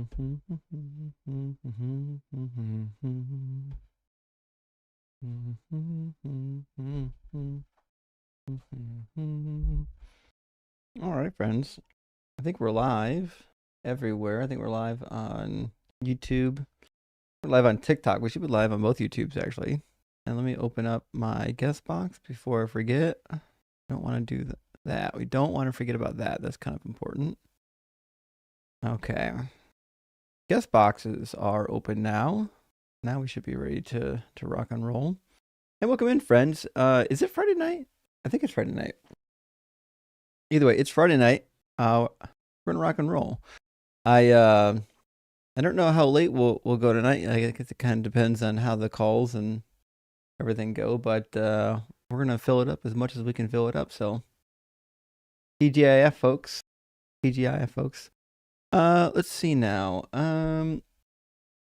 All right, friends. I think we're live everywhere. I think we're live on YouTube. We're live on TikTok. We should be live on both YouTubes, actually. And let me open up my guest box before I forget. Don't want to do that. We don't want to forget about that. That's kind of important. Okay. Guest boxes are open now. Now we should be ready to rock and roll. And welcome in, friends. Is it Friday night? I think it's Friday night. Either way, it's Friday night. We're gonna rock and roll. I don't know how late we'll go tonight. I guess it kind of depends on how the calls and everything go, but we're gonna fill it up as much as we can fill it up. So, TGIF folks, TGIF folks. Let's see now.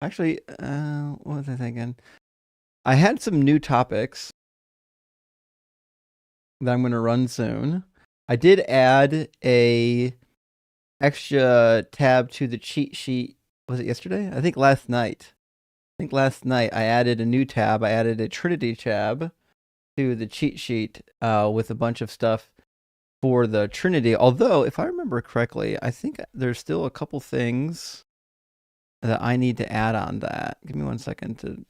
Actually, what was I thinking? I had some new topics that I'm gonna run soon. I did add a extra tab to the cheat sheet. Was it yesterday? I think last night. I added a new tab. I added a Trinity tab to the cheat sheet with a bunch of stuff for the Trinity. Although, if I remember correctly, I think there's still a couple things that I need to add on that. Give me 1 second.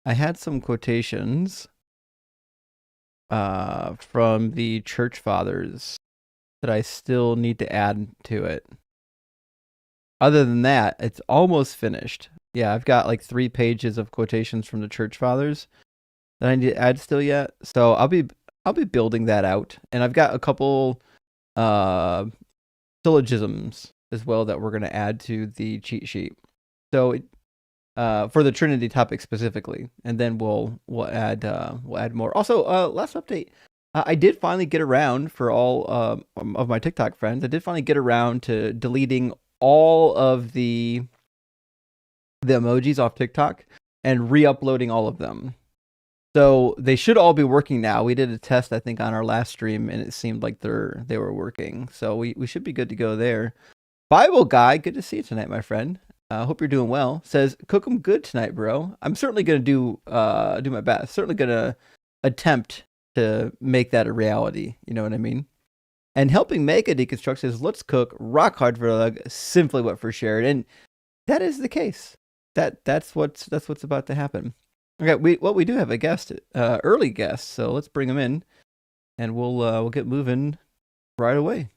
I had some quotations from the church fathers that I still need to add to it. Other than that, it's almost finished. Yeah, I've got like 3 pages of quotations from the church fathers that I need to add still yet. So I'll be building that out, and I've got a couple syllogisms as well that we're going to add to the cheat sheet. So for the Trinity topic specifically, and then we'll add more. Also, last update, I did finally get around, for all of my TikTok friends, I did finally get around to deleting all of the emojis off TikTok and re-uploading all of them. So they should all be working now. We did a test, I think, on our last stream, and it seemed like they were working. So we should be good to go there. Bible Guy, good to see you tonight, my friend. Hope you're doing well. Says, cook 'em good tonight, bro. I'm certainly gonna do my best. Certainly gonna attempt to make that a reality. You know what I mean? And helping make a deconstruct says, let's cook rock hard for Doug, simply what for shared. And that is the case. That's what's about to happen. Okay, we do have a guest, early guest, so let's bring him in, and we'll get moving right away.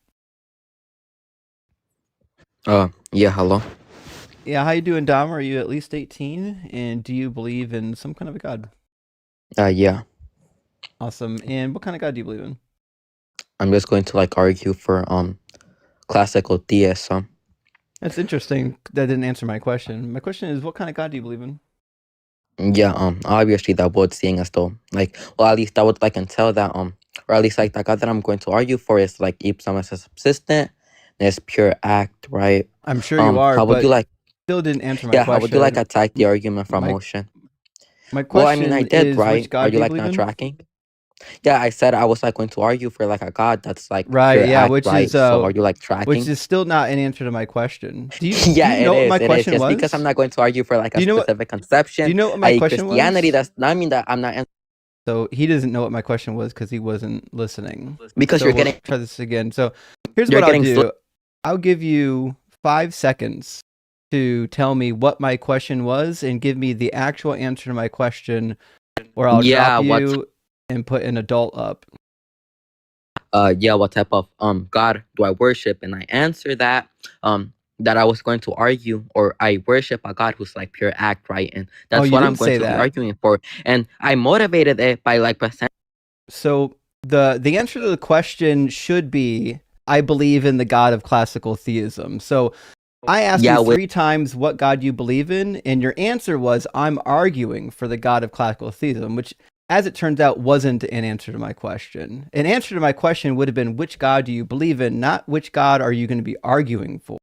Yeah, hello. Yeah, how you doing, Dom? Are you at least 18? And do you believe in some kind of a god? Yeah. Awesome. And what kind of god do you believe in? I'm just going to argue for classical theism. That's interesting. That didn't answer my question. My question is, what kind of god do you believe in? Yeah, obviously that would seeing as though at least that would entail that or at least the god that I'm going to argue for is ipsum as a subsistent, and it's pure act, right? I'm sure you are. How would you still didn't answer my question. Yeah, how would you attack the argument from motion? My question I did, is, right? which god are you do you not believe in? tracking? Yeah, I said I was going to argue for a god that's right, pure yeah, act, which right? is So are you tracking? which is still not an answer to my question. Do you, yeah, do you know what my it question is. was? Because I'm not going to argue for a specific conception. Do you know what my question Christianity, was? that's not mean that I'm not. So he doesn't know what my question was because he wasn't listening. Because so we'll try this again. So here's what I'll do. I'll give you 5 seconds to tell me what my question was and give me the actual answer to my question, or I'll drop you and put an adult up. What type of God do I worship? And I answer that that I was going to argue, or I worship a God who's pure act, right? And that's what I'm going to be arguing for. And I motivated it by percent. So the answer to the question should be, I believe in the God of classical theism. So I asked you 3 times what God you believe in, and your answer was, I'm arguing for the God of classical theism, which, as it turns out, wasn't an answer to my question. An answer to my question would have been, which God do you believe in, not which God are you going to be arguing for.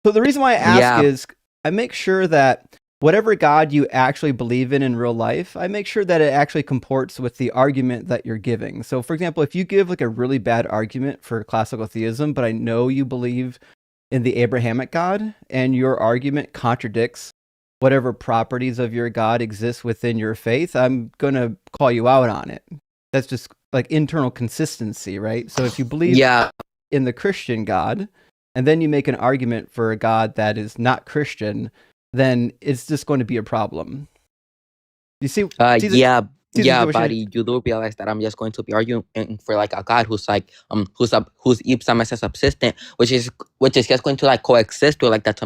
So the reason why I ask is, I make sure that whatever God you actually believe in real life, I make sure that it actually comports with the argument that you're giving. So, for example, if you give a really bad argument for classical theism, but I know you believe in the Abrahamic God, and your argument contradicts whatever properties of your God exist within your faith, I'm going to call you out on it. That's just like internal consistency, right? So if you believe in the Christian God, and then you make an argument for a God that is not Christian, then it's just going to be a problem. You see? Buddy, you do realize that I'm just going to be arguing for like a God who's like who's ipsa subsistent, which is just going to like coexist with like that.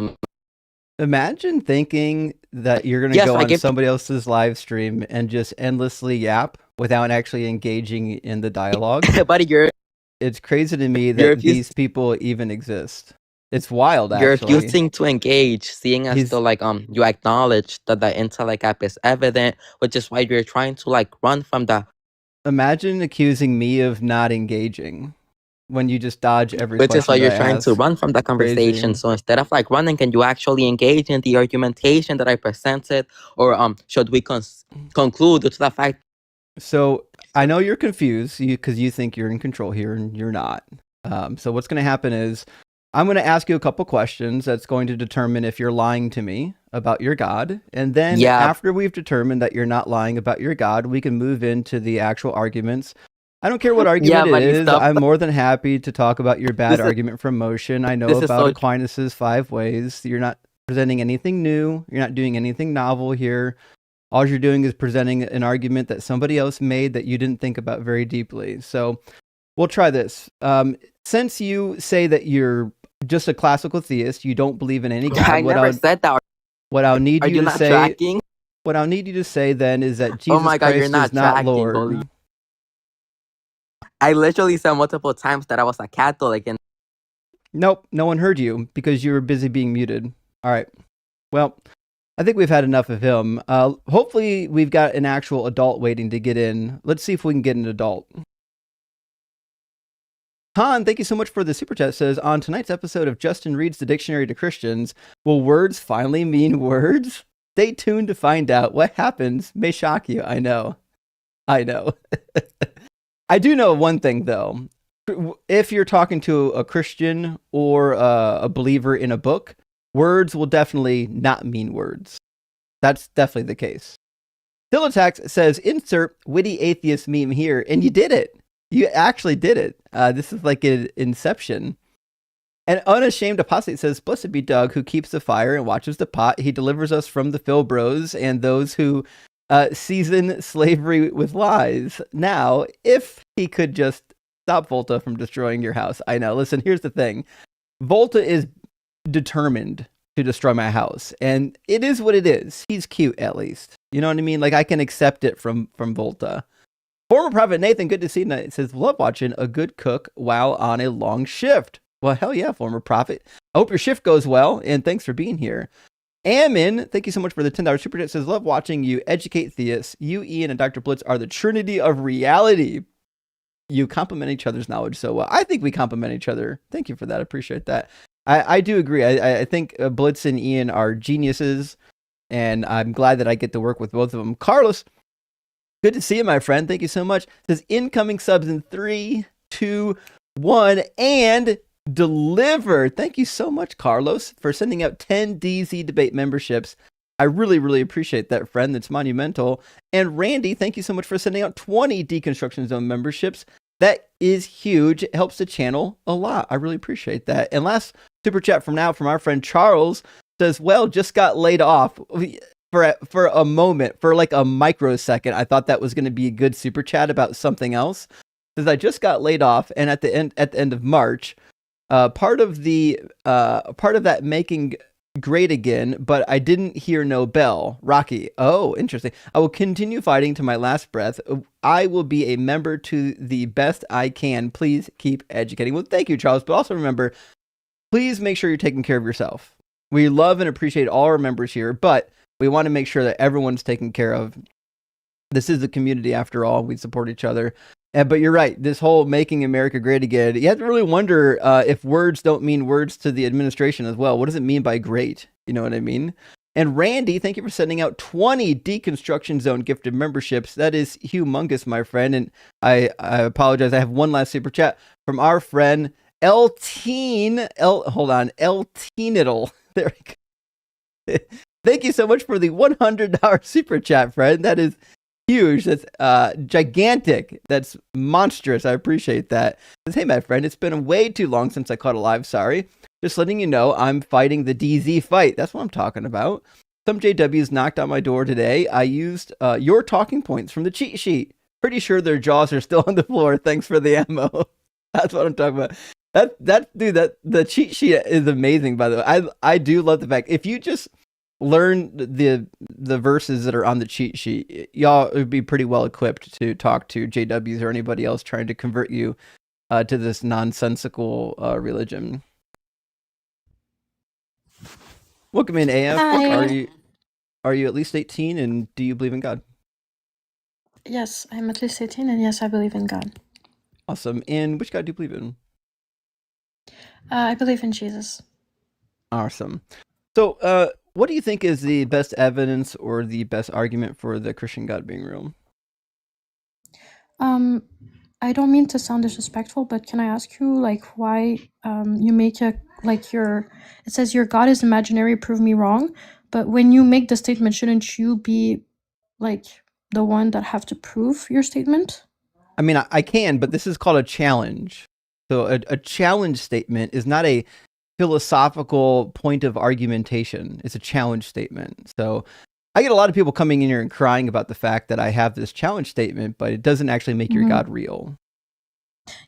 Imagine thinking that you're going to go on somebody else's live stream and just endlessly yap without actually engaging in the dialogue. Buddy, it's crazy to me that these people even exist. It's wild, actually. You're refusing to engage, seeing as though like you acknowledge that the intellect gap is evident, which is why you're trying to like run from the. Imagine accusing me of not engaging when you just dodge every question. Which is why you're trying to run from the conversation. Crazy. So instead of like running, can you actually engage in the argumentation that I presented, or should we conclude to the fact? So I know you're confused because you think you're in control here and you're not. So what's going to happen is I'm going to ask you a couple questions that's going to determine if you're lying to me about your God. And then after we've determined that you're not lying about your God, we can move into the actual arguments. I don't care what argument it is. I'm more than happy to talk about your bad argument from motion. I know about Aquinas' 5 ways. You're not presenting anything new. You're not doing anything novel here. All you're doing is presenting an argument that somebody else made that you didn't think about very deeply. So we'll try this. Since you say that you're just a classical theist, you don't believe in any God. I never said that. What I'll need you to say. Tracking? What I'll need you to say then is that Jesus Christ is not Lord. Holy. I literally said multiple times that I was a Catholic, and nope, no one heard you because you were busy being muted. All right. Well, I think we've had enough of him. Hopefully, we've got an actual adult waiting to get in. Let's see if we can get an adult. Han, thank you so much for the super chat. Says, on tonight's episode of Justin Reads the Dictionary to Christians, will words finally mean words? Stay tuned to find out. What happens may shock you. I know. I do know one thing, though. If you're talking to a Christian or a believer in a book, words will definitely not mean words. That's definitely the case. Philatax says, insert witty atheist meme here, and you did it. You actually did it. This is like an inception. And Unashamed Apostate says, blessed be Doug, who keeps the fire and watches the pot. He delivers us from the Phil Bros and those who season slavery with lies. Now, if he could just stop Volta from destroying your house. I know. Listen, here's the thing. Volta is determined to destroy my house. And it is what it is. He's cute, at least. You know what I mean? Like, I can accept it from Volta. Former Prophet Nathan, good to see you. It says, love watching a good cook while on a long shift. Well, hell yeah, former Prophet. I hope your shift goes well, and thanks for being here. Amin, thank you so much for the $10 super chat. Says, love watching you educate theists. You, Ian, and Dr. Blitz are the trinity of reality. You complement each other's knowledge so well. I think we complement each other. Thank you for that. I appreciate that. I do agree. I think Blitz and Ian are geniuses, and I'm glad that I get to work with both of them. Carlos, good to see you, my friend. Thank you so much. Says incoming subs in 3, 2, 1, and deliver. Thank you so much, Carlos, for sending out 10 DZ debate memberships. I really, really appreciate that, friend. That's monumental. And Randy, thank you so much for sending out 20 Deconstruction Zone memberships. That is huge. It helps the channel a lot. I really appreciate that. And last super chat from our friend Charles says, well, just got laid off. For a moment, for like a microsecond, I thought that was going to be a good super chat about something else. Says I just got laid off, and at the end of March, part of that making great again, but I didn't hear no bell. Rocky. Oh, interesting. I will continue fighting to my last breath. I will be a member to the best I can. Please keep educating. Well, thank you, Charles. But also remember, please make sure you're taking care of yourself. We love and appreciate all our members here, but we want to make sure that everyone's taken care of. This is a community after all. We support each other. But you're right. This whole making America great again, you have to really wonder if words don't mean words to the administration as well. What does it mean by great? You know what I mean? And Randy, thank you for sending out 20 Deconstruction Zone gifted memberships. That is humongous, my friend. And I apologize. I have one last super chat from our friend Hold on, L-teenidal. There we go. Thank you so much for the $100 super chat, friend. That is huge. That's gigantic. That's monstrous. I appreciate that. Says, hey, my friend, it's been way too long since I caught a live. Sorry. Just letting you know I'm fighting the DZ fight. That's what I'm talking about. Some JWs knocked on my door today. I used your talking points from the cheat sheet. Pretty sure their jaws are still on the floor. Thanks for the ammo. That's what I'm talking about. The cheat sheet is amazing, by the way. I do love the fact if you just learn the verses that are on the cheat sheet, y'all would be pretty well equipped to talk to JWs or anybody else trying to convert you to this nonsensical religion. Welcome in, AF. Hi. Are you at least 18 and do you believe in God? Yes, I'm at least 18 and yes, I believe in God. Awesome. And which God do you believe in? I believe in Jesus. Awesome. So, what do you think is the best evidence or the best argument for the Christian God being real? I don't mean to sound disrespectful, but can I ask you, like, why you make it says your God is imaginary, prove me wrong, but when you make the statement, shouldn't you be, like, the one that have to prove your statement? I mean, I can, but this is called a challenge. So a challenge statement is not a philosophical point of argumentation. It's a challenge statement. So I get a lot of people coming in here and crying about the fact that I have this challenge statement, but it doesn't actually make your God real.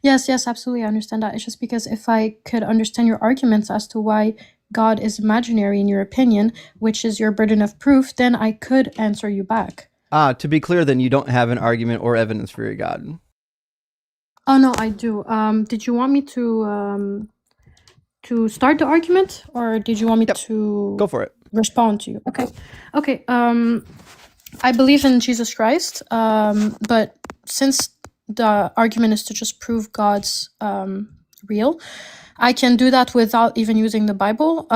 Yes, absolutely. I understand that. It's just because if I could understand your arguments as to why God is imaginary in your opinion, which is your burden of proof, then I could answer you back. To be clear, then you don't have an argument or evidence for your God. Oh, no, I do. Did you want me to start the argument, or did you want me to go for it? Respond to you? Okay. I believe in Jesus Christ, but since the argument is to just prove God's real, I can do that without even using the Bible,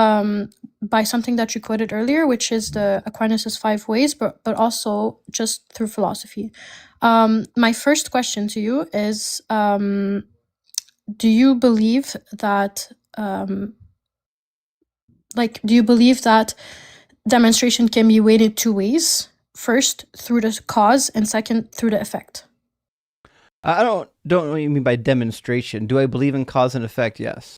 by something that you quoted earlier, which is the Aquinas' 5 ways, but also just through philosophy. My first question to you is, do you believe that demonstration can be weighted 2 ways? First, through the cause, and second, through the effect. I don't know what you mean by demonstration. Do I believe in cause and effect? Yes.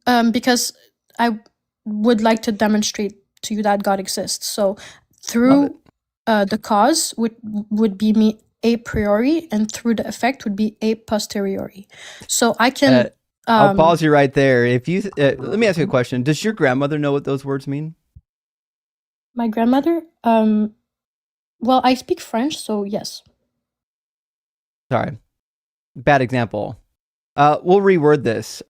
Because I would like to demonstrate to you that God exists. So through the cause would be me a priori, and through the effect would be a posteriori. So I can... I'll pause you right there. If you let me ask you a question. Does your grandmother know what those words mean? My grandmother? Well, I speak French, so yes. Sorry. Bad example. We'll reword this.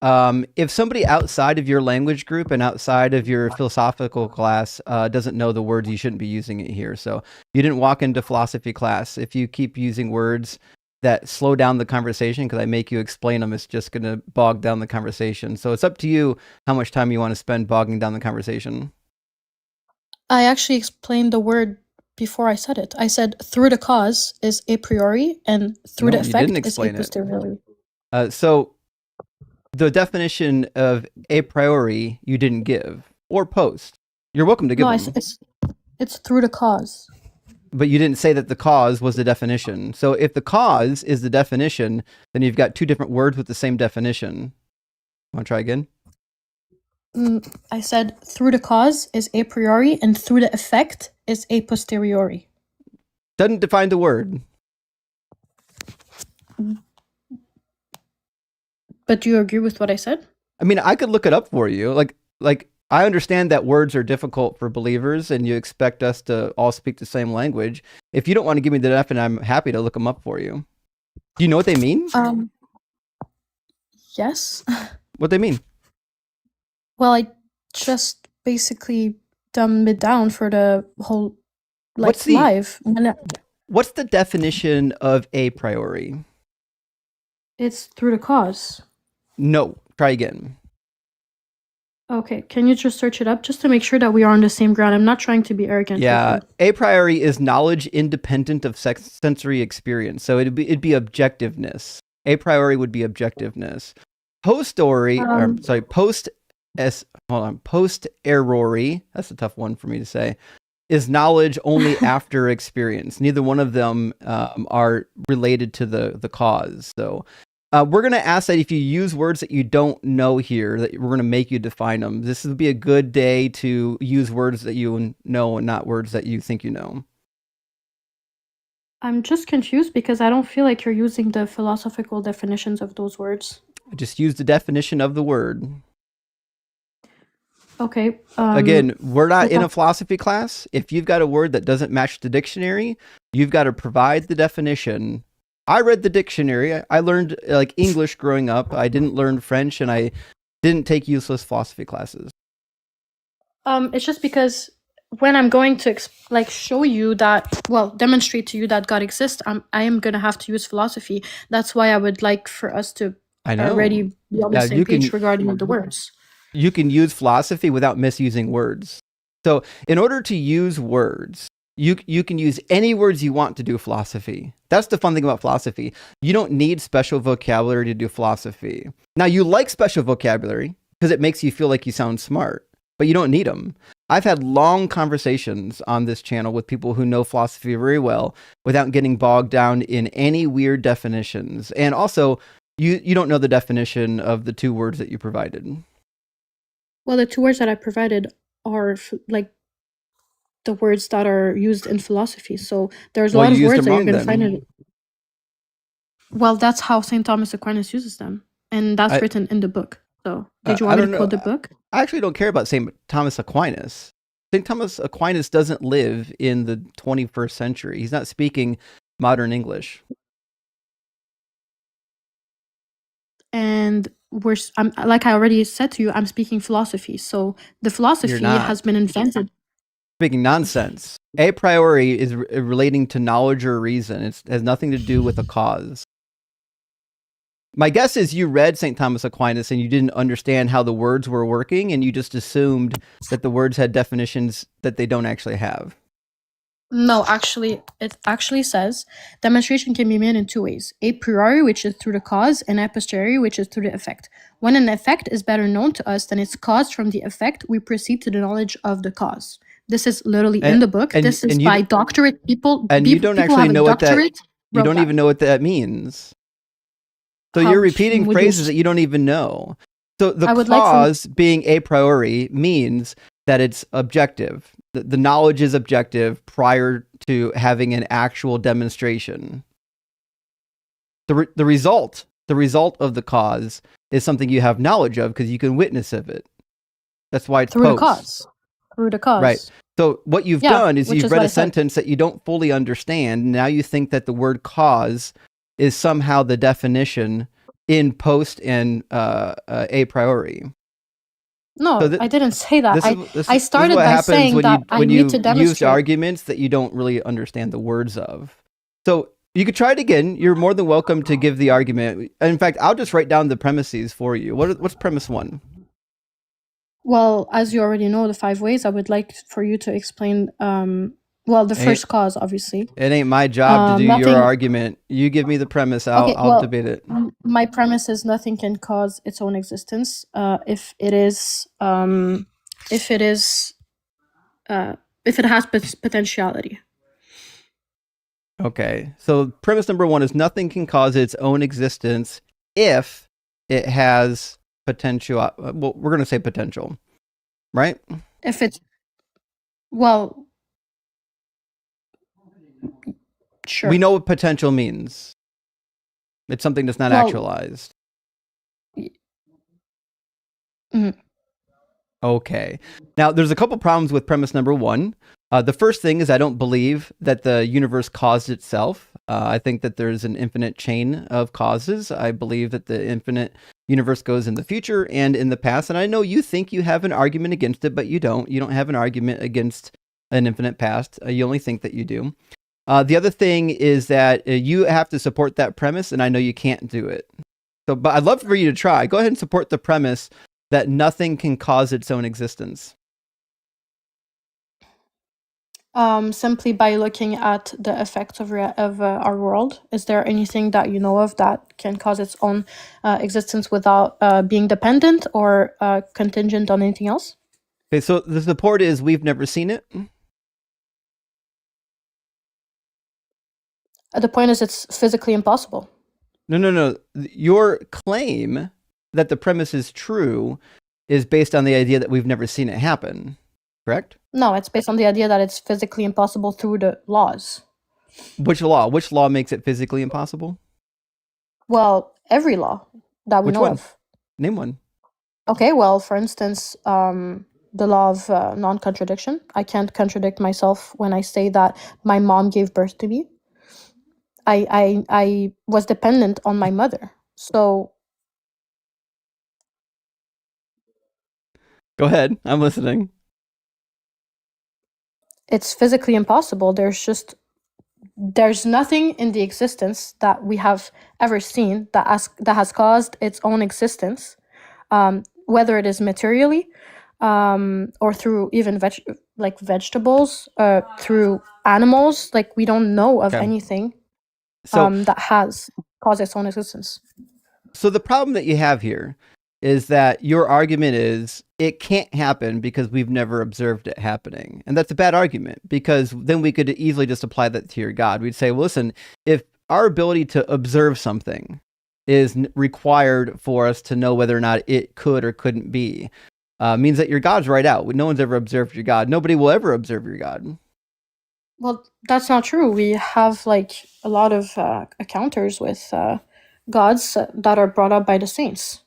If somebody outside of your language group and outside of your philosophical class doesn't know the words, you shouldn't be using it here. So you didn't walk into philosophy class. If you keep using words that slow down the conversation because I make you explain them, it's just going to bog down the conversation. So it's up to you how much time you want to spend bogging down the conversation. I actually explained the word before I said it. I said through the cause is a priori, and through the effect is a posteriori. So the definition of a priori you didn't give, or post. You're welcome to give them. It's through the cause. But you didn't say that the cause was the definition. So if the cause is the definition, then you've got 2 different words with the same definition. Want to try again? I said through the cause is a priori, and through the effect is a posteriori. Doesn't define the word. But do you agree with what I said? I mean, I could look it up for you. Like I understand that words are difficult for believers and you expect us to all speak the same language. If you don't want to give me the definition, I'm happy to look them up for you. Do you know what they mean? Yes. What they mean? Well, I just basically dumbed it down for the whole live. What's the definition of a priori? It's through the cause. No, try again. Okay, can you just search it up just to make sure that we are on the same ground? I'm not trying to be arrogant. Yeah, a priori is knowledge independent of sensory experience. So it'd be objectiveness. A priori would be objectiveness. Posteriori, post errori. That's a tough one for me to say. Is knowledge only after experience. Neither one of them are related to the cause. So we're going to ask that if you use words that you don't know here, that we're going to make you define them. This would be a good day to use words that you know and not words that you think you know. I'm just confused because I don't feel like you're using the philosophical definitions of those words. Just use the definition of the word. Okay. Again, we're not in a philosophy class. If you've got a word that doesn't match the dictionary, you've got to provide the definition. I read the dictionary. I learned like English growing up. I didn't learn French, and I didn't take useless philosophy classes. It's just because when I'm going to show you that, demonstrate to you that God exists, I am gonna have to use philosophy. That's why I would like for us to already be on the same page regarding the words. You can use philosophy without misusing words. So in order to use words, you can use any words you want to do philosophy. That's the fun thing about philosophy. You don't need special vocabulary to do philosophy. Now, you like special vocabulary because it makes you feel like you sound smart, but you don't need them. I've had long conversations on this channel with people who know philosophy very well without getting bogged down in any weird definitions. And also, you don't know the definition of the two words that you provided. Well, the two words that I provided are like the words that are used in philosophy. So there's a lot of words that you're going to find in. Well, that's how St. Thomas Aquinas uses them. And that's written in the book. So did you want me to quote the book? I actually don't care about St. Thomas Aquinas. St. Thomas Aquinas doesn't live in the 21st century. He's not speaking modern English. And like I already said to you, I'm speaking philosophy. So the philosophy has been invented. Speaking nonsense. A priori is relating to knowledge or reason. It has nothing to do with a cause. My guess is you read St. Thomas Aquinas and you didn't understand how the words were working, and you just assumed that the words had definitions that they don't actually have. No, actually, it actually says demonstration can be made in two ways. A priori, which is through the cause, and a posteriori, which is through the effect. When an effect is better known to us than its cause from the effect, we proceed to the knowledge of the cause. This is literally in the book. This is by doctorate people. And you don't actually know what that... You don't even know what that means. So you're repeating phrases that you don't even know. So the cause being a priori means that it's objective. The knowledge is objective prior to having an actual demonstration. The result of the cause is something you have knowledge of because you can witness of it. That's why it's through the cause. Through the cause. Right. So what you've done is you've read a sentence that you don't fully understand. Now you think that the word cause is somehow the definition in post and a priori. No, I didn't say that. I started by saying that I need to demonstrate. When you use arguments that you don't really understand the words of. So you could try it again. You're more than welcome to give the argument. In fact, I'll just write down the premises for you. What's premise one? Well, as you already know, the 5 ways, I would like for you to explain, the first cause, obviously. It ain't my job to do your argument. You give me the premise, I'll debate it. My premise is nothing can cause its own existence if it has potentiality. Okay, so premise number 1 is nothing can cause its own existence if it has potential. Well, we're going to say potential, right? If it's, well, sure. We know what potential means. It's something that's not actualized. Mm-hmm. Okay. Now, there's a couple problems with premise number 1. The first thing is I don't believe that the universe caused itself. I think that there's an infinite chain of causes. I believe that the infinite universe goes in the future and in the past. And I know you think you have an argument against it, but you don't. You don't have an argument against an infinite past. You only think that you do. The other thing is that you have to support that premise, and I know you can't do it. So, but I'd love for you to try. Go ahead and support the premise that nothing can cause its own existence. Simply by looking at the effects of our world. Is there anything that you know of that can cause its own existence without being dependent or contingent on anything else? Okay, so the support is we've never seen it. The point is it's physically impossible. No. Your claim that the premise is true is based on the idea that we've never seen it happen, correct? No, it's based on the idea that it's physically impossible through the laws. Which law? Which law makes it physically impossible? Well, every law that we know of. Name one. Okay, well, for instance, the law of non-contradiction. I can't contradict myself when I say that my mom gave birth to me. I was dependent on my mother. So go ahead. I'm listening. It's physically impossible. There's nothing in the existence that we have ever seen that has caused its own existence, whether it is materially or through even vegetables, through animals. Like, we don't know of anything that has caused its own existence. So the problem that you have here is that your argument is it can't happen because we've never observed it happening. And that's a bad argument, because then we could easily just apply that to your God. We'd say, well, listen, if our ability to observe something is required for us to know whether or not it could or couldn't be, means that your God's right out. No one's ever observed your God. Nobody will ever observe your God. Well, that's not true. We have like a lot of encounters with gods that are brought up by the saints.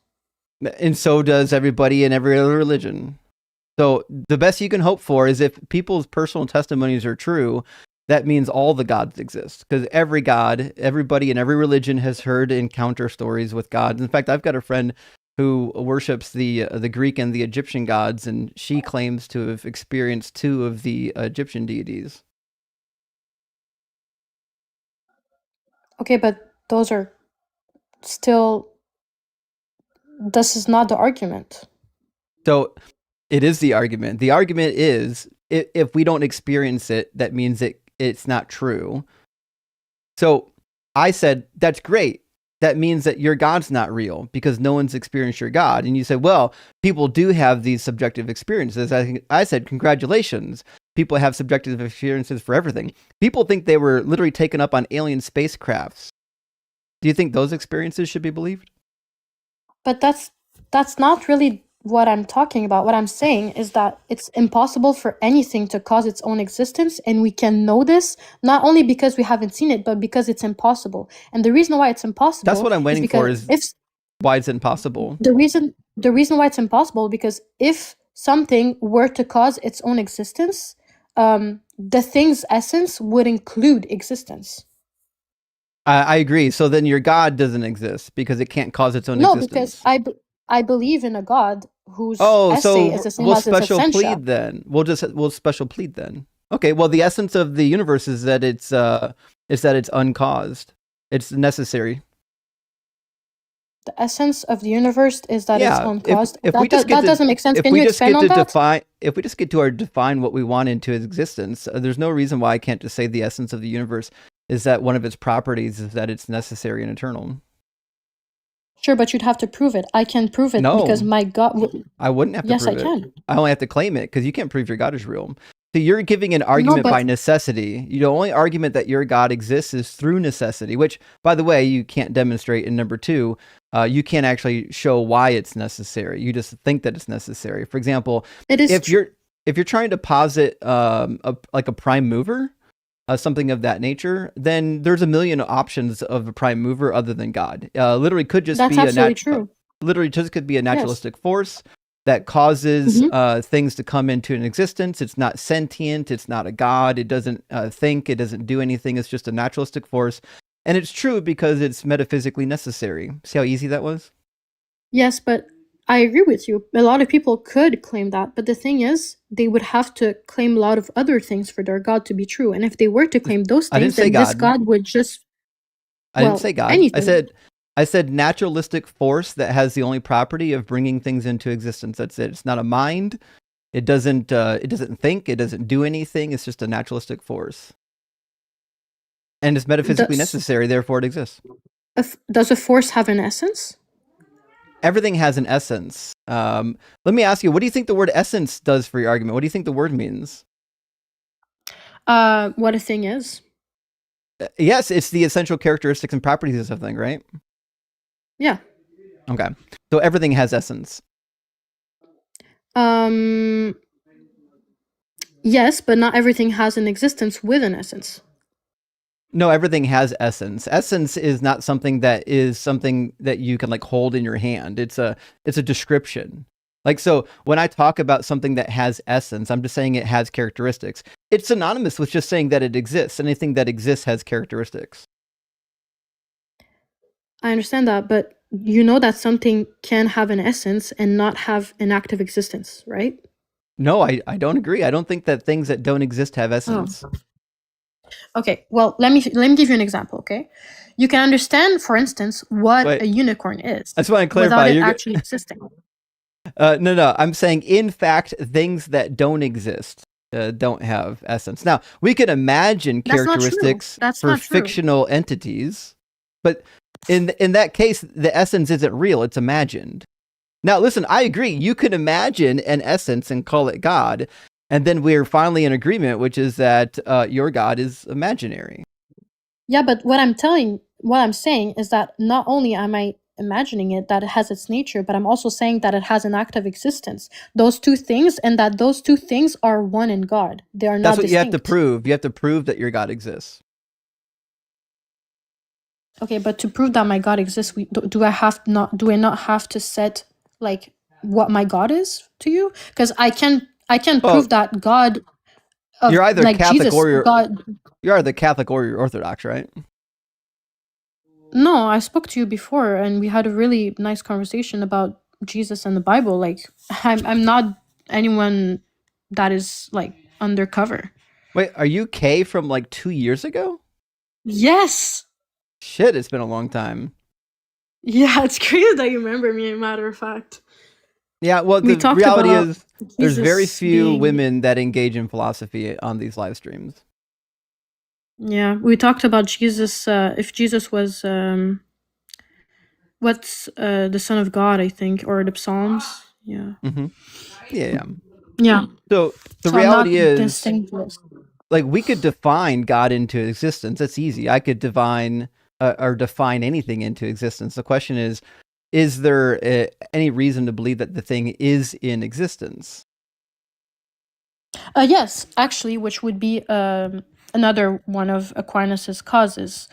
And so does everybody in every other religion. So the best you can hope for is if people's personal testimonies are true, that means all the gods exist. Because every god, everybody in every religion has heard encounter stories with gods. In fact, I've got a friend who worships the Greek and the Egyptian gods, and she claims to have experienced 2 of the Egyptian deities. Okay, but those are still... This is not the argument. So it is the argument. The argument is if we don't experience it, that means it's not true. So I said, that's great. That means that your God's not real because no one's experienced your God. And you said, well, people do have these subjective experiences. I said, congratulations. People have subjective experiences for everything. People think they were literally taken up on alien spacecrafts. Do you think those experiences should be believed? But that's not really what I'm talking about. What I'm saying is that it's impossible for anything to cause its own existence, and we can know this not only because we haven't seen it, but because it's impossible. And the reason why it's impossible... That's what I'm waiting for, is why it's impossible. The reason why it's impossible, because if something were to cause its own existence, the thing's essence would include existence. I agree. So then your God doesn't exist because it can't cause its own existence. No, because I believe in a God whose essay is the same as its special essential. plead then. We'll special plead then. Okay. Well, the essence of the universe is that it's uncaused. It's necessary. The essence of the universe is that it's uncaused. If that doesn't make sense. Can you expand on that? If we just get to define what we want into existence, there's no reason why I can't just say the essence of the universe is that one of its properties is that it's necessary and eternal. Sure, but you'd have to prove it. I can prove it because my God... I wouldn't have to prove it. Yes, I can. I only have to claim it because you can't prove your God is real. So you're giving an argument by necessity. The only argument that your God exists is through necessity, which, by the way, you can't demonstrate in number 2. You can't actually show why it's necessary. You just think that it's necessary. For example, if you're trying to posit like a prime mover, something of that nature, then there's a million options of a prime mover other than God. Literally could just be literally just could be a naturalistic force that causes things to come into an existence. It's not sentient. It's not a God. It doesn't think. It doesn't do anything. It's just a naturalistic force. And it's true because it's metaphysically necessary. See how easy that was? Yes, but I agree with you. A lot of people could claim that, but the thing is, they would have to claim a lot of other things for their God to be true. And if they were to claim those things, then this God would just... I didn't say God. Anything. I said naturalistic force that has the only property of bringing things into existence. That's it. It's not a mind. It doesn't think, it doesn't do anything. It's just a naturalistic force. And it's metaphysically necessary, therefore it exists. Does a force have an essence? Everything has an essence. Let me ask you, what do you think the word essence does for your argument? What do you think the word means? What a thing is. Yes, it's the essential characteristics and properties of something, right? Yeah. Okay. So everything has essence. Yes, but not everything has an existence with an essence. No, everything has essence. Essence is not something that you can like hold in your hand. It's a description. Like, so when I talk about something that has essence, I'm just saying it has characteristics. It's synonymous with just saying that it exists. Anything that exists has characteristics. I understand that, but you know that something can have an essence and not have an active existence, right? No, I don't agree. I don't think that things that don't exist have essence. Oh. Okay, well, let me give you an example, okay? You can understand, for instance, what a unicorn is. I just want to clarify. Without it actually existing. No. I'm saying, in fact, things that don't exist don't have essence. Now, we can imagine characteristics for fictional entities, but in that case, the essence isn't real. It's imagined. Now, listen, I agree. You can imagine an essence and call it God, and then we're finally in agreement, which is that your God is imaginary. Yeah, but what I'm saying is that not only am I imagining it, that it has its nature, but I'm also saying that it has an active existence. Those two things are one in God. They are not distinct. That's what you have to prove. You have to prove that your God exists. Okay, but to prove that my God exists, do I not have to set like what my God is to you? Because I can prove that God of, you're either like Catholic Jesus, or God. You're either Catholic or you're Orthodox, right? No, I spoke to you before, and we had a really nice conversation about Jesus and the Bible. Like, I'm not anyone that is like undercover. Wait, are you K from like 2 years ago? Yes. Shit, it's been a long time. Yeah, it's crazy that you remember me, as a matter of fact. Yeah, well, the reality is there's very few women that engage in philosophy on these live streams. Yeah, we talked about Jesus, if Jesus was, what's the Son of God, I think, or the Psalms. Yeah. Mm-hmm. Yeah. Yeah. So the reality is, like, we could define God into existence. That's easy. I could define anything into existence. The question is there any reason to believe that the thing is in existence? Yes, actually, which would be another one of Aquinas's causes,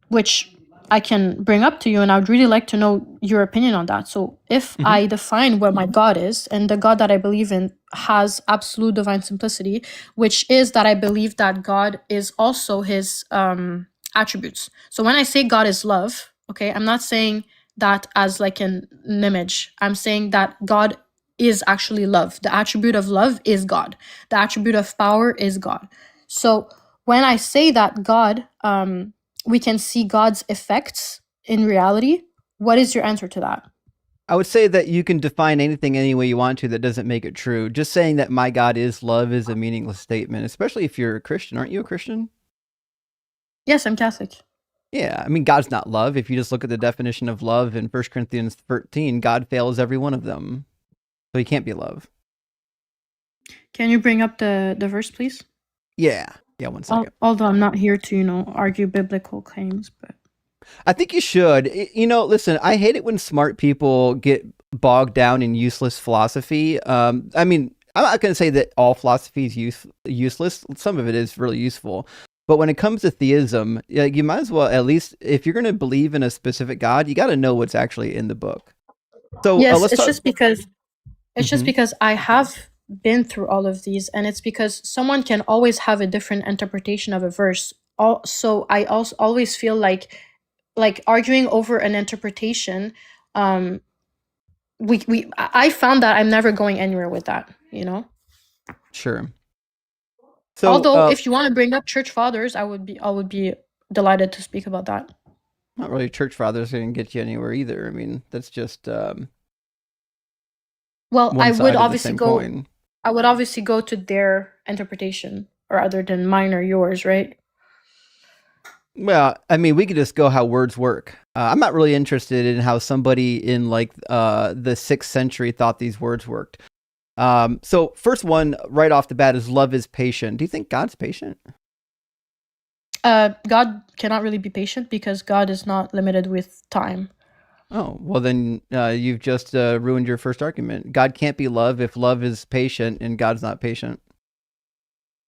which I can bring up to you, and I would really like to know your opinion on that. So if I define what my God is, and the God that I believe in has absolute divine simplicity, which is that I believe that God is also his attributes. So when I say God is love, okay, I'm not saying that as like an image. I'm saying that God is actually love. The attribute of love is God. The attribute of power is God. So when I say that God, we can see God's effects in reality, what is your answer to that? I would say that you can define anything any way you want to that doesn't make it true. Just saying that my God is love is a meaningless statement, especially if you're a Christian. Aren't you a Christian? Yes, I'm Catholic. Yeah, I mean, God's not love. If you just look at the definition of love in 1 Corinthians 13, God fails every one of them. So he can't be love. Can you bring up the verse, please? Yeah, 1 second. Although I'm not here to, argue biblical claims, but I think you should. Listen, I hate it when smart people get bogged down in useless philosophy. I mean, I'm not going to say that all philosophy is useless. Some of it is really useful. But when it comes to theism, you might as well, at least if you're going to believe in a specific God, you got to know what's actually in the book. So yes, it's just because I have been through all of these, and it's because someone can always have a different interpretation of a verse. So I also always feel like arguing over an interpretation, I found that I'm never going anywhere with that. Sure. So, although if you want to bring up church fathers, I would be delighted to speak about that. Not really church fathers going to get you anywhere either. I mean, that's just Well, one side of the same coin. I would obviously go to their interpretation rather than mine or yours, right? Well, I mean, we could just go how words work. I'm not really interested in how somebody in like the 6th century thought these words worked. So first one right off the bat is love is patient. Do you think God's patient? God cannot really be patient because God is not limited with time. Oh, well then you've just ruined your first argument. God can't be love if love is patient and God's not patient.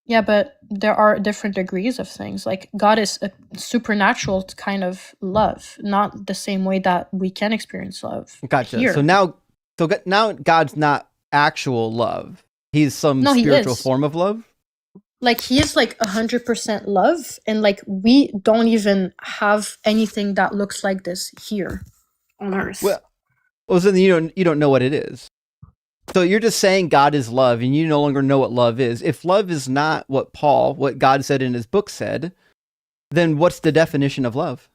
Yeah, but there are different degrees of things. Like God is a supernatural kind of love, not the same way that we can experience love. Gotcha. Here. So now God's not actual love. He's some spiritual form of love. Like he is like 100% love, and like we don't even have anything that looks like this here on Earth. Well, so then you don't know what it is. So you're just saying God is love, and you no longer know what love is. If love is not what God said in his book said, then what's the definition of love?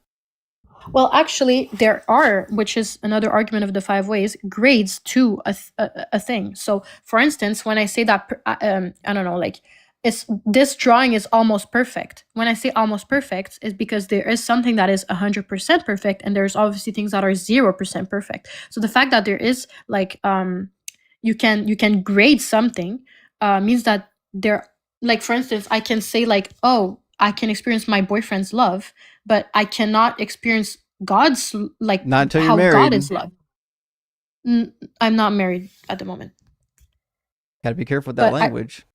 Well, actually, there are, which is another argument of the 5 ways, grades to a thing. So, for instance, when I say that, I don't know, like, this drawing is almost perfect. When I say almost perfect, is because there is something that is 100% perfect, and there's obviously things that are 0% perfect. So the fact that there is like you can grade something means that there, like, for instance, I can say like, oh, I can experience my boyfriend's love, but I cannot experience God's, like, not until how you're married. God is love. I'm not married at the moment. Gotta be careful with that language.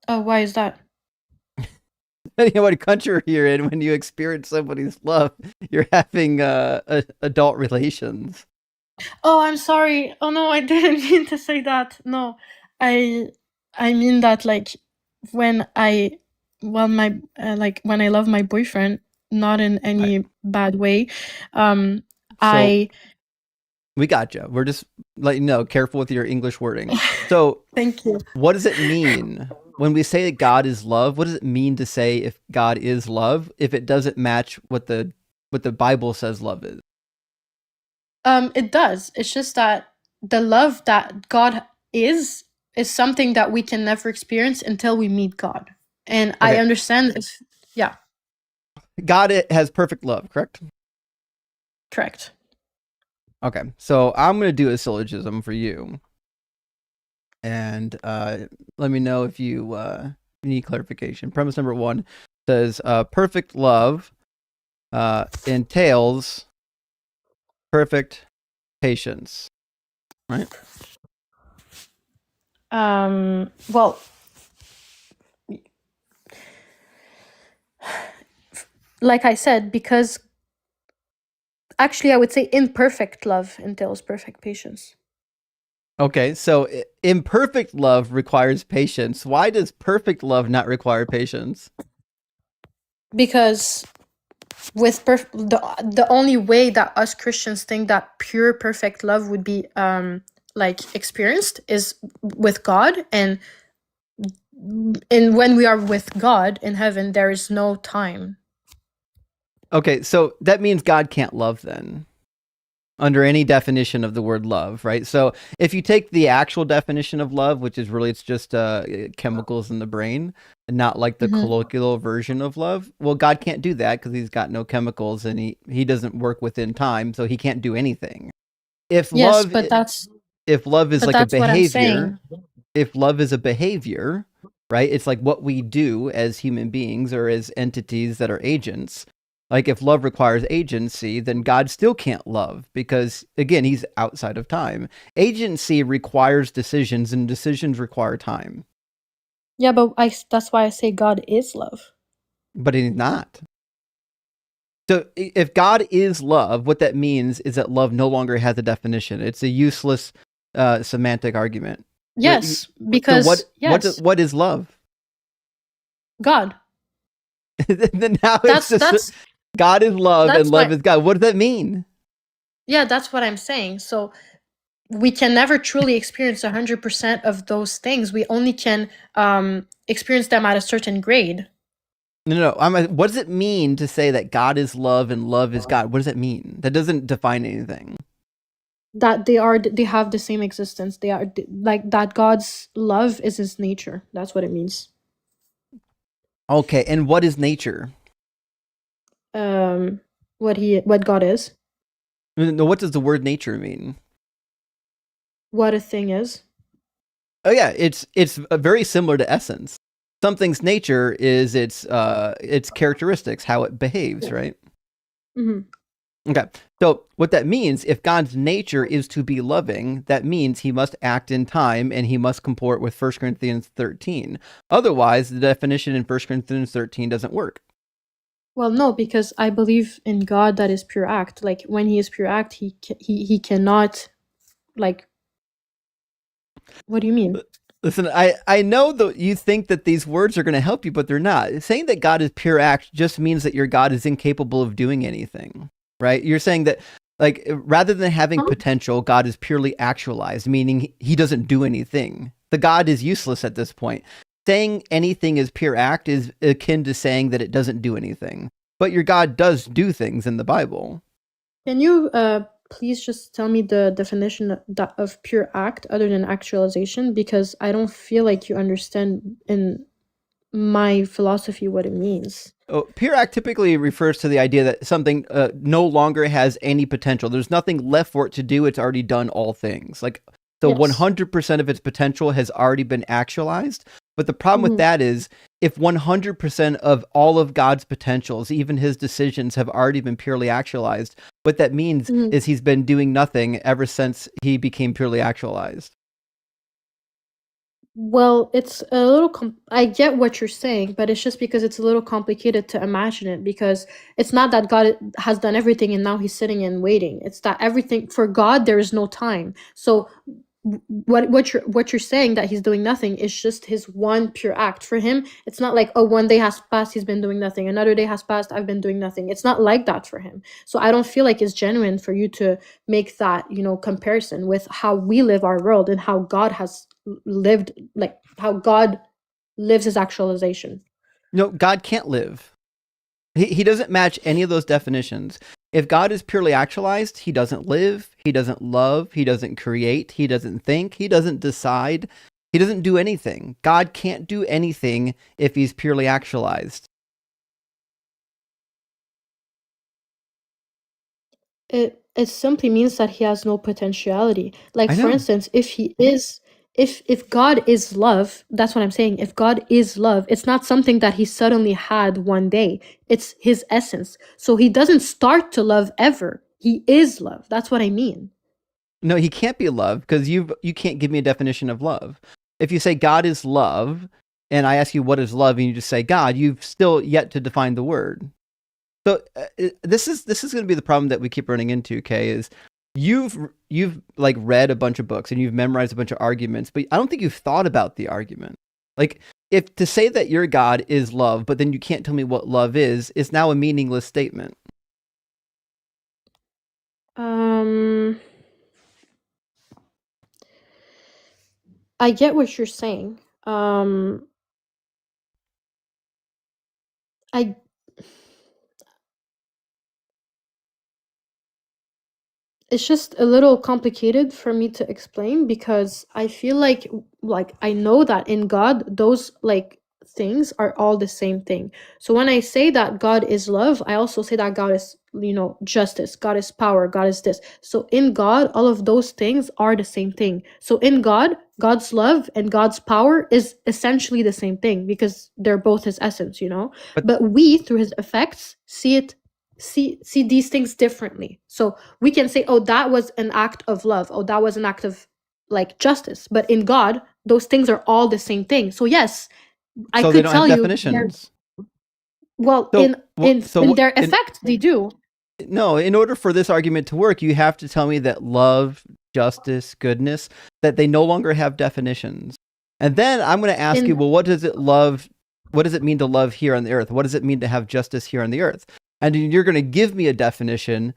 Oh, why is that? Depending on what country you're in, when you experience somebody's love, you're having adult relations. Oh, I'm sorry. Oh no, I didn't mean to say that. No, I mean that like when I when I love my boyfriend, not in any bad way. We got you. We're just letting you know, careful with your English wording. So thank you. What does it mean when we say that God is love? What does it mean to say if God is love if it doesn't match what the Bible says love is? It does. It's just that the love that God is something that we can never experience until we meet God. And okay. I understand this. Yeah. God has perfect love, correct? Correct. Okay. So I'm going to do a syllogism for you. And let me know if you need clarification. Premise number 1 says perfect love entails perfect patience, right? Well, like I said, because actually I would say imperfect love entails perfect patience. Okay, so imperfect love requires patience. Why does perfect love not require patience? Because with the only way that us Christians think that pure perfect love would be like experienced is with God, and when we are with God in heaven, there is no time. Okay, so that means God can't love then, under any definition of the word love, right? So if you take the actual definition of love, which is really, it's just chemicals in the brain, and not like the colloquial version of love, well, God can't do that because he's got no chemicals, and he doesn't work within time, so he can't do anything. If love is like a behavior, if love is a behavior, right? It's like what we do as human beings or as entities that are agents. Like if love requires agency, then God still can't love because, again, he's outside of time. Agency requires decisions, and decisions require time. Yeah, but that's why I say God is love. But he's not. So if God is love, what that means is that love no longer has a definition. It's a useless semantic argument. Yes, because so what is love? God. Then now that's God is love and love is God. What does that mean? Yeah, that's what I'm saying. So we can never truly experience 100% of those things. We only can experience them at a certain grade. No. What does it mean to say that God is love and love is God? What does that mean? That doesn't define anything. that they have the same existence. They are like that. God's love is his nature. That's what it means. Okay, and what is nature? What God is. No, what does the word nature mean? What a thing is. Oh yeah, it's very similar to essence. Something's nature is its characteristics, how it behaves, right? Mm-hmm. Okay, so what that means, if God's nature is to be loving, that means he must act in time and he must comport with 1 Corinthians 13. Otherwise, the definition in 1 Corinthians 13 doesn't work. Well, no, because I believe in God that is pure act. Like when he is pure act, he cannot, like. What do you mean? Listen, I know that you think that these words are going to help you, but they're not. Saying that God is pure act just means that your God is incapable of doing anything, right? You're saying that, like, rather than having potential, God is purely actualized, meaning he doesn't do anything. The God is useless at this point. Saying anything is pure act is akin to saying that it doesn't do anything. But your God does do things in the Bible. Can you please just tell me the definition of pure act other than actualization? Because I don't feel like you understand in my philosophy what it means. Oh, pure act typically refers to the idea that something no longer has any potential. There's nothing left for it to do. It's already done all things. Like, so Yes. 100% of its potential has already been actualized. But the problem with that is if 100% of all of God's potentials, even his decisions, have already been purely actualized, what that means is he's been doing nothing ever since he became purely actualized. Well, it's a little I get what you're saying, but it's just because it's a little complicated to imagine it, because it's not that God has done everything and now he's sitting and waiting. It's that everything, for God there is no time. So what you're saying, that he's doing nothing, is just his one pure act. For him, it's not like, oh, one day has passed, he's been doing nothing, another day has passed, I've been doing nothing. It's not like that for him. So I don't feel like it's genuine for you to make that, comparison with how we live our world and how God has lived, like how God lives his actualization. No, God can't live. He doesn't match any of those definitions. If God is purely actualized, he doesn't live, he doesn't love, he doesn't create, he doesn't think, he doesn't decide, he doesn't do anything. God can't do anything if he's purely actualized. It simply means that he has no potentiality. Like, for instance, if God is love, that's what I'm saying. If God is love, it's not something that he suddenly had one day. It's his essence. So he doesn't start to love ever. He is love. That's what I mean. No, he can't be love, because you can't give me a definition of love. If you say God is love, and I ask you what is love, and you just say God, you've still yet to define the word. So this is going to be the problem that we keep running into, Kay, is you've like read a bunch of books and you've memorized a bunch of arguments, but I don't think you've thought about the argument. Like, if to say that your God is love, but then you can't tell me what love is now a meaningless statement. I get what you're saying. It's just a little complicated for me to explain, because I feel like I know that in God those things are all the same thing. So when I say that God is love, I also say that God is, justice, God is power, God is this. So in God, all of those things are the same thing. So in God, God's love and God's power is essentially the same thing, because they're both his essence, But we, through his effects, see these things differently. So we can say, oh, that was an act of love, oh, that was an act of justice, but in God those things are all the same thing. So yes, I could tell you definitions. Well, so, in their effect, they do. No, in order for this argument to work, you have to tell me that love, justice, goodness, that they no longer have definitions. And then I'm going to ask you, well, what does it mean to love here on the earth? What does it mean to have justice here on the earth? And you're going to give me a definition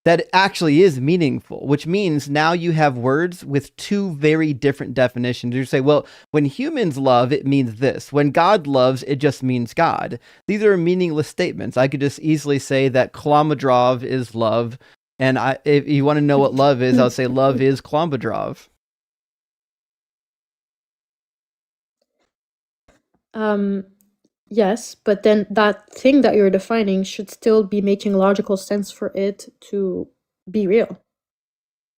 that actually is meaningful, which means now you have words with two very different definitions. You say, well, when humans love, it means this. When God loves, it just means God. These are meaningless statements. I could just easily say that Kalamazov is love And if you want to know what love is, I'll say love is Klombadrov. Yes, but then that thing that you're defining should still be making logical sense for it to be real.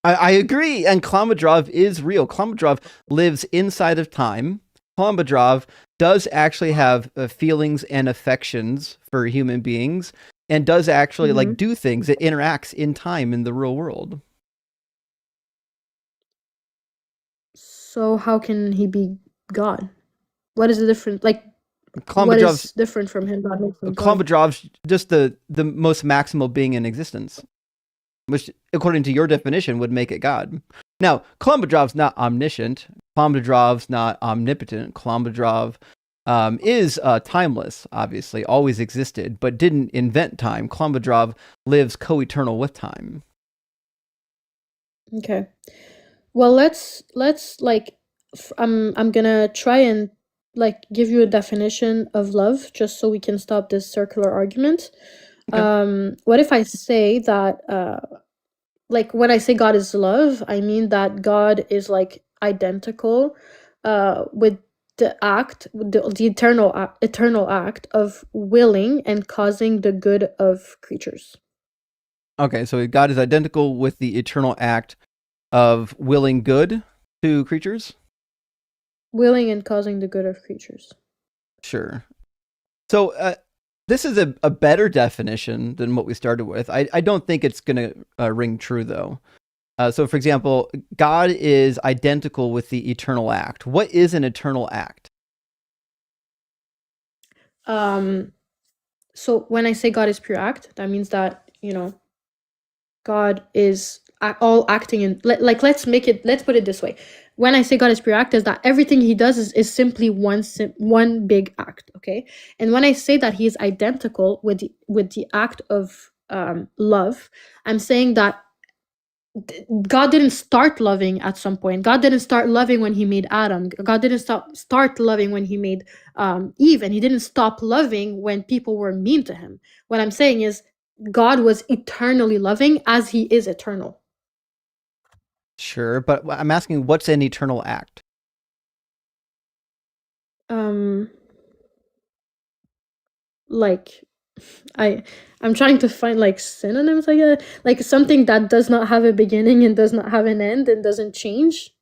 I agree, and Klombadrov is real. Klombadrov lives inside of time. Klombadrov does actually have feelings and affections for human beings, and does actually like do things. It interacts in time in the real world. So how can he be God? What is the difference? Like, what is different from him that makes him God? Klombadrov's just the most maximal being in existence, which, according to your definition, would make it God. Now, Klombadrov's not omniscient. Klombadrov's not omnipotent. Klombadrov is timeless, obviously, always existed, but didn't invent time. Klombadrov lives co-eternal with time. Okay. Well, let's like, I'm gonna try and like give you a definition of love just so we can stop this circular argument. Okay. What if I say that like when I say God is love, I mean that God is like identical with the act, the eternal act of willing and causing the good of creatures. Okay, so God is identical with the eternal act of willing good to creatures? Willing and causing the good of creatures. Sure. So this is a better definition than what we started with. I don't think it's going to ring true, though. So, for example, God is identical with the eternal act. What is an eternal act? So when I say God is pure act, that means that, you know, God is all acting in, like, let's put it this way. When I say God is pure act, is that everything he does is simply one big act, okay? And when I say that he is identical with the act of love, I'm saying that God didn't start loving at some point. God didn't start loving when he made Adam. God didn't start loving when he made Eve, and he didn't stop loving when people were mean to him. What I'm saying is God was eternally loving as he is eternal. Sure, but I'm asking, what's an eternal act? Like, I'm trying to find like synonyms, I guess. Like something that does not have a beginning and does not have an end and doesn't change.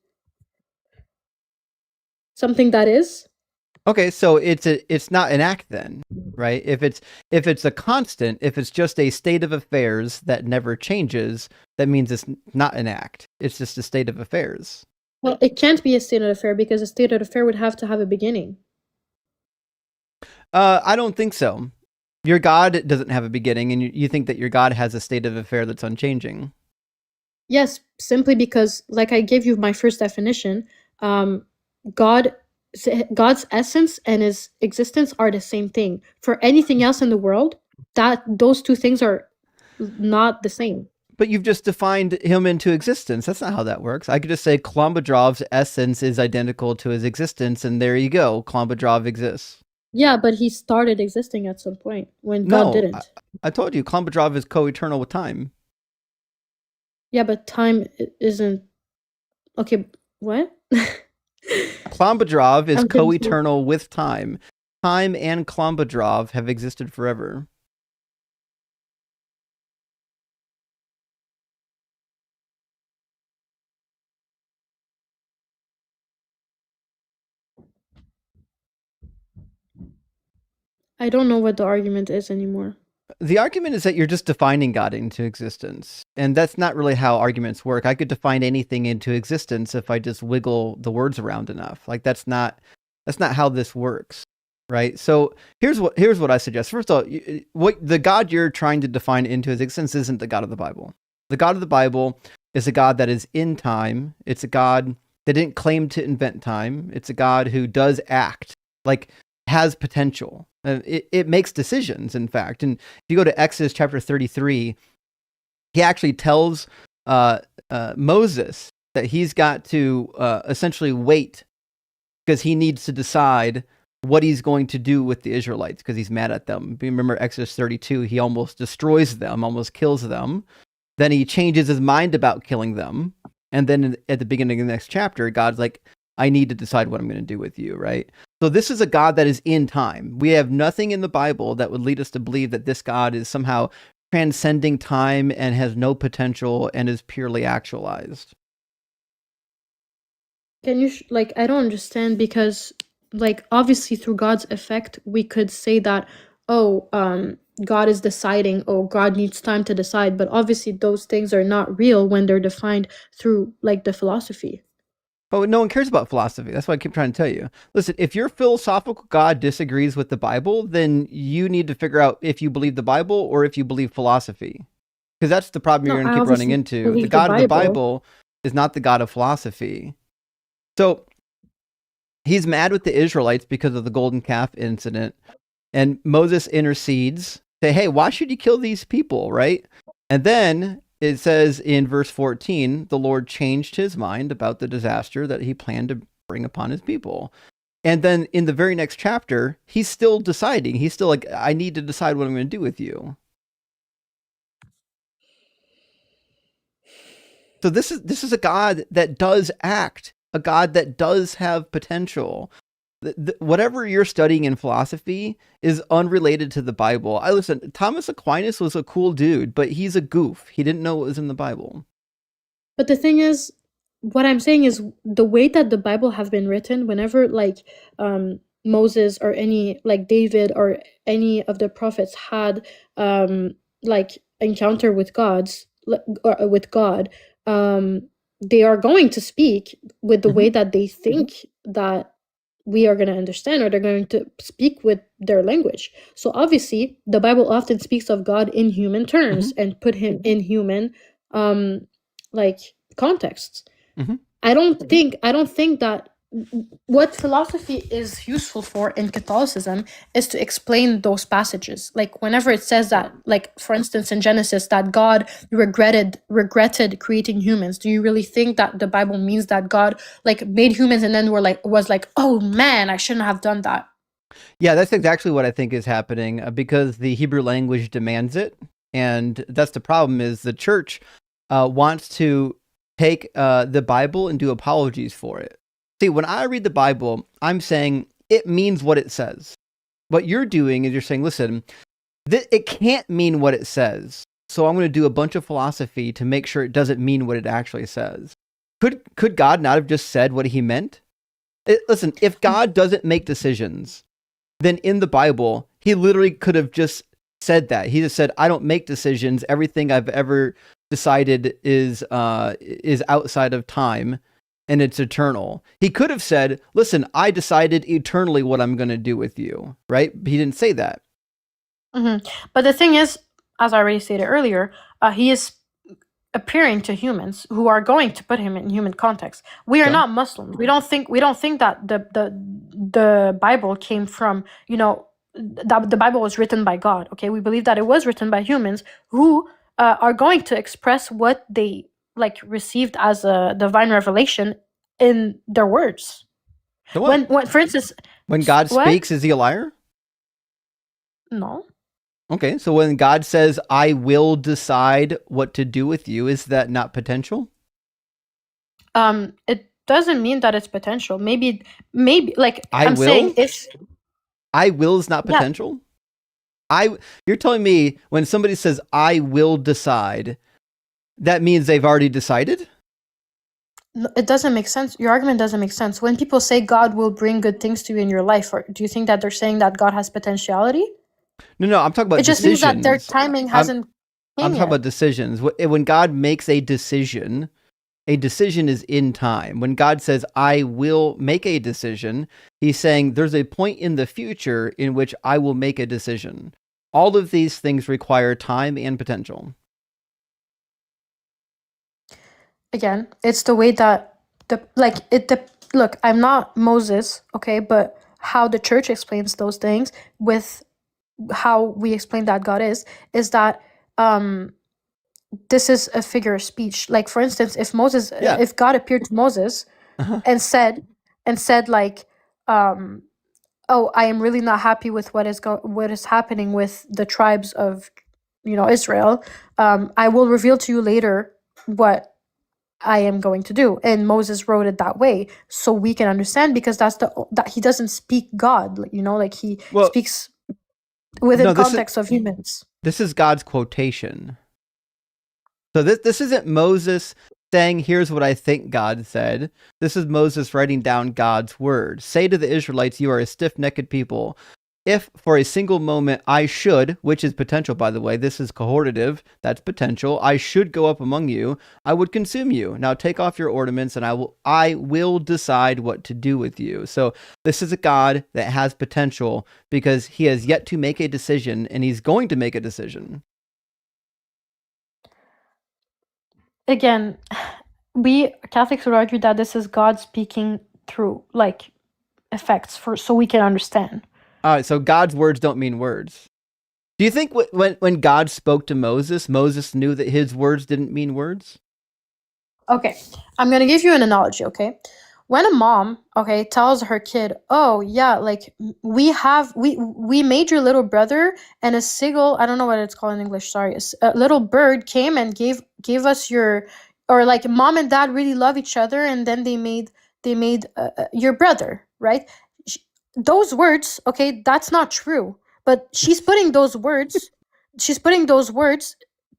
Something that is. Okay, so it's not an act then, right? If it's a constant, if it's just a state of affairs that never changes, that means it's not an act. It's just a state of affairs. Well, it can't be a state of affair because a state of affair would have to have a beginning. I don't think so. Your God doesn't have a beginning, and you think that your God has a state of affair that's unchanging. Yes, simply because, like I gave you my first definition, God's essence and his existence are the same thing. For anything else in the world, that those two things are not the same. But you've just defined him into existence. That's not how that works. I could just say Klombadrov's essence is identical to his existence, and there you go. Klombadrov exists. Yeah, but he started existing at some point when God didn't. I told you, Klombadrov is co-eternal with time. Yeah, but time isn't... Okay, what? Klombadrov is co-eternal with time. Time and Klombadrov have existed forever. I don't know what the argument is anymore. The argument is that you're just defining God into existence. And that's not really how arguments work. I could define anything into existence if I just wiggle the words around enough. Like that's not how this works, right? So here's what I suggest. First of all, what the God you're trying to define into his existence isn't the God of the Bible. The God of the Bible is a God that is in time. It's a God that didn't claim to invent time. It's a God who does act, like has potential. It makes decisions, in fact. And if you go to Exodus chapter 33, he actually tells Moses that he's got to essentially wait because he needs to decide what he's going to do with the Israelites because he's mad at them. Remember Exodus 32, he almost destroys them, almost kills them. Then he changes his mind about killing them. And then at the beginning of the next chapter, God's like, I need to decide what I'm going to do with you, right? So this is a God that is in time. We have nothing in the Bible that would lead us to believe that this God is somehow transcending time and has no potential and is purely actualized. Can you I don't understand, because obviously through God's effect we could say that, God is deciding, God needs time to decide, but obviously those things are not real when they're defined through the philosophy. But no one cares about philosophy. That's what I keep trying to tell you. Listen, if your philosophical God disagrees with the Bible, then you need to figure out if you believe the Bible or if you believe philosophy. Because that's the problem you're going to keep running into. The God of the Bible is not the God of philosophy. So he's mad with the Israelites because of the golden calf incident. And Moses intercedes, say, hey, why should you kill these people, right? And then it says in verse 14, the Lord changed his mind about the disaster that he planned to bring upon his people. And then in the very next chapter, he's still deciding. He's still like, I need to decide what I'm going to do with you. So this is a God that does act, a God that does have potential. Whatever you're studying in philosophy is unrelated to the Bible. Listen, Thomas Aquinas was a cool dude, but he's a goof. He didn't know what was in the Bible. But the thing is, what I'm saying is, the way that the Bible have been written, whenever Moses or any David or any of the prophets had encounter with with God, they are going to speak with the way that they think that we are going to understand, or they're going to speak with their language. So obviously the Bible often speaks of God in human terms and put him in human contexts. I don't think that what philosophy is useful for in Catholicism is to explain those passages. Whenever it says that, for instance in Genesis, that God regretted creating humans, do you really think that the Bible means that God made humans and then was like, oh man, I shouldn't have done that? Yeah, that's exactly what I think is happening, because the Hebrew language demands it. And that's the problem, is the church wants to take the Bible and do apologies for it. See, when I read the Bible, I'm saying it means what it says. What you're doing is you're saying, listen, it can't mean what it says. So I'm going to do a bunch of philosophy to make sure it doesn't mean what it actually says. Could God not have just said what he meant? Listen, if God doesn't make decisions, then in the Bible, he literally could have just said that. He just said, I don't make decisions. Everything I've ever decided is outside of time and it's eternal. He could have said, listen, I decided eternally what I'm going to do with you, right? But he didn't say that. But the thing is, as I already stated earlier, he is appearing to humans who are going to put him in human context. We are not Muslims. We don't think that the Bible came from, that the Bible was written by God. Okay, we believe that it was written by humans who are going to express what they received as a divine revelation in their words. So when for instance, when God speaks, is he a liar? No. Okay, so when God says, I will decide what to do with you, is that not potential? It doesn't mean that it's potential. Maybe I'm saying it's I will is not potential? Yeah. You're telling me when somebody says, I will decide, that means they've already decided? It doesn't make sense. Your argument doesn't make sense. When people say God will bring good things to you in your life, or do you think that they're saying that God has potentiality? No, I'm talking about decisions. It just means that their timing hasn't I'm talking about decisions. When God makes a decision is in time. When God says, I will make a decision, he's saying there's a point in the future in which I will make a decision. All of these things require time and potential. Again, it's the way that look, I'm not Moses, okay, but how the church explains those things with how we explain that God is that this is a figure of speech. Like, for instance, if God appeared to Moses and said oh, I am really not happy with what is happening with the tribes of Israel, I will reveal to you later what I am going to do. And Moses wrote it that way so we can understand, because that he doesn't speak God, like he speaks within context of humans. This is God's quotation. So this isn't Moses saying, here's what I think God said. This is Moses writing down God's word. Say to the Israelites, you are a stiff-necked people. If for a single moment I should, which is potential, by the way, this is cohortative, that's potential, I should go up among you, I would consume you. Now take off your ornaments and I will decide what to do with you. So this is a God that has potential because he has yet to make a decision, and he's going to make a decision. Again, we Catholics would argue that this is God speaking through effects so we can understand. All right, so God's words don't mean words. Do you think when God spoke to Moses, Moses knew that his words didn't mean words? Okay, I'm going to give you an analogy, okay? When a mom, okay, tells her kid, oh, yeah, we made your little brother, and a seagull, I don't know what it's called in English, sorry, a little bird came and gave us your, or mom and dad really love each other, and then they made your brother, right? Those words, okay, that's not true. But she's putting those words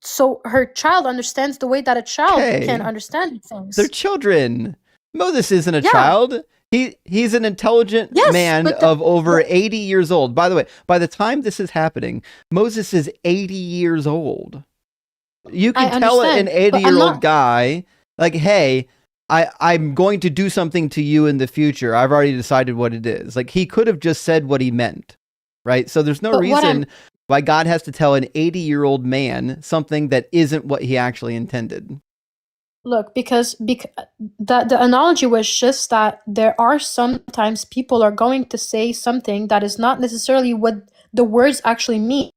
so her child understands the way that a child can understand things. They're children. Moses isn't a child. He's an intelligent man of over 80 years old. By the way, by the time this is happening, Moses is 80 years old. You can tell an 80-year-old guy, like, hey, I'm going to do something to you in the future. I've already decided what it is. Like, he could have just said what he meant, right? So there's no reason why God has to tell an 80-year-old man something that isn't what he actually intended. Look, because the analogy was just that there are sometimes people are going to say something that is not necessarily what the words actually mean,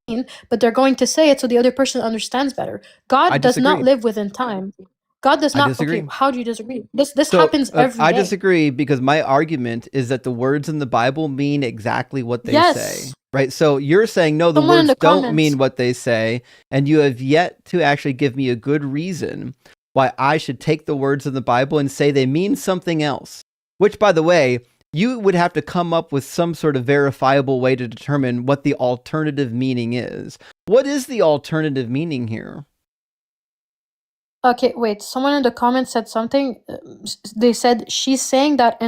but they're going to say it so the other person understands better. God does not live within time. God does not. Okay, how do you disagree? This happens every day. I disagree because my argument is that the words in the Bible mean exactly what they say. Right? So you're saying, no, the words don't mean what they say, and you have yet to actually give me a good reason why I should take the words in the Bible and say they mean something else. Which, by the way, you would have to come up with some sort of verifiable way to determine what the alternative meaning is. What is the alternative meaning here? Okay, wait. Someone in the comments said something. They said she's saying that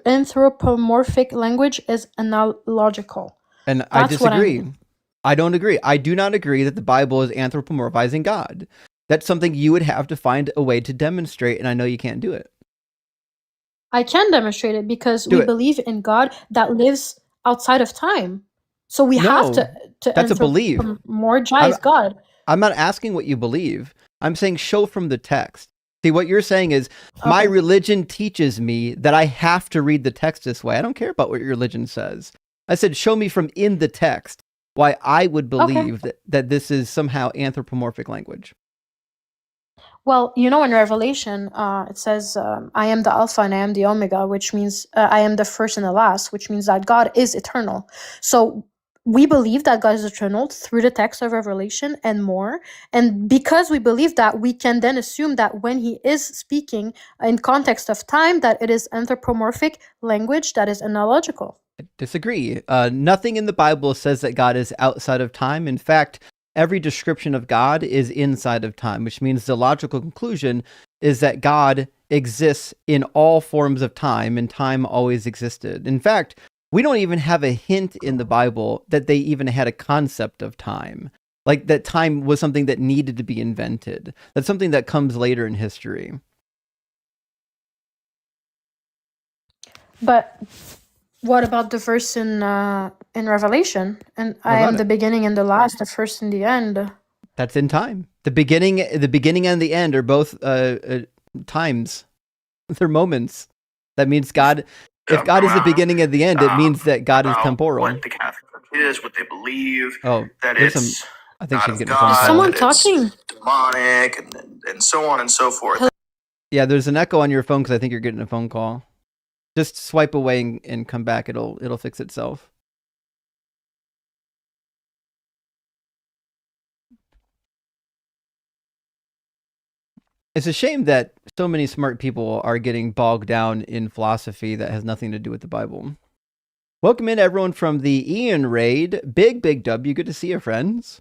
anthropomorphic language is analogical. And I disagree. I don't agree. I do not agree that the Bible is anthropomorphizing God. That's something you would have to find a way to demonstrate, and I know you can't do it. I can demonstrate it because we believe in God that lives outside of time. So we have to that's a belief. Anthropomorphize God. I'm not asking what you believe. I'm saying show from the text. See, what you're saying is my religion teaches me that I have to read the text this way. I don't care about what your religion says. I said, show me from in the text why I would believe that this is somehow anthropomorphic language. Well, in Revelation, it says, I am the Alpha and I am the Omega, which means I am the first and the last, which means that God is eternal. So we believe that God is eternal through the text of Revelation and more. And because we believe that, we can then assume that when he is speaking in context of time, that it is anthropomorphic language that is analogical. I disagree. Nothing in the Bible says that God is outside of time. In fact, every description of God is inside of time, which means the logical conclusion is that God exists in all forms of time, and time always existed. In fact, we don't even have a hint in the Bible that they even had a concept of time. Like that time was something that needed to be invented. That's something that comes later in history. But what about the verse in Revelation? And I am the beginning and the last, the first and the end. That's in time. The beginning and the end are both times. They're moments. That means God. If God is the beginning and the end, it means that God is temporal. What the Catholic Church is, what they believe. Oh, that it's I think she's getting God, a phone call. Someone talking. Demonic and so on and so forth. Yeah, there's an echo on your phone because I think you're getting a phone call. Just swipe away and come back. It'll fix itself. It's a shame that so many smart people are getting bogged down in philosophy that has nothing to do with the Bible. Welcome in everyone from the Ian raid. Big W. Good to see you, friends.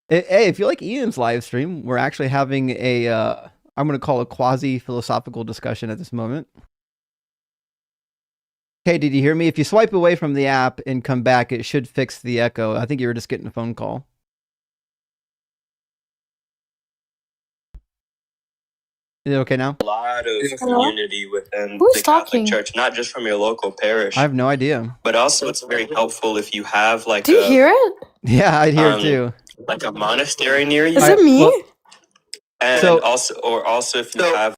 Hey, if you like Ian's live stream, we're actually having a, I'm going to call a quasi-philosophical discussion at this moment. Okay, did you hear me? If you swipe away from the app and come back, it should fix the echo. I think you were just getting a phone call. Is it okay now? A lot of community within Who's the Catholic talking? Church, not just from your local parish. I have no idea. But also, it's very helpful if you have like Do you hear it? Yeah, I'd hear it too. like a monastery near you. Is it me? Well, and so- also if you have.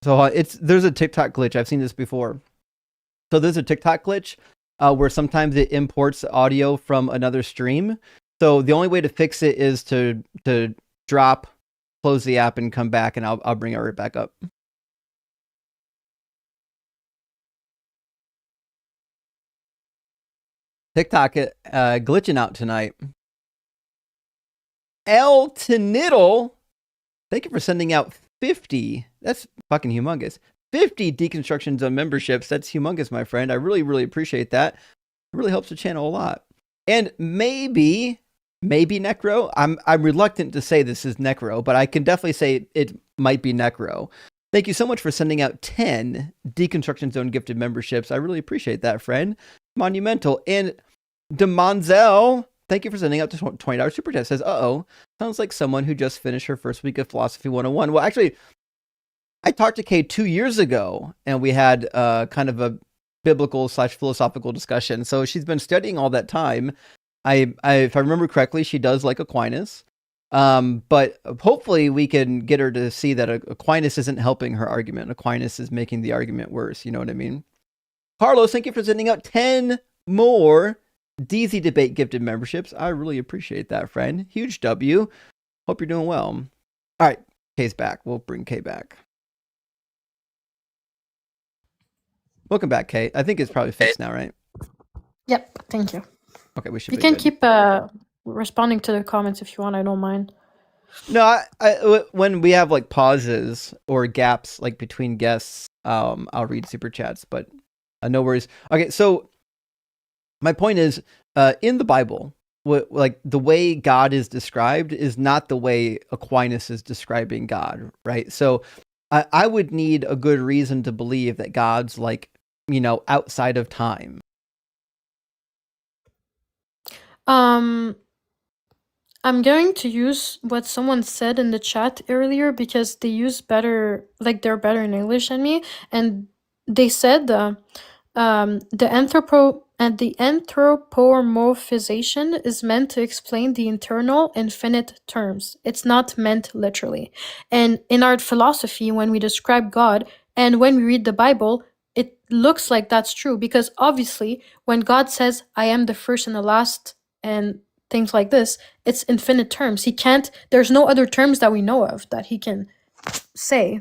So there's a TikTok glitch. I've seen this before. So there's a TikTok glitch where sometimes it imports audio from another stream. So the only way to fix it is to drop, close the app, and come back, and I'll bring it right back up. TikTok glitching out tonight. El Teniddle, thank you for sending out 50. That's fucking humongous. 50 Deconstruction Zone memberships. That's humongous, my friend. I really appreciate that. It really helps the channel a lot. And maybe Necro. I'm reluctant to say this is Necro, but I can definitely say it might be Necro. Thank you so much for sending out 10 Deconstruction Zone gifted memberships. I really appreciate that, friend. Monumental. And Demonzel, thank you for sending out the $20 super chat. Says, sounds like someone who just finished her first week of Philosophy 101. Well, actually, I talked to Kay 2 years ago, and we had kind of a biblical/philosophical discussion. So she's been studying all that time. If I remember correctly, she does like Aquinas. But hopefully we can get her to see that Aquinas isn't helping her argument. Aquinas is making the argument worse. You know what I mean? Carlos, thank you for sending out 10 more DZ Debate gifted memberships. I really appreciate that, friend. Huge W. Hope you're doing well. All right, Kay's back. We'll bring Kay back. Welcome back, Kay. I think it's probably fixed now, right? Yep. Thank you. Okay, we should. You be can good. keep responding to the comments if you want. I don't mind. No, I when we have like pauses or gaps like between guests, I'll read super chats, but no worries. Okay, so my point is, in the Bible, like the way God is described is not the way Aquinas is describing God, right? So I would need a good reason to believe that God's like, outside of time. I'm going to use what someone said in the chat earlier because they use better, like they're better in English than me, and they said the anthropomorphization is meant to explain the internal, infinite terms. It's not meant literally. And in our philosophy, when we describe God and when we read the Bible, it looks like that's true because obviously when God says, I am the first and the last, and things like this, it's infinite terms. There's no other terms that we know of that he can say.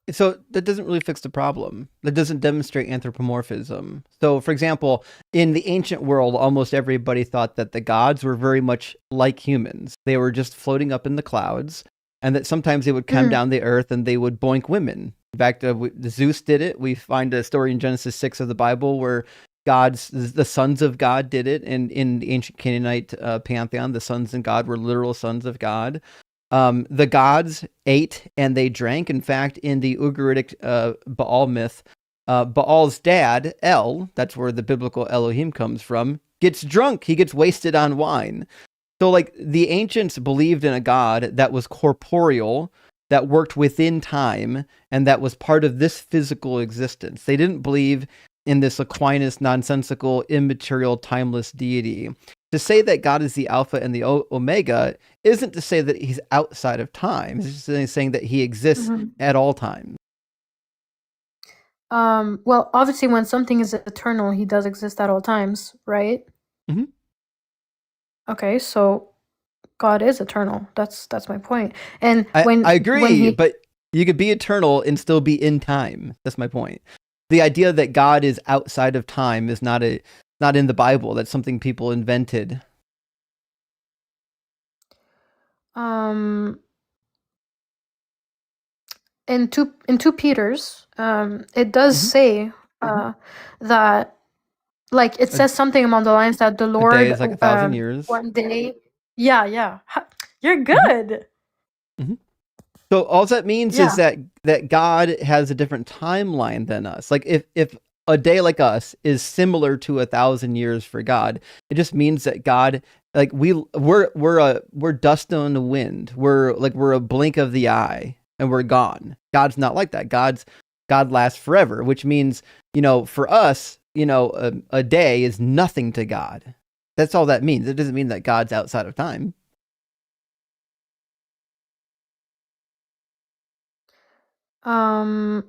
So that doesn't really fix the problem. That doesn't demonstrate anthropomorphism. So, for example, in the ancient world, almost everybody thought that the gods were very much like humans. They were just floating up in the clouds, and that sometimes they would come down the earth and they would boink women. In fact, Zeus did it. We find a story in Genesis 6 of the Bible where the sons of God did it. And in the ancient Canaanite pantheon, the sons of God were literal sons of God. The gods ate and they drank. In fact, in the Ugaritic Baal myth, Baal's dad, El, that's where the biblical Elohim comes from, gets drunk. He gets wasted on wine. So like the ancients believed in a god that was corporeal, that worked within time, and that was part of this physical existence. They didn't believe in this Aquinas, nonsensical, immaterial, timeless deity. To say that God is the Alpha and the Omega isn't to say that he's outside of time. It's just saying that he exists at all times. Well, obviously, when something is eternal, he does exist at all times, right? Mm-hmm. Okay, so God is eternal. That's my point. And I agree, but you could be eternal and still be in time. That's my point. The idea that God is outside of time is not in the Bible. That's something people invented. in two Peters, it does say that, like, it says something along the lines that the Lord, a day is like 1,000 years. one day, yeah, you're good. So all that means is that God has a different timeline than us. Like if a day like us is similar to 1,000 years for God, it just means that God, like we're dust on the wind. We're a blink of the eye and we're gone. God's not like that. God lasts forever, which means, for us, a day is nothing to God. That's all that means. It doesn't mean that God's outside of time. I'm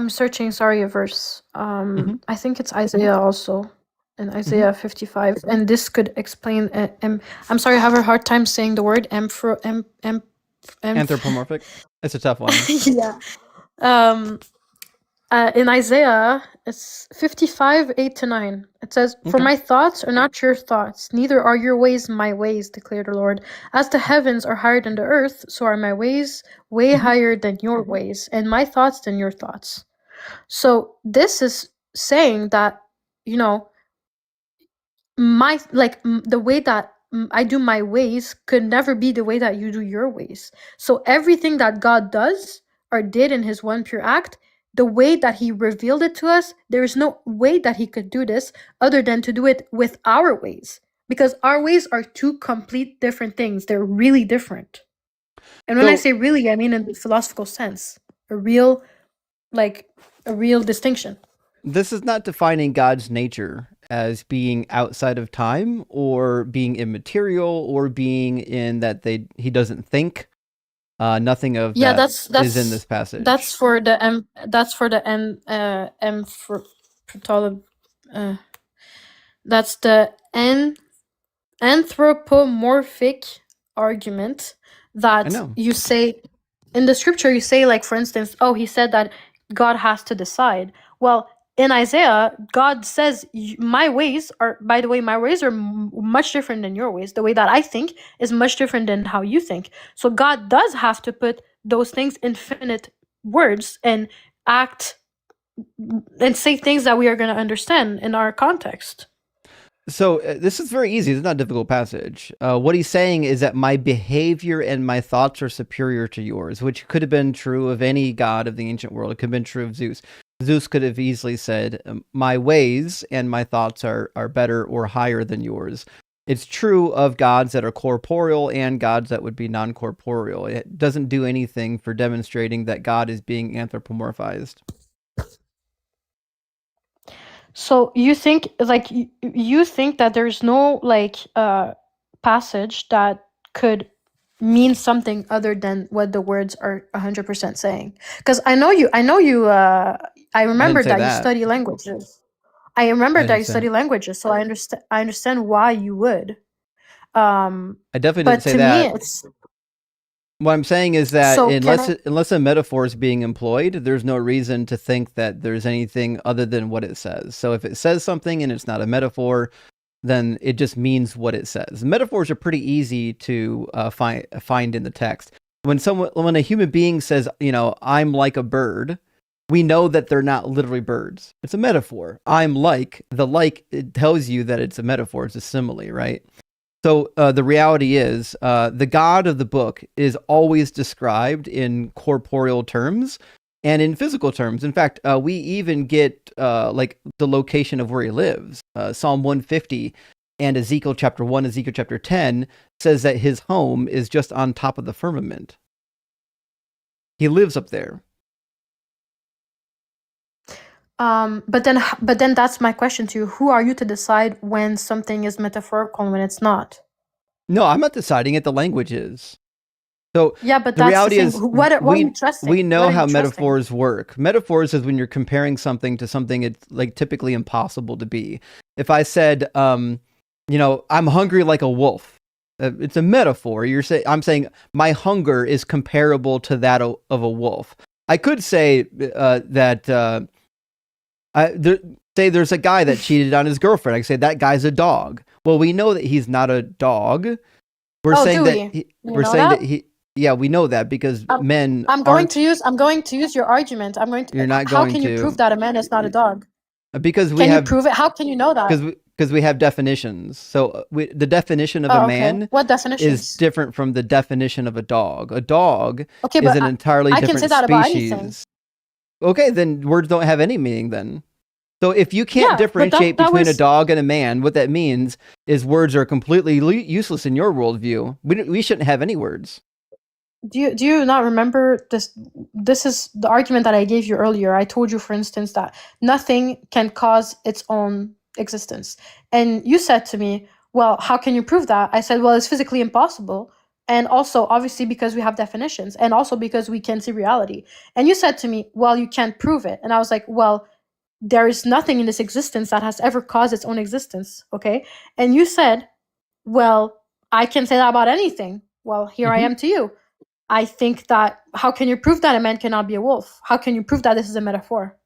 searching, sorry, a verse. I think it's Isaiah also, in Isaiah 55, and this could explain. I'm sorry, I have a hard time saying the word anthropomorphic. It's a tough one. Yeah. In Isaiah, it's 55, 8-9. It says, "For my thoughts are not your thoughts, neither are your ways my ways, declared the Lord. As the heavens are higher than the earth, so are my ways way higher than your ways, and my thoughts than your thoughts." So this is saying that, the way that I do my ways could never be the way that you do your ways. So everything that God does or did in his one pure act, the way that he revealed it to us, there is no way that he could do this other than to do it with our ways, because our ways are two complete different things. They're really different. And when I say really, I mean in the philosophical sense, a real distinction. This is not defining God's nature as being outside of time or being immaterial or being in that he doesn't think. Nothing of that is in this passage. That's for the that's the anthropomorphic argument that you say in the scripture. You say, like, for instance, he said that God has to decide. Well, in Isaiah, God says, my ways are much different than your ways. The way that I think is much different than how you think. So God does have to put those things in infinite words and act and say things that we are going to understand in our context. So this is very easy. It's not a difficult passage. What he's saying is that my behavior and my thoughts are superior to yours, which could have been true of any god of the ancient world. It could have been true of Zeus. Zeus could have easily said, my ways and my thoughts are better or higher than yours. It's true of gods that are corporeal and gods that would be non-corporeal. It doesn't do anything for demonstrating that God is being anthropomorphized. So you think that there's no passage that could mean something other than what the words are 100% saying? Because I remember that you study languages. I remember that you study languages, so I understand why you would. I definitely didn't say that. Me, it's... What I'm saying is that unless a metaphor is being employed, there's no reason to think that there's anything other than what it says. So if it says something and it's not a metaphor, then it just means what it says. Metaphors are pretty easy to find in the text. When a human being says, I'm like a bird, we know that they're not literally birds. It's a metaphor. I'm like, it tells you that it's a metaphor. It's a simile, right? So the reality is the God of the book is always described in corporeal terms and in physical terms. In fact, we even get the location of where he lives. Psalm 150 and Ezekiel chapter 1, Ezekiel chapter 10 says that his home is just on top of the firmament. He lives up there. But then that's my question to you. Who are you to decide when something is metaphorical and when it's not? No, I'm not deciding it. The language is. So yeah, but the reality is what are you trusting? We know how metaphors work. Metaphors is when you're comparing something to something it's typically impossible to be. If I said, I'm hungry like a wolf, it's a metaphor. I'm saying my hunger is comparable to that of a wolf. I could say that. Say there's a guy that cheated on his girlfriend. I say that guy's a dog. Well, we know that he's not a dog, We're saying do that we? we're saying that he. Yeah, we know that because men I'm going to use your argument. I'm going to. You're not how going can to. you prove that a man is not a dog? Because we Can have. you prove it? How can you know that? Because we have definitions. So the definition of a man What definitions? is different from the definition of a dog. A dog Okay, is but an entirely I different can say that about species. anything. Okay, then words don't have any meaning then. So if you can't differentiate between a dog and a man, what that means is words are completely useless in your worldview. We shouldn't have any words. Do you not remember this? This is the argument that I gave you earlier. I told you, for instance, that nothing can cause its own existence. And you said to me, well, how can you prove that? I said, well, it's physically impossible. And also, obviously, because we have definitions, and also because we can see reality. And you said to me, well, you can't prove it. And I was like, well, there is nothing in this existence that has ever caused its own existence. Okay. And you said, well, I can say that about anything. Well, here I am to you. I think that, how can you prove that a man cannot be a wolf? How can you prove that this is a metaphor?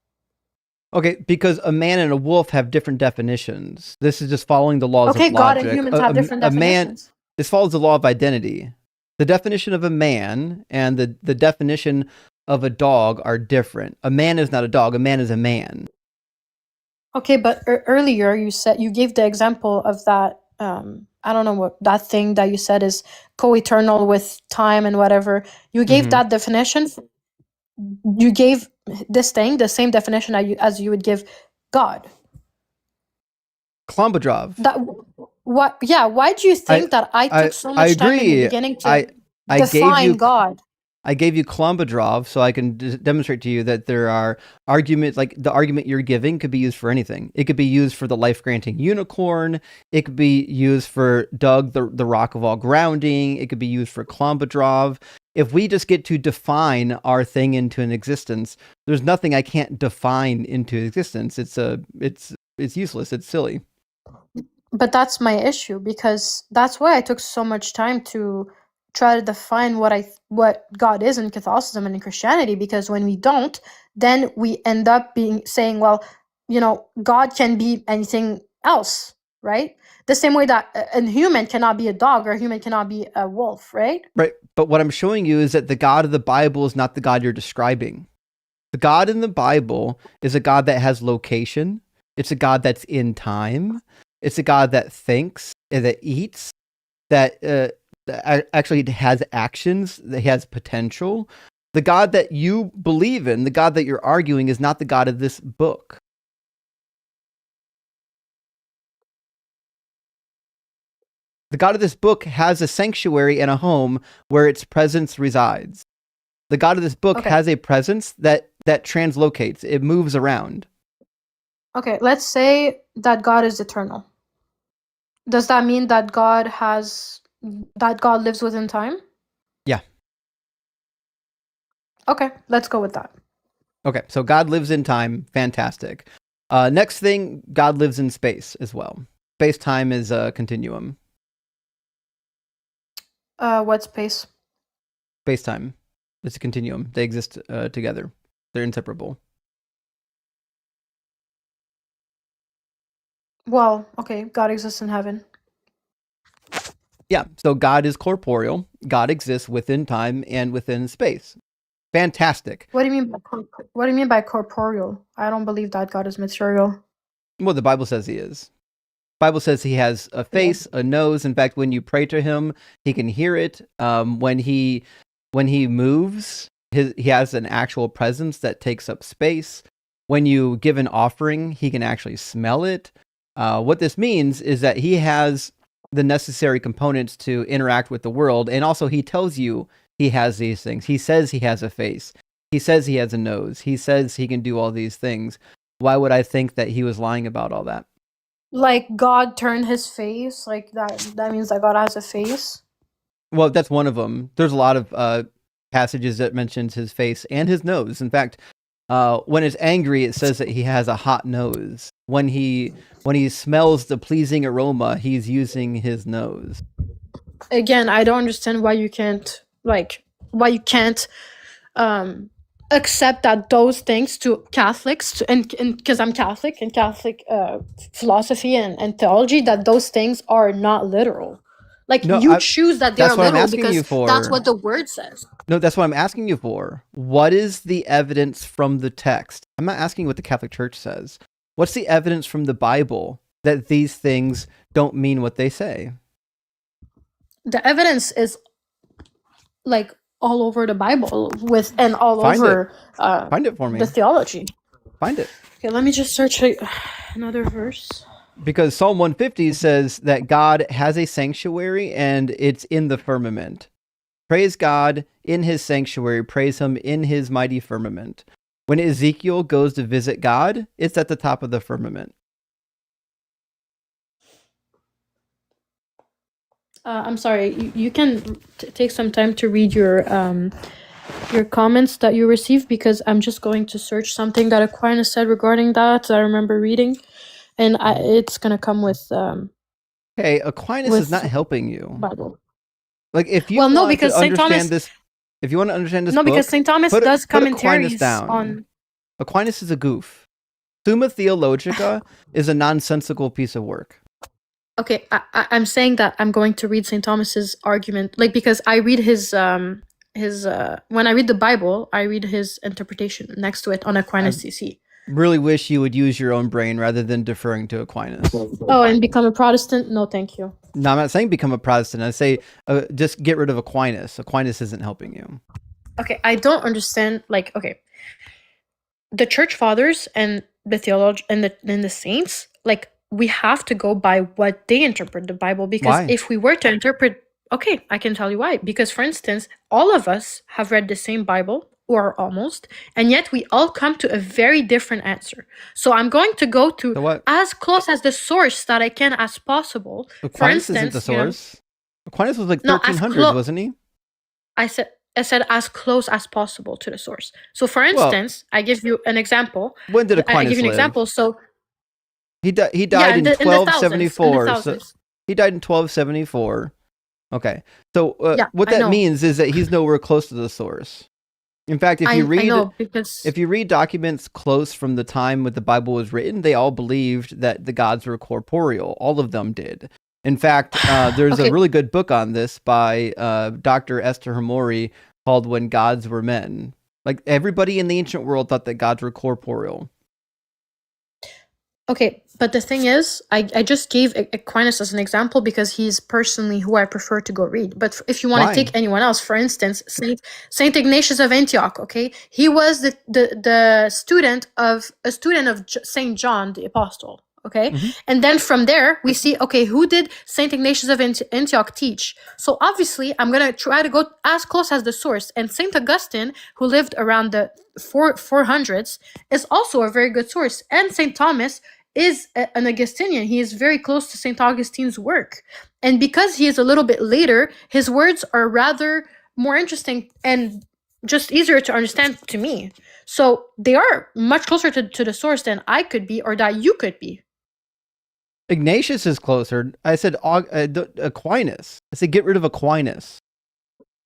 Okay, because a man and a wolf have different definitions. This is just following the laws of logic. Okay, God and humans have different definitions. This follows the law of identity. The definition of a man and the definition of a dog are different. A man is not a dog. A man is a man. Okay, but earlier you gave the example of that. I don't know what that thing that you said is co-eternal with time and whatever. You gave that definition. You gave this thing the same definition as you would give God. Klombodrov. What? Yeah. Why do you think that I took so much time in the beginning to define God? I gave you Klombodrov so I can demonstrate to you that there are arguments, like the argument you're giving could be used for anything. It could be used for the life-granting unicorn. It could be used for Doug, the rock of all grounding. It could be used for Klombodrov. If we just get to define our thing into an existence, there's nothing I can't define into existence. It's useless. It's silly. But that's my issue, because that's why I took so much time to try to define what God is in Catholicism and in Christianity, because when we don't, then we end up saying, well, God can be anything else, right? The same way that a human cannot be a dog or a human cannot be a wolf, right? Right. But what I'm showing you is that the God of the Bible is not the God you're describing. The God in the Bible is a God that has location. It's a God that's in time. It's a God that thinks, that eats, that actually has actions, that has potential. The God that you believe in, the God that you're arguing, is not the God of this book. The God of this book has a sanctuary and a home where its presence resides. The God of this book has a presence that translocates. It moves around. Okay, let's say that God is eternal. Does that mean that God lives within time? Yeah. Okay, let's go with that. Okay, so God lives in time. Fantastic. Next thing, God lives in space as well. Space-time is a continuum. What space? Space-time. It's a continuum. They exist together. They're inseparable. Well, okay, God exists in heaven. Yeah, so God is corporeal. God exists within time and within space. Fantastic. What do you mean by corporeal? I don't believe that God is material. Well, the Bible says he is. The Bible says he has a face, a nose. In fact, when you pray to him, he can hear it. When he moves, he has an actual presence that takes up space. When you give an offering, he can actually smell it. What this means is that he has the necessary components to interact with the world, and also he tells you he has these things. He says he has a face. He says he has a nose. He says he can do all these things. Why would I think that he was lying about all that? Like God turned his face? Like that means that God has a face? Well, that's one of them. There's a lot of passages that mentions his face and his nose. In fact, when it's angry, it says that he has a hot nose. When he smells the pleasing aroma, he's using his nose. Again, I don't understand why you can't accept that those things to Catholics, and because I'm Catholic, and Catholic philosophy and theology, that those things are not literal. Like, No, you choose that they are that's what I'm literal asking because you for. that's what the word says. No, that's what I'm asking you for. What is the evidence from the text? I'm not asking what the Catholic Church says. What's the evidence from the Bible that these things don't mean what they say? The evidence is like all over the Bible and all Find over Find it for me. the theology. Find it. Okay, let me just search another verse. Because Psalm 150 says that God has a sanctuary and it's in the firmament. Praise God in his sanctuary. Praise him in his mighty firmament. When Ezekiel goes to visit God, it's at the top of the firmament. I'm sorry. You can take some time to read your comments that you received, because I'm just going to search something that Aquinas said regarding that I remember reading, and it's gonna come with. Hey, Aquinas is not helping you. Bible. Like, if you want to understand this, if you want to understand this, because Saint Thomas does commentaries down. on. Aquinas is a goof. Summa Theologica is a nonsensical piece of work. Okay, I'm saying that I'm going to read Saint Thomas's argument, like, because I read his when I read the Bible, I read his interpretation next to it on Aquinas CC. Really wish you would use your own brain rather than deferring to Aquinas. Oh, and become a Protestant? No, thank you. No, I'm not saying become a Protestant. I say just get rid of Aquinas. Aquinas isn't helping you. Okay, I don't understand. Like, okay, the Church Fathers and the theology and the saints, like, we have to go by what they interpret the Bible, because if we were to interpret, okay, I can tell you why. Because, for instance, all of us have read the same Bible, or almost, and yet we all come to a very different answer. So I'm going to go to as close as the source that I can as possible. Aquinas for instance, isn't the source. Aquinas was like 1300s, wasn't he? I said as close as possible to the source. So, for instance, I give you an example. When did Aquinas I give you an live? example. So he died in 1274. So he died in 1274. Okay. So what that means is that he's nowhere close to the source. In fact, if you read documents close from the time when the Bible was written, they all believed that the gods were corporeal. All of them did. In fact, there's a really good book on this by Dr. Esther Hamori called "When Gods Were Men." Like, everybody in the ancient world thought that gods were corporeal. Okay, but the thing is, I just gave Aquinas as an example because he's personally who I prefer to go read. But if you want to take anyone else, for instance, Saint Ignatius of Antioch, okay, he was the student of Saint John the Apostle, okay, and then from there we see, okay, who did Saint Ignatius of Antioch teach? So obviously, I'm gonna try to go as close as the source. And Saint Augustine, who lived around the 400s, is also a very good source. And Saint Thomas is an Augustinian. He is very close to St. Augustine's work. And because he is a little bit later, his words are rather more interesting and just easier to understand to me. So they are much closer to the source than I could be, or that you could be. Ignatius is closer. I said Aquinas. I said get rid of Aquinas.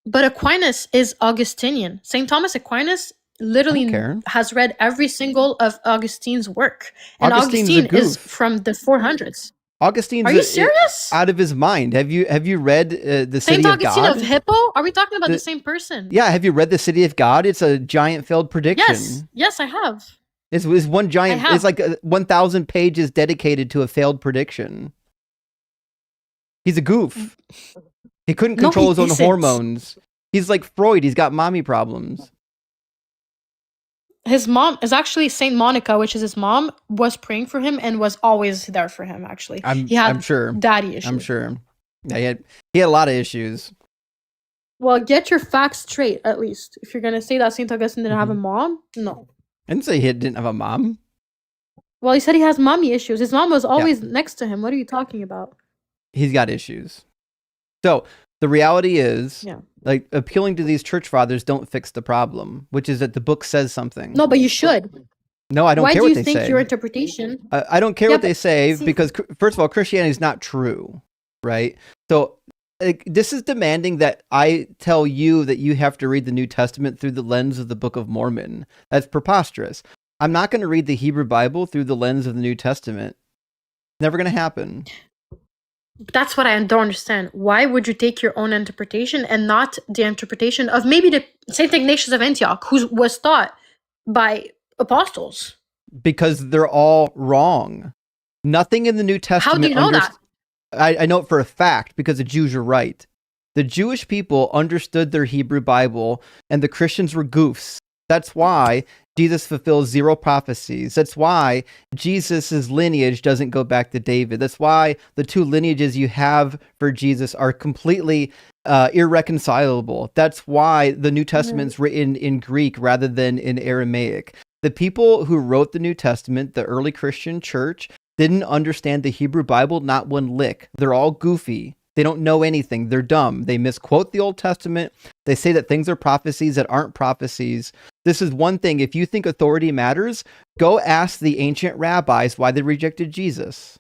But Aquinas is Augustinian. St. Thomas Aquinas literally has read every single of Augustine's work. And Augustine is from the 400s. Augustine's Are you serious? Out of his mind. Have you read the City Saint of Augustine God? of Hippo? Are we talking about the same person? Yeah, have you read the City of God? It's a giant failed prediction. Yes, I have. It's one giant. It's like 1,000 pages dedicated to a failed prediction. He's a goof. He couldn't control his own hormones. He's like Freud. He's got mommy problems. His mom is actually Saint Monica, which is his mom, was praying for him and was always there for him. Actually, he had I'm sure daddy issues. I'm sure. Yeah, he had a lot of issues. Well, get your facts straight, at least. If you're gonna say that Saint Augustine didn't have a mom, no. I didn't say he didn't have a mom. Well, he said he has mommy issues. His mom was always next to him. What are you talking about? He's got issues. So the reality is, like, appealing to these church fathers don't fix the problem, which is that the book says something. No, but you should. No, I don't care what they say. Why do you think your interpretation? I don't care what they say because, first of all, Christianity is not true, right? So this is demanding that I tell you that you have to read the New Testament through the lens of the Book of Mormon. That's preposterous. I'm not going to read the Hebrew Bible through the lens of the New Testament. Never going to happen. That's what I don't understand. Why would you take your own interpretation and not the interpretation of maybe the Saint Ignatius of Antioch, who was taught by apostles? Because they're all wrong. Nothing in the New Testament. How do you know that? I know it for a fact because the Jews are right. The Jewish people understood their Hebrew Bible, and the Christians were goofs. That's why Jesus fulfills 0 prophecies. That's why Jesus' lineage doesn't go back to David. That's why the 2 lineages you have for Jesus are completely irreconcilable. That's why the New Testament's written in Greek rather than in Aramaic. The people who wrote the New Testament, the early Christian church, didn't understand the Hebrew Bible, not one lick. They're all goofy. They don't know anything. They're dumb. They misquote the Old Testament. They say that things are prophecies that aren't prophecies. This is one thing. If you think authority matters, go ask the ancient rabbis why they rejected Jesus.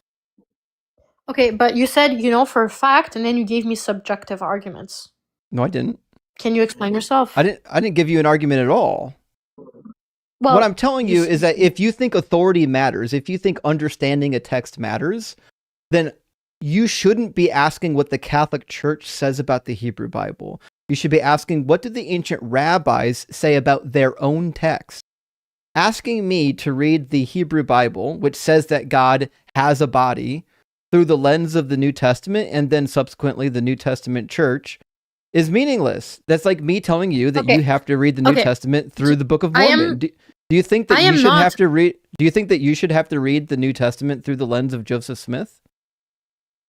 Okay, but you said you know for a fact, and then you gave me subjective arguments. No, I didn't. Can you explain yourself? I didn't give you an argument at all. Well, what I'm telling you is that if you think authority matters, if you think understanding a text matters, then you shouldn't be asking what the Catholic Church says about the Hebrew Bible. You should be asking, what did the ancient rabbis say about their own text? Asking me to read the Hebrew Bible, which says that God has a body, through the lens of the New Testament and then subsequently the New Testament Church, is meaningless. That's like me telling you that you have to read the New Testament through the Book of Mormon. Do you think that you should have to read? Do you think that you should have to read the New Testament through the lens of Joseph Smith?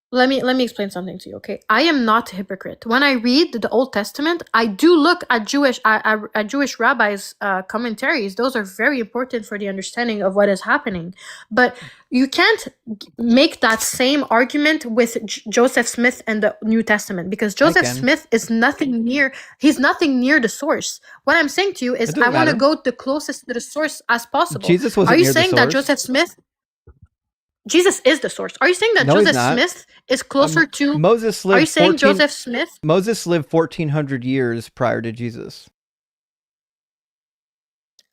Let me explain something to you, okay? I am not a hypocrite. When I read the Old Testament, I do look at Jewish rabbis' commentaries. Those are very important for the understanding of what is happening. But you can't make that same argument with Joseph Smith and the New Testament, because Joseph Smith is nothing near. He's nothing near the source. What I'm saying to you is, I want to go the closest to the source as possible. Jesus wasn't Are you near saying the that source? Joseph Smith? Jesus is the source. Are you saying that Joseph Smith is closer to Moses? Are you saying Joseph Smith? Moses lived 1,400 years prior to Jesus.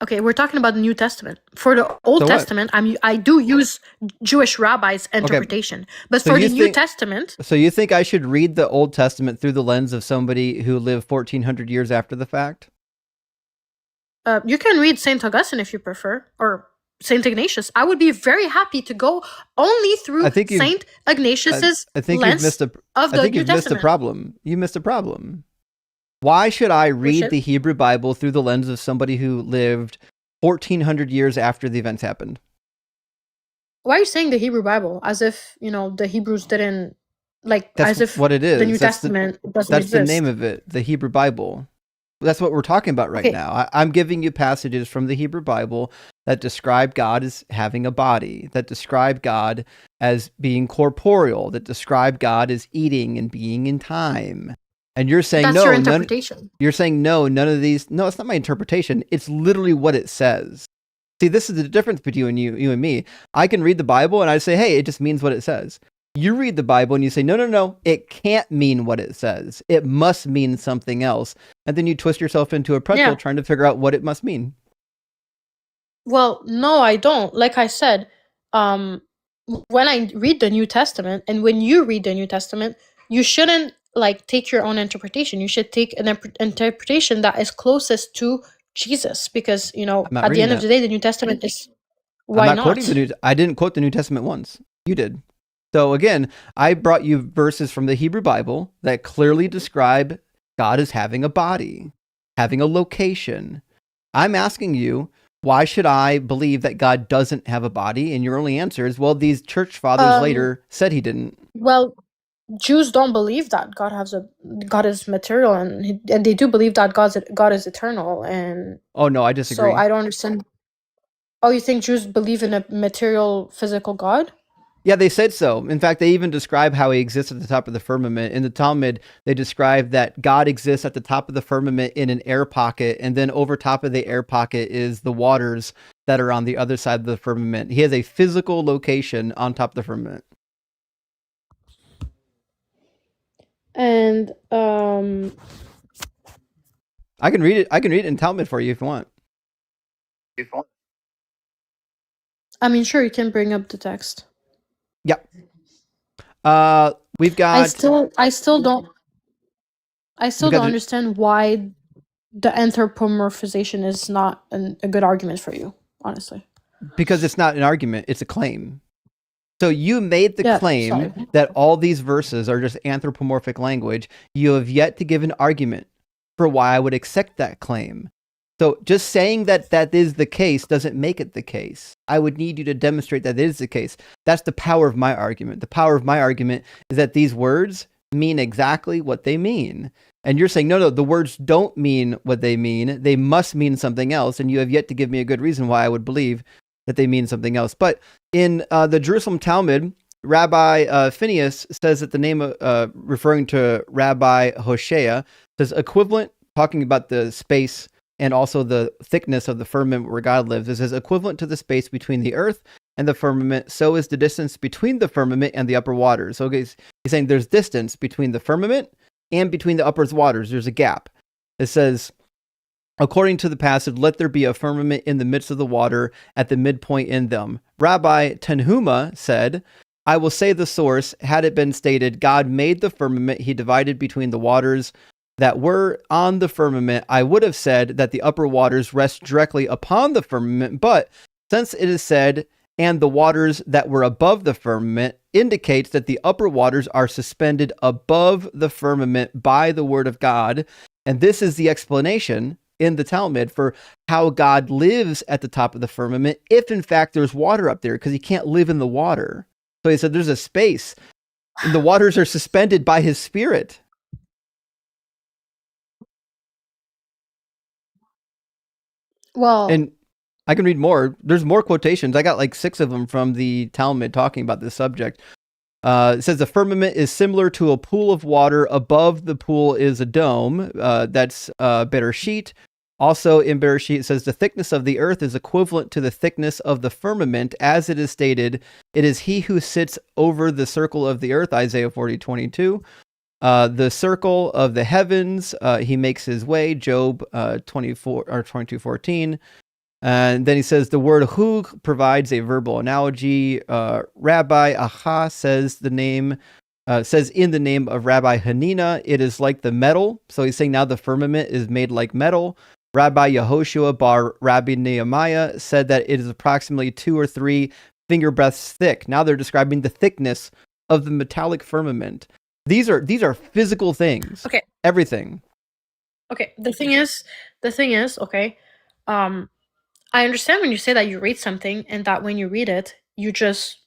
Okay, we're talking about the New Testament. For the Old Testament, I do use Jewish rabbis' interpretation, but for the New Testament. So you think I should read the Old Testament through the lens of somebody who lived 1,400 years after the fact? You can read Saint Augustine if you prefer, or Saint Ignatius. I would be very happy to go only through Saint Ignatius's lens of the New Testament. I think you've missed a problem. You missed a problem. Why should I read the Hebrew Bible through the lens of somebody who lived 1,400 years after the events happened? Why are you saying the Hebrew Bible as if, the Hebrews didn't, as if what it is. The New Testament doesn't exist? That's the name of it, the Hebrew Bible. That's what we're talking about right now. I'm giving you passages from the Hebrew Bible that describe God as having a body, that describe God as being corporeal, that describe God as eating and being in time. And you're saying that's your interpretation. You're saying none of these. No, it's not my interpretation. It's literally what it says. See, this is the difference between you and me. I can read the Bible and I say, hey, it just means what it says. You read the Bible and you say, no, it can't mean what it says. It must mean something else. And then you twist yourself into a pretzel trying to figure out what it must mean. Well, no, I don't. Like I said, when I read the New Testament, and when you read the New Testament, you shouldn't take your own interpretation. You should take an interpretation that is closest to Jesus, because at the end of the day, the New Testament is. Why I'm not quoting I didn't quote the New Testament once. You did. So again, I brought you verses from the Hebrew Bible that clearly describe God as having a body, having a location. I'm asking you, why should I believe that God doesn't have a body? And your only answer is, well, these church fathers later said he didn't. Well, Jews don't believe that God is material, and they do believe that God is eternal. And oh no, I disagree. So I don't understand. Oh, you think Jews believe in a material, physical God? Yeah, they said so. In fact, they even describe how he exists at the top of the firmament. In the Talmud, they describe that God exists at the top of the firmament in an air pocket, and then over top of the air pocket is the waters that are on the other side of the firmament. He has a physical location on top of the firmament. And I can read it. I can read it in Talmud for you if you want. I mean, sure, you can bring up the text. Yeah. we've got. I still don't understand why the anthropomorphization is not a good argument for you, honestly. Because it's not an argument; it's a claim. So you made the claim that all these verses are just anthropomorphic language. You have yet to give an argument for why I would accept that claim. So just saying that that is the case doesn't make it the case. I would need you to demonstrate that it is the case. That's the power of my argument. The power of my argument is that these words mean exactly what they mean. And you're saying, no, the words don't mean what they mean. They must mean something else. And you have yet to give me a good reason why I would believe that they mean something else. But in the Jerusalem Talmud, Rabbi Phineas says that the name of, referring to Rabbi Hoshea, says equivalent, talking about the space and also the thickness of the firmament where God lives. It says equivalent to the space between the earth and the firmament, so is the distance between the firmament and the upper waters. So he's saying there's distance between the firmament and between the upper waters. There's a gap. It says, according to the passage, let there be a firmament in the midst of the water at the midpoint in them. Rabbi Tanhuma said, I will say the source, had it been stated, God made the firmament, he divided between the waters that were on the firmament, I would have said that the upper waters rest directly upon the firmament, but since it is said, and the waters that were above the firmament, indicates that the upper waters are suspended above the firmament by the word of God. And this is the explanation in the Talmud for how God lives at the top of the firmament, if in fact there's water up there, because he can't live in the water. So he said there's a space, and the waters are suspended by his spirit. Well, and I can read more. There's more quotations. I got like 6 of them from the Talmud talking about this subject. It says the firmament is similar to a pool of water. Above the pool is a dome. That's Bereshit. Also in Bereshit, it says the thickness of the earth is equivalent to the thickness of the firmament. As it is stated, it is he who sits over the circle of the earth, Isaiah 40:22. The circle of the heavens, he makes his way, Job 24 or 22:14. And then he says the word hu provides a verbal analogy. Rabbi Aha says in the name of Rabbi Hanina, it is like the metal. So he's saying now the firmament is made like metal. Rabbi Yehoshua bar Rabbi Nehemiah said that it is approximately 2 or 3 finger breadths thick. Now they're describing the thickness of the metallic firmament. These are physical things. Okay. Everything. Okay. The thing is, okay. I understand when you say that you read something and that when you read it, you just,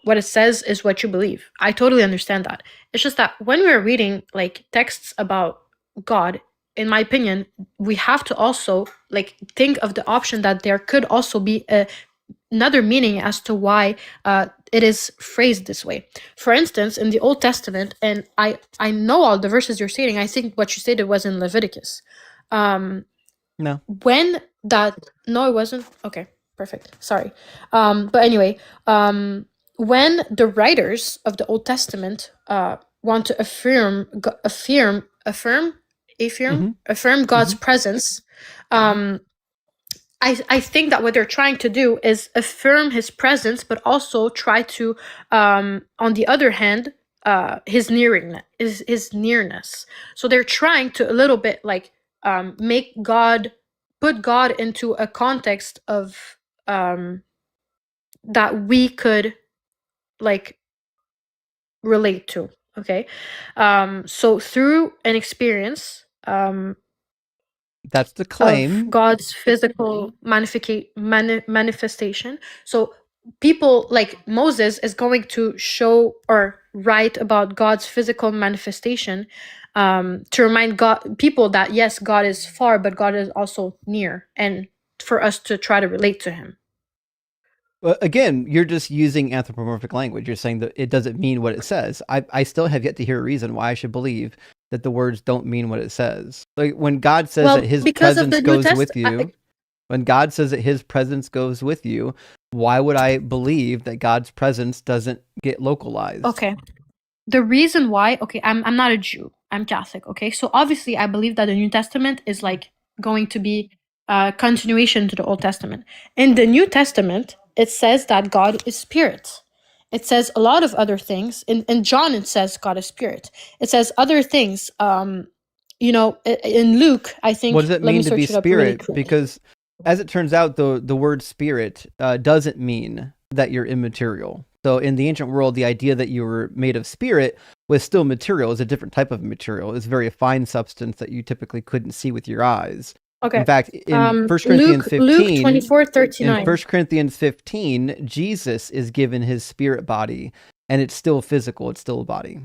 what it says is what you believe. I totally understand that. It's just that when we're reading like texts about God, in my opinion, we have to also like think of the option that there could also be another meaning as to why it is phrased this way. For instance, in the Old Testament, and I know all the verses you're stating, I think what you stated was in Leviticus. No. No, it wasn't. Okay, perfect. Sorry. But anyway, when the writers of the Old Testament want to affirm God's presence, I think that what they're trying to do is affirm his presence, but also try to, on the other hand, his nearness. So they're trying to a little bit like put God into a context of that we could like relate to. Okay, so through an experience, that's the claim of God's physical manifestation. So people like Moses is going to show or write about God's physical manifestation to remind people that yes, God is far, but God is also near, and for us to try to relate to him. Well, again, you're just using anthropomorphic language. You're saying that it doesn't mean what it says. I still have yet to hear a reason why I should believe that the words don't mean what it says. Like when God says that his presence goes with you, when God says that his presence goes with you, why would I believe that God's presence doesn't get localized? Okay. The reason why, I'm not a Jew. I'm Catholic, okay? So obviously I believe that the New Testament is like going to be a continuation to the Old Testament. In the New Testament, it says that God is spirit. it says a lot of other things. In John, it says God is spirit. It says other things. In Luke, I think. What does it let me mean to be search it up really spirit? quick. Because as it turns out, the word spirit doesn't mean that you're immaterial. So in the ancient world, the idea that you were made of spirit was still material. It's a different type of material. It's very fine substance that you typically couldn't see with your eyes. Okay. In fact, in 1 Corinthians 15, Luke 24:39. in 1 Corinthians 15, Jesus is given his spirit body, and it's still physical. It's still a body.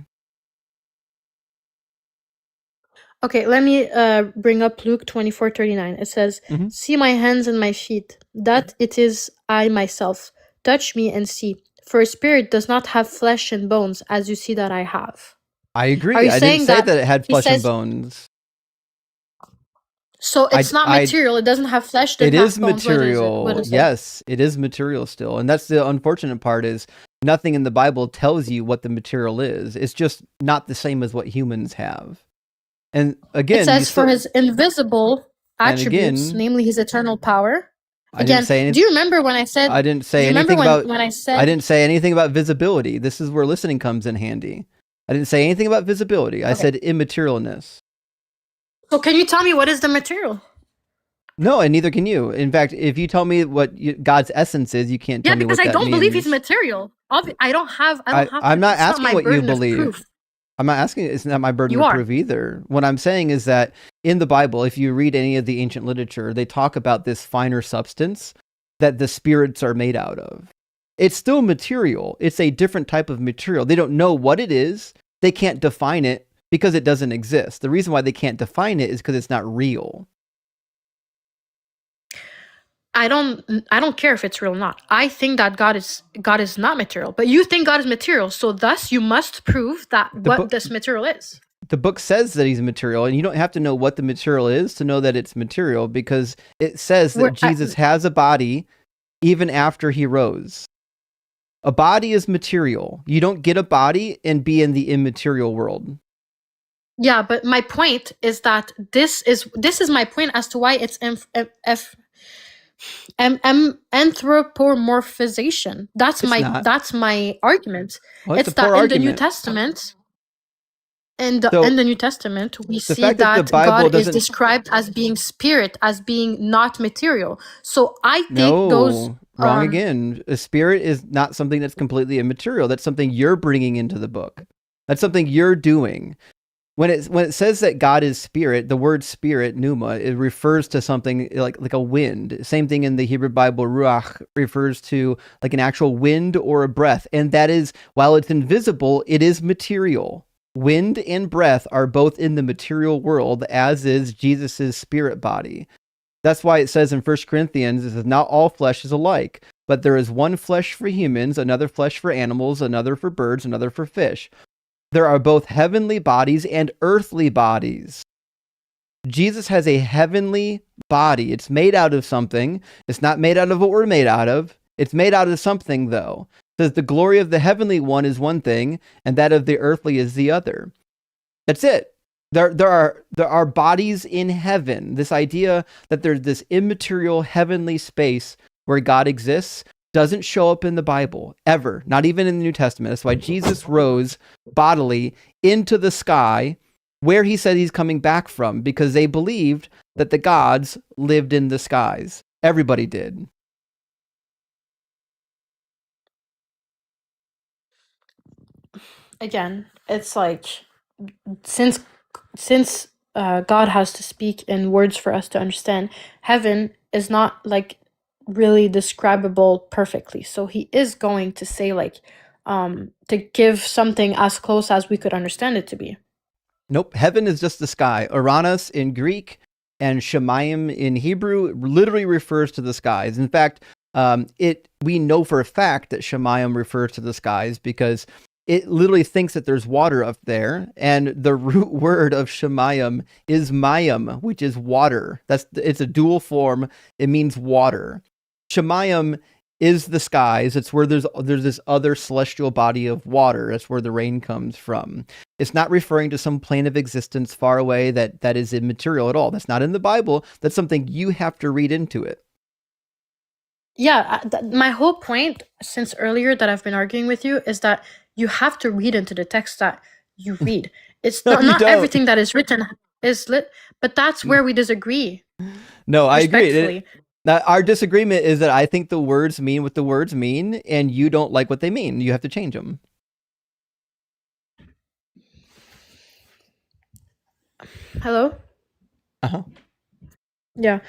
Okay, let me bring up Luke 24:39. It says, Mhm. "See my hands and my feet, that it is I myself. Touch me and see. For a spirit does not have flesh and bones, as you see that I have." I agree. Are you I saying didn't say that that it had he flesh and says- bones. So it's not material. It doesn't have flesh. It Doesn't have is bones. material. What is it? Yes, it is material still. And that's the unfortunate part is nothing in the Bible tells you what the material is. It's just not the same as what humans have. And again, It says for his invisible attributes, again, namely his eternal power. I didn't say do you remember when I said? I didn't say do you anything remember about when I said? I didn't say anything about visibility. This is where listening comes in handy. I didn't say anything about visibility. I said immaterialness. So can you tell me what is the material? No, and neither can you. In fact, if you tell me what God's essence is, you can't tell me what that means. Yeah, because I don't believe he's material. I don't have. I'm not asking what you believe. I'm not asking. It's not my burden to prove either. What I'm saying is that in the Bible, if you read any of the ancient literature, they talk about this finer substance that the spirits are made out of. It's still material. It's a different type of material. They don't know what it is. They can't define it because it doesn't exist. The reason why they can't define it is because it's not real. I don't care if it's real or not. I think that God is not material, but you think God is material, so thus you must prove that this material is. The book says that he's material, and you don't have to know what the material is to know that it's material, because it says that Jesus has a body even after he rose. A body is material. You don't get a body and be in the immaterial world. Yeah, but my point is that this is my point as to why it's anthropomorphization. That's my argument. Well, it's that in the New Testament. In the New Testament, we see that God is described as being spirit, as being not material. So I think wrong again. A spirit is not something that's completely immaterial. That's something you're bringing into the book. That's something you're doing. When it says that God is spirit, the word spirit, pneuma, it refers to something like a wind. Same thing in the Hebrew Bible, ruach refers to like an actual wind or a breath. And that is, while it's invisible, it is material. Wind and breath are both in the material world, as is Jesus's spirit body. That's why it says in 1 Corinthians, it says, not all flesh is alike, but there is one flesh for humans, another flesh for animals, another for birds, another for fish. There are both heavenly bodies and earthly bodies. Jesus has a heavenly body. It's made out of something. It's not made out of what we're made out of. It's made out of something, though. It says the glory of the heavenly one is one thing, and that of the earthly is the other. That's it. There are bodies in heaven. This idea that there's this immaterial heavenly space where God exists doesn't show up in the Bible, ever. Not even in the New Testament. That's why Jesus rose bodily into the sky where he said he's coming back from, because they believed that the gods lived in the skies. Everybody did. Again, it's like, since God has to speak in words for us to understand, heaven is not like really describable perfectly. So he is going to say like to give something as close as we could understand it to be. Nope. Heaven is just the sky. Uranus in Greek and Shemayim in Hebrew literally refers to the skies. In fact, we know for a fact that Shemayim refers to the skies because it literally thinks that there's water up there, and the root word of Shemayim is mayim, which is water. It's a dual form. It means water. Shemayim is the skies. It's where there's this other celestial body of water. That's where the rain comes from. It's not referring to some plane of existence far away that is immaterial at all. That's not in the Bible. That's something you have to read into it. Yeah, my whole point since earlier that I've been arguing with you is that you have to read into the text that you read. It's No, you not don't. everything that is written is lit, but that's where we disagree. No, I agree. Respectfully. Our disagreement is that I think the words mean what the words mean, and you don't like what they mean. You have to change them. Hello? Uh-huh. Yeah.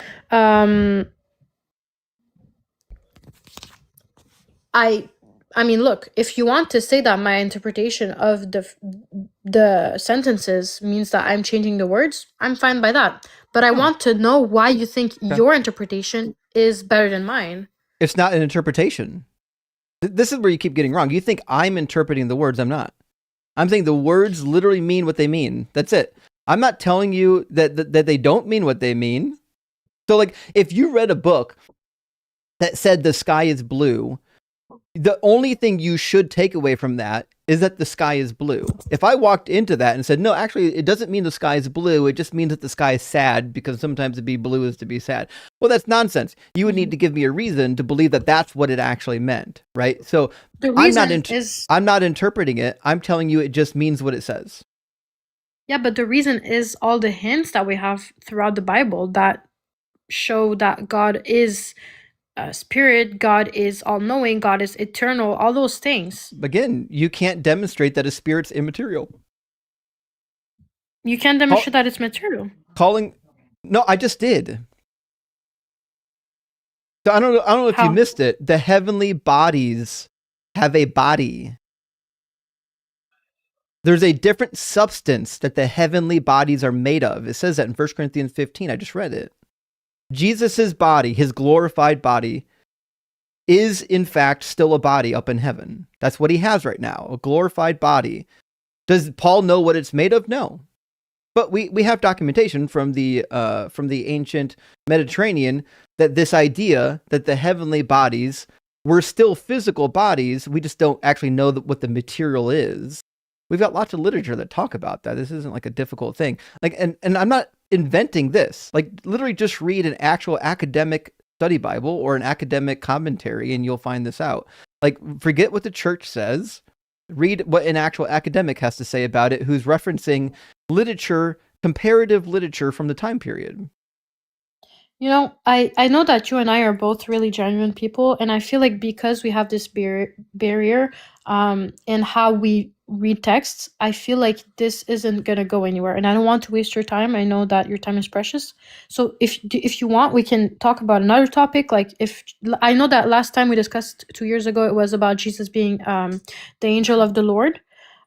I mean, look, if you want to say that my interpretation of the sentences means that I'm changing the words, I'm fine by that. But I want to know why you think your interpretation is better than mine. It's not an interpretation. This is where you keep getting wrong. You think I'm interpreting the words. I'm not. I'm saying the words literally mean what they mean. That's it. I'm not telling you that they don't mean what they mean. So, like, if you read a book that said the sky is blue, the only thing you should take away from that is that the sky is blue. If I walked into that and said, no, actually, it doesn't mean the sky is blue. It just means that the sky is sad, because sometimes to be blue is to be sad. Well, that's nonsense. You would need to give me a reason to believe that that's what it actually meant, right? So I'm not interpreting it. I'm telling you it just means what it says. Yeah, but the reason is all the hints that we have throughout the Bible that show that God is spirit, God is all-knowing, God is eternal, all those things. Again, you can't demonstrate that a spirit's immaterial. You can't demonstrate that it's material. No, I just did. So I don't know if you missed it. The heavenly bodies have a body. There's a different substance that the heavenly bodies are made of. It says that in 1 Corinthians 15. I just read it. Jesus's body, his glorified body, is in fact still a body up in heaven. That's what he has right now, a glorified body. Does Paul know what it's made of? No. But we have documentation from the ancient Mediterranean that this idea that the heavenly bodies were still physical bodies, we just don't actually know what the material is. We've got lots of literature that talk about that. This isn't like a difficult thing. Like, and I'm not inventing this. Like, literally just read an actual academic study Bible or an academic commentary and you'll find this out. Like, forget what the church says. Read what an actual academic has to say about it who's referencing literature, comparative literature from the time period. You know, I know that you and I are both really genuine people, and I feel like because we have this barrier in how we read texts, I feel like this isn't going to go anywhere, and I don't want to waste your time. I know that your time is precious. So if you want, we can talk about another topic. Like, if I know that last time we discussed 2 years ago, it was about Jesus being the angel of the Lord.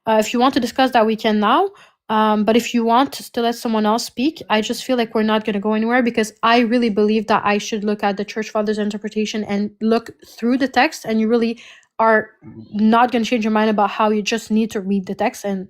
If you want to discuss that, we can now. But if you want to let someone else speak, I just feel like we're not going to go anywhere, because I really believe that I should look at the Church Fathers' interpretation and look through the text, and you really are not going to change your mind about how you just need to read the text and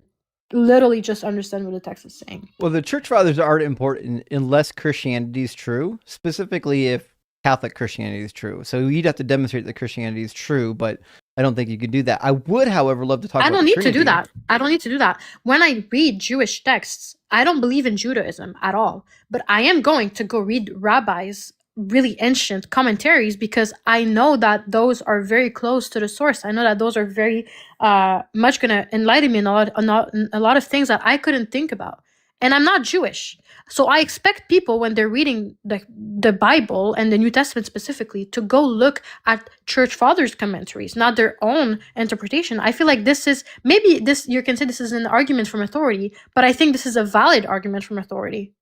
literally just understand what the text is saying. Well, the Church Fathers aren't important unless Christianity is true, specifically if Catholic Christianity is true. So you'd have to demonstrate that Christianity is true, but I don't think you could do that. I would, however, love to talk about the Trinity. I don't need to do that. When I read Jewish texts, I don't believe in Judaism at all. But I am going to go read rabbis' really ancient commentaries, because I know that those are very close to the source. I know that those are very much going to enlighten me in a lot of things that I couldn't think about. And I'm not Jewish. So I expect people, when they're reading the Bible and the New Testament specifically, to go look at Church Fathers' commentaries, not their own interpretation. I feel like this is, maybe this, you can say this is an argument from authority, but I think this is a valid argument from authority.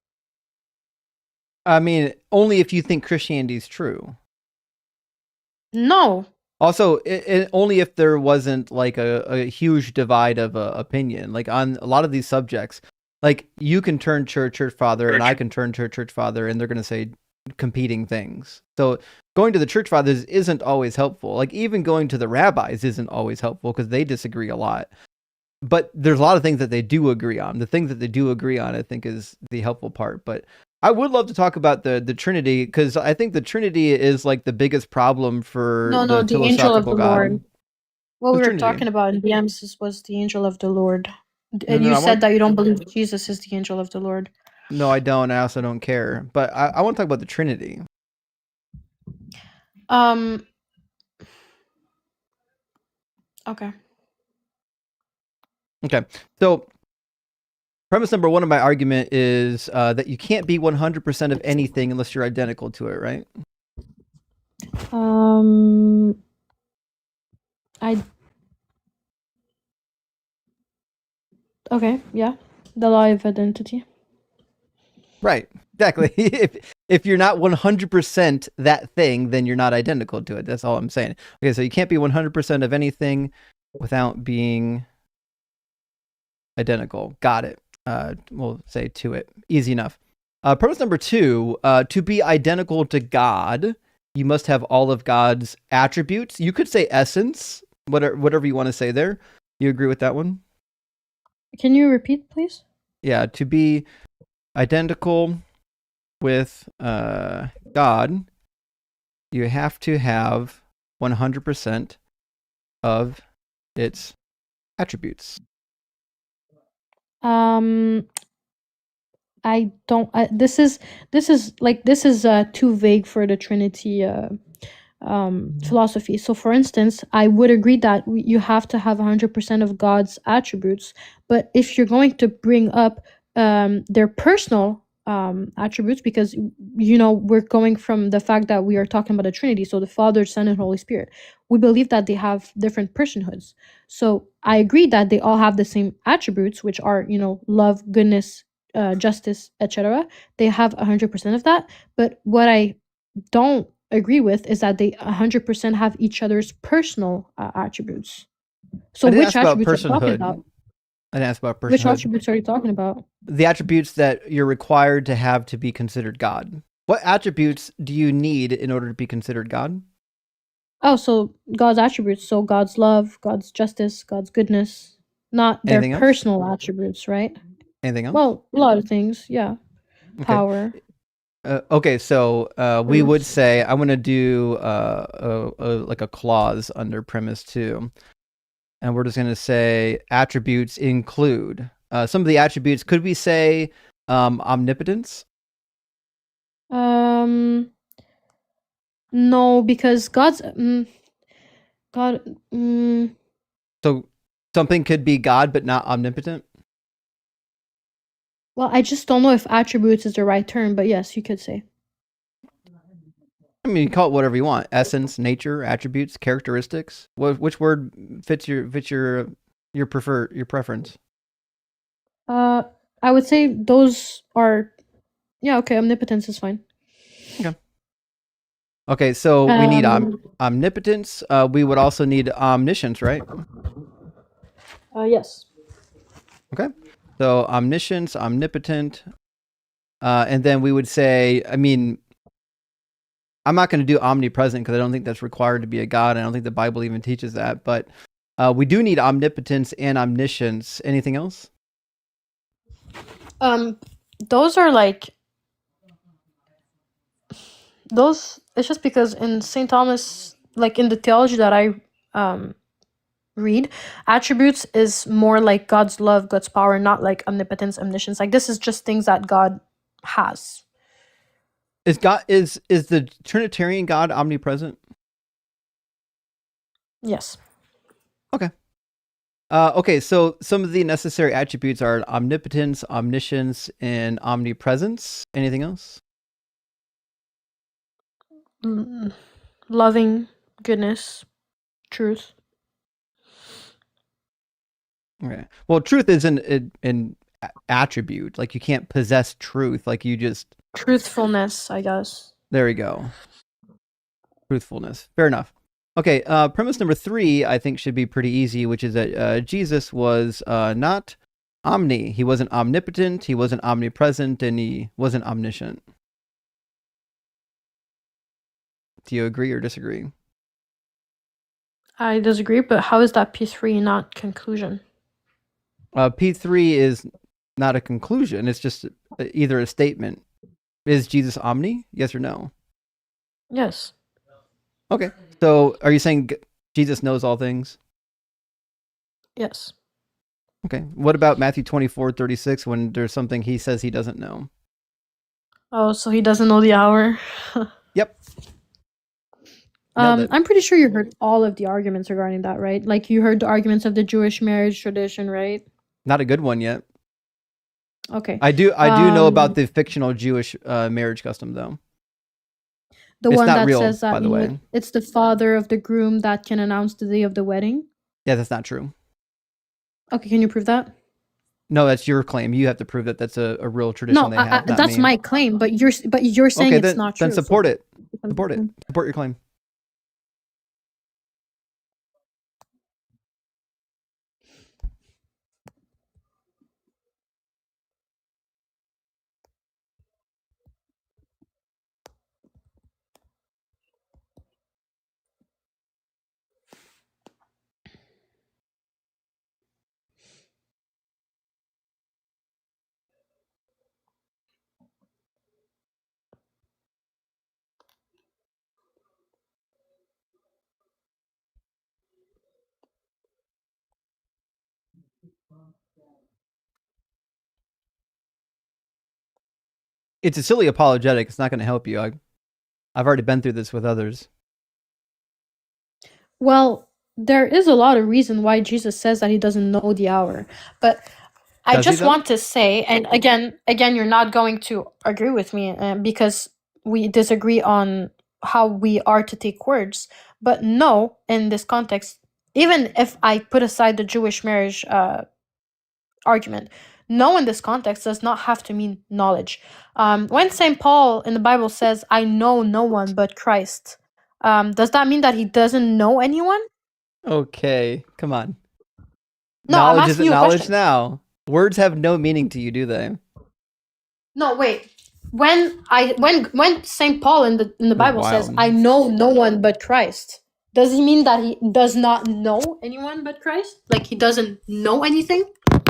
I mean, only if you think Christianity is true. No. Also, only if there wasn't like a huge divide of opinion. Like, on a lot of these subjects, like, you can turn church father and I can turn church father, and they're going to say competing things. So going to the church fathers isn't always helpful. Like, even going to the rabbis isn't always helpful, because they disagree a lot. But there's a lot of things that they do agree on. The things that they do agree on, I think, is the helpful part. But I would love to talk about the Trinity, because I think the Trinity is like the biggest problem for the angel of the God. Lord. What we were talking about in the Nemesis was the angel of the Lord. And you said that you don't believe Jesus is the angel of the Lord. No, I don't. I also don't care. But I want to talk about the Trinity. Um. Okay. Okay. So premise number one of my argument is that you can't be 100% of anything unless you're identical to it, right? I. Okay. Yeah. The law of identity. Right. Exactly. if you're not 100% that thing, then you're not identical to it. That's all I'm saying. Okay, so you can't be 100% of anything without being identical. Got it. We'll say to it. Easy enough. Premise number two, to be identical to God, you must have all of God's attributes. You could say essence, whatever you want to say there. You agree with that one? Can you repeat, please? Yeah, to be identical with God, you have to have 100% of its attributes. I don't. This is too vague for the Trinity philosophy. So, for instance, I would agree that you have to have 100% of God's attributes, but if you're going to bring up their personal attributes, because we're going from the fact that we are talking about a Trinity, so the Father, Son, and Holy Spirit, we believe that they have different personhoods. So I agree that they all have the same attributes, which are love, goodness, justice, etc. They have 100% of that, but what I don't agree with is that they 100% have each other's personal attributes. So which attributes are you talking about? I didn't ask about personhood. Which attributes are you talking about? The attributes that you're required to have to be considered God. What attributes do you need in order to be considered God? Oh, so God's attributes. So God's love, God's justice, God's goodness, not their Anything else? personal attributes, right? Anything else? Well, a lot of things, yeah. Okay. Power. Okay, so we would say I'm going to do like a clause under premise 2. And we're just going to say attributes include. Some of the attributes, could we say omnipotence? No, because God's God. So something could be God, but not omnipotent? Well, I just don't know if attributes is the right term, but yes, you could say. I mean, you call it whatever you want. Essence, nature, attributes, characteristics. Which word fits your preference? I would say those are. Yeah, okay. Omnipotence is fine. Okay. Okay, so we need omnipotence. We would also need omniscience, right? Yes. Okay. So omniscience, omnipotent, and then we would say, I mean, I'm not going to do omnipresent because I don't think that's required to be a god. I don't think the Bible even teaches that. But we do need omnipotence and omniscience. Anything else? Those are like those. It's just because in St. Thomas, like in the theology that I read, attributes is more like God's love, God's power, not like omnipotence, omniscience. Like this is just things that God has. Is the Trinitarian God omnipresent? Yes. Okay. Okay, so some of the necessary attributes are omnipotence, omniscience, and omnipresence. Anything else? Loving, goodness, truth. Okay. Well, truth is an attribute. Like you can't possess truth. Like you just truthfulness, I guess. There we go. Truthfulness. Fair enough. Okay. Premise number 3, I think, should be pretty easy, which is that Jesus was not omni. He wasn't omnipotent. He wasn't omnipresent, and he wasn't omniscient. Do you agree or disagree? I disagree, but how is that P3 not conclusion? P3 is not a conclusion. It's just either a statement. Is Jesus omni? Yes or no? Yes. Okay. So are you saying Jesus knows all things? Yes. Okay. What about Matthew 24:36 when there's something he says he doesn't know? Oh, so he doesn't know the hour? Yep. I'm pretty sure you heard all of the arguments regarding that, right? Like you heard the arguments of the Jewish marriage tradition, right? Not a good one yet. Okay. I do know about the fictional Jewish marriage custom, though. The it's one not that real, says that by the way. It's the father of the groom that can announce the day of the wedding. Yeah, that's not true. Okay, can you prove that? No, that's your claim. You have to prove that that's a real tradition they have. That's my claim. But you're saying okay, it's not true. Then support it. Support it. Support your claim. It's a silly apologetic. It's not going to help you. I've already been through this with others. Well, there is a lot of reason why Jesus says that he doesn't know the hour. But I just want to say, and again, you're not going to agree with me because we disagree on how we are to take words. But no, in this context, even if I put aside the Jewish marriage argument, no in this context does not have to mean knowledge. When St. Paul in the Bible says, I know no one but Christ, does that mean that he doesn't know anyone? Okay, come on. No, knowledge isn't knowledge now. Words have no meaning to you, do they? No, wait. When St. Paul in the Bible says, I know no one but Christ, does he mean that he does not know anyone but Christ? Like he doesn't know anything?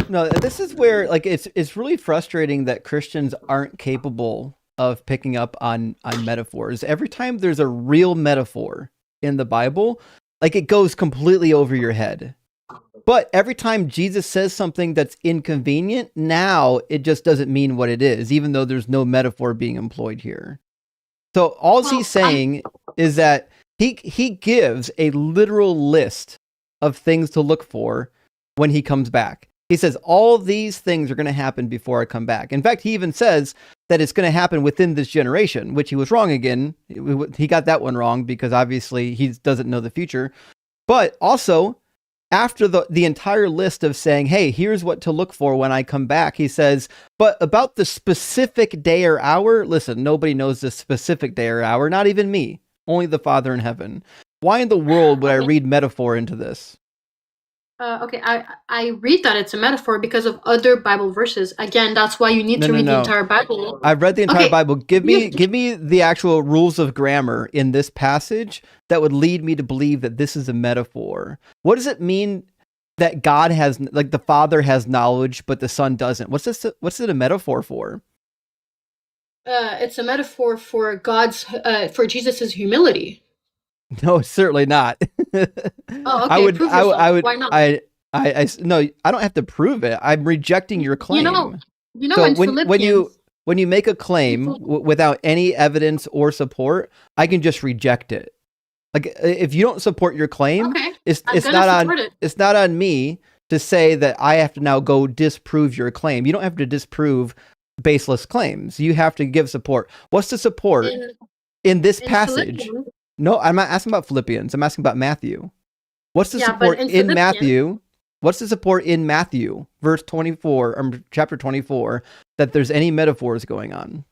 No, this is where like it's really frustrating that Christians aren't capable of picking up on metaphors. Every time there's a real metaphor in the Bible, like it goes completely over your head. But every time Jesus says something that's inconvenient, now it just doesn't mean what it is, even though there's no metaphor being employed here. So all he's saying is that he gives a literal list of things to look for when he comes back. He says, all these things are going to happen before I come back. In fact, he even says that it's going to happen within this generation, which he was wrong again. He got that one wrong because obviously he doesn't know the future. But also, after the entire list of saying, hey, here's what to look for when I come back, he says, but about the specific day or hour, listen, nobody knows the specific day or hour, not even me, only the Father in heaven. Why in the world would I read metaphor into this? Okay, I read that it's a metaphor because of other Bible verses. Again, that's why you need to read the entire Bible. I've read the entire Bible. Give me the actual rules of grammar in this passage that would lead me to believe that this is a metaphor. What does it mean that God has, like the Father has knowledge, but the Son doesn't? What's it a metaphor for? It's a metaphor for for Jesus's humility. No, certainly not. Oh, okay. I would. Why not? No, I don't have to prove it. I'm rejecting your claim. You know, so when you make a claim without any evidence or support, I can just reject it. Like if you don't support your claim, it's not on me to say that I have to now go disprove your claim. You don't have to disprove baseless claims. You have to give support. What's the support in this passage? No, I'm not asking about Philippians. I'm asking about Matthew. What's the support in Matthew? What's the support in Matthew, verse 24, chapter 24, that there's any metaphors going on?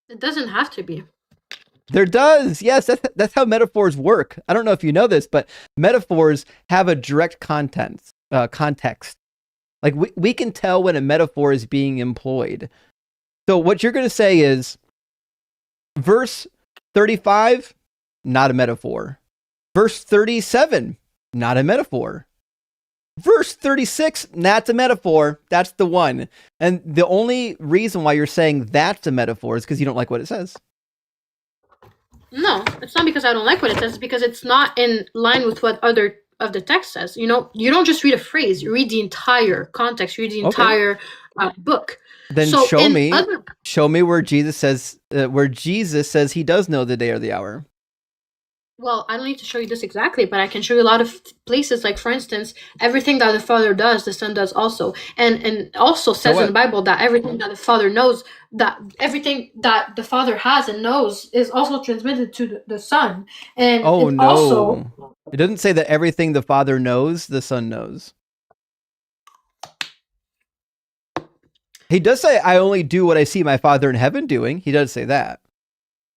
It doesn't have to be. There does. Yes, that's how metaphors work. I don't know if you know this, but metaphors have a direct context. Like we can tell when a metaphor is being employed. So what you're going to say is, verse 35, not a metaphor. Verse 37, not a metaphor. Verse 36, that's a metaphor. That's the one. And the only reason why you're saying that's a metaphor is because you don't like what it says. No, it's not because I don't like what it says. It's because it's not in line with what other of the text says. You know, you don't just read a phrase. You read the entire context. You read the entire book. Then show me where Jesus says he does know the day or the hour. Well, I don't need to show you this exactly, but I can show you a lot of places. Like, for instance, everything that the Father does, the Son does also, and also So says in the what? Bible that everything that the Father knows, that everything that the Father has and knows, is also transmitted to the Son, and Oh it also. no. It doesn't say that everything the Father knows, the Son knows. He does say, I only do what I see my Father in heaven doing. He does say that.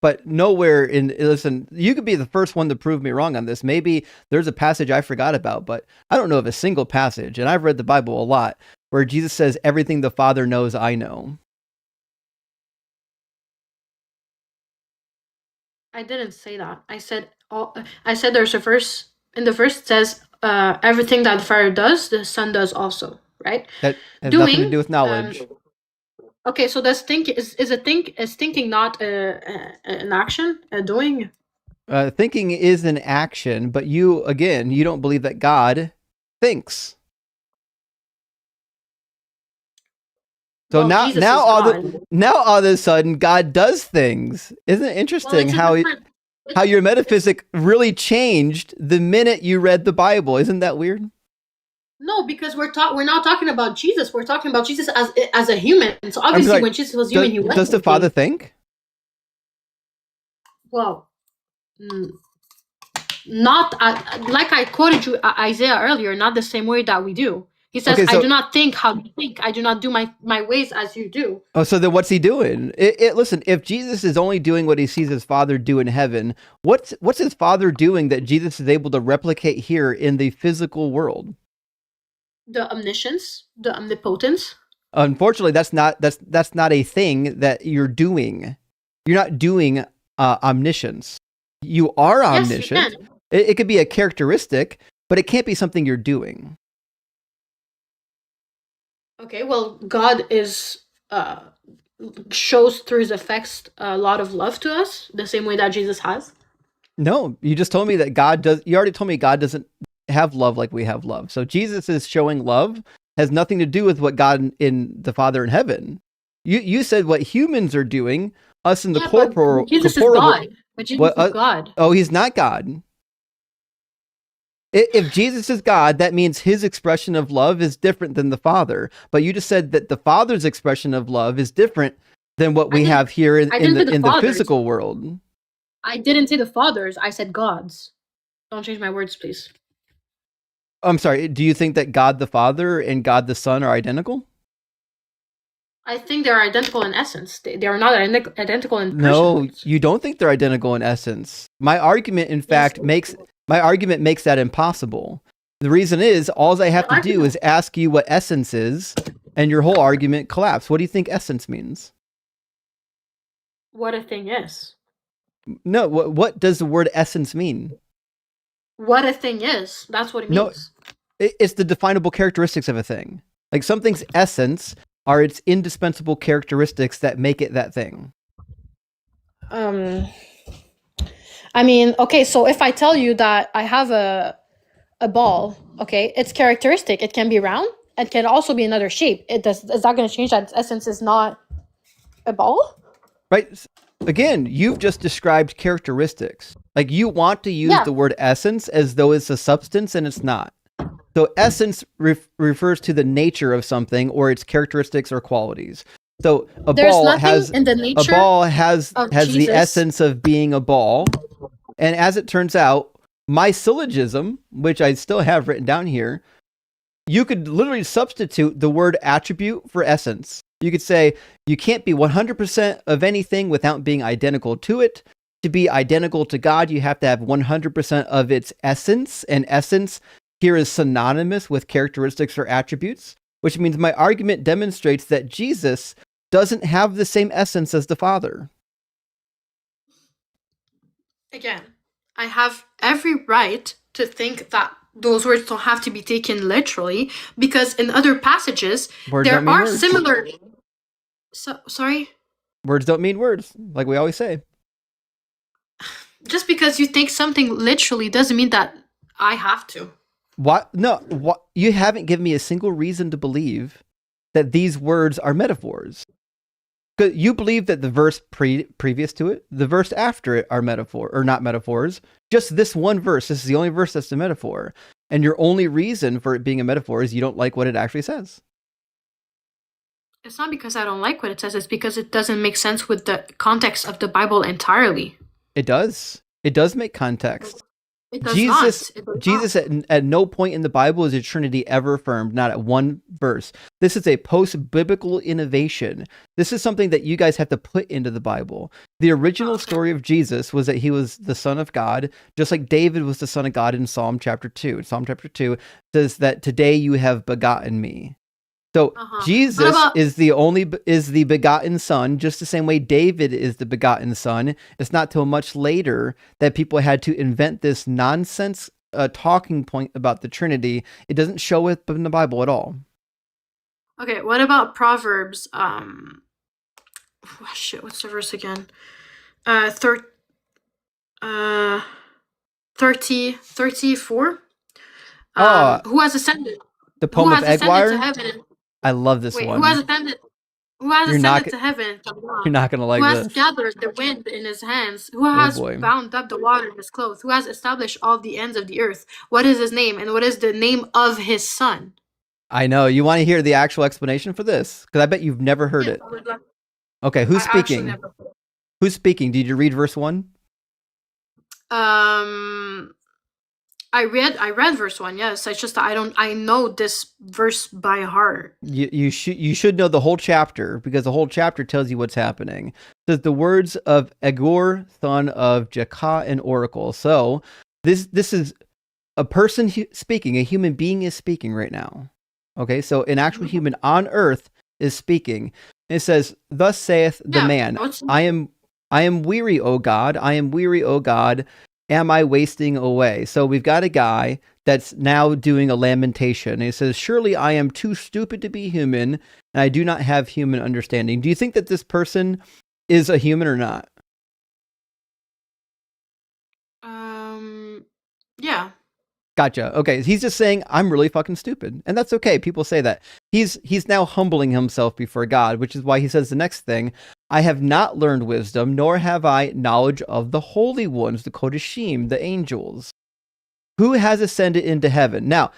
But nowhere listen, you could be the first one to prove me wrong on this. Maybe there's a passage I forgot about, but I don't know of a single passage, and I've read the Bible a lot, where Jesus says, everything the Father knows, I know. I didn't say that. I said there's a verse, in the verse it says, everything that the Father does, the Son does also, right? That has nothing to do with knowledge. Okay, so does thinking not an action, a doing? Thinking is an action, but you don't believe that God thinks. So Well, now all of a sudden God does things. Isn't it interesting how your metaphysic really changed the minute you read the Bible? Isn't that weird? No, because we're not talking about Jesus. We're talking about Jesus as a human. So obviously, when Jesus was human, he was. Does the Father think? Well, not like I quoted you Isaiah earlier. Not the same way that we do. He says, okay, so, I do not think how you think. I do not do my ways as you do. Oh, so then what's he doing? Listen, if Jesus is only doing what he sees his Father do in heaven, what's his Father doing that Jesus is able to replicate here in the physical world? The omniscience, the omnipotence. Unfortunately, that's not a thing that you're doing. You're not doing omniscience. You are omniscient. Yes, you can. It could be a characteristic, but it can't be something you're doing. Okay, well, God shows through his effects a lot of love to us, the same way that Jesus has. No, you just told me that God does. You already told me God doesn't have love like we have love. So Jesus is showing love has nothing to do with what God in the Father in heaven. You said what humans are doing, us in the corporal. Jesus is God. But Jesus is God. Oh, he's not God. If Jesus is God, that means his expression of love is different than the Father. But you just said that the Father's expression of love is different than what we have here in the physical world. I didn't say the Father's. I said God's. Don't change my words, please. I'm sorry. Do you think that God the Father and God the Son are identical? I think they're identical in essence. They are not identical in person. No, you don't think they're identical in essence. My argument, in fact, makes that impossible. The reason is, all I have to do is ask you what essence is, and your whole argument collapses. What do you think essence means? What a thing is. No, what does the word essence mean? What a thing is. That's what it means. No, it's the definable characteristics of a thing. Like something's essence are its indispensable characteristics that make it that thing. I mean, okay, so if I tell you that I have a ball, okay, it's characteristic. It can be round. It can also be another shape. Is that going to change that its essence is not a ball? Right. Again, you've just described characteristics. Like you want to use the word essence as though it's a substance, and it's not. So essence refers to the nature of something or its characteristics or qualities. So a ball has the essence of being a ball. And as it turns out, my syllogism, which I still have written down here, you could literally substitute the word attribute for essence. You could say you can't be 100% of anything without being identical to it. To be identical to God, you have to have 100% of its essence, and essence here is synonymous with characteristics or attributes, which means my argument demonstrates that Jesus doesn't have the same essence as the Father. Again, I have every right to think that those words don't have to be taken literally, because in other passages, there are similar... sorry? Words don't mean words, like we always say. Just because you think something literally doesn't mean that I have to. What? No, what? You haven't given me a single reason to believe that these words are metaphors. Because you believe that the verse previous to it, the verse after it are metaphor or not metaphors. Just this one verse. This is the only verse that's a metaphor. And your only reason for it being a metaphor is you don't like what it actually says. It's not because I don't like what it says. It's because it doesn't make sense with the context of the Bible entirely. It does. It does make context. It does Jesus, not. It does Jesus not. at no point in the Bible is a Trinity ever affirmed, not at one verse. This is a post-biblical innovation. This is something that you guys have to put into the Bible. The original story of Jesus was that he was the Son of God, just like David was the Son of God in Psalm chapter 2. Psalm chapter 2 says that today you have begotten me. So Jesus is the begotten son, just the same way David is the begotten son. It's not till much later that people had to invent this nonsense talking point about the Trinity. It doesn't show it in the Bible at all. Okay, what about Proverbs? What's the verse again? 34. Who has ascended? The poem of Egwire? To heaven? I love this one. Who has ascended to heaven? You're not going to like this. Who has gathered the wind in his hands? Who has bound up the water in his clothes? Who has established all the ends of the earth? What is his name? And what is the name of his son? I know. You want to hear the actual explanation for this? Because I bet you've never heard it. Okay, who's speaking? Who's speaking? Did you read verse 1? I read verse 1. Yes, it's just that I know this verse by heart. You should know the whole chapter, because the whole chapter tells you what's happening. It says the words of Egor, son of Jakah, an oracle. So this is a person speaking. A human being is speaking right now. Okay, so an actual human on earth is speaking. It says, "Thus saith the man, I am weary, O God. I am weary, O God. Am I wasting away?" So we've got a guy that's now doing a lamentation. He says, "Surely I am too stupid to be human, and I do not have human understanding." Do you think that this person is a human or not? Yeah. Gotcha. Okay, he's just saying, I'm really fucking stupid. And that's okay. People say that. He's now humbling himself before God, which is why he says the next thing, "I have not learned wisdom, nor have I knowledge of the holy ones," the Kodashim, the angels. "Who has ascended into heaven?" Now,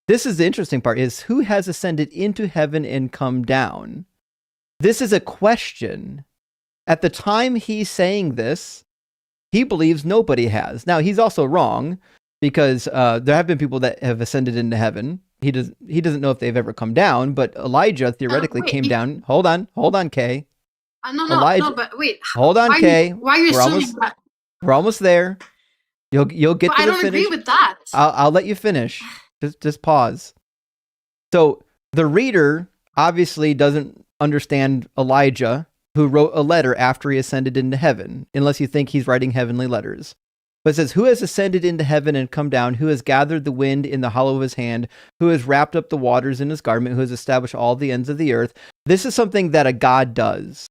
this is the interesting part, is who has ascended into heaven and come down? This is a question. At the time he's saying this, he believes nobody has. Now, he's also wrong, because there have been people that have ascended into heaven. He doesn't know if they've ever come down, but Elijah theoretically came down. Hold on, Kay. No, but wait. Hold on, Kay. Why are you assuming that? We're almost there. You'll get to the finish. I don't agree with that. I'll let you finish. Just pause. So the reader obviously doesn't understand Elijah, who wrote a letter after he ascended into heaven, unless you think he's writing heavenly letters. But it says, "Who has ascended into heaven and come down? Who has gathered the wind in the hollow of his hand? Who has wrapped up the waters in his garment? Who has established all the ends of the earth?" This is something that a God does.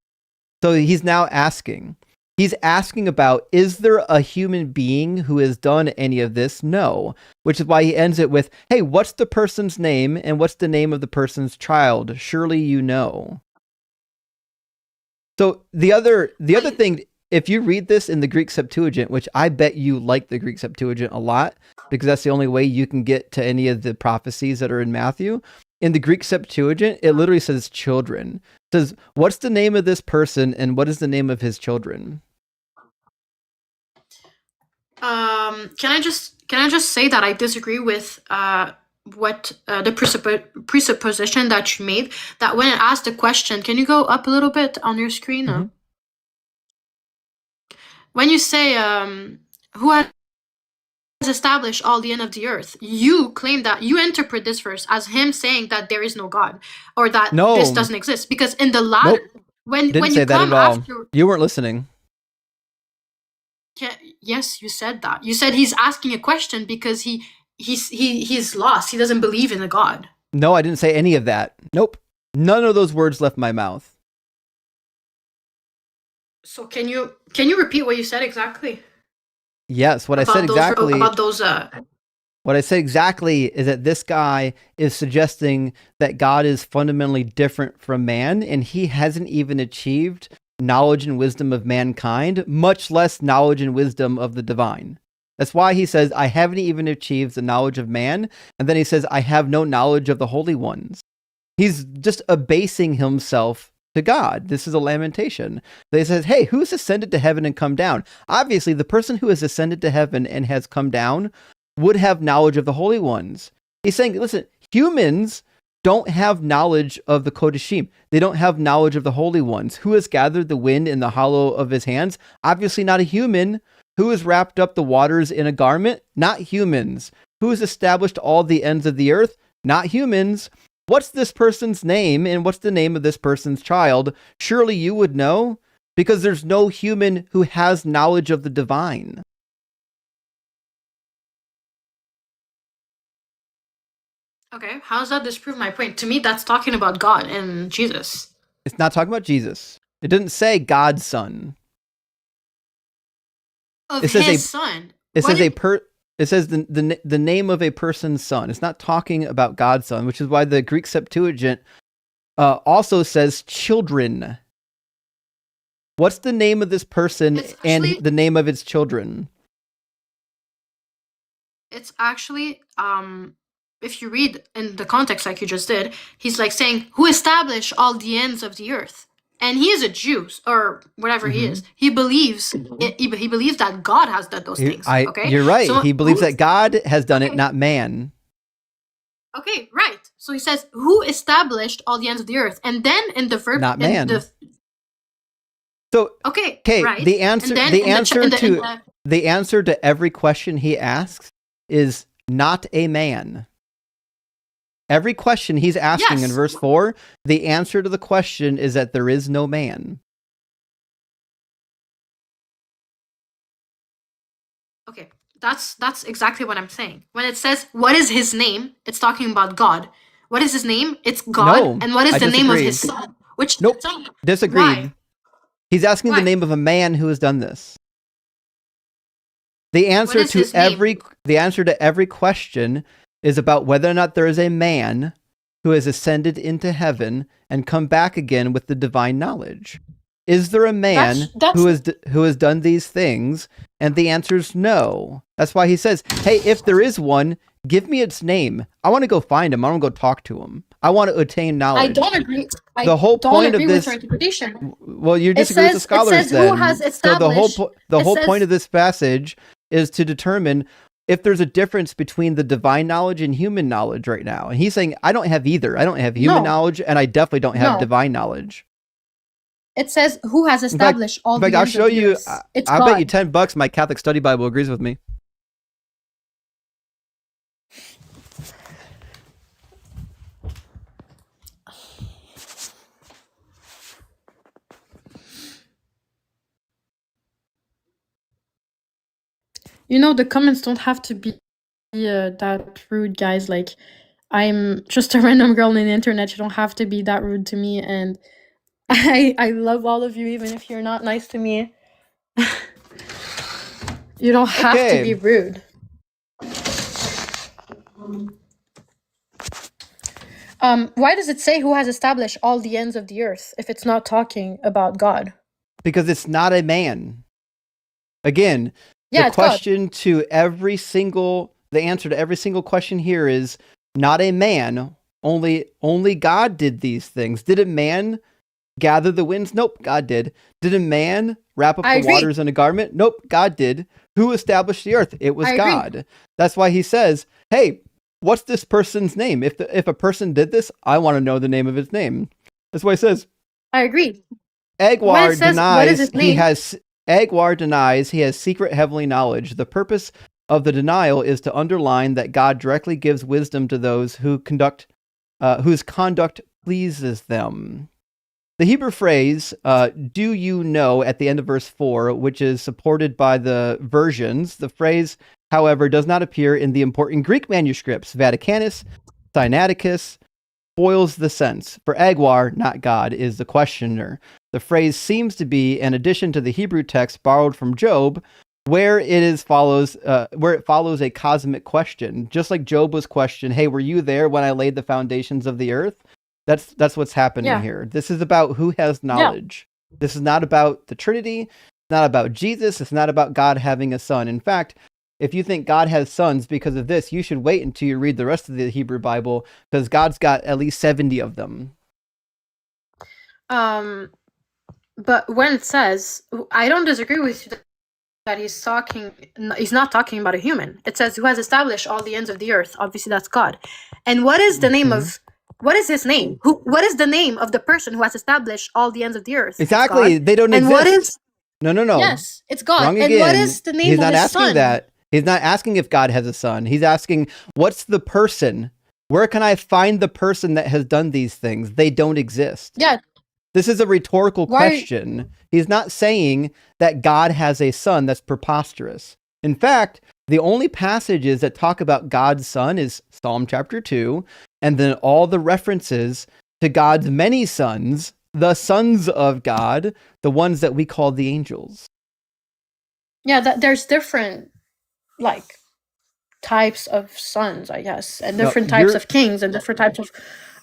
So he's now asking. He's asking about, is there a human being who has done any of this? No. Which is why he ends it with, "Hey, what's the person's name and what's the name of the person's child? Surely you know." So the other thing, if you read this in the Greek Septuagint, which I bet you like the Greek Septuagint a lot, because that's the only way you can get to any of the prophecies that are in Matthew. In the Greek Septuagint, it literally says children. It says, what's the name of this person and what is the name of his children? Can I just say that I disagree with what the presupposition that you made, that when I asked the question, can you go up a little bit on your screen? Mm-hmm. When you say, who has established all the end of the earth, you claim that you interpret this verse as him saying that there is no God, or that this doesn't exist. Because in the latter, when you come after, you weren't listening. Yes, you said that. You said he's asking a question because he's lost. He doesn't believe in a God. No, I didn't say any of that. Nope. None of those words left my mouth. So can you repeat what you said exactly? Yes, what I said exactly about those What I said exactly is that this guy is suggesting that God is fundamentally different from man, and he hasn't even achieved knowledge and wisdom of mankind, much less knowledge and wisdom of the divine. That's why he says, I haven't even achieved the knowledge of man. And then he says, I have no knowledge of the holy ones. He's just abasing himself to God. This is a lamentation. He says, hey, who's ascended to heaven and come down? Obviously, the person who has ascended to heaven and has come down would have knowledge of the holy ones. He's saying, listen, humans don't have knowledge of the Kodashim. They don't have knowledge of the holy ones. Who has gathered the wind in the hollow of his hands? Obviously not a human. Who has wrapped up the waters in a garment? Not humans. Who has established all the ends of the earth? Not humans. What's this person's name, and what's the name of this person's child? Surely you would know, because there's no human who has knowledge of the divine. Okay, how does that disprove my point? To me, that's talking about God and Jesus. It's not talking about Jesus. It doesn't say God's son. Of his son. It says It says the name of a person's son. It's not talking about God's son, which is why the Greek Septuagint also says children. What's the name of this person and the name of its children? It's actually, if you read in the context like you just did, he's like saying, who established all the ends of the earth? And he is a Jew, or whatever he is. He believes he believes that God has done those things. Okay, you're right. So he believes that God has done it, not man. Okay, right. So he says, "Who established all the ends of the earth?" And then in the verb, not man. Okay, right. The answer to every question he asks is not a man. Every question he's asking in verse 4, the answer to the question is that there is no man. Okay, that's exactly what I'm saying. When it says, what is his name? It's talking about God. What is his name? It's God. No, and what is the name of his son? Which nope, disagreed. Why? He's asking the name of a man who has done this. The answer to every question is about whether or not there is a man who has ascended into heaven and come back again with the divine knowledge. Is there a man who has done these things? And the answer is no. That's why he says, hey, if there is one, give me its name. I want to go find him. I want to go talk to him. I want to attain knowledge. I don't agree. The whole point of this, well, you disagree with the scholars then. So the whole point of this passage is to determine if there's a difference between the divine knowledge and human knowledge right now. And he's saying, I don't have either. I don't have human knowledge, and I definitely don't have divine knowledge. It says, who has established all the I'll show you. I'll bet you $10 my Catholic Study Bible agrees with me. You know, the comments don't have to be that rude, guys. Like, I'm just a random girl on the internet. You don't have to be that rude to me. And I love all of you, even if you're not nice to me. You don't have to be rude. Why does it say who has established all the ends of the earth if it's not talking about God? Because it's not a man. Again, the answer to every single question here is not a man. Only God did these things. Did a man gather the winds? Nope, God did. Did a man wrap up the waters in a garment? Nope, God did. Who established the earth? It was God. That's why he says, hey, what's this person's name? If a person did this, I want to know the name of his name. That's why he says, I agree. Agwar denies he has secret heavenly knowledge. The purpose of the denial is to underline that God directly gives wisdom to those whose conduct pleases them. The Hebrew phrase, do you know, at the end of verse 4, which is supported by the versions, the phrase, however, does not appear in the important Greek manuscripts. Vaticanus, Sinaiticus, spoils the sense. For Agwar, not God, is the questioner. The phrase seems to be an addition to the Hebrew text borrowed from Job, where it follows a cosmic question, just like Job was questioned, hey, were you there when I laid the foundations of the earth? That's what's happening here. This is about who has knowledge. This is not about the Trinity, it's not about Jesus, it's not about God having a son. In fact, if you think God has sons because of this, you should wait until you read the rest of the Hebrew Bible, because God's got at least 70 of them. But when it says, I don't disagree with you that he's not talking about a human. It says, who has established all the ends of the earth. Obviously, that's God. And what is the name of, what is his name? What is the name of the person who has established all the ends of the earth? Exactly. They don't exist. What is... No. Yes, it's God. Wrong again. And what is the name of his son? He's not asking that. He's not asking if God has a son. He's asking, what's the person? Where can I find the person that has done these things? They don't exist. Yeah. This is a rhetorical question. He's not saying that God has a son. That's preposterous. In fact, the only passages that talk about God's son is Psalm chapter 2, and then all the references to God's many sons, the sons of God, the ones that we call the angels. Yeah, there's different, like, types of sons, I guess, and different types of kings, and different types of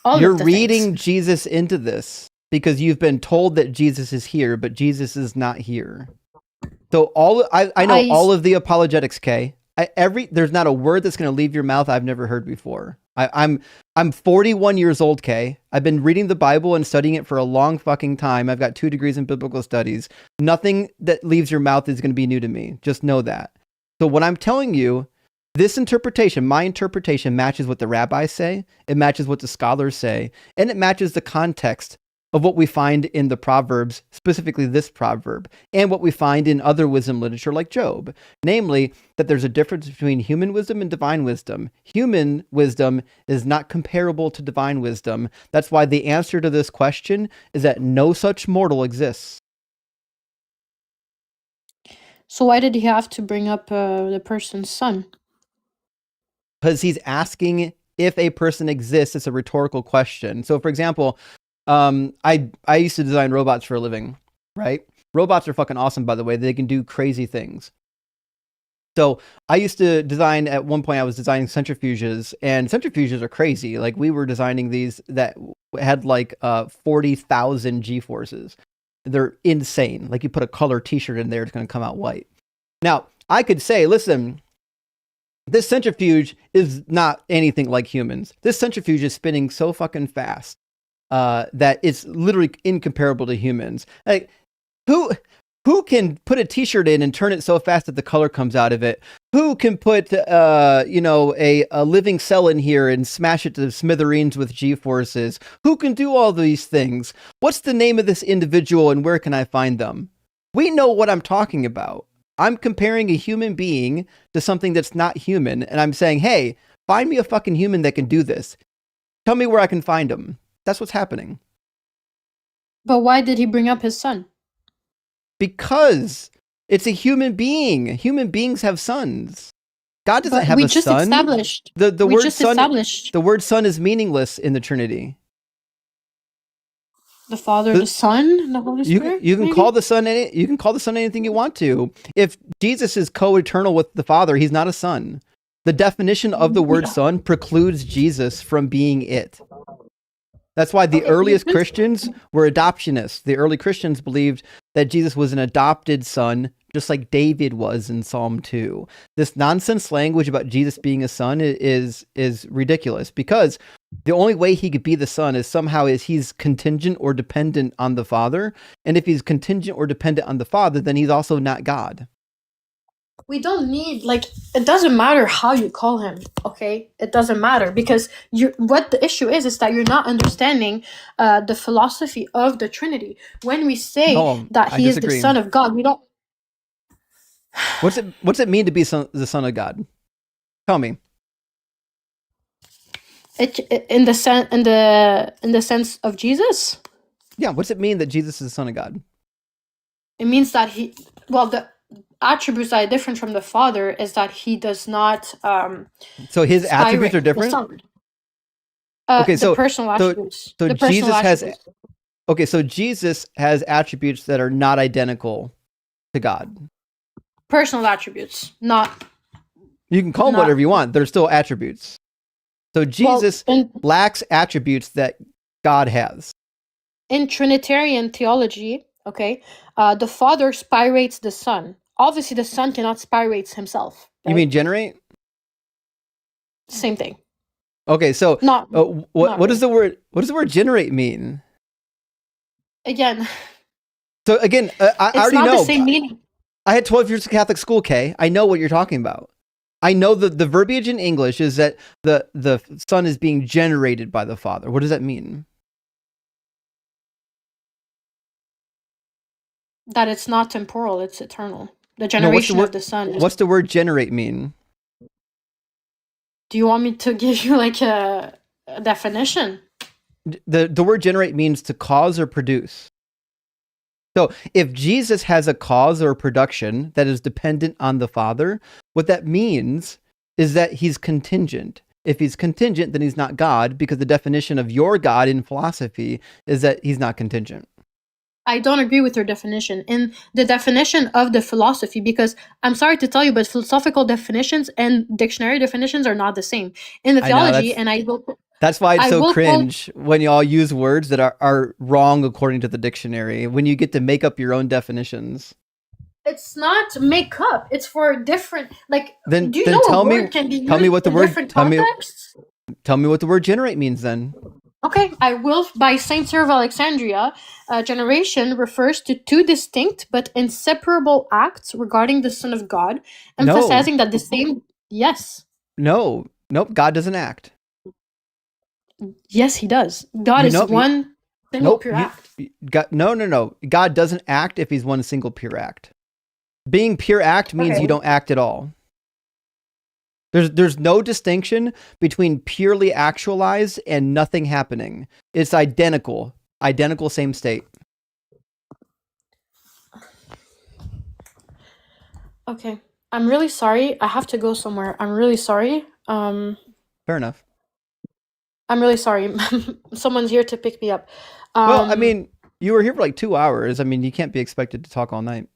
all of the things. You're reading Jesus into this, because you've been told that Jesus is here, but Jesus is not here. So I know all of the apologetics, Kay. There's not a word that's going to leave your mouth I've never heard before. I'm 41 years old, Kay. I've been reading the Bible and studying it for a long fucking time. I've got 2 degrees in biblical studies. Nothing that leaves your mouth is going to be new to me. Just know that. So what I'm telling you, this interpretation, my interpretation, matches what the rabbis say. It matches what the scholars say, and it matches the context of what we find in the Proverbs, specifically this proverb, and what we find in other wisdom literature like Job. Namely, that there's a difference between human wisdom and divine wisdom. Human wisdom is not comparable to divine wisdom. That's why the answer to this question is that no such mortal exists. So why did he have to bring up the person's son? Because he's asking if a person exists. It's a rhetorical question. So, for example, I used to design robots for a living, right? Robots are fucking awesome, by the way. They can do crazy things. So I used to design, at one point I was designing centrifuges, and centrifuges are crazy. Like, we were designing these that had like 40,000 G-forces. They're insane. Like, you put a color t-shirt in there, it's going to come out white. Now, I could say, listen, this centrifuge is not anything like humans. This centrifuge is spinning so fucking fast that it's literally incomparable to humans. Like, who can put a t-shirt in and turn it so fast that the color comes out of it? Who can put a living cell in here and smash it to smithereens with G-forces? Who can do all these things? What's the name of this individual, and where can I find them? We know what I'm talking about. I'm comparing a human being to something that's not human, and I'm saying, hey, find me a fucking human that can do this. Tell me where I can find them. That's what's happening. But why did he bring up his son? Because it's a human being. Human beings have sons. God doesn't have a son. Established. The word son. The word son is meaningless in the Trinity. The Father, the Son, and the Holy Spirit. You can call the Son you can call the Son anything you want to. If Jesus is co-eternal with the Father, he's not a son. The definition of the word son precludes Jesus from being it. That's why the earliest Christians were adoptionists. The early Christians believed that Jesus was an adopted son, just like David was in Psalm 2. This nonsense language about Jesus being a son is ridiculous, because the only way he could be the son is he's contingent or dependent on the Father. And if he's contingent or dependent on the Father, then he's also not God. We don't need, it doesn't matter how you call him, okay? It doesn't matter, because what the issue is that you're not understanding the philosophy of the Trinity. When we say that he is the Son of God, we don't... What's it mean to be the Son of God? Tell me. In the sense of Jesus? Yeah, what's it mean that Jesus is the Son of God? It means that the attributes that are different from the Father is that he does not so his attributes are different? Okay, so the personal attributes. So Jesus has attributes that are not identical to God. personal attributes, not. You can call them whatever you want. They're still attributes. So Jesus lacks attributes that God has. In Trinitarian theology, okay, the Father spirates the Son. Obviously, the Son cannot spirate himself. Right? You mean generate? Same thing. Okay, so what does the word generate mean? Again. So again, I already know. It's not the same meaning. I had 12 years of Catholic school, Kay. I know what you're talking about. I know that the verbiage in English is that the Son is being generated by the Father. What does that mean? That it's not temporal, it's eternal. The generation of the Son. What's the word generate mean? Do you want me to give you like a definition? The word generate means to cause or produce. So if Jesus has a cause or production that is dependent on the Father, what that means is that he's contingent. If he's contingent, then he's not God, because the definition of your God in philosophy is that he's not contingent. I don't agree with your definition. In the definition of the philosophy, because I'm sorry to tell you, but philosophical definitions and dictionary definitions are not the same. In the theology, that's why it's so cringe when y'all use words that are wrong according to the dictionary, when you get to make up your own definitions. It's not make up. It's for different, like, then, do you then know tell a me, word can be used tell me what the in word, different contexts? Tell me what the word generate means then. Okay, I will. By Saint Cyril of Alexandria, generation refers to two distinct but inseparable acts regarding the Son of God, emphasizing that the same. Yes. Nope. God doesn't act. Yes, he does. God is one single pure act. No. God doesn't act if he's one single pure act. Being pure act means you don't act at all. There's no distinction between purely actualized and nothing happening. It's identical, same state. Okay, I'm really sorry. I have to go somewhere. I'm really sorry. Fair enough. I'm really sorry. Someone's here to pick me up. Well, I mean, you were here for like 2 hours. I mean, you can't be expected to talk all night.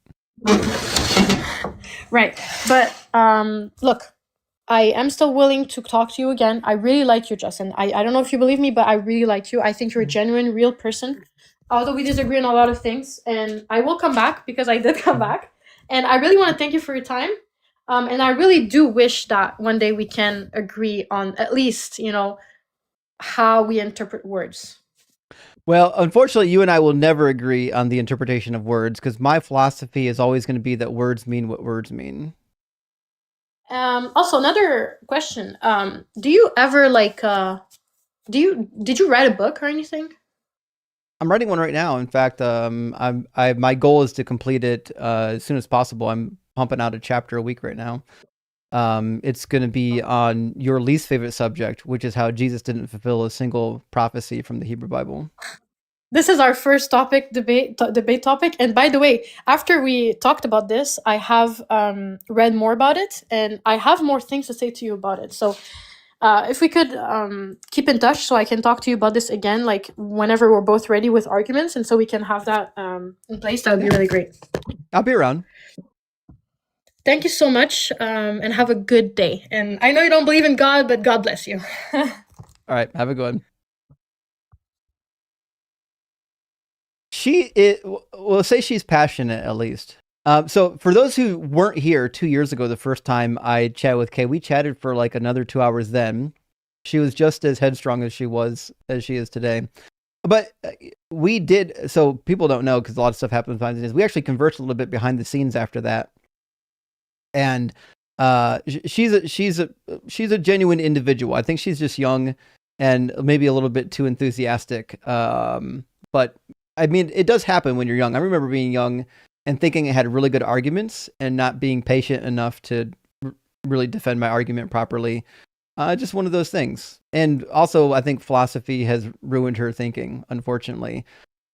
Right. But look, I am still willing to talk to you again. I really like you, Justin. I don't know if you believe me, but I really like you. I think you're a genuine, real person. Although we disagree on a lot of things. And I will come back because I did come back. And I really want to thank you for your time. And I really do wish that one day we can agree on at least, how we interpret words. Well, unfortunately, you and I will never agree on the interpretation of words, because my philosophy is always going to be that words mean what words mean. Also, another question. Do you ever did you write a book or anything? I'm writing one right now. In fact, my goal is to complete it as soon as possible. I'm pumping out a chapter a week right now. It's going to be on your least favorite subject, which is how Jesus didn't fulfill a single prophecy from the Hebrew Bible. This is our first debate topic. And by the way, after we talked about this, I have read more about it, and I have more things to say to you about it. So if we could keep in touch so I can talk to you about this again, like whenever we're both ready with arguments, and so we can have that in place, that would be really great. I'll be around. Thank you so much, and have a good day. And I know you don't believe in God, but God bless you. All right, have a good one. We'll say she's passionate, at least. So for those who weren't here 2 years ago, the first time I chatted with Kay, we chatted for like another 2 hours then. She was just as headstrong as she is today. But we did, so people don't know, because a lot of stuff happens behind the scenes. We actually conversed a little bit behind the scenes after that. And she's a genuine individual. I think she's just young and maybe a little bit too enthusiastic. But I mean, it does happen when you're young. I remember being young and thinking I had really good arguments and not being patient enough to really defend my argument properly. Just one of those things. And also, I think philosophy has ruined her thinking, unfortunately.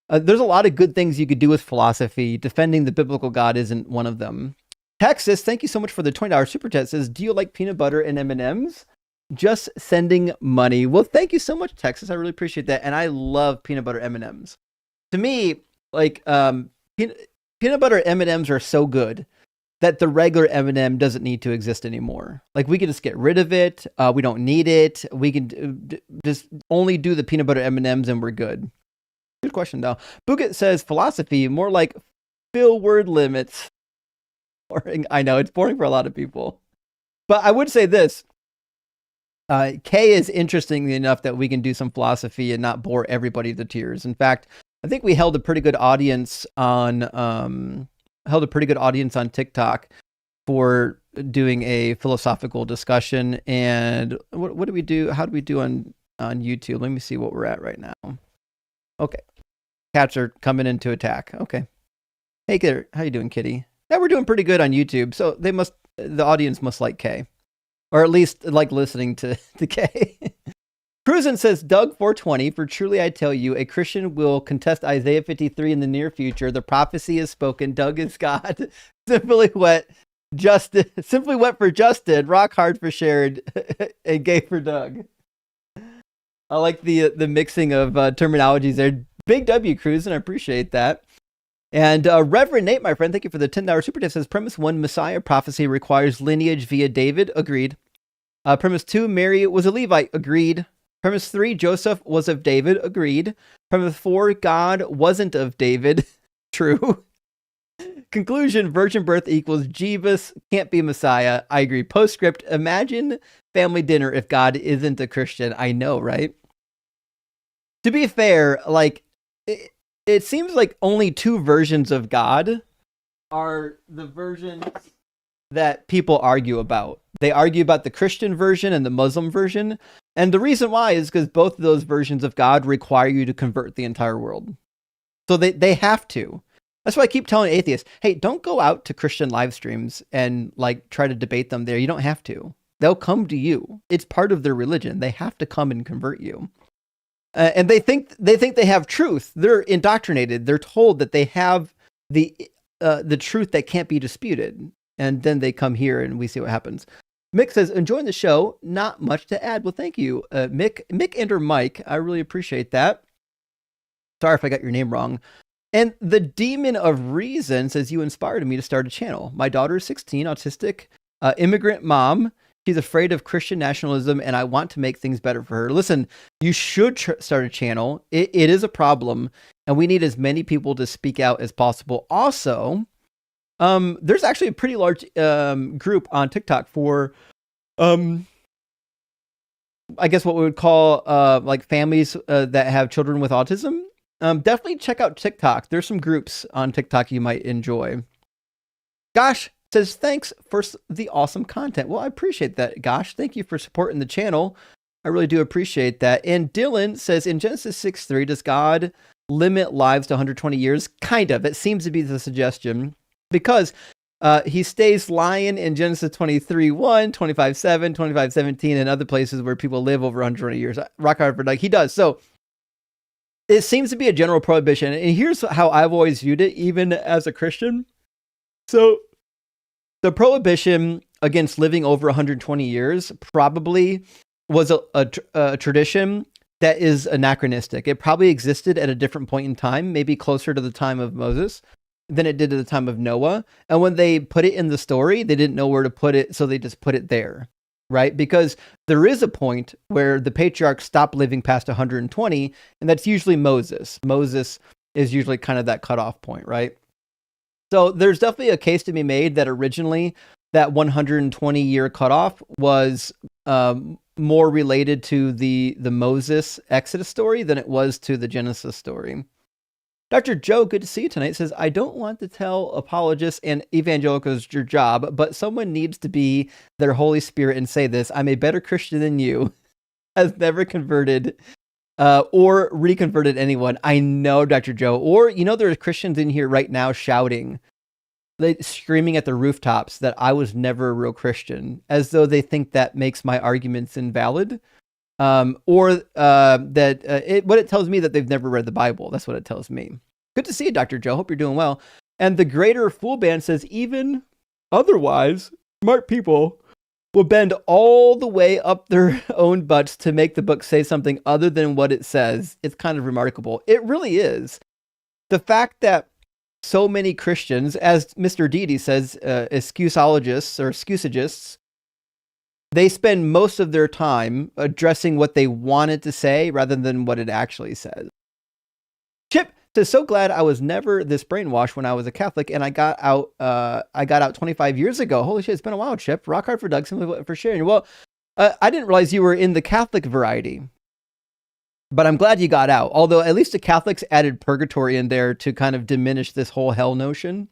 There's a lot of good things you could do with philosophy. Defending the biblical God isn't one of them. Texas, thank you so much for the $20 super chat. Says, do you like peanut butter and M&Ms? Just sending money. Well, thank you so much, Texas. I really appreciate that. And I love peanut butter M&Ms. To me, like peanut butter M&Ms are so good. that the regular M&M doesn't need to exist anymore. Like, we can just get rid of it. We don't need it. We can just only do the peanut butter M&Ms and we're good. Good question, though. Buget says philosophy, more like fill word limits. Boring. I know, it's boring for a lot of people. But I would say this. K is interesting enough that we can do some philosophy and not bore everybody to tears. In fact, I think we held a pretty good audience on TikTok for doing a philosophical discussion. And what do we do? How do we do on YouTube? Let me see what we're at right now. Okay. Cats are coming in to attack. Okay. Hey there. How you doing, kitty? Yeah, we're doing pretty good on YouTube. So the audience must like K. Or at least like listening to K. Cruisin says, Doug 420, for truly I tell you, a Christian will contest Isaiah 53 in the near future. The prophecy is spoken. Doug is God. Simply wet for Justin, rock hard for Sharon, and gay for Doug. I like the mixing of terminologies there. Big W, Cruisin. I appreciate that. And Reverend Nate, my friend, thank you for the $10 super tip. Says premise 1, Messiah prophecy requires lineage via David. Agreed. Premise 2, Mary was a Levite. Agreed. Premise 3, Joseph was of David. Agreed. Premise 4, God wasn't of David. True. Conclusion, virgin birth equals Jeebus. Can't be Messiah. I agree. Postscript, imagine family dinner if God isn't a Christian. I know, right? To be fair, like, it seems like only 2 versions of God are the versions that people argue about. They argue about the Christian version and the Muslim version. And the reason why is because both of those versions of God require you to convert the entire world. So they have to. That's why I keep telling atheists, hey, don't go out to Christian live streams and like try to debate them there. You don't have to. They'll come to you. It's part of their religion. They have to come and convert you. And they think they have truth. They're indoctrinated. They're told that they have the truth that can't be disputed. And then they come here and we see what happens. Mick says, enjoying the show. Not much to add. Well, thank you, Mick and or Mike. I really appreciate that. Sorry if I got your name wrong. And the Demon of Reason says, you inspired me to start a channel. My daughter is 16, autistic, immigrant mom. She's afraid of Christian nationalism, and I want to make things better for her. Listen, you should start a channel. It is a problem, and we need as many people to speak out as possible. Also, there's actually a pretty large group on TikTok for, I guess what we would call like families that have children with autism. Definitely check out TikTok. There's some groups on TikTok you might enjoy. Gosh says, thanks for the awesome content. Well, I appreciate that, Gosh. Thank you for supporting the channel. I really do appreciate that. And Dylan says, in Genesis 6:3, does God limit lives to 120 years? Kind of. It seems to be the suggestion. Because he stays lying in Genesis 23:1, 25:7, 25:17, and other places where people live over 120 years. Rock Harvard, like he does. So it seems to be a general prohibition. And here's how I've always viewed it, even as a Christian. So the prohibition against living over 120 years probably was a tradition that is anachronistic. It probably existed at a different point in time, maybe closer to the time of Moses than it did at the time of Noah. And when they put it in the story, they didn't know where to put it, so they just put it there, right? Because there is a point where the patriarchs stop living past 120, and that's usually Moses. Moses is usually kind of that cutoff point, right? So there's definitely a case to be made that originally that 120-year cutoff was more related to the Moses Exodus story than it was to the Genesis story. Dr. Joe, good to see you tonight, says, I don't want to tell apologists and evangelicals your job, but someone needs to be their Holy Spirit and say this. I'm a better Christian than you. Has never converted or reconverted anyone. I know, Dr. Joe. Or, there are Christians in here right now shouting, screaming at the rooftops that I was never a real Christian, as though they think that makes my arguments invalid. What it tells me that they've never read the Bible. That's what it tells me. Good to see you, Dr. Joe. Hope you're doing well. And the Greater Fool Band says, even otherwise, smart people will bend all the way up their own butts to make the book say something other than what it says. It's kind of remarkable. It really is. The fact that so many Christians, as Mr. Dede says, excusologists or excusagists, they spend most of their time addressing what they wanted to say rather than what it actually says. Chip says, so glad I was never this brainwashed when I was a Catholic and I got out 25 years ago. Holy shit, it's been a while, Chip. Rock hard for Doug, simply for sharing. Well, I didn't realize you were in the Catholic variety, but I'm glad you got out. Although at least the Catholics added purgatory in there to kind of diminish this whole hell notion.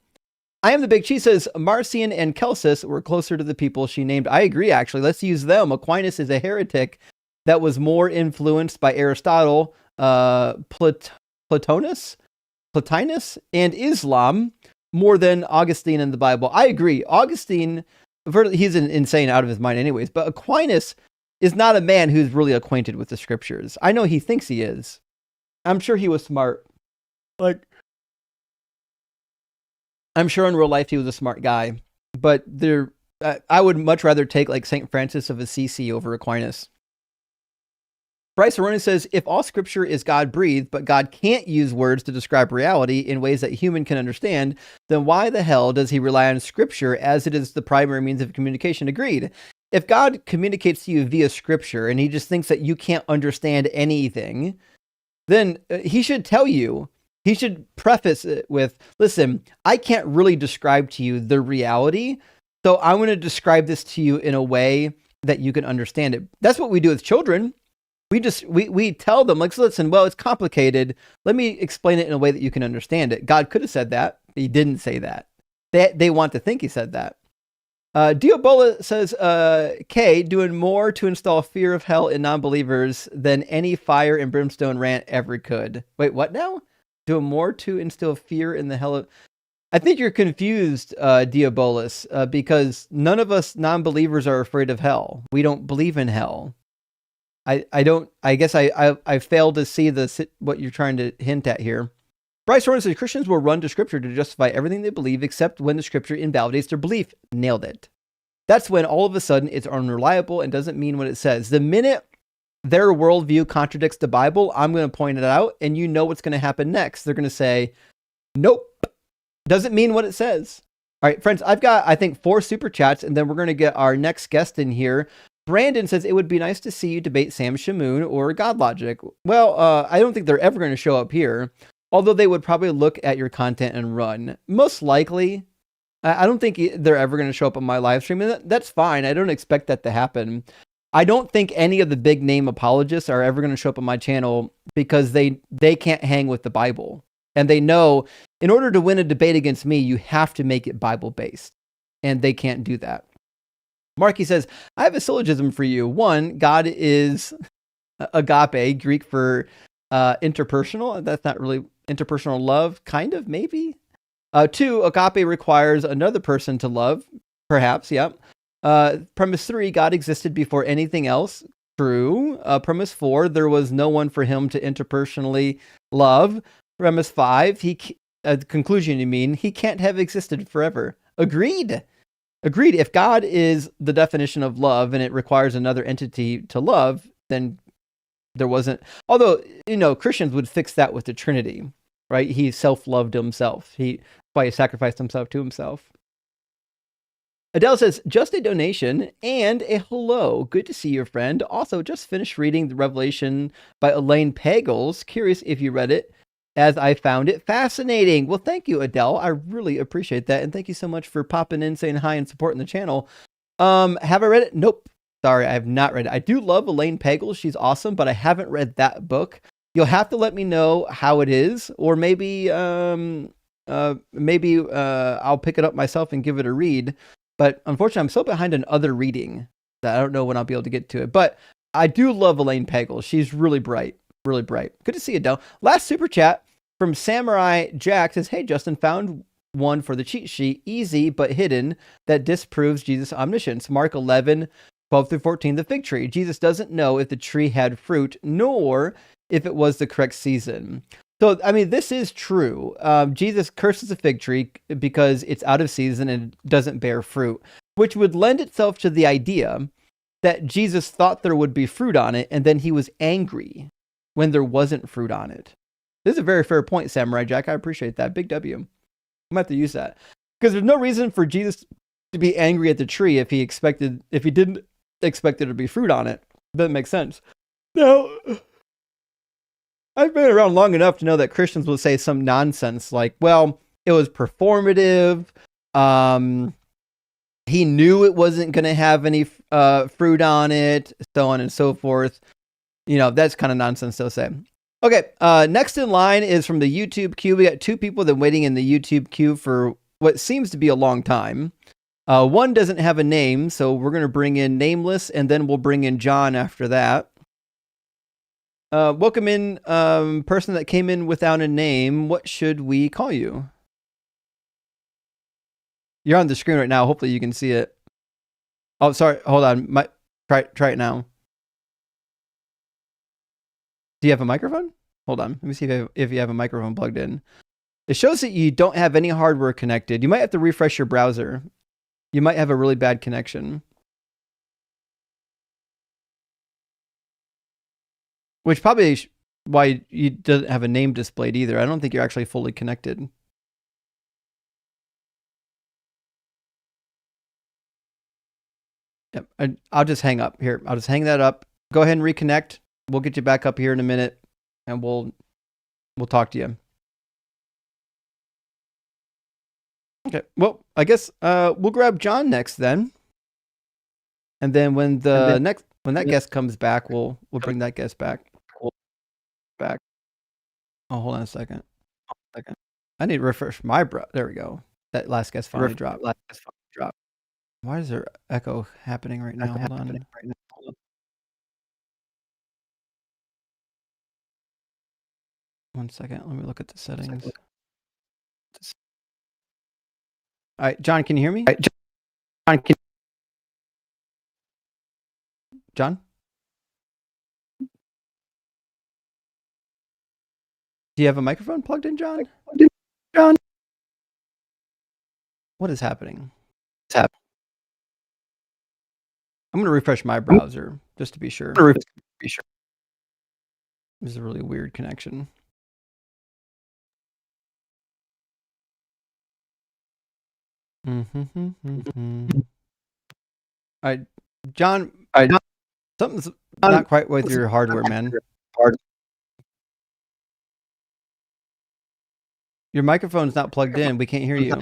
I am the Big Cheese says Marcion and Celsus were closer to the people she named. I agree, actually. Let's use them. Aquinas is a heretic that was more influenced by Aristotle, Plotinus, and Islam more than Augustine in the Bible. I agree. Augustine, he's insane out of his mind anyways, but Aquinas is not a man who's really acquainted with the scriptures. I know he thinks he is. I'm sure he was smart. I'm sure in real life he was a smart guy, but I would much rather take like St. Francis of Assisi over Aquinas. Bryce Aroni says, if all scripture is God-breathed, but God can't use words to describe reality in ways that human can understand, then why the hell does he rely on scripture as it is the primary means of communication? Agreed. If God communicates to you via scripture and he just thinks that you can't understand anything, then he should tell you. He should preface it with, listen, I can't really describe to you the reality, so I'm going to describe this to you in a way that you can understand it. That's what we do with children. We tell them, like, listen, well, it's complicated. Let me explain it in a way that you can understand it. God could have said that. But he didn't say that. They want to think he said that. Diobola says, K, doing more to install fear of hell in non-believers than any fire and brimstone rant ever could. Wait, what now? Doing more to instill fear in the hell of... I think you're confused, Diabolus, because none of us non-believers are afraid of hell. We don't believe in hell. I guess I failed to see what you're trying to hint at here. Bryce Horton says Christians will run to scripture to justify everything they believe except when the scripture invalidates their belief. Nailed it. That's when all of a sudden it's unreliable and doesn't mean what it says. The minute their worldview contradicts the Bible, I'm going to point it out and you know what's going to happen next. They're going to say, nope, doesn't mean what it says. All right, friends, I've got, I think, 4 super chats and then we're going to get our next guest in here. Brandon says, it would be nice to see you debate Sam Shamoon or God Logic. Well, I don't think they're ever going to show up here, although they would probably look at your content and run. Most likely, I don't think they're ever going to show up on my live stream, and that's fine. I don't expect that to happen. I don't think any of the big name apologists are ever going to show up on my channel because they can't hang with the Bible. And they know in order to win a debate against me, you have to make it Bible-based, and they can't do that. Marky says, I have a syllogism for you. 1, God is agape, Greek for interpersonal. That's not really interpersonal love, kind of, maybe. 2, agape requires another person to love, perhaps, yep. Premise 3, God existed before anything else. True. Premise 4, there was no one for him to interpersonally love. Premise 5, conclusion you mean, he can't have existed forever. Agreed. If God is the definition of love and it requires another entity to love, then there wasn't. Although, Christians would fix that with the Trinity, right? He self-loved himself. That's why he sacrificed himself to himself. Adele says, just a donation and a hello. Good to see you, friend. Also, just finished reading the Revelation by Elaine Pagels. Curious if you read it, as I found it fascinating. Well, thank you, Adele. I really appreciate that. And thank you so much for popping in, saying hi, and supporting the channel. Have I read it? Nope. Sorry, I have not read it. I do love Elaine Pagels. She's awesome, but I haven't read that book. You'll have to let me know how it is, or maybe I'll pick it up myself and give it a read. But unfortunately, I'm so behind on other reading that I don't know when I'll be able to get to it. But I do love Elaine Pagels. She's really bright. Really bright. Good to see you, Adele. Last super chat from Samurai Jack says, hey, Justin, found one for the cheat sheet, easy but hidden, that disproves Jesus' omniscience. Mark 11, 12 through 14, the fig tree. Jesus doesn't know if the tree had fruit, nor if it was the correct season. So, I mean, this is true. Jesus curses the fig tree because it's out of season and doesn't bear fruit, which would lend itself to the idea that Jesus thought there would be fruit on it, and then he was angry when there wasn't fruit on it. This is a very fair point, Samurai Jack. I appreciate that. Big W. might have to use that because there's no reason for Jesus to be angry at the tree if he didn't expect there to be fruit on it. That makes sense. Now, I've been around long enough to know that Christians will say some nonsense like, well, it was performative. He knew it wasn't going to have any fruit on it, so on and so forth. That's kind of nonsense they'll say. Okay, next in line is from the YouTube queue. We got 2 people that are waiting in the YouTube queue for what seems to be a long time. One doesn't have a name, so we're going to bring in Nameless, and then we'll bring in John after that. Welcome in, person that came in without a name. What should we call you? You're on the screen right now. Hopefully you can see it. Oh, sorry. Hold on. Try it now. Do you have a microphone? Hold on. Let me see if you have a microphone plugged in. It shows that you don't have any hardware connected. You might have to refresh your browser. You might have a really bad connection. Which probably is why you don't have a name displayed either. I don't think you're actually fully connected. Yep. I'll just hang up here. I'll just hang that up. Go ahead and reconnect. We'll get you back up here in a minute, and we'll talk to you. Okay. Well, I guess we'll grab John next then, and then when that guest comes back, we'll bring that guest back. Oh, hold on a second. I need to refresh my There we go. That last guest finally dropped. Why is there echo happening right now? Hold on. One second. Let me look at the settings. All right, John, can you hear me? John? Do you have a microphone plugged in, John? What is happening? I'm going to refresh my browser just to be sure. This is a really weird connection. All right, John. Something's not quite with your hardware, man. Your microphone's not plugged in. We can't hear you.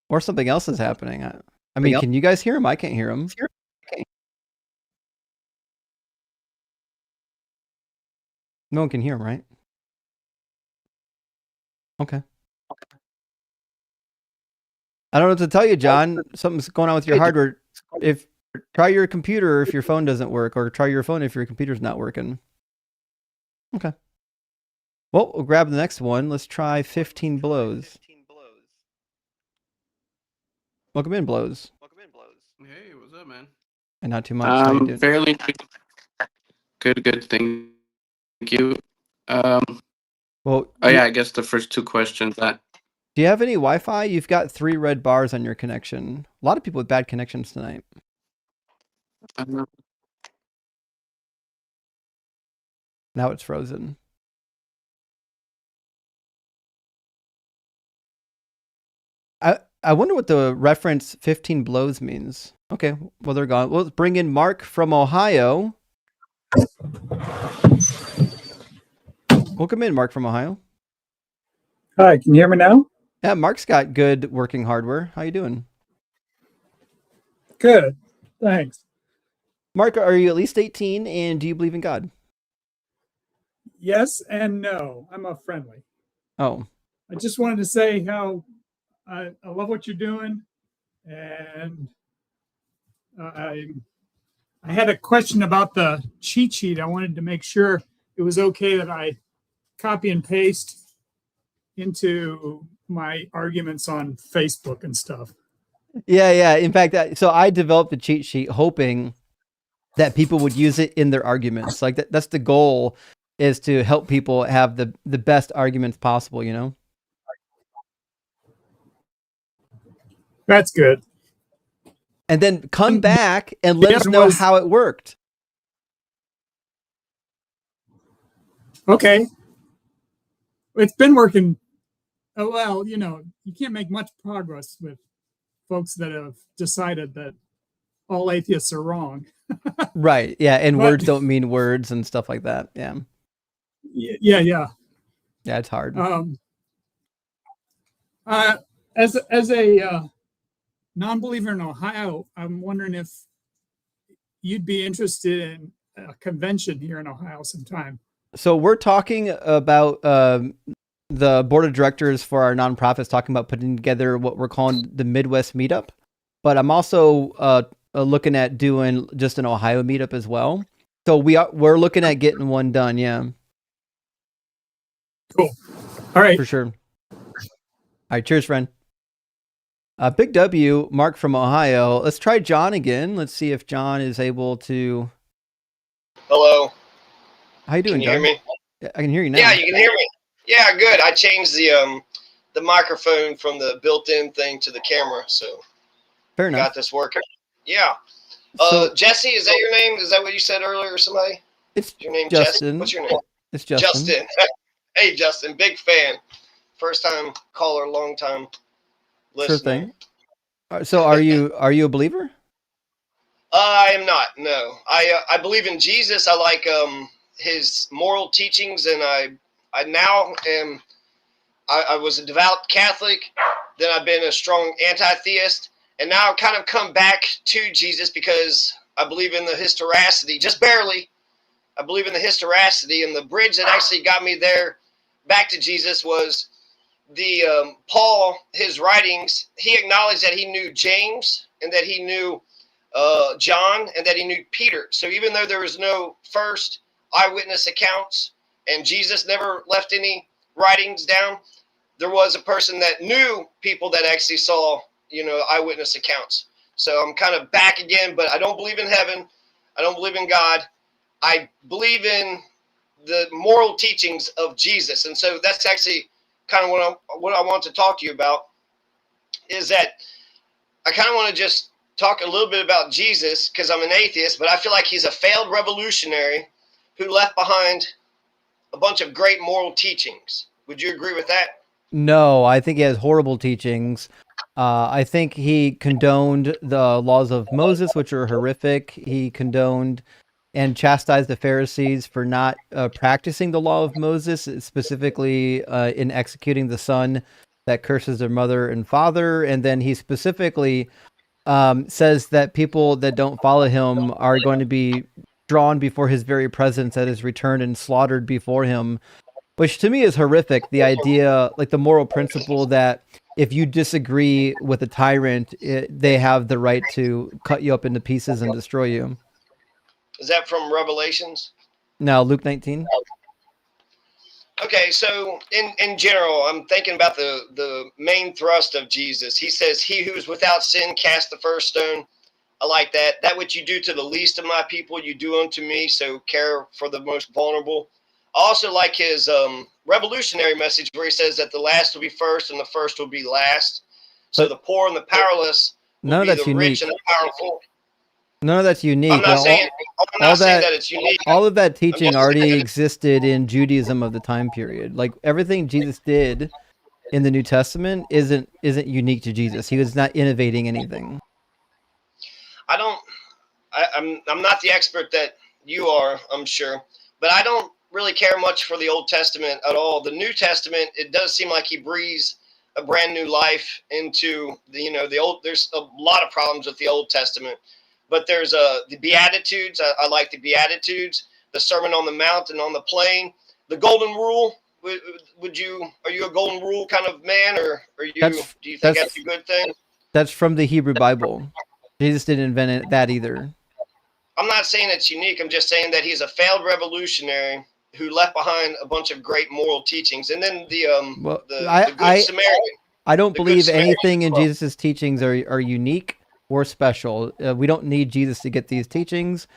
Or something else is happening. I mean, can you guys hear him? I can't hear him. No one can hear him, right? Okay. I don't know what to tell you, John. Something's going on with your hardware. Try your computer if your phone doesn't work, or try your phone if your computer's not working. Okay. Well, we'll grab the next one. Let's try 15 Blows. Welcome in, Blows. Hey, what's up, man? And not too much. How you doing? Fairly good. Thank you. Well, I guess the first 2 questions. Do you have any Wi-Fi? You've got 3 red bars on your connection. A lot of people with bad connections tonight. Now it's frozen. I wonder what the reference 15 blows means. Okay, well, they're gone. Well, let's bring in Mark from Ohio. Welcome in, Mark from Ohio. Hi, can you hear me now? Yeah, Mark's got good working hardware. How you doing? Good, thanks. Mark, are you at least 18, and do you believe in God? Yes and no. I'm a friendly. Oh. I just wanted to say how I love what you're doing, and I had a question about the cheat sheet. I wanted to make sure it was okay that I copy and paste into my arguments on Facebook and stuff. Yeah. In fact, so I developed the cheat sheet hoping that people would use it in their arguments. Like that's the goal, is to help people have the best arguments possible, you know? That's good. And then come back and let us know how it worked. Okay. it's been working. Oh, well, you can't make much progress with folks that have decided that all atheists are wrong. Right. Yeah. And words don't mean words and stuff like that. Yeah. Yeah. Yeah. It's hard. As a non-believer in Ohio, I'm wondering if you'd be interested in a convention here in Ohio sometime. So we're talking about the board of directors for our nonprofits talking about putting together what we're calling the Midwest meetup. But I'm also looking at doing just an Ohio meetup as well. So we're looking at getting one done. Yeah. Cool. All right. For sure. All right. Cheers, friend. Big W, Mark from Ohio. Let's try John again. Let's see if John is able to. Hello. How you doing, Can you John? hear me? I can hear you now. Yeah, you can hear me. Yeah, good. I changed the microphone from the built-in thing to the camera, so fair enough. Got this working. Yeah. Jesse, is that your name? Is that what you said earlier, or somebody? It's your name, Justin. Jesse? What's your name? It's Justin. Justin. Hey, Justin, big fan. First time caller, long time listener. Sure thing. So, are you a believer? I am not. No, I believe in Jesus. I like his moral teachings, and I now am. I was a devout Catholic. Then I've been a strong anti-theist, and now I've kind of come back to Jesus because I believe in the historicity, just barely. I believe in the historicity, and the bridge that actually got me there back to Jesus was the Paul, his writings. He acknowledged that he knew James and that he knew John and that he knew Peter. So even though there was no first eyewitness accounts and Jesus never left any writings down, there was a person that knew people that actually saw, eyewitness accounts. So I'm kind of back again, but I don't believe in heaven. I don't believe in God. I believe in the moral teachings of Jesus. And so that's actually kind of what I want to talk to you about, is that I kind of want to just talk a little bit about Jesus because I'm an atheist, but I feel like he's a failed revolutionary who left behind a bunch of great moral teachings. Would you agree with that? No, I think he has horrible teachings. I think he condoned the laws of Moses, which are horrific. He condoned and chastised the Pharisees for not practicing the law of Moses, specifically in executing the son that curses their mother and father. And then he specifically says that people that don't follow him are going to be drawn before his very presence at his return and slaughtered before him, which to me is horrific. The idea, like the moral principle that if you disagree with a tyrant, they have the right to cut you up into pieces and destroy you. Is that from Revelations? No, Luke 19. Okay, so in general, I'm thinking about the main thrust of Jesus. He says, "He who is without sin cast the first stone." I like that. That which you do to the least of my people, you do unto me. So care for the most vulnerable. I also like his revolutionary message where he says that the last will be first and the first will be last. So the poor and the powerless will be the rich and the powerful. None of that's unique. I'm not saying that it's unique. All of that teaching already existed in Judaism of the time period. Like everything Jesus did in the New Testament isn't unique to Jesus. He was not innovating anything. I'm not the expert that you are, I'm sure, but I don't really care much for the Old Testament at all. The New Testament, it does seem like he breathes a brand new life into the old. There's a lot of problems with the Old Testament. But there's the Beatitudes. I like the Beatitudes, the Sermon on the Mount and on the Plain, the Golden Rule. Are you a Golden Rule kind of man, or do you think that's a good thing? That's from the Hebrew Bible. Jesus didn't invent that either. I'm not saying it's unique. I'm just saying that he's a failed revolutionary who left behind a bunch of great moral teachings. And then the Good Samaritan. I don't believe anything in Jesus' teachings are unique or special. We don't need Jesus to get these teachings.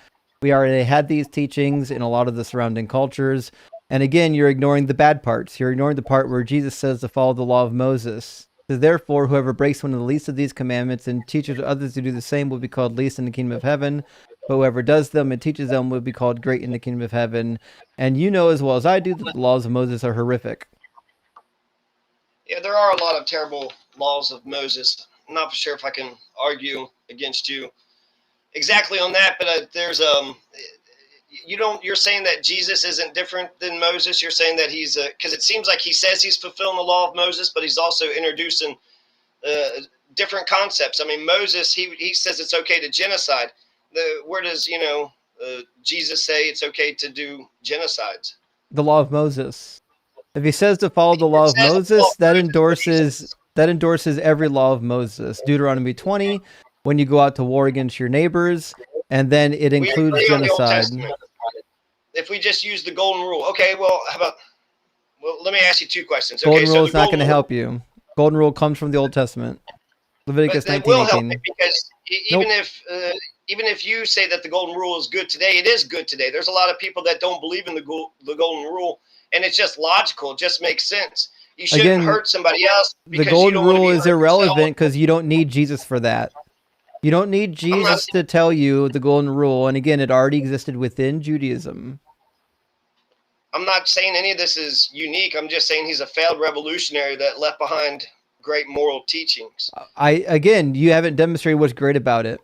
We already had these teachings in a lot of the surrounding cultures. And again, you're ignoring the bad parts. You're ignoring the part where Jesus says to follow the law of Moses. So therefore, whoever breaks one of the least of these commandments and teaches others to do the same will be called least in the kingdom of heaven. But whoever does them and teaches them will be called great in the kingdom of heaven. And you know as well as I do that the laws of Moses are horrific. Yeah, there are a lot of terrible laws of Moses. I'm not sure if I can argue against you exactly on that, but there's you're saying that Jesus isn't different than Moses. You're saying that he's because it seems like he says he's fulfilling the law of Moses, but he's also introducing different concepts. I mean, Moses he says it's okay to genocide. Where does Jesus say it's okay to do genocides? The law of Moses. If he says to follow the law of Moses, that endorses every law of Moses. Deuteronomy 20, when you go out to war against your neighbors, and then it includes genocide. If we just use the golden rule, okay. Well, how about? Well, let me ask you two questions. Golden rule is not going to help you. Golden rule comes from the Old Testament. Leviticus 19:18. It will help me because even if you say that the golden rule is good today, it is good today. There's a lot of people that don't believe in the golden rule, and it's just logical. It just makes sense. You shouldn't hurt somebody else. The golden rule is irrelevant because you don't need Jesus for that. You don't need Jesus to tell you the golden rule. And again, it already existed within Judaism. I'm not saying any of this is unique. I'm just saying he's a failed revolutionary that left behind great moral teachings. Again, you haven't demonstrated what's great about it.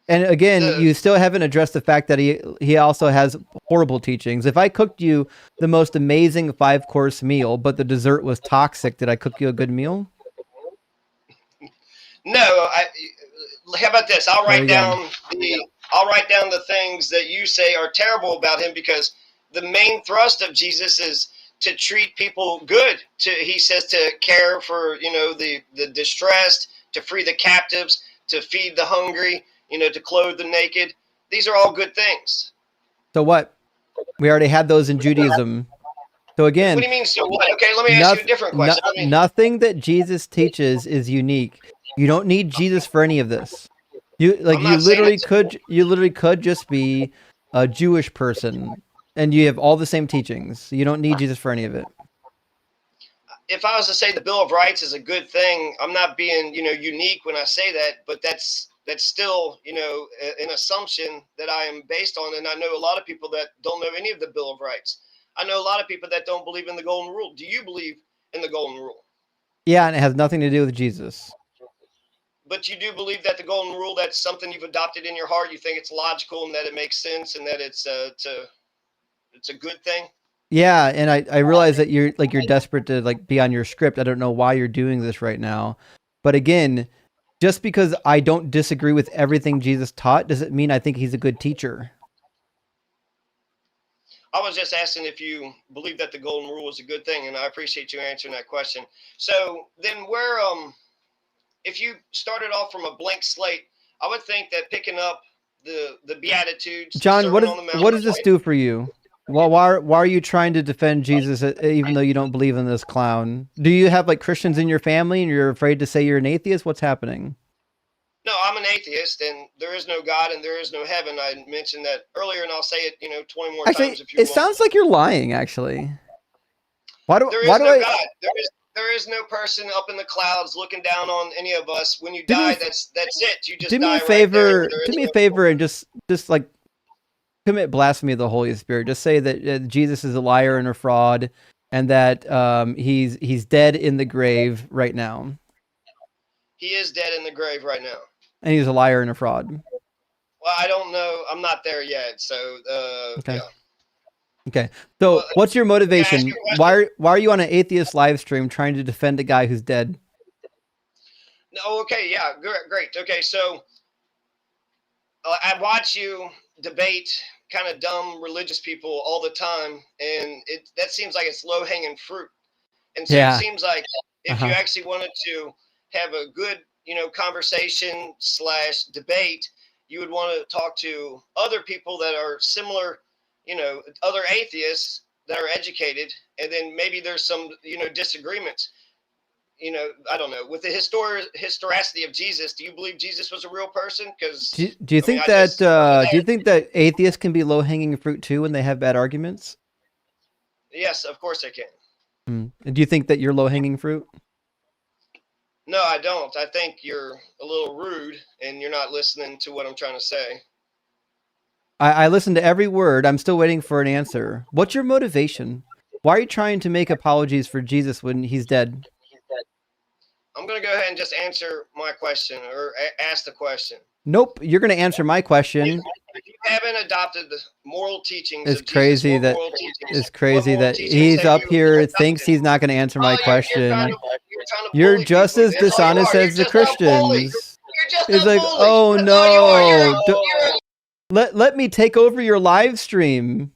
And again, you still haven't addressed the fact that he also has horrible teachings. If I cooked you the most amazing 5-course meal, but the dessert was toxic, did I cook you a good meal? No. How about this? I'll write down the things that you say are terrible about him, because the main thrust of Jesus is to treat people good. He says to care for the distressed, to free the captives, to feed the hungry, to clothe the naked. These are all good things. So what? We already had those in Judaism. So again, what do you mean? So what? Okay, let me ask you a different question. Nothing that Jesus teaches is unique. You don't need Jesus for any of this. You literally could just be a Jewish person, and you have all the same teachings. You don't need Jesus for any of it. If I was to say the Bill of Rights is a good thing, I'm not being unique when I say that, but that's still an assumption that I am based on, and I know a lot of people that don't know any of the Bill of Rights. I know a lot of people that don't believe in the golden rule. Do you believe in the golden rule? Yeah, and it has nothing to do with Jesus. But you do believe that the golden rule, that's something you've adopted in your heart. You think it's logical and that it makes sense and that it's a good thing. Yeah, and I realize that you're desperate to be on your script. I don't know why you're doing this right now, but again, just because I don't disagree with everything Jesus taught doesn't mean I think he's a good teacher. I was just asking if you believe that the golden rule is a good thing, and I appreciate you answering that question. So then if you started off from a blank slate, I would think that picking up the Beatitudes. John, what does this do for you? Well, why are you trying to defend Jesus even though you don't believe in this clown? Do you have Christians in your family and you're afraid to say you're an atheist? What's happening? No, I'm an atheist, and there is no God and there is no heaven. I mentioned that earlier, and I'll say it 20 more times if you want. It sounds like you're lying, actually. There is no person up in the clouds looking down on any of us. When you die, that's it. You just do me a favor. Do me a favor and just commit blasphemy of the Holy Spirit. Just say that Jesus is a liar and a fraud, and that he's dead in the grave right now. He is dead in the grave right now. And he's a liar and a fraud. Well, I don't know. I'm not there yet. So, okay. Yeah. Okay. So, what's your motivation? Why are you on an atheist live stream trying to defend a guy who's dead? No. Okay. Yeah. Great. Okay. So, I watch you debate kind of dumb religious people all the time, and that seems like it's low hanging fruit. And so it seems like if you actually wanted to have a good, conversation / debate, you would want to talk to other people that are similar, other atheists that are educated, and then maybe there's some, disagreements. I don't know. With the historicity of Jesus, do you believe Jesus was a real person? Because do you think that atheists can be low hanging fruit too when they have bad arguments? Yes, of course they can. And do you think that you're low hanging fruit? No, I don't. I think you're a little rude and you're not listening to what I'm trying to say. I listened to every word. I'm still waiting for an answer. What's your motivation? Why are you trying to make apologies for Jesus when he's dead? I'm going to go ahead and just answer my question or ask the question. Nope, you're going to answer my question. If you haven't adopted the moral teachings It's of crazy Jesus, that it's crazy that he's up here, thinks he's not going to answer my question. You're just as dishonest as the Christians. It's like, oh no, let me take over your live stream.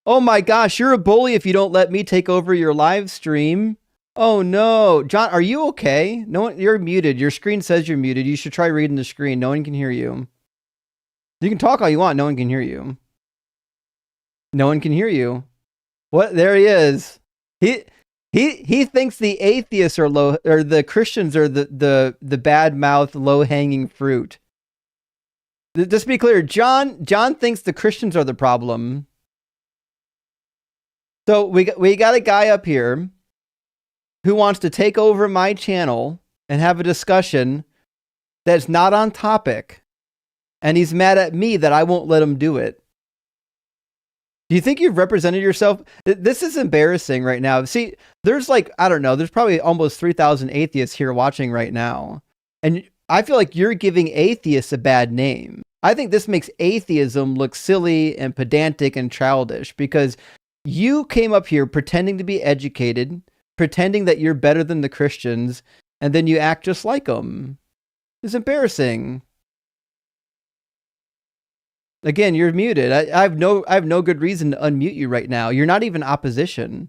Oh my gosh, you're a bully if you don't let me take over your live stream. Oh no, John, are you okay? No one, you're muted. Your screen says you're muted. You should try reading the screen. No one can hear you. You can talk all you want. No one can hear you. No one can hear you. What? There he is. He thinks the atheists are low, or the Christians are the bad mouth, low hanging fruit. Just to be clear, John thinks the Christians are the problem. So we got a guy up here who wants to take over my channel and have a discussion that's not on topic, and he's mad at me that I won't let him do it. Do you think you've represented yourself? This is embarrassing right now. See, there's like, I don't know, there's probably almost 3,000 atheists here watching right now. And I feel like you're giving atheists a bad name. I think this makes atheism look silly and pedantic and childish because you came up here pretending to be educated, pretending that you're better than the Christians, and then you act just like them. It's embarrassing. Again, you're muted. I have no good reason to unmute you right now. You're not even opposition.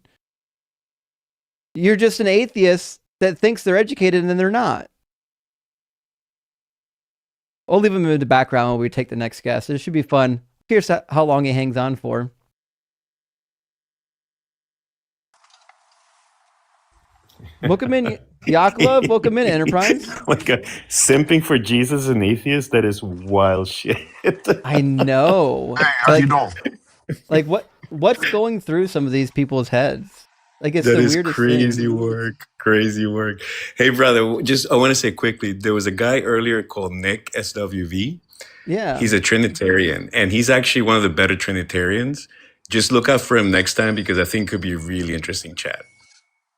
You're just an atheist that thinks they're educated and then they're not. I'll leave him in the background while we take the next guest. It should be fun. Here's how long he hangs on for. Welcome in, Yaakov. Welcome in, Enterprise. Like simping for Jesus and atheists, that is wild shit. I know. Hey, how you doing? Like what's going through some of these people's heads? Like it's that the is weirdest crazy thing. work. Crazy work. Hey, brother, I want to say quickly, there was a guy earlier called Nick SWV. Yeah. He's a Trinitarian, and he's actually one of the better Trinitarians. Just look out for him next time because I think it could be a really interesting chat.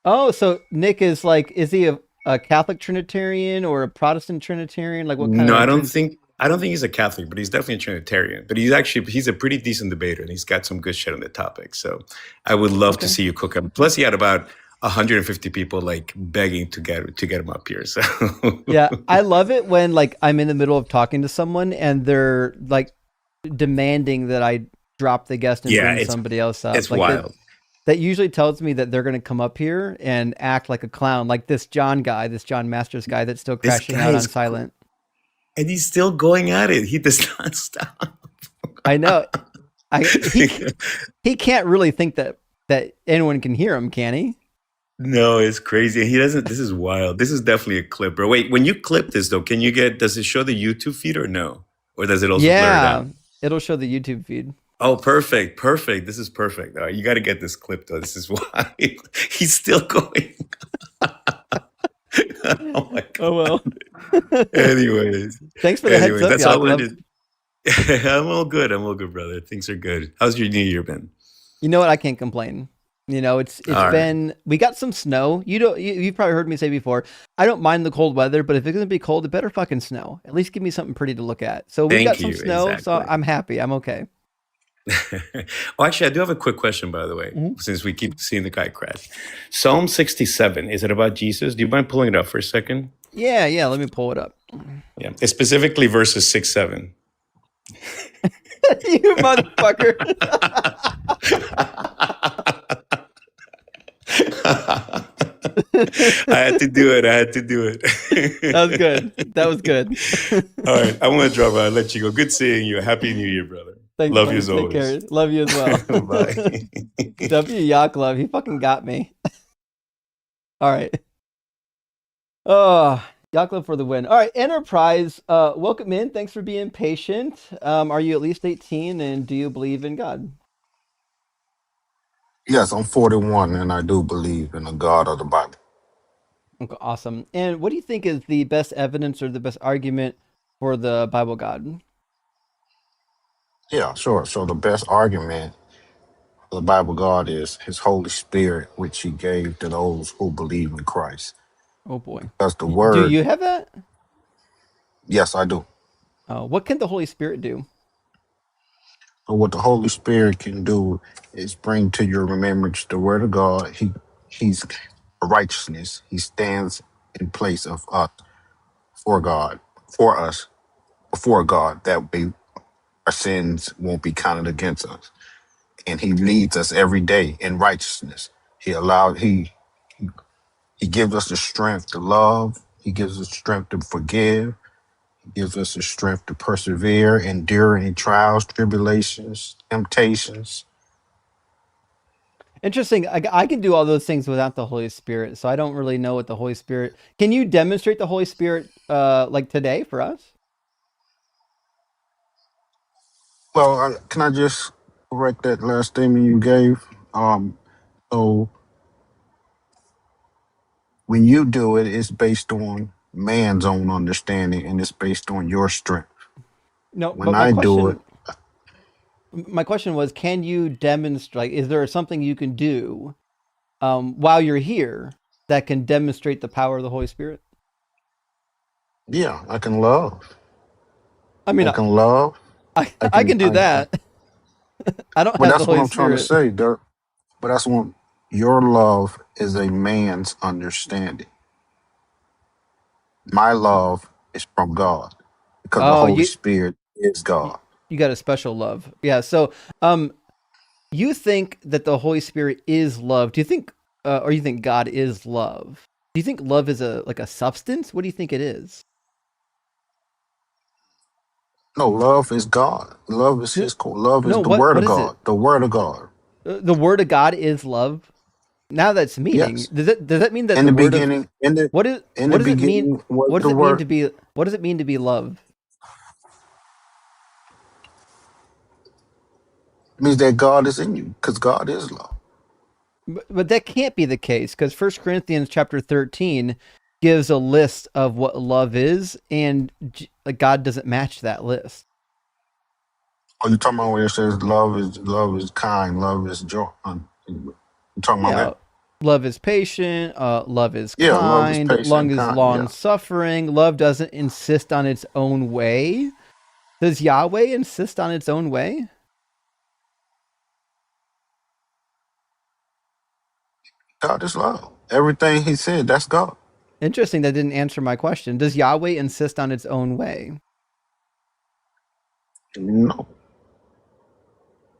Oh, so Nick is like, is he a Catholic Trinitarian or a Protestant Trinitarian? Like what kind of? No, I don't think he's a Catholic, but he's definitely a Trinitarian. But he's a pretty decent debater, and he's got some good shit on the topic. So I would love to see you cook him. Plus, he had about 150 people like begging to get him up here. So yeah, I love it when like I'm in the middle of talking to someone and they're like demanding that I drop the guest and bring somebody else up. It's like wild. That usually tells me that they're going to come up here and act like a clown, like this John Masters guy that's still crashing out on silent. And he's still going at it. He does not stop. I know. He can't really think that anyone can hear him, can he? No, it's crazy. He doesn't. This is wild. This is definitely a clip, bro. Wait, when you clip this though, does it show the YouTube feed or no? Or does it also blur it out? It'll show the YouTube feed. Oh, perfect. This is perfect. All right, you got to get this clip though. This is why he's still going. Oh my God. Oh well. Anyways, thanks for the heads up. That's all I did. I'm all good, brother. Things are good. How's your new year been? You know what? I can't complain. You know, it's been right. We got some snow. You've probably heard me say before, I don't mind the cold weather, but if it's gonna be cold, it better fucking snow. At least give me something pretty to look at. So we got some snow, so I'm happy. I'm okay. Oh, actually, I do have a quick question, by the way, since we keep seeing the guy crash. Psalm 67, is it about Jesus? Do you mind pulling it up for a second? Yeah, let me pull it up. Yeah, it's specifically verses 6-7. You motherfucker. I had to do it. That was good. All right, I want to drop out. I'll let you go. Good seeing you. Happy New Year, brother. Thanks, love you as always. Care. Love you as well. Bye. W Yaakov, he fucking got me. All right. Oh, Yaakov for the win. All right, Enterprise, welcome in. Thanks for being patient. Are you at least 18 and do you believe in God? Yes, I'm 41 and I do believe in the God of the Bible. Okay, awesome. And what do you think is the best evidence or the best argument for the Bible God? Yeah, sure. So the best argument for the Bible God is his Holy Spirit, which he gave to those who believe in Christ. Oh boy. Because the Do word, you have that? yes, I do. What can the Holy Spirit do? So what the Holy Spirit can do is bring to your remembrance the word of God. He's righteousness. He stands in place of us for God, for us, before God, that way our sins won't be counted against us. And he leads us every day in righteousness. He gives us the strength to love. He gives us strength to forgive. He gives us the strength to persevere, endure any trials, tribulations, temptations. Interesting. I can do all those things without the Holy Spirit, so I don't really know what the Holy Spirit. Can you demonstrate the Holy Spirit, like today for us? Well, can I just correct that last statement you gave? So when you do it, it's based on man's own understanding and it's based on your strength. No, When but I do it, my question was, can you demonstrate? Is there something you can do while you're here that can demonstrate the power of the Holy Spirit? yeah, I can love. I mean, I can love. I I can. can do that. I don't But have the that's what Holy I'm trying to Spirit. say, Dirk. But that's what your love is a man's understanding. My love is from God because the Oh, Holy Spirit is you God. you got a special love. Yeah. So, you think that the Holy Spirit is love? Do you think, or you think God is love? Do you think love is a substance? What do you think it is? No, love is God. Love is No, His core. Love is no. the What Word what of is it? God. The Word of God. The Word of God is love. Now that's meaning. Yes. Does that mean that In the the Word of beginning, in the what is in what the does it mean? beginning was What does the it mean Word. to be? What does it mean to be love? It means that God is in you because God is love. But that can't be the case because 1 Corinthians chapter 13 gives a list of what love is, and like God doesn't match that list. Are you talking about where it says love is kind, love is joy? You talking about Yeah, that? love is patient. Love is Yeah, love is kind. patient Love and is kind. long Yeah, suffering. Love doesn't insist on its own way. Does Yahweh insist on its own way? God is love. Everything He said, that's God. Interesting. That didn't answer my question. Does Yahweh insist on its own way? No.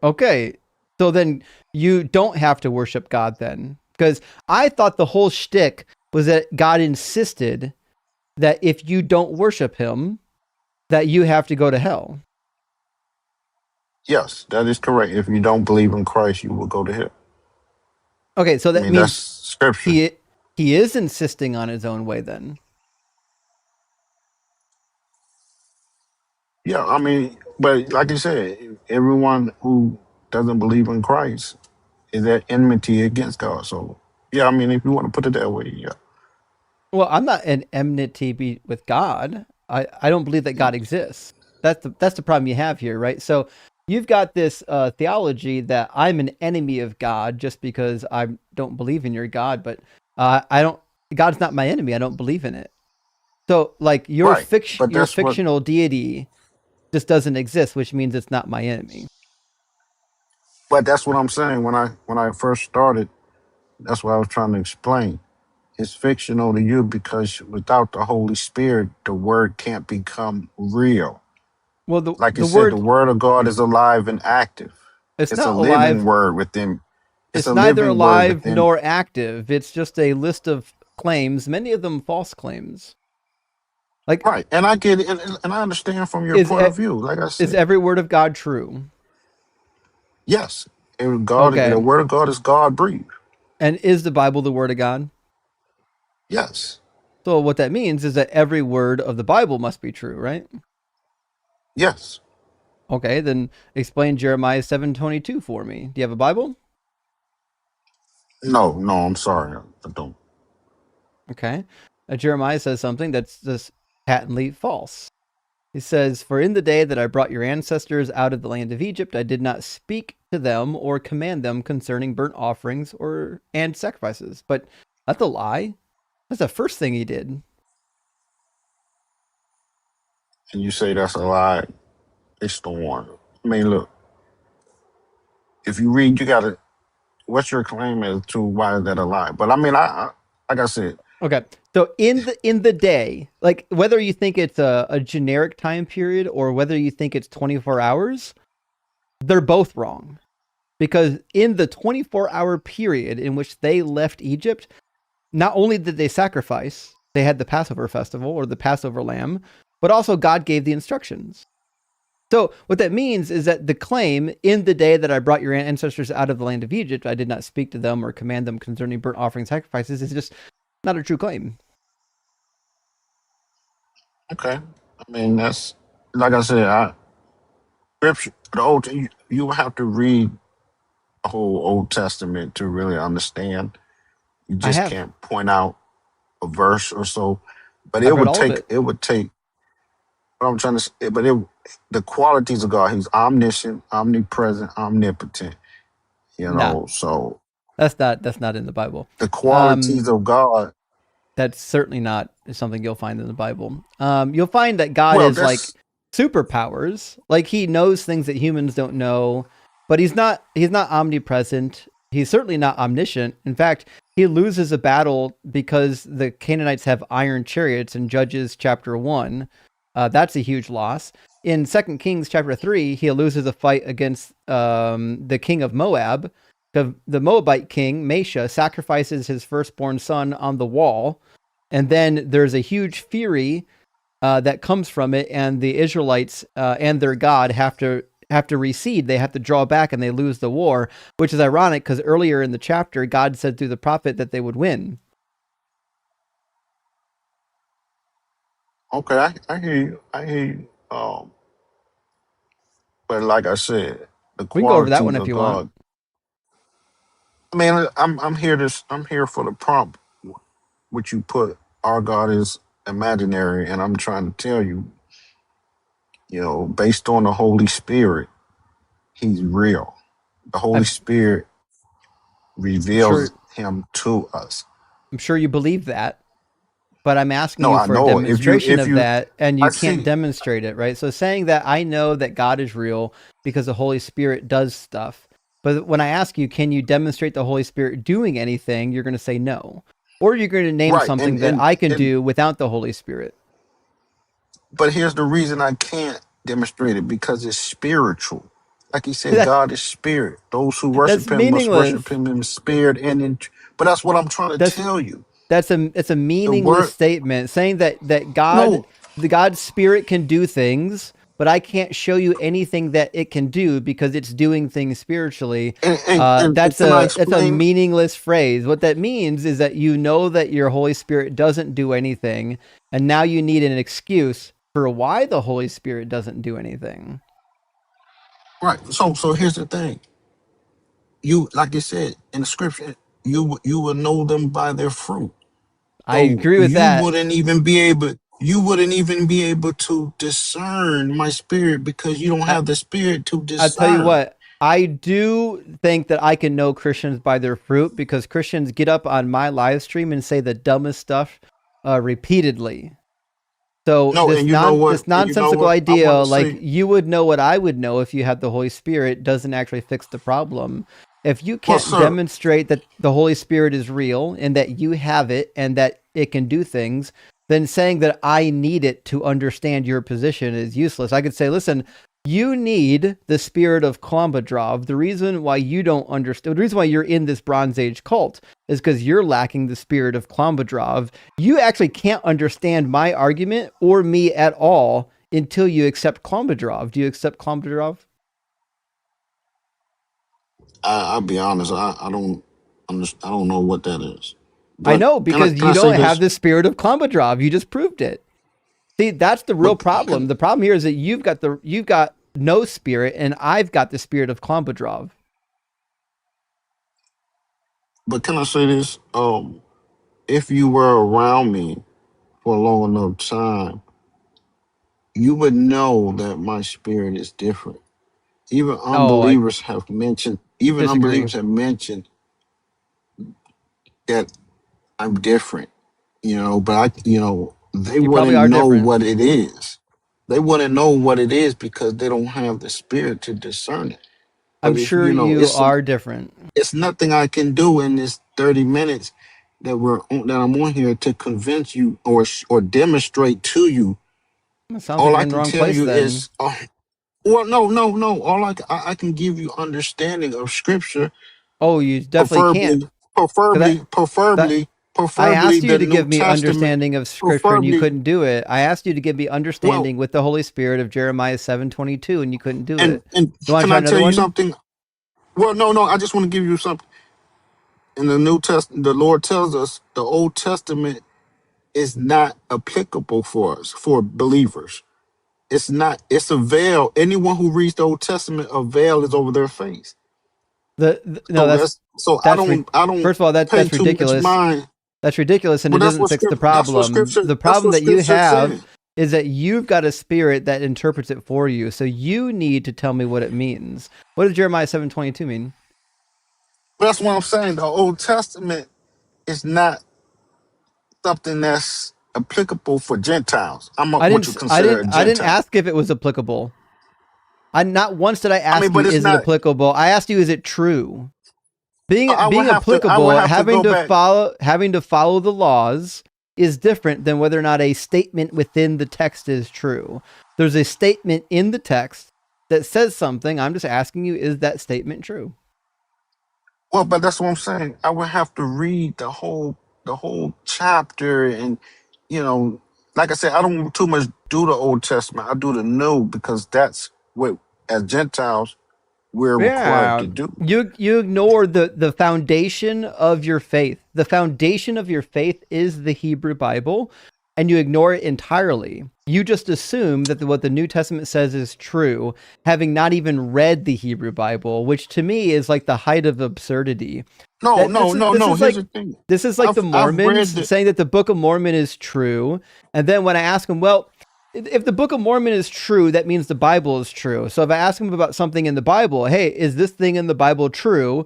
Okay. So then you don't have to worship God then. Because I thought the whole shtick was that God insisted that if you don't worship him, that you have to go to hell. Yes, that is correct. If you don't believe in Christ, you will go to hell. Okay, so I that mean, that's means scripture. he is insisting on his own way then. Yeah, I mean, but like you said, everyone who doesn't believe in Christ is at enmity against God. So, yeah, I mean, if you want to put it that way, yeah. Well, I'm not an enmity with God. I don't believe that God exists. That's the problem you have here, right? So you've got this theology that I'm an enemy of God just because I don't believe in your God, but I don't. God's not my enemy. I don't believe in it. So like Right. But your that's what, fictional deity just doesn't exist, which means it's not my enemy. but that's what I'm saying. When I first started, that's what I was trying to explain. It's fictional to you because without the Holy Spirit, the word can't become real. Well, Like you the said, the word word of God is alive and active. it's It's a not living alive. word within. It's It's a neither living word alive within. nor active. It's just a list of claims, many of them false claims. Like Right, and I get it, and I understand from your is point of view. Like I is said, every word of God true? yes, the Okay. word of God is God breathed. And is the Bible the word of God? Yes, So what that means is that every word of the Bible must be true, right? yes. Okay, then explain Jeremiah 7:22 for me. Do you have a Bible? No, no, I'm sorry, I don't. Okay. Jeremiah says something that's just patently false. He says, "For in the day that I brought your ancestors out of the land of Egypt, I did not speak to them or command them concerning burnt offerings and sacrifices." But that's a lie. That's the first thing he did. And you say that's a lie. It's the one. I mean, look, if you read, you got to, what's your claim as to why is that a lie? But I mean, I like I said. Okay. So in the day, like whether you think it's a generic time period or whether you think it's 24 hours, they're both wrong. Because in the 24-hour period in which they left Egypt, not only did they sacrifice, they had the Passover festival or the Passover lamb, but also God gave the instructions. So what that means is that the claim, in the day that I brought your ancestors out of the land of Egypt, I did not speak to them or command them concerning burnt offering sacrifices, is just not a true claim. Okay. I mean, that's, like I said, scripture, the old, you have to read the whole Old Testament to really understand. You just can't point out a verse or so. But it would take, what I'm trying to say, but the qualities of God, he's omniscient, omnipresent, omnipotent, so. That's not in the Bible. The qualities of God. That's certainly not something you'll find in the Bible. You'll find that God is like superpowers, like he knows things that humans don't know, but he's not omnipresent. He's certainly not omniscient. In fact, he loses a battle because the Canaanites have iron chariots in Judges chapter 1. That's a huge loss. In 2 Kings chapter 3, he loses a fight against the king of Moab. The Moabite king, Mesha, sacrifices his firstborn son on the wall, and then there's a huge fury that comes from it, and the Israelites and their God have to recede. They have to draw back, and they lose the war, which is ironic because earlier in the chapter, God said through the prophet that they would win. Okay, I hear you. But like I said, the we can go over that one qualities if of you God. want. I mean, I'm here for the prompt, which you put. Our God is imaginary, and I'm trying to tell you, based on the Holy Spirit, he's real. The Holy Spirit reveals him to us. I'm sure you believe that, but I'm asking you I for a know. demonstration of that, and you I can't see. demonstrate it, right? So saying that I know that God is real because the Holy Spirit does stuff, but when I ask you, can you demonstrate the Holy Spirit doing anything, you're going to say no. Or you're going to name something that I can do without the Holy Spirit. But here's the reason I can't demonstrate it, because it's spiritual. Like he said, God is spirit. Those who worship him must worship him in spirit and in. But that's what I'm trying to tell you. It's a meaningless statement saying that God, the God's spirit can do things, but I can't show you anything that it can do because it's doing things spiritually. That's a meaningless phrase. What that means is that you know that your Holy Spirit doesn't do anything, and now you need an excuse for why the Holy Spirit doesn't do anything. Right. So here's the thing. You, like you said in the scripture, you will know them by their fruit. I agree with that. You wouldn't even be able to discern my spirit because you don't have the spirit to discern. I'll tell you what, I do think that I can know Christians by their fruit because Christians get up on my live stream and say the dumbest stuff repeatedly. So this nonsensical idea, like you would know what I would know if you had the Holy Spirit, doesn't actually fix the problem. If you can't demonstrate that the Holy Spirit is real and that you have it and that it can do things, then saying that I need it to understand your position is useless. I could say, listen, you need the spirit of Klombadrov. The reason why you don't understand, the reason why you're in this Bronze Age cult is because you're lacking the spirit of Klombadrov. You actually can't understand my argument or me at all until you accept Klombadrov. Do you accept Klombadrov? I'll be honest. I don't know what that is. But I know because you don't have the spirit of Klombadrov. You just proved it. See, that's the real problem. The problem here is that you've got no spirit, and I've got the spirit of Klombadrov. But can I say this? If you were around me for a long enough time, you would know that my spirit is different. Even unbelievers have mentioned. Even unbelievers have mentioned that I'm different. But they You probably wouldn't are know different. what it is. They wouldn't know what it is because they don't have the spirit to discern it. I'm But if sure you it's are different. it's nothing I can do in this 30 minutes that I'm on here to convince you or demonstrate to you. It sounds like All you're I in the can wrong tell place you then. is, well, no. I can give you understanding of Scripture, Oh, you definitely can't. preferably, Because preferably, that preferably, I preferably asked you the to New give me Testament, understanding of scripture and you preferably. couldn't do it. I asked you to give me Well, understanding with the Holy Spirit of Jeremiah 7:22 and you couldn't do and it. and You want to can try I another tell you one? something? Well, no. I just want to give you something. In the New Testament, the Lord tells us the Old Testament is not applicable for us, for believers. It's not. It's a veil. Anyone who reads the Old Testament, a veil is over their face. No, So I that's don't first of all pay that's too much ridiculous. mind. That's ridiculous and But it doesn't fix the problem. The that's problem what that you scripture have saying. is that you've got a spirit that interprets it for you. So you need to tell me what it means. What does Jeremiah 7:22 mean? But that's what I'm saying. The Old Testament is not something that's applicable for Gentiles. I'm I what you didn't I consider didn't a I didn't Gentile. ask if it was applicable. I not once did I I mean, ask you but it's is it not. applicable? I asked you is it true? Being I would applicable, have to go back. having to follow the laws is different than whether or not a statement within the text is true. There's a statement in the text that says something. I'm just asking you, is that statement true? Well, but that's what I'm saying. I would have to read the whole chapter, and like I said, I don't too much do the Old Testament. I do the New because that's what as Gentiles we're required Yeah, to do. you ignore the foundation of your faith. The foundation of your faith is the Hebrew Bible, and you ignore it entirely. You just assume that what the New Testament says is true, having not even read the Hebrew Bible, which to me is like the height of absurdity. No, That no, no, this no. is Here's like the thing. the I've read Mormons the saying that the Book of Mormon is true, and then when I ask them, well, if the Book of Mormon is true, that means the Bible is true. So if I ask them about something in the Bible, hey, is this thing in the Bible true?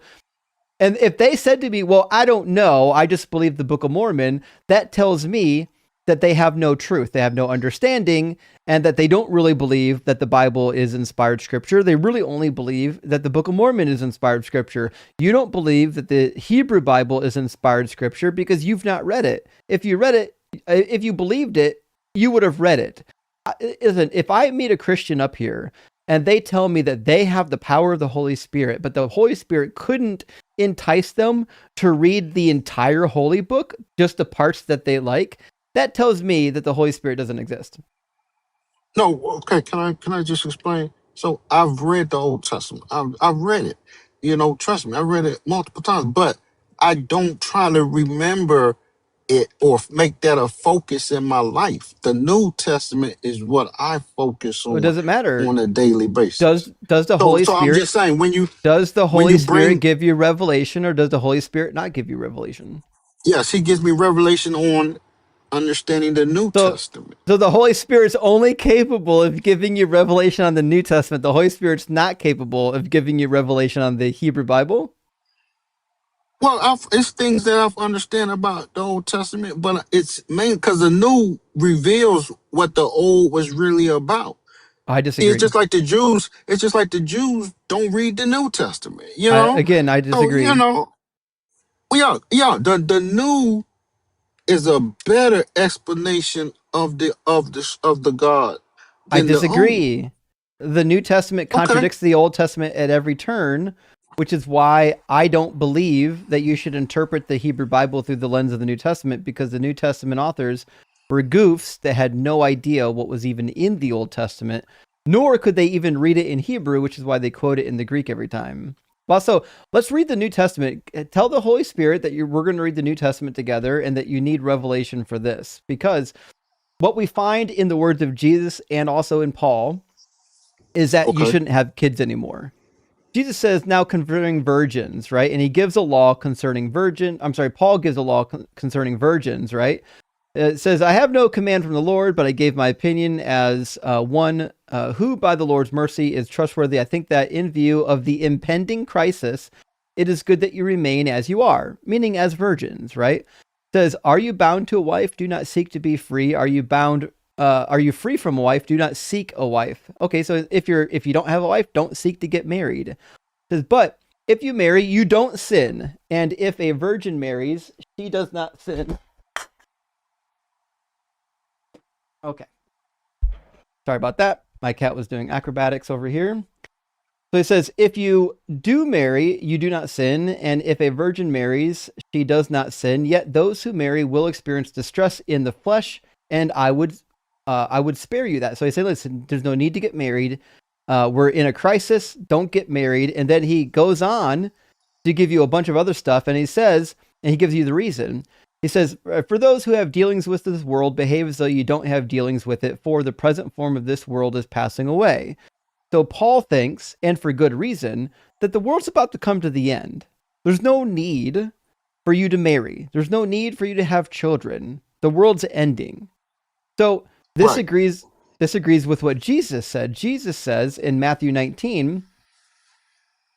And if they said to me, well, I don't know, I just believe the Book of Mormon, that tells me that they have no truth, they have no understanding, and that they don't really believe that the Bible is inspired scripture. They really only believe that the Book of Mormon is inspired scripture. You don't believe that the Hebrew Bible is inspired scripture because you've not read it. If you read it, if you believed it, you would have read it. Listen, if I meet a Christian up here and they tell me that they have the power of the Holy Spirit, but the Holy Spirit couldn't entice them to read the entire holy book, just the parts that they like, that tells me that the Holy Spirit doesn't exist. No, okay. Can I just explain? So I've read the Old Testament. I've read it. Trust me, I read it multiple times. But I don't try to remember it or make that a focus in my life. The New Testament is what I focus It doesn't matter. on a daily basis. Does the So Holy so I'm just Spirit saying does the when Holy you Spirit bring give you revelation, or does the Holy Spirit not give you revelation? yes, he gives me revelation on understanding the New So Testament. so the Holy Spirit's only capable of giving you revelation on the New Testament. The Holy Spirit's not capable of giving you revelation on the Hebrew Bible. Well, it's things that I understand about the Old Testament, but it's mainly because the New reveals what the Old was really about. I See, it's disagree. just like the Jews. It's just like the Jews don't read the New Testament. I So disagree. yeah. The New is a better explanation of the God I than the Old. disagree. The New Testament Okay. contradicts the Old Testament at every turn, which is why I don't believe that you should interpret the Hebrew Bible through the lens of the New Testament, because the New Testament authors were goofs that had no idea what was even in the Old Testament, nor could they even read it in Hebrew, which is why they quote it in the Greek every time. Well, so let's read the New Testament. Tell the Holy Spirit that we're going to read the New Testament together and that you need revelation for this, because what we find in the words of Jesus and also in Paul is that you Okay. shouldn't have kids anymore. Jesus says now concerning virgins, right? And he gives a law concerning Paul gives a law concerning virgins, right? It says, I have no command from the Lord, but I gave my opinion as one who by the Lord's mercy is trustworthy. I think that in view of the impending crisis, it is good that you remain as you are, meaning as virgins, right? says, "Are you bound to a wife? Do not seek to be free. Are you bound? Are you free from a wife? Do not seek a wife." Okay, so if you don't have a wife, don't seek to get married. It says, "But if you marry, you don't sin, and if a virgin marries, she does not sin." Okay, sorry about that. My cat was doing acrobatics over here. So it says, if you do marry, you do not sin, and if a virgin marries, she does not sin. Yet those who marry will experience distress in the flesh, and I would spare you that. So he said, listen, there's no need to get married. We're in a crisis. Don't get married. And then he goes on to give you a bunch of other stuff, and he says, and he gives you the reason. He says, for those who have dealings with this world, behave as though you don't have dealings with it, for the present form of this world is passing away. So Paul thinks, and for good reason, that the world's about to come to the end. There's no need for you to marry. There's no need for you to have children. The world's ending. So this disagrees with what Jesus said. Jesus says in Matthew 19,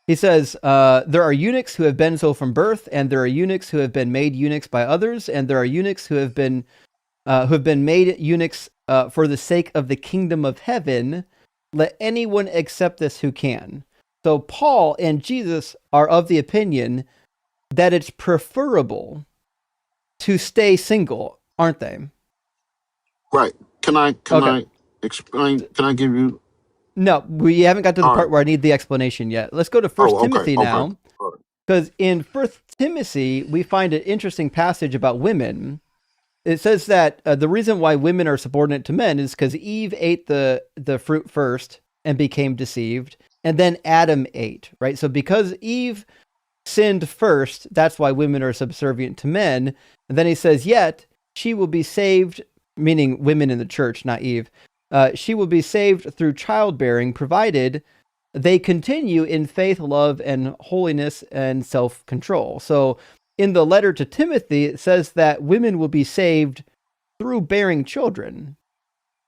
he says, there are eunuchs who have been so from birth, and there are eunuchs who have been made eunuchs by others, and there are eunuchs who have been made eunuchs for the sake of the kingdom of heaven. Let anyone accept this who can. So Paul and Jesus are of the opinion that it's preferable to stay single, aren't they? Right. Can I explain? Can I give you? No, we haven't got to the part where I need the explanation yet. Let's go to First Timothy now. Because in First Timothy, we find an interesting passage about women. It says that the reason why women are subordinate to men is because Eve ate the fruit first and became deceived, and then Adam ate, right? So because Eve sinned first, that's why women are subservient to men. And then he says, yet she will be saved, meaning women in the church, not Eve. She will be saved through childbearing, provided they continue in faith, love, and holiness and self-control. So in the letter to Timothy, it says that women will be saved through bearing children.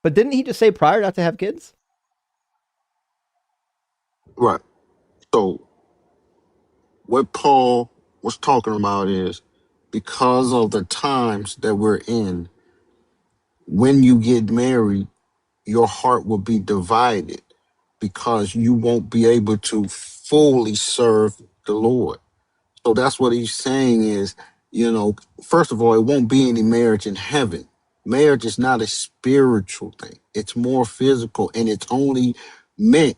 But didn't he just say prior not to have kids? Right. So what Paul was talking about is because of the times that we're in, when you get married, your heart will be divided because you won't be able to fully serve the Lord. So that's what he's saying is, first of all, it won't be any marriage in heaven. Marriage is not a spiritual thing. It's more physical, and it's only meant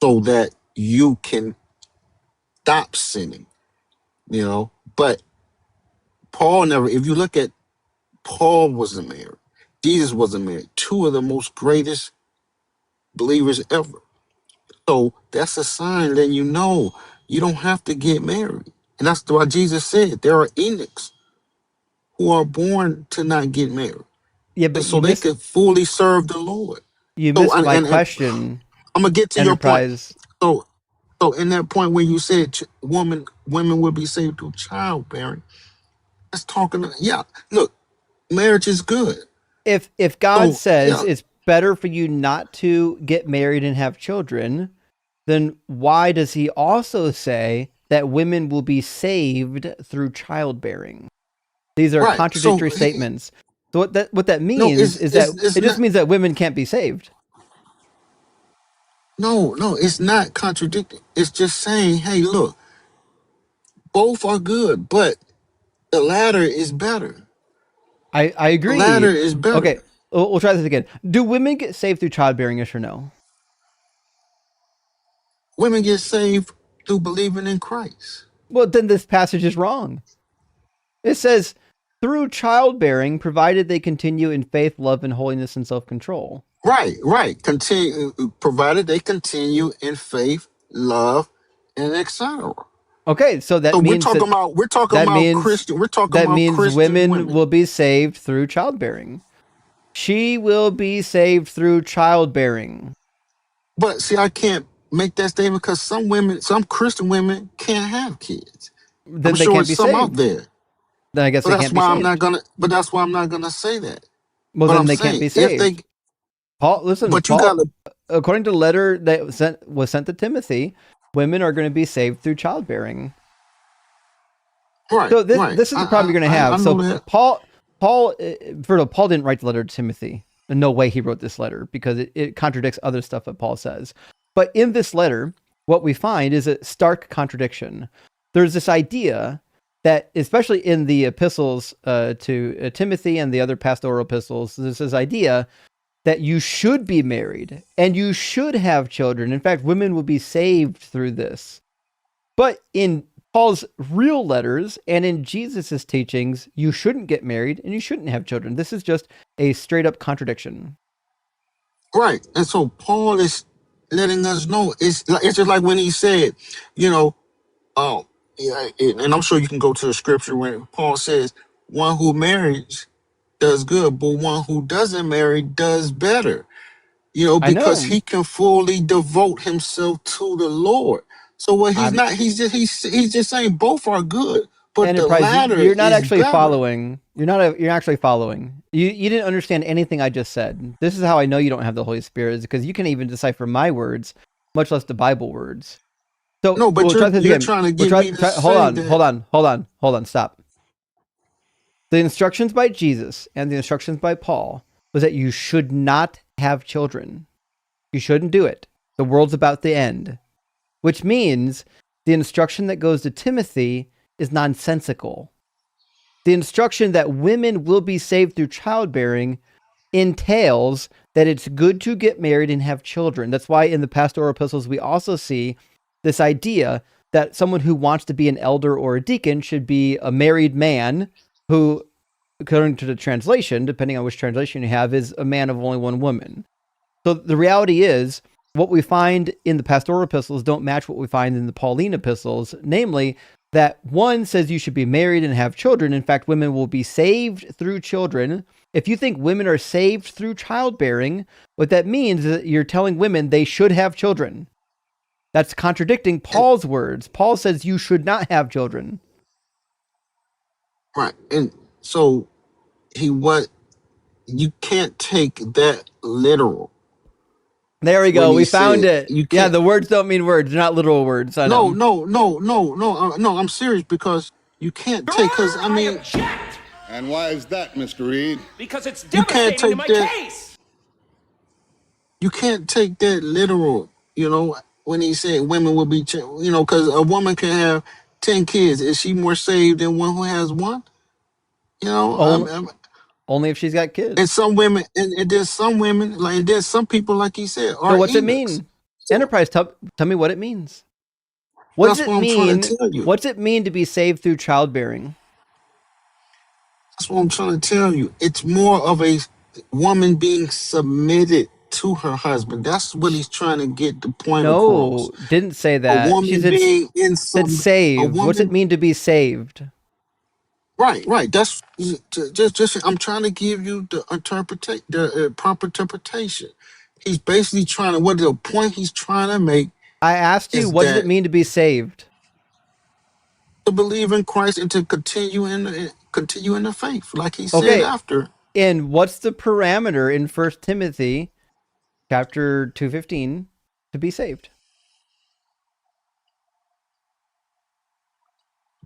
so that you can stop sinning, But Paul never, if you look at Paul wasn't married. Jesus wasn't married. Two of the most greatest believers ever. So that's a sign that you don't have to get married. And that's why Jesus said there are eunuchs who are born to not get married. Yeah, but so they can fully serve the Lord. You missed my question. I'm gonna get to Enterprise. your point. So in that point where you said women will be saved through childbearing, that's talking. Yeah, look, marriage is good. If God says it's better for you not to get married and have children, then why does he also say that women will be saved through childbearing? These are contradictory statements. So what that means is that it just means that women can't be saved. No, it's not contradicting. It's just saying, hey, look, both are good, but the latter is better. I agree. The latter is better. Okay, we'll try this again. Do women get saved through childbearing, yes or no? Women get saved through believing in Christ. Well, then this passage is wrong. It says, through childbearing, provided they continue in faith, love, and holiness and self-control. Right. Continue, provided they continue in faith, love, and etc. Okay, so that means we're talking about Christian. We're talking about Christian women will be saved through childbearing. She will be saved through childbearing. But see, I can't make that statement because some Christian women can't have kids. Then I'm they sure can't be some saved. out there. Then I guess they can't be saved. But that's why I'm not gonna say that. Well, then they can't be saved. Paul, listen. But Paul, according to the letter that was sent to Timothy, women are going to be saved through childbearing. Right. So this Right. this is the problem you're going to have. I know that. Paul didn't write the letter to Timothy. In no way he wrote this letter because it contradicts other stuff that Paul says. But in this letter, what we find is a stark contradiction. There's this idea that, especially in the epistles to Timothy and the other pastoral epistles, there's this idea that you should be married and you should have children. In fact, women will be saved through this. But in Paul's real letters and in Jesus's teachings, you shouldn't get married and you shouldn't have children. This is just a straight up contradiction. Right. And so Paul is letting us know it's just like when he said, yeah, and I'm sure you can go to the scripture when Paul says, one who marries does good, but one who doesn't marry does better. Because he can fully devote himself to the Lord. So what he's just saying both are good, but Enterprise, the latter you're not is actually better. following. You're actually following. You didn't understand anything I just said. This is how I know you don't have the Holy Spirit, is because you can't even decipher my words, much less the Bible words. So no, but you're trying to get me to hold on, stop. The instructions by Jesus and the instructions by Paul was that you should not have children. You shouldn't do it. The world's about to end, which means the instruction that goes to Timothy is nonsensical. The instruction that women will be saved through childbearing entails that it's good to get married and have children. That's why in the pastoral epistles, we also see this idea that someone who wants to be an elder or a deacon should be a married man who, according to the translation, depending on which translation you have, is a man of only one woman. So the reality is, what we find in the pastoral epistles don't match what we find in the Pauline epistles, namely that one says you should be married and have children. In fact, women will be saved through children. If you think women are saved through childbearing, what that means is that you're telling women they should have children. That's contradicting Paul's words. Paul says you should not have children. Right. And so you can't take that literal. There we go. We found it. Yeah, the words don't mean words. They're not literal words. No, I'm serious, because you can't take, because I mean. And why is that, Mr. Reed? Because it's devastating to my case. You can't take that literal, when he said women will be, because a woman can have 10 kids. Is she more saved than one who has one? Only if she's got kids. And some women, and there's some women, like there's some people, like he said, are so what's eunuchs. It mean? Enterprise, tell me what it means. What does it mean? What's it mean to be saved through childbearing? That's what I'm trying to tell you. It's more of a woman being submitted to her husband. That's what he's trying to get the point across. No, didn't say that. A woman being saved. What's it mean to be saved? Right. That's just. I'm trying to give you the proper interpretation. He's basically trying to. What the point he's trying to make? I asked you, what does it mean to be saved? To believe in Christ and to continue in the faith, like he said after. And what's the parameter in 1 Timothy, chapter 2:15, to be saved?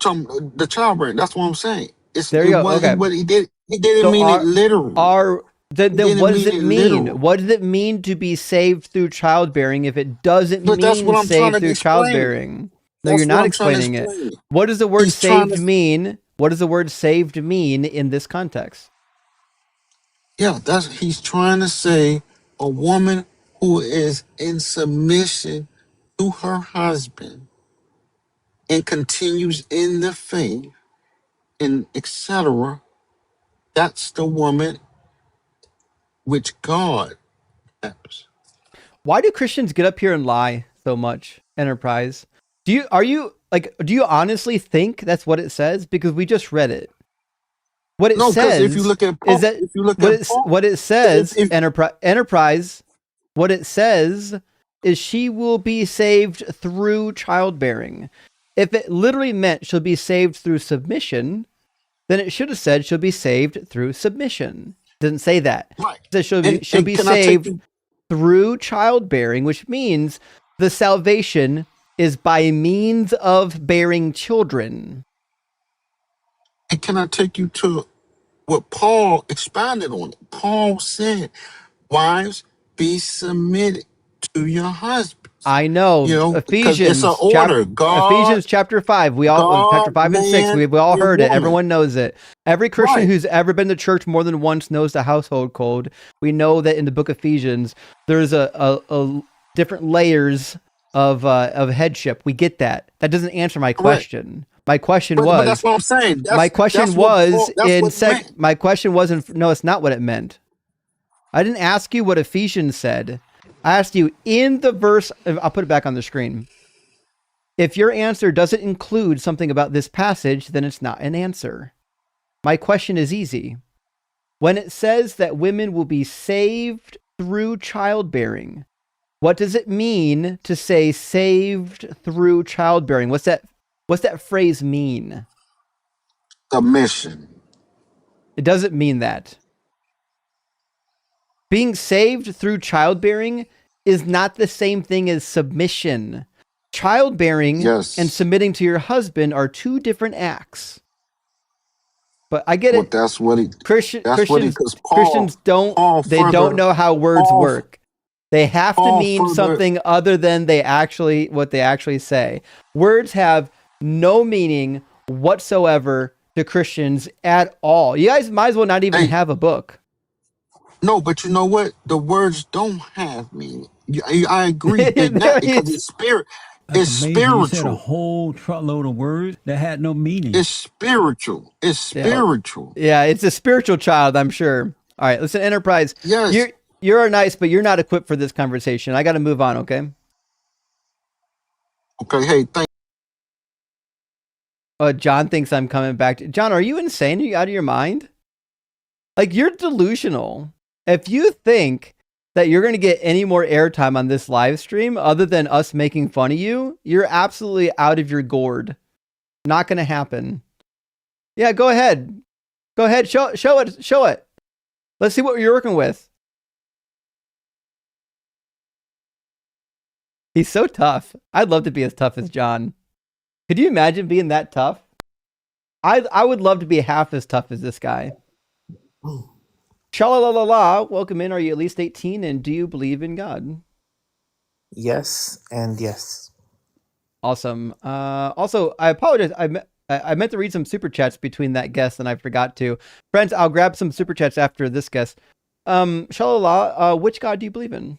The childbearing. That's what I'm saying. There you go. Okay. What he didn't mean it literally. Then what does it mean? Literal. What does it mean to be saved through childbearing if it doesn't mean saved through childbearing? No, you're not explaining it. What does the word saved mean? What does the word saved mean in this context? Yeah, he's trying to say a woman who is in submission to her husband and continues in the faith and etc. That's the woman which God helps. Why do Christians get up here and lie so much, Enterprise? Do you honestly think that's what it says? Because we just read it. What it says if you look at Paul, is that what it says, Enterprise, what it says is she will be saved through childbearing. If it literally meant she'll be saved through submission, then it should have said she'll be saved through submission. It doesn't say that. Right. It says she'll be saved through childbearing, which means the salvation is by means of bearing children. And can I take you to what Paul expounded on? It. Paul said, wives, be submitted to your husbands. I know Because it's an Ephesians order. God, chapter 5. We all chapter 5 and 6. man, We all and heard it. woman. Everyone knows it. Every Christian Right. who's ever been to church more than once knows the household code. We know that in the book of Ephesians, there's a different layers of headship. We get that. That doesn't answer my question. My question But that's was. what I'm saying. My question was in meant. My question wasn't. No, it's not what it meant. I didn't ask you what Ephesians said. I asked you in the verse. I'll put it back on the screen. If your answer doesn't include something about this passage, then it's not an answer. My question is easy. When it says that women will be saved through childbearing, what does it mean to say saved through childbearing? What's that phrase mean? Submission. It doesn't mean that. Being saved through childbearing is not the same thing as submission. Childbearing and submitting to your husband are two different acts. But I get it. That's what he. Christians Paul, don't know how words work. They have to mean something other than what they actually say. Words have no meaning whatsoever to Christians at all. You guys might as well not even have a book. No, but you know what? The words don't have meaning. I agree. They're not, because it's spirit. It's spiritual. You said a whole truckload of words that had no meaning. It's spiritual. It's spiritual. Yeah, it's a spiritual child, I'm sure. All right, listen, Enterprise. Yes. You're nice, but you're not equipped for this conversation. I got to move on, okay? Okay, hey, thank John thinks I'm coming back. John, are you insane? Are you out of your mind? Like, you're delusional. If you think that you're going to get any more airtime on this live stream other than us making fun of you, you're absolutely out of your gourd. Not going to happen. Yeah, go ahead. Go ahead. Show it. Let's see what you're working with. He's so tough. I'd love to be as tough as John. Could you imagine being that tough? I would love to be half as tough as this guy. Sha-la-la-la-la, welcome in. Are you at least 18 and do you believe in God? Yes and yes. Awesome. Also, I apologize. I meant to read some super chats between that guest and I forgot to. Friends, I'll grab some super chats after this guest. Sha-la-la, which God do you believe in?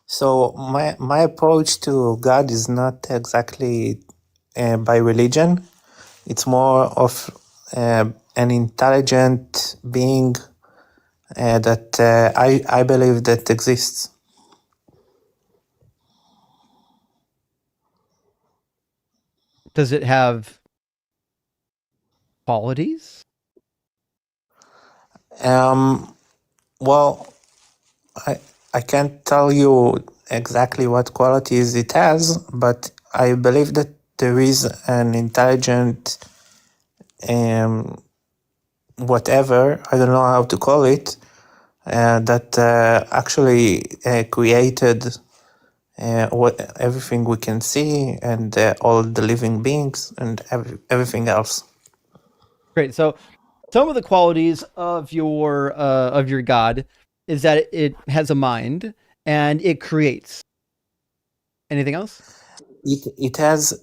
So my approach to God is not exactly by religion. It's more of an intelligent being that I believe that exists. Does it have qualities? Well, I can't tell you exactly what qualities it has, but I believe that there is an intelligent whatever, I don't know how to call it, that actually created everything we can see and all the living beings and everything else. Great. So some of the qualities of your God is that it has a mind and it creates. Anything else? It has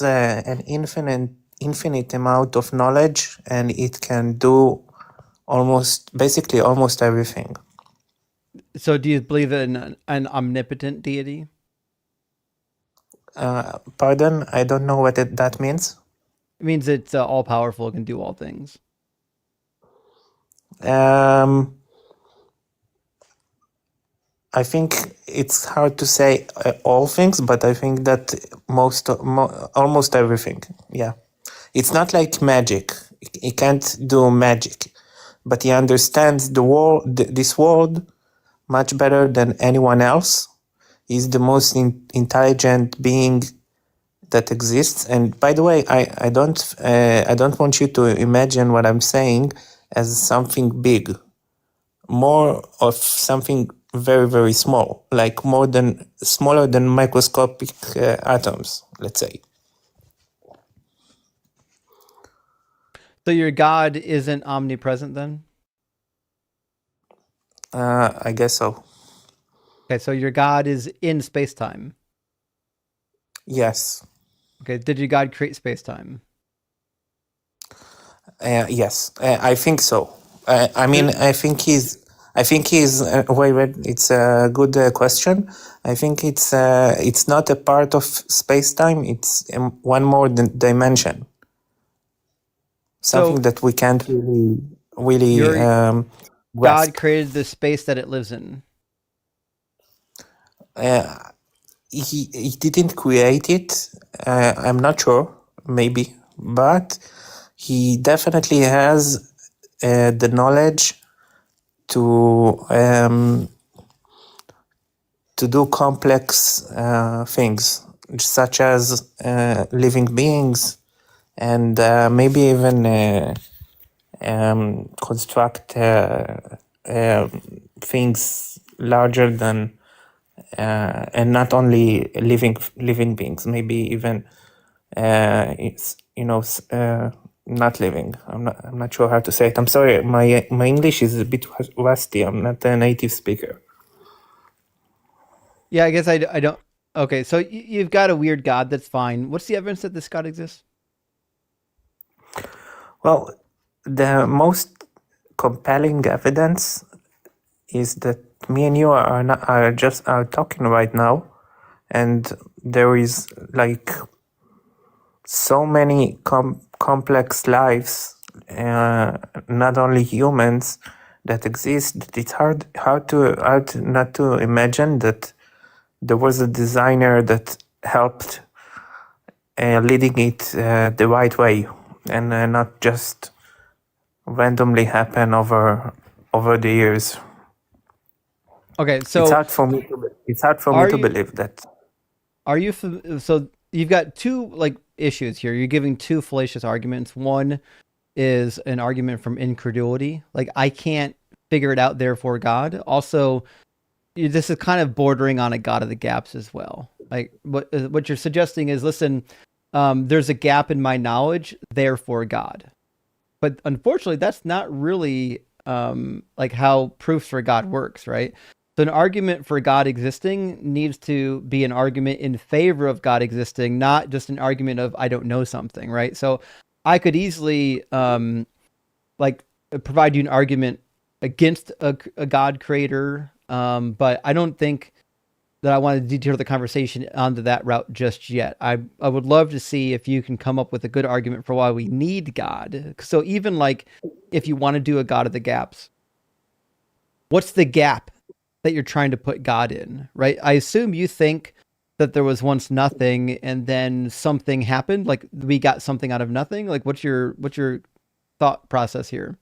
an infinite amount of knowledge, and it can do basically almost everything. So do you believe in an omnipotent deity? Pardon? I don't know what that means. It means it's all powerful, can do all things. I think it's hard to say all things, but I think that almost everything. Yeah, it's not like magic. He can't do magic, but he understands the world, this world, much better than anyone else. He's the most intelligent being that exists. And by the way, I don't want you to imagine what I'm saying as something big. More of something very, very small, like smaller than microscopic atoms, let's say. So your God isn't omnipresent then? I guess so. Okay, so your God is in space-time. Yes. Okay, did your God create space-time? Yes, I think so. I mean, I think he's. Wait. It's a good question. I think it's not a part of space time. It's one more dimension. Something that we can't really. Your God grasp. created the space that it lives in. He didn't create it. I'm not sure. Maybe, but he definitely has the knowledge to do complex things, such as living beings, and maybe even construct things larger than and not only living beings. Maybe even it's not living. I'm not sure how to say it. I'm sorry. My English is a bit rusty. I'm not a native speaker. Yeah, I guess I don't. Okay, so you've got a weird God. That's fine. What's the evidence that this God exists? Well, the most compelling evidence is that me and you are talking right now, and there is like so many complex lives, not only humans, that exist. That it's hard not to imagine that there was a designer that helped leading it the right way, and not just randomly happen over the years. Okay, so it's hard for me to believe that. Are you so you've got two like issues here. You're giving two fallacious arguments. One is an argument from incredulity, like I can't figure it out, therefore God. Also, this is kind of bordering on a God of the gaps as well. Like what you're suggesting is, listen, there's a gap in my knowledge, therefore God. But unfortunately, that's not really like how proofs for God works, right? So an argument for God existing needs to be an argument in favor of God existing, not just an argument of I don't know something, right? So I could easily like provide you an argument against a God creator, but I don't think that I want to detour the conversation onto that route just yet. I would love to see if you can come up with a good argument for why we need God. So even like if you want to do a God of the gaps, what's the gap that you're trying to put God in, right? I assume you think that there was once nothing and then something happened, like we got something out of nothing. Like what's your thought process here?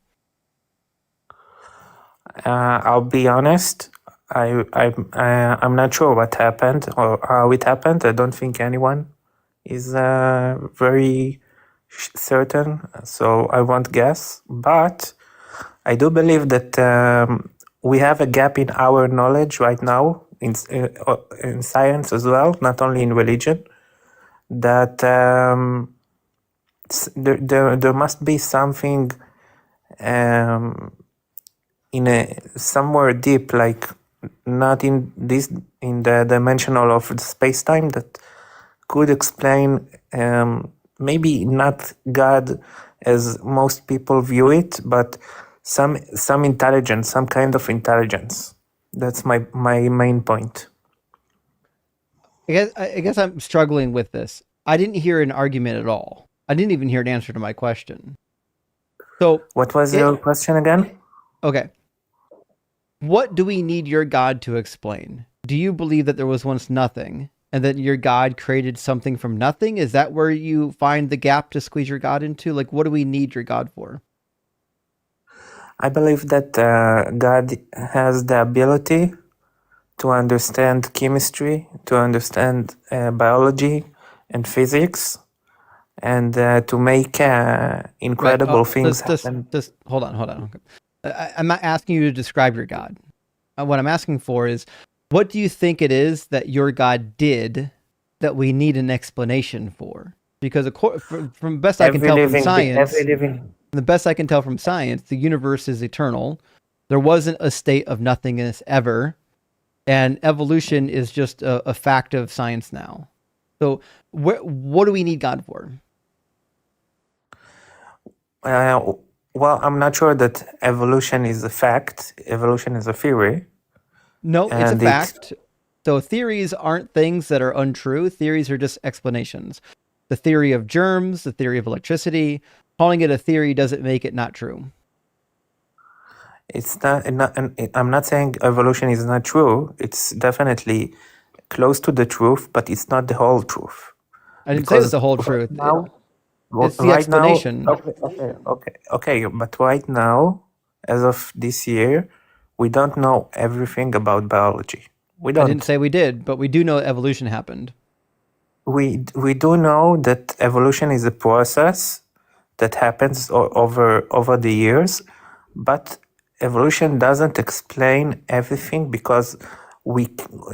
I'll be honest. I'm not sure what happened or how it happened. I don't think anyone is very certain, so I won't guess. But I do believe that we have a gap in our knowledge right now in science as well, not only in religion. That there must be something in a somewhere deep, like not in the dimensional of the space-time, that could explain maybe not God as most people view it, but some intelligence, some kind of intelligence. That's my main point. I guess I'm struggling with this. I didn't hear an argument at all. I didn't even hear an answer to my question. So what was your question again? Okay. What do we need your God to explain? Do you believe that there was once nothing and that your God created something from nothing? Is that where you find the gap to squeeze your God into? Like, what do we need your God for? I believe that God has the ability to understand chemistry, to understand biology and physics, and to make incredible things happen. Just hold on. I'm not asking you to describe your God. What I'm asking for is, what do you think it is that your God did that we need an explanation for? Because from best I can tell from science, the best I can tell from science, the universe is eternal. There wasn't a state of nothingness ever. And evolution is just a fact of science now. So what do we need God for? Well, I'm not sure that evolution is a fact. Evolution is a theory. No, it's a fact. So theories aren't things that are untrue. Theories are just explanations. The theory of germs, the theory of electricity, calling it a theory doesn't make it not true. It's not, I'm not saying evolution is not true. It's definitely close to the truth, but it's not the whole truth. I didn't say it's the whole truth. It's the explanation. Okay. But right now, as of this year, we don't know everything about biology. We don't. I didn't say we did, but we do know evolution happened. We do know that evolution is a process that happens over the years, but evolution doesn't explain everything because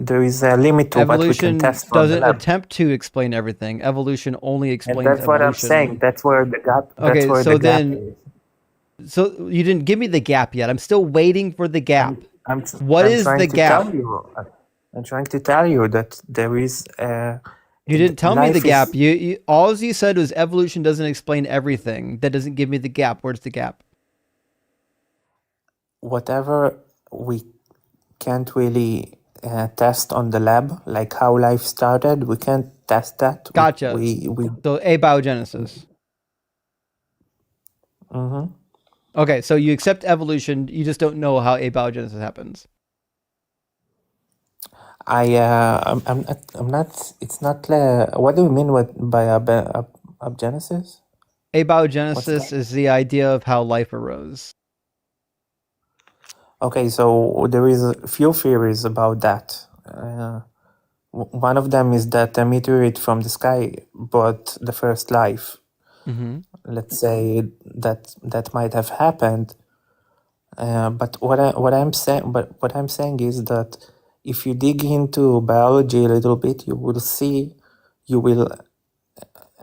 there is a limit to what we can test from the lab. Doesn't attempt to explain everything. Evolution only explains and that's evolution. What I'm saying. That's where the gap. Okay, that's where so the then, gap is. So you didn't give me the gap yet. I'm still waiting for the gap. What I'm is trying the to gap? Tell you, I'm trying to tell you that there is. You didn't tell me the gap. You all you said was evolution doesn't explain everything. That doesn't give me the gap. Where's the gap? Whatever we can't really test on the lab, like how life started, we can't test that. Gotcha. So abiogenesis. Mm-hmm. Okay, so you accept evolution. You just don't know how abiogenesis happens. I'm not. It's not clear. What do you mean by abiogenesis? Abiogenesis is the idea of how life arose. Okay, so there is a few theories about that. One of them is that a meteorite from the sky brought the first life. Mm-hmm. Let's say that might have happened. But what I'm saying is that if you dig into biology a little bit, you will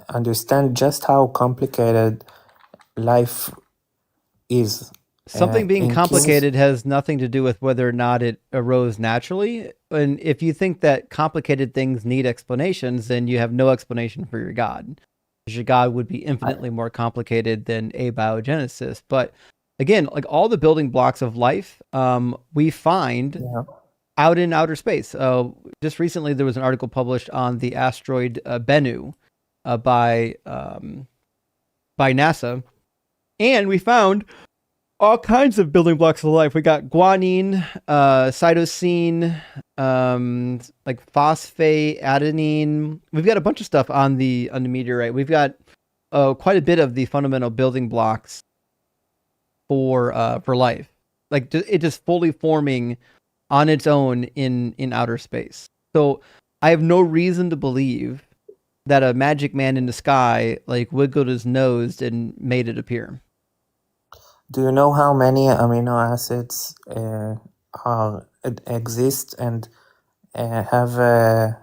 understand just how complicated life is. Something being complicated has nothing to do with whether or not it arose naturally. And if you think that complicated things need explanations, then you have no explanation for your God. Your God would be infinitely more complicated than abiogenesis. But again, like all the building blocks of life, we find out in outer space. Just recently, there was an article published on the asteroid Bennu by NASA, and we found all kinds of building blocks of life. We got guanine, cytosine, like phosphate, adenine. We've got a bunch of stuff on the meteorite. We've got quite a bit of the fundamental building blocks for life. Like it just fully forming on its own in outer space. So I have no reason to believe that a magic man in the sky like wiggled his nose and made it appear. Do you know how many amino acids exist and have a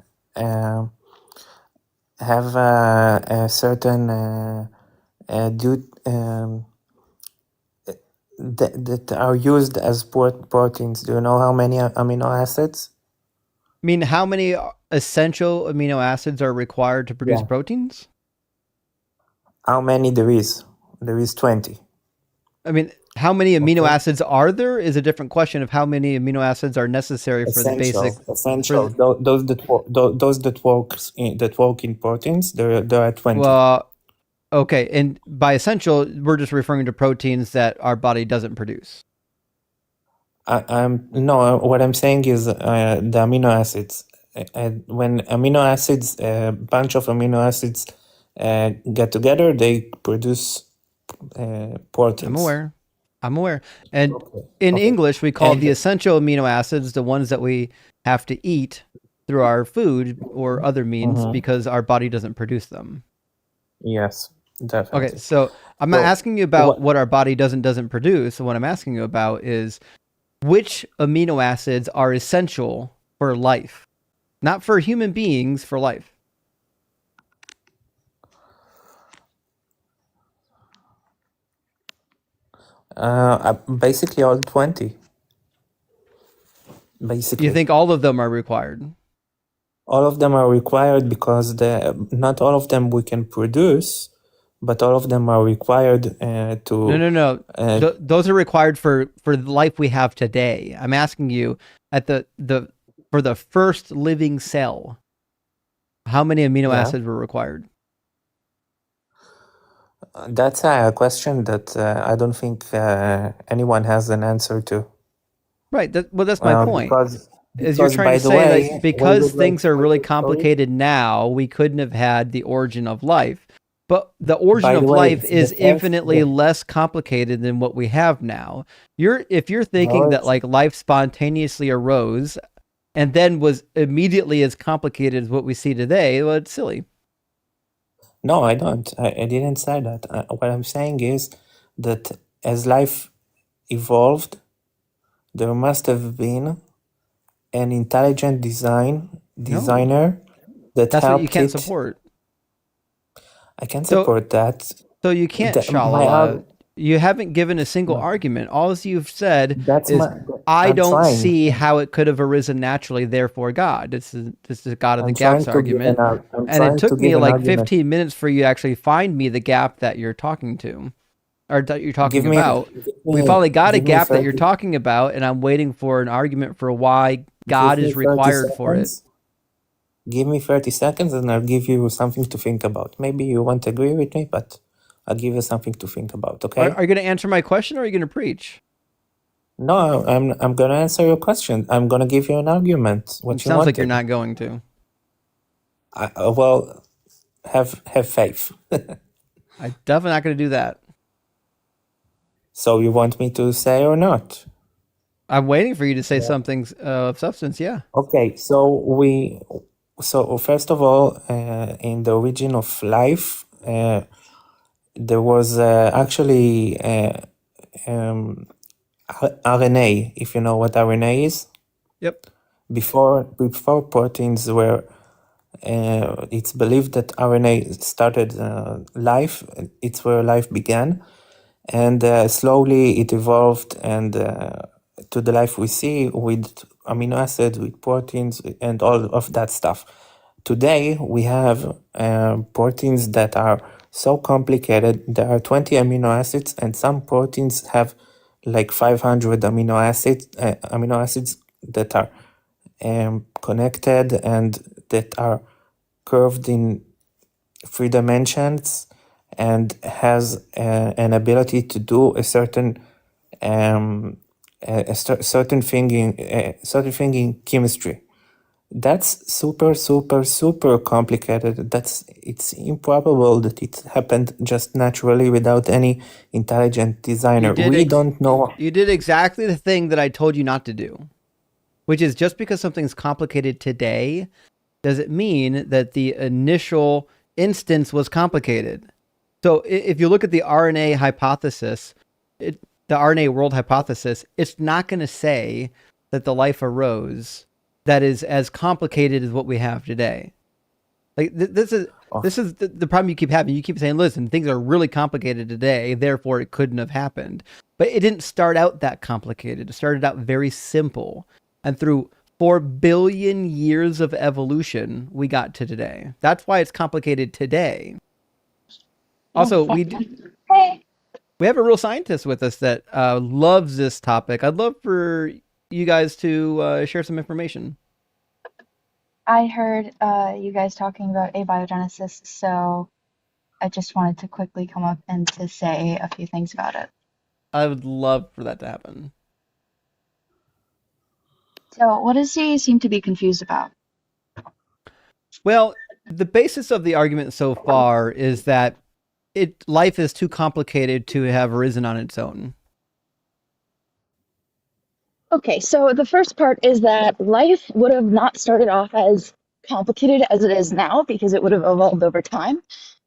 certain that are used as proteins? Do you know how many amino acids? I mean, how many essential amino acids are required to produce proteins? How many there is? There is 20. I mean, how many amino acids are there is a different question of how many amino acids are necessary for the basic. Essential. Those that work in proteins, there are 20. Well, okay, and by essential, we're just referring to proteins that our body doesn't produce. No, what I'm saying is the amino acids. When amino acids, a bunch of amino acids get together, they produce proteins. I'm aware. And in English, we call the essential amino acids the ones that we have to eat through our food or other means because our body doesn't produce them. Yes, definitely. Okay, so I'm not asking you about what our body doesn't produce. So what I'm asking you about is which amino acids are essential for life, not for human beings, for life. Basically all 20. Basically. You think all of them are required? All of them are required because not all of them we can produce, but all of them are required to... No. Those are required for the life we have today. I'm asking you, at for the first living cell, how many amino acids were required? That's a question that I don't think anyone has an answer to. Right. That's my point. Because you're trying to say that because things are really complicated complicated now, we couldn't have had the origin of life. But the origin of life is infinitely less complicated than what we have now. If you're thinking that like life spontaneously arose and then was immediately as complicated as what we see today, well, it's silly. No, I don't. I didn't say that. What I'm saying is that as life evolved, there must have been an intelligent designer that That's helped what you can't it. Support. I can support that. So you can't, Shalala. You haven't given a single argument. All you've said is, I don't see how it could have arisen naturally, therefore God. This is God of the gaps argument. And it took me like 15 minutes for you to actually find me the gap that you're talking to, or that you're talking about. We finally got a gap that you're talking about, and I'm waiting for an argument for why God is required for it. Give me 30 seconds and I'll give you something to think about. Maybe you won't agree with me, but I'll give you something to think about, okay? Are you going to answer my question, or are you going to preach? No, I'm going to answer your question. I'm going to give you an argument. It sounds like you're not going to. Well, have faith. I'm definitely not going to do that. So you want me to say or not? I'm waiting for you to say something of substance, yeah. Okay, so first of all, in the origin of life, there was actually RNA, if you know what RNA is. Yep. Before proteins were, it's believed that RNA started life. It's where life began, and slowly it evolved and to the life we see with amino acids, with proteins, and all of that stuff. Today we have proteins that are so complicated. There are 20 amino acids, and some proteins have like 500 amino acids that are connected and that are curved in 3 dimensions and has an ability to do a certain certain thing in chemistry. That's super complicated. It's improbable that it happened just naturally without any intelligent designer. We don't know. You did exactly the thing that I told you not to do, which is just because something's complicated today, does it mean that the initial instance was complicated? So if you look at the RNA hypothesis, the RNA world hypothesis, it's not going to say that the life arose that is as complicated as what we have today. Like this is the problem you keep having. You keep saying, listen, things are really complicated today, therefore it couldn't have happened. But it didn't start out that complicated. It started out very simple. And through 4 billion years of evolution, we got to today. That's why it's complicated today. Also, we have a real scientist with us that loves this topic. I'd love for you guys to share some information. I heard you guys talking about abiogenesis, so I just wanted to quickly come up and to say a few things about it. I would love for that to happen. So what does he seem to be confused about? Well, the basis of the argument so far is that life is too complicated to have arisen on its own. Okay, so the first part is that life would have not started off as complicated as it is now because it would have evolved over time.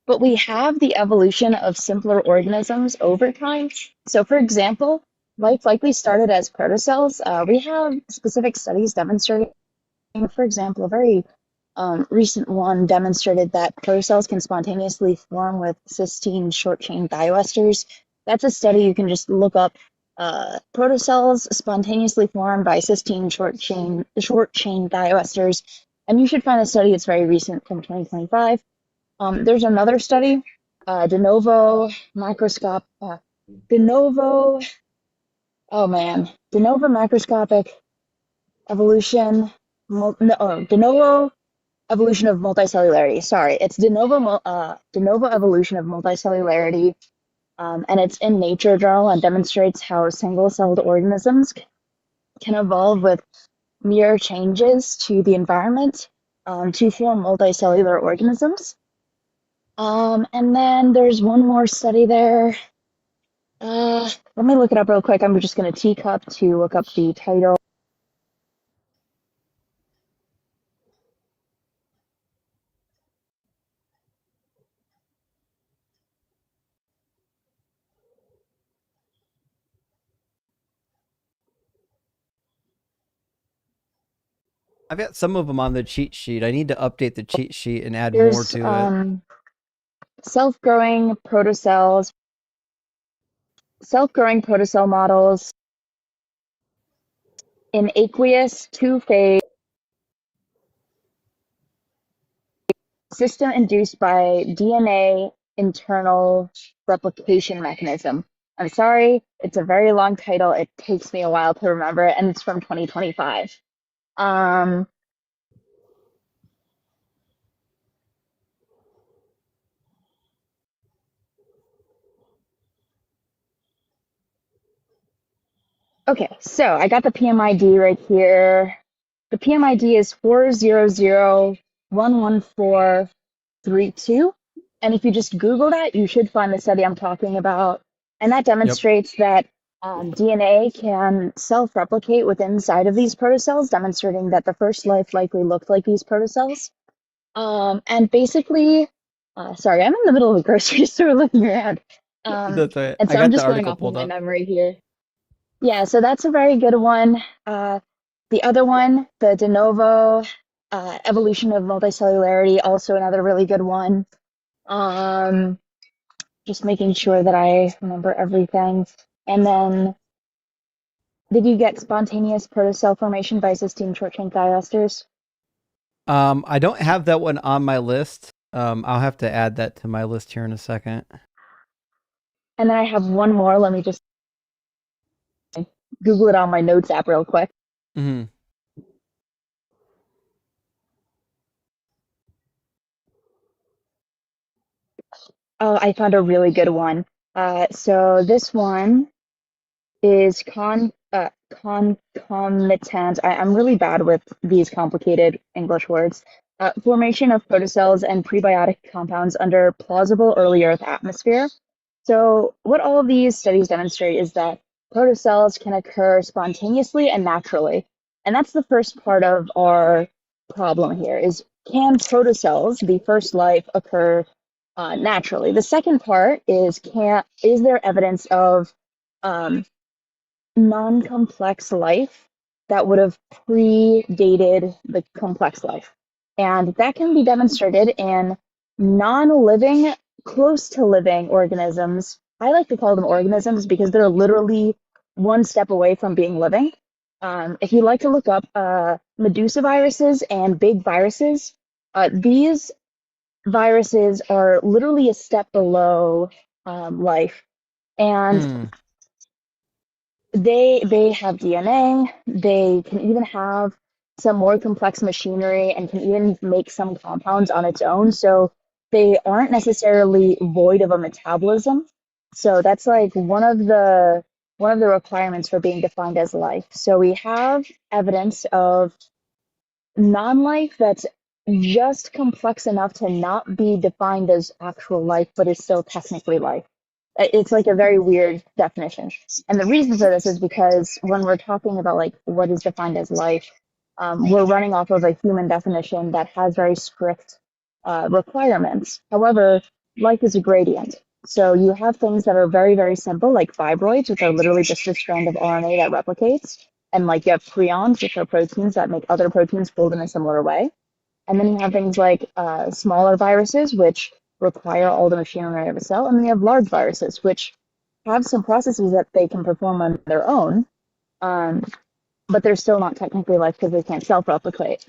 But we have the evolution of simpler organisms over time. So for example, life likely started as protocells. We have specific studies demonstrating, for example, a very recent one demonstrated that protocells can spontaneously form with cysteine short chain dioesters That's a study you can just look up. Protocells spontaneously formed by cysteine short chain dioesters, and you should find the study. It's very recent, from 2025. There's another study, de novo macroscopic evolution, de novo evolution of multicellularity. Sorry, it's de novo evolution of multicellularity, and it's in Nature journal and demonstrates how single-celled organisms can evolve with mere changes to the environment to form multicellular organisms. And then there's one more study there. Let me look it up real quick. I'm just going to teacup to look up the title. I've got some of them on the cheat sheet. I need to update the cheat sheet and add more to it. Self-growing protocell models in aqueous two-phase system induced by DNA internal replication mechanism. I'm sorry, it's a very long title. It takes me a while to remember, and it's from 2025. Okay, so I got the PMID right here. The PMID is 4001142. And if you just Google that, you should find the study I'm talking about. And that demonstrates that DNA can self-replicate within inside of these protocells, demonstrating that the first life likely looked like these protocells. And basically, sorry, I'm in the middle of a grocery store looking around. That's right. And so I'm just going off of my memory here. Yeah, so that's a very good one. The other one, the de novo evolution of multicellularity, also another really good one. Just making sure that I remember everything. And then, did you get spontaneous protocell formation by cysteine short-chain diesters? I don't have that one on my list. I'll have to add that to my list here in a second. And then I have one more. Let me just Google it on my notes app real quick. Mm-hmm. Oh, I found a really good one. So this one is concomitant. I'm really bad with these complicated English words. Formation of protocells and prebiotic compounds under plausible early Earth atmosphere. So what all of these studies demonstrate is that protocells can occur spontaneously and naturally. And that's the first part of our problem here is, can protocells, the first life, occur naturally? The second part is, is there evidence of non-complex life that would have predated the complex life? And that can be demonstrated in non-living, close to living organisms. I like to call them organisms because they're literally one step away from being living. If you like to look up Medusa viruses and big viruses, these viruses are literally a step below life. And they have DNA, they can even have some more complex machinery and can even make some compounds on its own. So they aren't necessarily void of a metabolism. So that's like one of the requirements for being defined as life. So we have evidence of non-life that's just complex enough to not be defined as actual life, but is still technically life. It's like a very weird definition. And the reason for this is because when we're talking about like what is defined as life, we're running off of a human definition that has very strict requirements. However, life is a gradient. So you have things that are very, very simple, like fibroids, which are literally just a strand of RNA that replicates. And like you have prions, which are proteins that make other proteins fold in a similar way. And then you have things like smaller viruses, which require all the machinery of a cell. And then you have large viruses, which have some processes that they can perform on their own, but they're still not technically life because they can't self-replicate.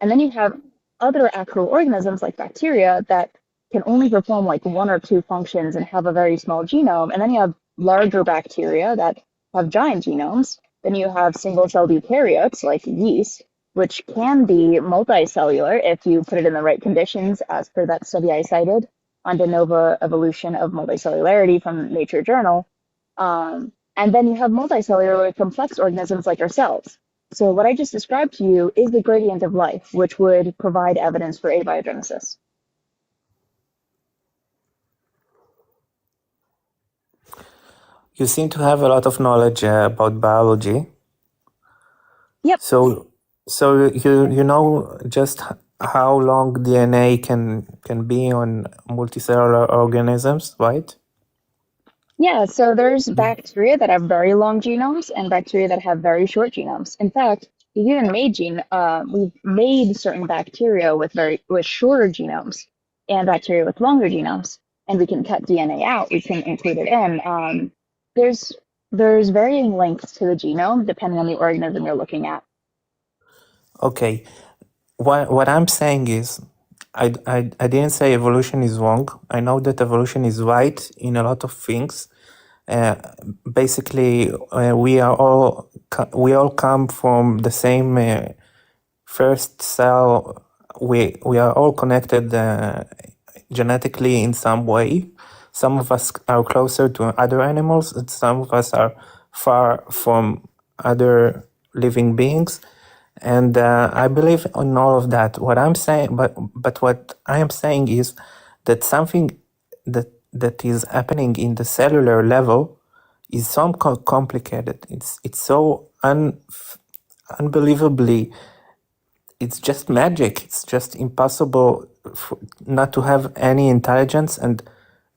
And then you have other actual organisms like bacteria that can only perform like one or two functions and have a very small genome. And then you have larger bacteria that have giant genomes. Then you have single-celled eukaryotes like yeast, which can be multicellular if you put it in the right conditions, as per that study I cited on de novo evolution of multicellularity from Nature Journal. And then you have multicellular complex organisms like ourselves. So what I just described to you is the gradient of life, which would provide evidence for abiogenesis. You seem to have a lot of knowledge about biology. Yep. So you know just how long DNA can be on multicellular organisms, right? Yeah, so there's bacteria that have very long genomes and bacteria that have very short genomes. In fact, we've even we've made certain bacteria with shorter genomes and bacteria with longer genomes, and we can cut DNA out. We can include it in. There's varying lengths to the genome depending on the organism you're looking at. Okay. What I'm saying is, I didn't say evolution is wrong. I know that evolution is right in a lot of things. Basically, we all come from the same first cell. We are all connected genetically in some way. Some of us are closer to other animals, and some of us are far from other living beings. And I believe in all of that. What I'm saying, but what I am saying is that something that is happening in the cellular level is so complicated. It's so unbelievably. It's just magic. It's just impossible not to have any intelligence, and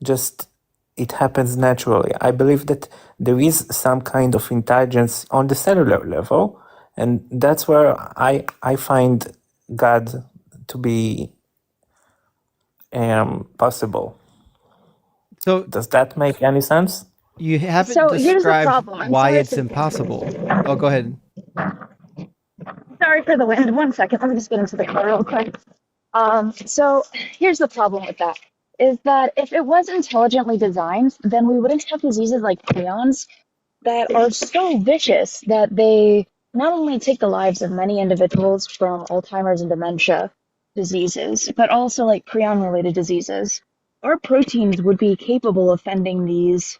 just it happens naturally. I believe that there is some kind of intelligence on the cellular level. And that's where I find God to be possible. So does that make any sense? You haven't So here's the described problem. I'm why sorry it's impossible. Oh, go ahead. Sorry for the wind. 1 second. Let me just get into the car real quick. So here's the problem with that, is that if it was intelligently designed, then we wouldn't have diseases like prions that are so vicious that they not only take the lives of many individuals from Alzheimer's and dementia diseases, but also like prion-related diseases. Our proteins would be capable of fending these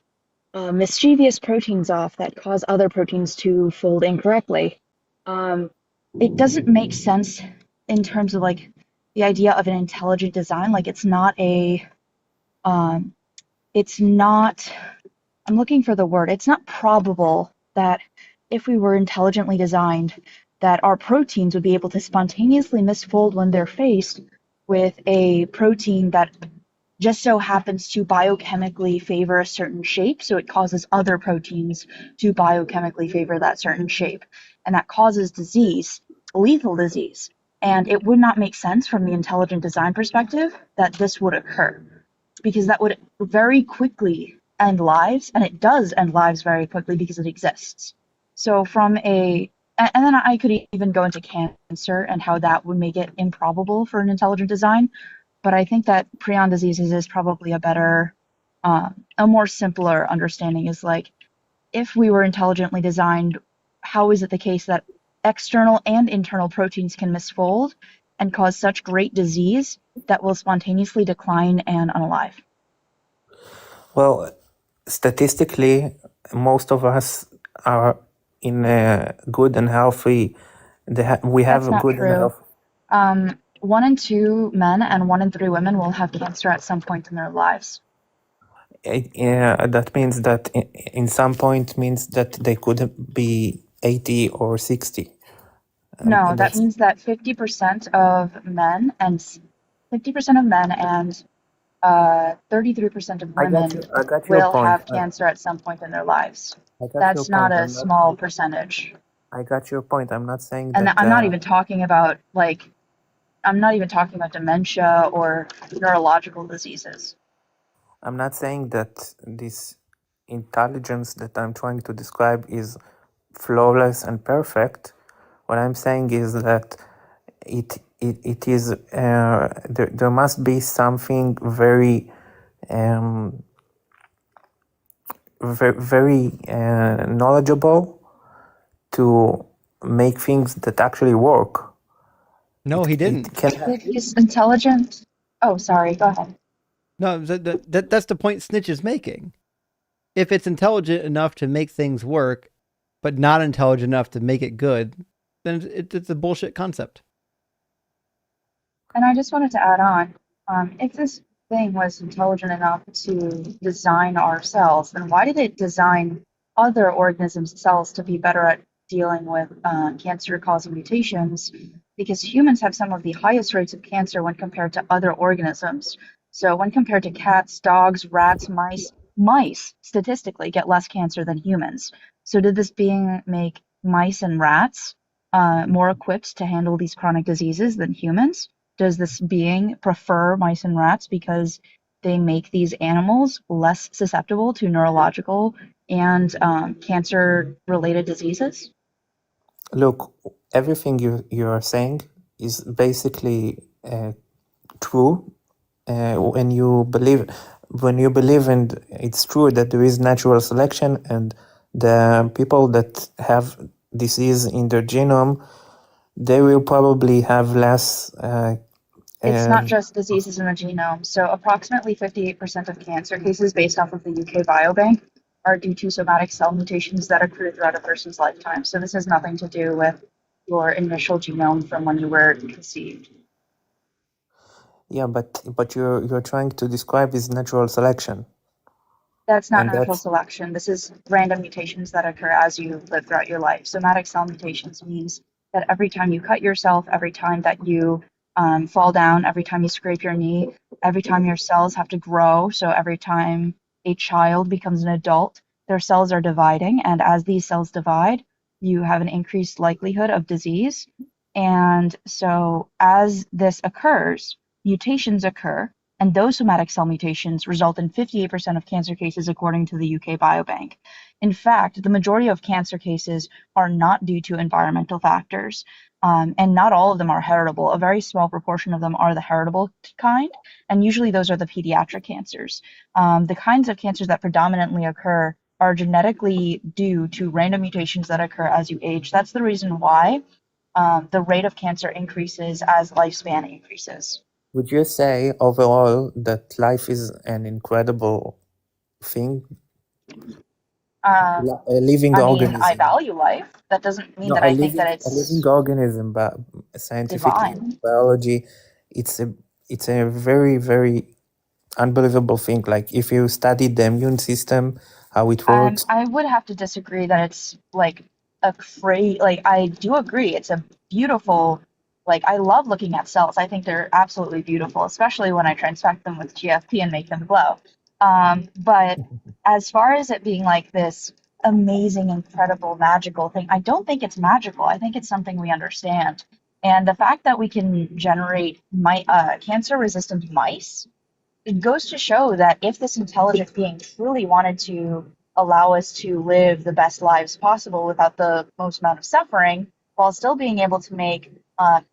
mischievous proteins off that cause other proteins to fold incorrectly. It doesn't make sense in terms of like the idea of an intelligent design. Like it's not, I'm looking for the word. It's not probable that if we were intelligently designed, that our proteins would be able to spontaneously misfold when they're faced with a protein that just so happens to biochemically favor a certain shape, so it causes other proteins to biochemically favor that certain shape. And that causes disease, lethal disease. And it would not make sense from the intelligent design perspective that this would occur, because that would very quickly end lives, and it does end lives very quickly because it exists. So and then I could even go into cancer and how that would make it improbable for an intelligent design. But I think that prion diseases is probably a more simpler understanding, is like, if we were intelligently designed, how is it the case that external and internal proteins can misfold and cause such great disease that will spontaneously decline and unalive? Well, statistically, most of us are in a good and healthy. We have That's a not good and true. healthy. 1 in 2 men and 1 in 3 women will have cancer at some point in their lives. That means that in some point means that they could be 80 or 60. No, that means that 50% of men and 33% of women I got your will point. have cancer at some point in their lives. I got your That's not point. a small percentage. I got your point. I'm not saying And that. I'm not even talking about dementia or neurological diseases. I'm not saying that this intelligence that I'm trying to describe is flawless and perfect. What I'm saying is that it is there must be something very um, very knowledgeable to make things that actually work. No, he didn't. It can If he's intelligent. Oh, sorry. Go ahead. No, that's the point Snitch is making. If it's intelligent enough to make things work, but not intelligent enough to make it good, then it's a bullshit concept. And I just wanted to add on, if this thing was intelligent enough to design our cells, then why did it design other organisms' cells to be better at dealing with cancer-causing mutations? Because humans have some of the highest rates of cancer when compared to other organisms. So when compared to cats, dogs, rats, mice statistically get less cancer than humans. So did this being make mice and rats more equipped to handle these chronic diseases than humans? Does this being prefer mice and rats because they make these animals less susceptible to neurological and cancer-related diseases? look. Everything you are saying is basically true when you believe and it's true that there is natural selection and the people that have disease in their genome, they will probably have less It's not just diseases in the genome. So approximately 58% of cancer cases based off of the UK Biobank are due to somatic cell mutations that occur throughout a person's lifetime. So this has nothing to do with your initial genome from when you were conceived. yeah, but you're trying to describe is natural selection. That's not And natural that's selection. This is random mutations that occur as you live throughout your life. Somatic cell mutations means that every time you cut yourself, every time that you fall down, every time you scrape your knee, every time your cells have to grow, so every time a child becomes an adult, their cells are dividing. And as these cells divide, you have an increased likelihood of disease. And so as this occurs, mutations occur, and those somatic cell mutations result in 58% of cancer cases according to the UK Biobank. In fact, the majority of cancer cases are not due to environmental factors, and not all of them are heritable. A very small proportion of them are the heritable kind, and usually those are the pediatric cancers. The kinds of cancers that predominantly occur are genetically due to random mutations that occur as you age. That's the reason why the rate of cancer increases as lifespan increases. Would you say overall that life is an incredible thing? A living I mean, I organism. value life. That doesn't mean No, that I think that a living it's organism, but scientifically, divine. biology, it's a very, very unbelievable thing. Like if you study the immune system, how it works. I would have to disagree that it's like a crazy. Like I do agree, it's a beautiful. Like I love looking at cells. I think they're absolutely beautiful, especially when I transfect them with GFP and make them glow. But as far as it being like this amazing, incredible, magical thing, I don't think it's magical. I think it's something we understand. And the fact that we can generate cancer-resistant mice, it goes to show that if this intelligent being truly wanted to allow us to live the best lives possible without the most amount of suffering, while still being able to make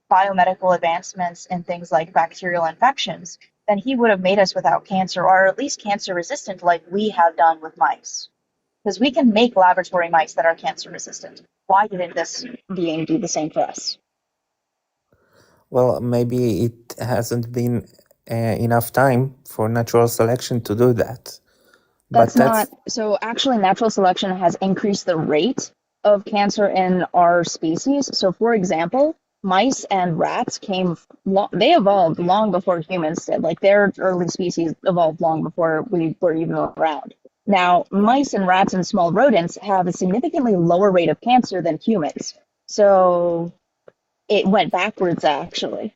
biomedical advancements in things like bacterial infections, then he would have made us without cancer, or at least cancer resistant, like we have done with mice. Because we can make laboratory mice that are cancer resistant. Why didn't this being do the same for us? Well, maybe it hasn't been enough time for natural selection to do that. But That's not so. Actually, natural selection has increased the rate of cancer in our species. So, for example, mice and rats they evolved long before humans did. Like their early species evolved long before we were even around. Now, mice and rats and small rodents have a significantly lower rate of cancer than humans. So it went backwards, actually.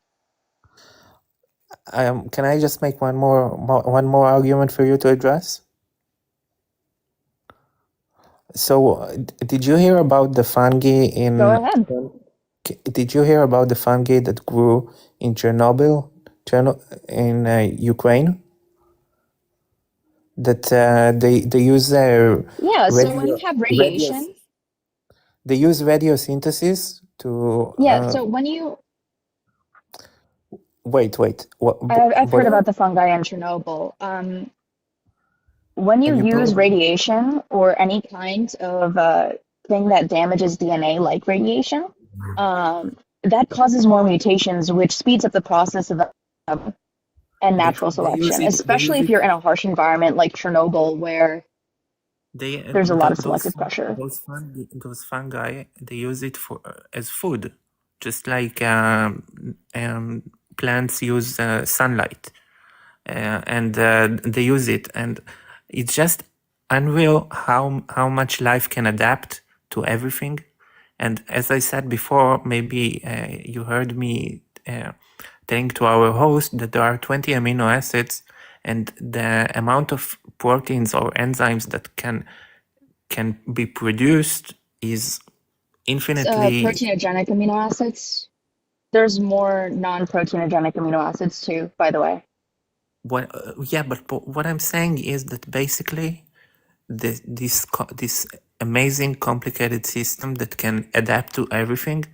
can I just make one more argument for you to address? So, did you hear about the fungi in? Go ahead. Did you hear about the fungi that grew in Chernobyl, in Ukraine? that they use their Yeah, so when you have radiation. They use radiosynthesis to. Yeah, so when you. Wait. I've heard about the fungi in Chernobyl. When you use radiation or any kind of thing that damages DNA, like radiation, that causes more mutations, which speeds up the process of and natural selection, especially if you're in a harsh environment like Chernobyl, where there's a lot of selective pressure. Those fungi, they use it for as food, just like plants use sunlight, and they use it, and it's just unreal how much life can adapt to everything. And as I said before, maybe you heard me telling to our host that there are 20 amino acids, and the amount of proteins or enzymes that can be produced is infinitely. Proteinogenic amino acids. There's more non-proteinogenic amino acids too, by the way. But what I'm saying is that basically this amazing complicated system that can adapt to everything,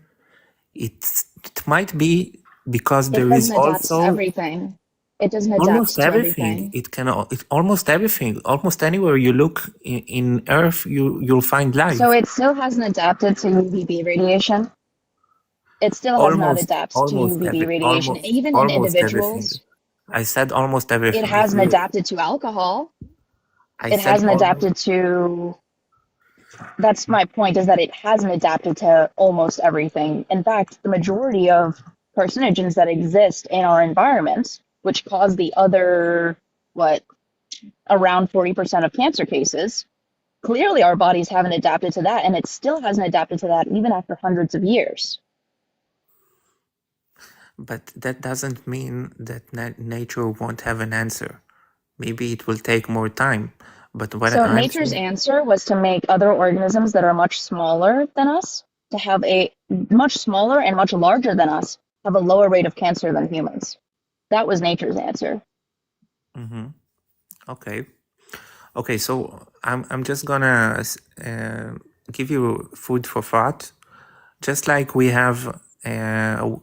it might be because there is also everything. It doesn't adapt almost to everything. It almost everything. Almost anywhere you look in Earth, you'll find life. So it still hasn't adapted to UVB radiation. It still has not adapted to UVB radiation, even in individuals. I said almost everything. It hasn't adapted to alcohol. It hasn't adapted to. That's my point, is that it hasn't adapted to almost everything. In fact, the majority of carcinogens that exist in our environment, which cause the other, around 40% of cancer cases, clearly our bodies haven't adapted to that, and it still hasn't adapted to that even after hundreds of years. But that doesn't mean that nature won't have an answer. Maybe it will take more time. But nature's answer was to make other organisms that are much smaller than us, to have a much smaller and much larger than us, have a lower rate of cancer than humans. That was nature's answer. Mm-hmm. Okay. So I'm just gonna give you food for thought. Just like we have,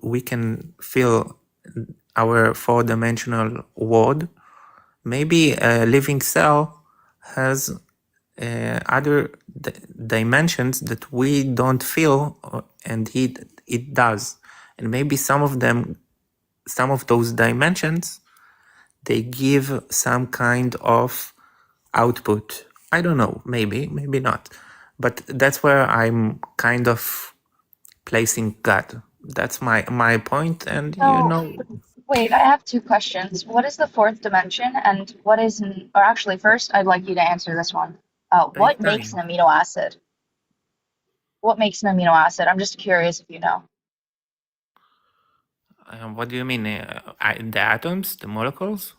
we can fill our 4-dimensional world. Maybe a living cell has other dimensions that we don't feel, and it does. And maybe some of those dimensions, they give some kind of output. I don't know, maybe not. But that's where I'm kind of placing God. That's my point, and Wait, I have two questions. What is the fourth dimension, and what is, or actually, first, I'd like you to answer this one. What makes an amino acid? What makes an amino acid? I'm just curious if you know. What do you mean? The atoms, the molecules?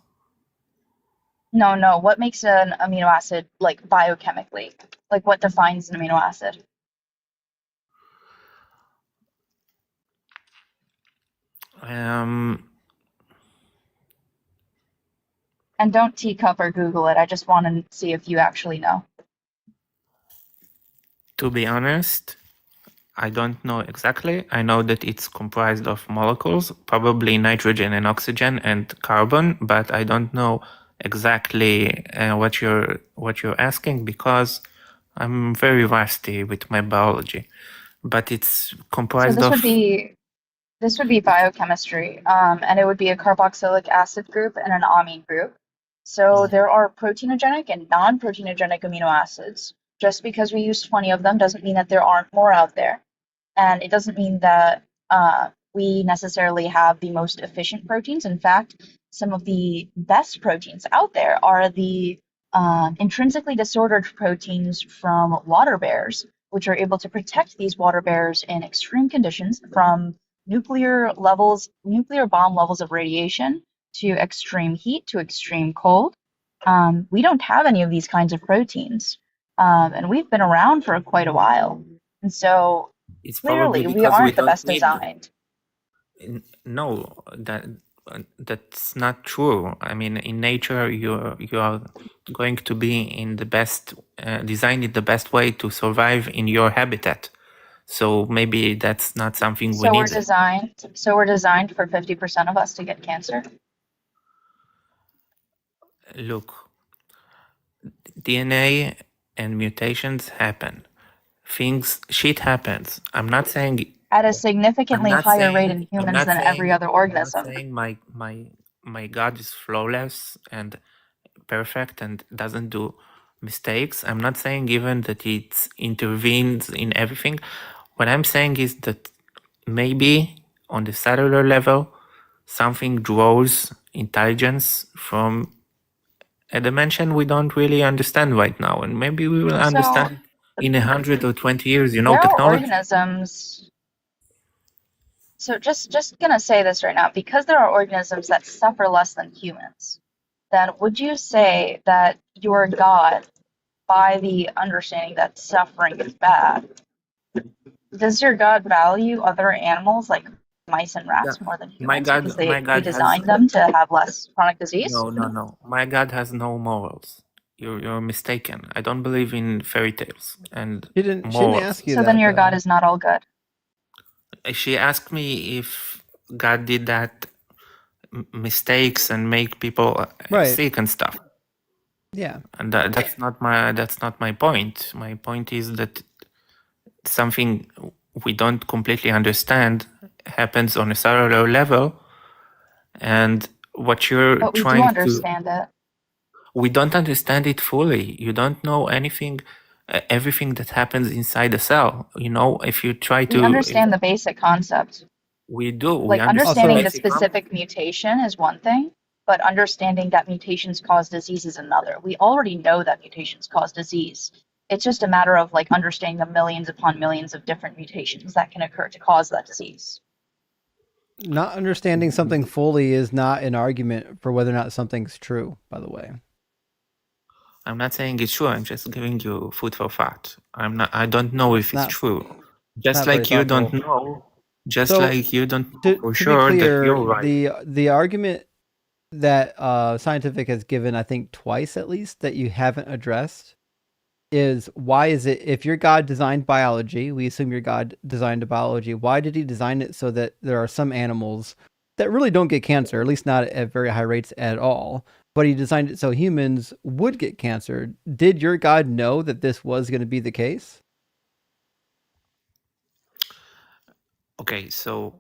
No. What makes an amino acid, like biochemically? Like what defines an amino acid? And don't teacup or Google it. I just want to see if you actually know. To be honest, I don't know exactly. I know that it's comprised of molecules, probably nitrogen and oxygen and carbon, but I don't know exactly what you're asking, because I'm very rusty with my biology. But it's comprised of. This would be biochemistry, and it would be a carboxylic acid group and an amine group. So there are proteinogenic and non-proteinogenic amino acids. Just because we use 20 of them doesn't mean that there aren't more out there. And it doesn't mean that we necessarily have the most efficient proteins. In fact, some of the best proteins out there are the intrinsically disordered proteins from water bears, which are able to protect these water bears in extreme conditions from nuclear bomb levels of radiation to extreme heat to extreme cold. We don't have any of these kinds of proteins, and we've been around for quite a while. And so it's clearly probably we aren't the best designed. No, that that's not true. I mean, in nature, you are going to be in the best designed in the best way to survive in your habitat. So maybe that's not something we So we're need. designed. So we're designed for 50% of us to get cancer. Look, DNA and mutations happen. Shit happens. I'm not saying At a significantly higher rate in I'm humans not than every saying other I'm not organism. saying my God is flawless and perfect and doesn't do mistakes. I'm not saying even that it intervenes in everything. What I'm saying is that maybe on the cellular level, something draws intelligence from a dimension we don't really understand right now, and maybe we will So understand in 100 or 20 years. there are Technology. organisms. So just gonna say this right now, because there are organisms that suffer less than humans, then would you say that your God, by the understanding that suffering is bad, does your God value other animals like mice and Yeah. rats more than My humans because God, my we God has designed them to have less chronic disease? no. My God has no morals. You're mistaken. I don't believe in fairy tales and She didn't morals. ask you So then that your God though. is not all good. She asked me if God did that mistakes and make people Right. sick and stuff. Yeah. And that's not my point. My point is that something we don't completely understand happens on a cellular level, and what you're But we do trying to understand it. we don't understand it fully. You don't know anything, everything that happens inside the cell. If you try We to, understand the basic concept. we do, we Like understand understanding the basic concept. specific mutation is one thing, but understanding that mutations cause disease is another. We already know that mutations cause disease. It's just a matter of like understanding the millions upon millions of different mutations that can occur to cause that disease. Not understanding something fully is not an argument for whether or not something's true, by the way. I'm not saying it's true. I'm just giving you food for thought. I don't know if it's true. Just like you don't know. Just like you don't know for to be sure that clear, you're right. the argument that Scientific has given, I think twice at least, that you haven't addressed is why is it, if your God designed biology, we assume your God designed biology, why did he design it so that there are some animals that really don't get cancer, at least not at very high rates at all, but he designed it so humans would get cancer? Did your God know that this was going to be the case? Okay, so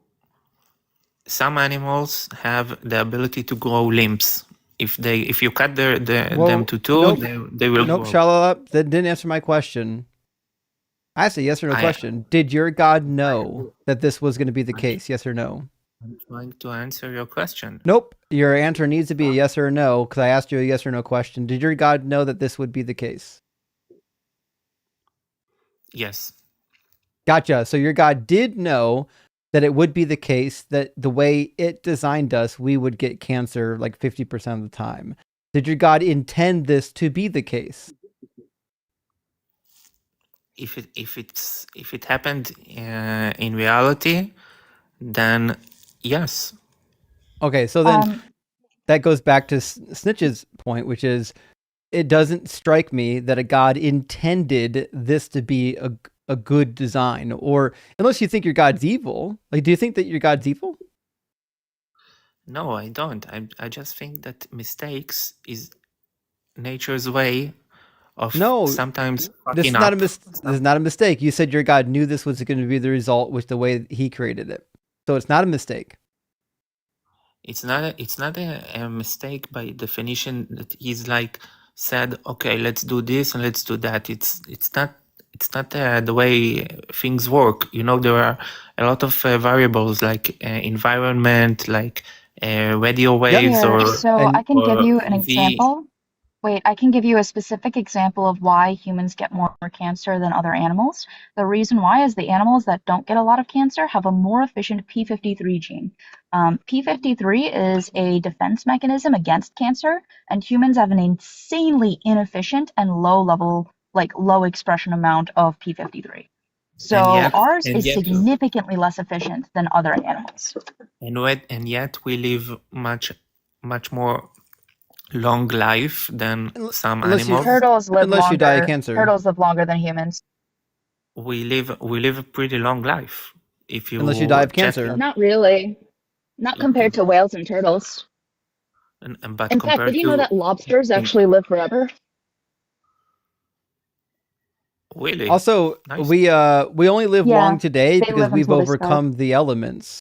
some animals have the ability to grow limbs. If you cut them to two, nope, they will nope, grow. Shalala, that didn't answer my question. I asked a yes or no question. Did your God know that this was going to be the case? Yes or no? I'm trying to answer your question. Nope. Your answer needs to be a yes or a no, because I asked you a yes or no question. Did your God know that this would be the case? Yes. Gotcha. So your God did know that it would be the case that the way it designed us, we would get cancer like 50% of the time. Did your God intend this to be the case? If it happened in reality, then yes. Okay, so then that goes back to Snitch's point, which is it doesn't strike me that a God intended this to be a good design, or unless you think your God's evil. Like, do you think that your God's evil? No, I don't. I just think that mistakes is nature's way of sometimes this fucking is not up. this is not a mistake. You said your God knew this was going to be the result with the way he created it, so it's not a mistake. It's not a mistake by definition that he's like said, okay, let's do this and let's do that. It's not the way things work. There are a lot of variables like environment, like radio waves So I can give or you an UV. example. Wait, I can give you a specific example of why humans get more cancer than other animals. The reason why is the animals that don't get a lot of cancer have a more efficient P53 gene. P53 is a defense mechanism against cancer, and humans have an insanely inefficient and low level, like low expression amount of P53. So ours is significantly less efficient than other animals. And yet we live much more long life than some animals. Turtles live unless you die of longer. cancer. Turtles live longer than humans. We live a pretty long life. If you Unless you die of check cancer. Not really. Not compared to whales and turtles. but In fact, did you know that lobsters actually live forever? Really? Also, Nice. we only live Yeah, long today they because live we've until they starve. overcome the elements.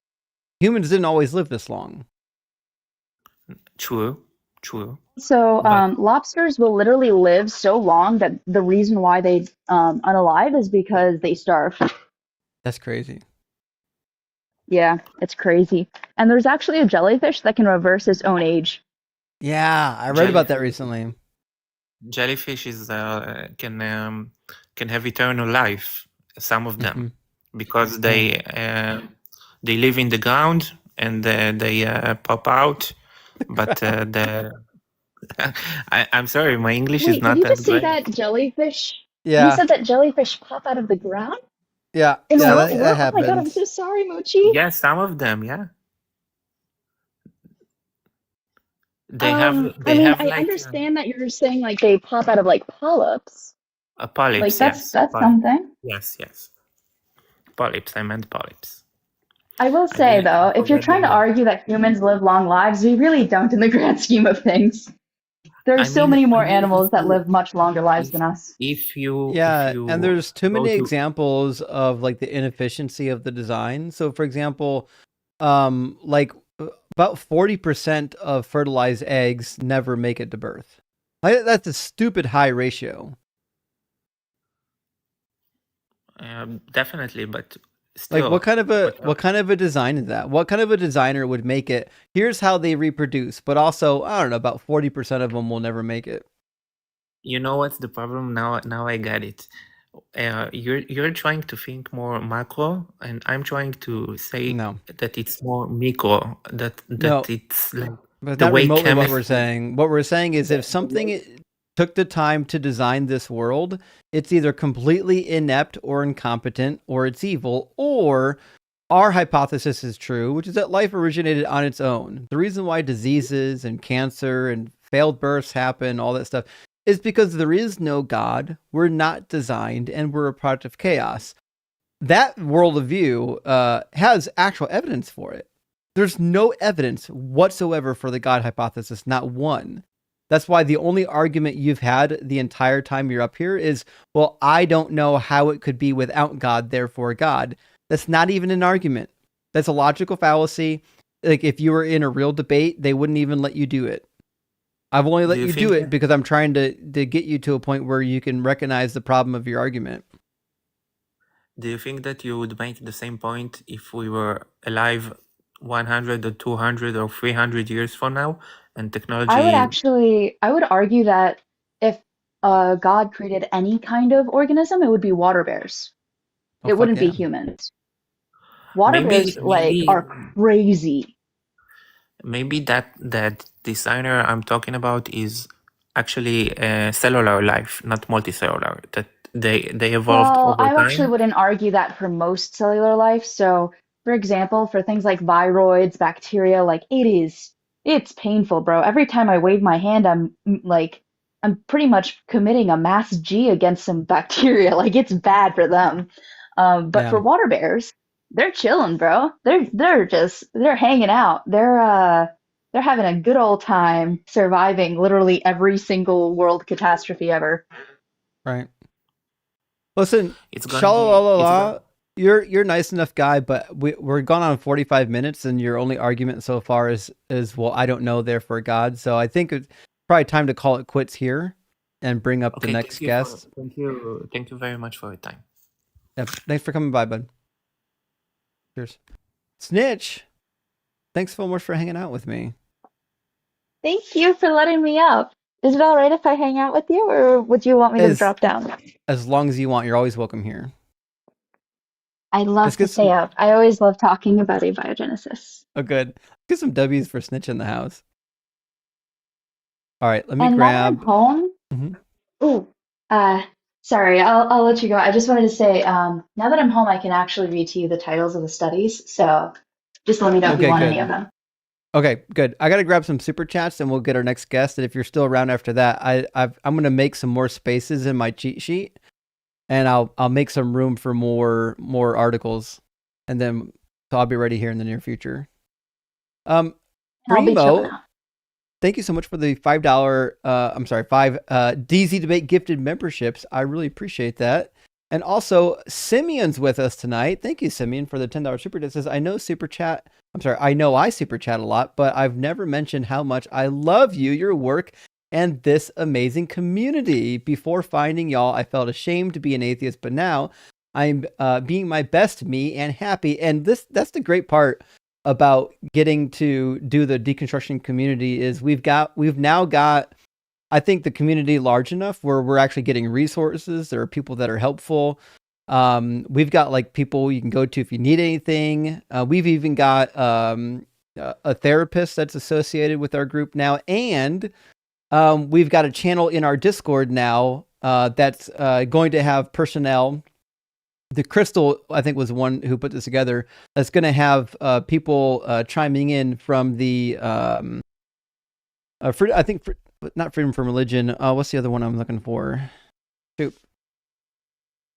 Humans didn't always live this long. True. So lobsters will literally live so long that the reason why they unalive is because they starve. That's crazy. Yeah, it's crazy. And there's actually a jellyfish that can reverse its own age. Yeah, I read about that recently. Jellyfish can have eternal life. Some of them, because they live in the ground and they pop out. But I'm sorry, my English is Wait, not did you that just say great. that jellyfish? Yeah. You said that jellyfish pop out of the ground? Yeah. In yeah, the that real world? Oh happens. my god, I'm so sorry, Mochi. Yeah, some of them, yeah. I understand that you're saying like they pop out of like polyps. Polyps, Like yes. that's something. Yes. Polyps, I meant polyps. I will say though, if you're trying to argue that humans live long lives, we really don't in the grand scheme of things. There are so many more animals that live much longer lives than us. And there's too many examples of like the inefficiency of the design. So for example, like about 40% of fertilized eggs never make it to birth. That's a stupid high ratio. Definitely, but still, like what kind of a design is that? What kind of a designer would make it? Here's how they reproduce, but also I don't know, about 40% of them will never make it. You know what's the problem now? Now I get it. You're trying to think more macro, and I'm trying to say that it's more micro. That it's like but the not way remotely what we're saying. What we're saying is if something took the time to design this world, it's either completely inept or incompetent, or it's evil, or our hypothesis is true, which is that life originated on its own. The reason why diseases and cancer and failed births happen, all that stuff, is because there is no God. We're not designed, and we're a product of chaos. That worldview has actual evidence for it. There's no evidence whatsoever for the God hypothesis, not one. That's why the only argument you've had the entire time you're up here is, well, I don't know how it could be without God, therefore God. That's not even an argument. That's a logical fallacy. Like if you were in a real debate, they wouldn't even let you do it. I've only let you do it because I'm trying to get you to a point where you can recognize the problem of your argument. Do you think that you would make the same point if we were alive 100 or 200 or 300 years from now and technology? I would argue that if God created any kind of organism, it would be water bears. It wouldn't be humans. Water bears are crazy. Maybe that designer I'm talking about is actually cellular life, not multicellular. That they evolved over time. I actually wouldn't argue that for most cellular life. So, for example, for things like viroids, bacteria, like it's painful, bro. Every time I wave my hand, I'm pretty much committing a mass G against some bacteria. Like it's bad for them. But for water bears, they're chilling, bro. They're hanging out. They're having a good old time surviving literally every single world catastrophe ever. Right. Listen, Shalalala, you're nice enough guy, but we're gone on 45 minutes, and your only argument so far is well, I don't know, therefore God. So I think it's probably time to call it quits here and bring up the next guest. Thank you very much for your time. Yeah, thanks for coming by, bud. Cheers. Snitch, thanks so much for hanging out with me. Thank you for letting me up. Is it all right if I hang out with you, or would you want me to drop down? As long as you want, you're always welcome here. I love to stay up. I always love talking about abiogenesis. Oh, good. Let's get some W's for Snitch in the house. All right, let me and grab. Home. Ooh, Sorry, I'll let you go. I just wanted to say, now that I'm home, I can actually read to you the titles of the studies. So just let me know if you Okay, want any good. of them. Okay, good. I got to grab some super chats and we'll get our next guest. And if you're still around after that, I'm going to make some more spaces in my cheat sheet, and I'll make some room for more articles, and then so I'll be ready here in the near future. I'll be chilling Primo, out. thank you so much for the $5 DZ Debate gifted memberships. I really appreciate that. And also, Simeon's with us tonight. Thank you, Simeon, for the $10 super chat. Says, I know I super chat a lot, but I've never mentioned how much I love you, your work, and this amazing community. Before finding y'all, I felt ashamed to be an atheist, but now I'm being my best me and happy. And that's the great part about getting to do the deconstruction community is we've now got, I think, the community large enough where we're actually getting resources. There are people that are helpful. We've got like people you can go to if you need anything. We've even got a therapist that's associated with our group now, and we've got a channel in our Discord now that's going to have personnel. The Crystal, I think, was one who put this together. That's going to have people chiming in from the not Freedom from Religion. What's the other one I'm looking for? Shoot.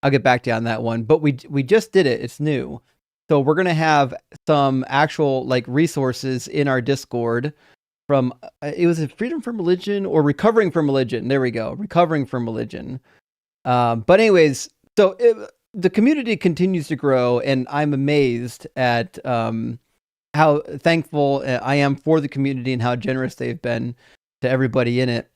I'll get back to you on that one. But we just did it. It's new. So we're going to have some actual like resources in our Discord from, it was Freedom from Religion or Recovering from Religion. There we go. Recovering from Religion. But anyways, so the community continues to grow, and I'm amazed at how thankful I am for the community and how generous they've been to everybody in it.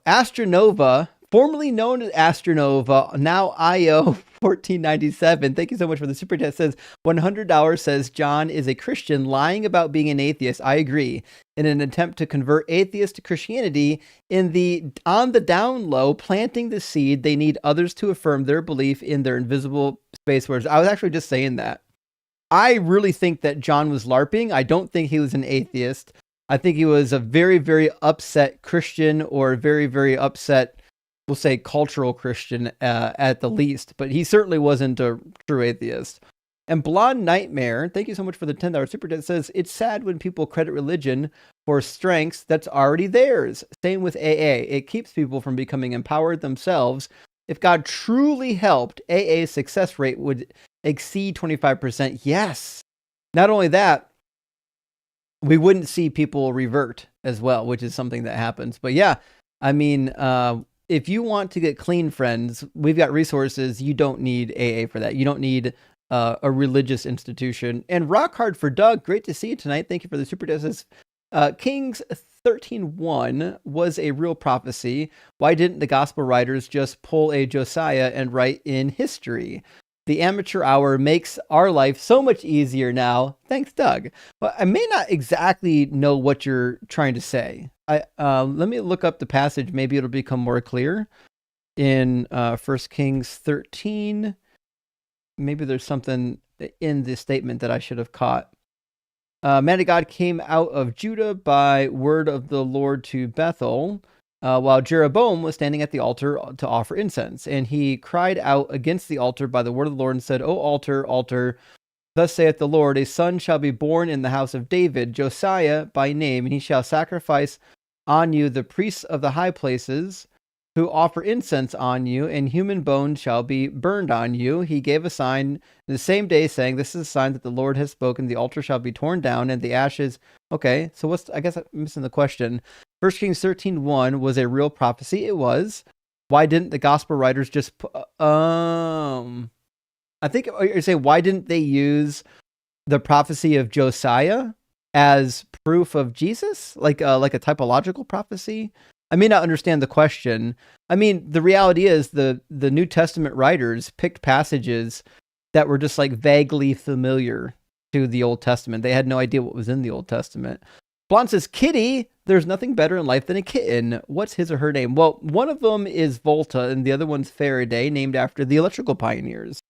Astronova, formerly known as Astronova, now IO 1497. Thank you so much for the super chat. Says $100 says John is a Christian lying about being an atheist. I agree. In an attempt to convert atheists to Christianity, on the down low, planting the seed, they need others to affirm their belief in their invisible space wars. I was actually just saying that. I really think that John was LARPing. I don't think he was an atheist. I think he was a very, very upset Christian, or very, very upset, we'll say, cultural Christian at the least. But he certainly wasn't a true atheist. And Blonde Nightmare, thank you so much for the $10 super chat, says, it's sad when people credit religion for strengths that's already theirs. Same with AA. It keeps people from becoming empowered themselves. If God truly helped, AA's success rate would exceed 25%. Yes. Not only that, we wouldn't see people revert as well, which is something that happens. But yeah, I mean, if you want to get clean friends, we've got resources. You don't need AA for that. You don't need a religious institution. And Rock Hard for Doug, great to see you tonight. Thank you for the super chat. Kings 13:1 was a real prophecy. Why didn't the gospel writers just pull a Josiah and write in history? The amateur hour makes our life so much easier now. Thanks, Doug. Well, I may not exactly know what you're trying to say. Let me look up the passage. Maybe it'll become more clear. In 1 Kings 13, maybe there's something in this statement that I should have caught. Man of God came out of Judah by word of the Lord to Bethel, while Jeroboam was standing at the altar to offer incense. And he cried out against the altar by the word of the Lord and said, O altar, altar, thus saith the Lord, a son shall be born in the house of David, Josiah by name, and he shall sacrifice on you the priests of the high places, who offer incense on you, and human bones shall be burned on you. He gave a sign the same day, saying, this is a sign that the Lord has spoken. The altar shall be torn down, and the ashes. Okay, so I guess I'm missing the question. 1 Kings 13:1 was a real prophecy. It was. Why didn't the gospel writers just I think you're saying, why didn't they use the prophecy of Josiah as proof of Jesus? Like a typological prophecy? I may not understand the question. I mean, the reality is the New Testament writers picked passages that were just like vaguely familiar to the Old Testament. They had no idea what was in the Old Testament. Blonde says, Kitty, there's nothing better in life than a kitten. What's his or her name? Well, one of them is Volta and the other one's Faraday, named after the electrical pioneers.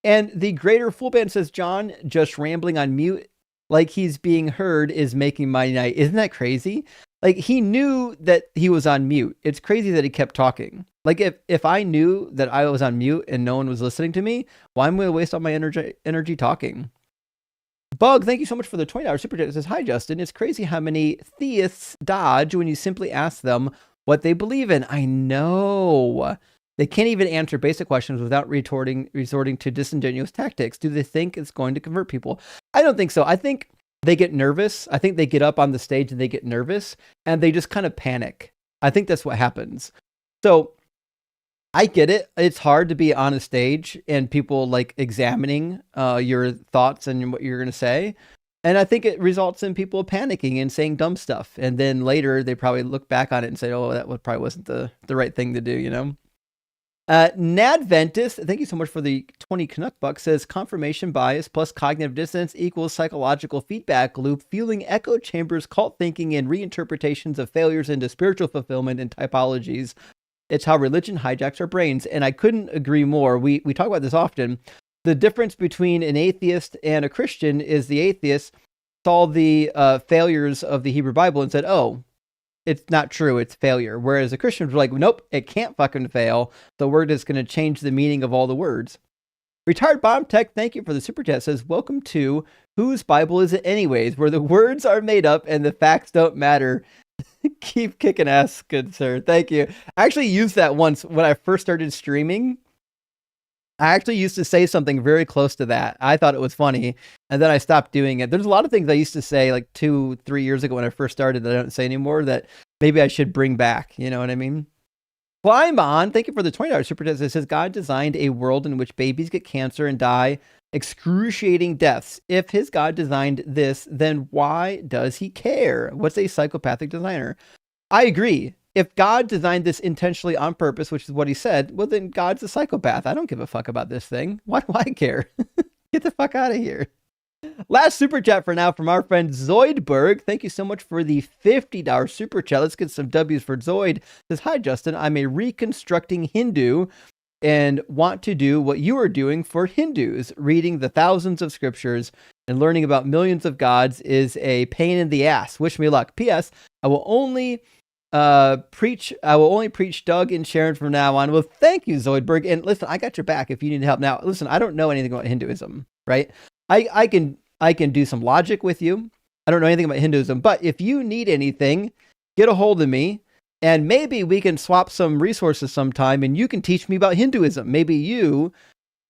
And the Greater Full Band says, John, just rambling on mute. like he's being heard is making my night. Isn't that crazy? Like he knew that he was on mute. It's crazy that he kept talking. Like if I knew that I was on mute and no one was listening to me, why am I going to waste all my energy talking? Bug, thank you so much for the $20 super chat. It says, "Hi Justin, it's crazy how many theists dodge when you simply ask them what they believe in." I know. They can't even answer basic questions without resorting to disingenuous tactics. Do they think it's going to convert people? I don't think so. I think they get nervous. I think they get up on the stage and they get nervous and they just kind of panic. I think that's what happens. So I get it. It's hard to be on a stage and people like examining your thoughts and what you're going to say. And I think it results in people panicking and saying dumb stuff. And then later they probably look back on it and say, oh, that probably wasn't the right thing to do, you know? Nadventus, thank you so much for the 20 Canuck bucks, says confirmation bias plus cognitive dissonance equals psychological feedback loop, fueling echo chambers, cult thinking, and reinterpretations of failures into spiritual fulfillment and typologies. It's how religion hijacks our brains. And I couldn't agree more. We talk about this often. The difference between an atheist and a Christian is the atheist saw the failures of the Hebrew Bible and said, oh, it's not true, it's failure. Whereas the Christians were like, nope, it can't fucking fail. The word is going to change the meaning of all the words. Retired Bomb Tech, thank you for the super chat, says, welcome to Whose Bible Is It Anyways, where the words are made up and the facts don't matter. Keep kicking ass, good sir. Thank you. I actually used that once when I first started streaming. I actually used to say something very close to that. I thought it was funny, and then I stopped doing it. There's a lot of things I used to say like 2-3 years ago when I first started that I don't say anymore that maybe I should bring back. You know what I mean? Climb on. Thank you for the $20 super chat. It says, God designed a world in which babies get cancer and die excruciating deaths. If his God designed this, then why does he care? What's a psychopathic designer? I agree. If God designed this intentionally on purpose, which is what he said, well, then God's a psychopath. I don't give a fuck about this thing. Why do I care? Get the fuck out of here. Last super chat for now from our friend Zoidberg. Thank you so much for the $50 super chat. Let's get some W's for Zoid. Says, hi, Justin. I'm a reconstructing Hindu and want to do what you are doing for Hindus. Reading the thousands of scriptures and learning about millions of gods is a pain in the ass. Wish me luck. P.S. I will only preach Doug and Sharon from now on. Well, thank you, Zoidberg. And listen, I got your back if you need help. Now, listen, I don't know anything about Hinduism, right? I can do some logic with you. I don't know anything about Hinduism, but if you need anything, get a hold of me and maybe we can swap some resources sometime and you can teach me about Hinduism. Maybe you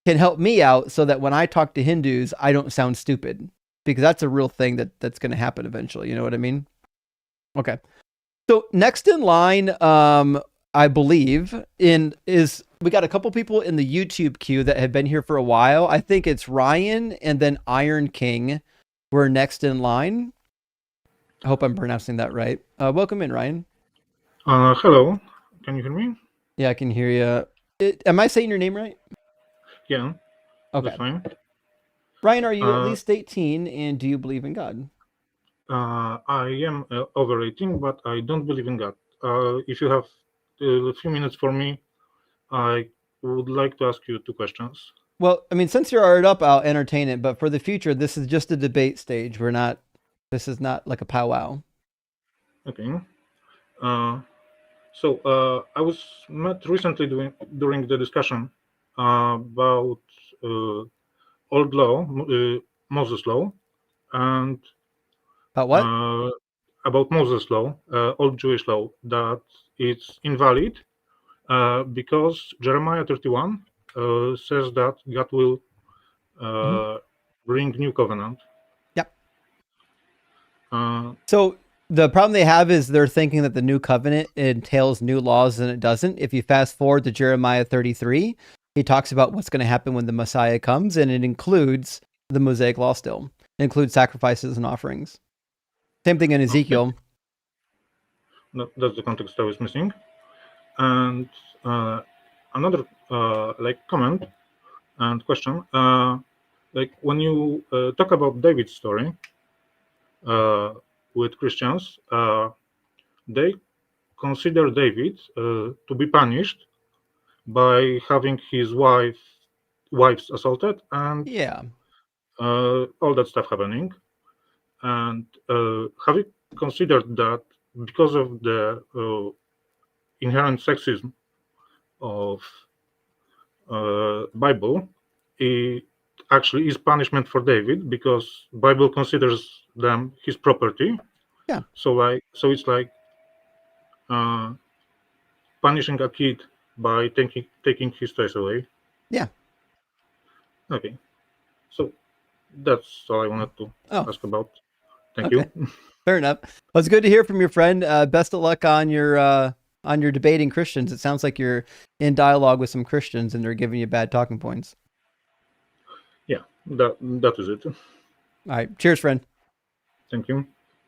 can help me out so that when I talk to Hindus, I don't sound stupid, because that's a real thing that's going to happen eventually. You know what I mean? Okay. So next in line, I believe is we got a couple people in the YouTube queue that have been here for a while. I think it's Ryan and then Iron King were next in line. I hope I'm pronouncing that right. Welcome in, Ryan. Hello. Can you hear me? Yeah, I can hear you. Am I saying your name right? Yeah. Okay. That's fine. Ryan, are you at least 18 and do you believe in God? I am over 18, but I don't believe in God. If you have a few minutes for me, I would like to ask you 2 questions. Well, I mean, since you're already up, I'll entertain it. But for the future, this is just a debate stage. This is not like a powwow. Okay. So I was met recently during the discussion about old law, Moses law, and about what? About Moses law, old Jewish law, that it's invalid because Jeremiah 31 says that God will bring new covenant. Yep. So the problem they have is they're thinking that the new covenant entails new laws, and it doesn't. If you fast forward to Jeremiah 33, he talks about what's going to happen when the Messiah comes, and it includes the Mosaic law still. It includes sacrifices and offerings. Same thing in Ezekiel. Okay. That's the context I was missing. And another comment and question, like when you talk about David's story with Christians, they consider David to be punished by having his wives assaulted and yeah, all that stuff happening. And have you considered that because of the inherent sexism of Bible, it actually is punishment for David because Bible considers them his property. Yeah. So it's like punishing a kid by taking his toys away. Yeah. Okay. So that's all I wanted to ask about. Thank you. Fair enough. Well, it's good to hear from your friend. Best of luck on your debating Christians. It sounds like you're in dialogue with some Christians and they're giving you bad talking points. Yeah, that is it. All right. Cheers, friend. Thank you.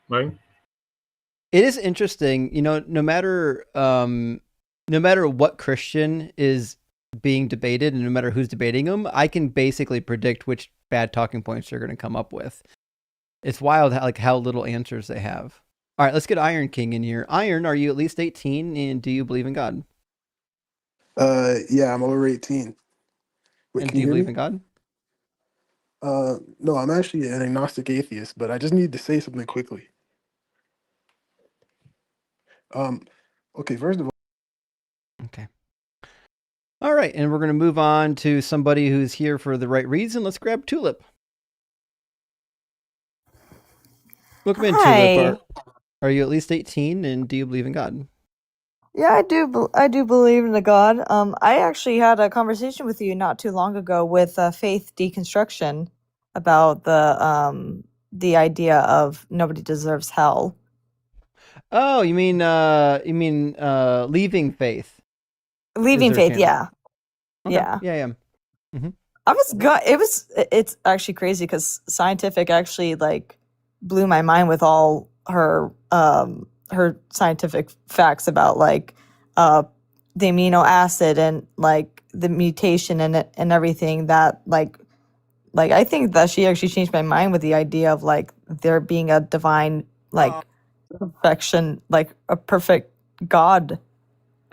Bye. It is interesting, no matter what Christian is being debated and no matter who's debating them, I can basically predict which bad talking points they're going to come up with. It's wild how little answers they have. All right, let's get Iron King in here. Iron, are you at least 18 and do you believe in God? Yeah, I'm over 18. Wait, and can do you hear believe me? in God? No, I'm actually an agnostic atheist, but I just need to say something quickly. Okay, first of all. Okay. All right, and we're going to move on to somebody who's here for the right reason. Let's grab Tulip. Welcome in, Tulip. Are you at least 18, and do you believe in God? Yeah, I do. I do believe in a God. I actually had a conversation with you not too long ago with Faith Deconstruction about the idea of nobody deserves hell. Oh, you mean Leaving Faith? Leaving Faith, yeah. Okay. Yeah. Yeah. Mm-hmm. It's actually crazy because Scientific actually blew my mind with all her scientific facts about the amino acid and the mutation in it and everything that I think that she actually changed my mind with the idea of there being a divine perfection, a perfect God,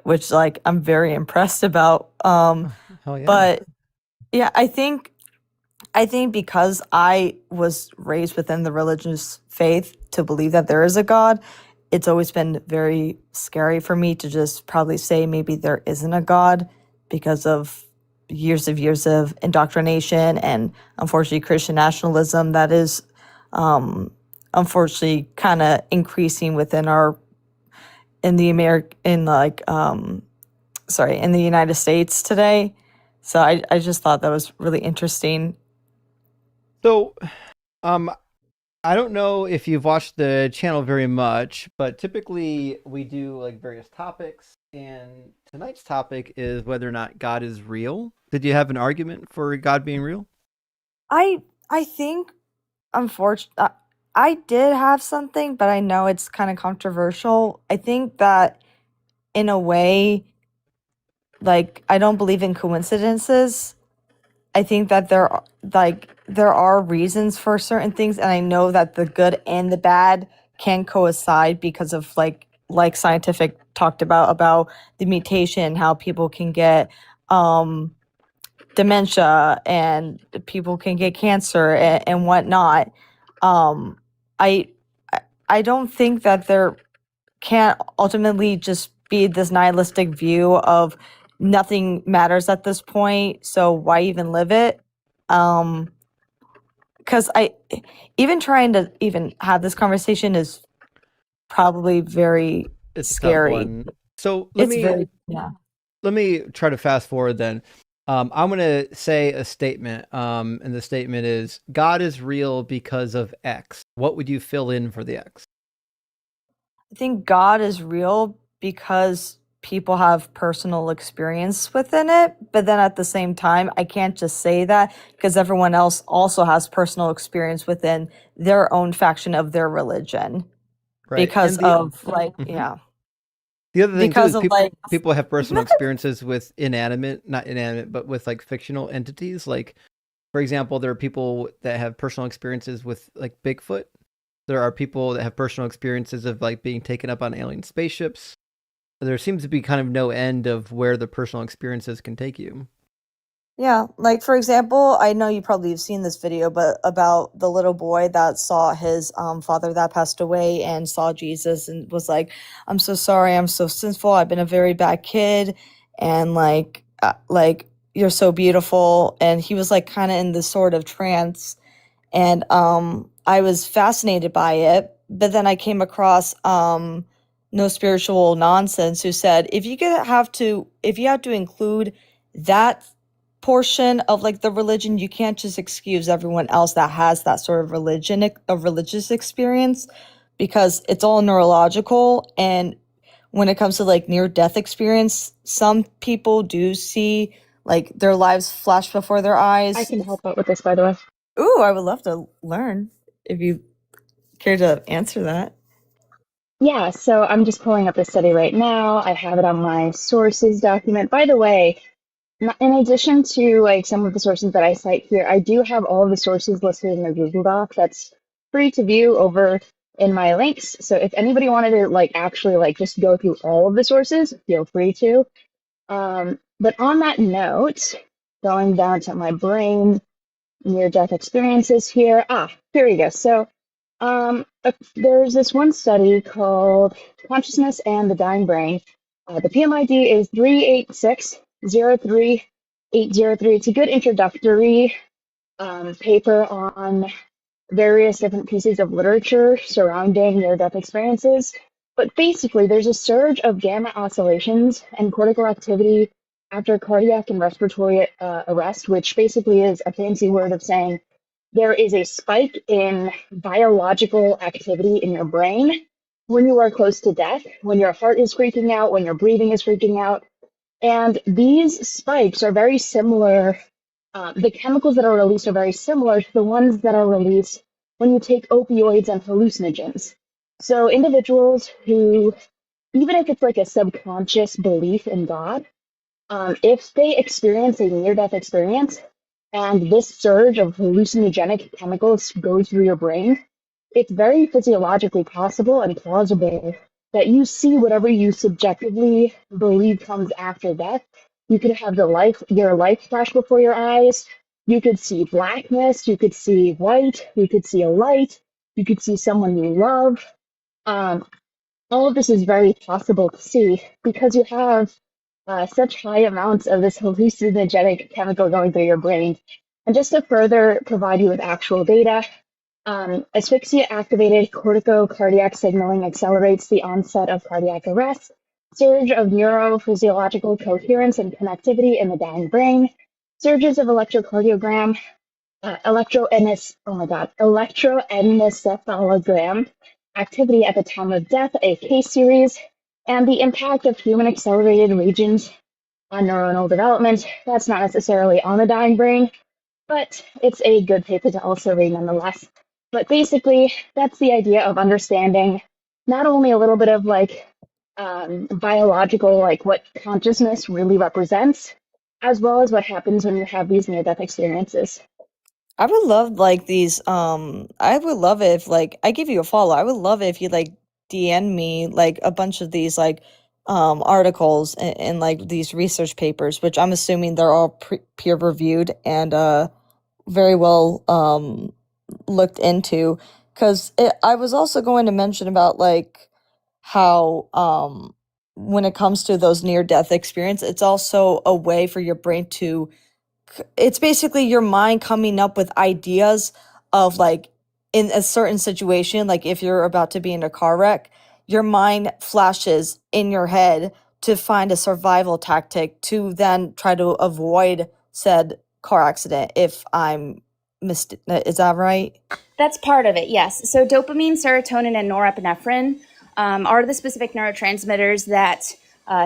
which I'm very impressed about. Hell yeah. But yeah, I think because I was raised within the religious faith to believe that there is a God, it's always been very scary for me to just probably say maybe there isn't a God because of years of indoctrination and unfortunately Christian nationalism that is unfortunately kind of increasing within in the United States today. So I just thought that was really interesting. So, I don't know if you've watched the channel very much, but typically we do various topics, and tonight's topic is whether or not God is real. Did you have an argument for God being real? I think, unfortunately, I did have something, but I know it's kind of controversial. I think that, in a way, I don't believe in coincidences. I think that there are reasons for certain things, and I know that the good and the bad can coincide because of Scientific talked about the mutation, how people can get dementia and people can get cancer and whatnot. I don't think that there can't ultimately just be this nihilistic view of nothing matters at this point, so why even live it? Because I even trying to even have this conversation is probably very scary. So let me try to fast forward then. I'm going to say a statement, and the statement is God is real because of X. What would you fill in for the X? I think God is real because people have personal experience within it, but then at the same time, I can't just say that because everyone else also has personal experience within their own faction of their religion. Right. Because of yeah. The other thing too is people have personal experiences with not inanimate, but with fictional entities. For example, there are people that have personal experiences with Bigfoot. There are people that have personal experiences of being taken up on alien spaceships. There seems to be kind of no end of where the personal experiences can take you. Yeah, like for example, I know you probably have seen this video, but about the little boy that saw his father that passed away and saw Jesus and was like, "I'm so sorry, I'm so sinful. I've been a very bad kid," and like you're so beautiful, and he was like kind of in this sort of trance, and I was fascinated by it. But then I came across No Spiritual Nonsense, who said if you have to include that portion of like the religion, you can't just excuse everyone else that has that sort of religious experience, because it's all neurological. And when it comes to like near death experience, some people do see like their lives flash before their eyes. I can help out with this, by the way. Ooh, I would love to learn if you care to answer that. Yeah, so I'm just pulling up the study right now. I have it on my sources document. By the way, in addition to like some of the sources that I cite here, I do have all of the sources listed in the Google Doc that's free to view over in my links. So if anybody wanted to like actually like just go through all of the sources, feel free to. But on that note, going down to my brain, near-death experiences here. Here we go. So there's this one study called Consciousness and the Dying Brain. The PMID is 38603-803. It's a good introductory paper on various different pieces of literature surrounding near-death experiences. But basically, there's a surge of gamma oscillations and cortical activity after cardiac and respiratory arrest, which basically is a fancy word of saying there is a spike in biological activity in your brain when you are close to death, when your heart is freaking out, when your breathing is freaking out. And these spikes are very similar. The chemicals that are released are very similar to the ones that are released when you take opioids and hallucinogens. So individuals who, even if it's like a subconscious belief in God, if they experience a near-death experience and this surge of hallucinogenic chemicals goes through your brain, it's very physiologically possible and plausible that you see whatever you subjectively believe comes after death. You could have your life flash before your eyes. You could see blackness. You could see white. You could see a light. You could see someone you love. All of this is very possible to see because you have such high amounts of this hallucinogenic chemical going through your brain. And just to further provide you with actual data, asphyxia-activated corticocardiac signaling accelerates the onset of cardiac arrest, surge of neurophysiological coherence and connectivity in the dying brain, surges of electrocardiogram, electroencephalogram activity at the time of death, a case series, and the impact of human accelerated regions on neuronal development. That's not necessarily on the dying brain, but it's a good paper to also read nonetheless. But basically, that's the idea of understanding not only a little bit of like biological, like what consciousness really represents, as well as what happens when you have these near-death experiences. I would love like these I would love it if like I give you a follow. I would love it if you like DM me like a bunch of these like articles and like these research papers, which I'm assuming they're all peer reviewed and very well looked into, cuz I was also going to mention about like how when it comes to those near death experience, it's also a way for your brain to it's basically your mind coming up with ideas of like in a certain situation, like if you're about to be in a car wreck, your mind flashes in your head to find a survival tactic to then try to avoid said car accident. If I'm is that right? That's part of it, yes. So dopamine, serotonin, and norepinephrine are the specific neurotransmitters that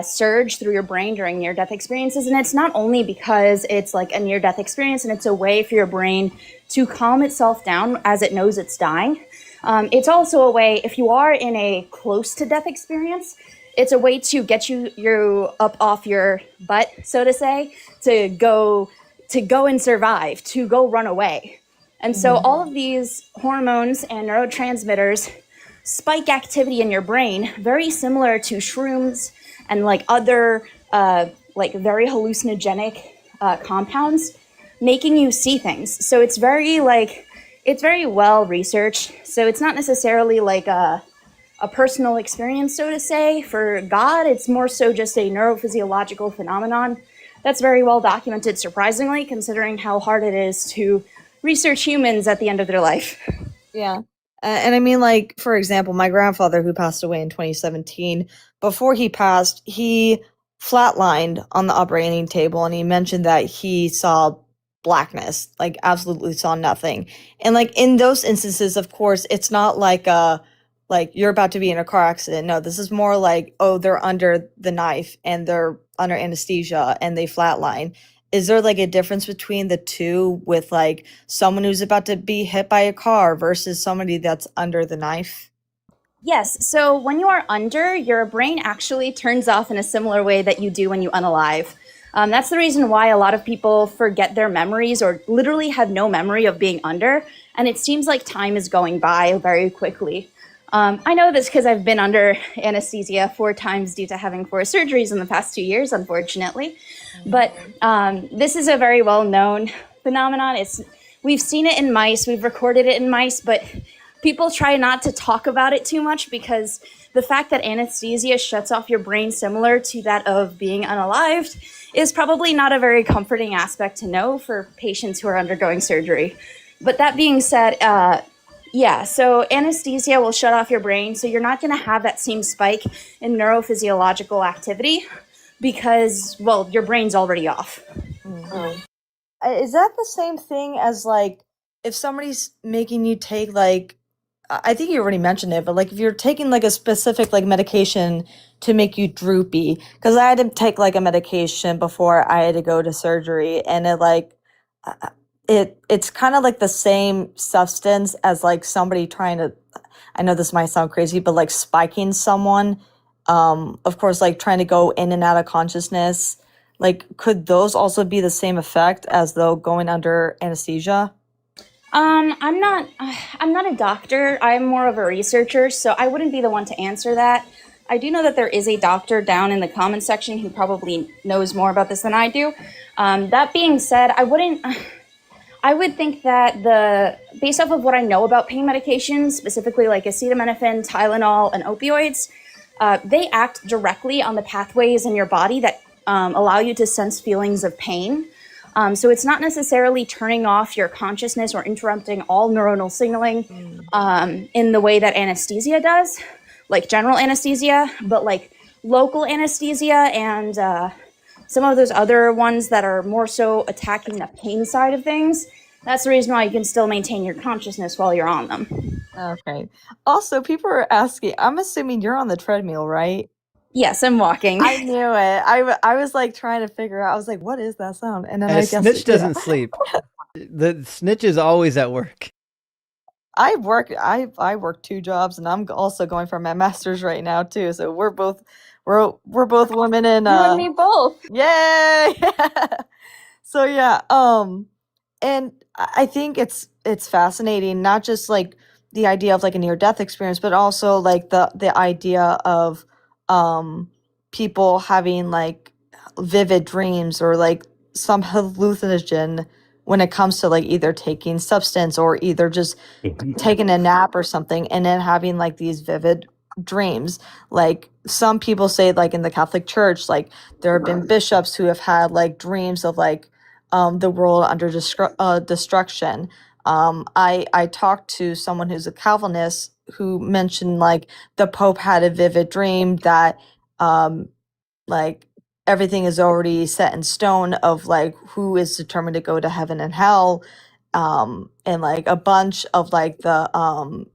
surge through your brain during near-death experiences. And it's not only because it's like a near-death experience and it's a way for your brain to calm itself down as it knows it's dying. It's also a way, if you are in a close-to-death experience, it's a way to get you up off your butt, so to say, to go and survive, to go run away. And so all of these hormones and neurotransmitters spike activity in your brain, very similar to shrooms and like other like very hallucinogenic compounds making you see things. So it's very well researched. So it's not necessarily like a personal experience, so to say. For God, it's more so just a neurophysiological phenomenon that's very well documented, surprisingly, considering how hard it is to research humans at the end of their life. Yeah. And I mean, like, for example, my grandfather, who passed away in 2017, before he passed, he flatlined on the operating table, and he mentioned that he saw blackness, like absolutely saw nothing. And like in those instances, of course, it's not like you're about to be in a car accident. No, this is more like, oh, they're under the knife and they're under anesthesia and they flatline. Is there like a difference between the two with like someone who's about to be hit by a car versus somebody that's under the knife? Yes, so when you are under, your brain actually turns off in a similar way that you do when you unalive. That's the reason why a lot of people forget their memories or literally have no memory of being under, and it seems like time is going by very quickly. I know this because I've been under anesthesia 4 times due to having 4 surgeries in the past 2 years, unfortunately. But this is a very well-known phenomenon. We've seen it in mice, we've recorded it in mice, but people try not to talk about it too much because the fact that anesthesia shuts off your brain similar to that of being unalived is probably not a very comforting aspect to know for patients who are undergoing surgery. But that being said, yeah, so anesthesia will shut off your brain, so you're not going to have that same spike in neurophysiological activity because, well, your brain's already off. Is that the same thing as like if somebody's making you take like, I think you already mentioned it, but like if you're taking like a specific like medication to make you droopy, because I had to take like a medication before I had to go to surgery, and it like it's kind of like the same substance as like somebody trying to, I know this might sound crazy, but like spiking someone, of course, like trying to go in and out of consciousness. Like, could those also be the same effect as though going under anesthesia? I'm not a doctor. I'm more of a researcher, so I wouldn't be the one to answer that. I do know that there is a doctor down in the comments section who probably knows more about this than I do. That being said, I would think that based off of what I know about pain medications, specifically like acetaminophen, Tylenol, and opioids, they act directly on the pathways in your body that allow you to sense feelings of pain. So it's not necessarily turning off your consciousness or interrupting all neuronal signaling in the way that anesthesia does, like general anesthesia, but like local anesthesia and some of those other ones that are more so attacking the pain side of things. That's the reason why you can still maintain your consciousness while you're on them. Okay. Also, people are asking, I'm assuming you're on the treadmill, right? Yes, I'm walking. I knew it. I was like trying to figure out, I was like, what is that sound? And then I guess Snitch doesn't sleep. The snitch is always at work. I work 2 jobs, and I'm also going for my master's right now too. So we're both women in You and me both. Yay! So yeah, and I think it's fascinating, not just like the idea of like a near death experience, but also like the idea of people having like vivid dreams or like some hallucinogen when it comes to like either taking substance or either just taking a nap or something, and then having like these vivid dreams. Like some people say, like in the Catholic Church, like there have been bishops who have had like dreams of like the world under destruction. I talked to someone who's a Calvinist who mentioned like the Pope had a vivid dream that like everything is already set in stone of like who is determined to go to heaven and hell, and like a bunch of like the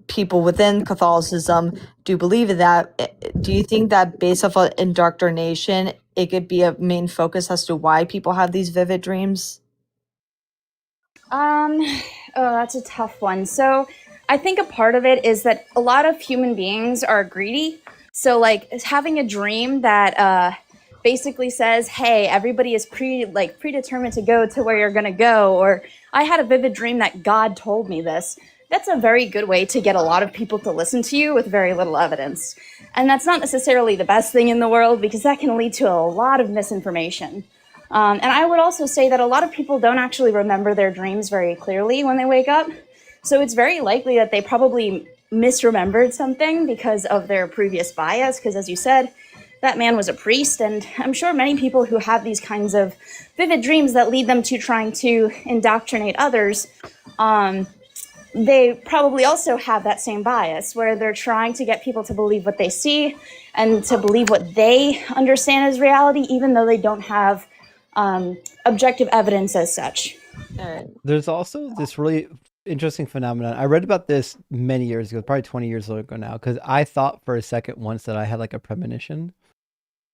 people within Catholicism do believe in that. Do you think that based off of indoctrination, it could be a main focus as to why people have these vivid dreams? Oh, that's a tough one. So I think a part of it is that a lot of human beings are greedy. So like having a dream that basically says, hey, everybody is predetermined to go to where you're going to go, or I had a vivid dream that God told me this. That's a very good way to get a lot of people to listen to you with very little evidence. And that's not necessarily the best thing in the world because that can lead to a lot of misinformation. And I would also say that a lot of people don't actually remember their dreams very clearly when they wake up. So it's very likely that they probably misremembered something because of their previous bias. Because as you said, that man was a priest. And I'm sure many people who have these kinds of vivid dreams that lead them to trying to indoctrinate others, they probably also have that same bias where they're trying to get people to believe what they see and to believe what they understand as reality, even though they don't have objective evidence as such. There's also this really interesting phenomenon. I read about this many years ago, probably 20 years ago now, because I thought for a second once that I had like a premonition.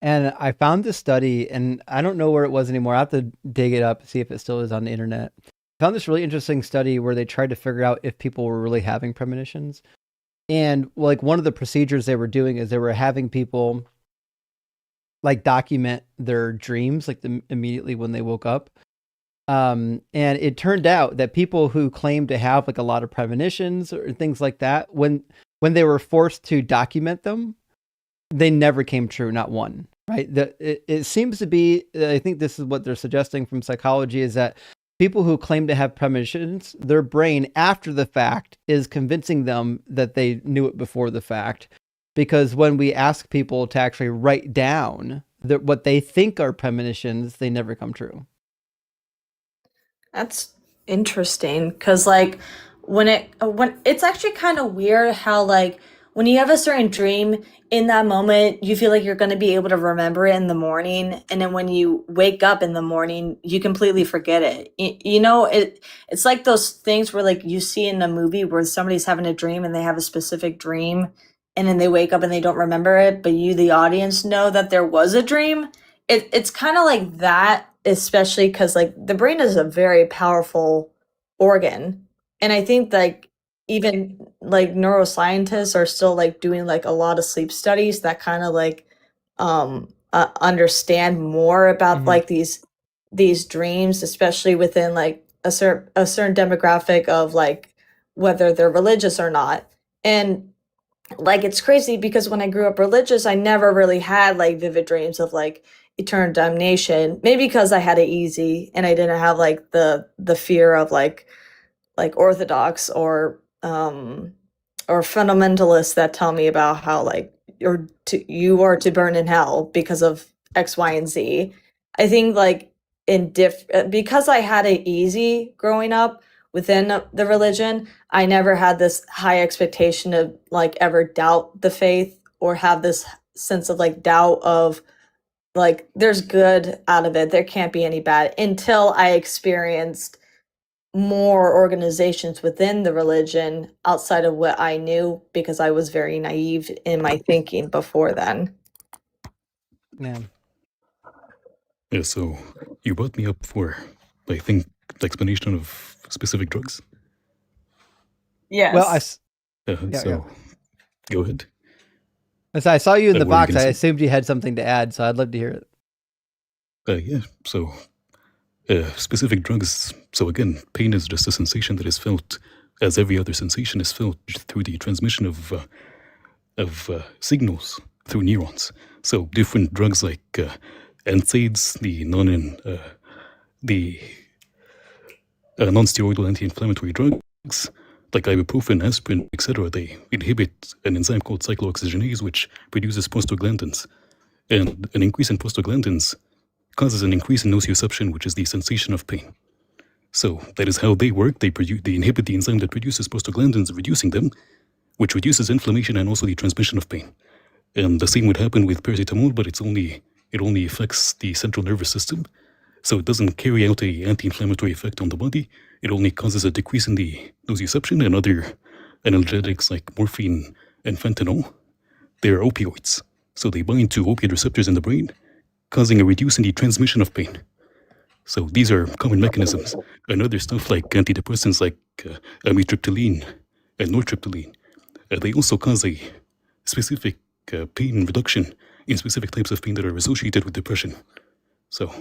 And I found this study, and I don't know where it was anymore. I have to dig it up, see if it still is on the internet. I found this really interesting study where they tried to figure out if people were really having premonitions. And like one of the procedures they were doing is they were having people like document their dreams like immediately when they woke up. And it turned out that people who claimed to have like a lot of premonitions or things like that, when they were forced to document them, they never came true, not one, right? It seems to be, I think this is what they're suggesting from psychology, is that people who claim to have premonitions, their brain after the fact is convincing them that they knew it before the fact. Because when we ask people to actually write down what they think are premonitions, they never come true. That's interesting because like when it's actually kind of weird how like when you have a certain dream in that moment you feel like you're going to be able to remember it in the morning, and then when you wake up in the morning you completely forget it. You know, it's like those things where like you see in a movie where somebody's having a dream and they have a specific dream and then they wake up and they don't remember it, but you the audience know that there was a dream. It's kind of like that, especially because like the brain is a very powerful organ, and I think like even like neuroscientists are still like doing like a lot of sleep studies that kind of like understand more about like these dreams, especially within like a certain demographic of like whether they're religious or not. And like it's crazy because when I grew up religious I never really had like vivid dreams of like eternal damnation, maybe because I had it easy and I didn't have like the fear of like orthodox or fundamentalists that tell me about how like you are to burn in hell because of X, Y, and Z. I think like because I had it easy growing up within the religion, I never had this high expectation of like ever doubt the faith or have this sense of like doubt of like there's good out of it, there can't be any bad, until I experienced more organizations within the religion outside of what I knew because I was very naive in my thinking before then. Yeah. Yeah, so you brought me up for, I think, the explanation of specific drugs. Yes. Well, go ahead. As I saw you in the What were you box, gonna I say? assumed you had something to add, so I'd love to hear it. Yeah, so specific drugs. So again, pain is just a sensation that is felt, as every other sensation is felt through the transmission of signals through neurons. So different drugs like NSAIDs, the non-steroidal anti-inflammatory drugs like ibuprofen, aspirin, etc. They inhibit an enzyme called cyclooxygenase, which produces prostaglandins, and an increase in prostaglandins causes an increase in nociception, which is the sensation of pain. So that is how they work. They inhibit the enzyme that produces prostaglandins, reducing them, which reduces inflammation and also the transmission of pain. And the same would happen with paracetamol, but it only affects the central nervous system. So it doesn't carry out an anti-inflammatory effect on the body. It only causes a decrease in the nociception, and other analgesics like morphine and fentanyl. They're opioids. So they bind to opioid receptors in the brain, causing a reduce in the transmission of pain. So these are common mechanisms. And other stuff like antidepressants like amitriptyline and nortriptyline, they also cause a specific pain reduction in specific types of pain that are associated with depression. So,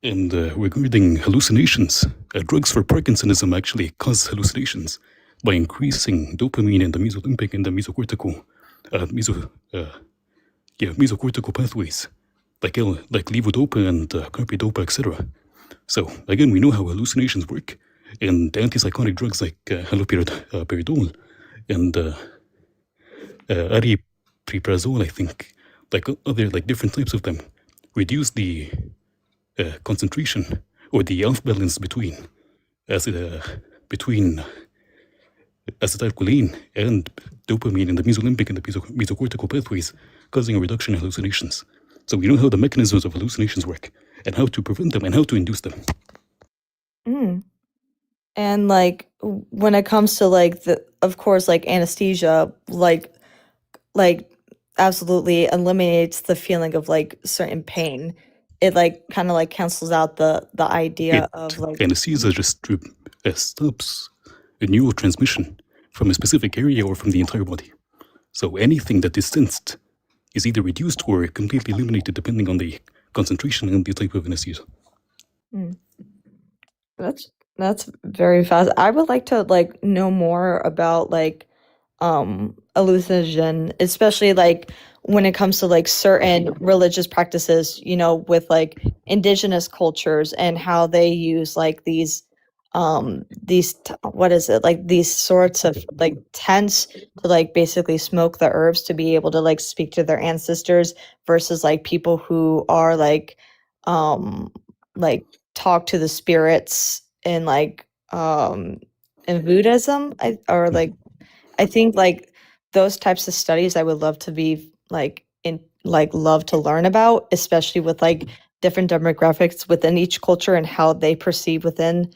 and regarding hallucinations, drugs for Parkinsonism actually cause hallucinations by increasing dopamine in the mesolimbic and the mesocortical pathways like levodopa and carbidopa, etc. So again, we know how hallucinations work, and antipsychotic drugs like haloperidol and aripiprazole, I think, like other like different types of them, reduce the concentration or the off balance between between acetylcholine and dopamine in the mesolimbic and the mesocortical pathways, causing a reduction in hallucinations. So we know how the mechanisms of hallucinations work and how to prevent them and how to induce them. Mm. And like when it comes to like of course, like anesthesia, like absolutely eliminates the feeling of like certain pain. It like kind of like cancels out the idea of like anesthesia just stops a neurotransmission from a specific area or from the entire body. So anything that is sensed is either reduced or completely eliminated depending on the concentration and the type of anesthesia. Mm. That's very fast. I would like to like know more about like hallucinogen, especially like when it comes to like certain religious practices, you know, with like indigenous cultures and how they use like these what is it, like these sorts of like tents to like basically smoke the herbs to be able to like speak to their ancestors versus like people who are like talk to the spirits in like in Buddhism, or like I think like those types of studies I would love to be like in like love to learn about, especially with like different demographics within each culture and how they perceive within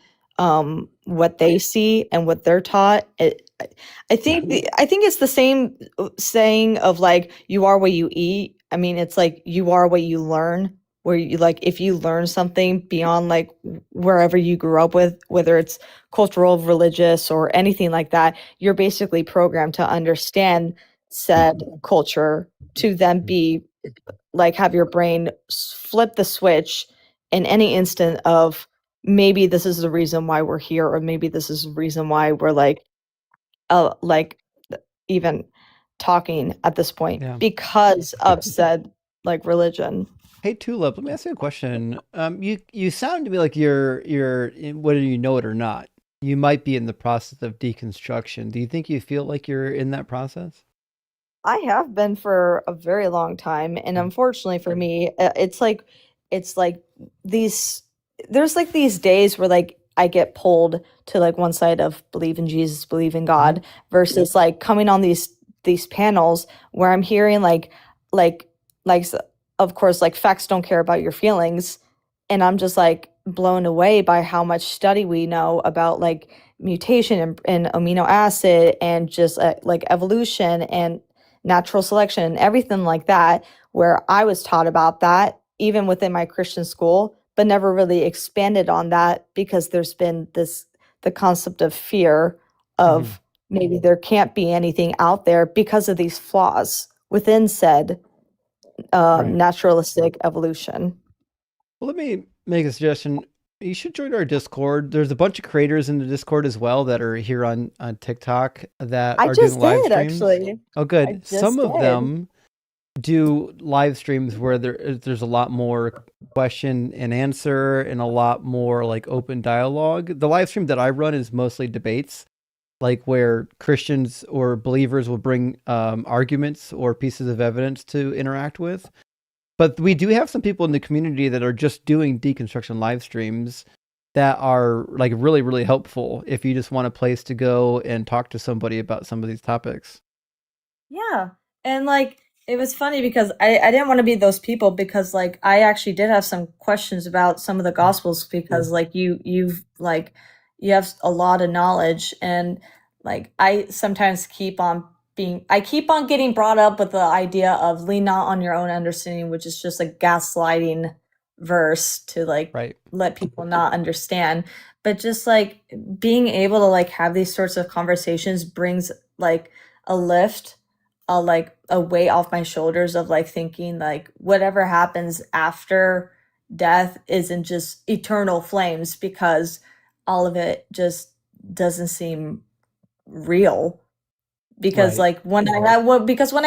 what they see and what they're taught. I think I think it's the same saying of like you are what you eat. I mean, it's like you are what you learn. Where you like if you learn something beyond like wherever you grew up with, whether it's cultural, religious, or anything like that, you're basically programmed to understand said culture to then be like have your brain flip the switch in any instant of maybe this is the reason why we're here, or maybe this is the reason why we're like even talking at this point because of said like religion. Hey Tulip, let me ask you a question. You sound to me like you're whether you know it or not, you might be in the process of deconstruction. Do you think you feel like you're in that process? I have been for a very long time, and unfortunately for me, it's like these there's like these days where like I get pulled to like one side of believe in Jesus, believe in God, versus like coming on these panels where I'm hearing like of course like facts don't care about your feelings, and I'm just like blown away by how much study we know about like mutation and amino acid and just like evolution and natural selection and everything like that, where I was taught about that even within my Christian school, but never really expanded on that because there's been the concept of fear of maybe there can't be anything out there because of these flaws within said naturalistic evolution. Well, let me make a suggestion. You should join our Discord. There's a bunch of creators in the Discord as well that are here on TikTok that are doing live streams. Actually. Oh, good. Some of them do live streams where there's a lot more question and answer and a lot more like open dialogue. The live stream that I run is mostly debates, like where Christians or believers will bring arguments or pieces of evidence to interact with. But we do have some people in the community that are just doing deconstruction live streams that are like really, really helpful if you just want a place to go and talk to somebody about some of these topics. Yeah. And like it was funny because I didn't want to be those people, because like I actually did have some questions about some of the gospels, because like you have a lot of knowledge, and like I sometimes keep on getting brought up with the idea of lean not on your own understanding, which is just a gaslighting verse to like let people not understand. But just like being able to like have these sorts of conversations brings like a lift, like a weight off my shoulders of like thinking like whatever happens after death isn't just eternal flames, because all of it just doesn't seem real. Because like when I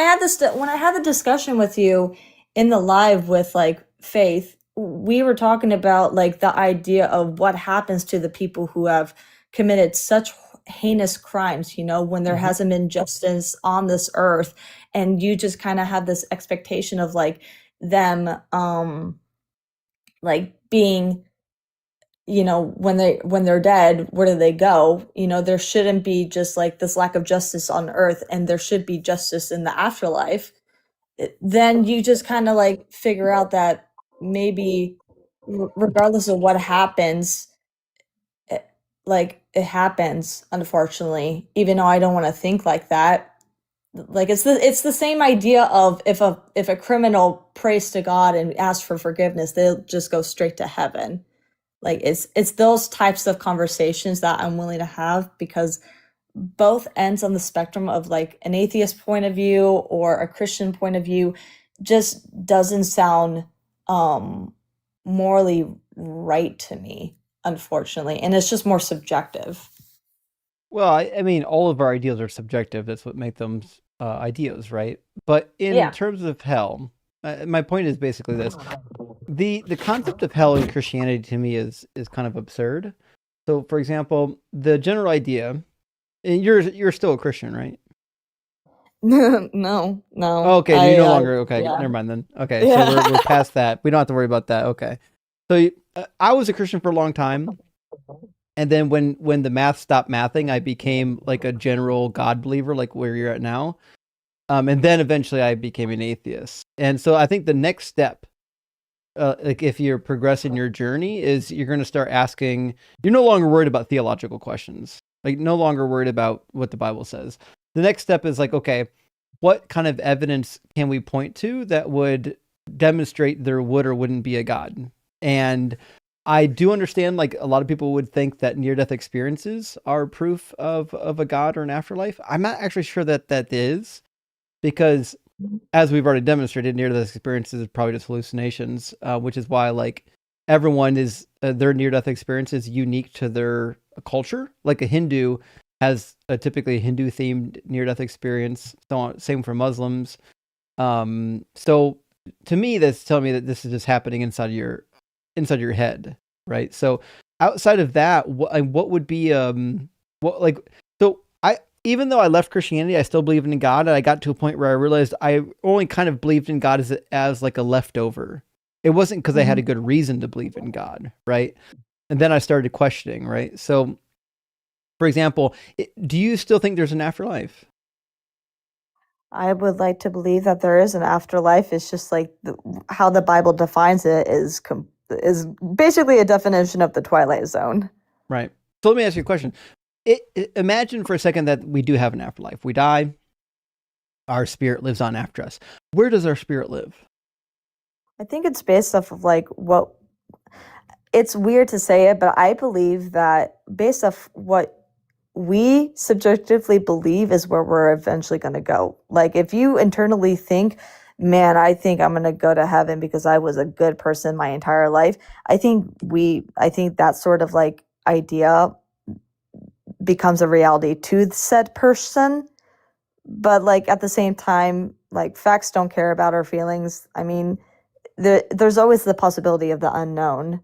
had the discussion with you in the live with like faith, we were talking about like the idea of what happens to the people who have committed such heinous crimes, you know, when there hasn't been justice on this earth, and you just kind of have this expectation of like them like being, you know, when they're dead, where do they go? You know, there shouldn't be just like this lack of justice on earth, and there should be justice in the afterlife. Then you just kind of like figure out that maybe regardless of what happens, like it happens, unfortunately, even though I don't want to think like that. Like it's the same idea of if a criminal prays to God and asks for forgiveness, they'll just go straight to heaven. Like it's those types of conversations that I'm willing to have, because both ends on the spectrum of like an atheist point of view or a Christian point of view just doesn't sound morally right to me, unfortunately, and it's just more subjective. Well, I mean, all of our ideals are subjective. That's what makes them ideas, right? But in terms of hell, my point is basically this: the concept of hell in Christianity to me is kind of absurd. So, for example, the general idea, and you're still a Christian, right? No. Oh, okay, you're no longer okay. Yeah. Never mind then. Okay, so we're past that. We don't have to worry about that. Okay, so I was a Christian for a long time. And then when the math stopped mathing, I became like a general God believer, like where you're at now. And then eventually I became an atheist. And so I think the next step, like if you're progressing your journey, is you're going to start asking, you're no longer worried about theological questions, like no longer worried about what the Bible says. The next step is like, okay, what kind of evidence can we point to that would demonstrate there would or wouldn't be a God? And I do understand, like a lot of people would think that near-death experiences are proof of a God or an afterlife. I'm not actually sure that is, because as we've already demonstrated, near-death experiences is probably just hallucinations, which is why like everyone is their near-death experience is unique to their culture. Like a Hindu has typically a Hindu-themed near-death experience. So on, same for Muslims. So to me, that's telling me that this is just happening inside your head, right? So outside of that, what would be what like so I even though I left Christianity, I still believed in God, and I got to a point where I realized I only kind of believed in God as like a leftover. It wasn't because I had a good reason to believe in God, right? And then I started questioning, right? So, for example, do you still think there's an afterlife? I would like to believe that there is an afterlife. It's just like how the Bible defines it is basically a definition of the Twilight Zone. Right. So let me ask you a question. Imagine for a second that we do have an afterlife. We die. Our spirit lives on after us. Where does our spirit live? I think it's based off of like what. It's weird to say it, but I believe that based off what we subjectively believe is where we're eventually going to go. Like if you internally think, man, I think I'm going to go to heaven because I was a good person my entire life. I think that sort of like idea becomes a reality to said person. But like at the same time, like facts don't care about our feelings. I mean, there's always the possibility of the unknown.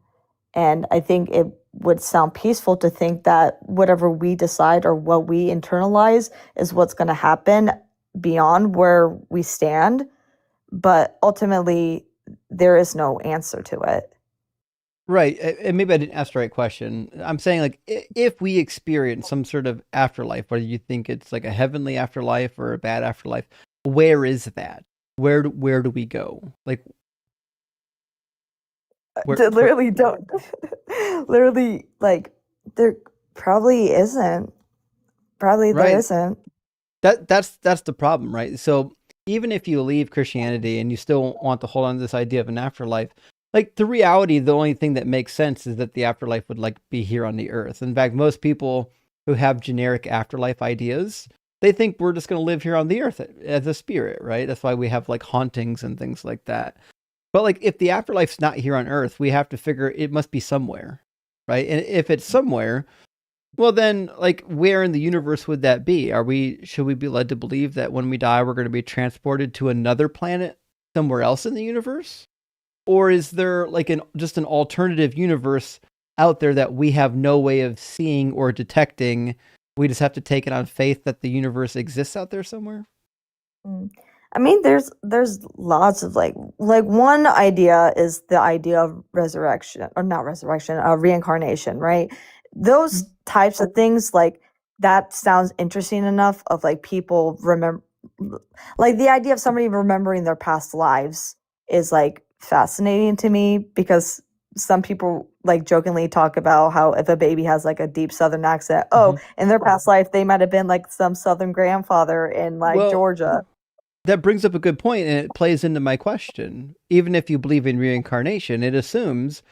And I think it would sound peaceful to think that whatever we decide or what we internalize is what's going to happen beyond where we stand. But ultimately, there is no answer to it. Right. And maybe I didn't ask the right question. I'm saying like if we experience some sort of afterlife, whether you think it's like a heavenly afterlife or a bad afterlife, where is that? Where do we go? Like literally don't literally like there probably isn't. Probably there isn't. That's the problem, right? So even if you leave Christianity and you still want to hold on to this idea of an afterlife, like the reality, the only thing that makes sense is that the afterlife would like be here on the earth. In fact, most people who have generic afterlife ideas, they think we're just going to live here on the earth as a spirit, right? That's why we have like hauntings and things like that. But like if the afterlife's not here on earth, we have to figure it must be somewhere, right? And if it's somewhere, well then like where in the universe would that be? Should we be led to believe that when we die we're going to be transported to another planet somewhere else in the universe? or is there like just an alternative universe out there that we have no way of seeing or detecting? We just have to take it on faith that the universe exists out there somewhere. I mean, there's lots of like one idea is the idea of resurrection, or not resurrection, reincarnation, right? Those types of things, like that sounds interesting enough. Of like people remember, like the idea of somebody remembering their past lives is like fascinating to me, because some people like jokingly talk about how if a baby has like a deep Southern accent, in their past life they might have been like some Southern grandfather in like Georgia. That brings up a good point, and it plays into my question. Even if you believe in reincarnation, it assumes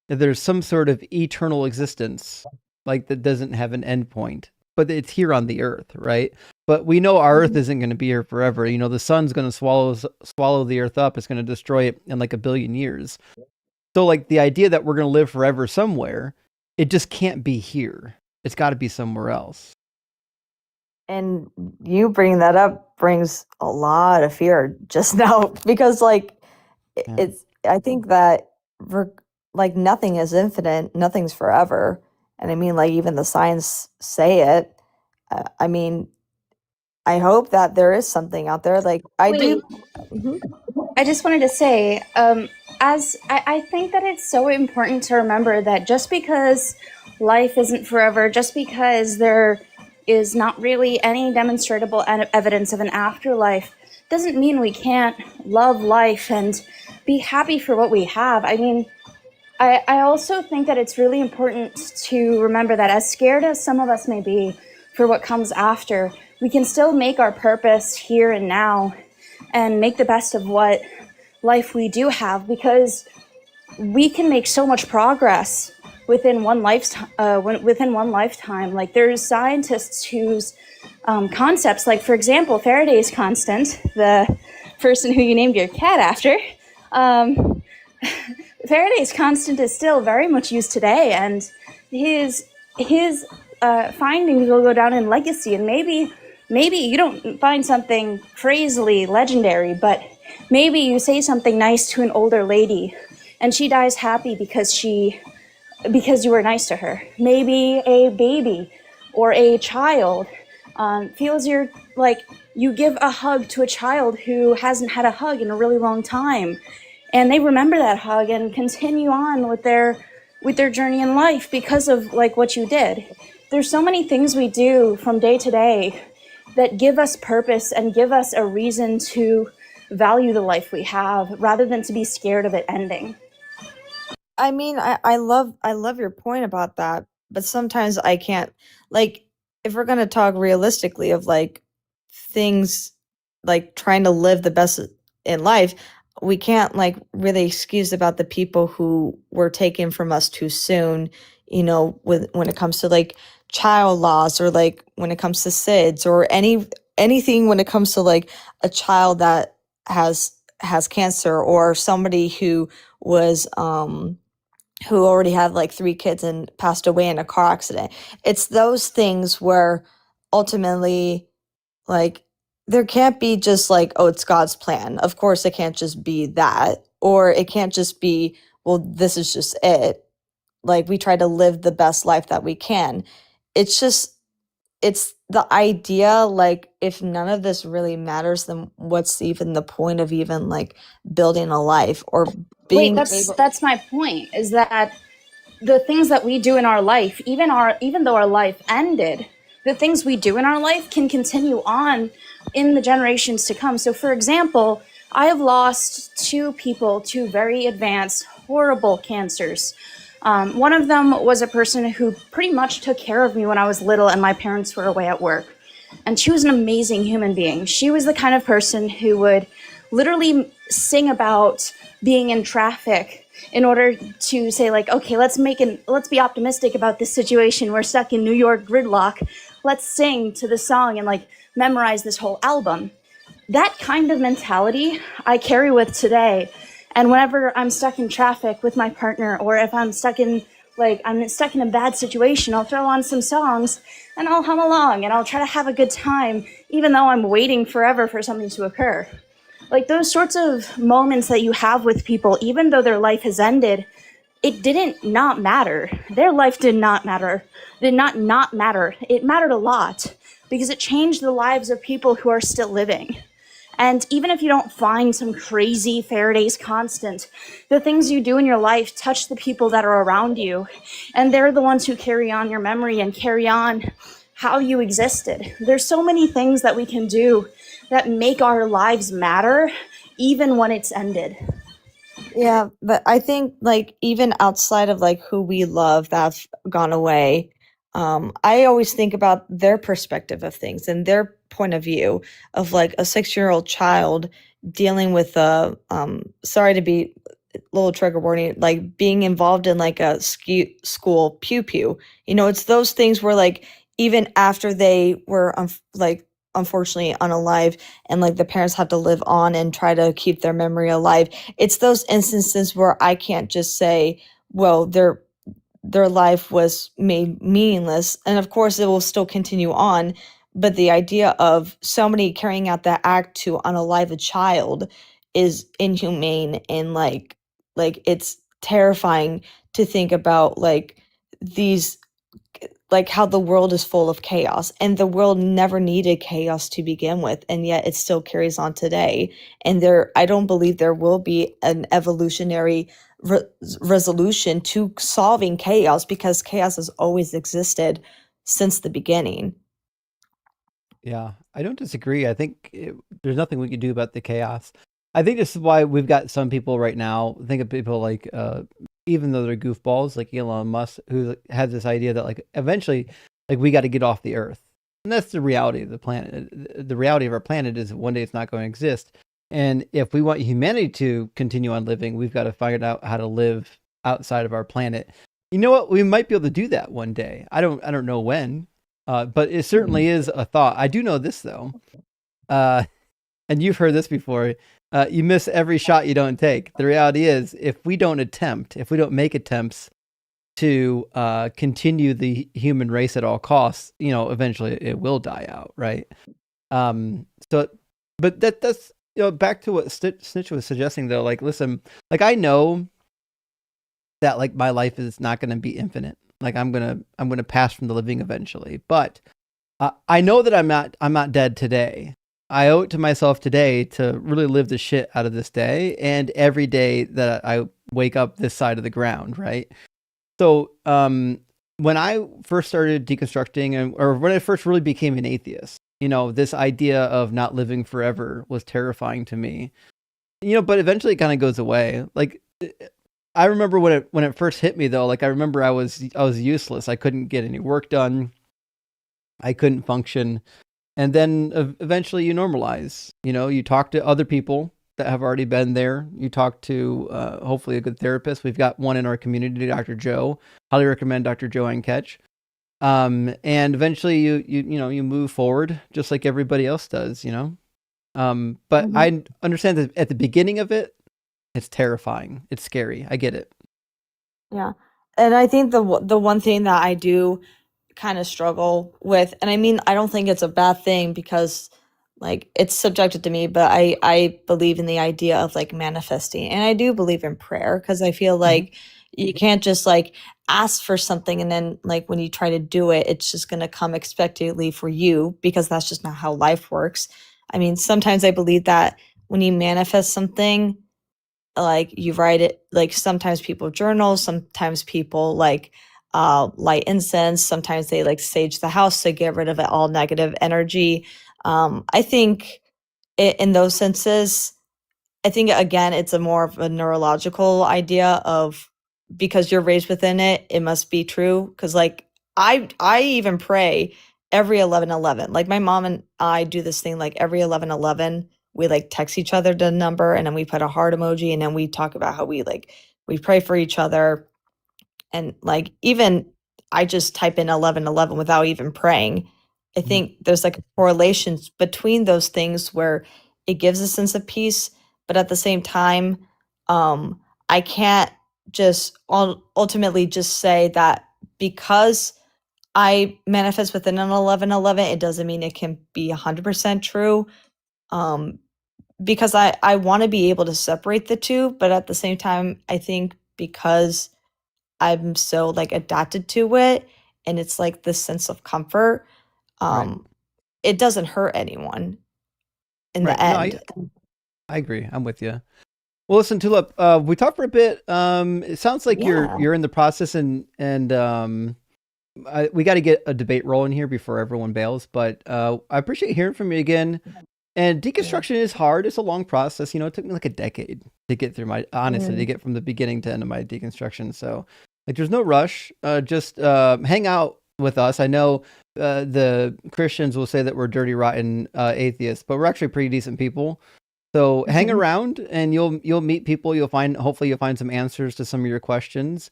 that there's some sort of eternal existence, like that doesn't have an end point, but it's here on the earth, right? But we know our earth isn't going to be here forever. You know, the sun's going to swallow the earth up. It's going to destroy it in like 1 billion years. So like the idea that we're going to live forever somewhere, it just can't be here. It's got to be somewhere else. And you bringing that up brings a lot of fear just now, because like it's, I think that like nothing is infinite, nothing's forever. And I mean, like even the signs say it. I mean, I hope that there is something out there. Like I do. I just wanted to say, as I think that it's so important to remember that just because life isn't forever, just because there is not really any demonstrable evidence of an afterlife, doesn't mean we can't love life and be happy for what we have. I mean, I also think that it's really important to remember that as scared as some of us may be for what comes after, we can still make our purpose here and now and make the best of what life we do have, because we can make so much progress within one lifetime. Like there's scientists whose concepts, like for example, Faraday's constant, the person who you named your cat after, Faraday's constant is still very much used today, and his findings will go down in legacy. And maybe you don't find something crazily legendary, but maybe you say something nice to an older lady and she dies happy because you were nice to her. Maybe a baby or a child feels you give a hug to a child who hasn't had a hug in a really long time, and they remember that hug and continue on with their journey in life because of like what you did. There's so many things we do from day to day that give us purpose and give us a reason to value the life we have rather than to be scared of it ending. I mean, I love your point about that, but sometimes I can't, like, if we're gonna talk realistically of like things, like trying to live the best in life, we can't like really excuse about the people who were taken from us too soon, you know, when it comes to like child loss, or like when it comes to SIDS, or anything when it comes to like a child that has cancer, or somebody who was who already had like 3 kids and passed away in a car accident. It's those things where ultimately, like, there can't be just like, oh, it's God's plan. Of course, it can't just be that. Or it can't just be, well, this is just it. Like, we try to live the best life that we can. It's just, it's the idea, like, if none of this really matters, then what's even the point of even like building a life or being that's my point, is that the things that we do in our life, even though our life ended, the things we do in our life can continue on in the generations to come. So for example, I have lost 2 people to very advanced, horrible cancers. One of them was a person who pretty much took care of me when I was little and my parents were away at work. And she was an amazing human being. She was the kind of person who would literally sing about being in traffic in order to say like, okay, let's be optimistic about this situation. We're stuck in New York gridlock. Let's sing to the song and like memorize this whole album. That kind of mentality I carry with today. And whenever I'm stuck in traffic with my partner, or if I'm stuck in a bad situation, I'll throw on some songs and I'll hum along and I'll try to have a good time, even though I'm waiting forever for something to occur. Like those sorts of moments that you have with people, even though their life has ended, it didn't not matter. Their life did not matter. Did not matter. It mattered a lot because it changed the lives of people who are still living. And even if you don't find some crazy Faraday's constant, the things you do in your life touch the people that are around you. And they're the ones who carry on your memory and carry on how you existed. There's so many things that we can do that make our lives matter, even when it's ended. Yeah, but I think like even outside of like who we love that's gone away, I always think about their perspective of things and their point of view of like a 6-year-old child dealing with a sorry to be a little trigger warning, like being involved in like a school pew pew. You know, it's those things where like even after they were like unfortunately unalive and like the parents had to live on and try to keep their memory alive, it's those instances where I can't just say, well, their life was made meaningless, and of course it will still continue on, but the idea of somebody carrying out that act to unalive a child is inhumane, and like it's terrifying to think about like these, like how the world is full of chaos, and the world never needed chaos to begin with, and yet it still carries on today. And I don't believe there will be an evolutionary resolution to solving chaos, because chaos has always existed since the beginning. Yeah, I don't disagree. I think there's nothing we can do about the chaos. I think this is why we've got some people right now. Think of people like, even though they're goofballs, like Elon Musk, who has this idea that like eventually, like we got to get off the Earth, and that's the reality of the planet. The reality of our planet is one day it's not going to exist, and if we want humanity to continue on living, we've got to find out how to live outside of our planet. You know what? We might be able to do that one day. I don't know when. But it certainly is a thought. I do know this though, and you've heard this before. You miss every shot you don't take. The reality is, if we don't make attempts to continue the human race at all costs, eventually it will die out, right? So, but that's back to what Snitch was suggesting though. Like, listen, like I know that like my life is not going to be infinite. Like I'm gonna pass from the living eventually, but I know that I'm not dead today. I owe it to myself today to really live the shit out of this day and every day that I wake up this side of the ground, right? So when I first started deconstructing, or when I first really became an atheist, this idea of not living forever was terrifying to me. But eventually it kind of goes away. Like I remember when it first hit me though, like I remember I was useless. I couldn't get any work done. I couldn't function. And then eventually you normalize. You talk to other people that have already been there. You talk to hopefully a good therapist. We've got one in our community, Dr. Joe. Highly recommend Dr. Joanne Ketch. And eventually you move forward just like everybody else does, But I understand that at the beginning of it, it's terrifying. It's scary. I get it. Yeah. And I think the one thing that I do kind of struggle with, and I mean, I don't think it's a bad thing because like it's subjective to me, but I believe in the idea of like manifesting, and I do believe in prayer, because I feel like you can't just like ask for something and then like when you try to do it, it's just going to come expectedly for you, because that's just not how life works. I mean, sometimes I believe that when you manifest something, like you write it, like sometimes people journal, sometimes people like light incense, sometimes they like sage the house to get rid of all negative energy. I think in those senses, I think again it's a more of a neurological idea of, because you're raised within it, it must be true. Because like I even pray every 11:11. Like my mom and I do this thing like every 11:11. We like text each other the number, and then we put a heart emoji, and then we talk about how we pray for each other. And like even I just type in 11:11 without even praying. I think there's like a correlation between those things where it gives a sense of peace, but at the same time, I can't just ultimately just say that because I manifest within an 11:11, it doesn't mean it can be 100% true. because I want to be able to separate the two, but at the same time, I think because I'm so like adapted to it and it's like this sense of comfort, Right. it doesn't hurt anyone in the Right. No, end. I agree. I'm with you. Well, listen, Tulip, we talked for a bit. It sounds like Yeah. you're in the process, and we got to get a debate rolling here before everyone bails. But I appreciate hearing from you again. And deconstruction is hard. It's a long process. You know, it took me like a decade to get through to get from the beginning to end of my deconstruction. So, like, there's no rush. Just hang out with us. I know the Christians will say that we're dirty, rotten atheists, but we're actually pretty decent people. So hang around, and you'll meet people. Hopefully you'll find some answers to some of your questions,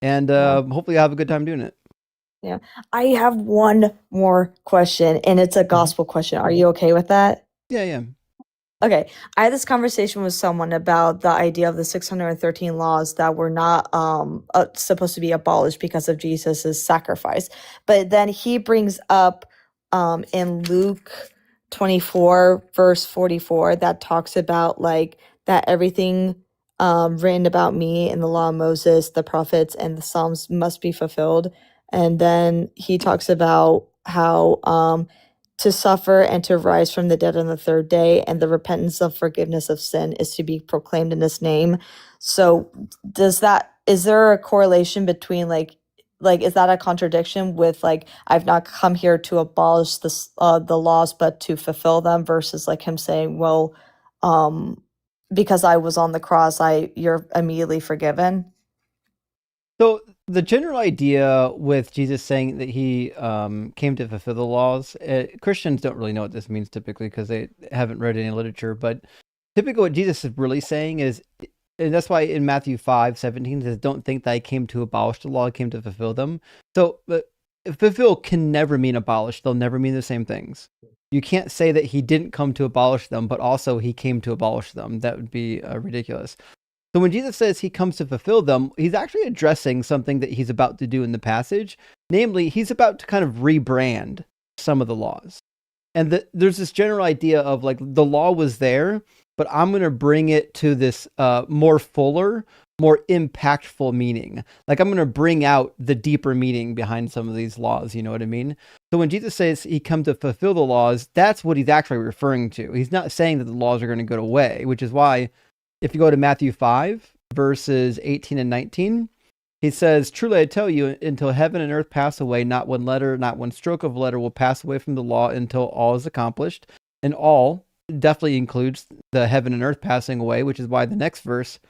and hopefully you'll have a good time doing it. Yeah. I have one more question, and it's a gospel question. Are you okay with that? Yeah. Okay. I had this conversation with someone about the idea of the 613 laws that were not supposed to be abolished because of Jesus's sacrifice. But then he brings up in Luke 24 verse 44 that talks about like that everything written about me in the law of Moses, the prophets, and the Psalms must be fulfilled. And then he talks about how to suffer and to rise from the dead on the third day, and the repentance of forgiveness of sin is to be proclaimed in his name. So is there a correlation between like is that a contradiction with like I've not come here to abolish the laws but to fulfill them, versus like him saying, well, because I was on the cross, you're immediately forgiven? So the general idea with Jesus saying that he came to fulfill the laws, Christians don't really know what this means typically because they haven't read any literature. But typically, what Jesus is really saying is, and that's why in Matthew 5:17 it says, "Don't think that I came to abolish the law; I came to fulfill them." So, fulfill can never mean abolish; they'll never mean the same things. You can't say that he didn't come to abolish them, but also he came to abolish them. That would be ridiculous. So when Jesus says he comes to fulfill them, he's actually addressing something that he's about to do in the passage. Namely, he's about to kind of rebrand some of the laws. And there's this general idea of like the law was there, but I'm going to bring it to this more fuller, more impactful meaning. Like I'm going to bring out the deeper meaning behind some of these laws. You know what I mean? So when Jesus says he come to fulfill the laws, that's what he's actually referring to. He's not saying that the laws are going to go away, which is why if you go to Matthew 5, verses 18 and 19, he says, "Truly I tell you, until heaven and earth pass away, not one letter, not one stroke of a letter will pass away from the law until all is accomplished." And all definitely includes the heaven and earth passing away, which is why the next verse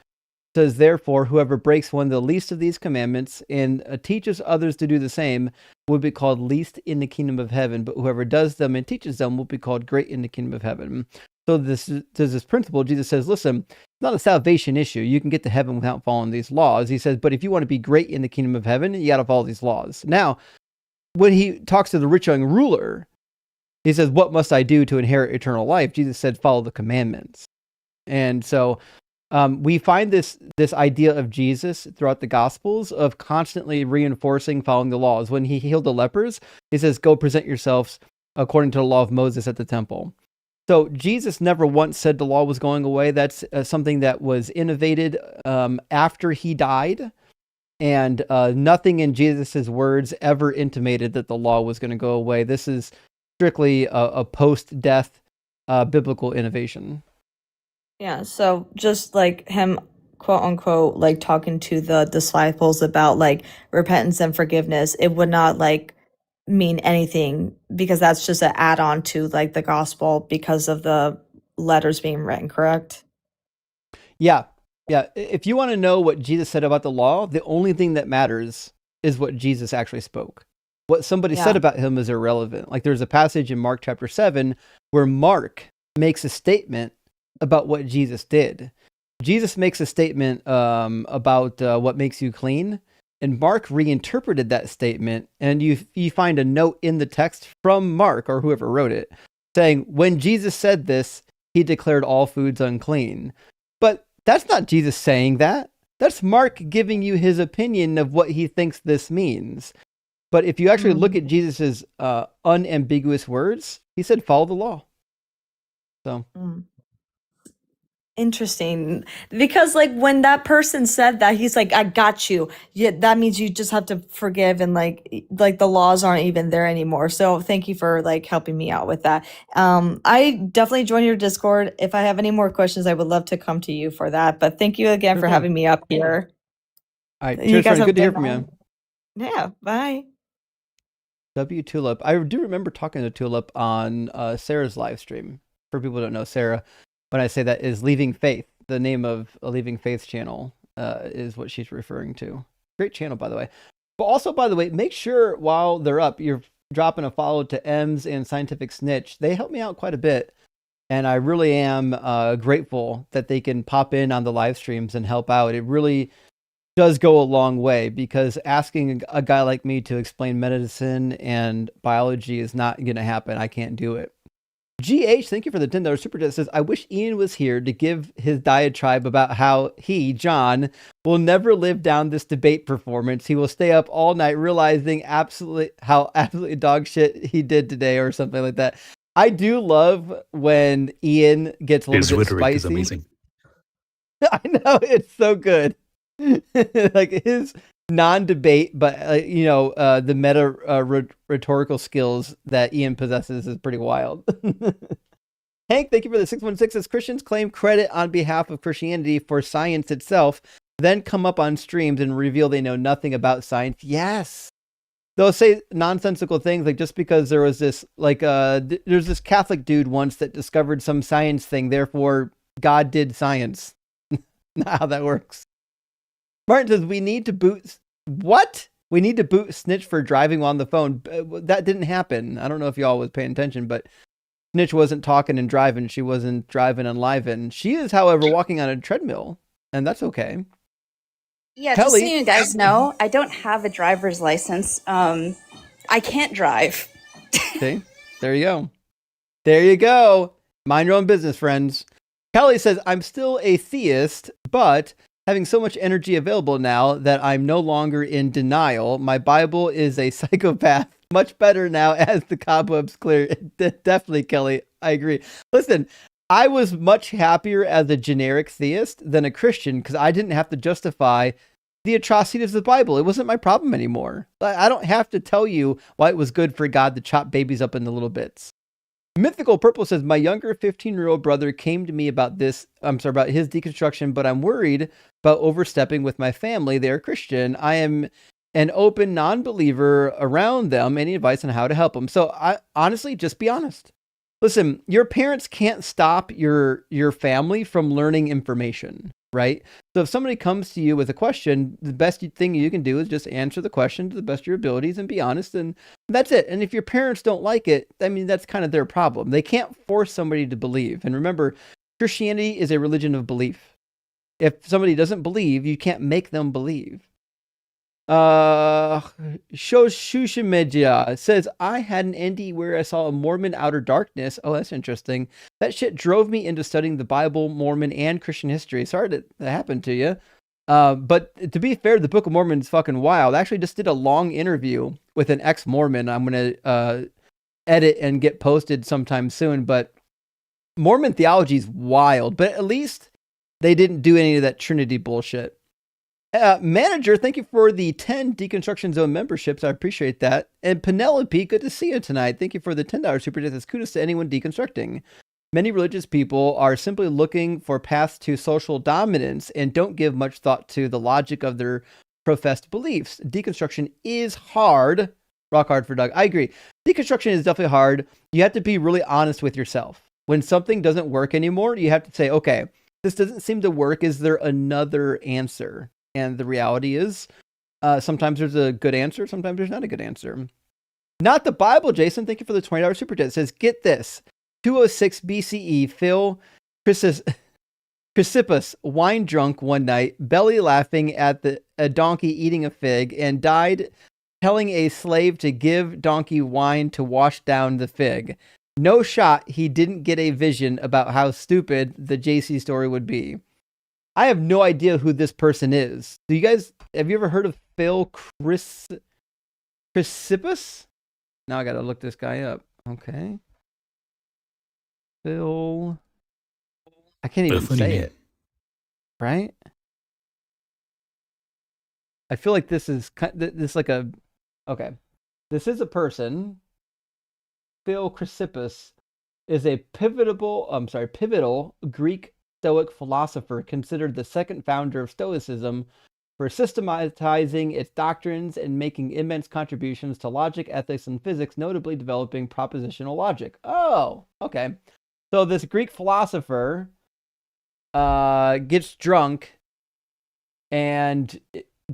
says, "Therefore, whoever breaks one of the least of these commandments and teaches others to do the same will be called least in the kingdom of heaven. But whoever does them and teaches them will be called great in the kingdom of heaven." So there's this principle. Jesus says, listen, it's not a salvation issue. You can get to heaven without following these laws. He says, but if you want to be great in the kingdom of heaven, you got to follow these laws. Now, when he talks to the rich young ruler, he says, what must I do to inherit eternal life? Jesus said, follow the commandments. And so we find this idea of Jesus throughout the Gospels of constantly reinforcing following the laws. When he healed the lepers, he says, go present yourselves according to the law of Moses at the temple. So Jesus never once said the law was going away. That's something that was innovated after he died. And nothing in Jesus's words ever intimated that the law was going to go away. This is strictly a post-death biblical innovation. Yeah, so just like him, quote unquote, like talking to the disciples about like repentance and forgiveness, it would not like mean anything because that's just an add-on to like the gospel because of the letters being written, correct? Yeah. If you want to know what Jesus said about the law, the only thing that matters is what Jesus actually spoke. What somebody said about him is irrelevant. Like there's a passage in Mark chapter 7 where Mark makes a statement about what Jesus did. Jesus makes a statement about what makes you clean. And Mark reinterpreted that statement, and you find a note in the text from Mark, or whoever wrote it, saying, when Jesus said this, he declared all foods unclean. But that's not Jesus saying that. That's Mark giving you his opinion of what he thinks this means. But if you actually look at Jesus's unambiguous words, he said, follow the law. So... Interesting. Because like when that person said that, he's like, I got you. Yeah, that means you just have to forgive and like the laws aren't even there anymore. So thank you for like helping me out with that. I definitely join your Discord. If I have any more questions, I would love to come to you for that. But thank you again for having me up here. All right, You cheers, guys friend. have a Good to hear good from night. you. Yeah, bye. W Tulip. I do remember talking to Tulip on Sarah's live stream. For people who don't know, Sarah, when I say that, is Leaving Faith. The name of a Leaving Faith channel is what she's referring to. Great channel, by the way. But also, by the way, make sure while they're up, you're dropping a follow to Ems and Scientific Snitch. They help me out quite a bit. And I really am grateful that they can pop in on the live streams and help out. It really does go a long way, because asking a guy like me to explain medicine and biology is not going to happen. I can't do it. GH, thank you for the $10 super chat. Says, I wish Ian was here to give his diatribe about how he, John, will never live down this debate performance. He will stay up all night realizing how absolutely dog shit he did today, or something like that. I do love when Ian gets a little His bit rhetoric spicy. is amazing. I know, it's so good. Like his non-debate, but the meta rhetorical skills that Ian possesses is pretty wild. Hank, thank you for the 616. As Christians claim credit on behalf of Christianity for science itself, then come up on streams and reveal they know nothing about science. Yes. They'll say nonsensical things like, just because there was this, like, there's this Catholic dude once that discovered some science thing, therefore God did science. Not how that works. Martin says, we need to boot... What? We need to boot Snitch for driving on the phone. That didn't happen. I don't know if y'all was paying attention, but Snitch wasn't talking and driving. She wasn't driving and living. She is, however, walking on a treadmill, and that's okay. Yeah, Kelly, just so you guys know, I don't have a driver's license. I can't drive. See? There you go. There you go. Mind your own business, friends. Kelly says, I'm still a theist, but having so much energy available now that I'm no longer in denial. My Bible is a psychopath. Much better now as the cobwebs clear. Definitely, Kelly. I agree. Listen, I was much happier as a generic theist than a Christian, because I didn't have to justify the atrocities of the Bible. It wasn't my problem anymore. I don't have to tell you why it was good for God to chop babies up into little bits. Mythical Purple says, my younger 15-year-old brother came to me about his deconstruction, but I'm worried about overstepping with my family. They're Christian. I am an open non-believer around them. Any advice on how to help them? So I honestly, just be honest. Listen, your parents can't stop your family from learning information, right? So if somebody comes to you with a question, the best thing you can do is just answer the question to the best of your abilities and be honest, and that's it. And if your parents don't like it, I mean, that's kind of their problem. They can't force somebody to believe. And remember, Christianity is a religion of belief. If somebody doesn't believe, you can't make them believe. Shoshushimedja says, I had an indie where I saw a Mormon Outer Darkness. Oh, that's interesting. That shit drove me into studying the Bible, Mormon, and Christian history. Sorry that happened to you. But to be fair, the Book of Mormon is fucking wild. I actually just did a long interview with an ex-Mormon. I'm going to edit and get posted sometime soon. But Mormon theology is wild. But at least they didn't do any of that Trinity bullshit. Manager, thank you for the 10 Deconstruction Zone memberships. I appreciate that. And Penelope, good to see you tonight. Thank you for the $10 super chat. Kudos to anyone deconstructing. Many religious people are simply looking for paths to social dominance and don't give much thought to the logic of their professed beliefs. Deconstruction is hard. Rock hard for Doug. I agree. Deconstruction is definitely hard. You have to be really honest with yourself. When something doesn't work anymore, you have to say, okay, this doesn't seem to work. Is there another answer? And the reality is, sometimes there's a good answer, sometimes there's not a good answer. Not the Bible, Jason. Thank you for the $20 super chat. It says, get this. 206 BCE, Phil Chrysippus, wine drunk one night, belly laughing at a donkey eating a fig, and died telling a slave to give donkey wine to wash down the fig. No shot he didn't get a vision about how stupid the JC story would be. I have no idea who this person is. Have you ever heard of Phil Chrysippus? Now I gotta look this guy up. Okay. Phil I can't even funny say name. it. Right? I feel like this is like a okay. This is a person. Phil Chrysippus is a pivotal Greek Stoic philosopher considered the second founder of Stoicism for systematizing its doctrines and making immense contributions to logic, ethics, and physics, notably developing propositional logic. Oh, okay. So this Greek philosopher gets drunk and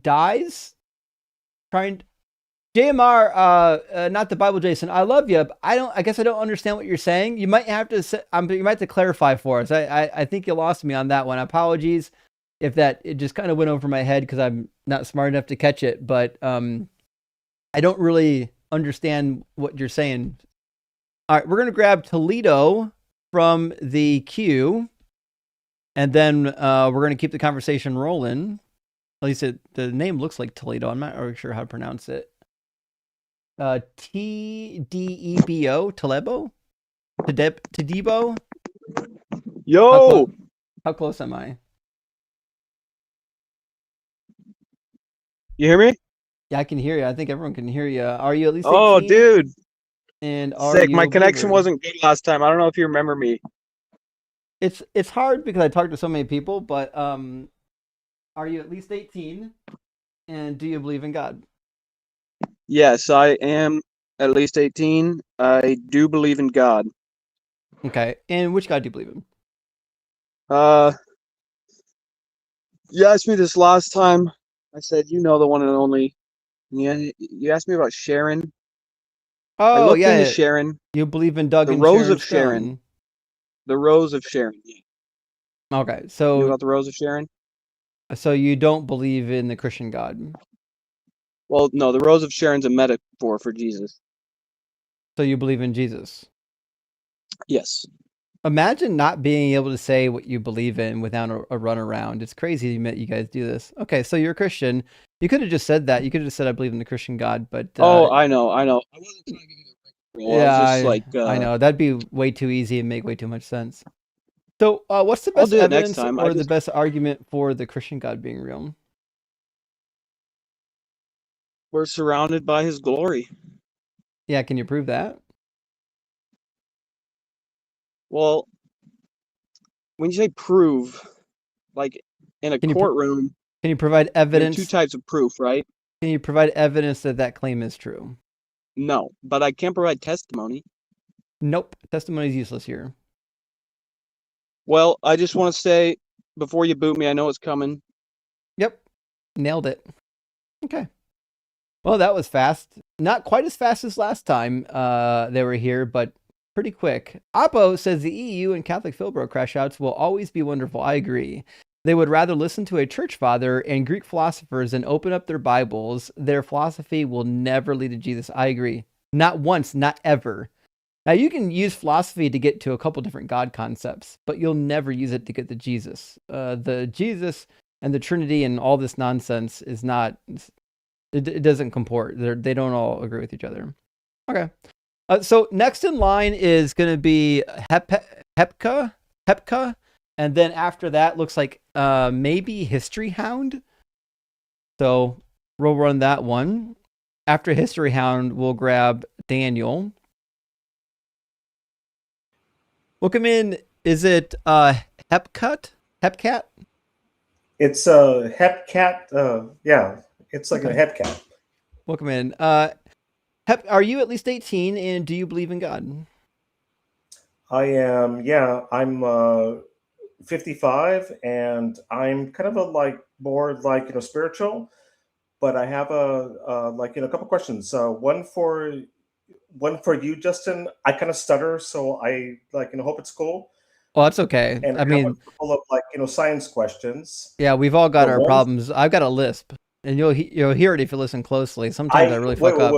dies trying. JMR, not the Bible, Jason. I love you. But I guess I don't understand what you're saying. You might have to. You might have to clarify for us. I think you lost me on that one. Apologies if it just kind of went over my head because I'm not smart enough to catch it. But I don't really understand what you're saying. All right, we're gonna grab Toledo from the queue, and then we're gonna keep the conversation rolling. At least the name looks like Toledo. I'm not really sure how to pronounce it. Tdebo, Talebo? Tadebo? Yo! How close am I? You hear me? Yeah, I can hear you. I think everyone can hear you. Are you at least 18? Oh, dude. And are Sick. you My a connection believer? wasn't good last time. I don't know if you remember me. It's hard because I talked to so many people, but are you at least 18? And do you believe in God? Yes, I am at least 18. I do believe in God. Okay. And which God do you believe in? You asked me this last time. I said, you know, the one and only. Yeah, you asked me about Sharon. I Oh, looked into yeah. Sharon. You believe in Doug The and Rose Sharon of Sharon. Stone. The Rose of Sharon. Okay. You know So about the Rose of Sharon? you don't believe in the Christian God. Well, no, the Rose of Sharon's a metaphor for Jesus. So you believe in Jesus. Yes. Imagine not being able to say what you believe in without a runaround. It's crazy you guys do this. Okay, so you're a Christian. You could have just said that. You could have just said I believe in the Christian God, but Oh, I know. I wasn't trying to give you the right. I was just like, I know that'd be way too easy and make way too much sense. So, what's the I'll best do it next evidence time. or the best argument for the Christian God being real? We're surrounded by His glory. Yeah, can you prove that? Well, when you say prove, like in a courtroom, can you provide evidence? There are two types of proof, right? Can you provide evidence that claim is true? No, but I can provide testimony. Nope, testimony is useless here. Well, I just want to say, before you boot me, I know it's coming. Yep, nailed it. Okay. Well, that was fast. Not quite as fast as last time they were here, but pretty quick. Oppo says the EU and Catholic Philbro crash outs will always be wonderful. I agree. They would rather listen to a church father and Greek philosophers than open up their Bibles. Their philosophy will never lead to Jesus. I agree. Not once, not ever. Now, you can use philosophy to get to a couple different God concepts, but you'll never use it to get to Jesus. The Jesus and the Trinity and all this nonsense is not... It doesn't comport. They don't all agree with each other. Okay. So next in line is going to be Hepka, and then after that looks like maybe History Hound. So we'll run that one. After History Hound, we'll grab Daniel. We'll come in. Is it Hepcat? It's a Hepcat. Yeah, it's like a Hepcat. Welcome in. Are you at least 18 and do you believe in God? I am. Yeah, I'm 55 and I'm kind of more spiritual, but I have a couple questions. One for you, Justin. I kind of stutter, so I hope it's cool. Well, that's okay. And I mean, a couple of science questions. Yeah, we've all got our problems. I've got a lisp, and you'll hear it if you listen closely. Sometimes I really fuck up.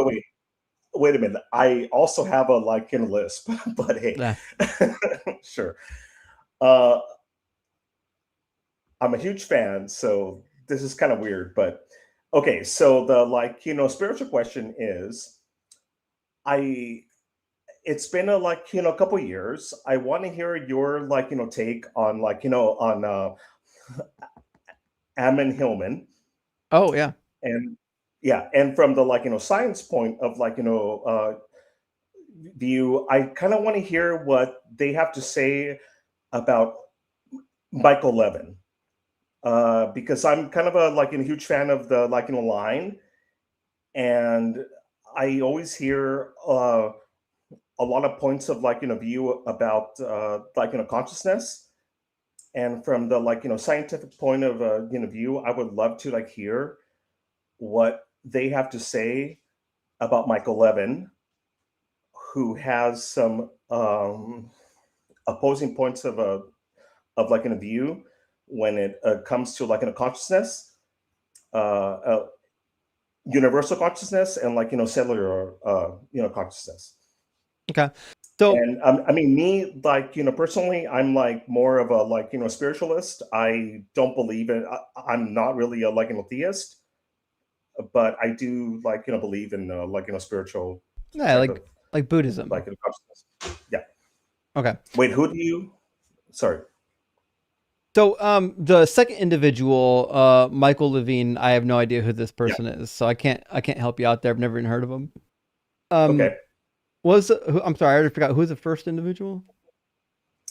Wait a minute. I also have a lisp, but hey, sure. I'm a huge fan, so this is kind of weird, but okay. So the spiritual question is, it's been a couple years. I want to hear your take on Ammon Hillman. Oh yeah. And yeah, and from the science point of view, I kind of want to hear what they have to say about Michael Levin, because I'm kind of a huge fan of the line, and I always hear a lot of points of view about consciousness, and from the scientific point of view, I would love to hear what they have to say about Michael Levin, who has some opposing points of a view when it comes to a consciousness, universal consciousness, and cellular consciousness. Okay. So, and I mean, me, personally, I'm more of a spiritualist. I don't believe in. I'm not really a theist, but I do believe in spiritual. Yeah, like Buddhism. Consciousness. Yeah. Okay. Wait, who do you? Sorry. So, the second individual, Michael Levine, I have no idea who this person is, so I can't help you out there. I've never even heard of him. Okay. I'm sorry, I already forgot. Who's the first individual?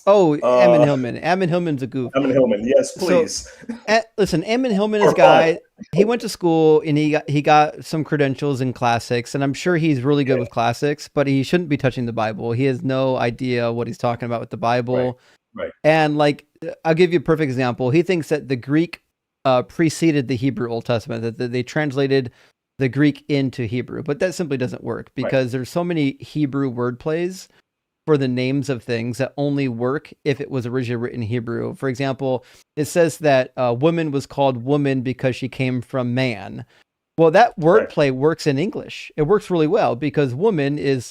Oh, Ammon Hillman. Ammon Hillman's a goof. Ammon Hillman, yes, please. So, listen, Ammon Hillman is a guy. He went to school and he got some credentials in classics, and I'm sure he's really good with classics, but he shouldn't be touching the Bible. He has no idea what he's talking about with the Bible. Right. And I'll give you a perfect example. He thinks that the Greek preceded the Hebrew Old Testament, that they translated the Greek into Hebrew, but that simply doesn't work because there's so many Hebrew word plays for the names of things that only work if it was originally written in Hebrew. For example, it says that woman was called woman because she came from man. Well, that wordplay works in English. It works really well because woman is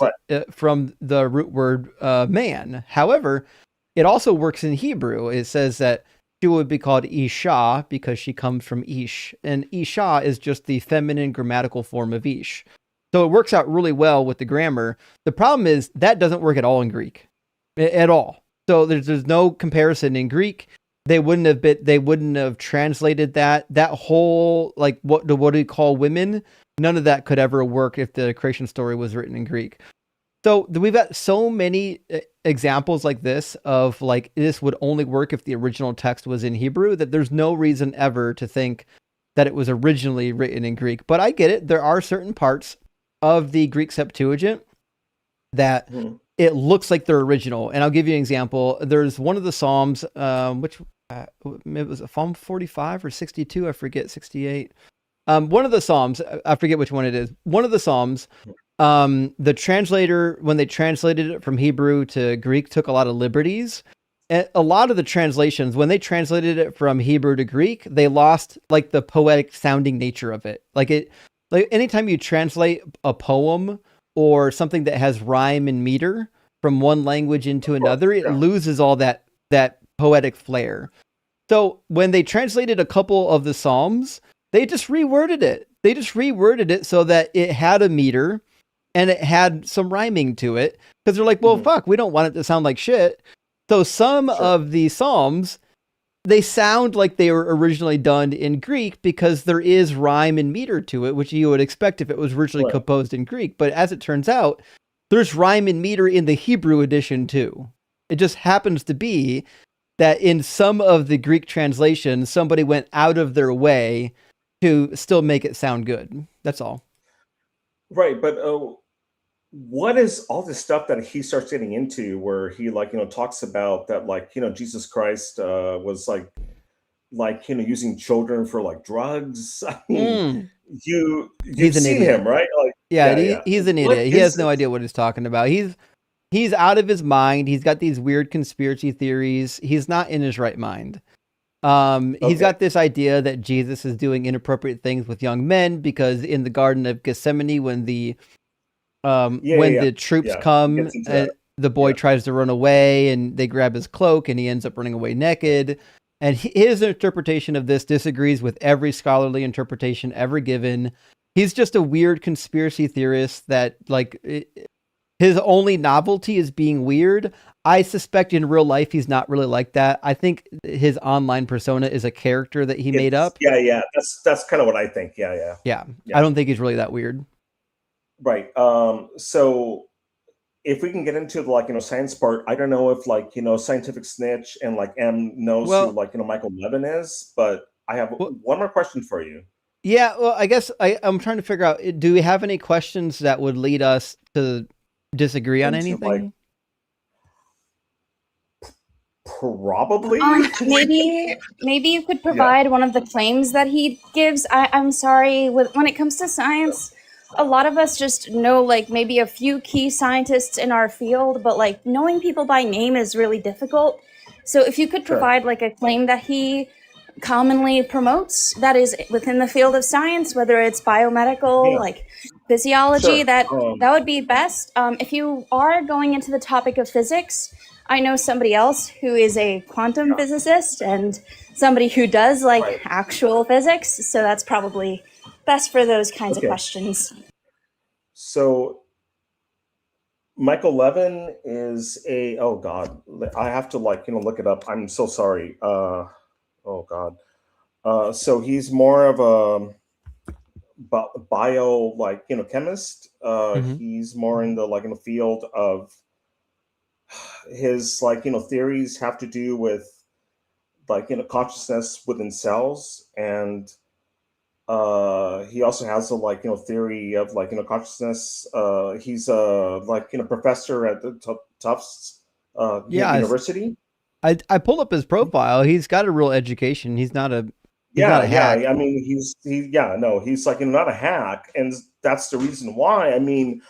from the root word man. However, it also works in Hebrew. It says that she would be called Isha because she comes from Ish. And Isha is just the feminine grammatical form of Ish. So it works out really well with the grammar. The problem is that doesn't work at all in Greek. At all. So there's no comparison in Greek. They wouldn't have translated that whole, what do we call women? None of that could ever work if the creation story was written in Greek. So we've got so many examples like this of this would only work if the original text was in Hebrew, that there's no reason ever to think that it was originally written in Greek. But I get it. There are certain parts of the Greek Septuagint that it looks like they're original. And I'll give you an example. There's one of the Psalms, which it was Psalm 45 or 62. I forget, 68. One of the Psalms, I forget which one it is. One of the Psalms, the translator, when they translated it from Hebrew to Greek, took a lot of liberties. And a lot of the translations, when they translated it from Hebrew to Greek, they lost the poetic sounding nature of it. Anytime you translate a poem or something that has rhyme and meter from one language into another, it loses all that poetic flair. So when they translated a couple of the Psalms, they just reworded it. They just reworded it so that it had a meter and it had some rhyming to it, because they're like, well, fuck, we don't want it to sound like shit. So some of the Psalms, they sound like they were originally done in Greek because there is rhyme and meter to it, which you would expect if it was originally composed in Greek. But as it turns out, there's rhyme and meter in the Hebrew edition too. It just happens to be that in some of the Greek translations, somebody went out of their way to still make it sound good. That's all. Right, but what is all this stuff that he starts getting into where he talks about that Jesus Christ was using children for drugs? I mean, you've seen him, right? He's an idiot. He has no idea what he's talking about. He's out of his mind. He's got these weird conspiracy theories. He's not in his right mind. He's got this idea that Jesus is doing inappropriate things with young men because in the Garden of Gethsemane, when the troops come, the boy tries to run away and they grab his cloak and he ends up running away naked. And his interpretation of this disagrees with every scholarly interpretation ever given. He's just a weird conspiracy theorist that his only novelty is being weird. I suspect in real life he's not really like that. I think his online persona is a character that he made up. Yeah. That's kind of what I think. Yeah. Yeah, I don't think he's really that weird. Right. So if we can get into the science part, I don't know if scientific snitch and M knows who Michael Levin is, but I have one more question for you. Yeah, well, I guess I'm trying to figure out, do we have any questions that would lead us to disagree on anything? Probably. Maybe you could provide one of the claims that he gives. I'm sorry, when it comes to science, a lot of us just know maybe a few key scientists in our field, but knowing people by name is really difficult. So if you could provide a claim that he commonly promotes that is within the field of science, whether it's biomedical, physiology, that would be best. If you are going into the topic of physics, I know somebody else who is a quantum physicist and somebody who does actual physics, so that's probably best for those kinds of questions. So Michael Levin is oh God, I have to look it up. I'm so sorry. Oh God. So he's more of a bio chemist. He's more in the in the field of his theories have to do with consciousness within cells, and he also has a theory of consciousness. He's a professor at the Tufts University. I pulled up his profile. He's got a real education. He's not a not a hack. I mean, he's not a hack, and that's the reason why. I mean,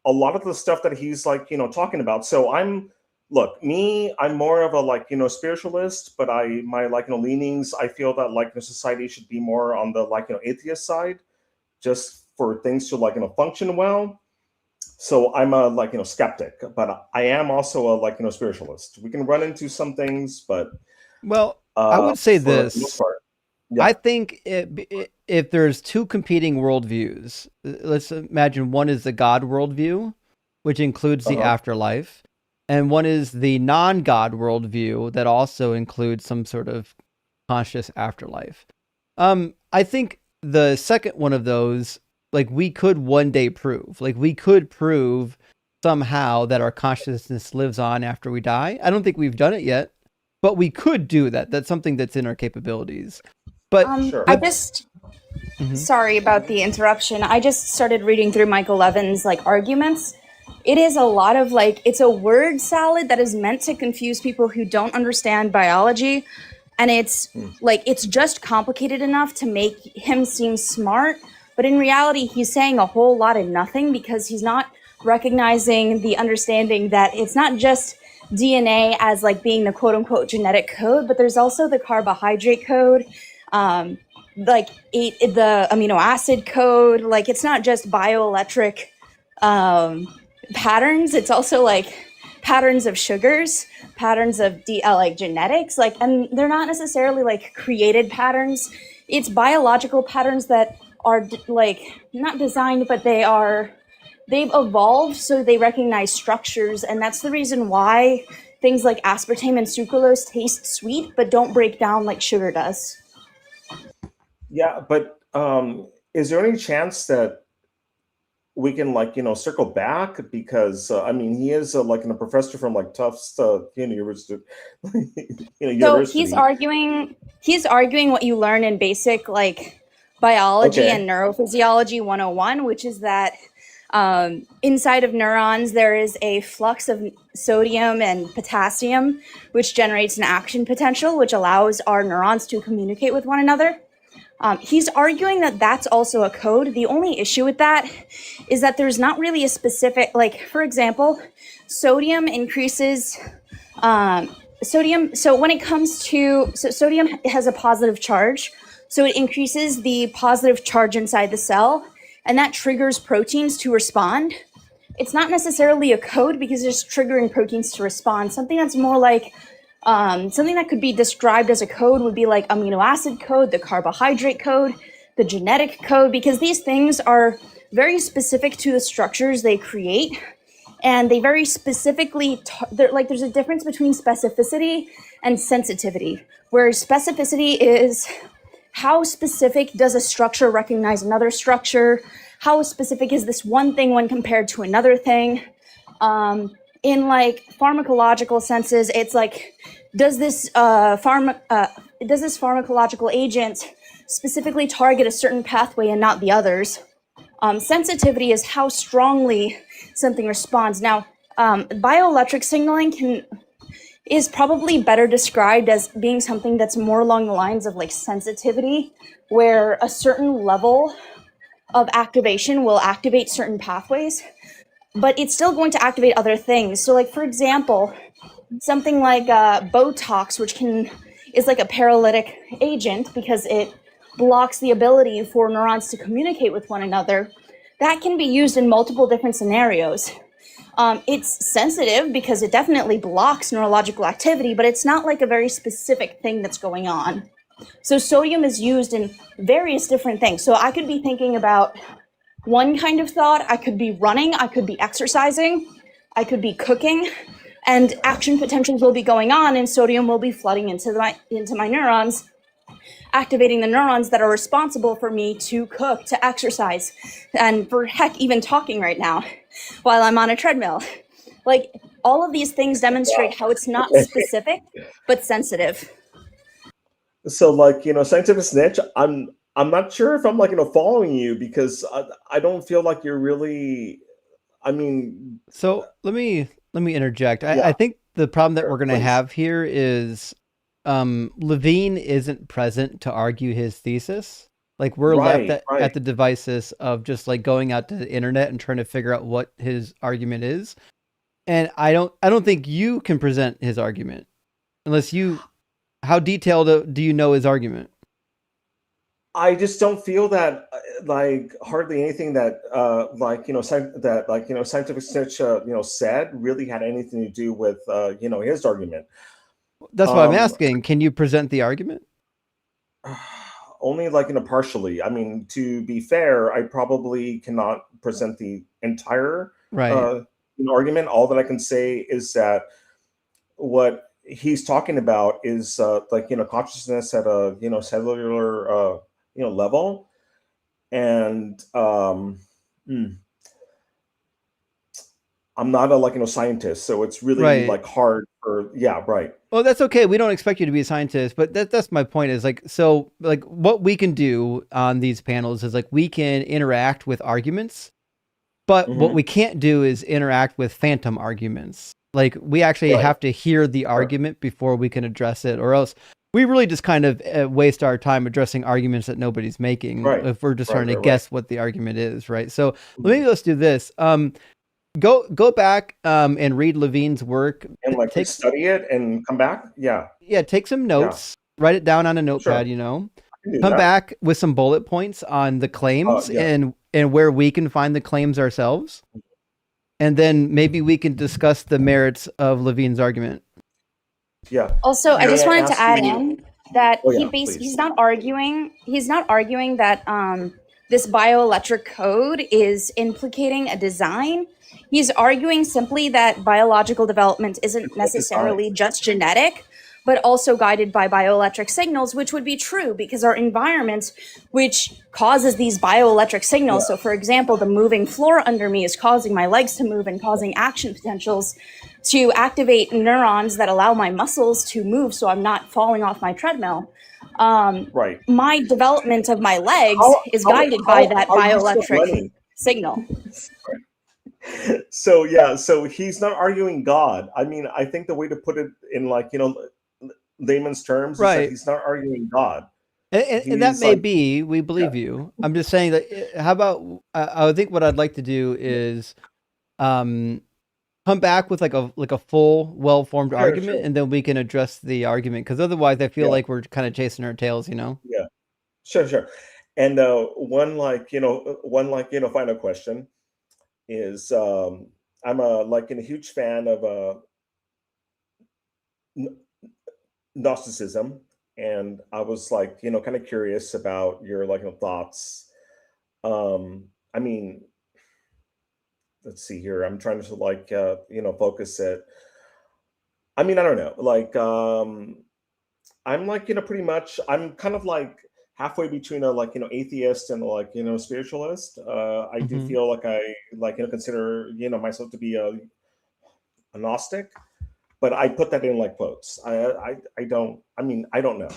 a lot of the stuff that he's talking about. So I'm more of a spiritualist, but my leanings. I feel that society should be more on the atheist side, just for things to function well. So I'm a skeptic, but I am also a spiritualist. We can run into some things, but I would say this. Yeah. I think if there's two competing worldviews, let's imagine one is the God worldview, which includes the afterlife, and one is the non-God worldview that also includes some sort of conscious afterlife. I think the second one of those, we could one day prove. We could prove somehow that our consciousness lives on after we die. I don't think we've done it yet, but we could do that. That's something that's in our capabilities. But I just sorry about the interruption. I just started reading through Michael Levin's arguments. It is a lot of it's a word salad that is meant to confuse people who don't understand biology, and it's it's just complicated enough to make him seem smart, but in reality he's saying a whole lot of nothing because he's not recognizing the understanding that it's not just DNA as being the quote unquote genetic code, but there's also the carbohydrate code, the amino acid code. It's not just bioelectric patterns, it's also patterns of sugars, patterns of genetics, and they're not necessarily created patterns. It's biological patterns that are not designed, but they've evolved so they recognize structures, and that's the reason why things like aspartame and sucralose taste sweet but don't break down like sugar does. Yeah, but is there any chance that we can circle back, because I mean he is a professor from Tufts University. So he's arguing what you learn in basic biology and neurophysiology 101, which is that inside of neurons there is a flux of sodium and potassium, which generates an action potential, which allows our neurons to communicate with one another. He's arguing that that's also a code. The only issue with that is that there's not really a specific, for example, sodium increases, sodium. So when it comes to, sodium has a positive charge. So it increases the positive charge inside the cell, and that triggers proteins to respond. It's not necessarily a code because it's just triggering proteins to respond. Something that's more something that could be described as a code would be amino acid code, the carbohydrate code, the genetic code, because these things are very specific to the structures they create. and they very specifically there's a difference between specificity and sensitivity, where specificity is how specific does a structure recognize another structure, how specific is this one thing when compared to another thing. In like pharmacological senses, it's like, does this pharmacological agent specifically target a certain pathway and not the others? Sensitivity is how strongly something responds. Now, bioelectric signaling is probably better described as being something that's more along the lines of like sensitivity, where a certain level of activation will activate certain pathways, but it's still going to activate other things. So like, for example, something like Botox, which is like a paralytic agent because it blocks the ability for neurons to communicate with one another. That can be used in multiple different scenarios. It's sensitive because it definitely blocks neurological activity, but it's not like a very specific thing that's going on. So sodium is used in various different things. So I could be thinking about one kind of thought, I could be running, I could be exercising, I could be cooking, and action potentials will be going on, and sodium will be flooding into my neurons, activating the neurons that are responsible for me to cook, to exercise, and for heck, even talking right now while I'm on a treadmill. Like, all of these things demonstrate how it's not specific, but sensitive. So, like, scientific snitch, I'm not sure if I'm like, following you, because I don't feel like you're really, I mean, So let me interject. I yeah, think the problem that we're going to please. have here is Levine isn't present to argue his thesis. Like, we're left Right, at the devices of just like going out to the internet and trying to figure out what his argument is. And I don't think you can present his argument unless how detailed do you know his argument? I just don't feel that like hardly anything that scientific snitch said really had anything to do with his argument. That's what I'm asking. Can you present the argument? Only partially. I mean, to be fair, I probably cannot present the entire Right. argument. All that I can say is that what he's talking about is consciousness at a cellular level, and I'm not a scientist, so it's really Right. like hard for right. Well, that's okay. We don't expect you to be a scientist, but that's my point is like, so like what we can do on these panels is like we can interact with arguments, but what we can't do is interact with phantom arguments. Like, we actually Right. have to hear the argument before we can address it, or else we really just kind of waste our time addressing arguments that nobody's making Right. if we're just Right, trying to right, guess what the argument is, right? So maybe let's do this. Go back and read Levine's work And like study it and come back. Yeah. Yeah, take some notes, write it down on a notepad, Sure. can do come that. back with some bullet points on the claims yeah. and where we can find the claims ourselves. And then maybe we can discuss the merits of Levine's argument. Yeah. Also, I just wanted to add in that Oh, yeah, he's not arguing that this bioelectric code is implicating a design. He's arguing simply that biological development isn't necessarily just genetic, but also guided by bioelectric signals, which would be true because our environment, which causes these bioelectric signals. So for example, the moving floor under me is causing my legs to move and causing action potentials to activate neurons that allow my muscles to move so I'm not falling off my treadmill. Right. My development of my legs is guided by that bioelectric signal. So yeah, so he's not arguing God. I mean, I think the way to put it in layman's terms is Right. that he's not arguing God. And that may be, we believe you. I'm just saying that, how about, I think what I'd like to do is come back with like a full, well-formed argument, and then we can address the argument. Because otherwise I feel like we're kind of chasing our tails, Yeah, sure. And one final question is, I'm a huge fan of Gnosticism, and I was kind of curious about your thoughts. I mean, let's see here. I'm trying to like focus it. I mean, I don't know. Like I'm like pretty much. I'm kind of like halfway between a like atheist and like spiritualist. I do Mm-hmm. feel like I like consider myself to be a Gnostic, but I put that in like quotes. I don't. I mean, I don't know.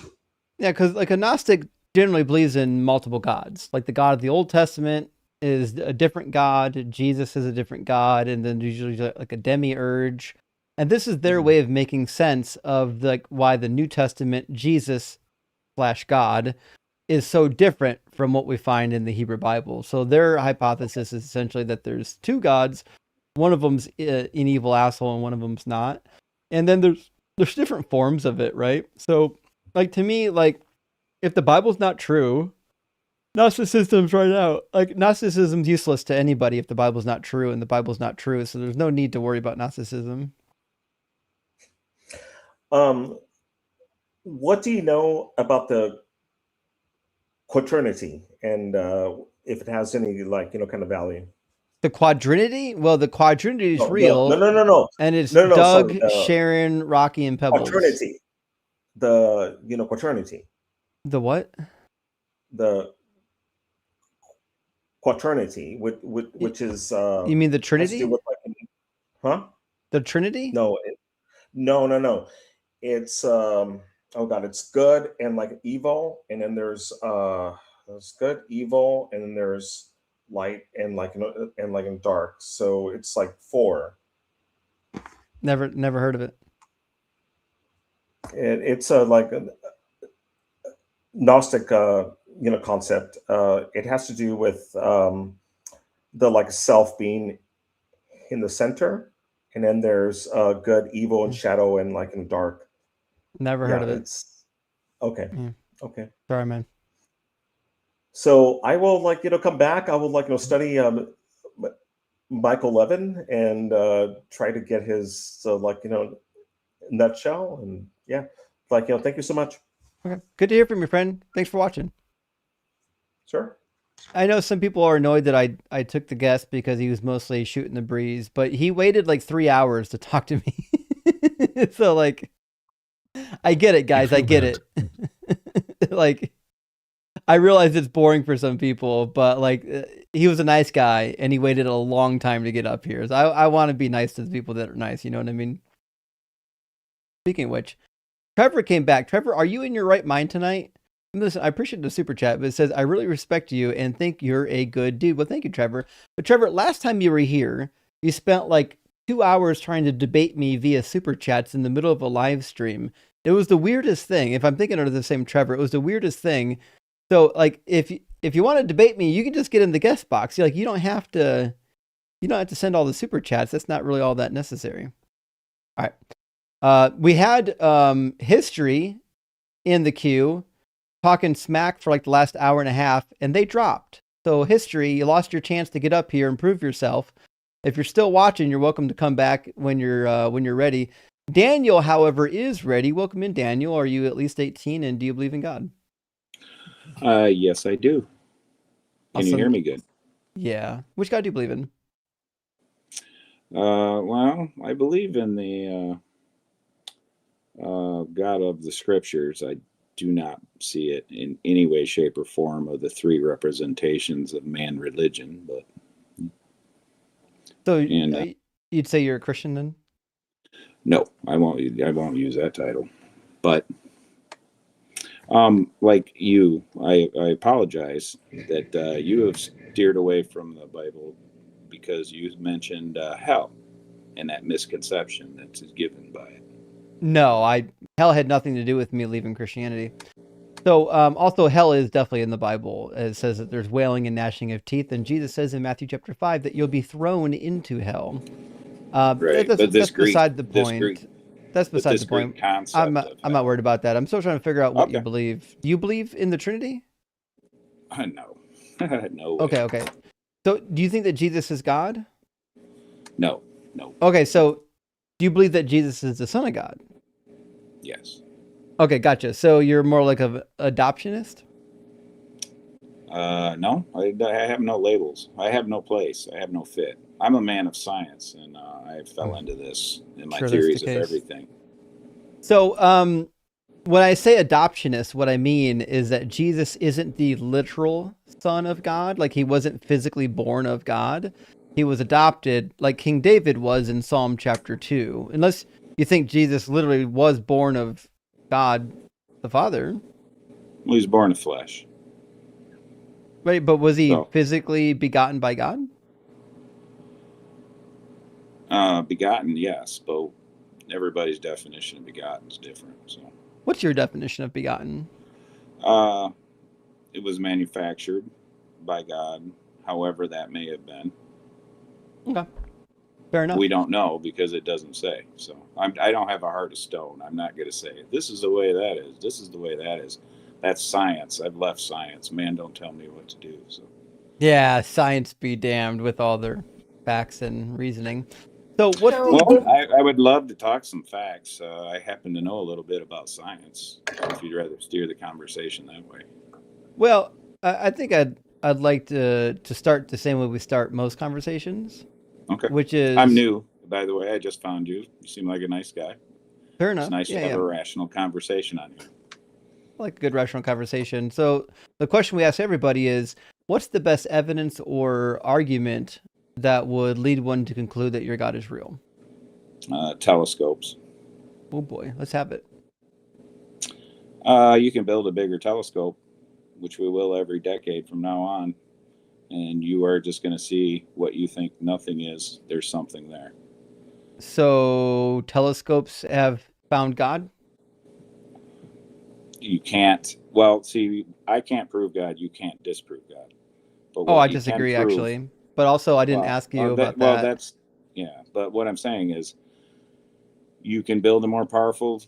Yeah, because like a Gnostic generally believes in multiple gods. Like the God of the Old Testament is a different God, Jesus is a different God, and then usually like a demiurge. And this is their way of making sense of like why the New Testament Jesus / God is so different from what we find in the Hebrew Bible. So their hypothesis is essentially that there's two gods. One of them's an evil asshole and one of them's not. And then there's different forms of it, right? So like to me, like if the Bible's not true, Gnosticism's right out. Like Gnosticism's useless to anybody if the Bible's not true, and the Bible's not true, so there's no need to worry about Gnosticism. What do you know about the quaternity and if it has any like kind of value? The quadrinity? Well, the quadrinity is No, real, no, and it's no, no. Sorry, Doug, Sharon, Rocky, and Pebbles. quaternity. The quaternity. The what? The quaternity, which is You mean the has to do Trinity? with like, huh? The Trinity? No, no. It's oh god, it's good and like evil, and then there's good, evil, and then there's light and like and like in dark. So it's like four. Never heard of it. It's a like a Gnostic concept. It has to do with the like self being in the center, and then there's good, evil, and shadow, and like in dark. Never Yeah, heard of it. it's okay. Yeah. Okay. Sorry, man. So I will like come back. I will like study Michael Levin and try to get his like nutshell, and yeah, like thank you so much. Okay. Good to hear from you, friend. Thanks for watching. Sure. I know some people are annoyed that I took the guest because he was mostly shooting the breeze, but he waited like 3 hours to talk to me. So like, I get it, guys. I get it. Like, I realize it's boring for some people, but like, he was a nice guy and he waited a long time to get up here. So I want to be nice to the people that are nice. You know what I mean? Speaking of which, Trevor came back. Trevor, are you in your right mind tonight? Listen, I appreciate the super chat, but it says, I really respect you and think you're a good dude. Well, thank you, Trevor. But Trevor, last time you were here, you spent like 2 hours trying to debate me via super chats in the middle of a live stream. It was the weirdest thing. If I'm thinking of the same Trevor, it was the weirdest thing. So like, if you want to debate me, you can just get in the guest box. Like, you don't have to send all the super chats. That's not really all that necessary. All right. We had history in the queue talking smack for like the last hour and a half, and they dropped. So history, you lost your chance to get up here and prove yourself. If you're still watching, you're welcome to come back when you're ready. Daniel, however, is ready. Welcome in, Daniel. Are you at least 18, and do you believe in God? Yes, I do. Can you hear Awesome. me good? Yeah. Which God do you believe in? Well, I believe in the God of the Scriptures. I do not see it in any way, shape, or form of the three representations of man religion. But so, you'd say you're a Christian then? No, I won't use that title. But like you, I apologize that you have steered away from the Bible because you mentioned hell and that misconception that's given by it. No, hell had nothing to do with me leaving Christianity. So also hell is definitely in the Bible. It says that there's wailing and gnashing of teeth, and Jesus says in Matthew chapter 5 that you'll be thrown into hell. Right, that's beside the point. That's beside the point. I'm not worried about that. I'm still trying to figure out what you Okay. believe. Do you believe in the Trinity? No. No way. Okay. So do you think that Jesus is God? No. Okay, so do you believe that Jesus is the Son of God? Yes. Okay, gotcha. So you're more like an adoptionist? No, I have no labels. I have no place. I have no fit. I'm a man of science, and I fell into this in my Sure, that's the theories of case. everything. So, when I say adoptionist, what I mean is that Jesus isn't the literal son of God. Like, he wasn't physically born of God. He was adopted like King David was in Psalm chapter 2. Unless you think Jesus literally was born of God the Father. Well, he's born of flesh. Right, but was he So, physically begotten by God? begotten, yes, but everybody's definition of begotten is different. So, What's your definition of begotten? it was manufactured by God, however that may have been. Okay, fair enough. We don't know because it doesn't say. So I don't have a heart of stone. I'm not going to say this is the way that is. This is the way that is. That's science. I've left science. Man, don't tell me what to do. So Yeah, science be damned with all their facts and reasoning. So what's well, I would love to talk some facts. I happen to know a little bit about science. If you'd rather steer the conversation that way. Well, I think I'd like to start the same way we start most conversations. Okay. Which is I'm new, by the way. I just found you. You seem like a nice guy. Fair enough. It's nice to have a rational conversation on here. I like a good rational conversation. So the question we ask everybody is, what's the best evidence or argument that would lead one to conclude that your God is real? Telescopes. Oh boy, let's have it. You can build a bigger telescope, which we will every decade from now on, and you are just going to see what you think nothing is. There's something there. So telescopes have found God? You can't. Well, see, I can't prove God. You can't disprove God. But I disagree, actually. But also, I didn't ask you about that. Well, that's, yeah. But what I'm saying is, you can build a more powerful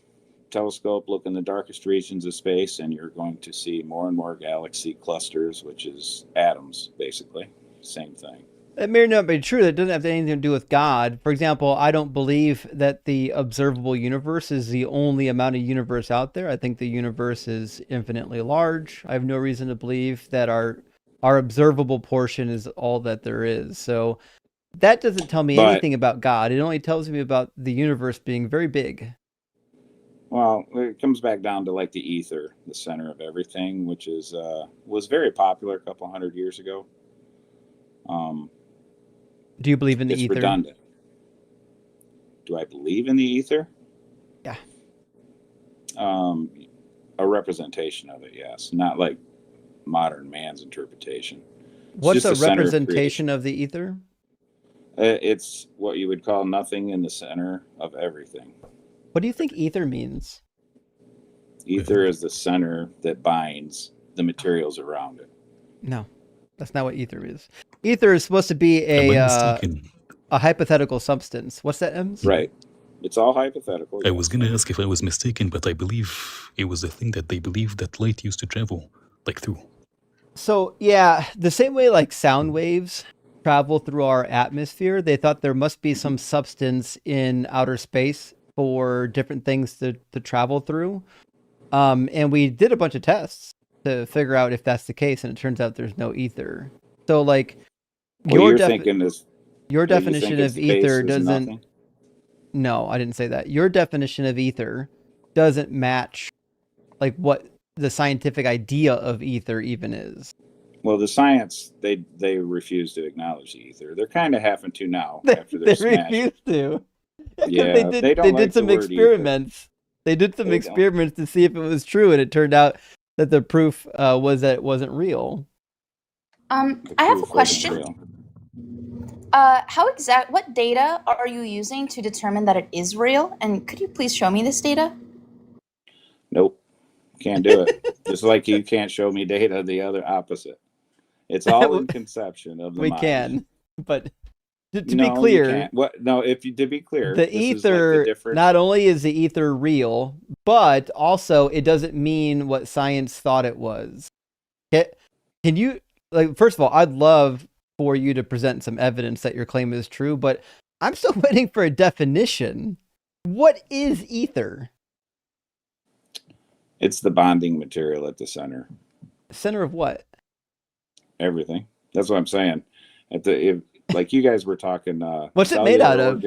telescope, look in the darkest regions of space, and you're going to see more and more galaxy clusters, which is atoms, basically. Same thing. It may not be true. That doesn't have anything to do with God. For example, I don't believe that the observable universe is the only amount of universe out there. I think the universe is infinitely large. I have no reason to believe that our observable portion is all that there is. So that doesn't tell me anything about God. It only tells me about the universe being very big. Well, it comes back down to like the ether, the center of everything, which is was very popular a couple hundred years ago. Do you believe in the ether? It's redundant. Do I believe in the ether? Yeah. A representation of it, yes. Not like modern man's interpretation. What's a representation of the ether? It's what you would call nothing in the center of everything. What do you think ether means? Ether is the center that binds the materials around it. No, that's not what ether is. Ether is supposed to be a hypothetical substance. What's that, Ems? Right. It's all hypothetical. I was going to ask if I was mistaken, but I believe it was a thing that they believed that light used to travel, like through. So, yeah, the same way like sound waves travel through our atmosphere, they thought there must be some substance in outer space for different things to travel through. And we did a bunch of tests to figure out if that's the case, and it turns out there's no ether. So, like, your definition of ether doesn't... Nothing? No, I didn't say that. Your definition of ether doesn't match like what the scientific idea of ether even is. Well, the science, they refuse to acknowledge the ether. They're kind of having to now after they're smashed. Refuse to. Yeah, they did some experiments. They did some experiments to see if it was true, and it turned out that the proof was that it wasn't real. I have a question. What data are you using to determine that it is real? And could you please show me this data? Nope. Can't do it. Just like you can't show me data, the other opposite. It's all in conception of the mind. We can, but to be clear, to be clear, the ether, not only is the ether real, but also it doesn't mean what science thought it was. Can you, like, first of all, I'd love for you to present some evidence that your claim is true, but I'm still waiting for a definition. What is ether? It's the bonding material at the center. Center of what? Everything. That's what I'm saying. Like you guys were talking. What's it made out of?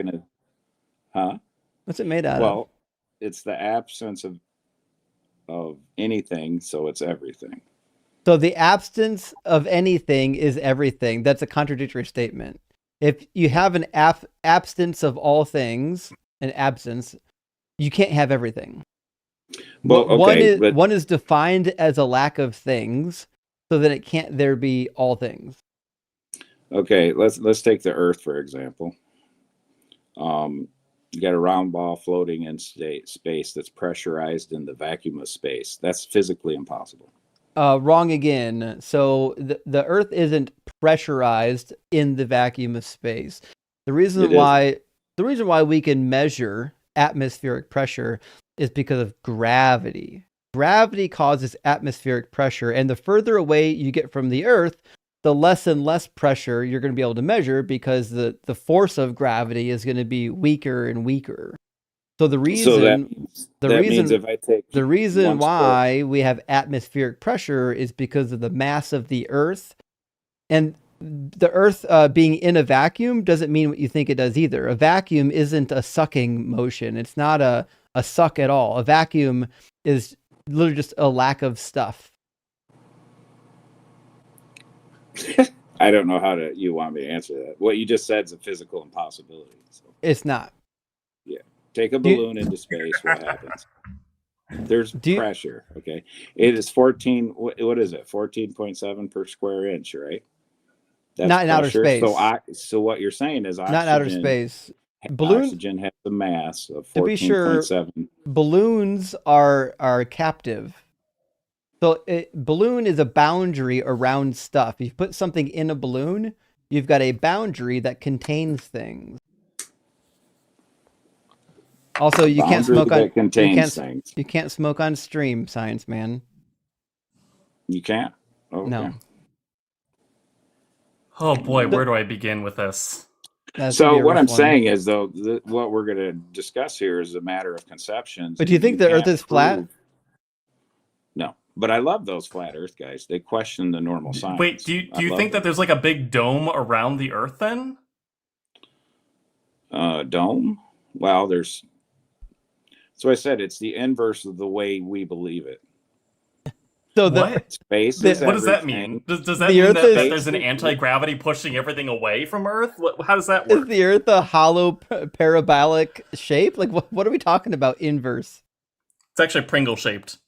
Huh? What's it made out of? Well, it's the absence of anything, so it's everything. So the absence of anything is everything. That's a contradictory statement. If you have an absence of all things, an absence, you can't have everything. Well, okay, one is defined as a lack of things, so that it can't there be all things. Okay, let's take the Earth for example. You got a round ball floating in space that's pressurized in the vacuum of space. That's physically impossible. Wrong again. So the Earth isn't pressurized in the vacuum of space. The reason why we can measure atmospheric pressure is because of gravity. Gravity causes atmospheric pressure, and the further away you get from the Earth, the less and less pressure you're going to be able to measure, because the force of gravity is going to be weaker and weaker. So the reason why we have atmospheric pressure is because of the mass of the Earth. And the Earth being in a vacuum doesn't mean what you think it does either. A vacuum isn't a sucking motion. It's not a suck at all. A vacuum is literally just a lack of stuff. I don't know how you want me to answer that. What you just said is a physical impossibility. So. It's not. Yeah. Take a balloon into space. What happens? There's pressure. Okay. It is 14. What is it? 14.7 per square inch, right? That's not in outer space. So what you're saying is oxygen. Not in outer space. Oxygen has a mass of 14.7. To be sure, balloons are captive. So balloon is a boundary around stuff. If you put something in a balloon, you've got a boundary that contains things. Also, you can't smoke on things. You can't smoke on stream, science man. You can't? Okay. No. Oh boy, where do I begin with this? So what I'm saying is, though, what we're going to discuss here is a matter of conceptions. But do you think the Earth is flat? No, but I love those flat Earth guys. They question the normal science. Wait, do you think that there's like a big dome around the Earth then? Dome? Well, there's. So I said it's the inverse of the way we believe it. So what? Space is what does that mean? Does that mean that there's an anti-gravity pushing everything away from Earth? How does that work? Is the Earth a hollow parabolic shape? Like, what are we talking about inverse? It's actually Pringle-shaped.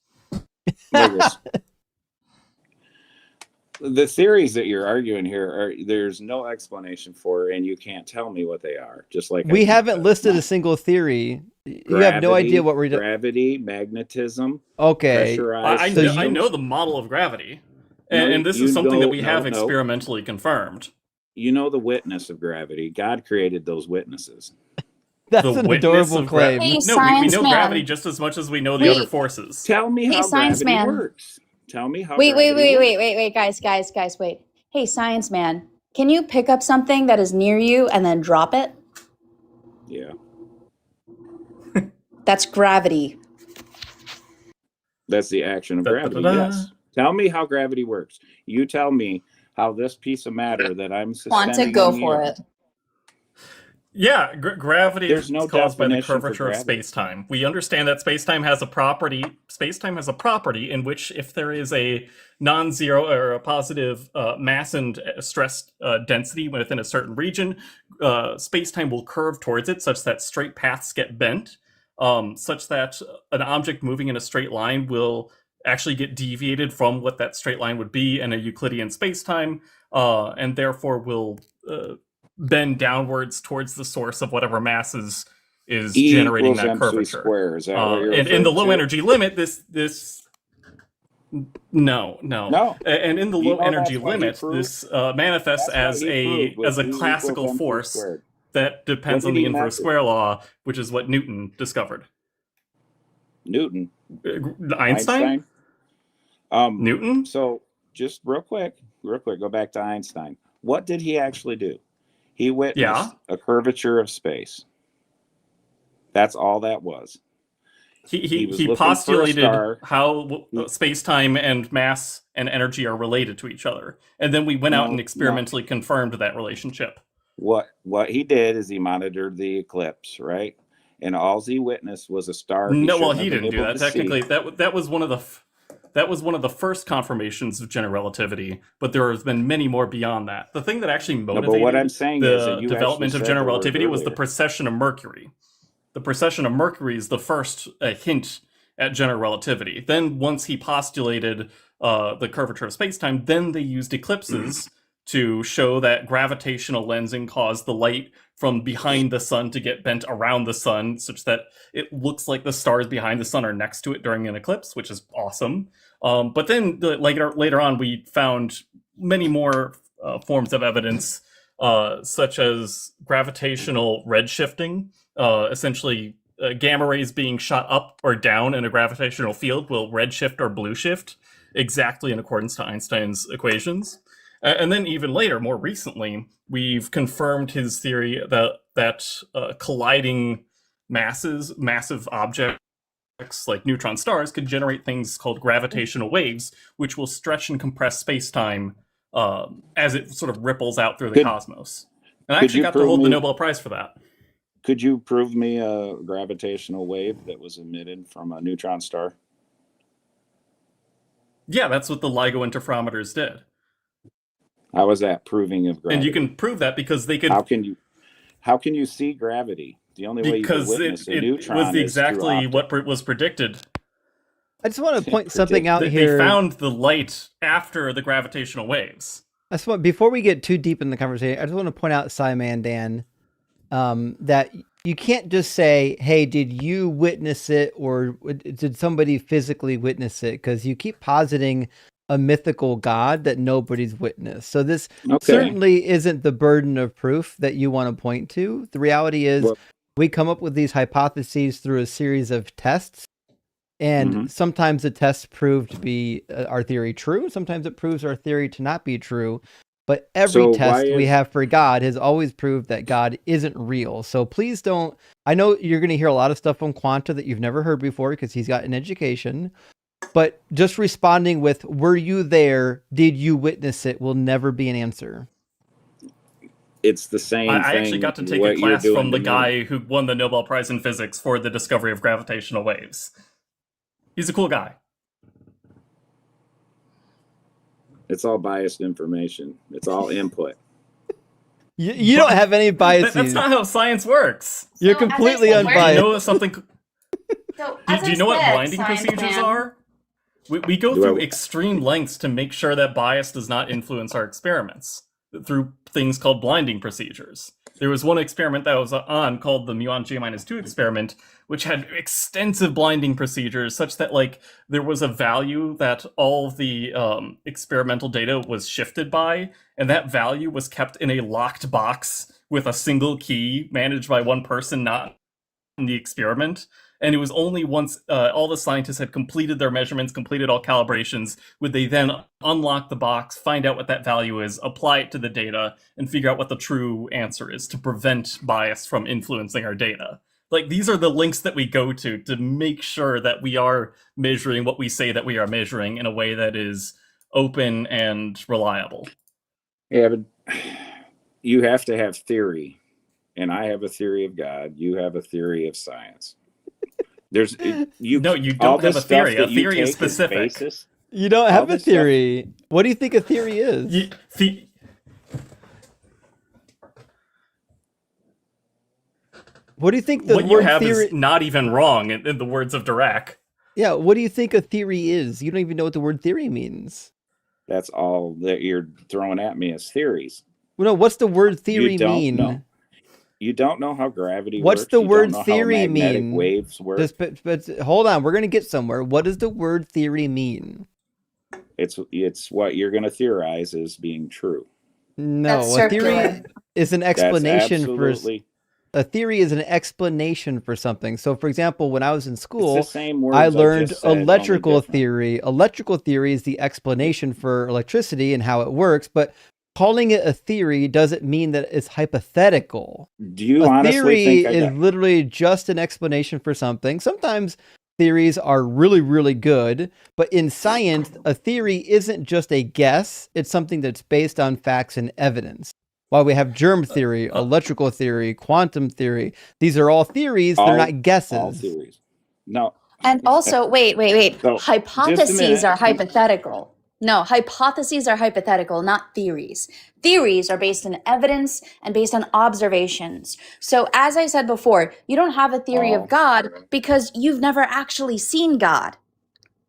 The theories that you're arguing here there's no explanation for, and you can't tell me what they are. Just like we haven't listed a single theory. You have no idea what we're doing. Gravity, magnetism. Okay, I know the model of gravity, and this is something that we have experimentally confirmed. You know the witness of gravity. God created those witnesses. That's an adorable claim. Hey, we know gravity just as much as we know the other forces. Tell me how science gravity man. works. Tell me how. Wait, guys, wait. Hey, science man, can you pick up something that is near you and then drop it? Yeah. That's gravity. That's the action of gravity. Yes. Tell me how gravity works. You tell me how this piece of matter that I'm suspending. Want to go for it? Yeah, gravity is caused by the curvature of space-time. We understand that space-time has a property. Space-time has a property in which, if there is a non-zero or a positive mass and stress density within a certain region, space-time will curve towards it, such that straight paths get bent, such that an object moving in a straight line will actually get deviated from what that straight line would be in a Euclidean space-time, and therefore will bend downwards towards the source of whatever mass is generating that curvature. Square. Is that what you're in the low energy limit, no. And in the low energy limit, this manifests as a classical force that depends on the inverse square law, which is what Newton discovered. Newton? Einstein? Newton? So just real quick, go back to Einstein. What did he actually do? He witnessed a curvature of space. That's all that was. He postulated how space-time and mass and energy are related to each other. And then we went out and experimentally confirmed that relationship. What he did is he monitored the eclipse, right? And all he witnessed was a star. No, well, he didn't do that. Technically, that was one of the first confirmations of general relativity, but there has been many more beyond that. The thing that actually motivated but what I'm saying is that the you development actually of said general the word relativity was the earlier. precession of Mercury. The precession of Mercury is the first hint at general relativity. Then once he postulated the curvature of spacetime, then they used eclipses to show that gravitational lensing caused the light from behind the sun to get bent around the sun, such that it looks like the stars behind the sun are next to it during an eclipse, which is awesome. But then later on, we found many more forms of evidence, such as gravitational redshifting. Essentially, gamma rays being shot up or down in a gravitational field will redshift or blue shift exactly in accordance to Einstein's equations. And then even later, more recently, we've confirmed his theory that colliding masses, massive objects like neutron stars, could generate things called gravitational waves, which will stretch and compress space-time as it sort of ripples out through the cosmos. And I actually got to hold the Nobel Prize for that. Could you prove me a gravitational wave that was emitted from a neutron star? Yeah, that's what the LIGO interferometers did. How was that proving of gravity? And you can prove that because they could. How can you see gravity? The only way you can witness a neutron was is exactly what was predicted. I just want to point something out here. They found the light after the gravitational waves. Before we get too deep in the conversation, I just want to point out, Simon Dan, that you can't just say, hey, did you witness it, or did somebody physically witness it? Because you keep positing a mythical God that nobody's witnessed. So this certainly isn't the burden of proof that you want to point to. The reality is we come up with these hypotheses through a series of tests, and sometimes the tests prove to be our theory true. Sometimes it proves our theory to not be true. But every test we have for God has always proved that God isn't real. So please don't. I know you're going to hear a lot of stuff from Quanta that you've never heard before because he's got an education. But just responding with, were you there? Did you witness it? Will never be an answer. It's the same thing. I actually got to take a class from the guy who won the Nobel Prize in Physics for the discovery of gravitational waves. He's a cool guy. It's all biased information. It's all input. You don't have any biases. That's not how science works. You're completely unbiased. You know something? Do you know what blinding procedures are? We go through extreme lengths to make sure that bias does not influence our experiments through things called blinding procedures. There was one experiment that was on called the muon J-2 experiment, which had extensive blinding procedures such that there was a value that all of the experimental data was shifted by, and that value was kept in a locked box with a single key managed by one person, not in the experiment. And it was only once all the scientists had completed their measurements, completed all calibrations, would they then unlock the box, find out what that value is, apply it to the data, and figure out what the true answer is to prevent bias from influencing our data. These are the links that we go to make sure that we are measuring what we say that we are measuring in a way that is open and reliable. Yeah, but you have to have theory. And I have a theory of God. You have a theory of science. You don't have a theory. A theory is specific. You don't have a theory. What do you think a theory is? What do you think the what word you have theory is not even wrong in the words of Dirac? Yeah, what do you think a theory is? You don't even know what the word theory means. That's all that you're throwing at me as theories. Well, no, what's the word theory mean? Know. You don't know how gravity What's works. the you word don't know theory how magnetic mean? Waves work. But hold on, we're going to get somewhere. What does the word theory mean? It's what you're going to theorize as being true. No, a theory is an explanation for a theory is an explanation for something. So, for example, when I was in school, I learned electrical theory. Electrical theory is the explanation for electricity and how it works, but calling it a theory doesn't mean that it's hypothetical. Do you honestly think a theory is literally just an explanation for something? Sometimes theories are really, really good, but in science, a theory isn't just a guess. It's something that's based on facts and evidence. Why we have germ theory, electrical theory, quantum theory. These are all theories. They're not guesses. All theories. No. And also, wait. So, Hypotheses are hypothetical. No, hypotheses are hypothetical, not theories. Theories are based on evidence and based on observations. So as I said before, you don't have a theory of God because you've never actually seen God.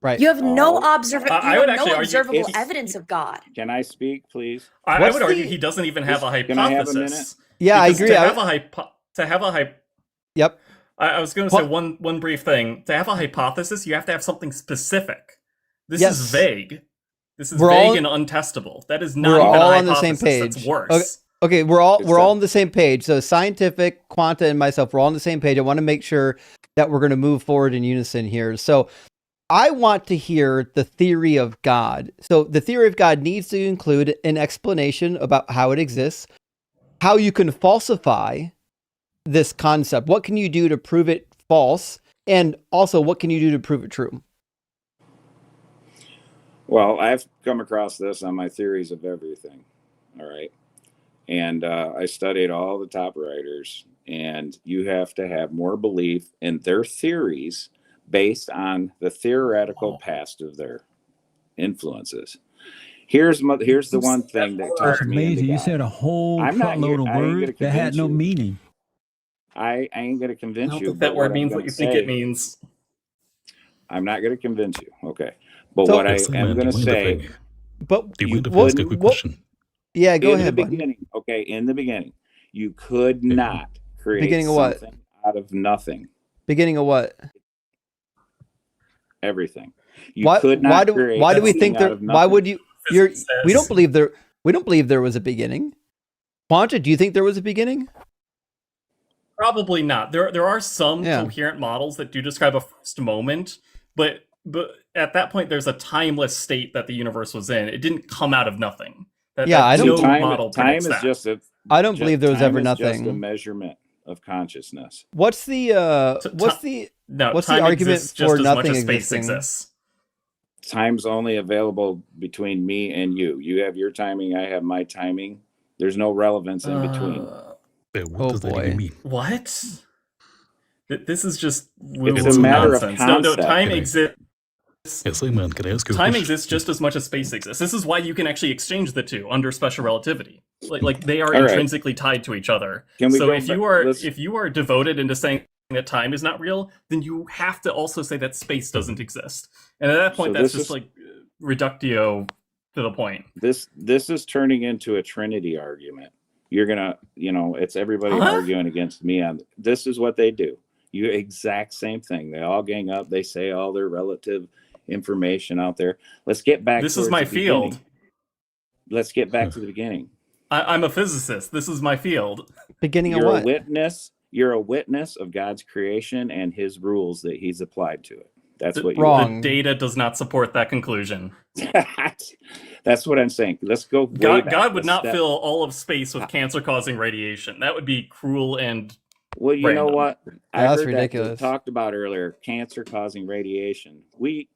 Right. You have no observable evidence of God. Can I speak, please? I would argue he doesn't even have a hypothesis. Can I have a minute? Yeah, I agree. Yep. I was going to say one brief thing. To have a hypothesis, you have to have something specific. This is vague. This is vague and untestable. That is not even all a on the same hypothesis. page. That's worse. Okay, we're all on the same page. So Scientific, Quanta, and myself, we're all on the same page. I want to make sure that we're going to move forward in unison here. So I want to hear the theory of God. So the theory of God needs to include an explanation about how it exists, how you can falsify this concept. What can you do to prove it false? And also, what can you do to prove it true? Well, I've come across this on my theories of everything. All right. And I studied all the top writers, and you have to have more belief in their theories based on the theoretical past of their influences. Here's the one thing that That's talked me into amazing. You God. said a whole truckload of words that had no meaning. I ain't going to convince you. That word means what you think it means. I'm not going to convince you. Okay. But what I am going to say, but you couldn't. Yeah, go ahead. In the beginning, okay, in the beginning, you could not create beginning of what? something out of nothing. Beginning of what? Everything. You could not create. Why do we think there? Why would you? We don't believe there. We don't believe there was a beginning. Quanta, do you think there was a beginning? Probably not. There are some coherent models that do describe a first moment, but at that point, there's a timeless state that the universe was in. It didn't come out of nothing. I don't. Time is just a. I don't believe there was ever nothing. Just a measurement of consciousness. What's the argument for nothing existing? Time's only available between me and you. You have your timing. I have my timing. There's no relevance in between. What does that even mean? What? This is just it's a matter of concept. No, time exists. Yes, man. Can I ask you a Time question? exists just as much as space exists. This is why you can actually exchange the two under special relativity. Like they are intrinsically tied to each other. So if you are devoted into saying that time is not real, then you have to also say that space doesn't exist. And at that point, that's just like reductio to the point. This is turning into a Trinity argument. You're gonna, it's everybody arguing against me on this is what they do. You exact same thing. They all gang up. They say all their relative information out there. Let's get back. This is my field. Let's get back to the beginning. I'm a physicist. This is my field. Beginning of what? You're a witness of God's creation and His rules that He's applied to it. That's what you're wrong. The data does not support that conclusion. That's what I'm saying. Let's go. God would not fill all of space with cancer-causing radiation. That would be cruel and. Well, you know what? That's ridiculous. That talked about earlier, cancer-causing radiation. We,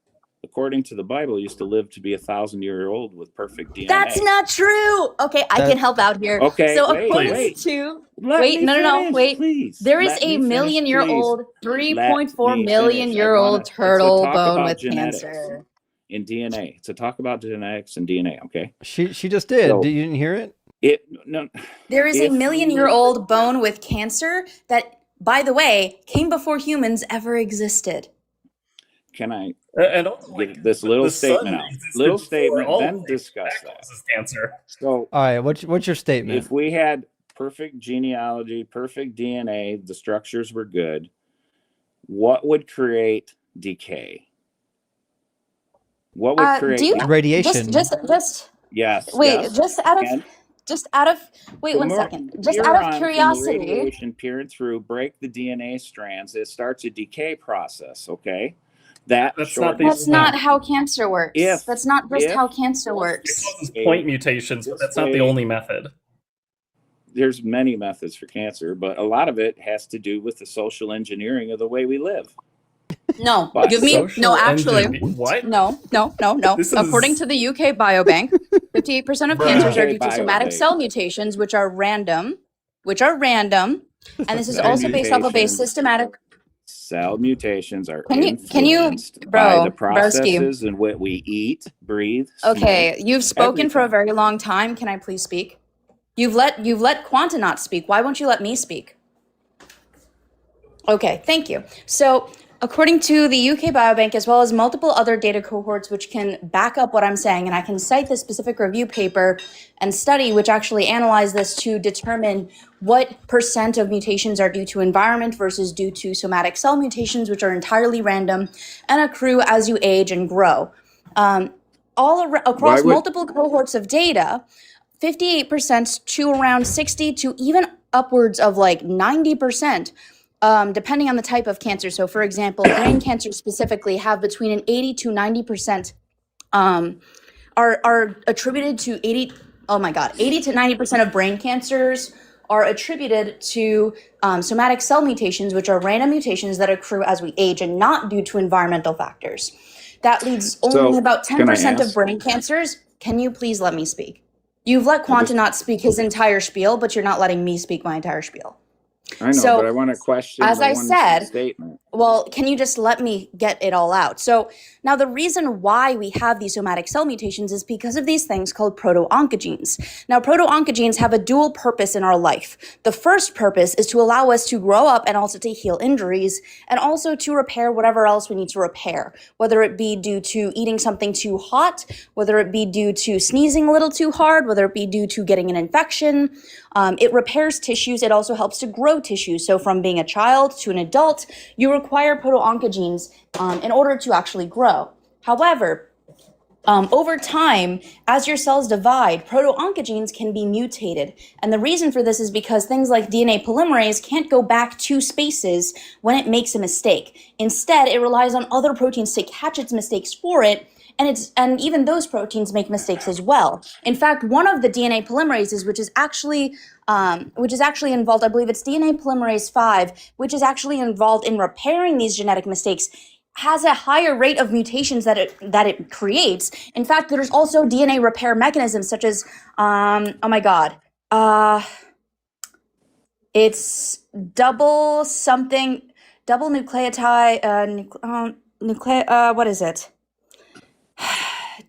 according to the Bible, used to live to be 1,000 years old with perfect DNA. That's not true. Okay, I can help out here. Okay, so wait. There is a million-year-old, 3.4 million-year-old turtle bone with cancer. In DNA, to talk about genetics and DNA. Okay. She just did. You didn't hear it? There is a million-year-old bone with cancer that, by the way, came before humans ever existed. Can I and get this little statement out? Little statement, then discuss that. Cancer. So, all right, what's your statement? If we had perfect genealogy, perfect DNA, the structures were good, what would create decay? What would create radiation? Yes. Wait, yes. Just out of wait 1 second. Just out of curiosity. The radiation peering through, break the DNA strands. It starts a decay process. Okay, that's not how cancer works. That's not just how cancer works. It causes point mutations, but that's not the only method. There's many methods for cancer, but a lot of it has to do with the social engineering of the way we live. No, But give me Social no. Actually, engineering. What? no. This According is to the UK Biobank, 58% of cancers are due to somatic Biobank. cell mutations, which are random, and this is also based off of a Mutations. systematic. Cell mutations are Can you, influenced by the Broski? processes in what we eat, breathe, Okay, smoke, you've spoken for a everything. very long time. Can I please speak? You've let Quantonaut speak. Why won't you let me speak? Okay, thank you. So, according to the UK Biobank, as well as multiple other data cohorts which can back up what I'm saying, and I can cite the specific review paper and study which actually analyzed this to determine what percent of mutations are due to environment versus due to somatic cell mutations, which are entirely random and accrue as you age and grow. Across multiple cohorts of data, 58% to around 60 to even upwards of like 90%, depending on the type of cancer. So, for example, brain cancer specifically have between an 80 to 90% are attributed to 80 to 90% of brain cancers are attributed to somatic cell mutations, which are random mutations that accrue as we age and not due to environmental factors. That leads only about 10% of brain cancers. Can you please let me speak? You've let Quantonaut speak his entire spiel, but you're not letting me speak my entire spiel. I know, but I want to question as the I one said, statement. well, can you just let me get it all out? So now the reason why we have these somatic cell mutations is because of these things called proto-oncogenes. Now, proto-oncogenes have a dual purpose in our life. The first purpose is to allow us to grow up and also to heal injuries and also to repair whatever else we need to repair, whether it be due to eating something too hot, whether it be due to sneezing a little too hard, whether it be due to getting an infection. It repairs tissues. It also helps to grow tissues. So from being a child to an adult, you require proto-oncogenes in order to actually grow. However, over time, as your cells divide, proto-oncogenes can be mutated. And the reason for this is because things like DNA polymerase can't go back 2 spaces when it makes a mistake. Instead, it relies on other proteins to catch its mistakes for it, and even those proteins make mistakes as well. In fact, one of the DNA polymerases, which is actually involved, I believe it's DNA polymerase 5, which is actually involved in repairing these genetic mistakes, has a higher rate of mutations that it creates. In fact, there's also DNA repair mechanisms such as it's double nucleotide what is it?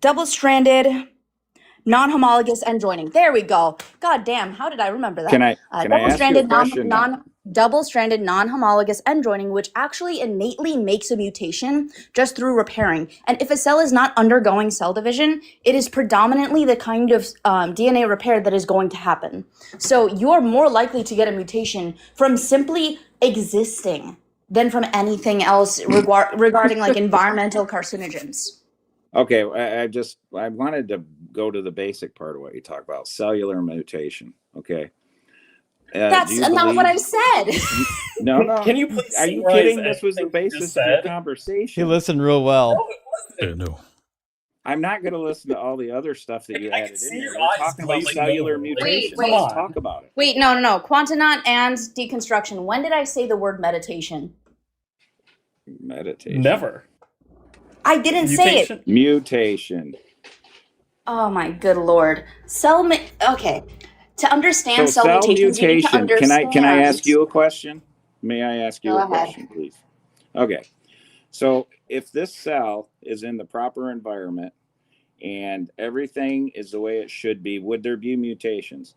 Double-stranded non-homologous end joining. There we go. God damn, how did I remember that? Can I ask you a question? Double-stranded non-homologous end joining, which actually innately makes a mutation just through repairing. And if a cell is not undergoing cell division, it is predominantly the kind of DNA repair that is going to happen. So you're more likely to get a mutation from simply existing than from anything else regarding like environmental carcinogens. Okay, I wanted to go to the basic part of what you talk about, cellular mutation. Okay. That's not what I said. No. Can you please Are you kidding? This was the basis of your He conversation. listened real well. No. I'm not going to listen to all the other stuff that you I added can see in there. your We're eyes talking about glazing cellular over. mutations. Wait. Let's talk about it. Wait, no. Quantonaut and deconstruction. When did I say the word meditation? Meditation. Never. I didn't say it. Mutation. Oh my good lord. Okay. To understand So cell mutations, you need to understand. Can I ask you a question? May I ask you a question, please? Okay. So if this cell is in the proper environment and everything is the way it should be, would there be mutations?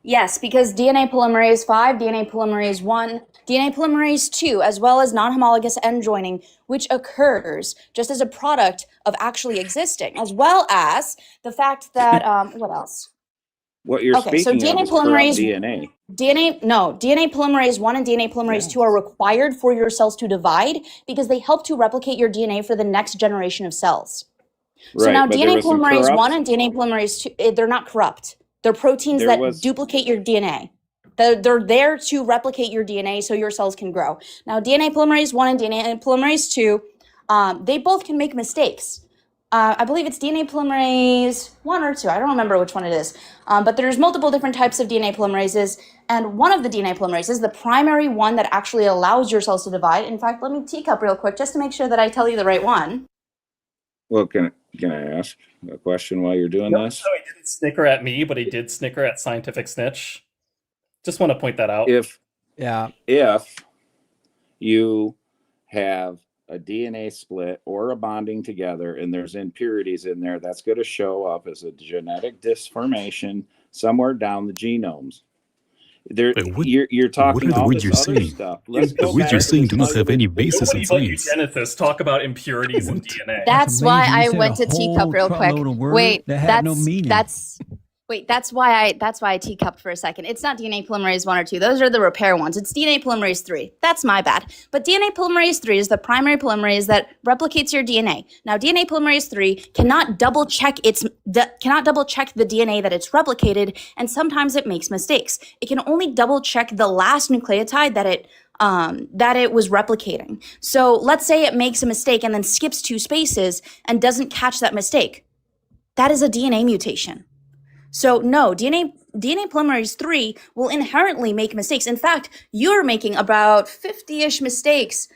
Yes, because DNA polymerase 5, DNA polymerase 1, DNA polymerase 2, as well as non-homologous end joining, which occurs just as a product of actually existing, as well as the fact that, what else? What you're speaking of is corrupt DNA. DNA polymerase 1 and DNA polymerase 2 are required for your cells to divide because they help to replicate your DNA for the next generation of cells. So now DNA polymerase 1 and DNA polymerase 2, they're not corrupt. They're proteins that duplicate your DNA. They're there to replicate your DNA so your cells can grow. Now, DNA polymerase 1 and DNA polymerase 2, they both can make mistakes. I believe it's DNA polymerase 1 or 2. I don't remember which one it is. But there's multiple different types of DNA polymerases. And one of the DNA polymerases, the primary one that actually allows your cells to divide. In fact, let me teacup real quick just to make sure that I tell you the right one. Well, can I ask a question while you're doing this? So he didn't snicker at me, but he did snicker at Scientific Snitch. Just want to point that out. If you have a DNA split or a bonding together and there's impurities in there, that's going to show up as a genetic disformation somewhere down the genomes. There, you're talking all this other stuff. Let's go the words you're saying do not have any basis in Nobody but science. eugenicists talk about impurities in DNA. That's why I went to teacup real quick. Wait, that's why I teacupped for a second. It's not DNA polymerase 1 or 2. Those are the repair ones. It's DNA polymerase 3. That's my bad. But DNA polymerase 3 is the primary polymerase that replicates your DNA. Now, DNA polymerase 3 cannot double check the DNA that it's replicated, and sometimes it makes mistakes. It can only double check the last nucleotide that it was replicating. So let's say it makes a mistake and then skips 2 spaces and doesn't catch that mistake. That is a DNA mutation. So no, DNA polymerase 3 will inherently make mistakes. In fact, you're making about 50-ish mistakes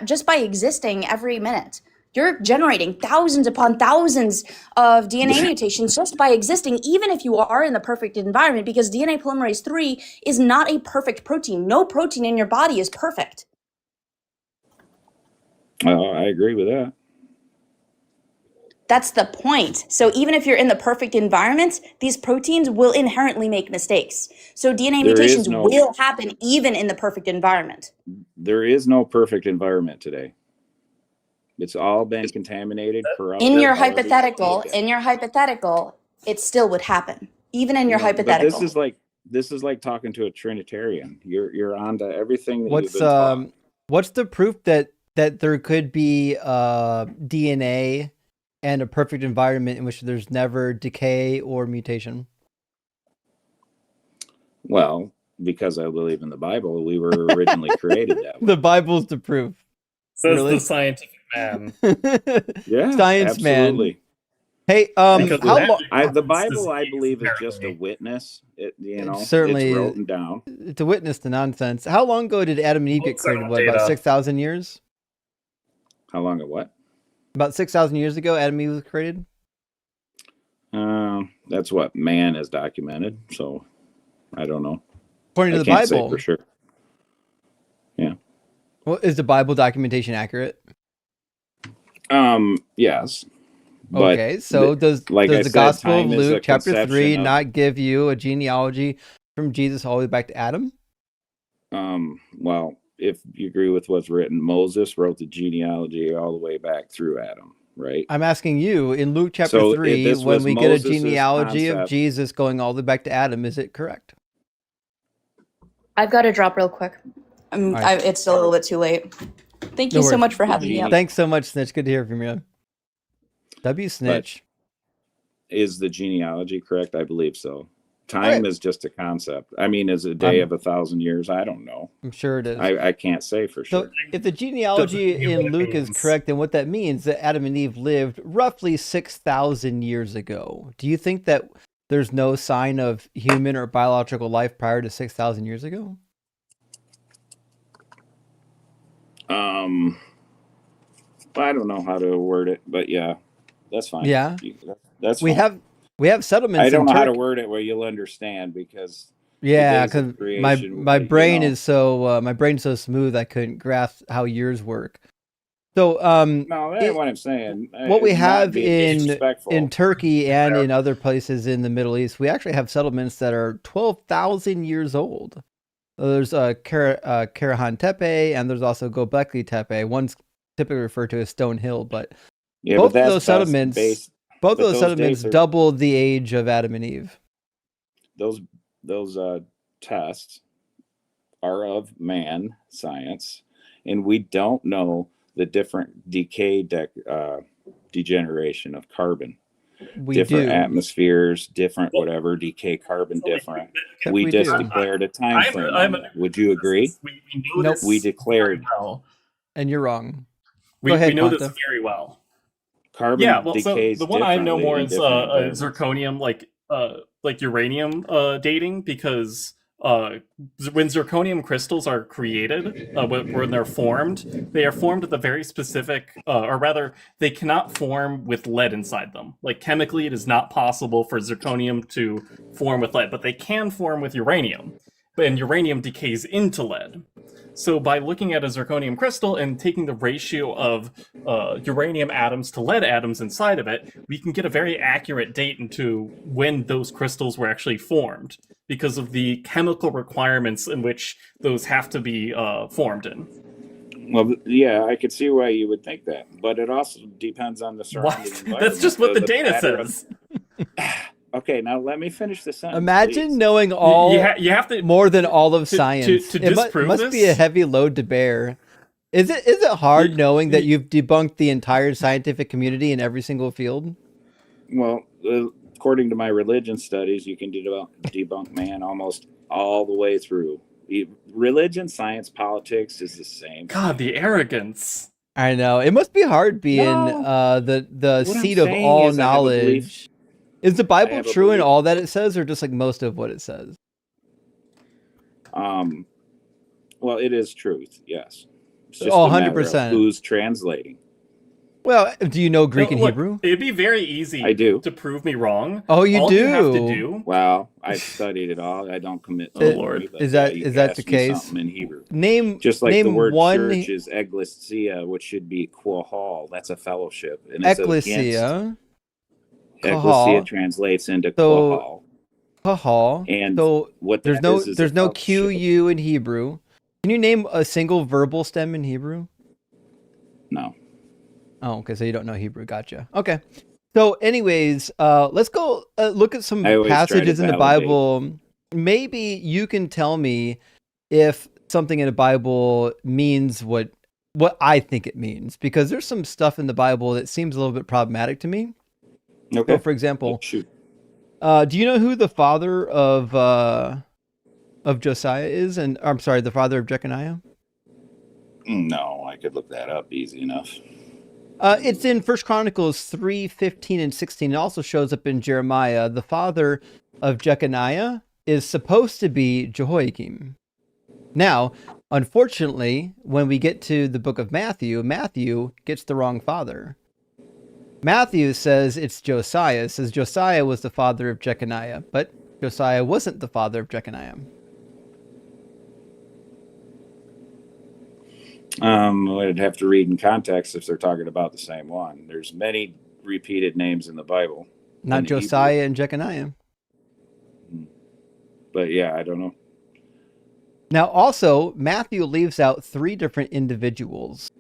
just by existing every minute. You're generating thousands upon thousands of DNA mutations just by existing, even if you are in the perfect environment, because DNA polymerase 3 is not a perfect protein. No protein in your body is perfect. I agree with that. That's the point. So even if you're in the perfect environment, these proteins will inherently make mistakes. So DNA mutations will happen even in the perfect environment. There is no perfect environment today. It's all been contaminated, corrupted. In your hypothetical, it still would happen. Even in your hypothetical. But this is like talking to a Trinitarian. You're onto everything that you've been taught. What's the proof that there could be DNA and a perfect environment in which there's never decay or mutation? Well, because I believe in the Bible, we were originally created that way. The Bible's the proof. Says the scientific man. Yeah, science absolutely. Man. Hey, the Bible, I believe, is just a witness. Certainly, it's written down. It's a witness to nonsense. How long ago did Adam and Eve get created? What, about 6,000 years? How long ago? What? About 6,000 years ago, Adam and Eve was created. That's what man has documented. So, I don't know. According to the Bible, say for sure. Yeah. Well, is the Bible documentation accurate? Yes. Okay, so does the Gospel of Luke, chapter 3, not give you a genealogy from Jesus all the way back to Adam? Well, if you agree with what's written, Moses wrote the genealogy all the way back through Adam, right? I'm asking you, in Luke chapter 3, when we get a genealogy of Jesus going all the way back to Adam, is it correct? I've got to drop real quick. It's a little bit too late. Thank you so much for having me up. Thanks so much, Snitch. Good to hear from you. W Snitch. But is the genealogy correct? I believe so. Time is just a concept. I mean, is a day of 1,000 years? I don't know. I'm sure it is. I can't say for sure. So if the genealogy in Luke is correct, then what that means that Adam and Eve lived roughly 6,000 years ago. Do you think that there's no sign of human or biological life prior to 6,000 years ago? I don't know how to word it, but yeah, that's fine. Yeah, that's fine. We have settlements. I don't know how to word it where you'll understand because because my brain is so smooth I couldn't grasp how years work. So no, that ain't what I'm saying. What we have in Turkey and in other places in the Middle East, we actually have settlements that are 12,000 years old. There's Karahan Tepe, and there's also Göbekli Tepe. One's typically referred to as Stone Hill, but both of those settlements doubled the age of Adam and Eve. Those tests are of man science, and we don't know the different decay degeneration of carbon. Different atmospheres, different whatever, decay carbon different. We just declared a time frame. Would you agree? Nope. We declared. And you're wrong. We know this very well. Carbon Yeah, well, so decays the one I know differently more in is different environments. zirconium, like uranium dating, because when zirconium crystals are created, when they're formed, they are formed with a very specific, or rather, they cannot form with lead inside them. Like chemically, it is not possible for zirconium to form with lead, but they can form with uranium. And uranium decays into lead. So by looking at a zirconium crystal and taking the ratio of uranium atoms to lead atoms inside of it, we can get a very accurate date into when those crystals were actually formed, because of the chemical requirements in which those have to be formed in. Well, yeah, I could see why you would think that, but it also depends on the surrounding environment. That's just what So the data says. Okay, now let me finish the sentence. Imagine please. knowing all you have to, more than all of science. To it disprove must be a this? heavy load to bear. Is it hard knowing that you've debunked the entire scientific community in every single field? Well, according to my religion studies, you can debunk man almost all the way through. Religion, science, politics is the same. God, the arrogance. I know. It must be hard being the seat of all knowledge. Is the Bible true in all that it says, or just like most of what it says? Well, it is truth, yes. It's just 100%. Who's translating? Well, do you know Greek and Hebrew? It'd be very easy to prove me wrong. Oh, you all do? You have to do. Well, I've studied it all. I don't commit to Lord. Is that the case? In Hebrew. Name just like name the word one... church is ecclesia, which should be quahal. That's a fellowship. And ecclesia. Ecclesia translates into quahal. Quahal. And so what there's no QU in Hebrew. Can you name a single verbal stem in Hebrew? No. Oh, okay. So you don't know Hebrew. Gotcha. Okay. So, anyways, let's go look at some passages in the Bible. Maybe you can tell me if something in the Bible means what I think it means, because there's some stuff in the Bible that seems a little bit problematic to me. Okay. So, for example, do you know who the father of Josiah is? And I'm sorry, the father of Jeconiah? No, I could look that up easy enough. It's in 1 Chronicles 3:15 and 16. It also shows up in Jeremiah. The father of Jeconiah is supposed to be Jehoiakim. Now, unfortunately, when we get to the book of Matthew, Matthew gets the wrong father. Matthew says it's Josiah. It says Josiah was the father of Jeconiah, but Josiah wasn't the father of Jeconiah. I'd have to read in context if they're talking about the same one. There's many repeated names in the Bible. Not Josiah and Jeconiah. But yeah, I don't know. Now, also, Matthew leaves out 3 different individuals.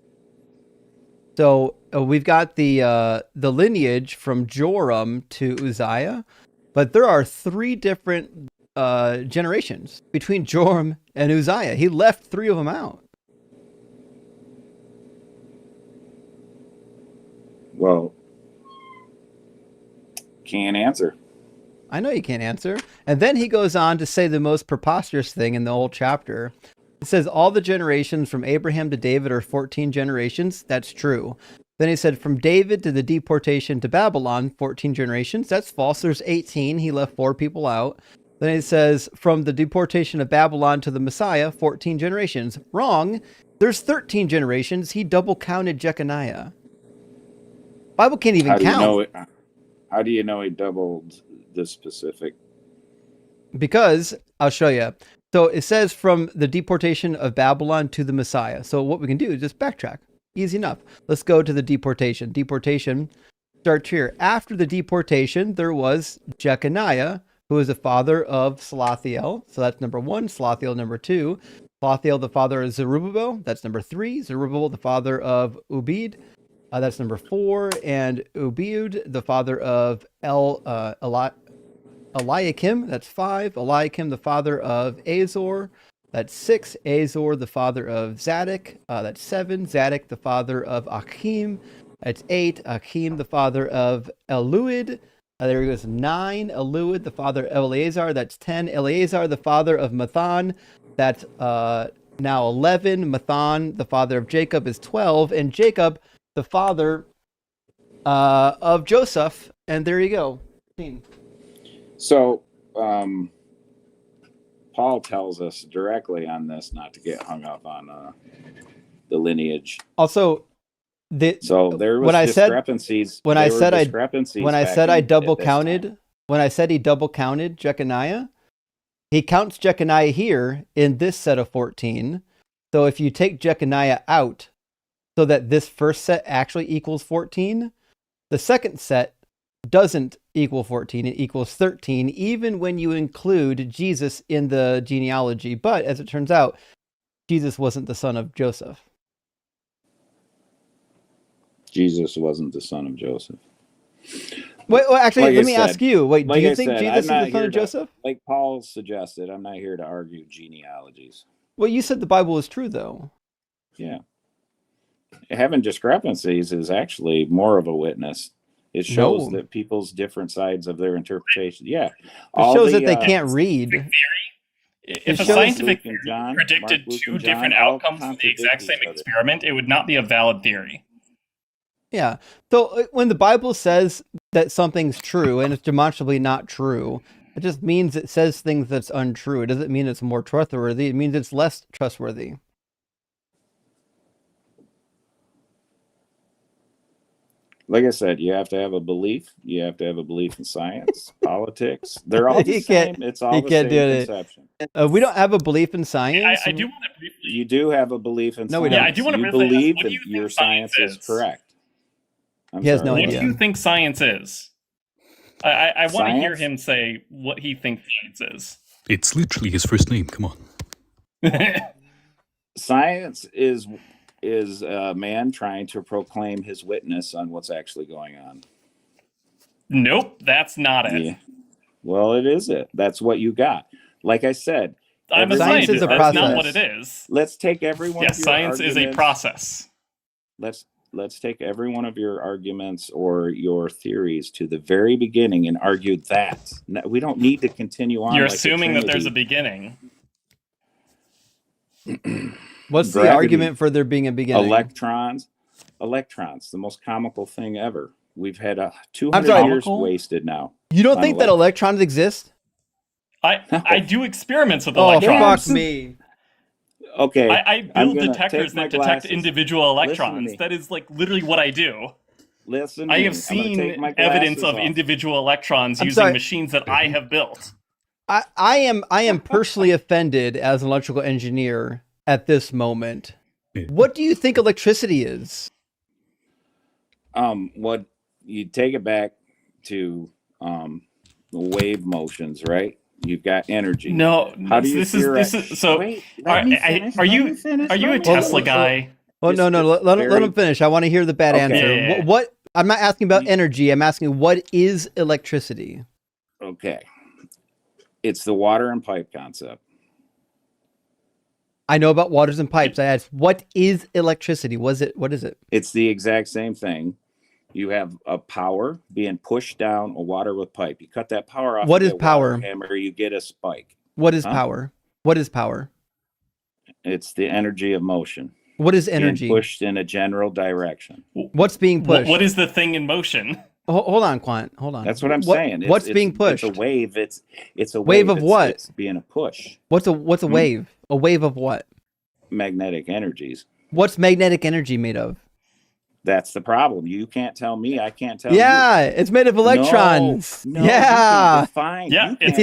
So we've got the lineage from Joram to Uzziah, but there are 3 different generations between Joram and Uzziah. He left 3 of them out. Well, can't answer. I know you can't answer. And then he goes on to say the most preposterous thing in the whole chapter. It says all the generations from Abraham to David are 14 generations. That's true. Then he said from David to the deportation to Babylon, 14 generations. That's false. There's 18. He left 4 people out. Then he says from the deportation of Babylon to the Messiah, 14 generations. Wrong. There's 13 generations. He double counted Jeconiah. Bible can't even count. How do you know he doubled the specific? Because I'll show you. So it says from the deportation of Babylon to the Messiah. So what we can do is just backtrack. Easy enough. Let's go to the deportation. Deportation starts here. After the deportation, there was Jeconiah, who is the father of Salathiel. So that's number 1. Salathiel, number 2. Salathiel, the father of Zerubbabel. That's number 3. Zerubbabel, the father of Ubid. That's number 4. And Ubiud, the father of Eliakim. That's 5. Eliakim, the father of Azor. That's 6. Azor, the father of Zadok. That's 7. Zadok, the father of Achim. That's 8. Achim, the father of Eluid. There he goes. 9. Eluid, the father of Eleazar. That's 10. Eleazar, the father of Mathan. That's now 11. Mathan, the father of Jacob, is 12. And Jacob, the father of Joseph, and there you go. So, Paul tells us directly on this not to get hung up on the lineage. Also, so there was discrepancies. When I said I double time. counted, when I said he double counted Jeconiah, he counts Jeconiah here in this set of 14. So if you take Jeconiah out, so that this first set actually equals 14, the second set doesn't equal 14, it equals 13, even when you include Jesus in the genealogy. But as it turns out, Jesus wasn't the son of Joseph. Jesus wasn't the son of Joseph. Wait, well, actually, let me ask you. Wait, do you think Jesus is the son of Joseph? Like Paul suggested, I'm not here to argue genealogies. Well, you said the Bible is true, though. Yeah. Having discrepancies is actually more of a witness. It shows that people's different sides of their interpretation. Yeah. It shows that they can't read. If a scientific theory predicted two different outcomes of the exact same experiment, it would not be a valid theory. Yeah. So when the Bible says that something's true and it's demonstrably not true, it just means it says things that's untrue. It doesn't mean it's more trustworthy. It means it's less trustworthy. Like I said, you have to have a belief. You have to have a belief in science, politics. They're all the same. It's all the same conception. We don't have a belief in science. I do want to briefly... You do have a belief in science. No, we don't. Yeah, I do want to you briefly believe ask, what that do you your think science is correct. He has no What idea. do you think science is? I want to hear Science? him say what he thinks science is. It's literally his first name. Come on. Science is a man trying to proclaim his witness on what's actually going on. Nope, that's not it. Yeah. Well, it is it. That's what you got. Like I said, I'm a scientist. That's not what it is. Let's take every one of your science is a process. Let's take every one of your arguments or your theories to the very beginning and argue that. We don't need to continue on. You're like assuming that there's a beginning. What's the argument for there being a beginning? Electrons, the most comical thing ever. We've had 200 years wasted now. You don't think that electrons exist? I do experiments with electrons. Oh, fuck me. Okay. I build detectors that detect individual electrons. That is like literally what I do. Listen, I have seen evidence of individual electrons using machines that I have built. I am personally offended as an electrical engineer at this moment. What do you think electricity is? What you take it back to wave motions, right? You've got energy. No, how do you this is so. Wait, are you a Tesla guy? Well, no. Let him finish. I want to hear the bad answer. Yeah. What? I'm not asking about energy. I'm asking what is electricity. Okay, it's the water and pipe concept. I know about waters and pipes. I asked, what is electricity? What is it? It's the exact same thing. You have a power being pushed down a water with pipe. You cut that power off. What is power? Hammer, you get a spike. What is power? What is power? It's the energy of motion. What is energy? Being pushed in a general direction. What's being pushed? What is the thing in motion? Hold on, Quant. Hold on. That's what I'm saying. What's being pushed? It's a wave. It's a wave of what? It's being a push. What's a wave? A wave of what? Magnetic energies. What's magnetic energy made of? That's the problem. You can't tell me. I can't tell you. Yeah, it's made of electrons. No, yeah, fine. Yeah, it's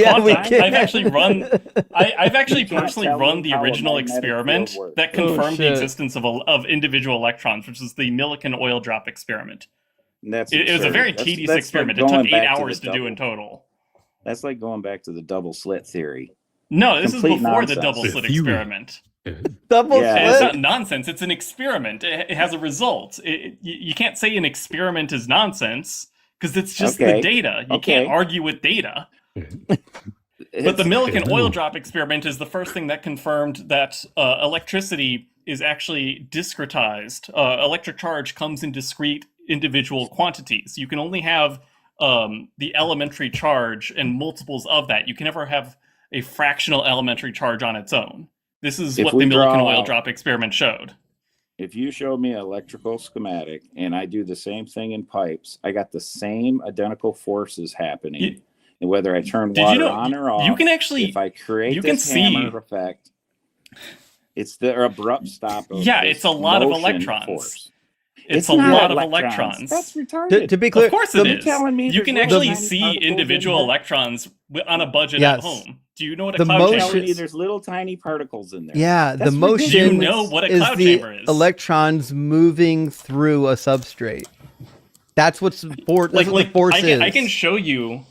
quantum. I've actually personally run the original experiment that confirmed the existence of individual electrons, which is the Millikan oil drop experiment. It was a very tedious experiment. It took 8 hours to do in total. That's like going back to the double slit theory. No, this is before the double slit experiment. Double slit? It's not nonsense. It's an experiment. It has a result. You can't say an experiment is nonsense because it's just the data. You can't argue with data. But the Millikan oil drop experiment is the first thing that confirmed that electricity is actually discretized. Electric charge comes in discrete individual quantities. You can only have the elementary charge and multiples of that. You can never have a fractional elementary charge on its own. This is what the Millikan oil drop experiment showed. if you show me an electrical schematic and I do the same thing in pipes, I got the same identical forces happening. And whether I turn water on or off, you can actually, if I create you can this hammer see effect, it's the abrupt stop of yeah, this it's a lot of motion electrons. Force. It's a not lot of electrons. electrons. That's retarded. To be clear, Of course it is. Telling me You can there's actually little tiny see particles in individual there? electrons on a budget Yes. at home. Do you know what a The cloud motion- chamber Telling me is? there's little tiny particles in there. Yeah, That's the motion Do you ridiculous. know what a is cloud the chamber is? electrons moving through a substrate. That's what's what the force is. I can show you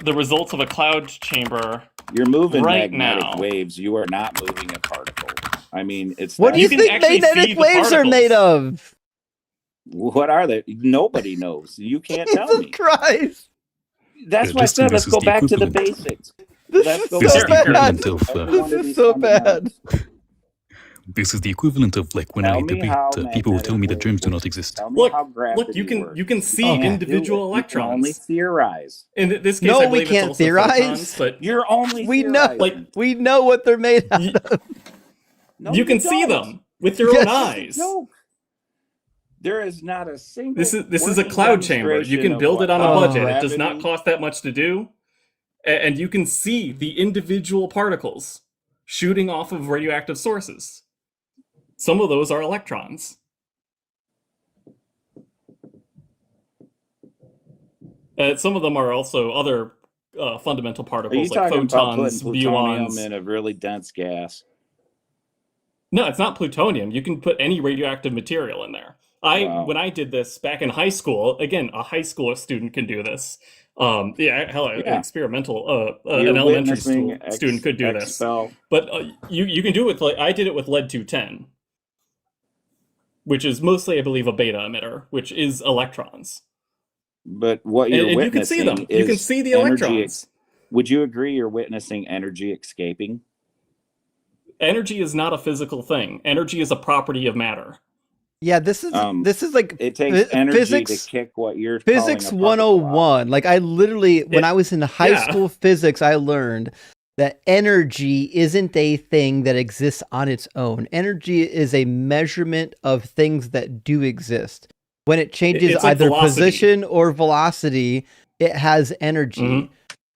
the results of a cloud chamber. You're moving right magnetic now. waves. You are not moving a particle. I mean, it's What do you can think actually see magnetic the waves are particles. made of? What are they? Nobody knows. You can't tell Jesus me. Christ. That's Yeah, why I this said is let's go the back to the equivalent. basics. This Let's is go This so is back the bad. equivalent of This is so bad. this is the equivalent of like when Tell I me debate, how people will tell me that magnetic germs do waves not work. exist. Tell me how Look, gravity you can works. see Okay. individual You can only electrons. theorize. In this case, No, I we believe can't it's also theorize. photons, but You're only We know, theorizing. we know what they're made out of. No, you can see don't. them with your own Yes. eyes. No. There is not a single. This is a working cloud chamber. You demonstration can of build it on a how budget. It does not gravity- cost that much to do, and you can see the individual particles shooting off of radioactive sources. Some of those are electrons. Some of them are also other fundamental Are you particles like talking about putting photons, plutonium muons. in a really dense gas? No, it's not plutonium. You can put any radioactive material in there. Wow. When I did this back in high school, again, a high school student can do this. An experimental, an You're elementary witnessing school student could do this. expel. But you can do it with I did it with lead-210, which is mostly, I believe, a beta emitter, which is electrons. But what you're And you witnessing can see them. is You can see the energy electrons. Would you agree you're witnessing energy escaping? Energy is not a physical thing. Energy is a property of matter. Yeah, this is like It takes energy physics. to kick what you're Physics calling a particle 101. Like I literally, when I was in high school physics, I learned that energy isn't a thing that exists on its own. Energy is a measurement of things that do exist. When it changes It's like either velocity. position or velocity, it has energy. Mm-hmm.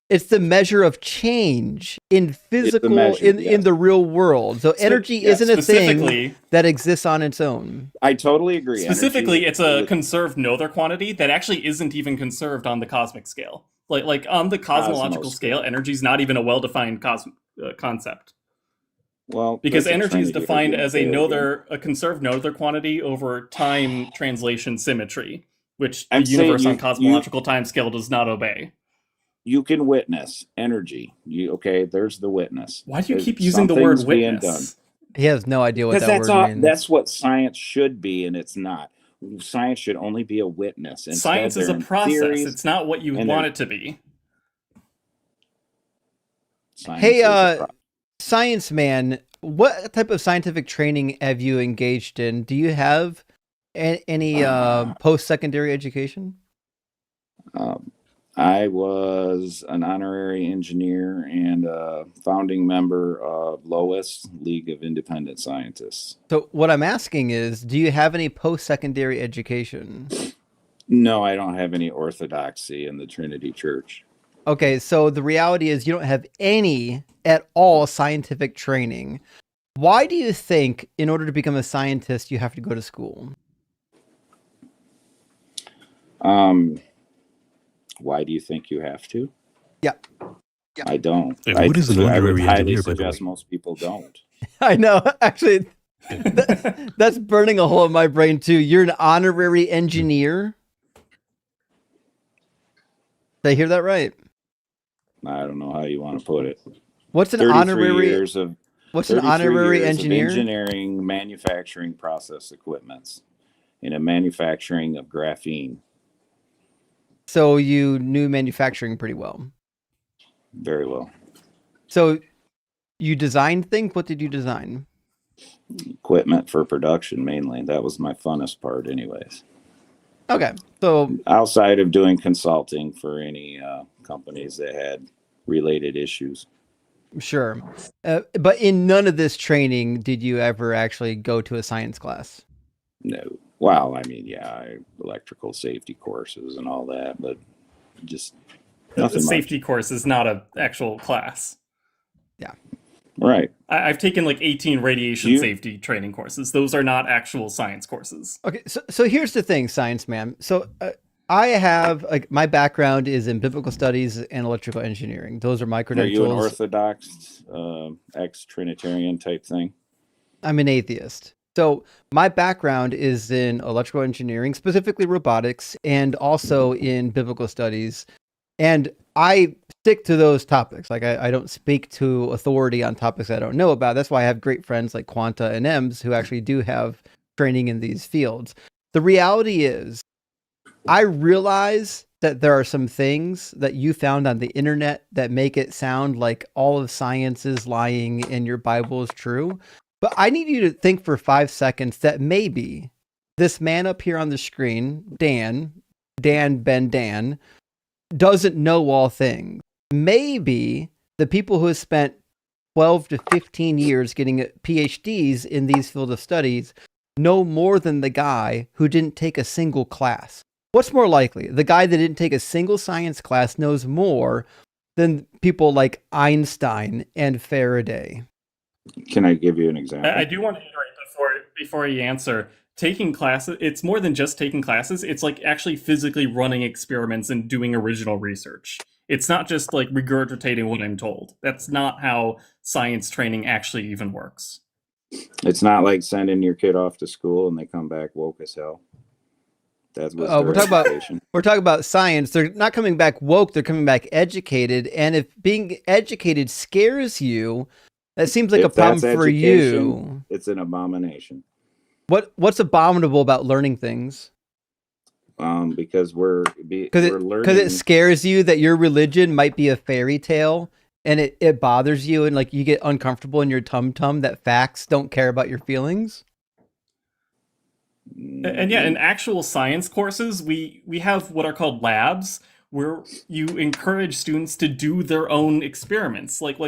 It's the measure of change in physical, measure, in yes. the real world. So energy yeah, isn't a thing specifically- that exists on its own. I totally agree. Specifically, Energy it's a is- conserved Noether quantity that actually isn't even conserved on the cosmic scale. Like on the cosmological Cosmos scale, energy is not even a well-defined concept. well Because that's a energy is Trinity defined argument. as a conserved Noether quantity over time translation symmetry, which the I'm saying universe on you- cosmological time scale does not obey. You can witness energy. There's the witness. Why do you There's keep using the word something's being witness? done. He has no idea what Because that that's word all, means. that's what science should be, and it's not. Science should only be a witness. Instead, Science is they're a in process. theories, It's not what you and want they're- it to be. Science Hey, is a pro- science man, what type of scientific training have you engaged in? Do you have any post-secondary education? I was an honorary engineer and a founding member of LOIS, League of Independent Scientists. So what I'm asking is, do you have any post-secondary education? No, I don't have any orthodoxy in the Trinity Church. Okay, so the reality is you don't have any at all scientific training. Why do you think in order to become a scientist you have to go to school? Why do you think you have to? Yeah. I don't. And I, what is an I would honorary highly engineer, by the suggest way? most people don't. I know. Actually, that's burning a hole in my brain too. You're an honorary engineer? Did I hear that right? I don't know how you want to put it. What's an 33 honorary years of What's an 33 honorary years of engineer? engineering, manufacturing process equipments, and a manufacturing of graphene. So you knew manufacturing pretty well. Very well. So you designed things? What did you design? Equipment for production mainly. That was my funnest part anyways. Okay. So Outside of doing consulting for any companies that had related issues. sure. But in none of this training did you ever actually go to a science class? No. Well, I mean, yeah, electrical safety courses and all that, but just nothing The safety much. course is not an actual class. Yeah. Right. I've taken like 18 radiation safety training courses. Those are not actual science courses. Okay, so here's the thing, science man. So I have like my background is in biblical studies and electrical engineering. Those are my credentials. Are you an Orthodox, ex-Trinitarian type thing? I'm an atheist. So my background is in electrical engineering, specifically robotics, and also in biblical studies. And I stick to those topics. Like I don't speak to authority on topics I don't know about. That's why I have great friends like Quanta and Ems who actually do have training in these fields. The reality is, I realize that there are some things that you found on the internet that make it sound like all of science is lying and your Bible is true. But I need you to think for 5 seconds that maybe this man up here on the screen, Dan, doesn't know all things. Maybe the people who have spent 12 to 15 years getting PhDs in these fields of studies know more than the guy who didn't take a single class. What's more likely? The guy that didn't take a single science class knows more than people like Einstein and Faraday. Can I give you an example? I do want to iterate before you answer. Taking classes, it's more than just taking classes. It's like actually physically running experiments and doing original research. It's not just like regurgitating what I'm told. That's not how science training actually even works. It's not like sending your kid off to school and they come back woke as hell. That's what we're talking about science. They're not coming back woke. They're coming back educated. And if being educated scares you, that seems like a problem for you. It's an abomination. What's abominable about learning things? Because we're learning. Because it scares you that your religion might be a fairy tale, and it bothers you, and like you get uncomfortable in your tum-tum that facts don't care about your feelings. And yeah, in actual science courses, we have what are called labs, where you encourage students to do their own experiments. Like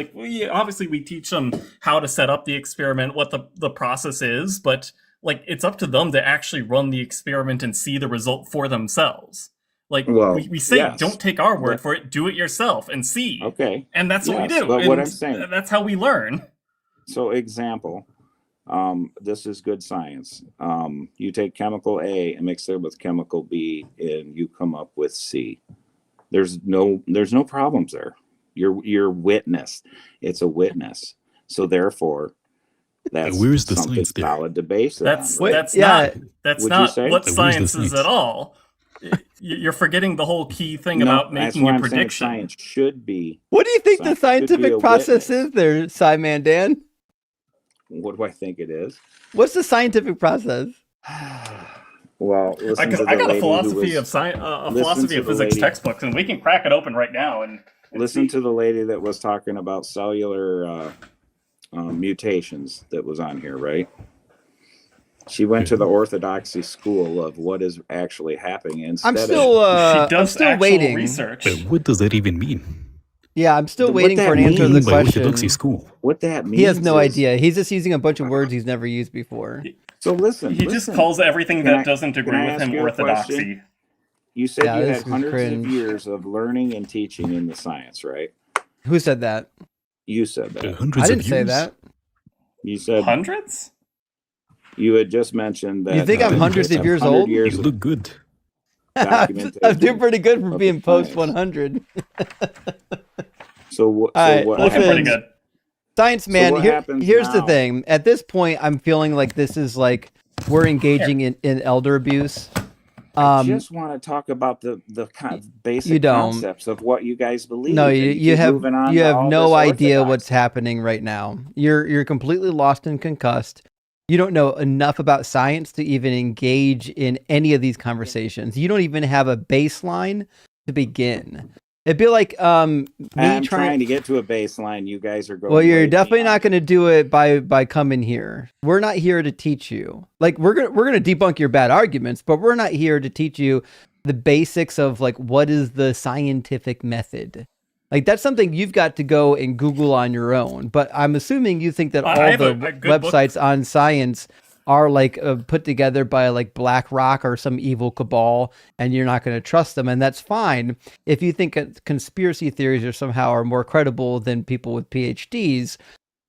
obviously we teach them how to set up the experiment, what the process is, but like it's up to them to actually run the experiment and see the result for themselves. Like we say, yes, don't take our word for it, do it yourself and see. Okay. And that's what we do. But and what I'm saying, that's how we learn. So example, this is good science. You take chemical A and mix it with chemical B and you come up with C. There's no problems there. You're witness. It's a witness. So therefore, that's where's the something science there? solid to base it That's on. Right? that's not what science is at all. You're forgetting the whole key thing about making a prediction. Science should be. What do you think the scientific process is there, Simon Dan? What do I think it is? What's the scientific process? Well, I got a philosophy of science, a philosophy of physics textbooks, and we can crack it open right now and listen to the lady that was talking about cellular mutations that was on here, right? She went to the orthodoxy school of what is actually happening. I'm still waiting. Research. But what does that even mean? Yeah, I'm still waiting for an answer to the question. Orthodoxy school. What that means? He has no idea. He's just using a bunch of words he's never used before. So listen. He just calls everything that doesn't agree with him orthodoxy. You said you had hundreds of years of learning and teaching in the science, right? Who said that? You said that. I didn't say that. You said hundreds? You had just mentioned that. You think I'm hundreds of years old? You look good. I'm doing pretty good for being post 100. So what listen, pretty good. Science man, here's the thing. At this point, I'm feeling like this is like we're engaging in elder abuse. I just want to talk about the kind of basic concepts of what you guys believe. No, you have no idea what's happening right now. You're completely lost and concussed. You don't know enough about science to even engage in any of these conversations. You don't even have a baseline to begin. It'd be like me trying to get to a baseline. You guys are going. Well, you're definitely not going to do it by coming here. We're not here to teach you. Like we're gonna debunk your bad arguments, but we're not here to teach you the basics of like what is the scientific method. Like that's something you've got to go and Google on your own. But I'm assuming you think that all the websites on science are like put together by like BlackRock or some evil cabal, and you're not going to trust them, and that's fine if you think conspiracy theories are somehow more credible than people with PhDs.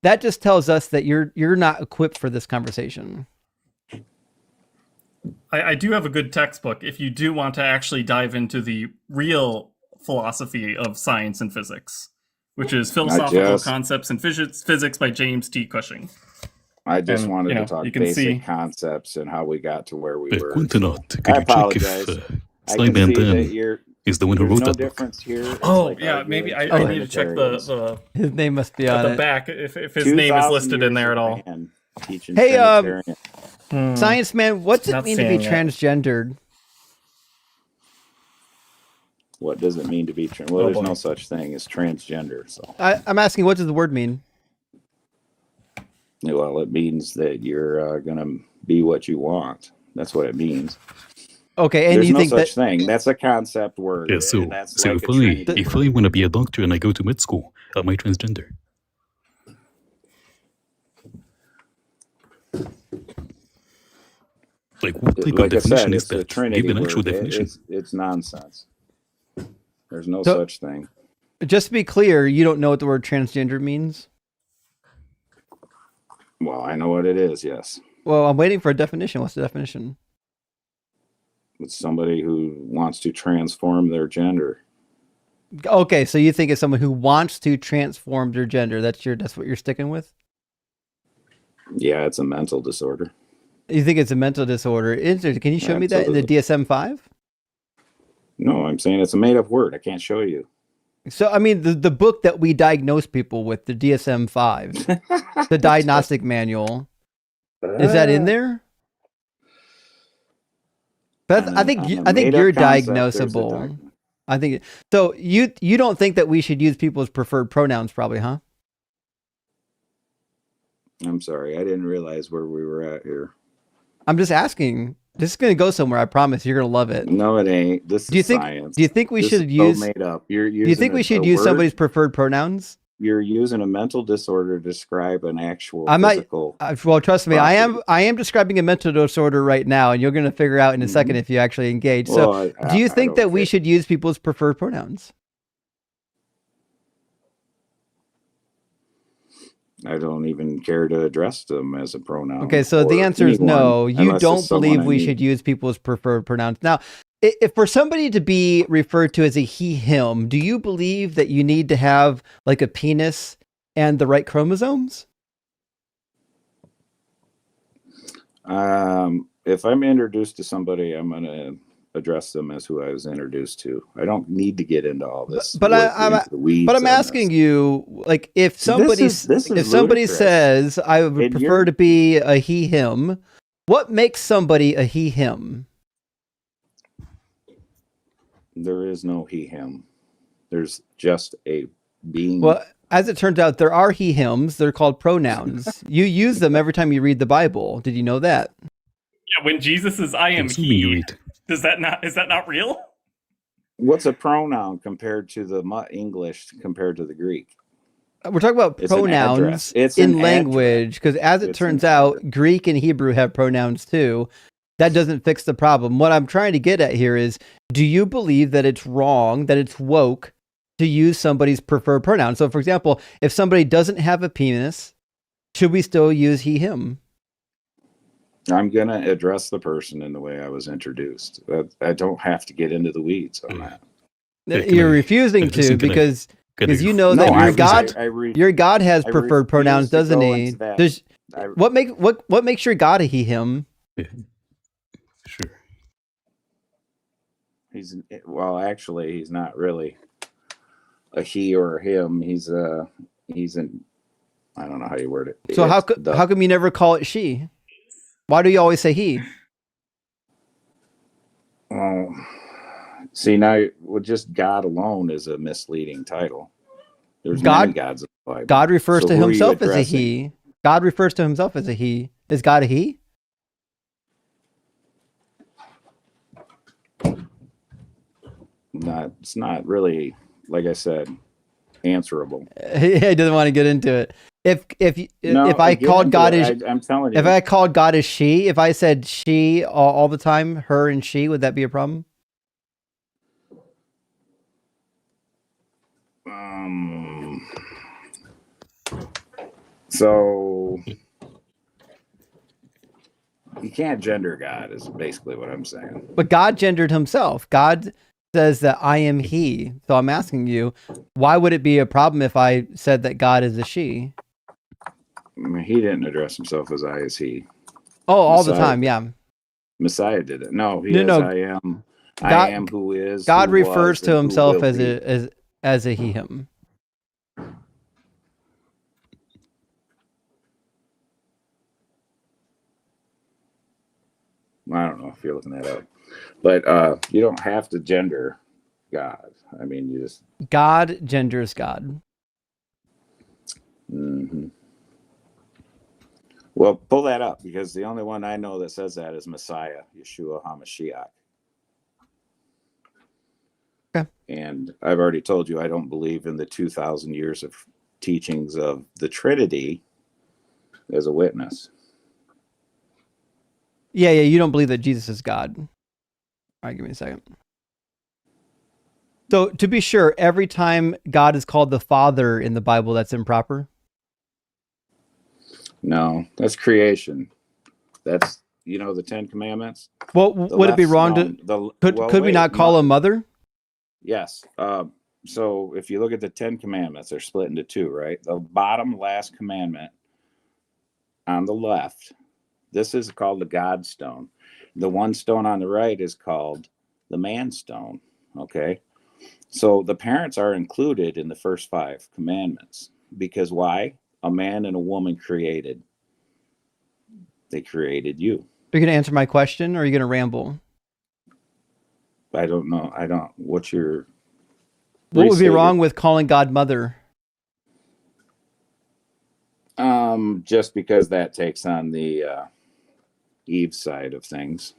That just tells us that you're not equipped for this conversation. I do have a good textbook if you do want to actually dive into the real philosophy of science and physics, which is Philosophical Concepts in Physics by James T. Cushing. I just wanted to talk basic concepts and how we got to where we were. Quintonot, I apologize. I can see that you're is the one who wrote that difference here. It's maybe I need to check the his name must be on the it. back if his name is listed in there at all. Hey, Science Man, what's it mean to be transgendered? What does it mean to be trans? Well, there's no such thing as transgender. So I'm asking, what does the word mean? Well, it means that you're going to be what you want. That's what it means. Okay, and there's you no think such thing. That's a concept word. Yeah, so if I want to be a doctor and I go to med school, am I transgender? Like, what type of definition is that? Give an actual definition. It's nonsense. There's no such thing. Just to be clear, you don't know what the word transgender means? Well, I know what it is, yes. Well, I'm waiting for a definition. What's the definition? It's somebody who wants to transform their gender. Okay, so you think it's someone who wants to transform their gender. That's what you're sticking with? Yeah, it's a mental disorder. You think it's a mental disorder? Can you show me that in the DSM-5? No, I'm saying it's a made-up word. I can't show you. So, I mean, the book that we diagnose people with, the DSM-5, the diagnostic manual, is that in there? But I think you're diagnosable. I think so. You don't think that we should use people's preferred pronouns, probably, huh? I'm sorry, I didn't realize where we were at here. I'm just asking. This is going to go somewhere. I promise. You're going to love it. No, it ain't. This is science. Do you think we should use? Made up. Do you think we should use somebody's preferred pronouns? You're using a mental disorder to describe an actual physical. Well, trust me, property. I am describing a mental disorder right now, and you're going to figure out in a second if you actually engage. So, do you think that we should use people's preferred pronouns? I don't even care to address them as a pronoun. Okay, so the answer is no. You don't believe we should use people's preferred pronouns. Now, if for somebody to be referred to as a he, him, do you believe that you need to have like a penis and the right chromosomes? If I'm introduced to somebody, I'm going to address them as who I was introduced to. I don't need to get into all this. But I'm asking you, like, if somebody says I would prefer to be a he, him, what makes somebody a he, him? There is no he, him. There's just a being. Well, as it turns out, there are he, hims. They're called pronouns. You use them every time you read the Bible. Did you know that? Yeah, when Jesus says I am he, is that not real? What's a pronoun compared to the English compared to the Greek? We're talking about pronouns in language, because as it turns out, Greek and Hebrew have pronouns too. That doesn't fix the problem. What I'm trying to get at here is, do you believe that it's wrong, that it's woke to use somebody's preferred pronoun? So, for example, if somebody doesn't have a penis, should we still use he, him? I'm going to address the person in the way I was introduced. I don't have to get into the weeds on that. You're refusing to because you know that your God has preferred pronouns, doesn't he? What makes your God a he, him? Sure. Actually, he's not really a he or a him. He's an I don't know how you word it. So how come you never call it she? Why do you always say he? See, now just God alone is a misleading title. There's many gods in the Bible. God refers to himself as a he. God refers to himself as a he. Is God a he? It's not really, like I said, answerable. He doesn't want to get into it. if I called God as I'm telling you, if I called God as she, if I said she all the time, her and she, would that be a problem? So you can't gender God is basically what I'm saying. But God gendered himself. God says that I am he. So I'm asking you, why would it be a problem if I said that God is a she? I mean, he didn't address himself as I as he. Oh, all the time, yeah. Messiah did it. No, he no, I am. God, I am who is. God who refers was, to and who himself will be. as a he him. I don't know if you're looking that up, but you don't have to gender God. I mean, you just God genders God. Mm-hmm. Well, pull that up because the only one I know that says that is Messiah, Yeshua HaMashiach. Okay. And I've already told you I don't believe in the 2,000 years of teachings of the Trinity as a witness. Yeah, you don't believe that Jesus is God. All right, give me a second. So to be sure, every time God is called the Father in the Bible, that's improper? No, that's creation. That's, the 10 Commandments. Well, would it be wrong to could we not call a mother? Yes. So if you look at the 10 Commandments, they're split into two, right? The bottom last commandment on the left, this is called the God stone. The one stone on the right is called the man stone. Okay. So the parents are included in the first 5 commandments because why? A man and a woman created. They created you. Are you going to answer my question or are you going to ramble? I don't know. What's your... What would be wrong with calling God mother? Just because that takes on the Eve side of things.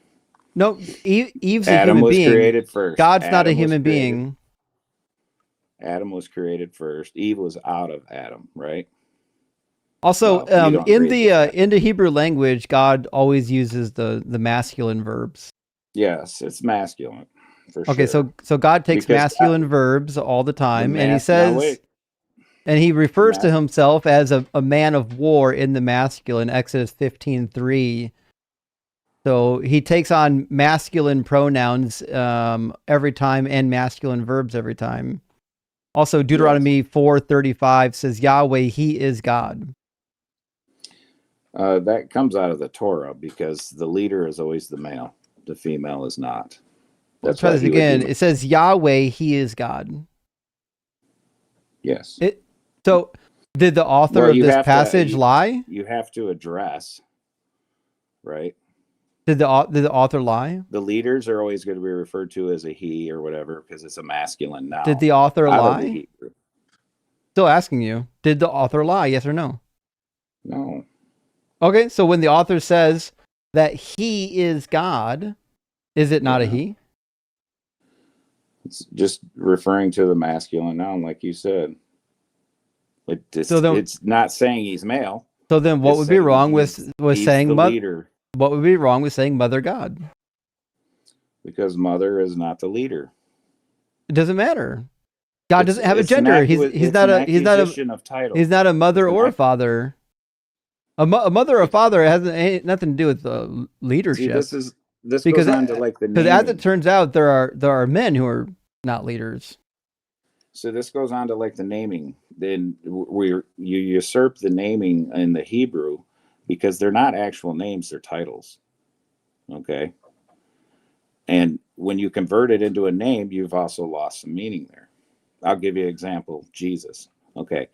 No, Eve's a Adam human was being. created first. God's Adam not a human being. Adam was created first. Eve was out of Adam, right? Also, in the Hebrew language, God always uses the masculine verbs. Yes, it's masculine for okay, sure. so God takes masculine verbs all the time, and he says, and he refers to himself as a man of war in the masculine, Exodus 15:3. So he takes on masculine pronouns every time and masculine verbs every time. Also, Deuteronomy 4:35 says, Yahweh, he is God. That comes out of the Torah because the leader is always the male. The female is not. Let's try this again. It says, Yahweh, he is God. Yes. So did the author of this passage lie? You have to address, right? Did the author lie? The leaders are always going to be referred to as a he or whatever because it's a masculine noun. Did the author lie? Still asking you. Did the author lie? Yes or no? No. Okay, so when the author says that he is God, is it not a he? It's just referring to the masculine noun, like you said. It's not saying he's male. So then what would be wrong with saying leader? What would be wrong with saying Mother God? Because mother is not the leader. It doesn't matter. God doesn't have a gender. He's not a mother or a father. A mother or a father ain't nothing to do with leadership. See, this goes on to like the naming. Because as it turns out, there are men who are not leaders. So this goes on to like the naming. Then you usurp the naming in the Hebrew because they're not actual names; they're titles. Okay. And when you convert it into a name, you've also lost some meaning there. I'll give you an example. Jesus. Okay.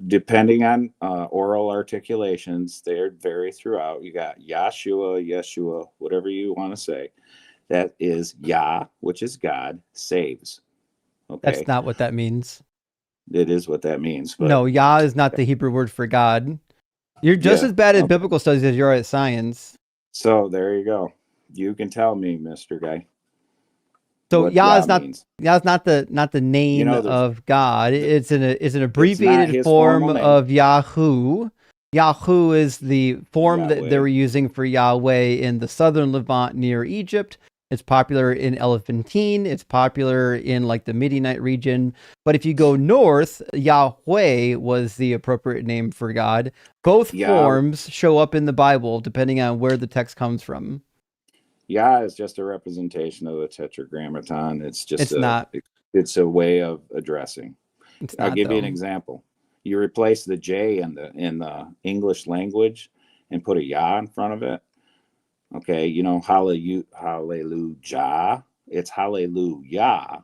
Depending on oral articulations, they vary throughout. You got Yeshua, whatever you want to say. That is Yah, which is God, saves. Okay. That's not what that means. It is what that means. But no, Yah is not the Hebrew word for God. You're just as bad at biblical studies as you are at science. So there you go. You can tell me, Mr. Guy. So Yah is not the name of God. It's an abbreviated form of Yahu. Yahu is the form that they were using for Yahweh in the southern Levant near Egypt. It's popular in Elephantine. It's popular in like the Midianite region. But if you go north, Yahweh was the appropriate name for God. Both forms show up in the Bible depending on where the text comes from. Yah is just a representation of the Tetragrammaton. It's a way of addressing. I'll give you an example. You replace the J in the English language and put a Yah in front of it. Okay, you know, hallelujah. It's hallelujah.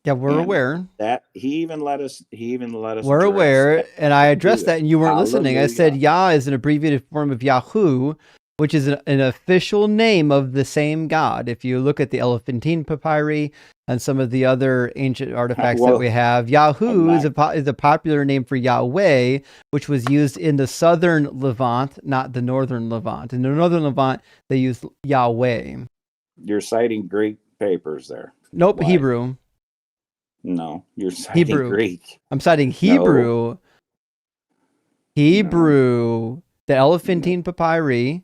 Yeah, we're aware. That he even let us. We're aware, and I addressed that, and you weren't listening. I said Yah is an abbreviated form of Yahu, which is an official name of the same God. If you look at the Elephantine papyri and some of the other ancient artifacts that we have, Yahu is a popular name for Yahweh, which was used in the southern Levant, not the northern Levant. In the northern Levant, they used Yahweh. You're citing Greek papers there. Nope, why? Hebrew. No, you're citing Hebrew. Greek. I'm citing Hebrew. No. Hebrew. No. The Elephantine papyri.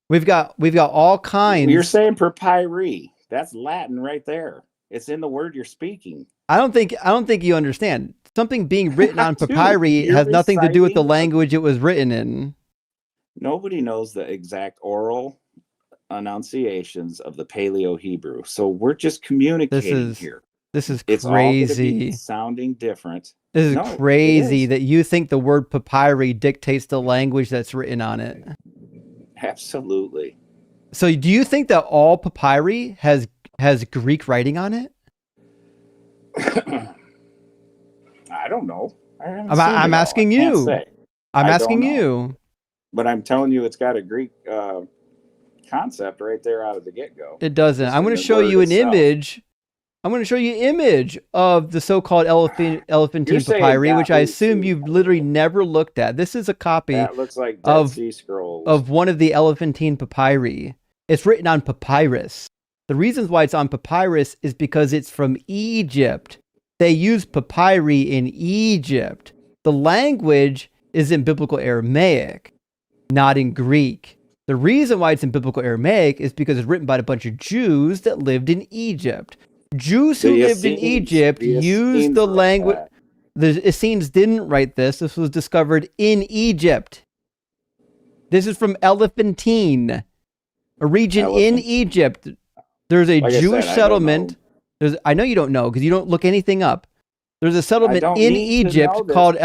We've got all kinds. You're saying papyri. That's Latin right there. It's in the word you're speaking. I don't think you understand. Something being written on papyri has nothing to do with the language it was written in. Nobody knows the exact oral enunciations of the Paleo Hebrew. So we're just communicating here. This is crazy. It's all going to be sounding different. This is crazy that you think the word papyri dictates the language that's written on it. Absolutely. So do you think that all papyri has Greek writing on it? I don't know. I'm asking you. I'm asking you. But I'm telling you, it's got a Greek concept right there out of the get-go. It doesn't. I'm going to show you an image. I'm going to show you an image of the so-called Elephantine papyri, which I assume you've literally never looked at. This is a copy that looks like Dead Sea Scrolls of one of the Elephantine papyri. It's written on papyrus. The reasons why it's on papyrus is because it's from Egypt. They use papyri in Egypt. The language is in Biblical Aramaic, not in Greek. The reason why it's in Biblical Aramaic is because it's written by a bunch of Jews that lived in Egypt. Jews who lived in Egypt used the language. The Essenes didn't write this. This was discovered in Egypt. This is from Elephantine, a region in Egypt. There's a Jewish settlement. I know you don't know because you don't look anything up. There's a settlement in Egypt called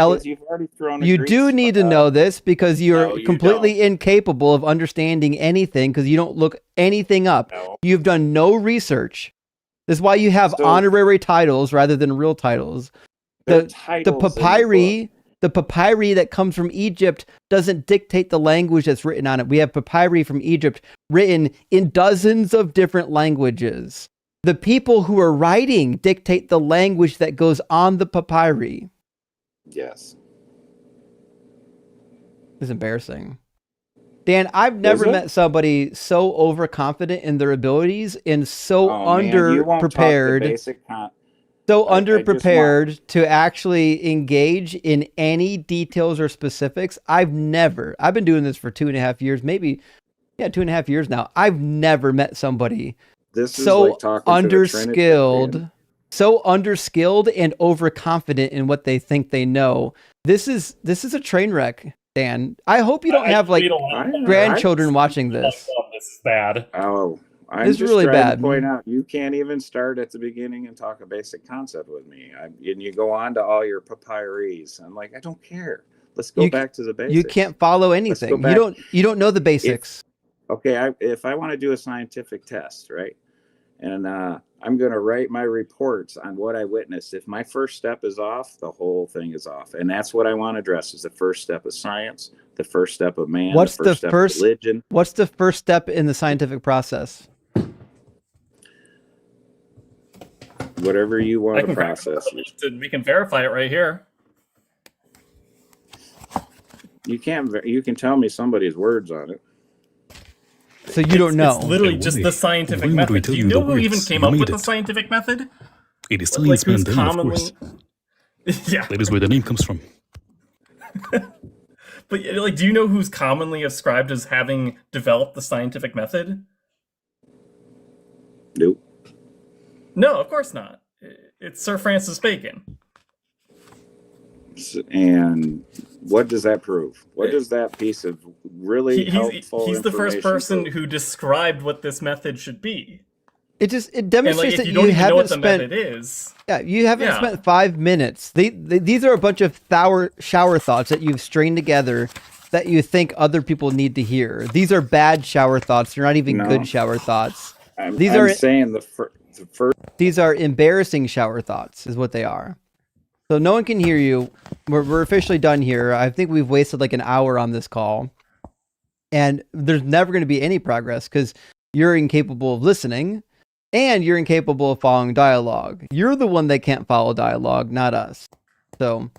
You do need to know this because you're completely incapable of understanding anything because you don't look anything up. No. You've done no research. This is why you have honorary titles rather than real titles. The papyri that comes from Egypt doesn't dictate the language that's written on it. We have papyri from Egypt written in dozens of different languages. The people who are writing dictate the language that goes on the papyri. Yes. It's embarrassing. Dan, I've never met somebody so overconfident in their abilities and so underprepared. Underprepared to actually engage in any details or specifics. I've been doing this for 2.5 years, maybe 2.5 years now. I've never met somebody so underskilled and overconfident in what they think they know. This is a train wreck, Dan. I hope you don't have grandchildren watching this. This is bad. Oh, I'm just really bad. To point out, you can't even start at the beginning and talk a basic concept with me. And you go on to all your papyris. I'm like, I don't care. Let's go back to the basics. You can't follow anything. You don't know the basics. If I want to do a scientific test, right? And I'm going to write my reports on what I witnessed. If my first step is off, the whole thing is off. And that's what I want to address is the first step of science, the first step of man, the first step of religion. What's the first step in the scientific process? Whatever you want to process. We can verify it right here. You can tell me somebody's words on it. So you don't know. It's literally just the scientific method. Do you know who even came up with the scientific method? It is Science Man Dan, of course. Yeah. That is where the name comes from. But like, do you know who's commonly ascribed as having developed the scientific method? Nope. No, of course not. It's Sir Francis Bacon. And what does that prove? What does that piece of really helpful He's the first information person prove? who described what this method should be. It demonstrates if that you don't you even haven't know what the spent. method is. Yeah, you haven't spent 5 minutes. These are a bunch of shower thoughts that you've strained together that you think other people need to hear. These are bad shower thoughts. They're not even good shower thoughts. I'm saying the first. These are embarrassing shower thoughts, is what they are. So no one can hear you. We're officially done here. I think we've wasted like an hour on this call, and there's never going to be any progress because you're incapable of listening, and you're incapable of following dialogue. You're the one that can't follow dialogue, not us. So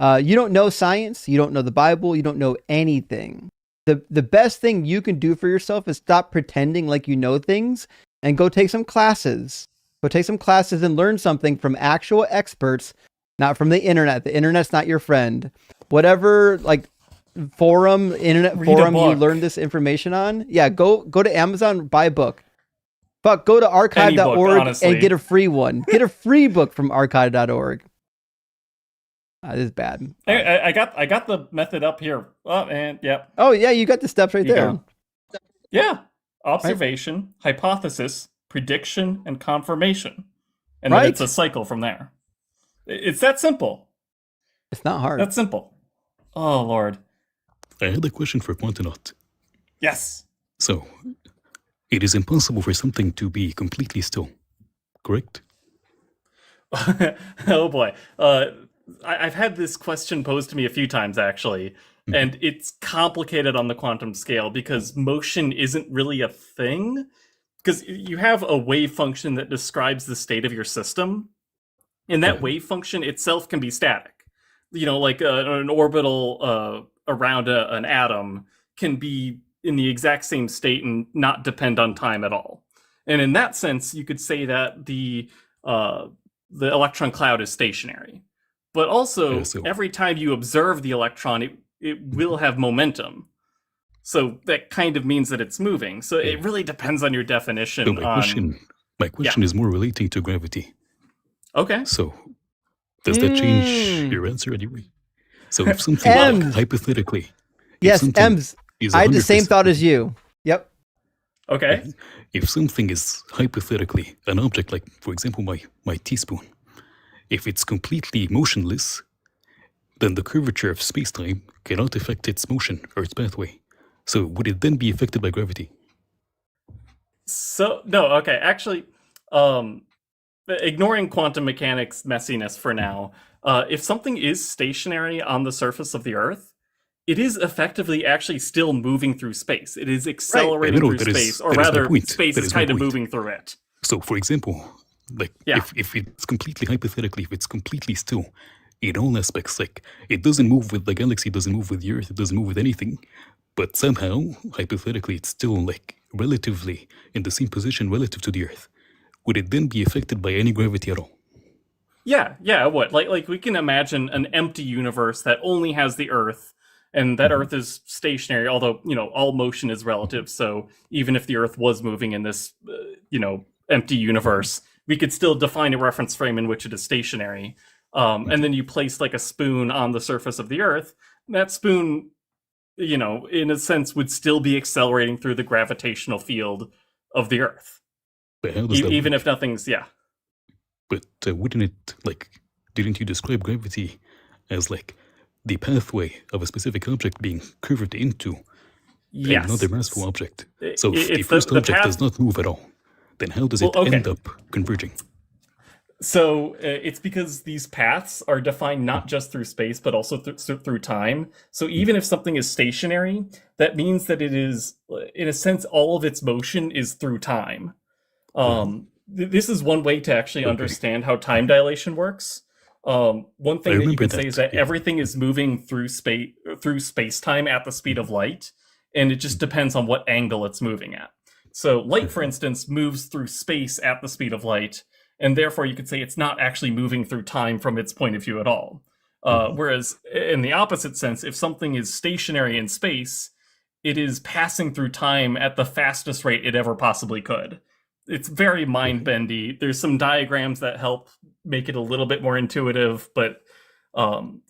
you don't know science. You don't know the Bible. You don't know anything. The best thing you can do for yourself is stop pretending like you know things and go take some classes. Go take some classes and learn something from actual experts, not from the internet. The internet's not your friend. Whatever like internet forum you learn this information on, go to Amazon, buy a book. Fuck, go to archive.org and get a free one. Get a free book from archive.org. This is bad. I got the method up here. Oh, and yep. Oh yeah, you got the steps right there. Go. Yeah. Observation, hypothesis, prediction, and confirmation. And then it's a cycle from there. It's that simple. It's not hard. That's simple. Oh, Lord. I had a question for Quantinaut. Yes. So, it is impossible for something to be completely still, correct? Oh, boy. I've had this question posed to me a few times, actually. And it's complicated on the quantum scale because motion isn't really a thing. Because you have a wave function that describes the state of your system. And that wave function itself can be static. You know, like an orbital around an atom can be in the exact same state and not depend on time at all. And in that sense, you could say that the electron cloud is stationary. But also, every time you observe the electron, it will have momentum. So that kind of means that it's moving. So it really depends on your definition. So my question is more relating to gravity. Okay. So does that change your answer anyway? So if something hypothetically, yes, Ems, I had the same thought as you. Yep. Okay. If something is hypothetically an object, like for example my teaspoon, if it's completely motionless, then the curvature of spacetime cannot affect its motion or its pathway. So would it then be affected by gravity? So no, okay. Actually, ignoring quantum mechanics messiness for now, if something is stationary on the surface of the Earth, it is effectively actually still moving through space. It is accelerating through space, or rather, space is kind of moving through it. So, for example, like if it's completely hypothetically, if it's completely still, in all aspects, like it doesn't move with the galaxy, it doesn't move with the Earth, it doesn't move with anything, but somehow, hypothetically, it's still like relatively in the same position relative to the Earth. Would it then be affected by any gravity at all? Yeah, it would. Like we can imagine an empty universe that only has the Earth, and that Earth is stationary, although, all motion is relative, so even if the Earth was moving in this, empty universe, we could still define a reference frame in which it is stationary. And then you place like a spoon on the surface of the Earth, that spoon, in a sense, would still be accelerating through the gravitational field of the Earth. But how does that even work? if nothing's, But wouldn't it, didn't you describe gravity as like the pathway of a specific object being curved into another massful object? So if the first object does not move at all, then how does it end up converging? So it's because these paths are defined not just through space, but also through time. So even if something is stationary, that means that it is, in a sense, all of its motion is through time. This is one way to actually understand how time dilation works. One thing that you can say is that everything is moving through space-time at the speed of light, and it just depends on what angle it's moving at. So light, for instance, moves through space at the speed of light, and therefore you could say it's not actually moving through time from its point of view at all. Whereas in the opposite sense, if something is stationary in space, it is passing through time at the fastest rate it ever possibly could. It's very mind-bendy. There's some diagrams that help make it a little bit more intuitive, but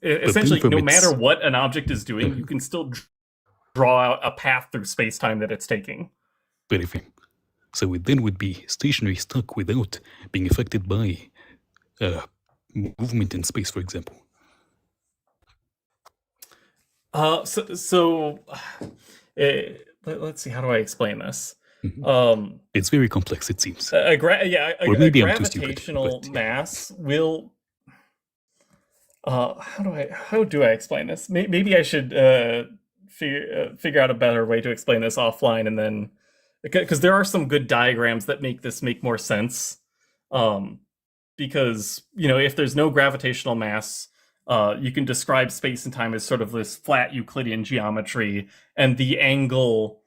essentially, no matter what an object is doing, you can still draw out a path through space-time that it's taking. Very fair. So it then would be stationary stuck without being affected by movement in space, for example. Let's see, how do I explain this? It's very complex, it seems. A gravitational mass will. How do I explain this? Maybe I should figure out a better way to explain this offline, and then because there are some good diagrams that make this make more sense. Because if there's no gravitational mass, you can describe space and time as sort of this flat Euclidean geometry, and the angle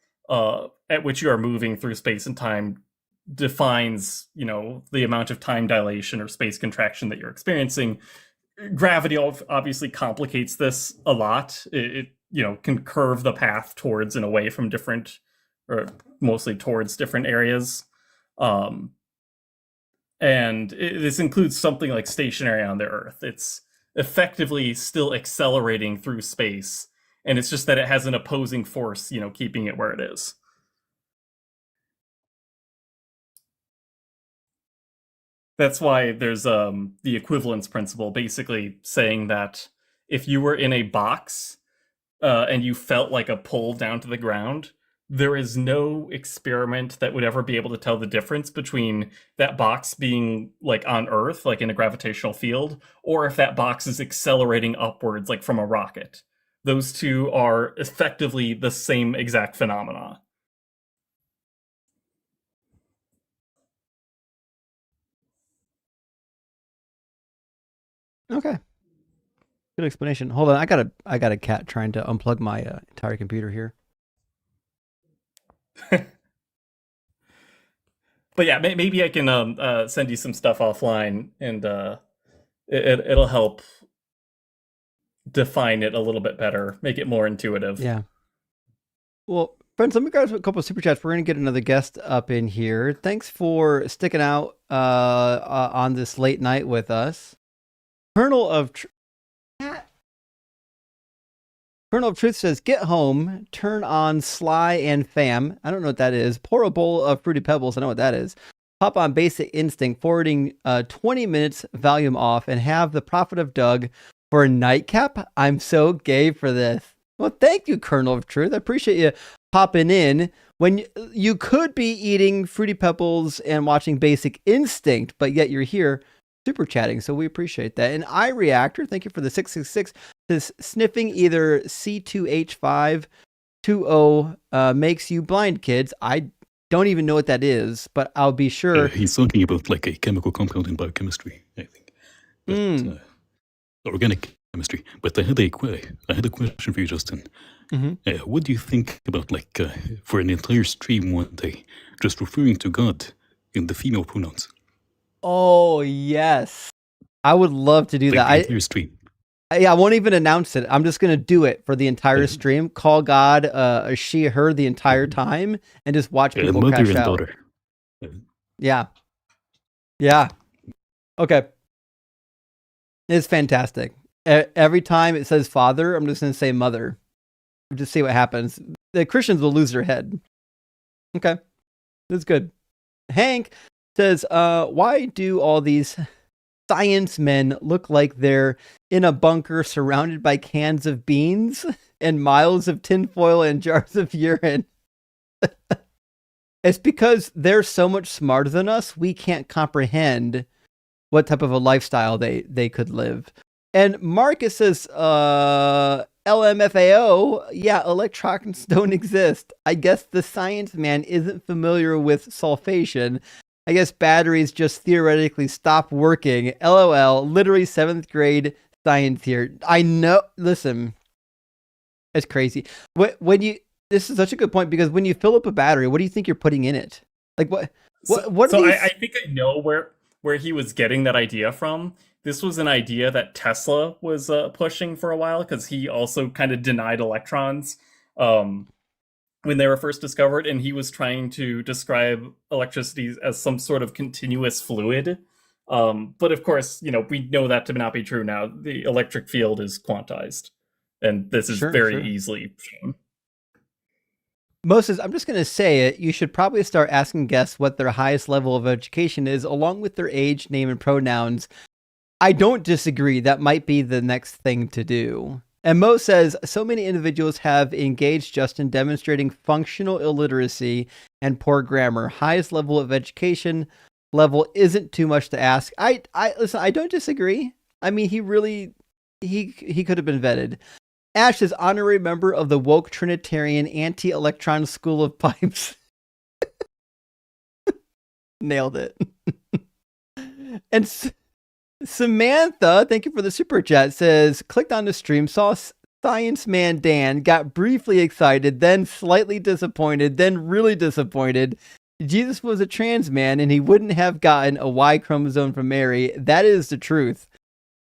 at which you are moving through space and time defines, the amount of time dilation or space contraction that you're experiencing. Gravity obviously complicates this a lot. It can curve the path towards and away from different, or mostly towards different areas. And this includes something like stationary on the Earth. It's effectively still accelerating through space, and it's just that it has an opposing force, keeping it where it is. That's why there's the equivalence principle, basically saying that if you were in a box and you felt like a pull down to the ground, there is no experiment that would ever be able to tell the difference between that box being like on Earth, like in a gravitational field, or if that box is accelerating upwards, like from a rocket. Those two are effectively the same exact phenomena. Okay. Good explanation. Hold on, I got a cat trying to unplug my entire computer here. But yeah, maybe I can send you some stuff offline, and it'll help define it a little bit better, make it more intuitive. Yeah. Well, friends, let me grab a couple of super chats. We're going to get another guest up in here. Thanks for sticking out on this late night with us. Colonel of Truth says, get home, turn on Sly and Fam. I don't know what that is. Pour a bowl of Fruity Pebbles. I know what that is. Pop on Basic Instinct, forwarding 20 minutes, volume off, and have the Prophet of Doug for a nightcap. I'm so gay for this. Well, thank you, Colonel of Truth. I appreciate you popping in when you could be eating Fruity Pebbles and watching Basic Instinct, but yet you're here super chatting, so we appreciate that. And iReactor, thank you for the 666. This sniffing either C2H520 makes you blind, kids. I don't even know what that is, but I'll be sure. He's talking about like a chemical compound in biochemistry, I think. But, organic chemistry. But I had a question for you, Justin. Mm-hmm. What do you think about like for an entire stream one day, just referring to God in the female pronouns? Oh yes, I would love to do like that. The entire stream. I won't even announce it. I'm just gonna do it for the entire stream. Call God a she, her the entire time, and just watch people mother crash and out. daughter. Yeah. Okay. It's fantastic. Every time it says father, I'm just gonna say mother. Just see what happens. The Christians will lose their head. Okay, that's good. Hank says, why do all these science men look like they're in a bunker surrounded by cans of beans and miles of tinfoil and jars of urine? It's because they're so much smarter than us, we can't comprehend what type of a lifestyle they could live. And Marcus says, LMFAO, yeah, electrons don't exist. I guess the science man isn't familiar with sulfation. I guess batteries just theoretically stop working. LOL, literally 7th grade science here. I know, listen, it's crazy. When you, this is such a good point, because when you fill up a battery, what do you think you're putting in it? Like what So I think I know where he was getting that idea from. This was an idea that Tesla was pushing for a while, because he also kind of denied electrons when they were first discovered, and he was trying to describe electricity as some sort of continuous fluid. But of course, we know that to not be true now. The electric field is quantized, and this is very easily shown. Moses, I'm just going to say it. You should probably start asking guests what their highest level of education is, along with their age, name, and pronouns. I don't disagree. That might be the next thing to do. And Mo says, so many individuals have engaged Justin demonstrating functional illiteracy and poor grammar. Highest level of education level isn't too much to ask. Listen, I don't disagree. I mean, he could have been vetted. Ash is honorary member of the woke Trinitarian anti-electron school of pipes. Nailed it. And Samantha, thank you for the super chat, says, clicked on the stream, saw Science Man Dan, got briefly excited, then slightly disappointed, then really disappointed. Jesus was a trans man and he wouldn't have gotten a Y chromosome from Mary. That is the truth.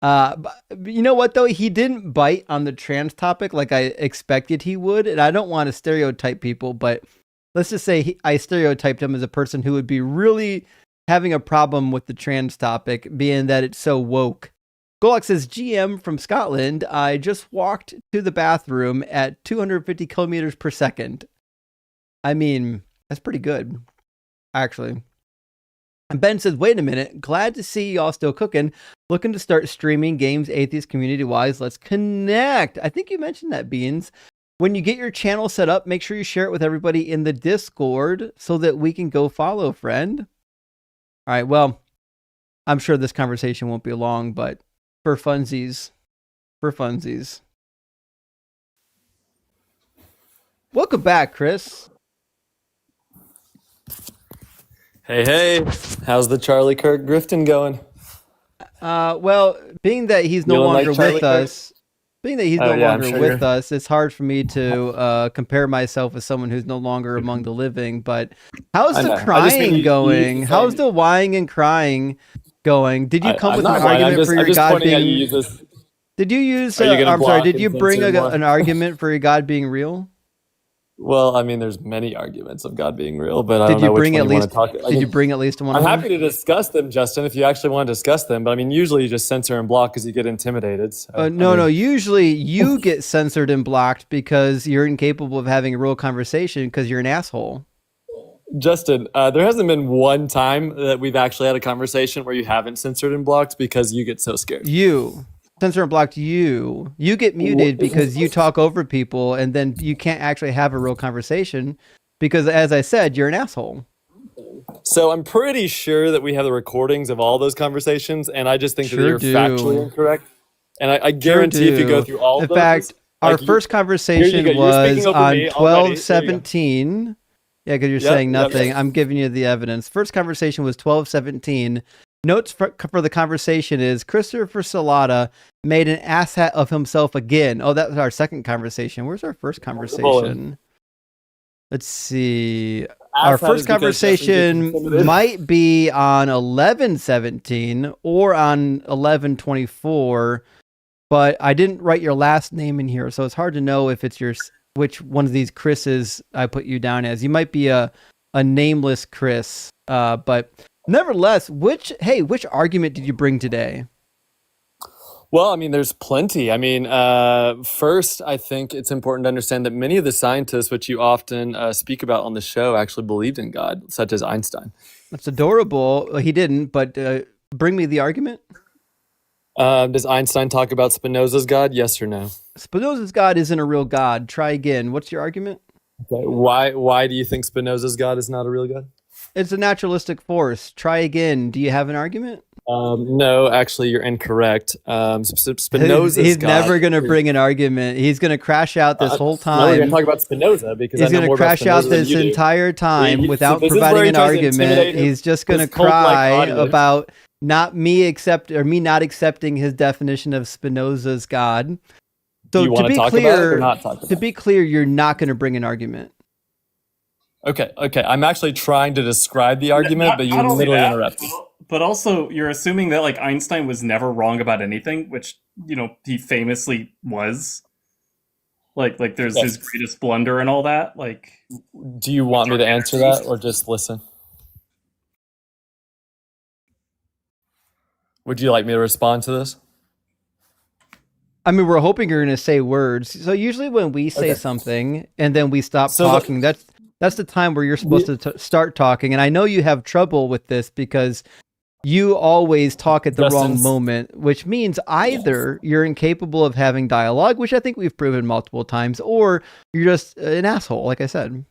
But you know what, though? He didn't bite on the trans topic like I expected he would. And I don't want to stereotype people, but let's just say I stereotyped him as a person who would be really having a problem with the trans topic, being that it's so woke. Golak says, GM from Scotland, I just walked to the bathroom at 250 kilometers per second. I mean, that's pretty good, actually. And Ben says, wait a minute, glad to see y'all still cooking. Looking to start streaming games atheist community-wise. Let's connect. I think you mentioned that, Beans. When you get your channel set up, make sure you share it with everybody in the Discord so that we can go follow, friend. All right, well, I'm sure this conversation won't be long, but for funsies. Welcome back, Chris. Hey, how's the Charlie Kirk Grifton going? Well, being that he's no longer with us, it's hard for me to compare myself with someone who's no longer among the living. But how's the crying going? How's the whining and crying going? Did you come with an argument for your God being? Did you use? I'm sorry. Did you bring an argument for your God being real? Well, I mean, there's many arguments of God being real, but I don't know which one you want to talk about. Did you bring at least one? I'm happy to discuss them, Justin, if you actually want to discuss them. But I mean, usually you just censor and block because you get intimidated. So, no. Usually you get censored and blocked because you're incapable of having a real conversation because you're an asshole. Justin, there hasn't been one time that we've actually had a conversation where you haven't censored and blocked because you get so scared. You. Censor and blocked you. You get muted because you talk over people, and then you can't actually have a real conversation because, as I said, you're an asshole. So I'm pretty sure that we have the recordings of all those conversations, and I just think that you're factually incorrect. And I guarantee if you go through all of those... In fact, our first conversation was on 12/17. Yeah, because you're saying nothing. I'm giving you the evidence. First conversation was 12/17. Notes for the conversation is Christopher Salata made an asshat of himself again. Oh, that was our second conversation. Where's our first conversation? Let's see. Our first conversation might be on 11/17 or on 11/24, but I didn't write your last name in here, so it's hard to know if it's which one of these Chris's I put you down as. You might be a nameless Chris, but. Nevertheless, which argument did you bring today? Well, I mean, there's plenty. I mean, first, I think it's important to understand that many of the scientists, which you often speak about on the show, actually believed in God, such as Einstein. That's adorable. He didn't, but bring me the argument. Does Einstein talk about Spinoza's God? Yes or no? Spinoza's God isn't a real God. Try again. What's your argument? Okay. Why do you think Spinoza's God is not a real God? It's a naturalistic force. Try again. Do you have an argument? No, actually, you're incorrect. Spinoza's He's God never going to bring an argument. He's going to crash out this whole time. No, we're going to talk about Spinoza because he's going to crash out this entire time without providing an argument. He's just going to cry about not accepting his definition of Spinoza's God. So Do you want to talk about it or not talk about it? To be clear, you're not going to bring an argument. Okay. I'm actually trying to describe the argument, but you literally interrupted. But also, you're assuming that like Einstein was never wrong about anything, which he famously was. Like there's his greatest blunder and all that. Like, do you want me to answer that or just listen? Would you like me to respond to this? I mean, we're hoping you're going to say words. So usually when we say something and then we stop talking, that's the time where you're supposed to start talking. And I know you have trouble with this because you always talk at the wrong moment, which means either you're incapable of having dialogue, which I think we've proven multiple times, or you're just an asshole, like I said.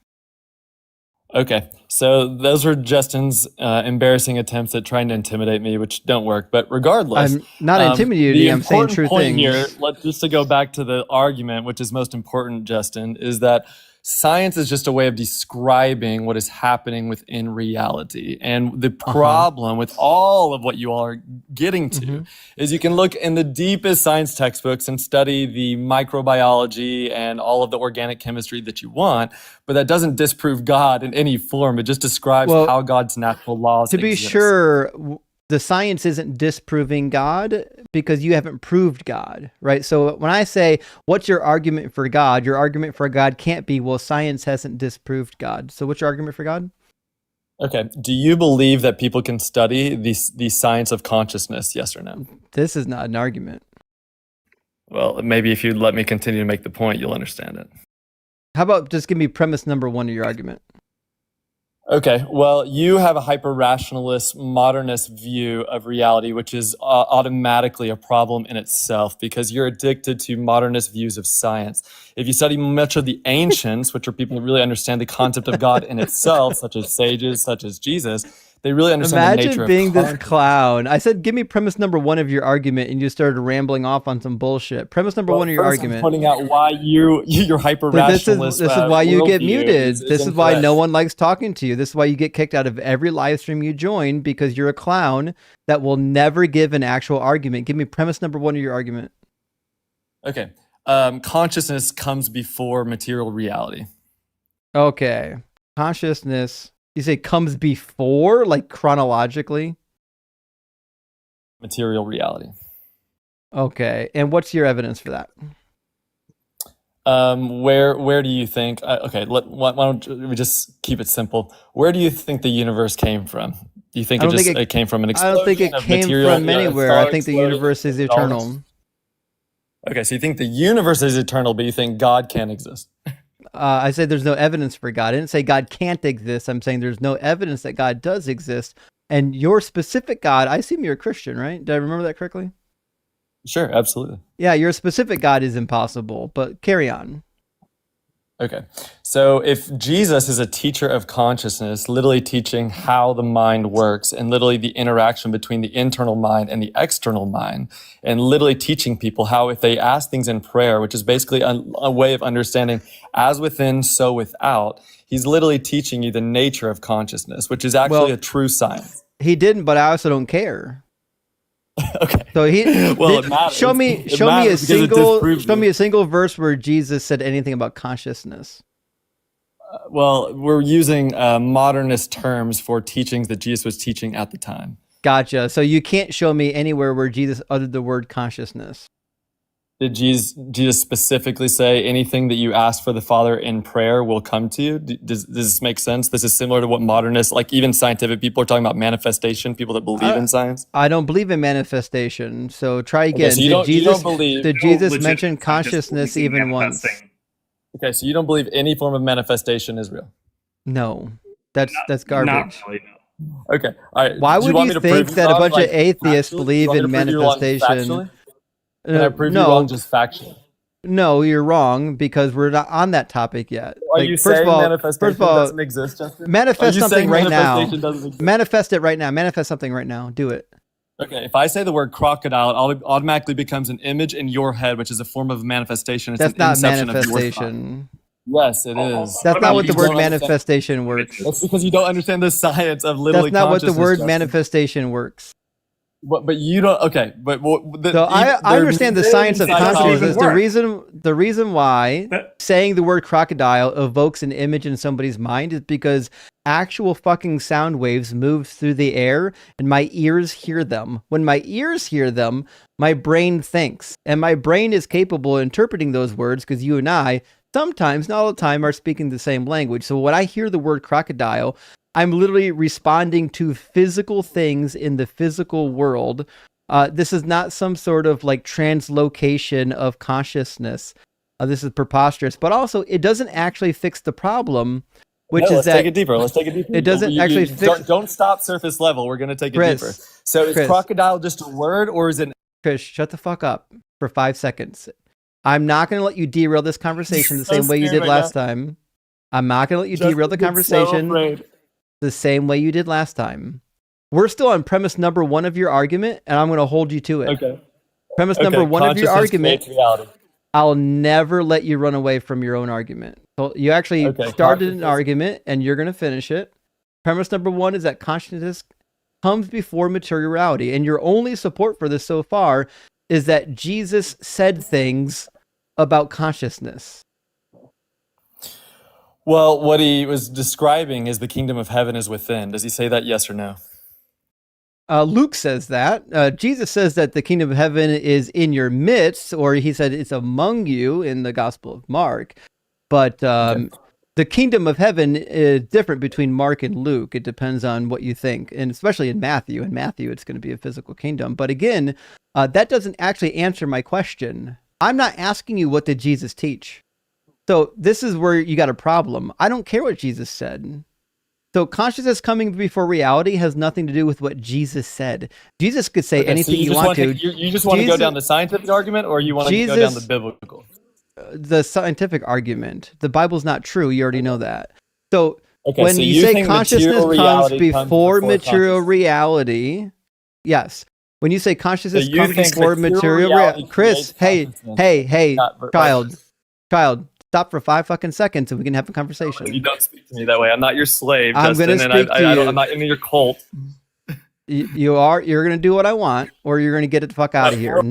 Okay, so those were Justin's embarrassing attempts at trying to intimidate me, which don't work. But regardless, I'm not intimidating you. I'm saying true things. Here, just to go back to the argument, which is most important, Justin, is that science is just a way of describing what is happening within reality. And the problem with all of what you all are getting to is you can look in the deepest science textbooks and study the microbiology and all of the organic chemistry that you want, but that doesn't disprove God in any form. It just describes how God's natural laws exist. To be sure, the science isn't disproving God because you haven't proved God, right? So when I say, what's your argument for God? Your argument for God can't be, well, science hasn't disproved God. So what's your argument for God? Okay. Do you believe that people can study the science of consciousness? Yes or no? This is not an argument. Well, maybe if you let me continue to make the point, you'll understand it. How about just give me premise number one of your argument? Okay, well, you have a hyper-rationalist, modernist view of reality, which is automatically a problem in itself because you're addicted to modernist views of science. If you study much of the ancients, which are people who really understand the concept of God in itself, such as sages, such as Jesus, they really understand the nature of Imagine being this clown. I said, give me premise number one of your argument, and you started rambling off on some bullshit. Premise number one of your argument. I'm pointing out why you're hyper-rationalist. This is why you get muted. This is why no one likes talking to you. This is why you get kicked out of every live stream you join because you're a clown that will never give an actual argument. Give me premise number one of your argument. Okay. Consciousness comes before material reality. Okay. Consciousness... You say comes before, like chronologically? Material reality. Okay. And what's your evidence for that? Where do you think? Okay, why don't we just keep it simple? Where do you think the universe came from? Do you think it came from an explosion? I don't think it came from anywhere. I think the universe is eternal. Okay, so you think the universe is eternal, but you think God can't exist? I said there's no evidence for God. I didn't say God can't exist. I'm saying there's no evidence that God does exist. And your specific God, I assume you're a Christian, right? Did I remember that correctly? Sure, absolutely. Yeah, your specific God is impossible, but carry on. Okay, so if Jesus is a teacher of consciousness, literally teaching how the mind works and literally the interaction between the internal mind and the external mind, and literally teaching people how if they ask things in prayer, which is basically a way of understanding as within, so without, he's literally teaching you the nature of consciousness, which is actually a true science. He didn't, but I also don't care. Okay. So it matters. Show me a single verse where Jesus said anything about consciousness. Well, we're using modernist terms for teachings that Jesus was teaching at the time. Gotcha. So you can't show me anywhere where Jesus uttered the word consciousness. Did Jesus specifically say anything that you ask for the Father in prayer will come to you? Does this make sense? This is similar to what modernists, like even scientific people, are talking about manifestation, people that believe in science. I don't believe in manifestation. So try again. Okay, so did Jesus mention consciousness even once? Okay, so you don't believe any form of manifestation is real? No. That's garbage. Not really, no. Okay. All right. Why would you think that a bunch of atheists believe in manifestation? Can I prove you wrong just factually? No, you're wrong because we're not on that topic yet. Are you saying manifestation doesn't exist, Justin? Manifest something right now. Manifest it right now. Manifest something right now. Do it. Okay, if I say the word crocodile, it automatically becomes an image in your head, which is a form of manifestation. It's That's not manifestation. Yes, it is. That's not what the word manifestation works. That's because you don't understand the science of literally That's not what the word manifestation works. But you don't. Okay, but I understand the science of consciousness. The reason why saying the word crocodile evokes an image in somebody's mind is because actual fucking sound waves move through the air and my ears hear them. When my ears hear them, my brain thinks, and my brain is capable of interpreting those words because you and I sometimes, not all the time, are speaking the same language. So when I hear the word crocodile, I'm literally responding to physical things in the physical world. This is not some sort of like translocation of consciousness. This is preposterous, but also it doesn't actually fix the problem, which is let's that take it deeper. Let's take it deeper. It doesn't actually fix. Don't stop surface level. We're going to take it deeper. So is crocodile just a word, or is it? Chris, shut the fuck up for 5 seconds. I'm not going to let you derail this conversation the same way you did last time. I'm not going to let you derail the conversation the same way you did last time. We're still on premise number 1 of your argument, and I'm going to hold you to it. Okay. Premise number 1 of your argument. I'll never let you run away from your own argument. So you actually started an argument, and you're going to finish it. Premise number 1 is that consciousness comes before material reality, and your only support for this so far is that Jesus said things about consciousness. Well, what he was describing is the kingdom of heaven is within. Does he say that, yes or no? Luke says that. Jesus says that the kingdom of heaven is in your midst, or he said it's among you in the Gospel of Mark. But the kingdom of heaven is different between Mark and Luke. It depends on what you think, and especially in Matthew. In Matthew, it's going to be a physical kingdom. But again, that doesn't actually answer my question. I'm not asking you what did Jesus teach. So this is where you got a problem. I don't care what Jesus said. So consciousness coming before reality has nothing to do with what Jesus said. Jesus could say anything you want to. You just want to go down the scientific argument, or you want to go down the biblical? The scientific argument. The Bible's not true. You already know that. So when you say consciousness comes before material reality, yes. When you say consciousness comes before material reality, Chris, hey, child, stop for 5 fucking seconds and we can have a conversation. You don't speak to me that way. I'm not your slave, I'm Justin, gonna speak to you. I'm not in your cult. You're going to do what I want, or you're going to get the fuck out of here.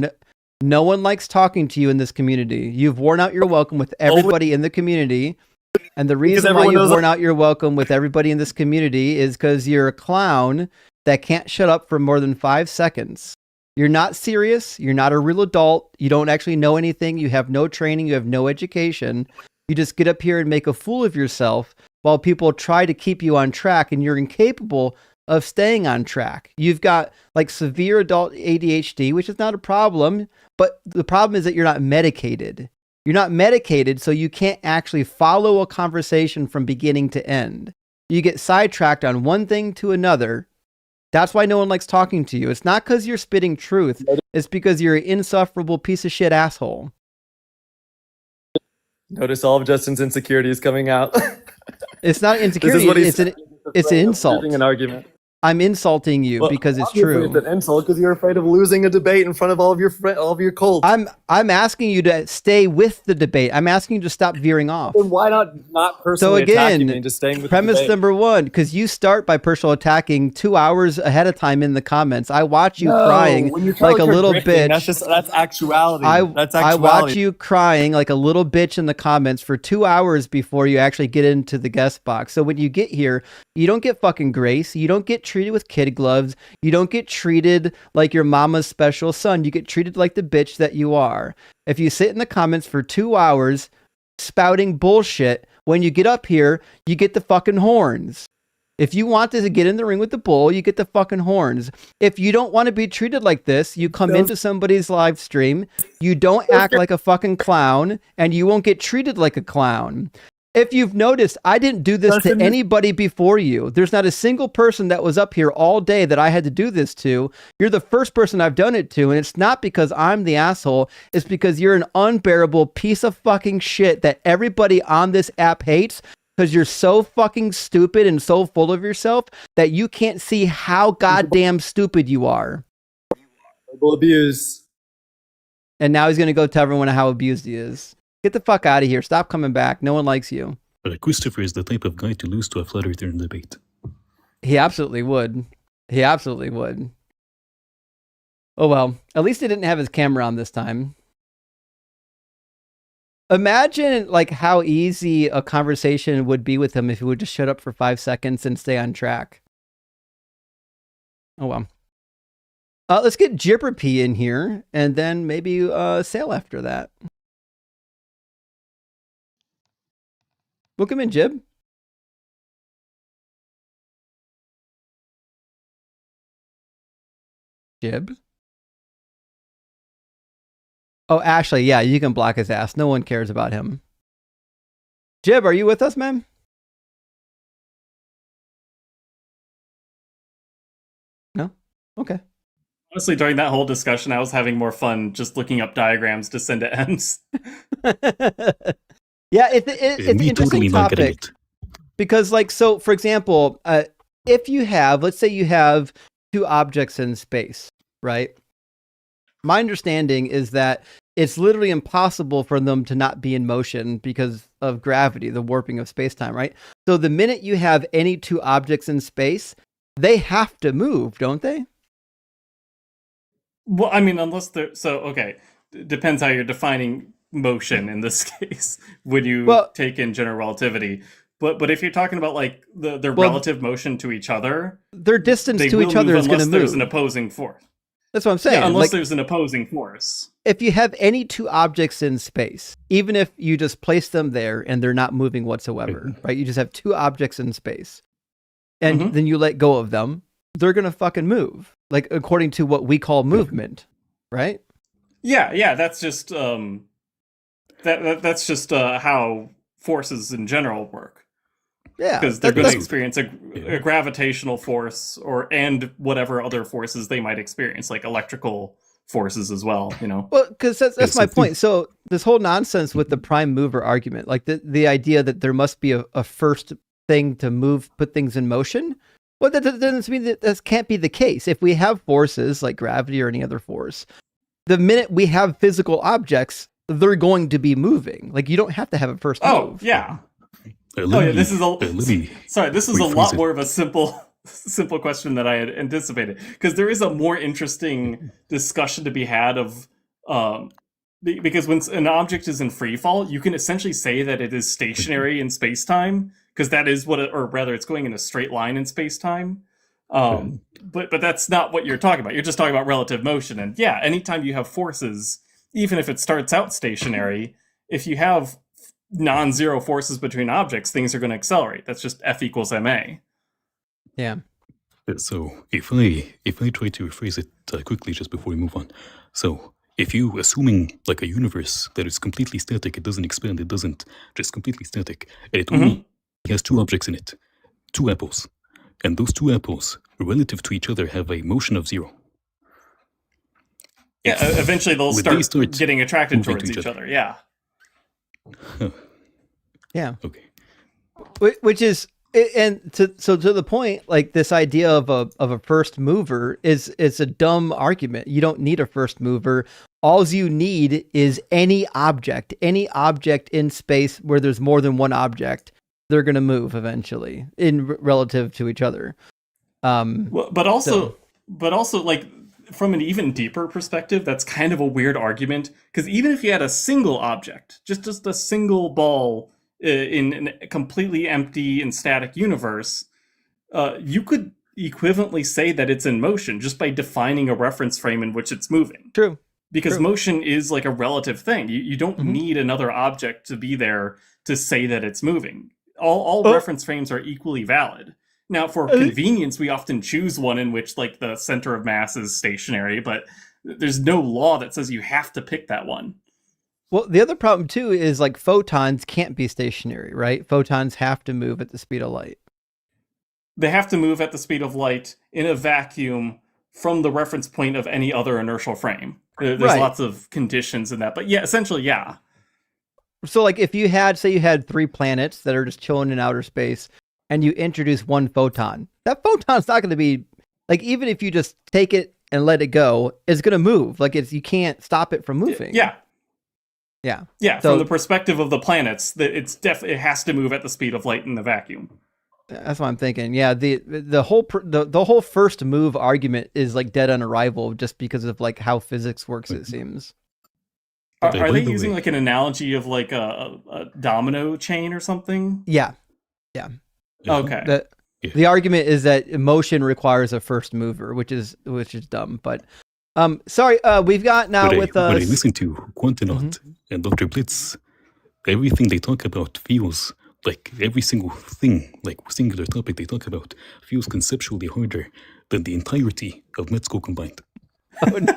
No one likes talking to you in this community. You've worn out your welcome with everybody in the community. And the reason why you've worn out your welcome with everybody in this community is because you're a clown that can't shut up for more than 5 seconds. You're not serious. You're not a real adult. You don't actually know anything. You have no training. You have no education. You just get up here and make a fool of yourself while people try to keep you on track, and you're incapable of staying on track. You've got like severe adult ADHD, which is not a problem, but the problem is that you're not medicated. You're not medicated, so you can't actually follow a conversation from beginning to end. You get sidetracked on one thing to another. That's why no one likes talking to you. It's not because you're spitting truth. It's because you're an insufferable piece of shit asshole. Notice all of Justin's insecurities coming out. It's not insecurity. It's an insult. An argument. I'm insulting you because it's true. It's an insult because you're afraid of losing a debate in front of all of your cults. I'm asking you to stay with the debate. I'm asking you to stop veering off. Then why not personally attacking me and just staying with premise the debate? Number 1, because you start by personal attacking 2 hours ahead of time in the comments. I watch you crying like a little bitch. That's actuality. I watch you crying like a little bitch in the comments for 2 hours before you actually get into the guest box. So when you get here, you don't get fucking grace. You don't get treated with kid gloves. You don't get treated like your mama's special son. You get treated like the bitch that you are. If you sit in the comments for 2 hours spouting bullshit, when you get up here, you get the fucking horns. If you want to get in the ring with the bull, you get the fucking horns. If you don't want to be treated like this, you come into somebody's live stream, you don't act like a fucking clown, and you won't get treated like a clown. If you've noticed, I didn't do this to anybody before you. There's not a single person that was up here all day that I had to do this to. You're the first person I've done it to, and it's not because I'm the asshole. It's because you're an unbearable piece of fucking shit that everybody on this app hates because you're so fucking stupid and so full of yourself that you can't see how goddamn stupid you are. Verbal abuse. And now he's going to go tell everyone how abused he is. Get the fuck out of here. Stop coming back. No one likes you. But Christopher is the type of guy to lose to a flat earther in debate. He absolutely would. He absolutely would. Oh well, at least he didn't have his camera on this time. Imagine like how easy a conversation would be with him if he would just shut up for 5 seconds and stay on track. Oh well. Let's get Gibberpy in here, and then maybe Sail after that. Welcome in, Jib. Jib? Oh, Ashley, yeah, you can block his ass. No one cares about him. Jib, are you with us, man? No? Okay. Honestly, during that whole discussion, I was having more fun just looking up diagrams to send to Ems. Yeah, it's an interesting topic. Because, like, so, for example, if you have, let's say you have two objects in space, right? My understanding is that it's literally impossible for them to not be in motion because of gravity, the warping of space-time, right? So the minute you have any two objects in space, they have to move, don't they? Well, I mean, unless they're... So, okay. Depends how you're defining motion in this case when you take in general relativity. But if you're talking about, like, their relative motion to each other... Their distance to each other is going to move. Unless there's an opposing force. That's what I'm saying. Yeah, unless there's an opposing force. If you have any two objects in space, even if you just place them there and they're not moving whatsoever, right? You just have two objects in space and then you let go of them, they're going to fucking move. Like, according to what we call movement, right? Yeah, that's just that's just how forces in general work. Yeah, because they're going to experience a gravitational force and whatever other forces they might experience, like electrical forces as well. You know. Well, because that's my point. So this whole nonsense with the prime mover argument, like the idea that there must be a first thing to move, put things in motion. Well, that doesn't mean that can't be the case. If we have forces like gravity or any other force, the minute we have physical objects, they're going to be moving. Like, you don't have to have a first move. Oh, yeah. This is a lot more of a simple question that I had anticipated, because there is a more interesting discussion to be had of because when an object is in free fall, you can essentially say that it is stationary in space-time, because that is what or rather it's going in a straight line in space-time. But that's not what you're talking about. You're just talking about relative motion. And yeah, anytime you have forces, even if it starts out stationary, if you have non-zero forces between objects, things are going to accelerate. That's just F equals ma. Yeah. So if I try to rephrase it quickly just before we move on. So if you assuming like a universe that is completely static, it doesn't expand, it doesn't, just completely static, and it only has two objects in it, two apples, and those two apples relative to each other have a motion of 0. Yeah, eventually they'll start getting attracted towards each other. Yeah. Huh. Yeah. Okay. Which is, and to the point, like, this idea of a first mover is a dumb argument. You don't need a first mover. All you need is any object in space where there's more than one object. They're going to move eventually in relative to each other. But also, like, from an even deeper perspective, that's kind of a weird argument, because even if you had a single object, just a single ball in a completely empty and static universe, you could equivalently say that it's in motion just by defining a reference frame in which it's moving. True. Because motion is like a relative thing. You don't need another object to be there to say that it's moving. All reference frames are equally valid. Now, for convenience, we often choose one in which, like, the center of mass is stationary, but there's no law that says you have to pick that one. Well, the other problem, too, is, like, photons can't be stationary, right? Photons have to move at the speed of light. They have to move at the speed of light in a vacuum from the reference point of any other inertial frame. There's lots of conditions in that, but yeah, essentially, yeah. So, like, if you had, say you had 3 planets that are just chilling in outer space, and you introduce one photon, that photon's not going to be, like, even if you just take it and let it go, it's going to move. Like, you can't stop it from moving. Yeah. So, from the perspective of the planets, it has to move at the speed of light in the vacuum. That's what I'm thinking. Yeah, the whole first move argument is like dead on arrival just because of like how physics works. It seems. Are they using like an analogy of like a domino chain or something? Yeah. Okay. The argument is that motion requires a first mover, which is dumb. But sorry, we've got now with us. When I listen to Quantinaut and Dr. Blitz, everything they talk about feels like every single thing, like singular topic they talk about, feels conceptually harder than the entirety of med school combined. Oh, no.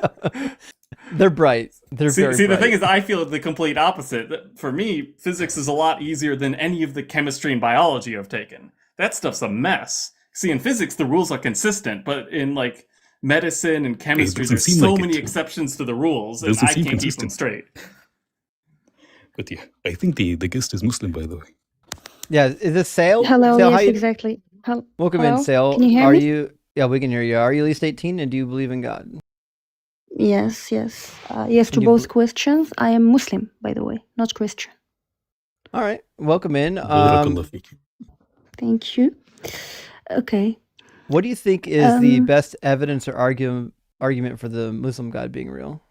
They're bright. They're very bright. The thing is, I feel the complete opposite. For me, physics is a lot easier than any of the chemistry and biology I've taken. That stuff's a mess. See, in physics, the rules are consistent, but in like medicine and chemistry, there's so many exceptions to the rules, and I can't keep them straight. But yeah, I think the guest is Muslim, by the way. Yeah, is this Sale? Hello, Sale, yes, exactly. Welcome Hello? in, Sale. Can you hear me? Yeah, we can hear you. Are you at least 18, and do you believe in God? Yes. Yes to both questions. I am Muslim, by the way, not Christian. All right, welcome in. Thank you. Okay. What do you think is the best evidence or argument for the Muslim God being real?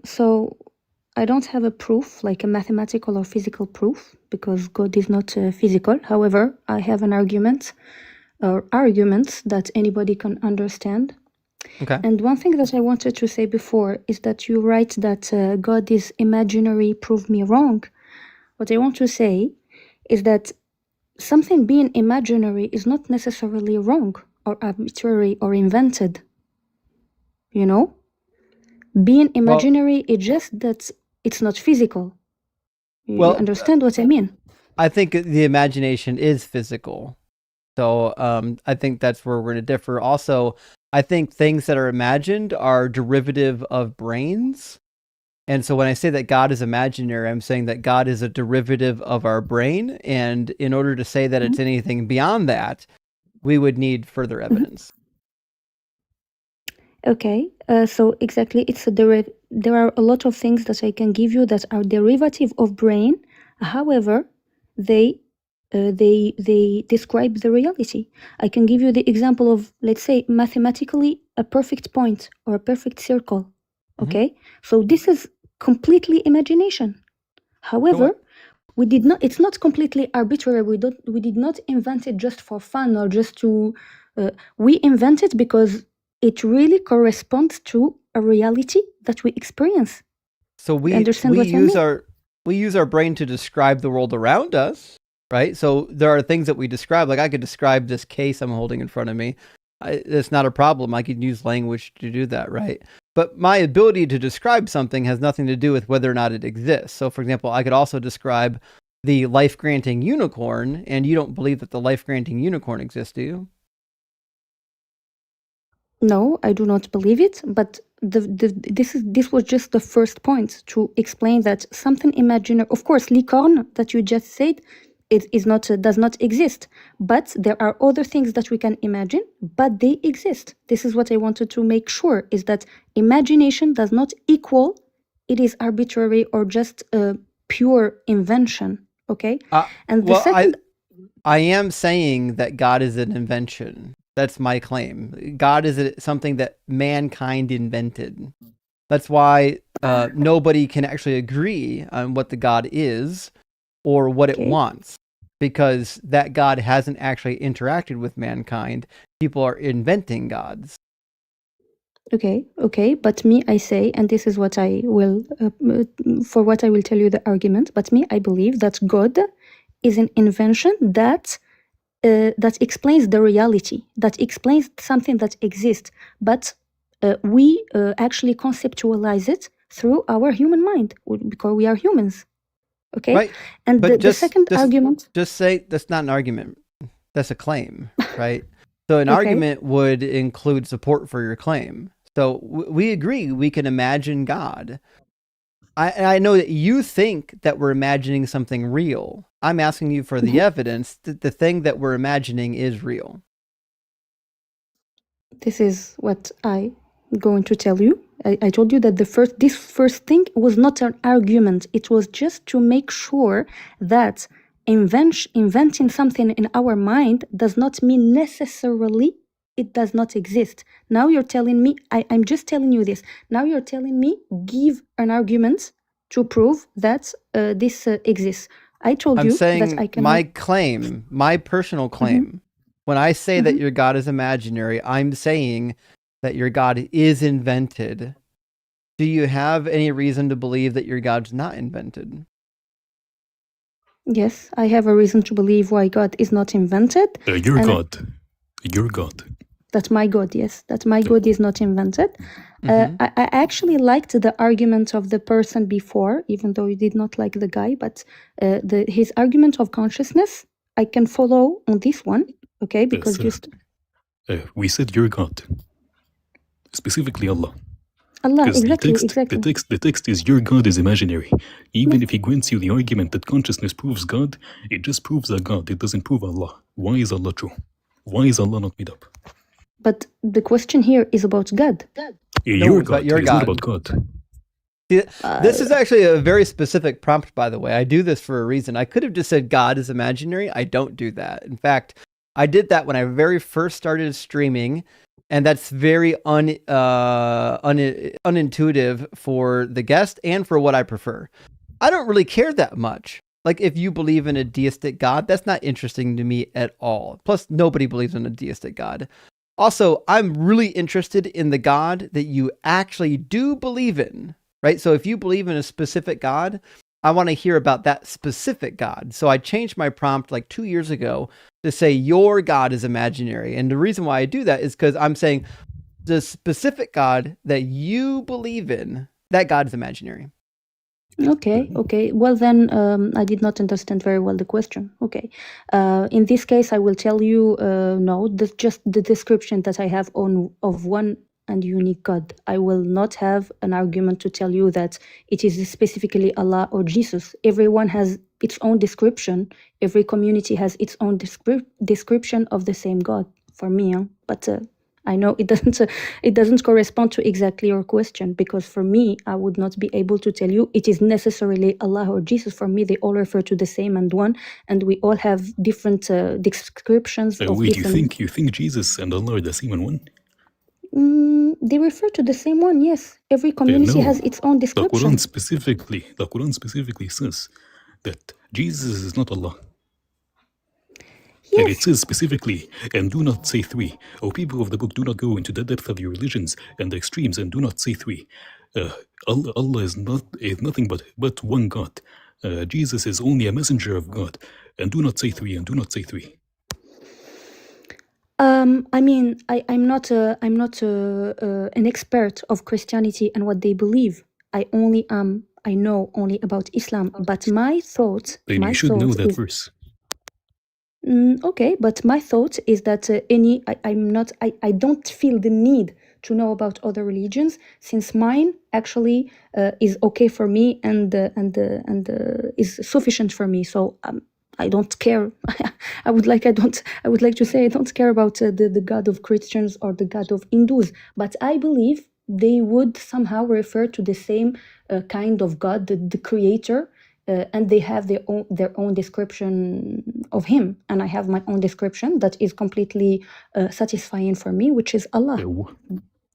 So I don't have a proof, like a mathematical or physical proof, because God is not physical. However, I have an argument or arguments that anybody can understand. Okay. And one thing that I wanted to say before is that you write that God is imaginary, prove me wrong. What I want to say is that something being imaginary is not necessarily wrong or arbitrary or invented. You know? Being imaginary is just that it's not physical. You understand what I mean? I think the imagination is physical. So I think that's where we're going to differ. Also, I think things that are imagined are derivative of brains. And so when I say that God is imaginary, I'm saying that God is a derivative of our brain. And in order to say that it's anything beyond that, we would need further evidence. Okay, so exactly, it's a there are a lot of things that I can give you that are derivative of brain. However, they describe the reality. I can give you the example of, let's say, mathematically a perfect point or a perfect circle. Okay, so this is completely imagination. However, we did not. It's not completely arbitrary. We did not invent it just for fun or just to. We invent it because it really corresponds to a reality that we experience. So we use our brain to describe the world around us, right? So there are things that we describe. Like I could describe this case I'm holding in front of me. It's not a problem. I could use language to do that, right? But my ability to describe something has nothing to do with whether or not it exists. So, for example, I could also describe the life-granting unicorn, and you don't believe that the life-granting unicorn exists, do you? No, I do not believe it. But this was just the first point to explain that something imaginary. Of course, licorne that you just said. It is not does not exist, but there are other things that we can imagine, but they exist. This is what I wanted to make sure, is that imagination does not equal it is arbitrary or just a pure invention. Okay, and the second, I am saying that God is an invention. That's my claim. God is something that mankind invented. That's why nobody can actually agree on what the God is or what it wants, because that God hasn't actually interacted with mankind. People are inventing gods. Okay, but me, I say, and this is what I will, for what I will tell you the argument, but me, I believe that God is an invention that explains the reality, that explains something that exists, but we actually conceptualize it through our human mind, because we are humans. Okay, right. And the second argument. Just say that's not an argument. That's a claim, right? So an argument would include support for your claim. So we agree we can imagine God. I know that you think that we're imagining something real. I'm asking you for the evidence that the thing that we're imagining is real. This is what I'm going to tell you. I told you that this first thing was not an argument. It was just to make sure that Inventing something in our mind does not mean necessarily it does not exist. Now you're telling me, I'm just telling you this. Now you're telling me, give an argument to prove that this exists. I told I'm you that saying I cannot. my claim, my personal claim, when I say that your God is imaginary, I'm saying that your God is invented. Do you have any reason to believe that your God's not invented? Yes, I have a reason to believe why God is not invented. Your God. Your God. That my God, yes, that my God is not invented. I actually liked the argument of the person before, even though you did not like the guy, but his argument of consciousness, I can follow on this one, okay? Because we said your God, specifically Allah. Allah, Because exactly. the text is your God is imaginary. Even if he grants you the argument that consciousness proves God, it just proves a God. It doesn't prove Allah. Why is Allah true? Why is Allah not made up? But the question here is about God. Your God. It's not about God. This is actually a very specific prompt, by the way. I do this for a reason. I could have just said God is imaginary. I don't do that. In fact, I did that when I very first started streaming, and that's very unintuitive for the guest and for what I prefer. I don't really care that much. Like, if you believe in a deistic God, that's not interesting to me at all. Plus, nobody believes in a deistic God. Also, I'm really interested in the God that you actually do believe in, right? So if you believe in a specific God, I want to hear about that specific God. So I changed my prompt like 2 years ago to say your God is imaginary. And the reason why I do that is because I'm saying the specific God that you believe in, that God is imaginary. Okay. Well, then I did not understand very well the question. Okay. In this case, I will tell you, no, that's just the description that I have of one and unique God. I will not have an argument to tell you that it is specifically Allah or Jesus. Everyone has its own description. Every community has its own description of the same God, for me. But I know it doesn't correspond to exactly your question, because for me, I would not be able to tell you it is necessarily Allah or Jesus. For me, they all refer to the same and one, and we all have different descriptions of wait, different. you think Jesus and Allah are the same and one? They refer to the same one, yes. Every community has its own description. The Quran specifically says that Jesus is not Allah. Yes. And it says specifically, and do not say three. O people of the book, do not go into the depth of your religions and the extremes, and do not say three. Allah is nothing but one God. Jesus is only a messenger of God. And do not say three, and do not say three. I mean, I'm not an expert of Christianity and what they believe. I know only about Islam, but my thought. Then you should know that verse. Okay, but my thought is that I don't feel the need to know about other religions, since mine actually is okay for me and is sufficient for me. So I don't care. I would like to say I don't care about the God of Christians or the God of Hindus, but I believe they would somehow refer to the same kind of God, the creator. And they have their own description of him, and I have my own description that is completely satisfying for me, which is Allah.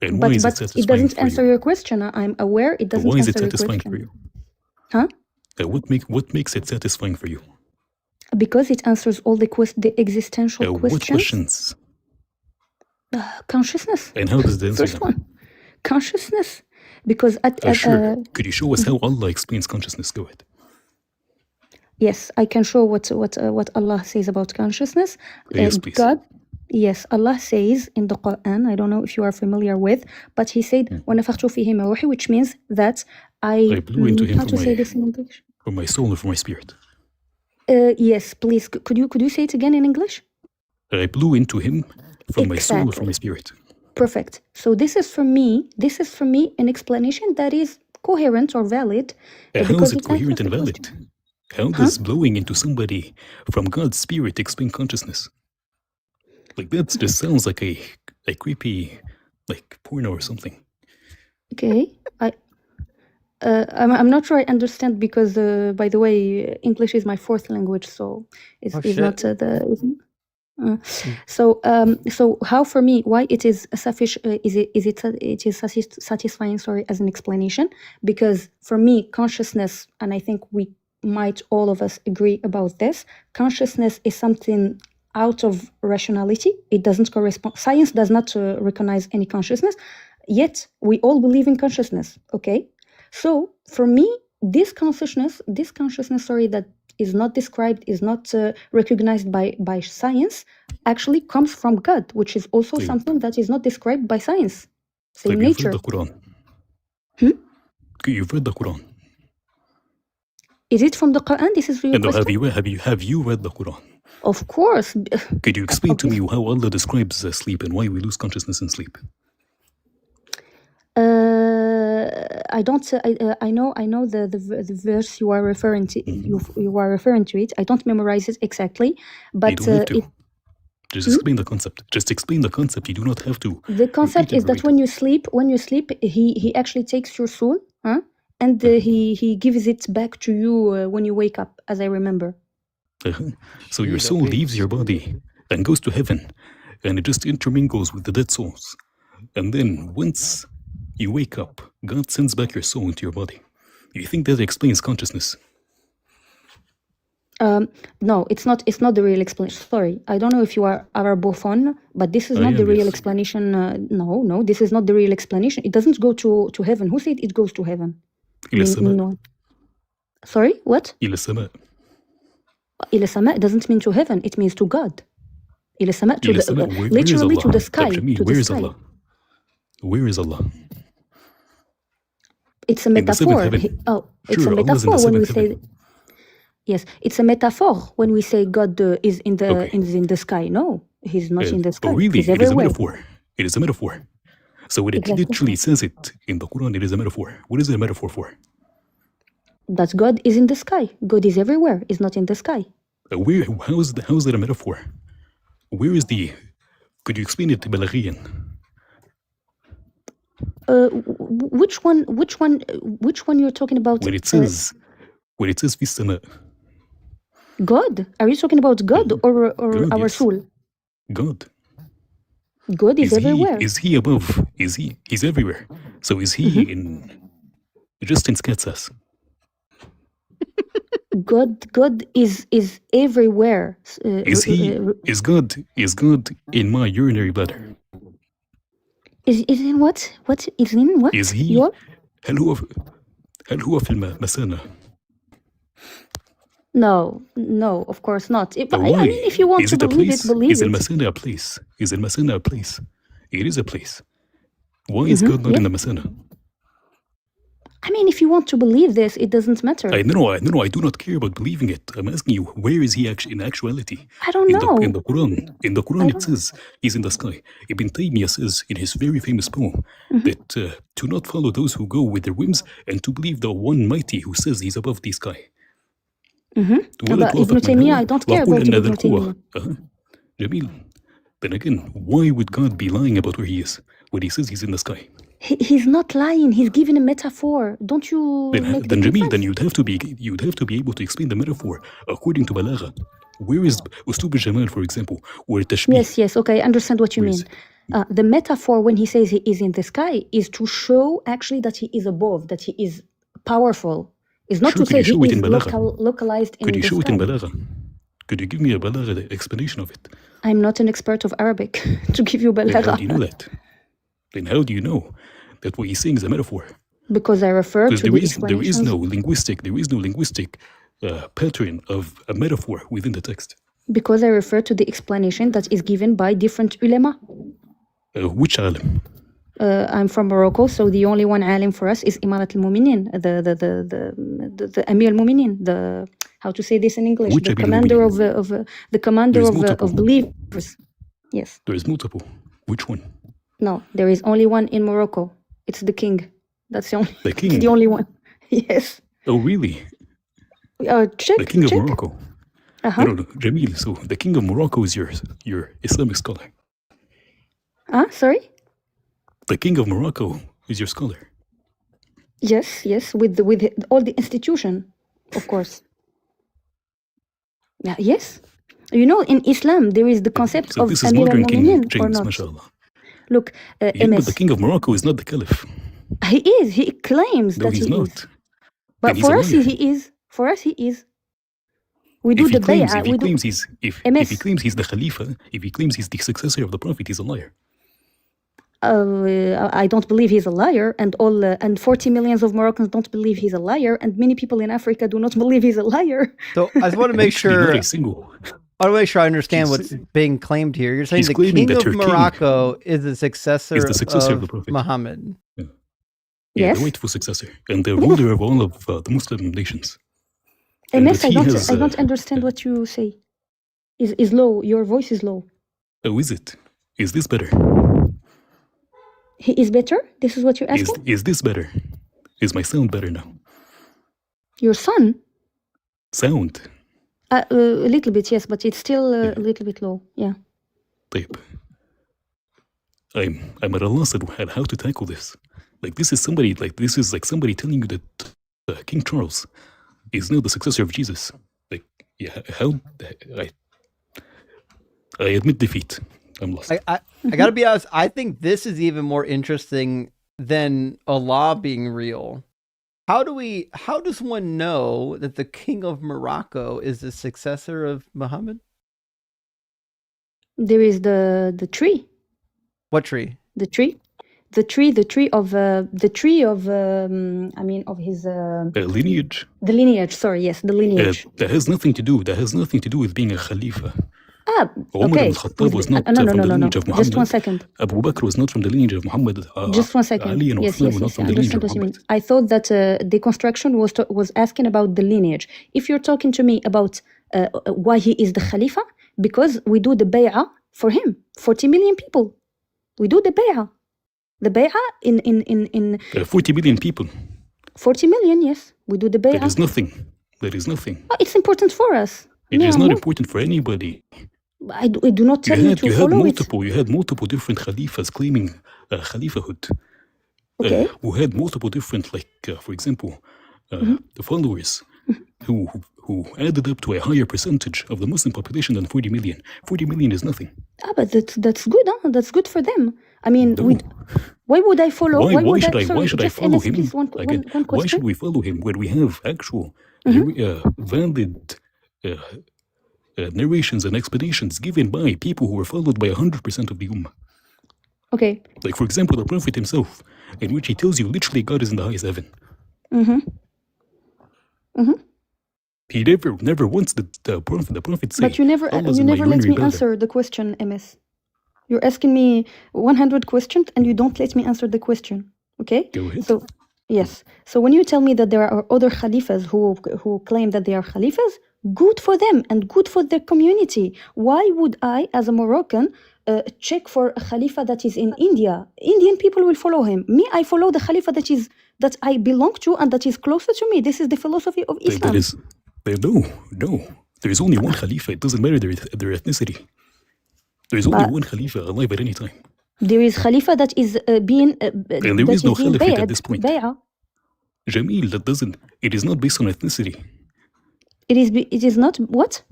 And but why is but it doesn't answer your question. I'm aware it doesn't answer your question. Why is it satisfying for you? Huh? What makes it satisfying for you? Because it answers all the existential questions. What questions? Consciousness. And how does it answer First one, consciousness. Because sure. Could you show us how Allah explains consciousness? Go ahead. Yes, I can show what Allah says about consciousness. Yes, please. God, yes, Allah says in the Quran, I don't know if you are familiar with, but He said, وَنَفَخْتُ فِيهِ مِنْ رُوحِي, which means that I blew into Him how to say this in English? From my soul and from my spirit. Yes, please. Could you say it again in English? I blew into Him from my soul and from my spirit. Perfect. So this is for me an explanation that is coherent or valid. How is it coherent and valid? How does blowing into somebody from God's spirit explain consciousness? Like, that just sounds like a creepy, like, porno or something. Okay. I'm not sure I understand because, by the way, English is my fourth language, so it's not so how for me why it is sufficient it is satisfying as an explanation, because for me consciousness, and I think we might all of us agree about this, consciousness is something out of rationality. It doesn't correspond. Science does not recognize any consciousness, yet we all believe in consciousness. Okay, so for me this consciousness that is not described, is not recognized by science, actually comes from God, which is also something that is not described by science. Same nature. You've read the Quran. Is it from the Quran? This is your question? Have you read the Quran? Of course. Could you explain to me how Allah describes sleep and why we lose consciousness in sleep? I don't. I know the verse you are referring to. You are referring to it. I don't memorize it exactly, but you don't have to. Just explain the concept. Just explain the concept. You do not have to. The concept is that when you sleep, he actually takes your soul, and he gives it back to you when you wake up, as I remember. So your soul leaves your body and goes to heaven, and it just intermingles with the dead souls. And then once you wake up, God sends back your soul into your body. You think that explains consciousness? No, it's not. It's not the real explanation. Sorry, I don't know if you are Arabophone, but this is not the real explanation. No, this is not the real explanation. It doesn't go to heaven. Who said it goes to heaven? No. Sorry, what? إلى السماء. إلى السماء doesn't mean to heaven. It means to God. إلى السماء, to the literally to the sky. Where is Allah? Where is Allah? It's a metaphor. It's a metaphor when we say. Yes, it's a metaphor when we say God is in the sky. No, he's not in the sky. Oh, really? He's everywhere. It is a metaphor. So when it literally says it in the Quran, it is a metaphor. What is it a metaphor for? That God is in the sky. God is everywhere. Is not in the sky. How is that a metaphor? Where is the? Could you explain it to Balaghiyan? Which one you're talking about? When it says fi sama. God? Are you talking about God or God, our soul? God. God is everywhere. Is he above? He's everywhere. So is he in just in Skatsas? God is everywhere. Is God in my urinary bladder? Is in what? What is in what? Is he? هل هو في المثانة؟ No, of course not. I mean, if you want to believe it, believe it. Is المثانة a place? Is المثانة a place? It is a place. Why is God not in the مثانة? I mean, if you want to believe this, it doesn't matter. No, I do not care about believing it. I'm asking you, where is he actually in actuality? I don't know. In the Quran, it says he's in the sky. Ibn Taymiyyah says in his very famous poem that to not follow those who go with their whims and to believe the one mighty who says he's above the sky. But Ibn Taymiyyah, I don't care about Ibn Taymiyyah. Jamil. Then again, why would God be lying about where he is when he says he's in the sky? He's not lying. He's giving a metaphor. Don't you? Then Jamil, then you'd have to be able to explain the metaphor according to Balagha. Where is Ustub al-Jamal, for example, where Tashbih? Yes. Okay, I understand what you mean. The metaphor when he says he is in the sky is to show actually that he is above, that he is powerful. It's not to say he is localized in the sky. Could you show it in Balagha? Could you give me a Balagha explanation of it? I'm not an expert of Arabic to give you Balagha. How do you know that? Then how do you know that what he's saying is a metaphor? Because I refer to the explanations. There is no linguistic pattern of a metaphor within the text. Because I refer to the explanation that is given by different ulama. Which alim? I'm from Morocco, so the only one alim for us is Imarat al-Mu'minin, the Amir al-Mu'minin, how to say this in English? Which the commander of believers. Yes. There is multiple. Which one? No, there is only one in Morocco. It's the king. That's the only. The king. It's the only one. Yes. Oh, really? Check. The king of Morocco. No, Jamil. So the king of Morocco is your Islamic scholar. Sorry. The king of Morocco is your scholar. Yes, with all the institution, of course. Yeah, yes. You know, in Islam, there is the concept So of this is Amir modern King al-Mu'minin, or James, not? mashallah. Look, Yeah, but the MS, King of Morocco is not the Caliph. he is. He claims No, that he's he not. is. Then But he's a for us, liar. he is. For us, he is. We do If he the claims, bay'ah. if he We do claims he's, if he MS. claims he's the Khalifa, if he claims he's the successor of the Prophet, he's a liar. I don't believe he's a liar, and and 40 millions of Moroccans don't believe he's a liar, and many people in Africa do not believe he's a liar. So I just want to make sure. Not a single. I want to make sure I understand what's being claimed here. You're saying He's the claiming King that of her king Morocco is the successor, is the successor of the of Prophet. Muhammad. Yeah, Yes. the rightful successor and the ruler of all of the Muslim nations. MS, I don't understand what you say. Is low. Your voice is low. Oh, is it? Is this better? He is better? This is what you're asking? Is this better? Is my sound better now? Your son? Sound. A little bit, yes, but it's still a little bit low. Yeah. Type. I'm at a loss at how to tackle this. This is like somebody telling you that King Charles is now the successor of Jesus. How? I admit defeat. I'm lost. I gotta be honest. I think this is even more interesting than Allah being real. How does one know that the King of Morocco is the successor of Muhammad? There is the tree. What tree? The tree of of his lineage. The lineage. Sorry, yes, the lineage. That has nothing to do. That has nothing to do with being a Khalifa. Umar Okay. ibn Khattab was not No, from the lineage of Muhammad. Just 1 second. Abu Bakr was not from the lineage of Muhammad. Just 1 second. Ali and Yes, Uthman were not from I the lineage of understand what you mean. Muhammad. I thought that Deconstruction was asking about the lineage. If you're talking to me about why he is the Khalifa, because we do the bay'ah for him. 40 million people. We do the bay'ah. The bay'ah in 40 million people. 40 million, yes. We do the bay'ah. There is nothing. It's important for us. It is not important for anybody. I do not tell you to follow it. You had multiple different Khalifas claiming Khalifahood. Okay. Who had multiple different, for example, the followers who added up to a higher percentage of the Muslim population than 40 million. 40 million is nothing. But that's good, huh? That's good for them. I mean, why would I follow? Why should I follow him? Please, one question. Why should we follow him when we have actual, valid narrations and explanations given by people who were followed by 100% of the Ummah? Okay. For example, the Prophet himself, in which he tells you literally God is in the highest heaven. He never once the Prophet say. But you never let me answer the question, MS. You're asking me 100 questions and you don't let me answer the question. Okay? Go ahead. So, yes. So when you tell me that there are other Khalifas who claim that they are Khalifas, good for them and good for their community. Why would I, as a Moroccan, check for a Khalifa that is in India? Indian people will follow him. Me, I follow the Khalifa that I belong to and that is closer to me. This is the philosophy of Islam. No. There is only one Khalifa. It doesn't matter their ethnicity. There is only one Khalifa alive at any time. There is Khalifa that is being and there is no Khalifa at this point. Bay'ah. Jamil, it is not based on ethnicity. It is not what?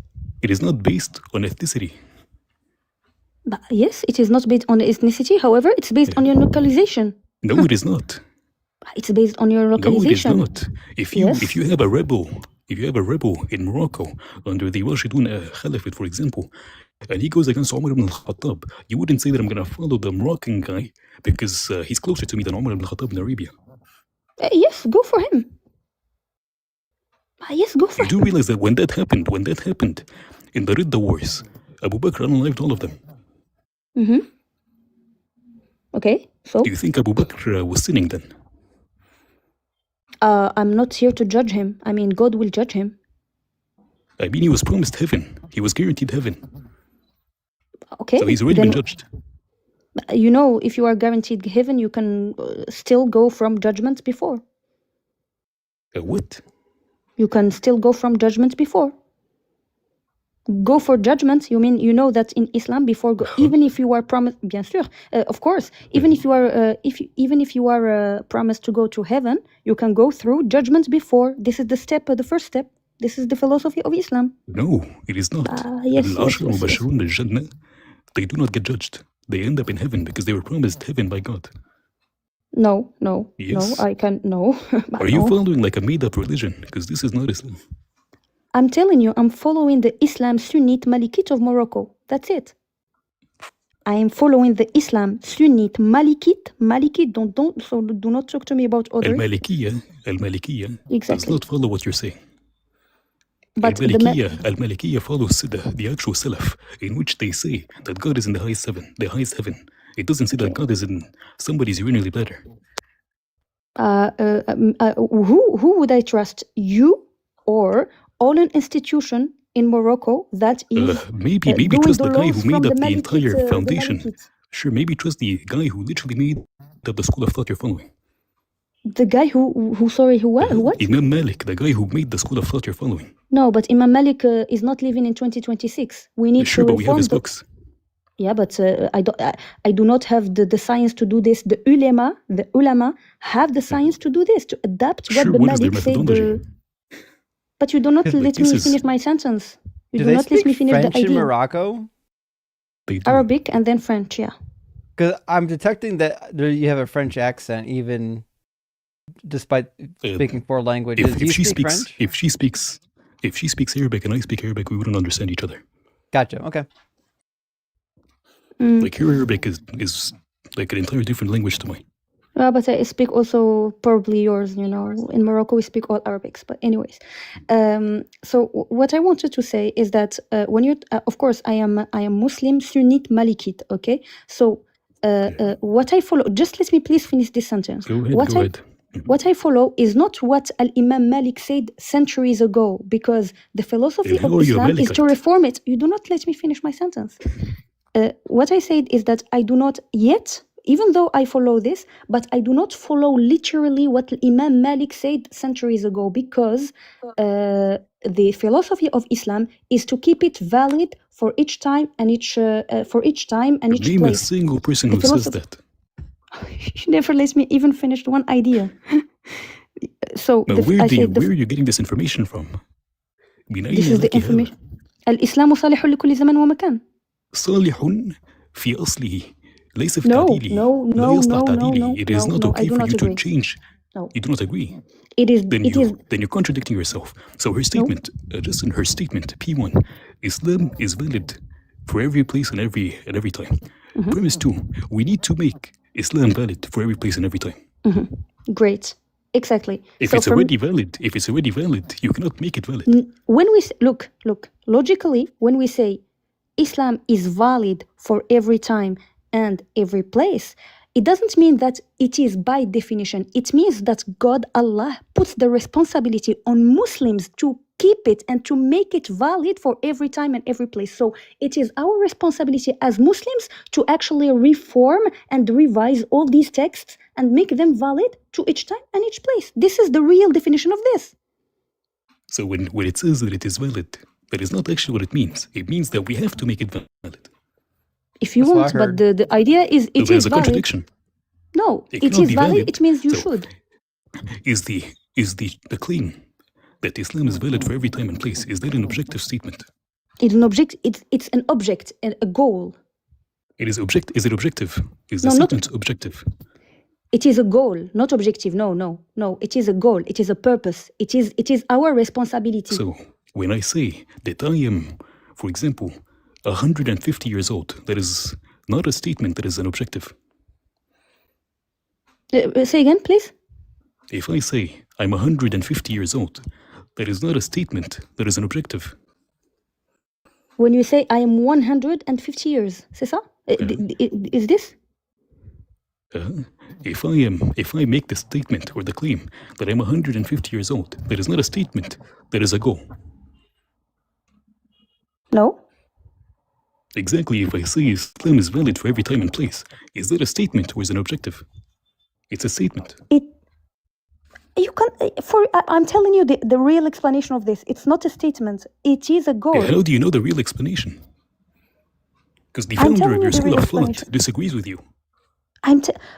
It is not based on ethnicity. But yes, it is not based on ethnicity. However, it's based on your localization. No, it is not. It's based on your localization. No, it is not. If you have a rebel in Morocco under the Rashidun Caliphate, for example, and he goes against Umar ibn al-Khattab, you wouldn't say that I'm going to follow the Moroccan guy because he's closer to me than Umar ibn al-Khattab in Arabia. Yes, go for him. Yes, go for him. You do realize that when that happened in the Ridda Wars, Abu Bakr unalived all of them. Okay, so? Do you think Abu Bakr was sinning then? I'm not here to judge him. I mean, God will judge him. I mean, he was promised heaven. He was guaranteed heaven. Okay. So he's already been judged. You know, if you are guaranteed heaven, you can still go from judgment before. What? You can still go from judgment before. go for judgment. You mean, you know that in Islam, before even if you are promised, bien sûr, of course, even if you are even if you are promised to go to heaven, you can go through judgment before. This is the step, the first step. This is the philosophy of Islam. No, it is not. Yes, Al-Ashar yes, yes, yes. Mubashirun al-Jannah, they do not get judged. They end up in heaven because they were promised heaven by God. No, no, Yes. no, I can't, no. Are you following like a made-up religion? Because this is not Islam. I'm telling you, I'm following the Islam Sunnite Malikite of Morocco. That's it. I am following the Islam Sunnite Malikite. Do not talk to me about others. Al-Malikiyya does not follow what you're saying. But Al-Malikiyya follows the actual Salaf, in which they say that God is in the highest heaven. It doesn't say that God is in somebody's urinary bladder. Who would I trust? You or all an institution in Morocco that is maybe trust the guy who made up the entire foundation. Sure, maybe trust the guy who literally made up the school of thought you're following. The guy who what? Imam Malik, the guy who made the school of thought you're following. No, but Imam Malik is not living in 2026. We need sure, to but we have his books. Yeah, but I do not have the science to do this. The ulama have the science to do this, to adapt what the Malik said. But you do not let me finish my sentence. You do not let me finish French the idea. in Morocco? Arabic and then French, yeah. Because I'm detecting that you have a French accent, even despite speaking four languages. If she speaks Arabic and I speak Arabic, we wouldn't understand each other. Gotcha. Okay. Like your Arabic is like an entirely different language to mine. But I speak also probably yours, you know. In Morocco, we speak all Arabics. But anyways, so what I wanted to say is that when you, of course, I am Muslim Sunnite Malikite. Okay, so what I follow. Just let me please finish this sentence. Go ahead. What I follow is not what Al-Imam Malik said centuries ago, because the philosophy of Islam is to reform it. You do not let me finish my sentence. What I said is that I do not yet, even though I follow this, but I do not follow literally what Imam Malik said centuries ago, because the philosophy of Islam is to keep it valid for each time and each place. Name a single person who says that. You never let me even finish one idea. So now, where are you getting this information from? This is the information. الإسلام صالح لكل زمان ومكان. صالح في أصله ليس في تعديله. لا يصلح تعديله. It is not okay for you to change. No. You do not agree. Then you're contradicting yourself. So her statement, just in her statement, P1, Islam is valid for every place and every time. Premise 2, we need to make Islam valid for every place and every time. Great. Exactly. If it's already valid, you cannot make it valid. When we look, logically, when we say Islam is valid for every time and every place, it doesn't mean that it is by definition. It means that God, Allah, puts the responsibility on Muslims to keep it and to make it valid for every time and every place. So it is our responsibility as Muslims to actually reform and revise all these texts and make them valid to each time and each place. This is the real definition of this. So when it says that it is valid, that is not actually what it means. It means that we have to make it valid. If you want, but the idea is it is a valid. Contradiction. No, it is valid. It means you should. Is the claim that Islam is valid for every time and place, is that an objective statement? It's an object. It's an object and a goal. Is it objective? Is the statement objective? It is a goal, not objective. No. It is a goal. It is a purpose. It is our responsibility. So when I say that I am, for example, 150 years old, that is not a statement, that is an objective. Say again, please. If I say I'm 150 years old, that is not a statement, that is an objective. When you say I am 150 years, c'est ça? Is this? If I make the statement or the claim that I'm 150 years old, that is not a statement, that is a goal. No. Exactly. If I say Islam is valid for every time and place, is that a statement or is it an objective? It's a statement. You can. I'm telling you the real explanation of this. It's not a statement. It is a goal. How do you know the real explanation? Because the founder of your school of thought disagrees with you.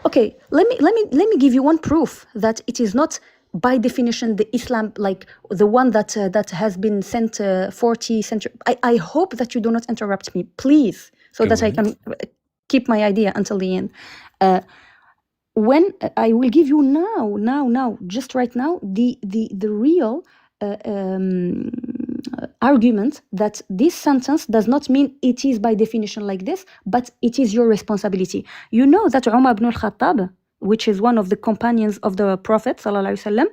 Okay. Let me give you one proof that it is not by definition the Islam, like the one that has been sent 40 centuries. I hope that you do not interrupt me, please, so that I can keep my idea until the end. When I will give you now, just right now, the real argument that this sentence does not mean it is by definition like this, but it is your responsibility. You know that Umar ibn al-Khattab, which is one of the companions of the Prophet sallallahu alaihi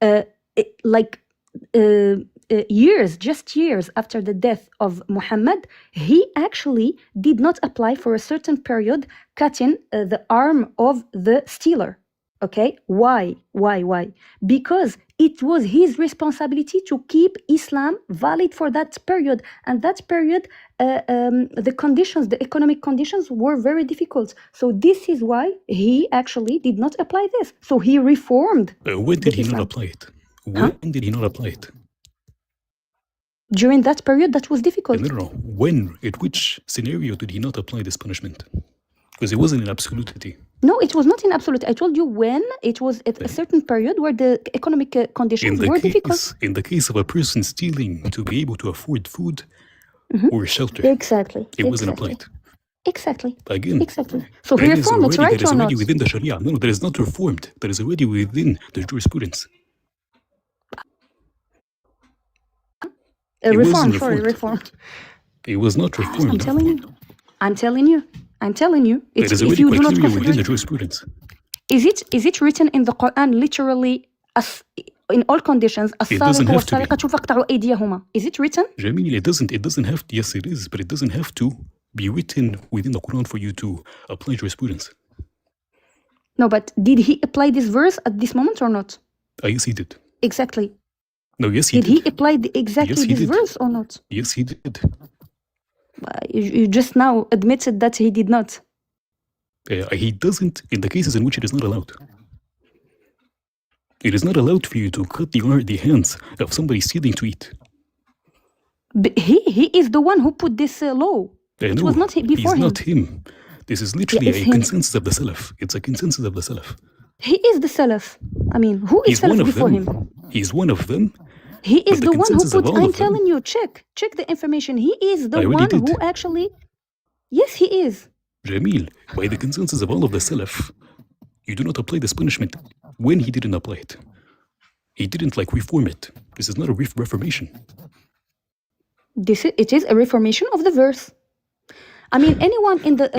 wasallam, years after the death of Muhammad, he actually did not apply for a certain period cutting the arm of the stealer. Okay, why? Because it was his responsibility to keep Islam valid for that period, and that period, the economic conditions were very difficult. So this is why he actually did not apply this. So he reformed. When did he not apply it? When did he not apply it? During that period, that was difficult. No. When? At which scenario did he not apply this punishment? Because it wasn't in absolutity. No, it was not in absolute. I told you when it was at a certain period where the economic conditions were difficult. In the case of a person stealing to be able to afford food or shelter, exactly, it wasn't applied. Exactly. Again, exactly. So he reformed it, right that is or already not? within the Sharia. No, that is not reformed. That is already within the jurisprudence. Reformed. It was not reformed. I'm telling you. It is already quite clearly within the jurisprudence. Is it written in the Quran literally as in all conditions? It doesn't have to be. Is it written? Jamil, it doesn't have to. Yes, it is, but it doesn't have to be written within the Quran for you to apply jurisprudence. No, but did he apply this verse at this moment or not? Yes, he did. Exactly. No, yes, he did. Did he apply exactly this verse or not? Yes, he did. You just now admitted that he did not. He doesn't in the cases in which it is not allowed. It is not allowed for you to cut the hands of somebody stealing to eat. But he is the one who put this law. It was not before him. It's not him. This is literally a consensus of the Salaf. It's a consensus of the Salaf. He is the Salaf. I mean, who is Salaf before him? He's one of them. He is the one who put, I'm telling you, check the information. He is the one who actually, yes, he is. Jamil, by the consensus of all of the Salaf, you do not apply this punishment when he didn't apply it. He didn't reform it. This is not a reformation. It is a reformation of the verse. I mean, anyone in the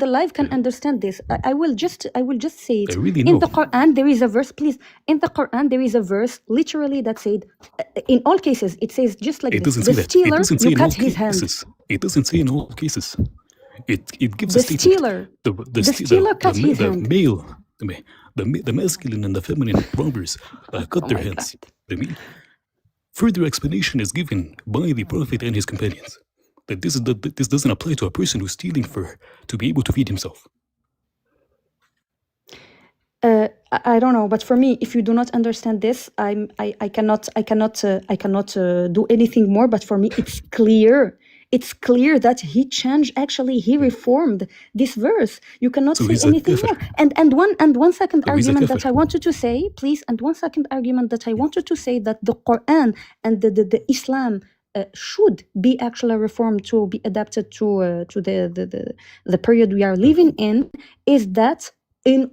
live can understand this. I will just say it. I really know. In the Quran, there is a verse. Please, in the Quran, there is a verse literally that said, in all cases, it says just like this: the stealer, you cut his hand. It doesn't say in all cases. It gives the a statement. Stealer. The stealer cut his hand. The masculine and the feminine robbers cut their hands. Further explanation is given by the Prophet and his companions. That this doesn't apply to a person who's stealing to be able to feed himself. I don't know, but for me, if you do not understand this, I cannot do anything more. But for me, it's clear. It's clear that he changed. Actually, he reformed this verse. You cannot say anything more. And one second argument that I wanted to say, please. And one second argument that I wanted to say that the Quran and the Islam should be actually reformed to be adapted to the period we are living in, is that in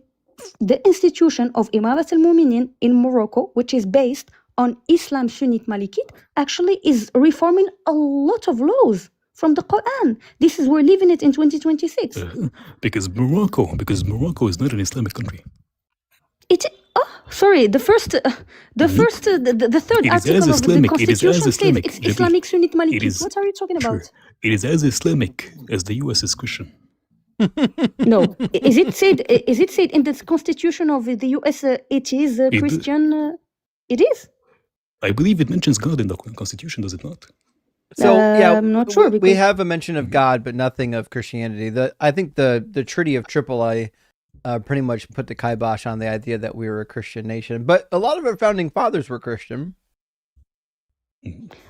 the institution of Imarat al-Mu'minin in Morocco, which is based on Islam Sunnite Malikite, actually is reforming a lot of laws from the Quran. We're living it in 2026. Because Morocco is not an Islamic country. The third article of the Constitution says it's Islamic Sunnite Malikite. What are you talking about? Sure. It is as Islamic as the U.S. is Christian. No, is it said in the Constitution of the U.S. It is Christian? It is. I believe it mentions God in the Constitution, does it not? So I'm not sure. We have a mention of God, but nothing of Christianity. I think the Treaty of AAA pretty much put the kibosh on the idea that we were a Christian nation. But a lot of our founding fathers were Christian.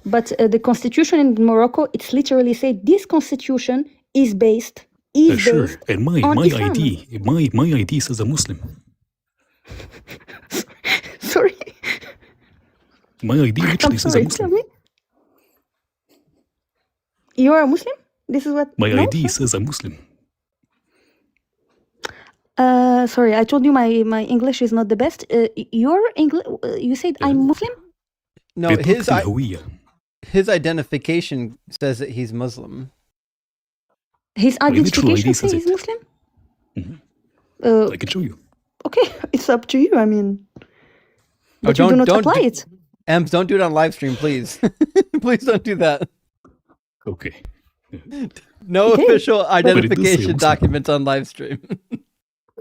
But the constitution in Morocco, it's literally said this constitution is based sure. And my Islam. ID says a Muslim. Sorry. My ID literally says a Muslim. Tell me. You are a Muslim? This is what my ID says a Muslim. Sorry, I told you my English is not the best. Your English, you said I'm Muslim? No, his identification says that he's Muslim. His identification says he's Muslim? Mm-hmm. I can show you. Okay, it's up to you. I mean, but you do not apply it. Ems, don't do it on live stream, please. Please don't do that. Okay. No official identification documents on live stream.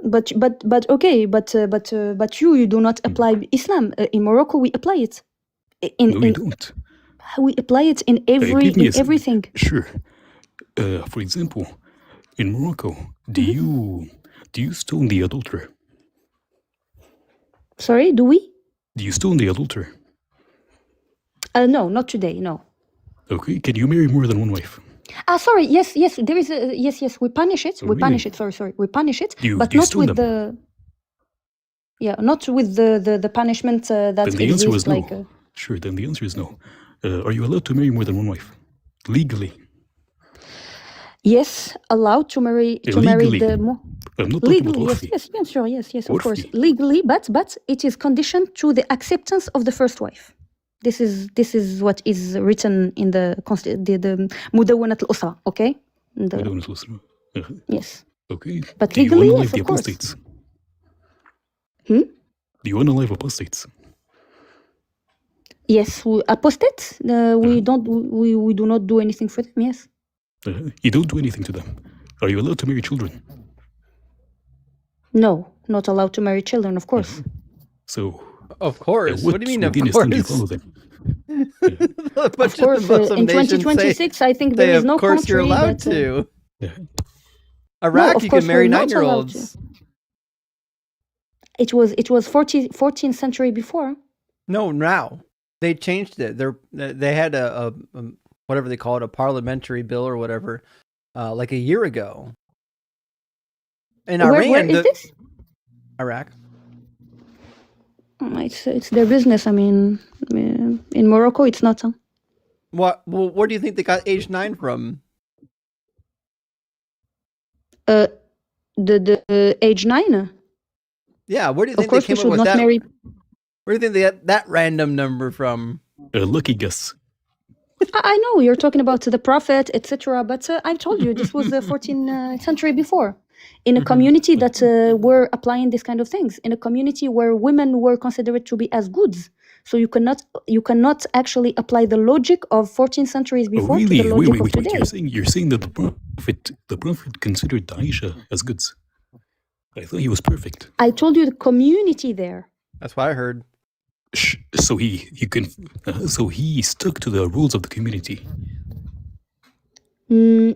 But you do not apply Islam in Morocco. We apply it. No, we don't. We apply it in everything. Sure. For example, in Morocco, do you stone the adulterer? Sorry, do we? Do you stone the adulterer? No, not today. No. Okay. Can you marry more than one wife? Sorry. Yes. There is a yes. We punish it. We punish it. Sorry. We punish it, but not with the. Yeah, not with the punishment that then the answer was like. No. Sure. Then the answer is no. Are you allowed to marry more than one wife legally? Yes, allowed to marry the I'm not legally. Yes, sure. Yes, of course, legally, but it is conditioned to the acceptance of the first wife. This is what is written in the مدونة الأسرة. Okay. مدونة الأسرة. Yes. Okay. But do legally, you yes, the of course. apostates? Do you want to live apostates? Yes, apostates. We do not do anything for them. Yes. You don't do anything to them. Are you allowed to marry children? No, not allowed to marry children, of course. So. Of course. What do you mean, of course? You follow them? Of course, in 2026, I think there is no country. Of course, you're allowed to. Iraq, you can marry 9-year-olds. It was 14th century before. No, now they changed it. They had a whatever they call it, a parliamentary bill or whatever, like a year ago. In Iran, where is this? Iraq. It's their business. I mean, in Morocco, it's not. What? Well, where do you think they got age 9 from? The age 9. Yeah, where do you think they came up with that? Where do you think they got that random number from? Lucky guess. I know you're talking about the Prophet, etc. But I told you this was the 14th century before. In a community that were applying this kind of things, in a community where women were considered to be as goods, so you cannot actually apply the logic of 14 centuries before to the logic of today. You're saying that the prophet considered Aisha as goods. I thought he was perfect. I told you the community there. That's what I heard. So he stuck to the rules of the community. In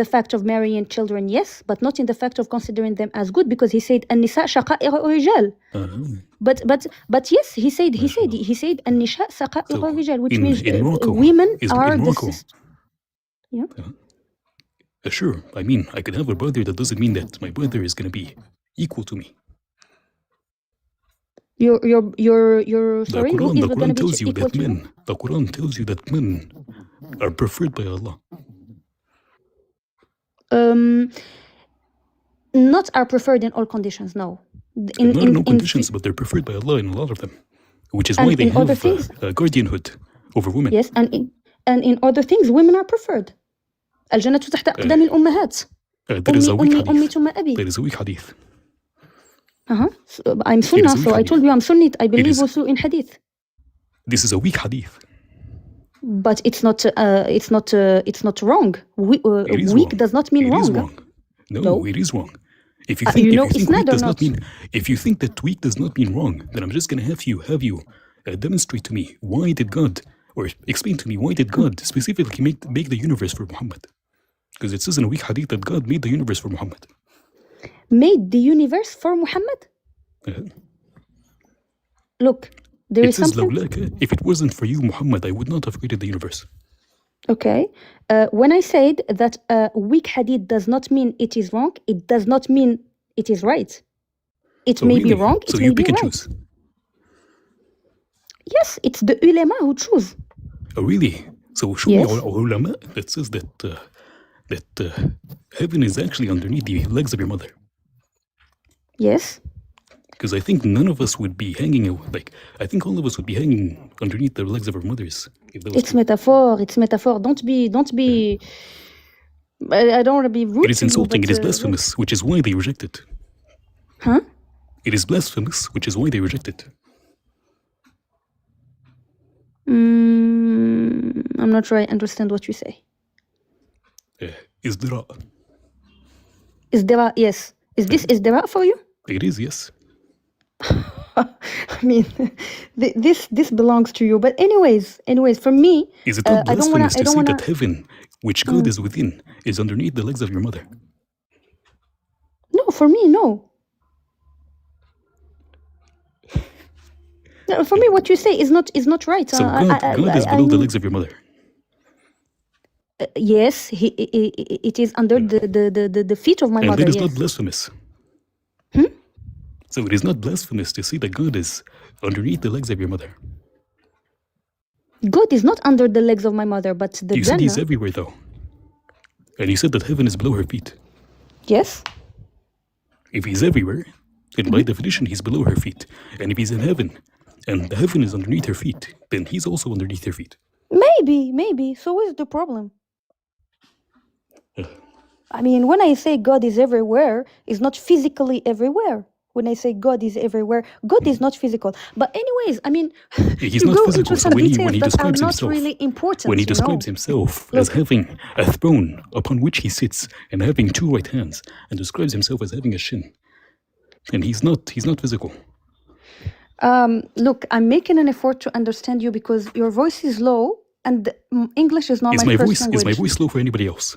the fact of marrying children, yes, but not in the fact of considering them as good, because he said النساء شقائق الرجال. But yes, he said النساء شقائق الرجال, which means women are the sister. Yeah. Sure. I mean, I could have a brother. That doesn't mean that my brother is going to be equal to me. Your sorry, the Quran tells you that men. The Quran tells you that men are preferred by Allah. Not are preferred in all conditions. No. Not in all conditions, but they're preferred by Allah in a lot of them, which is why they have guardianhood over women. Yes, and in other things, women are preferred. الجنة تحت أقدام الأمهات. There is a weak hadith. I'm Sunnah, so I told you I'm Sunnite. I believe also in hadith. This is a weak hadith. But it's not wrong. Weak wrong. does not mean wrong. It is wrong. No, it is wrong. If you think that weak does not mean wrong, then I'm just going to have you demonstrate to me why did God, or explain to me why did God specifically make the universe for Muhammad? Because it says in a weak hadith that God made the universe for Muhammad. made the universe for Muhammad? Look, there It is says something. لولاك. If it wasn't for you, Muhammad, I would not have created the universe. Okay. When I said that weak hadith does not mean it is wrong, it does not mean it is right. It may be wrong, So it you may be pick and right. choose. Yes, it's the ulama who choose. Oh, really? So show me ulama that says that heaven is actually underneath the legs of your mother. Yes. Because I think none of us would be hanging, I think all of us would be hanging underneath the legs of our mothers. If that was It's metaphor. It's metaphor. Don't be. I don't want to be rude it is to insulting. you, It is blasphemous, which is why they reject it. Huh? It is blasphemous, which is why they reject it. I'm not sure I understand what you say. Izdira. Izdira, yes. Is this Izdira for you? It is, yes. I mean, this belongs to you. But anyways, for me, Is it not blasphemous to say that wanna... heaven, which God is within, is underneath the legs of your mother? No, for me, no. No, for me, what you say is not right. So God is below the legs of your mother. Yes, it is under the feet of my mother. And it is yes. not blasphemous. So it is not blasphemous to say that God is underneath the legs of your mother. God is not under the legs of my mother, but the You said he's everywhere, though. And you said that heaven is below her feet. Yes. If he's everywhere, then by definition he's below her feet. And if he's in heaven, and the heaven is underneath her feet, then he's also underneath her feet. Maybe. So what's the problem? I mean, when I say God is everywhere, it's not physically everywhere. When I say God is everywhere, God is not physical. But anyways, I mean, he's not physical. So when he describes himself, really important, when he describes himself as having a throne upon which he sits and having two right hands, and describes himself as having a shin, and he's not physical. Look, I'm making an effort to understand you because your voice is low and English is not my first language. Is my voice low for anybody else?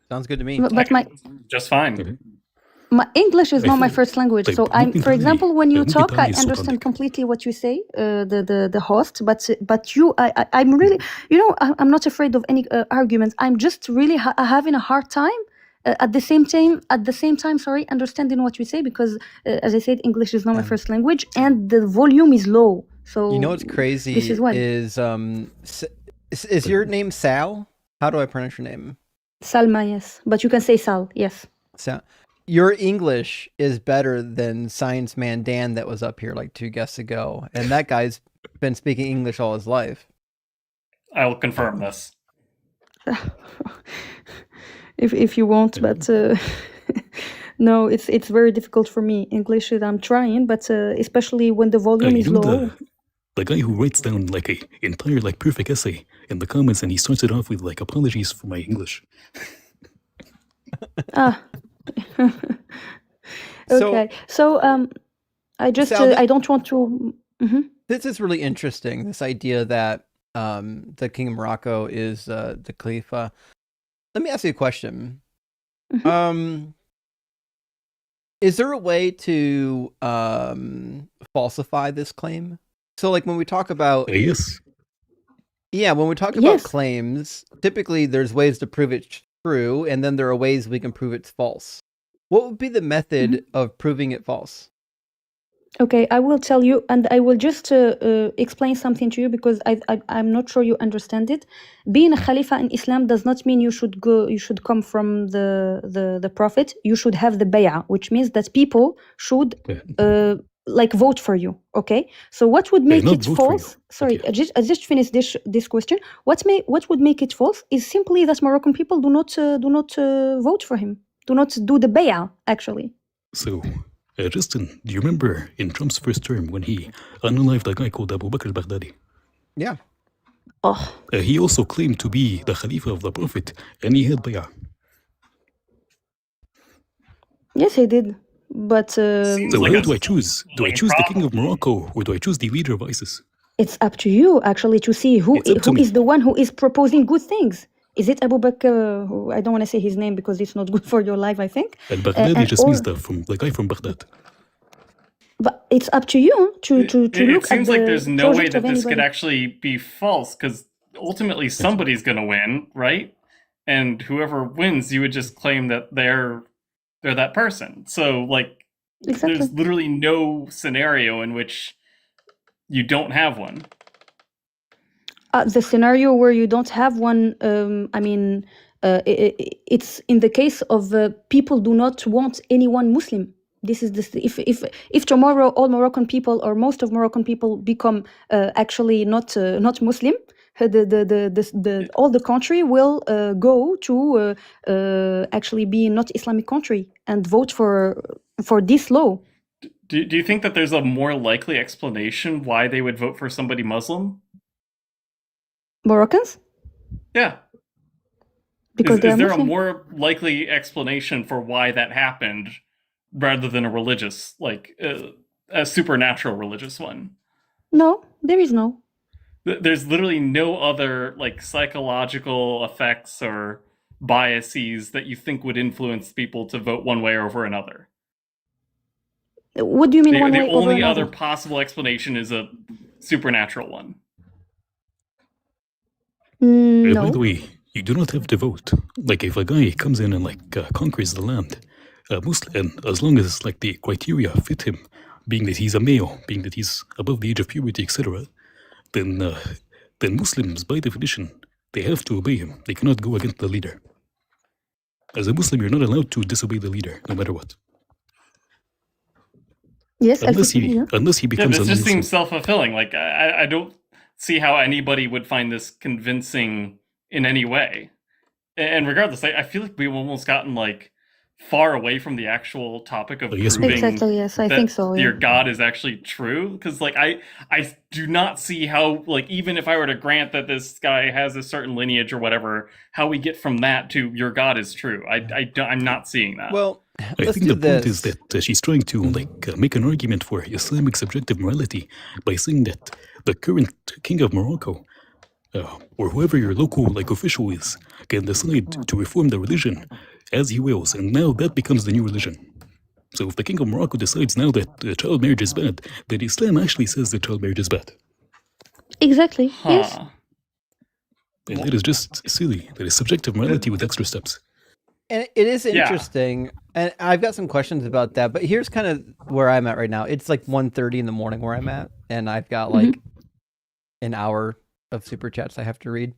Sounds good to me. But just fine. My English is not my first language, so for example, when you talk, I understand completely what you say, the host. But you, I'm really, I'm not afraid of any arguments. I'm just really having a hard time. At the same time, understanding what you say because, as I said, English is not my first language, and the volume is low. So what's crazy this is why. Is your name Sal? How do I pronounce your name? Salma, yes, but you can say Sal, yes. Sal. Your English is better than Science Man Dan that was up here like 2 guests ago, and that guy's been speaking English all his life. I will confirm this. If you won't, but no, it's very difficult for me. English, I'm trying, but especially when the volume is low. The guy who writes down like a entire perfect essay in the comments, and he starts it off with apologies for my English. Okay, so I just Sal, I don't want to. This is really interesting. This idea that the King of Morocco is the Khalifa. Let me ask you a question. Is there a way to falsify this claim? So, when we talk about yes, when we talk about claims, typically there's ways to prove it's true, and then there are ways we can prove it's false. What would be the method of proving it false? Okay, I will tell you, and I will just explain something to you because I'm not sure you understand it. Being a Khalifa in Islam does not mean you should come from the Prophet. You should have the bay'ah, which means that people should vote for you. Okay, so what would make it false? Sorry, I just finished this question. What would make it false is simply that Moroccan people do not vote for him. Do not do the bay'ah actually. So. Justin, do you remember in Trump's first term when he unalived a guy called Abu Bakr al-Baghdadi? Yeah. He also claimed to be the Khalifa of the Prophet, and he had bay'ah. Yes, he did. But so how do I choose? Do I choose the King of Morocco, or do I choose the leader of ISIS? It's up to you, actually, to see who is the one who is proposing good things. Is it Abu Bakr? I don't want to say his name because it's not good for your life, I think. Al-Baghdadi just means the guy from Baghdad. But it's up to you to look at the It seems like there's no way project that of this could anybody. actually be false, because ultimately somebody's going to win, right? And whoever wins, you would just claim that they're that person. So, like, Exactly. there's literally no scenario in which you don't have one. The scenario where you don't have one, it's in the case of people do not want anyone Muslim. This is this. If tomorrow all Moroccan people or most of Moroccan people become actually not Muslim, all the country will go to actually be not Islamic country and vote for this law. Do you think that there's a more likely explanation why they would vote for somebody Muslim? Moroccans? Yeah. Because is there Muslim. a more likely explanation for why that happened rather than a religious, like a supernatural religious one? No, there is no. There's literally no other like psychological effects or biases that you think would influence people to vote one way over another. What do you mean one the way over only another? other possible explanation is a supernatural one. No. By the way, you do not have to vote. Like if a guy comes in and conquers the land, Muslim, and as long as like the criteria fit him, being that he's a male, being that he's above the age of puberty, etc., then Muslims, by definition, they have to obey him. They cannot go against the leader. As a Muslim, you're not allowed to disobey the leader, no matter what. Yes, unless he becomes this a just non-Muslim. seems self-fulfilling. Like I don't see how anybody would find this convincing in any way. And regardless, I feel like we've almost gotten like far away from the actual topic of proving exactly. Yes, I that think so. your God is actually true. Because like I do not see how, like, even if I were to grant that this guy has a certain lineage or whatever, how we get from that to your God is true. I'm not seeing that. Well, I think the point is that she's trying to make an argument for Islamic subjective morality by saying that the current king of Morocco, or whoever your local official is, can decide to reform the religion as he wills, and now that becomes the new religion. So if the king of Morocco decides now that child marriage is bad, then Islam actually says that child marriage is bad. Exactly. Yes. And that is just silly. That is subjective morality with extra steps. And it is interesting, and I've got some questions about that, but here's kind of where I'm at right now. It's like 1:30 in the morning where I'm at, and I've got like an hour of super chats I have to read.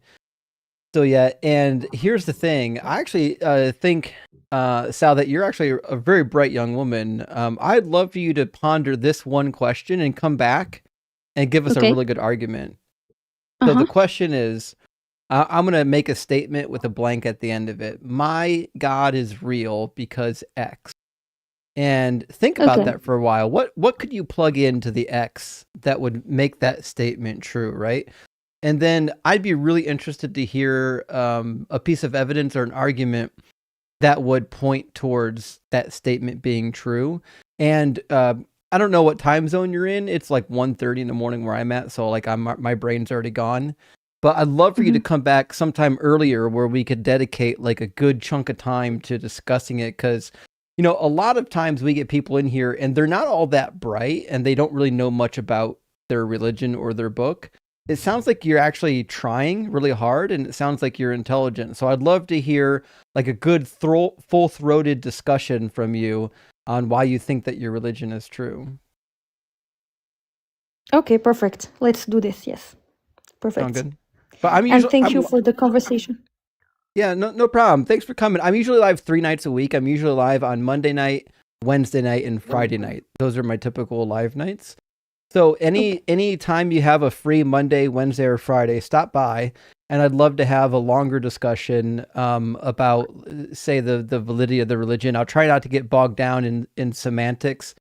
So yeah, and here's the thing. I actually think, Sal, that you're actually a very bright young woman. I'd love for you to ponder this one question and come back and give us a really good argument. So the question is, I'm going to make a statement with a blank at the end of it. My God is real because X. And think about that for a while. What could you plug into the X that would make that statement true, right? And then I'd be really interested to hear a piece of evidence or an argument that would point towards that statement being true. And I don't know what time zone you're in. It's like 1:30 in the morning where I'm at, so like my brain's already gone. But I'd love for you to come back sometime earlier where we could dedicate like a good chunk of time to discussing it. Because, you know, a lot of times we get people in here and they're not all that bright and they don't really know much about their religion or their book. It sounds like you're actually trying really hard and it sounds like you're intelligent. So I'd love to hear like a good full-throated discussion from you on why you think that your religion is true. Okay, perfect. Let's do this. Yes. Perfect. Sound good? But I'm thank you for the conversation. Yeah, no problem. Thanks for coming. I'm usually live 3 nights a week. I'm usually live on Monday night, Wednesday night, and Friday night. Those are my typical live nights. So any time you have a free Monday, Wednesday, or Friday, stop by, and I'd love to have a longer discussion about, say, the validity of the religion. I'll try not to get bogged down in semantics.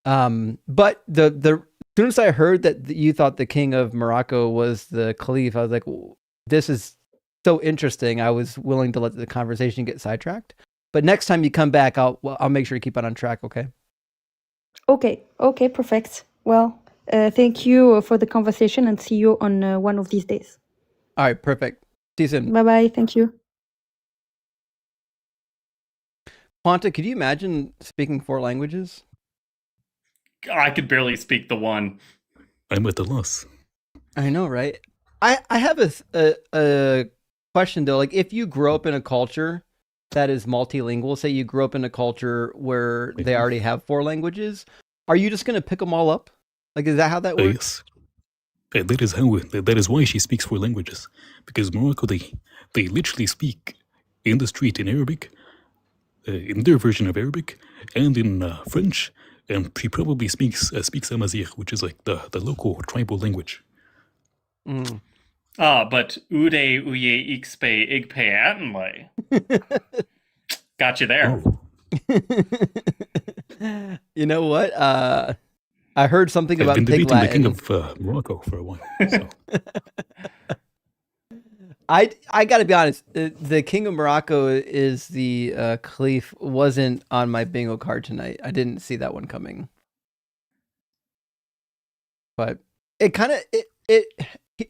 But the as soon as I heard that you thought the king of Morocco was the caliph, I was like, this is so interesting. I was willing to let the conversation get sidetracked. But next time you come back, I'll make sure to keep it on track, okay? Okay, perfect. Well, thank you for the conversation and see you on one of these days. All right, perfect. See you soon. Bye-bye. Thank you. Quanta, could you imagine speaking 4 languages? I could barely speak the one. I'm at a loss. I know, right? I have a question though. Like, if you grow up in a culture that is multilingual, say you grew up in a culture where they already have 4 languages, are you just going to pick them all up? Like, is that how that works? Yes. That is why she speaks 4 languages. Because Morocco, they literally speak in the street in Arabic, in their version of Arabic, and in French, and she probably speaks Amazigh, which is like the local tribal language. But ude uye ixpe igpe atenlay. Got you there. Oh. You know what? I heard something about been Pig debating Latin. the king of Morocco for a while. So. I got to be honest. The king of Morocco is the Caliph. Wasn't on my bingo card tonight. I didn't see that one coming. But it kind of it.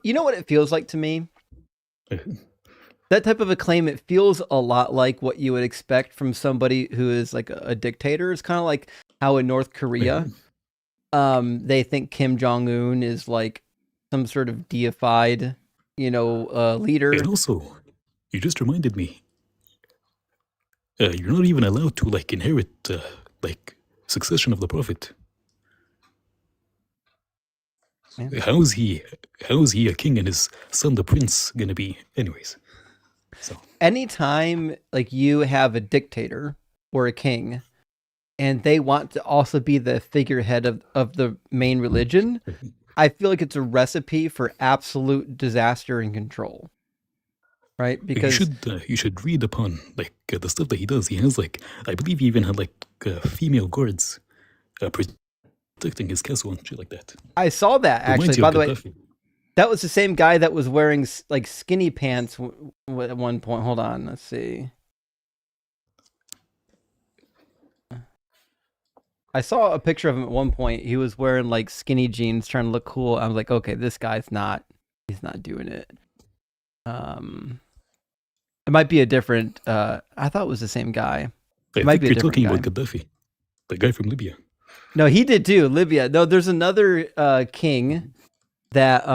You know what it feels like to me? That type of a claim, it feels a lot like what you would expect from somebody who is like a dictator. It's kind of like how in North Korea, they think Kim Jong-un is like some sort of deified, leader. And also, you just reminded me, you're not even allowed to like inherit like succession of the prophet. Yeah. How is he a king and his son the prince gonna be? Anyways. So anytime like you have a dictator or a king and they want to also be the figurehead of the main religion, I feel like it's a recipe for absolute disaster and control. Right? Because you should read upon like the stuff that he does. He has like, I believe he even had like female guards protecting his castle and shit like that. I saw that actually. By the way, that was the same guy that was wearing like skinny pants at one point. Hold on, let's see. I saw a picture of him at one point. He was wearing like skinny jeans, trying to look cool. I was like, okay, this guy's he's not doing it. It might be a different. I thought it was the same guy. It might be a different guy. You're talking about Gaddafi, the guy from Libya. No, he did too. Libya. No, there's another king that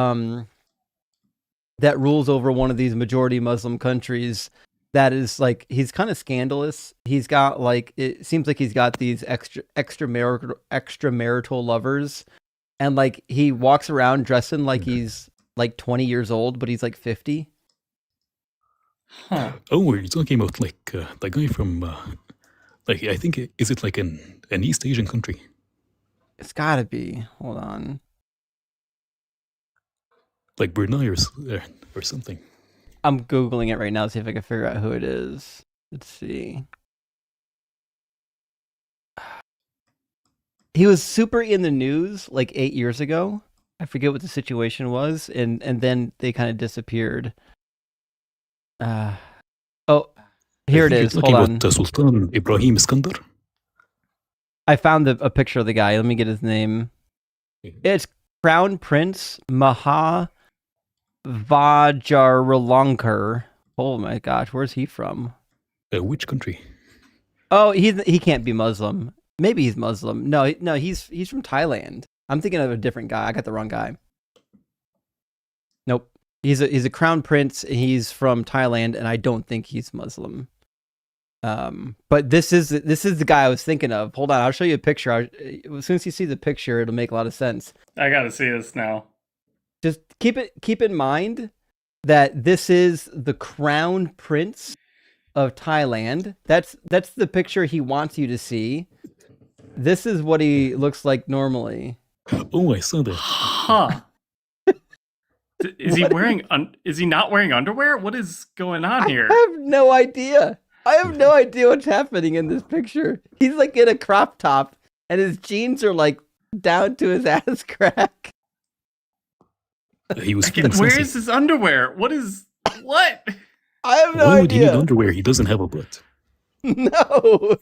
that rules over one of these majority Muslim countries. That is like, he's kind of scandalous. He's got like, it seems like he's got these extramarital lovers, and like he walks around dressing like he's like 20 years old, but he's like 50. Huh. Oh, you're talking about like the guy from like, I think, is it like an East Asian country? It's gotta be. Hold on. Like Brunei or something. I'm Googling it right now to see if I can figure out who it is. Let's see. He was super in the news like 8 years ago. I forget what the situation was, and then they kind of disappeared. Oh, here it is. Hold on. Sultan Ibrahim Iskandar. I found a picture of the guy. Let me get his name. It's Crown Prince Maha Vajiralongkorn. Oh my gosh, where's he from? Which country? Oh, he can't be Muslim. Maybe he's Muslim. No, he's from Thailand. I'm thinking of a different guy. I got the wrong guy. Nope. He's a crown prince. He's from Thailand, and I don't think he's Muslim. But this is the guy I was thinking of. Hold on, I'll show you a picture. As soon as you see the picture, it'll make a lot of sense. I gotta see this now. Just keep in mind that this is the crown prince of Thailand. That's the picture he wants you to see. This is what he looks like normally. Oh, I saw that. Huh. Is he wearing? Is he not wearing underwear? What is going on here? I have no idea. I have no idea what's happening in this picture. He's like in a crop top, and his jeans are like down to his ass crack. He was. Where is his underwear? What? I have no idea. Why would he need underwear? He doesn't have a butt. No.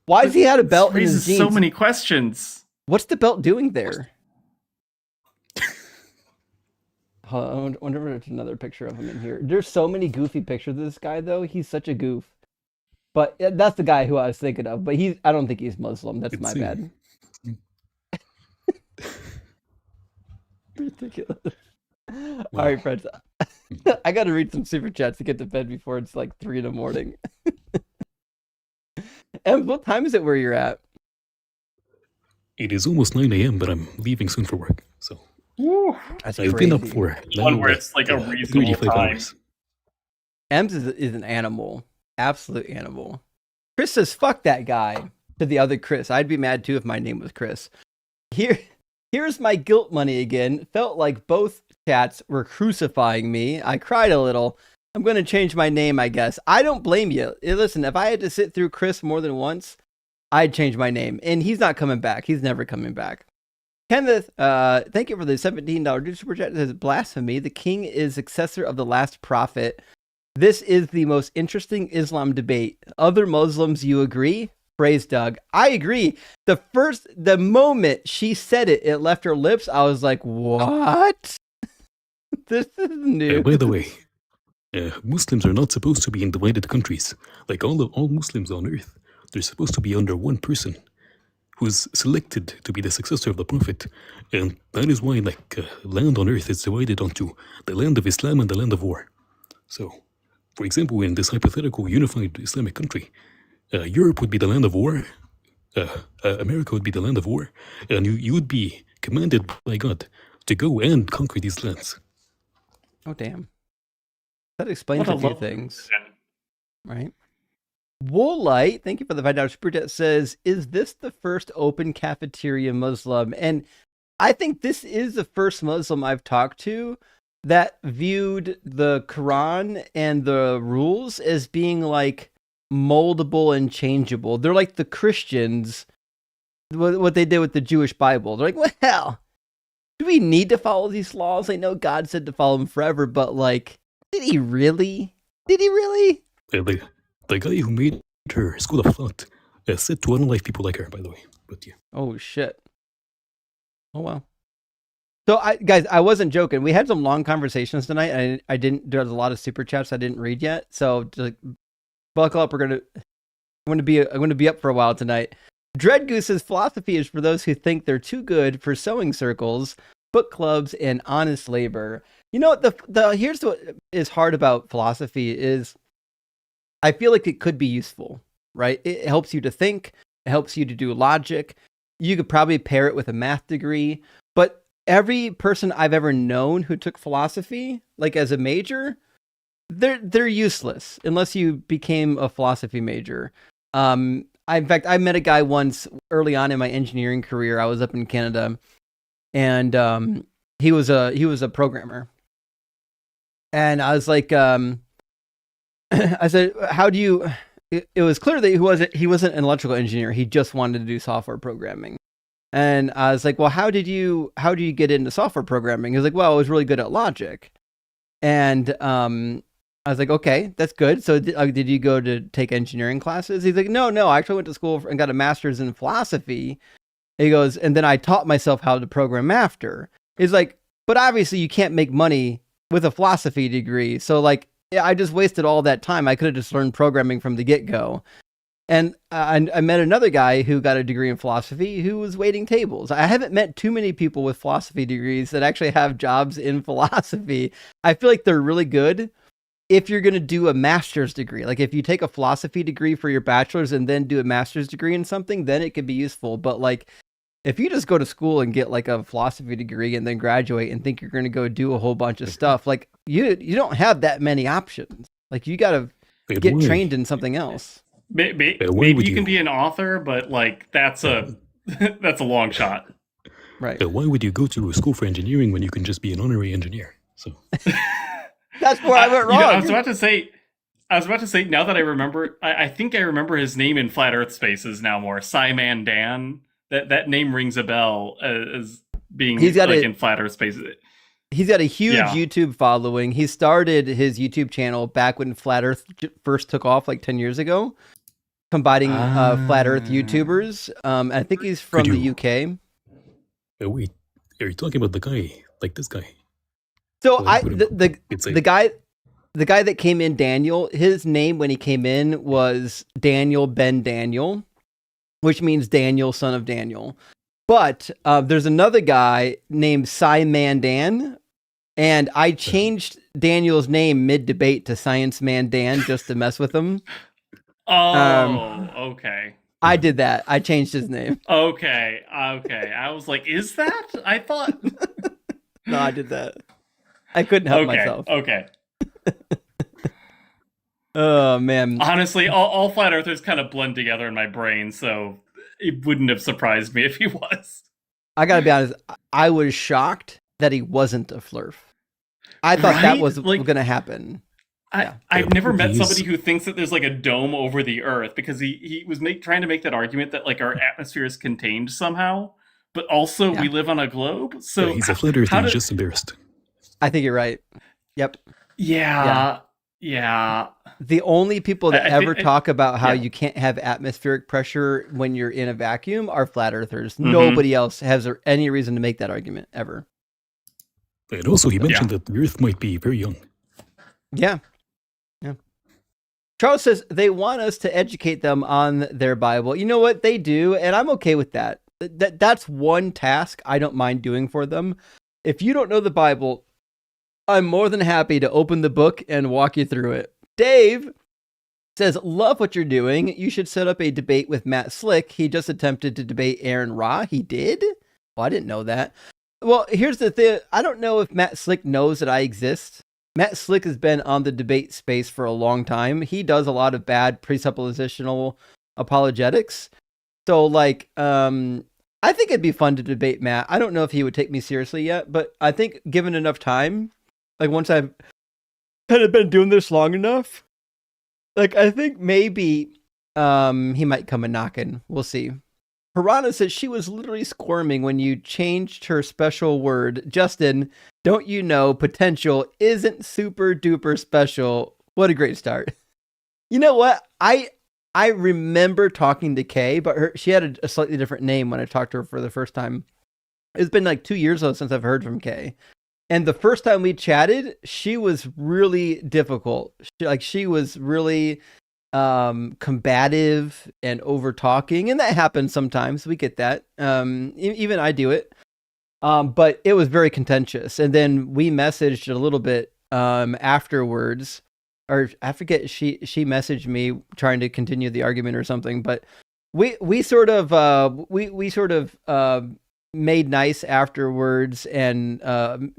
Why does he have a belt in his jeans? So many questions. What's the belt doing there? I wonder if there's another picture of him in here. There's so many goofy pictures of this guy, though. He's such a goof. But that's the guy who I was thinking of. But I don't think he's Muslim. That's my bad. Ridiculous. Wow. All right, friends. I got to read some super chats to get to bed before it's like 3 a.m. And what time is it where you're at? It is almost 9 a.m., but I'm leaving soon for work. So that's I've been up for one where it's like a reasonable time. Hours. Ems is an animal, absolute animal. Chris says, "Fuck that guy." To the other Chris, I'd be mad too if my name was Chris. Here's my guilt money again. Felt like both chats were crucifying me. I cried a little. I'm going to change my name, I guess. I don't blame you. Listen, if I had to sit through Chris more than once, I'd change my name. And he's not coming back. He's never coming back. Kenneth, thank you for the $17 super chat. It says, blasphemy. The king is successor of the last prophet. This is the most interesting Islam debate. Other Muslims, you agree? Praise Doug. I agree. The moment she said it, it left her lips. I was like, what? This is new. By the way, Muslims are not supposed to be in divided countries. Like all Muslims on earth, they're supposed to be under one person who's selected to be the successor of the Prophet. And that is why land on earth is divided onto the land of Islam and the land of war. So, for example, in this hypothetical unified Islamic country, Europe would be the land of war, America would be the land of war, and you would be commanded by God to go and conquer these lands. Oh, damn. That explains a few things. Right? Woolite, thank you for the $5 super chat, says, is this the first open cafeteria Muslim? And I think this is the first Muslim I've talked to that viewed the Quran and the rules as being like moldable and changeable. They're like the Christians, what they did with the Jewish Bible. They're like, well, do we need to follow these laws? I know God said to follow them forever, but like, did he really? The guy who made her school of thought said to unalive people like her, by the way. But yeah. Oh, shit. Oh, wow. So, guys, I wasn't joking. We had some long conversations tonight. There's a lot of super chats I didn't read yet. So, just buckle up. I'm going to be up for a while tonight. Dread Goose's philosophy is for those who think they're too good for sewing circles, book clubs, and honest labor. You know, here's what is hard about philosophy is I feel like it could be useful, right? It helps you to think. It helps you to do logic. You could probably pair it with a math degree, but every person I've ever known who took philosophy, like as a major, they're useless unless you became a philosophy major. In fact, I met a guy once early on in my engineering career. I was up in Canada, and he was a programmer, and I was like, I said, "How do you?" It was clear that he wasn't an electrical engineer. He just wanted to do software programming. And I was like, well, how do you get into software programming? He was like, well, I was really good at logic. And I was like, okay, that's good. So did you go to take engineering classes? He's like, no, I actually went to school and got a master's in philosophy. He goes, and then I taught myself how to program after. He's like, but obviously you can't make money with a philosophy degree. So like, I just wasted all that time. I could have just learned programming from the get-go. And I met another guy who got a degree in philosophy who was waiting tables. I haven't met too many people with philosophy degrees that actually have jobs in philosophy. I feel like they're really good if you're going to do a master's degree. Like if you take a philosophy degree for your bachelor's and then do a master's degree in something, then it could be useful. But like if you just go to school and get like a philosophy degree and then graduate and think you're going to go do a whole bunch of stuff, like you don't have that many options. Like you got to get trained in something else. Maybe you can be an author, but like that's a long shot. Right. Why would you go to a school for engineering when you can just be an honorary engineer? So that's where I went wrong. I was about to say, now that I remember, I think I remember his name in Flat Earth Spaces now more. Simon Dan. That name rings a bell as being in Flat Earth Spaces. He's got a huge YouTube following. He started his YouTube channel back when Flat Earth first took off, like 10 years ago, combining Flat Earth YouTubers. I think he's from the UK. Wait, are you talking about the guy, like this guy? So the guy that came in, Daniel, his name when he came in was Daniel Ben Daniel, which means Daniel, son of Daniel. But there's another guy named Simon Dan, and I changed Daniel's name mid-debate to Science Man Dan just to mess with him. Okay. I did that. I changed his name. Okay. I was like, is that? I thought... No, I did that. I couldn't help myself. Okay. Oh, man. Honestly, all flat earthers kind of blend together in my brain, so it wouldn't have surprised me if he was. I gotta be honest, I was shocked that he wasn't a flurf. I thought that was gonna happen. I've never met somebody who thinks that there's like a dome over the Earth, because he was trying to make that argument that like our atmosphere is contained somehow, but also we live on a globe. So he's a flat earther. He's just embarrassed. I think you're right. Yep. Yeah. The only people that ever talk about how you can't have atmospheric pressure when you're in a vacuum are flat earthers. Mm-hmm. Nobody else has any reason to make that argument ever. And also, he mentioned that the Earth might be very young. Yeah. Charles says they want us to educate them on their Bible. You know what? They do, and I'm okay with that. That's one task I don't mind doing for them. If you don't know the Bible, I'm more than happy to open the book and walk you through it. Dave says, love what you're doing. You should set up a debate with Matt Slick. He just attempted to debate Aaron Ra. He did? Well, I didn't know that. Well, here's the thing. I don't know if Matt Slick knows that I exist. Matt Slick has been on the debate space for a long time. He does a lot of bad presuppositional apologetics. So, like, I think it'd be fun to debate Matt. I don't know if he would take me seriously yet, but I think given enough time, like once I've kind of been doing this long enough, like I think maybe he might come a knocking. We'll see. Piranha says she was literally squirming when you changed her special word. Justin, don't you know potential isn't super duper special? What a great start. You know what? I remember talking to Kay, but she had a slightly different name when I talked to her for the first time. It's been like 2 years though since I've heard from Kay. And the first time we chatted, she was really difficult. She was really combative and over talking, and that happens sometimes. We get that. Even I do it. But it was very contentious. And then we messaged a little bit afterwards, or I forget, she messaged me trying to continue the argument or something, but we sort of made nice afterwards and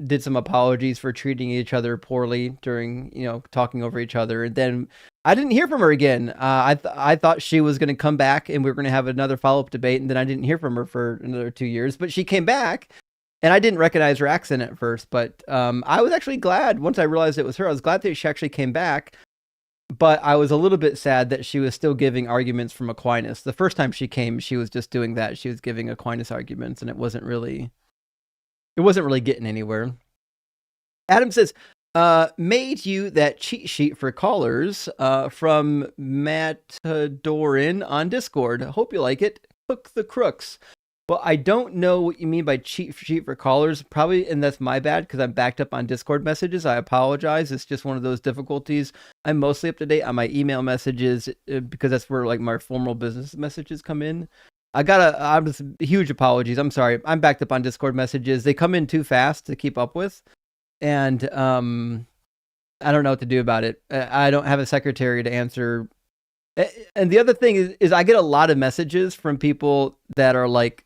did some apologies for treating each other poorly during, talking over each other. And then I didn't hear from her again. I thought she was going to come back and we were going to have another follow-up debate, and then I didn't hear from her for another 2 years, but she came back and I didn't recognize her accent at first, but I was actually glad once I realized it was her. I was glad that she actually came back, but I was a little bit sad that she was still giving arguments from Aquinas. The first time she came, she was just doing that. She was giving Aquinas arguments, and it wasn't really getting anywhere. Adam says, made you that cheat sheet for callers from Matadorin on Discord. Hope you like it. Hook the crooks. Well, I don't know what you mean by cheat sheet for callers, probably, and that's my bad because I'm backed up on Discord messages. I apologize. It's just one of those difficulties. I'm mostly up to date on my email messages because that's where like my formal business messages come in. I'm just huge apologies. I'm sorry. I'm backed up on Discord messages. They come in too fast to keep up with, and I don't know what to do about it. I don't have a secretary to answer. And the other thing is I get a lot of messages from people that are like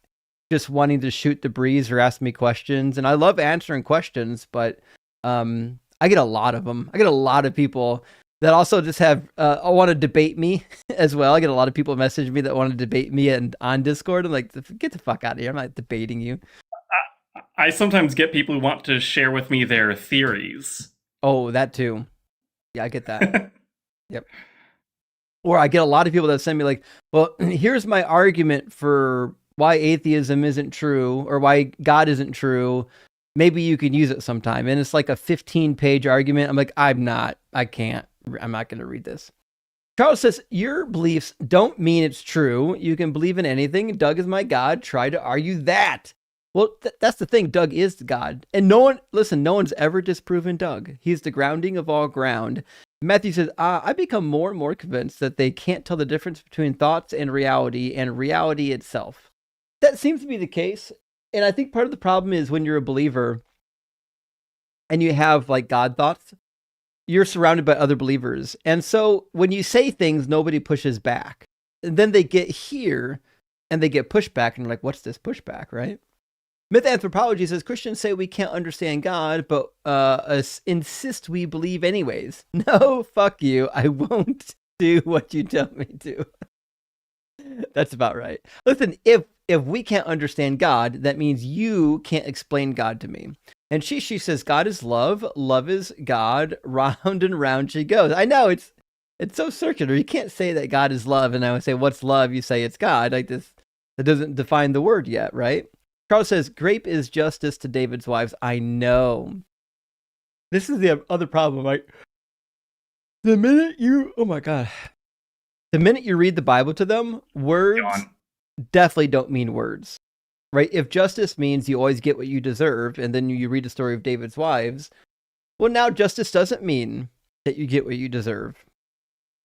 just wanting to shoot the breeze or ask me questions, and I love answering questions, but I get a lot of them. I get a lot of people that also just have want to debate me as well. I get a lot of people message me that want to debate me and on Discord. I'm like, get the fuck out of here. I'm not debating you. I sometimes get people who want to share with me their theories. Oh, that too. Yeah, I get that. Yep. Or I get a lot of people that send me like, well, here's my argument for why atheism isn't true or why God isn't true. Maybe you can use it sometime. And it's like a 15-page argument. I'm like, I'm not going to read this. Charles says, your beliefs don't mean it's true. You can believe in anything. Doug is my God. Try to argue that. Well, that's the thing. Doug is God. And no one's ever disproven Doug. He's the grounding of all ground. Matthew says, I become more and more convinced that they can't tell the difference between thoughts and reality itself. That seems to be the case. And I think part of the problem is when you're a believer and you have like God thoughts, you're surrounded by other believers. And so when you say things, nobody pushes back. And then they get here and they get pushback, and you're like, what's this pushback, right? Myth Anthropology says Christians say we can't understand God, but insist we believe anyways. No, fuck you. I won't do what you tell me to. That's about right. Listen, if we can't understand God, that means you can't explain God to me. And she says God is love. Love is God. Round and round she goes. I know it's so circular. You can't say that God is love, and I would say, what's love? You say it's God. Like this, that doesn't define the word yet, right? Charles says, grape is justice to David's wives. I know. This is the other problem. Like, the minute you read the Bible to them, words definitely don't mean words, right? If justice means you always get what you deserve, and then you read the story of David's wives, well, now justice doesn't mean that you get what you deserve.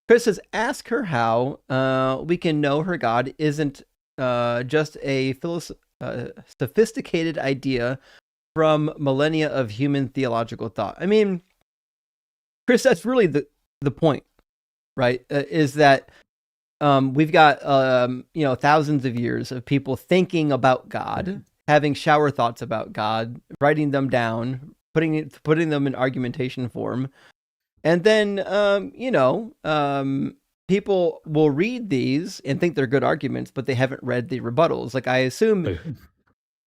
Chris says, ask her how we can know her God isn't just a sophisticated idea from millennia of human theological thought. I mean, Chris, that's really the point, right? Is that we've got thousands of years of people thinking about God, having shower thoughts about God, writing them down, putting them in argumentation form, and then people will read these and think they're good arguments, but they haven't read the rebuttals. Like, I assume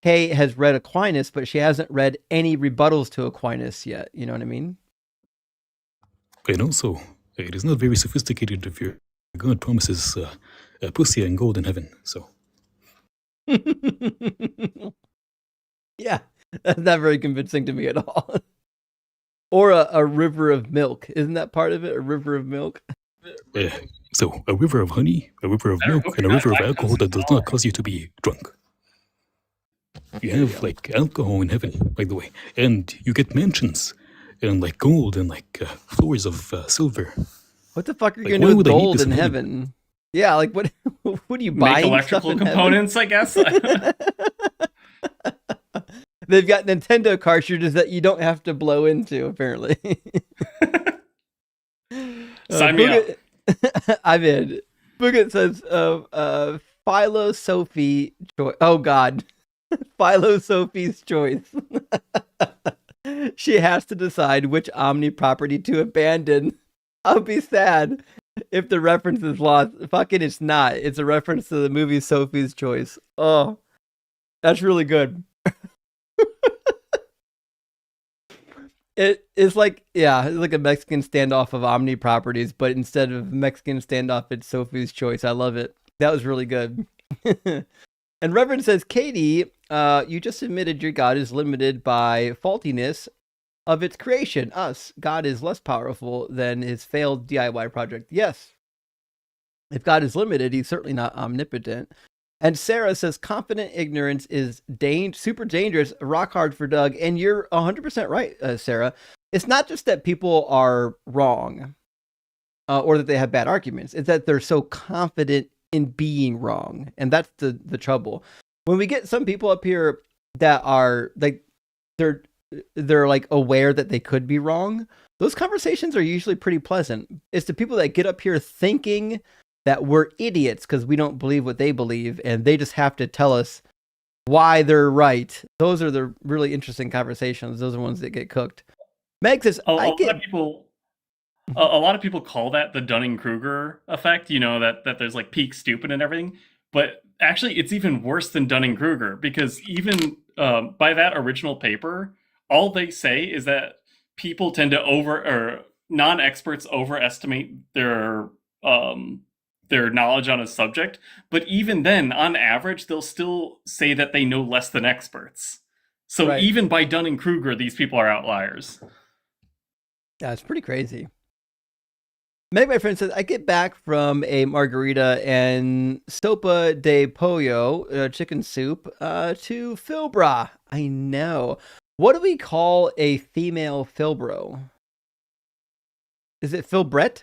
Kay has read Aquinas, but she hasn't read any rebuttals to Aquinas yet. You know what I mean? And also, it is not very sophisticated if your God promises pussy and gold in heaven. So, yeah, that's not very convincing to me at all. Or a river of milk. Isn't that part of it? A river of milk? So, a river of honey, a river of milk, and a river of alcohol that does not cause you to be drunk. You have, like, alcohol in heaven, by the way. And you get mansions, and, like, gold, and, like, floors of silver. What the fuck are you going to do with gold in heaven? Yeah, like, what are you buying? Make electrical components, I guess? They've got Nintendo cartridges that you don't have to blow into, apparently. Sign me up. I'm in. Bugat says, Philo Sophie choice. Oh, God. Philo Sophie's choice. She has to decide which Omni property to abandon. I'll be sad if the reference is lost. Fucking it's not. It's a reference to the movie Sophie's Choice. Oh, that's really good. It's like, yeah, it's like a Mexican standoff of Omni properties, but instead of Mexican standoff, it's Sophie's Choice. I love it. That was really good. And Reverend says, Katie, you just admitted your God is limited by faultiness of its creation. Us. God is less powerful than his failed DIY project. Yes. If God is limited, he's certainly not omnipotent. And Sarah says, confident ignorance is super dangerous, rock hard for Doug. And you're 100% right, Sarah. It's not just that people are wrong or that they have bad arguments. It's that they're so confident in being wrong. And that's the trouble. When we get some people up here that are like, they're like aware that they could be wrong, those conversations are usually pretty pleasant. It's the people that get up here thinking that we're idiots because we don't believe what they believe, and they just have to tell us why they're right. Those are the really interesting conversations. Those are the ones that get cooked. Meg says, a lot of people call that the Dunning-Kruger effect, that there's like peak stupid and everything. But actually, it's even worse than Dunning-Kruger, because even by that original paper, all they say is that people tend to non-experts overestimate their knowledge on a subject. But even then, on average, they'll still say that they know less than experts. So right. Even by Dunning-Kruger, these people are outliers. Yeah, it's pretty crazy. Meg, my friend, says, I get back from a margarita and sopa de pollo, chicken soup, to Philbra. I know. What do we call a female Philbro? Is it Philbrett?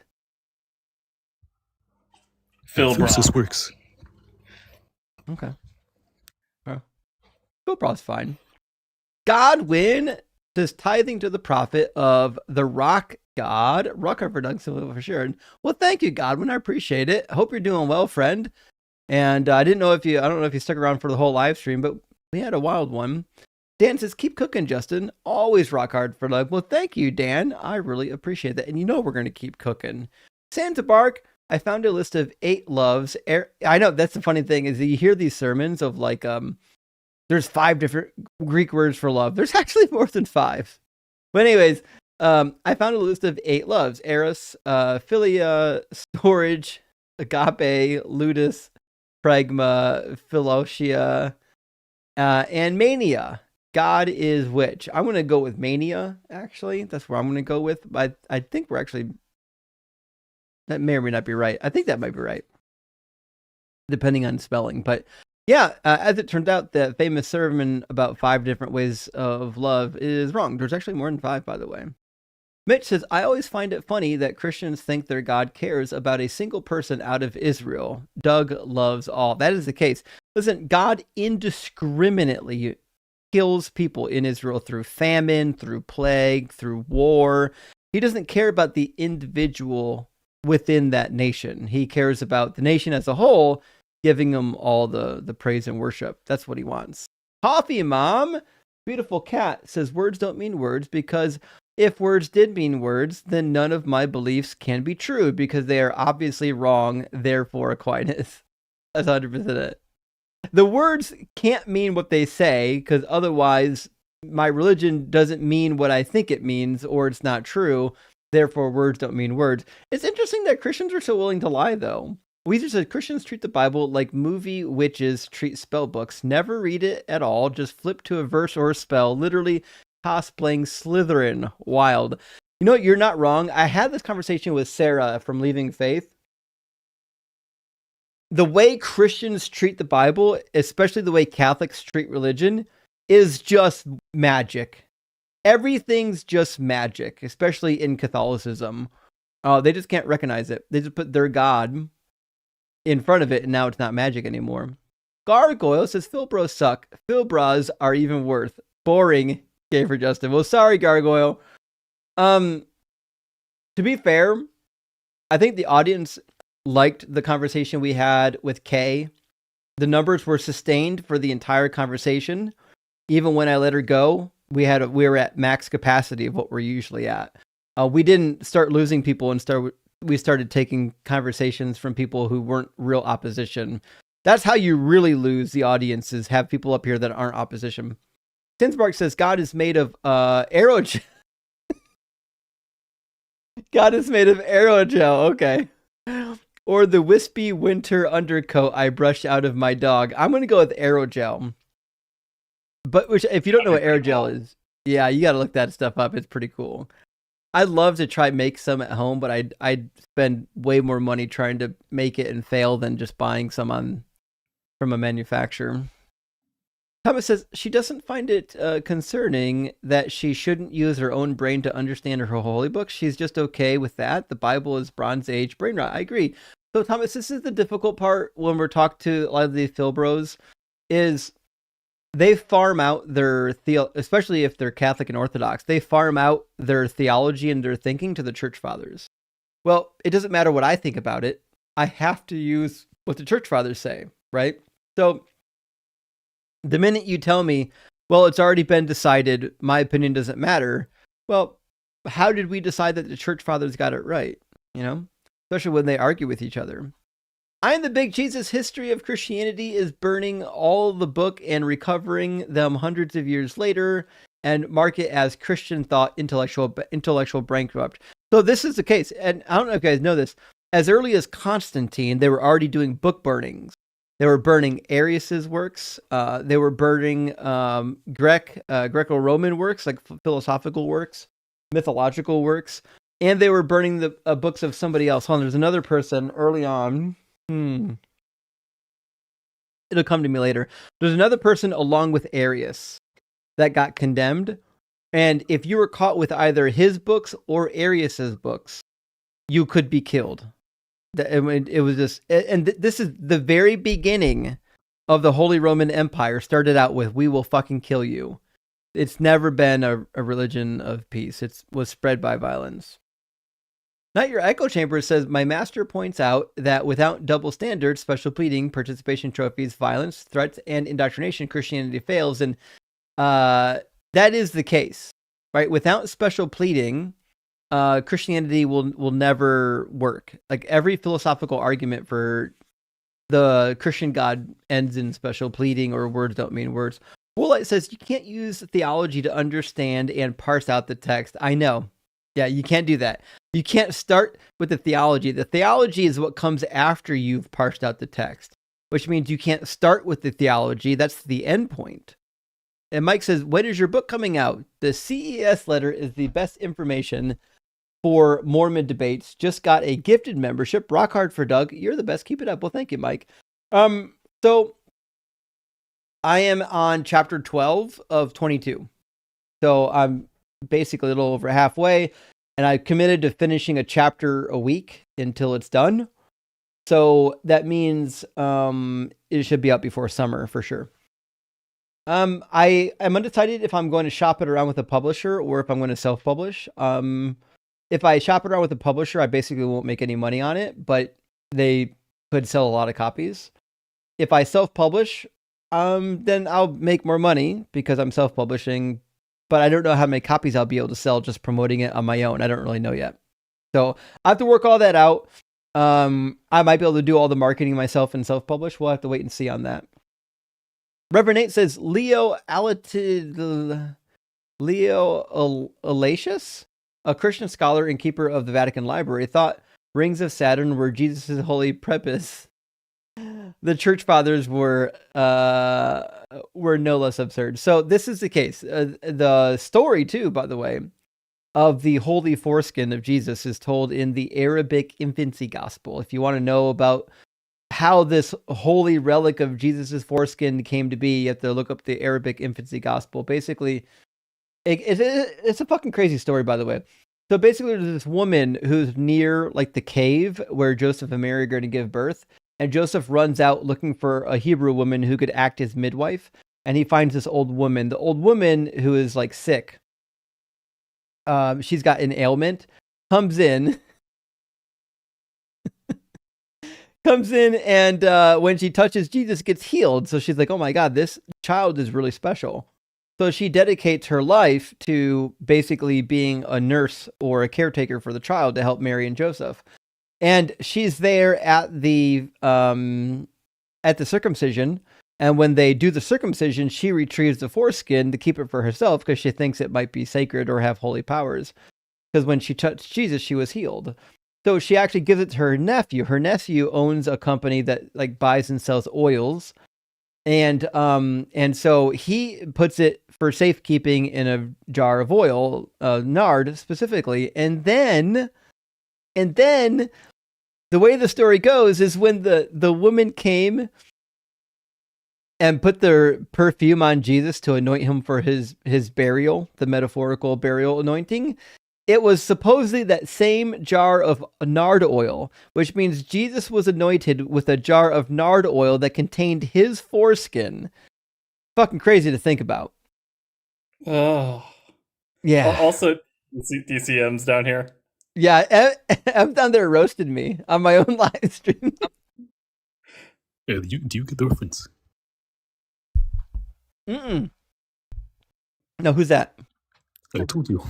Philbra's works. Okay. Philbra's fine. Godwin says, tithing to the prophet of the rock god. Rock production for sure. Well, thank you, Godwin. I appreciate it. Hope you're doing well, friend. And I don't know if you stuck around for the whole live stream, but we had a wild one. Dan says, keep cooking, Justin. Always rock hard for love. Well, thank you, Dan. I really appreciate that. And you know we're going to keep cooking. Santa Bark, I found a list of 8 loves. I know that's the funny thing is that you hear these sermons of like, there's 5 different Greek words for love. There's actually more than 5. But anyways, I found a list of 8 loves. Eros, Philia, Storage, Agape, Ludus, Pragma, Philotia, and Mania. God is which? I'm going to go with Mania, actually. That's where I'm going to go with. I think we're actually... That may or may not be right. I think that might be right. Depending on spelling. But yeah, as it turns out, the famous sermon about 5 different ways of love is wrong. There's actually more than 5, by the way. Mitch says, I always find it funny that Christians think their God cares about a single person out of Israel. Doug loves all. That is the case. Listen, God indiscriminately kills people in Israel through famine, through plague, through war. He doesn't care about the individual within that nation. He cares about the nation as a whole, giving them all the praise and worship. That's what he wants. Coffee Mom, beautiful cat, says words don't mean words because if words did mean words, then none of my beliefs can be true because they are obviously wrong, therefore Aquinas. That's 100% it. The words can't mean what they say because otherwise my religion doesn't mean what I think it means or it's not true. Therefore, words don't mean words. It's interesting that Christians are so willing to lie, though. Weezer said Christians treat the Bible like movie witches treat spell books. Never read it at all. Just flip to a verse or a spell. Literally cosplaying Slytherin. Wild. You know what? You're not wrong. I had this conversation with Sarah from Leaving Faith. The way Christians treat the Bible, especially the way Catholics treat religion, is just magic. Everything's just magic, especially in Catholicism. They just can't recognize it. They just put their God in front of it, and now it's not magic anymore. Gargoyle says, Philbros suck. Philbras are even worse. Boring, gay for Justin. Well, sorry, Gargoyle. To be fair, I think the audience liked the conversation we had with Kay. The numbers were sustained for the entire conversation. Even when I let her go, we were at max capacity of what we're usually at. We didn't start losing people and we started taking conversations from people who weren't real opposition. That's how you really lose the audience, is have people up here that aren't opposition. Tinsbark says God is made of aerogel. God is made of aerogel. Okay. Or the wispy winter undercoat I brushed out of my dog. I'm going to go with aerogel. But which, if you don't know what aerogel is, yeah, you got to look that stuff up. It's pretty cool. I'd love to try make some at home, but I'd spend way more money trying to make it and fail than just buying some from a manufacturer. Thomas says she doesn't find it concerning that she shouldn't use her own brain to understand her holy books. She's just okay with that. The Bible is Bronze Age brain rot. I agree. So Thomas, this is the difficult part when we're talking to a lot of these Philbros, is they farm out their especially if they're Catholic and Orthodox, they farm out their theology and their thinking to the church fathers. Well, it doesn't matter what I think about it. I have to use what the church fathers say, right? So the minute you tell me, well, it's already been decided, my opinion doesn't matter. Well, how did we decide that the church fathers got it right? You know, especially when they argue with each other. I'm the Big Jesus History of Christianity is burning all the book and recovering them hundreds of years later and mark it as Christian thought intellectual bankrupt. So this is the case. And I don't know if you guys know this. As early as Constantine, they were already doing book burnings. They were burning Arius's works. They were burning Greco-Roman works, like philosophical works, mythological works. And they were burning the books of somebody else. Hold on, there's another person early on. It'll come to me later. There's another person along with Arius that got condemned. And if you were caught with either his books or Arius's books, you could be killed. It was just, and this is the very beginning of the Holy Roman Empire. Started out with, we will fucking kill you. It's never been a religion of peace. It was spread by violence. Not Your Echo Chamber says, my master points out that without double standards, special pleading, participation trophies, violence, threats, and indoctrination, Christianity fails. And that is the case, right? Without special pleading, Christianity will never work. Like every philosophical argument for the Christian God ends in special pleading or words don't mean words. Woolite says you can't use theology to understand and parse out the text. I know. Yeah, you can't do that. You can't start with the theology. The theology is what comes after you've parsed out the text, which means you can't start with the theology. That's the end point. And Mike says, when is your book coming out? The CES letter is the best information for Mormon debates. Just got a gifted membership. Rock hard for Doug. You're the best. Keep it up. Well, thank you, Mike. So I am on chapter 12 of 22. So I'm basically a little over halfway, and I committed to finishing a chapter a week until it's done. So that means it should be out before summer for sure. I am undecided if I'm going to shop it around with a publisher or if I'm going to self-publish. If I shop it around with a publisher, I basically won't make any money on it, but they could sell a lot of copies. If I self-publish, then I'll make more money because I'm self-publishing, but I don't know how many copies I'll be able to sell just promoting it on my own. I don't really know yet. So I have to work all that out. I might be able to do all the marketing myself and self-publish. We'll have to wait and see on that. Reverend Nate says, Leo Alatius, a Christian scholar and keeper of the Vatican Library, thought rings of Saturn were Jesus' holy prepuce. The church fathers were no less absurd. So this is the case. The story, too, by the way, of the holy foreskin of Jesus is told in the Arabic infancy gospel. If you want to know about how this holy relic of Jesus's foreskin came to be, you have to look up the Arabic infancy gospel. Basically, it's a fucking crazy story, by the way. So basically, there's this woman who's near like the cave where Joseph and Mary are going to give birth. And Joseph runs out looking for a Hebrew woman who could act as midwife. And he finds this old woman. The old woman who is like sick. She's got an ailment. Comes in and when she touches Jesus, gets healed. So she's like, oh my God, this child is really special. So she dedicates her life to basically being a nurse or a caretaker for the child to help Mary and Joseph. And she's there at the circumcision. And when they do the circumcision, she retrieves the foreskin to keep it for herself because she thinks it might be sacred or have holy powers. Because when she touched Jesus, she was healed. So she actually gives it to her nephew. Her nephew owns a company that like buys and sells oils. And so he puts it for safekeeping in a jar of oil, nard specifically. And then the way the story goes is when the woman came and put their perfume on Jesus to anoint him for his burial, the metaphorical burial anointing, it was supposedly that same jar of nard oil, which means Jesus was anointed with a jar of nard oil that contained his foreskin. Fucking crazy to think about. Oh. Yeah. Also, DCM's down here. Yeah, I'm down there roasted me on my own live stream. Do you get the reference? No, who's that? I told you.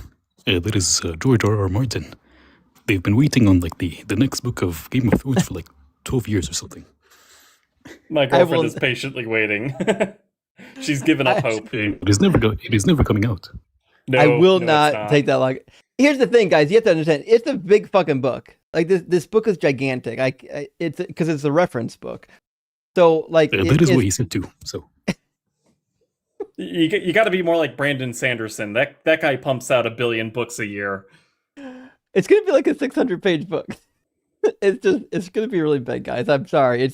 That is George R.R. Martin. They've been waiting on like the next book of Game of Thrones for like 12 years or something. My girlfriend is patiently waiting. She's given up hope. It is never coming out. No, I will not take that long. Here's the thing, guys. You have to understand. It's a big fucking book. Like this book is gigantic. It's because it's a reference book. So like that is what he said too. So you got to be more like Brandon Sanderson. That guy pumps out 1 billion books a year. It's gonna be like a 600-page book. It's gonna be really big, guys. I'm sorry.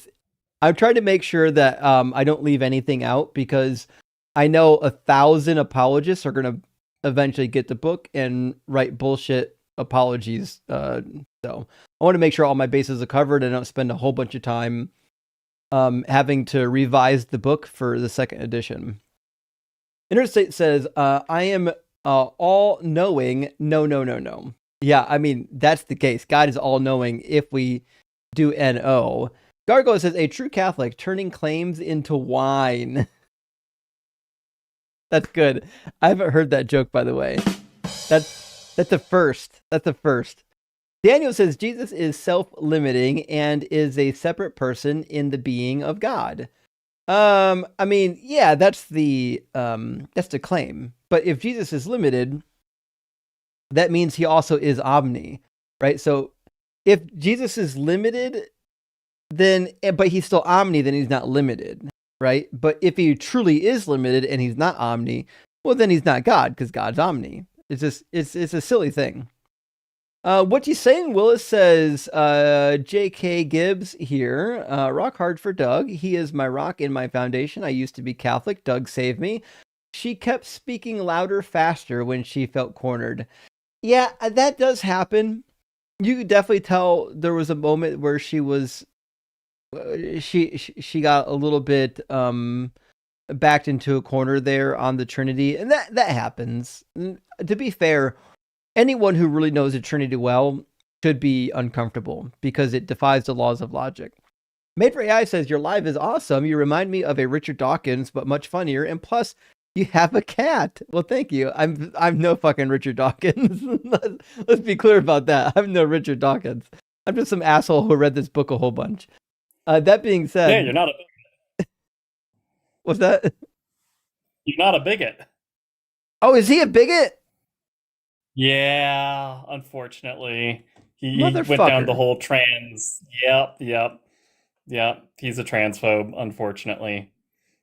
I'm trying to make sure that I don't leave anything out because I know 1,000 apologists are gonna eventually get the book and write bullshit apologies. So I want to make sure all my bases are covered and I don't spend a whole bunch of time having to revise the book for the second edition. Interstate says, I am all knowing. No. Yeah, I mean, that's the case. God is all knowing if we do NO. Gargoyle says, a true Catholic turning claims into wine. That's good. I haven't heard that joke, by the way. That's the first. That's the first. Daniel says, Jesus is self-limiting and is a separate person in the being of God. I mean, yeah, that's the claim. But if Jesus is limited, that means he also is omni, right? So if Jesus is limited, then but he's still omni, then he's not limited, right? But if he truly is limited and he's not omni, well, then he's not God because God's omni. It's just it's a silly thing. What you saying? Willis says, J.K. Gibbs here. Rock hard for Doug. He is my rock in my foundation. I used to be Catholic. Doug saved me. She kept speaking louder, faster when she felt cornered. Yeah, that does happen. You could definitely tell there was a moment where she was, she got a little bit backed into a corner there on the Trinity, and that happens. To be fair, anyone who really knows the Trinity well should be uncomfortable because it defies the laws of logic. Made for AI says, your live is awesome. You remind me of a Richard Dawkins, but much funnier. And plus, you have a cat. Well, thank you. I'm no fucking Richard Dawkins. Let's be clear about that. I'm no Richard Dawkins. I'm just some asshole who read this book a whole bunch. That being said... Yeah, you're not a... What's that? You're not a bigot. Oh, is he a bigot? Yeah, unfortunately. He went down the whole trans... Yep. He's a transphobe, unfortunately.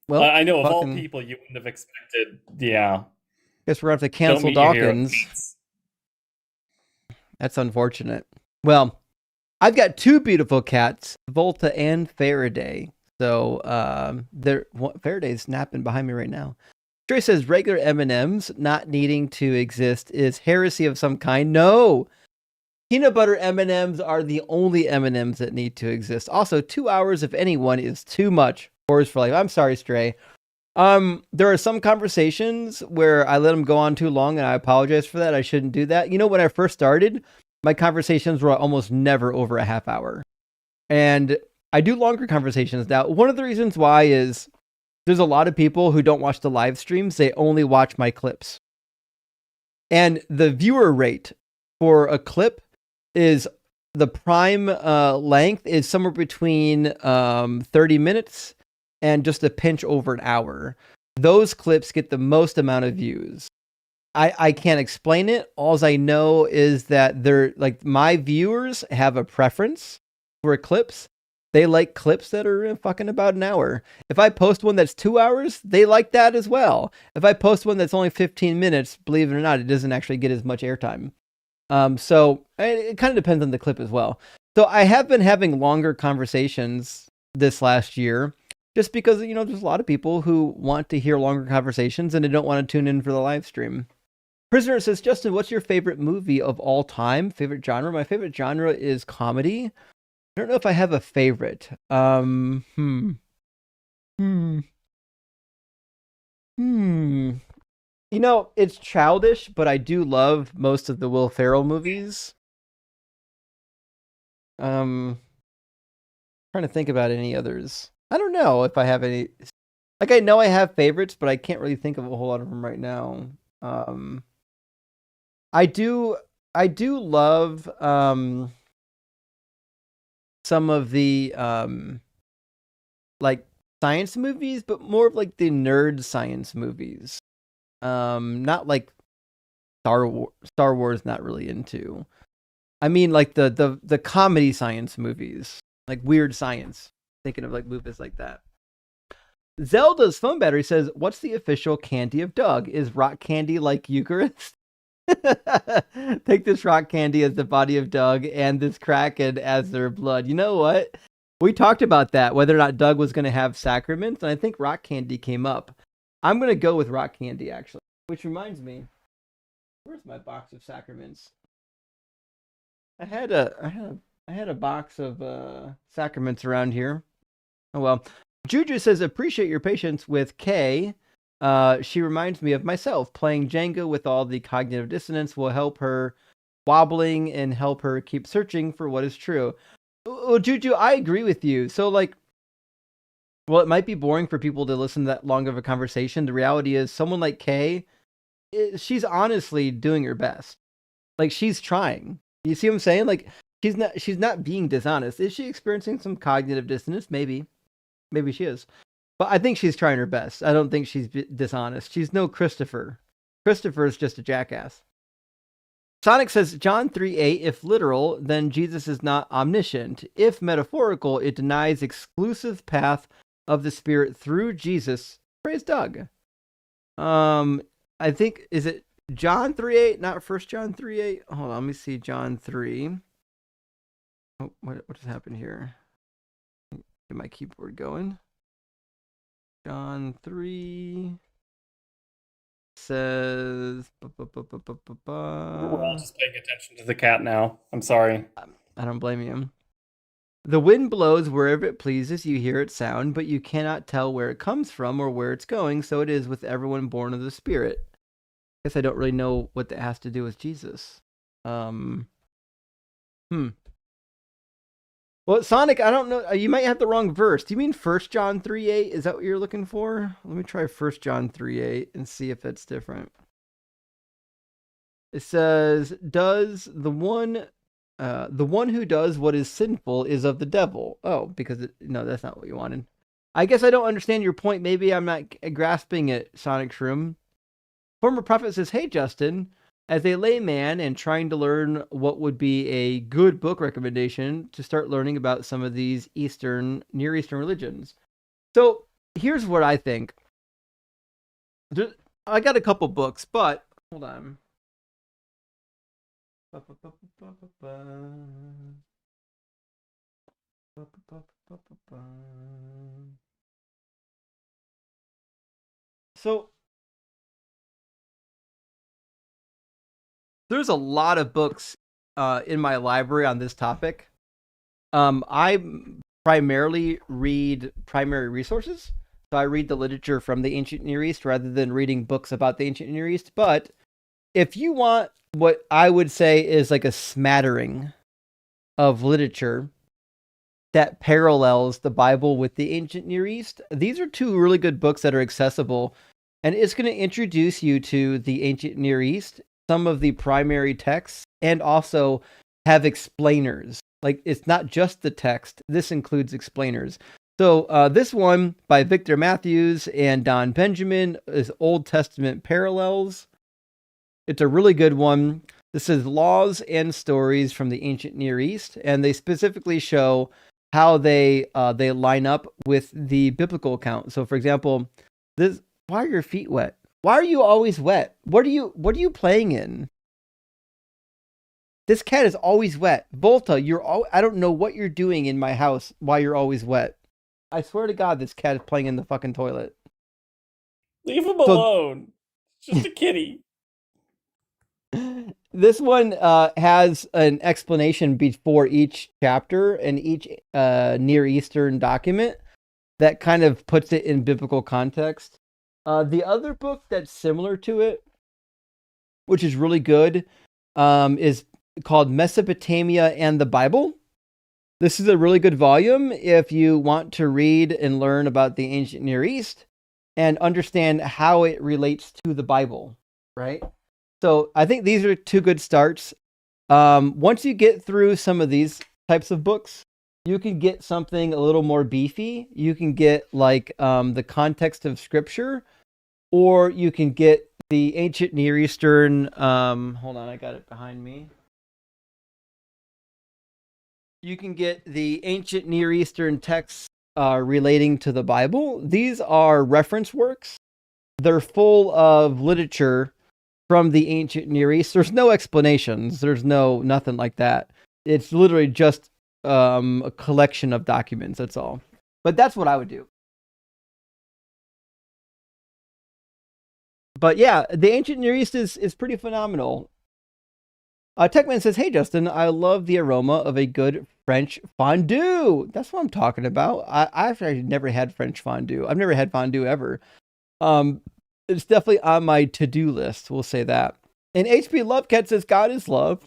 Well, I know of all people you wouldn't have expected. Yeah. Guess we're going to have to cancel Dawkins. That's unfortunate. Well, I've got two beautiful cats, Volta and Faraday. So Faraday's napping behind me right now. Trey says regular M&Ms not needing to exist is heresy of some kind. No. Peanut butter M&Ms are the only M&Ms that need to exist. Also, 2 hours, if anyone, is too much. Horrors for life. I'm sorry, Stray. There are some conversations where I let them go on too long, and I apologize for that. I shouldn't do that. You know, when I first started, my conversations were almost never over a half hour. And I do longer conversations now. One of the reasons why is there's a lot of people who don't watch the live streams. They only watch my clips. And the viewer rate for a clip is the prime length is somewhere between 30 minutes and just a pinch over an hour. Those clips get the most amount of views. I can't explain it. All I know is that they're like my viewers have a preference for clips. They like clips that are fucking about an hour. If I post one that's 2 hours, they like that as well. If I post one that's only 15 minutes, believe it or not, it doesn't actually get as much airtime. So it kind of depends on the clip as well. So I have been having longer conversations this last year just because, you know, there's a lot of people who want to hear longer conversations and they don't want to tune in for the live stream. Prisoner says, Justin, what's your favorite movie of all time? Favorite genre? My favorite genre is comedy. I don't know if I have a favorite. You know, it's childish, but I do love most of the Will Ferrell movies. Trying to think about any others. I don't know if I have any. Like, I know I have favorites, but I can't really think of a whole lot of them right now. I do love some of the like science movies, but more of like the nerd science movies. Not like Star Wars, not really into. I mean like the comedy science movies, like Weird Science. Thinking of like movies like that. Zelda's phone battery says, what's the official candy of Doug? Is rock candy like Eucharist? Take this rock candy as the body of Doug and this Kraken as their blood. You know what? We talked about that, whether or not Doug was going to have sacraments, and I think rock candy came up. I'm going to go with rock candy, actually. Which reminds me, where's my box of sacraments? I had a box of sacraments around here. Oh well. Juju says, appreciate your patience with Kay. She reminds me of myself. Playing Jenga with all the cognitive dissonance will help her wobbling and help her keep searching for what is true. Well, Juju, I agree with you. So, like, well, it might be boring for people to listen to that long of a conversation. The reality is, someone like Kay, she's honestly doing her best. Like, she's trying. You see what I'm saying? Like, she's not being dishonest. Is she experiencing some cognitive dissonance? Maybe she is. But I think she's trying her best. I don't think she's dishonest. She's no Christopher. Christopher is just a jackass. Sonic says, John 3:8, if literal, then Jesus is not omniscient. If metaphorical, it denies exclusive path of the Spirit through Jesus. Praise Doug. I think, is it John 3:8, not 1 John 3:8? Hold on, let me see John 3. Oh, what just happened here? Get my keyboard going. John 3 says... We're all just paying attention to the cat now. I'm sorry. I don't blame you. The wind blows wherever it pleases. You hear its sound, but you cannot tell where it comes from or where it's going. So it is with everyone born of the Spirit. I guess I don't really know what that has to do with Jesus. Well, Sonic, I don't know. You might have the wrong verse. Do you mean 1 John 3:8? Is that what you're looking for? Let me try 1 John 3:8 and see if that's different. It says, does the one who does what is sinful is of the devil. Oh, because no, that's not what you wanted. I guess I don't understand your point. Maybe I'm not grasping it, Sonic Shroom. Former Prophet says, hey, Justin, as a layman and trying to learn what would be a good book recommendation to start learning about some of these Near Eastern religions. So here's what I think. I got a couple books, but hold on. So there's a lot of books in my library on this topic. I primarily read primary resources. So I read the literature from the ancient Near East rather than reading books about the ancient Near East. But if you want what I would say is like a smattering of literature that parallels the Bible with the ancient Near East, these are two really good books that are accessible. And it's going to introduce you to the ancient Near East, some of the primary texts, and also have explainers. Like, it's not just the text. This includes explainers. So this one by Victor Matthews and Don Benjamin is Old Testament Parallels. It's a really good one. This is Laws and Stories from the Ancient Near East, and they specifically show how they line up with the biblical account. So, for example, this. Why are your feet wet? Why are you always wet? What are you playing in? This cat is always wet. Volta, I don't know what you're doing in my house. Why you're always wet? I swear to God, this cat is playing in the fucking toilet. Leave him alone. It's just a kitty. This one has an explanation before each chapter and each Near Eastern document that kind of puts it in biblical context. The other book that's similar to it, which is really good, is called Mesopotamia and the Bible. This is a really good volume if you want to read and learn about the ancient Near East and understand how it relates to the Bible, right? So I think these are two good starts. Once you get through some of these types of books, you can get something a little more beefy. You can get like the context of Scripture, or you can get the ancient Near Eastern. Hold on, I got it behind me. You can get the ancient Near Eastern texts relating to the Bible. These are reference works. They're full of literature from the ancient Near East. There's no explanations. There's nothing like that. It's literally just a collection of documents. That's all. But that's what I would do. But yeah, the ancient Near East is pretty phenomenal. Techman says, "Hey Justin, I love the aroma of a good French fondue." That's what I'm talking about. I've actually never had French fondue. I've never had fondue ever. It's definitely on my to-do list. We'll say that. And HP Lovecat says, "God is love,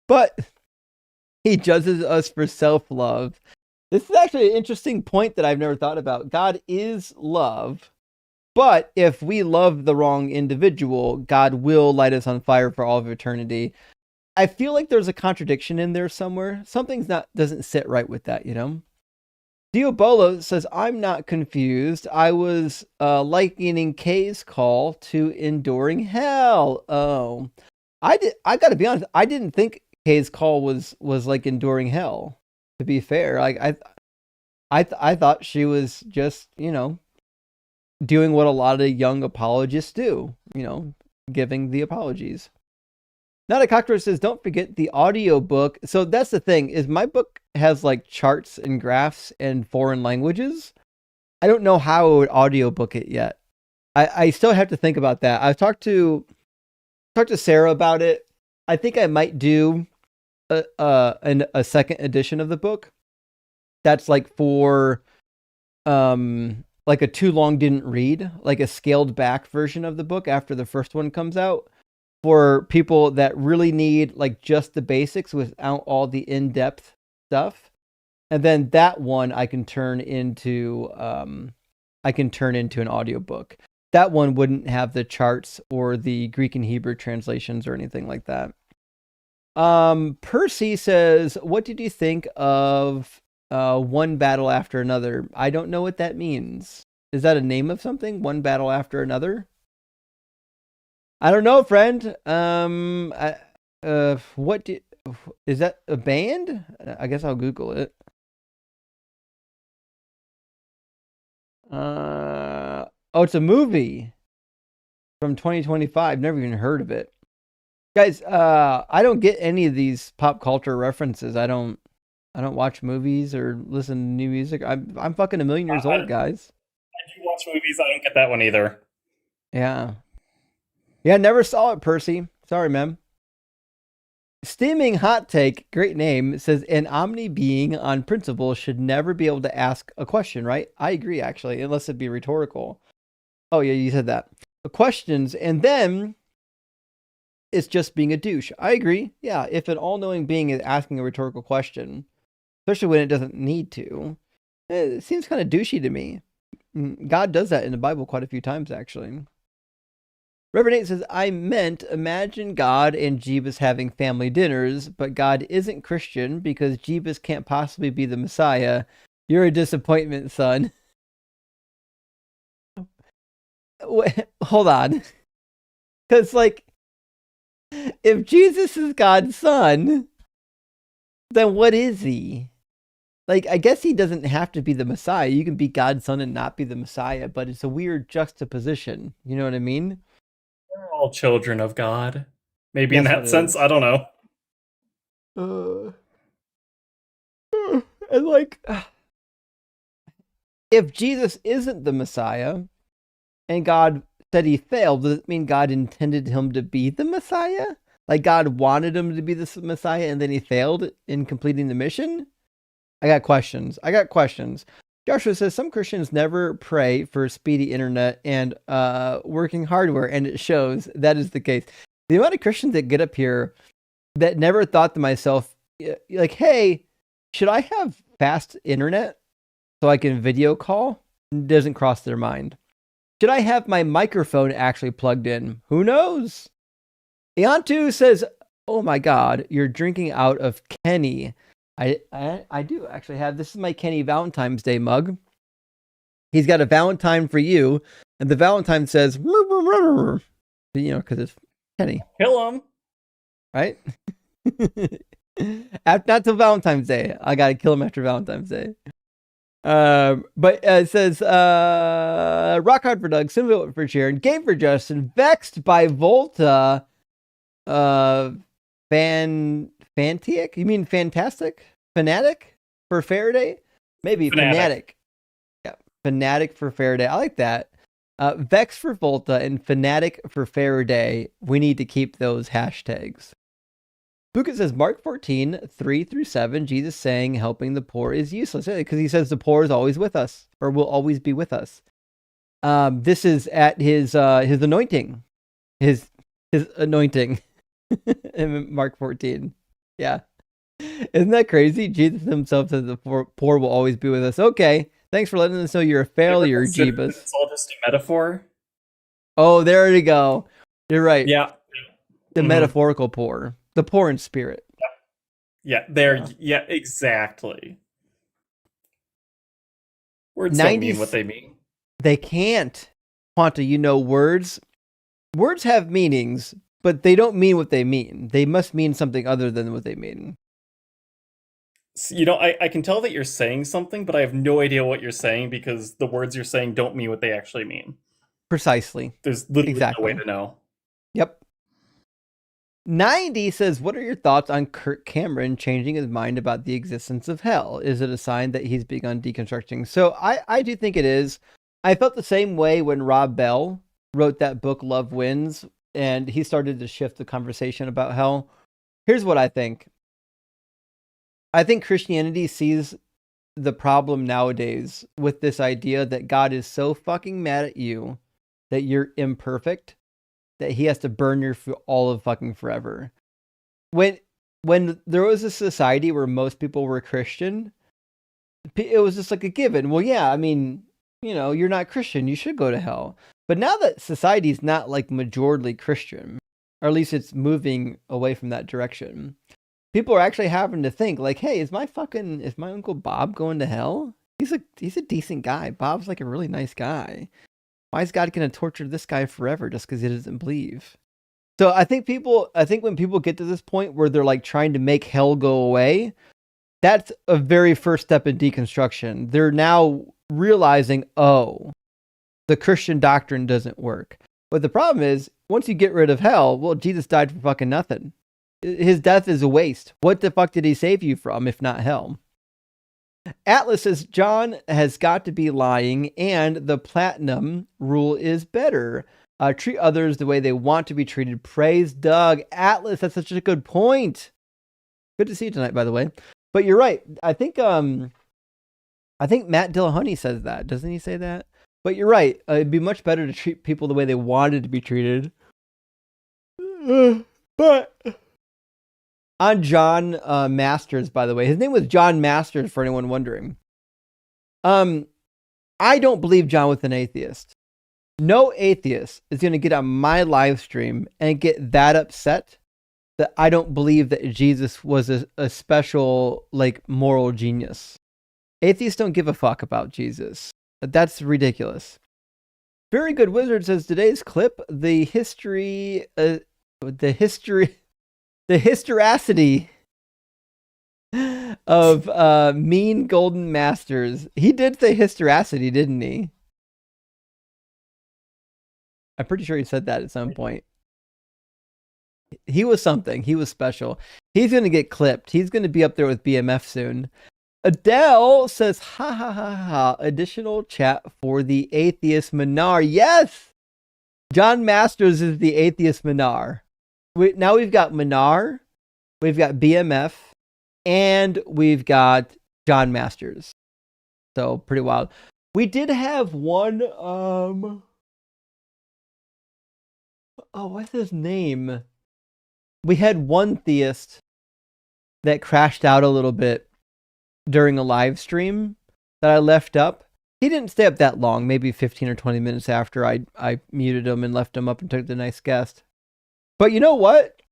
but he judges us for self-love." This is actually an interesting point that I've never thought about. God is love, but if we love the wrong individual, God will light us on fire for all of eternity. I feel like there's a contradiction in there somewhere. Something's doesn't sit right with that, you know? Diobolo says, "I'm not confused. I was likening Kay's call to enduring hell." Oh, I got to be honest. I didn't think Kay's call was like enduring hell. To be fair, like I thought she was just, you know, doing what a lot of young apologists do. You know, giving the apologies. Not a Cockroach says, "Don't forget the audio book." So that's the thing, is my book has like charts and graphs and foreign languages. I don't know how I would audiobook it yet. I still have to think about that. I've talked to Sarah about it. I think I might do a second edition of the book. That's like for like a too long didn't read, like a scaled back version of the book after the first one comes out, for people that really need like just the basics without all the in-depth stuff. And then that one I can turn into an audiobook. That one wouldn't have the charts or the Greek and Hebrew translations or anything like that. Percy says, "What did you think of One Battle After Another?" I don't know what that means. Is that a name of something? One Battle After Another? I don't know, friend. Is that a band? I guess I'll Google it. Oh, it's a movie from 2025. Never even heard of it. Guys, I don't get any of these pop culture references. I don't watch movies or listen to new music. I'm fucking 1,000,000 years old, guys. I do watch movies. I don't get that one either. Yeah. Yeah, never saw it, Percy. Sorry, man. Steaming Hot Take, great name, says, "An omni being on principle should never be able to ask a question," right? I agree, actually, unless it be rhetorical. Oh, yeah, you said that. The questions, and then it's just being a douche. I agree. Yeah, if an all-knowing being is asking a rhetorical question, especially when it doesn't need to, it seems kind of douchey to me. God does that in the Bible quite a few times, actually. Reverend 8 says, "I meant, imagine God and Jeebus having family dinners, but God isn't Christian because Jeebus can't possibly be the Messiah. You're a disappointment, son." Wait, hold on. Because, like, if Jesus is God's son, then what is he? Like, I guess he doesn't have to be the Messiah. You can be God's son and not be the Messiah, but it's a weird juxtaposition. You know what I mean? We're all children of God. Maybe in that sense, I don't know. And like, if Jesus isn't the Messiah and God said he failed, does it mean God intended him to be the Messiah? Like God wanted him to be the Messiah and then he failed in completing the mission? I got questions. Joshua says, "Some Christians never pray for speedy internet and working hardware, and it shows that is the case." The amount of Christians that get up here that never thought to myself, like, "Hey, should I have fast internet so I can video call?" Doesn't cross their mind. Should I have my microphone actually plugged in? Who knows? Iantu says, "Oh my God, you're drinking out of Kenny." I do actually have, this is my Kenny Valentine's Day mug. He's got a Valentine for you, and the Valentine says, you know, because it's Kenny. Kill him. Right? Not till Valentine's Day. I gotta kill him after Valentine's Day. But it says rock hard for Doug, simple for Sharon, game for Justin, vexed by Volta, Fantic? You mean fantastic? Fanatic for Faraday? Maybe fanatic. Yeah, fanatic for Faraday. I like that. Vex for Volta and fanatic for Faraday. We need to keep those hashtags. Buka says Mark 14, 3-7, Jesus saying helping the poor is useless. Because he says the poor is always with us, or will always be with us. This is at his anointing. His anointing in Mark 14. Yeah. Isn't that crazy? Jesus himself says the poor will always be with us. Okay. Thanks for letting us know you're a failure, Jeebus. It's all just a metaphor. Oh, there you go. You're right. Yeah. The metaphorical poor. The poor in spirit. Yeah, exactly. Words don't mean what they mean. They can't. Quanta, words have meanings, but they don't mean what they mean. They must mean something other than what they mean. I can tell that you're saying something, but I have no idea what you're saying because the words you're saying don't mean what they actually mean. Precisely. There's literally no way to know. Yep. 90 says, what are your thoughts on Kirk Cameron changing his mind about the existence of hell? Is it a sign that he's begun deconstructing? So I do think it is. I felt the same way when Rob Bell wrote that book, Love Wins, and he started to shift the conversation about hell. Here's what I think. I think Christianity sees the problem nowadays with this idea that God is so fucking mad at you that you're imperfect, that he has to burn you for all of fucking forever. When there was a society where most people were Christian, it was just like a given. Well, yeah, I mean, you're not Christian, you should go to hell. But now that society's not like majority Christian, or at least it's moving away from that direction, people are actually having to think like, hey, is my Uncle Bob going to hell? He's a decent guy. Bob's like a really nice guy. Why is God going to torture this guy forever just because he doesn't believe? So I think when people get to this point where they're like trying to make hell go away, that's a very first step in deconstruction. They're now realizing, oh, the Christian doctrine doesn't work. But the problem is, once you get rid of hell, well, Jesus died for fucking nothing. His death is a waste. What the fuck did he save you from if not hell? Atlas says John has got to be lying and the platinum rule is better. Treat others the way they want to be treated. Praise Doug. Atlas, that's such a good point. Good to see you tonight, by the way. But you're right. I think Matt Dillahunty says that. Doesn't he say that? But you're right. It'd be much better to treat people the way they wanted to be treated. But on John Masters, by the way, his name was John Masters for anyone wondering. I don't believe John was an atheist. No atheist is going to get on my live stream and get that upset that I don't believe that Jesus was a special, like, moral genius. Atheists don't give a fuck about Jesus. That's ridiculous. Very Good Wizard says today's clip, the historicity of mean golden masters. He did say historicity, didn't he? I'm pretty sure he said that at some point. He was something. He was special. He's going to get clipped. He's going to be up there with BMF soon. Adele says, ha ha ha ha, additional chat for the atheist Minar. Yes! John Masters is the atheist Minar. Now we've got Minar, we've got BMF, and we've got John Masters. So, pretty wild. We did have one, what's his name? We had one theist that crashed out a little bit during a live stream that I left up. He didn't stay up that long, maybe 15 or 20 minutes after I muted him and left him up and took the nice guest. But you know what?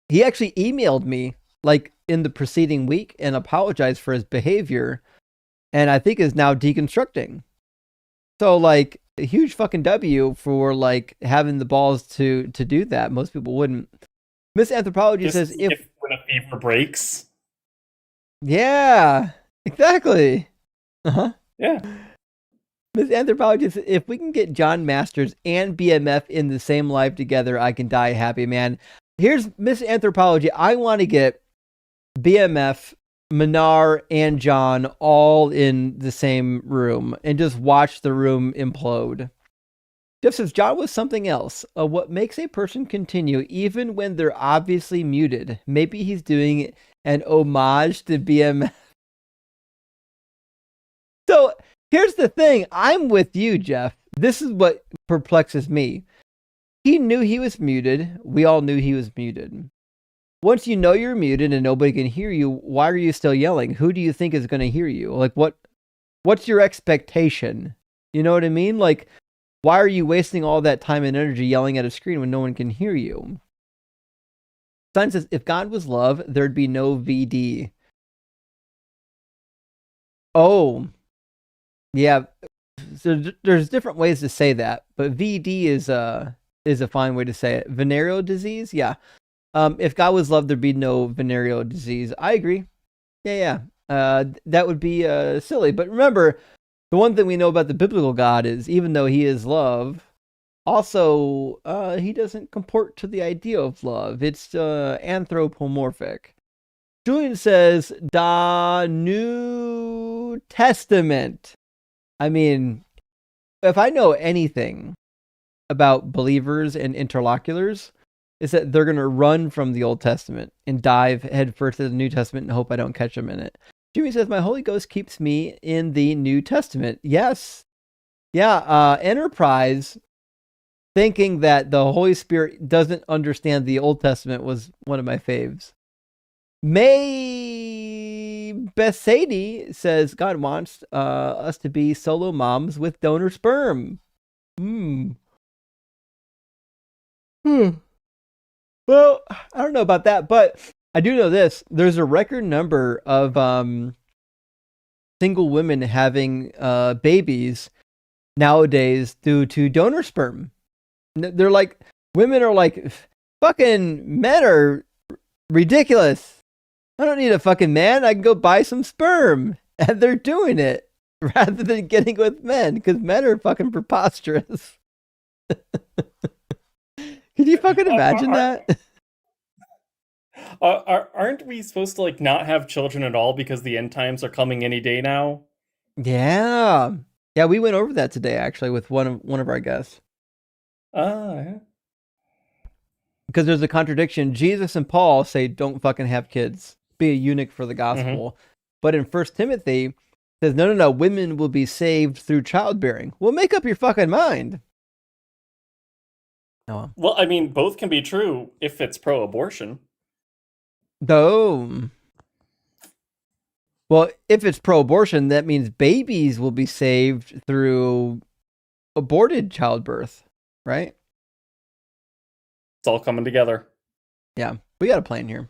He actually emailed me like in the preceding week and apologized for his behavior, and I think is now deconstructing. So like a huge fucking W for like having the balls to do that. Most people wouldn't. Miss Anthropology says if when a fever breaks. Yeah, exactly. Uh-huh. Yeah. Miss Anthropologist, if we can get John Masters and BMF in the same life together, I can die happy, man. Here's Miss Anthropology. I want to get BMF, Minar, and John all in the same room and just watch the room implode. Jeff says, John was something else. What makes a person continue even when they're obviously muted? Maybe he's doing an homage to BMF. So here's the thing. I'm with you, Jeff. This is what perplexes me. He knew he was muted. We all knew he was muted. Once you know you're muted and nobody can hear you, why are you still yelling? Who do you think is going to hear you? Like, what's your expectation? You know what I mean? Like, why are you wasting all that time and energy yelling at a screen when no one can hear you? Stein says, if God was love, there'd be no VD. Oh, yeah. So there's different ways to say that, but VD is a fine way to say it. Venereal disease, yeah. If God was love, there'd be no venereal disease. I agree. Yeah. That would be silly. But remember, the one thing we know about the biblical God is, even though he is love, also he doesn't comport to the idea of love. It's anthropomorphic. Julian says, "Da New Testament." I mean, if I know anything about believers and interlocutors, is that they're going to run from the Old Testament and dive headfirst to the New Testament and hope I don't catch them in it. Jimmy says, my Holy Ghost keeps me in the New Testament. Yes. Yeah, Enterprise thinking that the Holy Spirit doesn't understand the Old Testament was one of my faves. May Besady says, God wants us to be solo moms with donor sperm. Well, I don't know about that, but I do know this. There's a record number of single women having babies nowadays due to donor sperm. They're like, women are like, fucking men are ridiculous. I don't need a fucking man. I can go buy some sperm. And they're doing it rather than getting with men because men are fucking preposterous. Can you fucking imagine that? Aren't we supposed to like not have children at all because the end times are coming any day now? Yeah, we went over that today actually with one of our guests. Yeah. Because there's a contradiction. Jesus and Paul say don't fucking have kids, be a eunuch for the gospel. Mm-hmm. But in 1 Timothy, it says no, women will be saved through childbearing. Well, make up your fucking mind. No. Well, I mean, both can be true if it's pro-abortion. No. Well, if it's pro-abortion, that means babies will be saved through aborted childbirth, right? It's all coming together. Yeah, we got a plan here.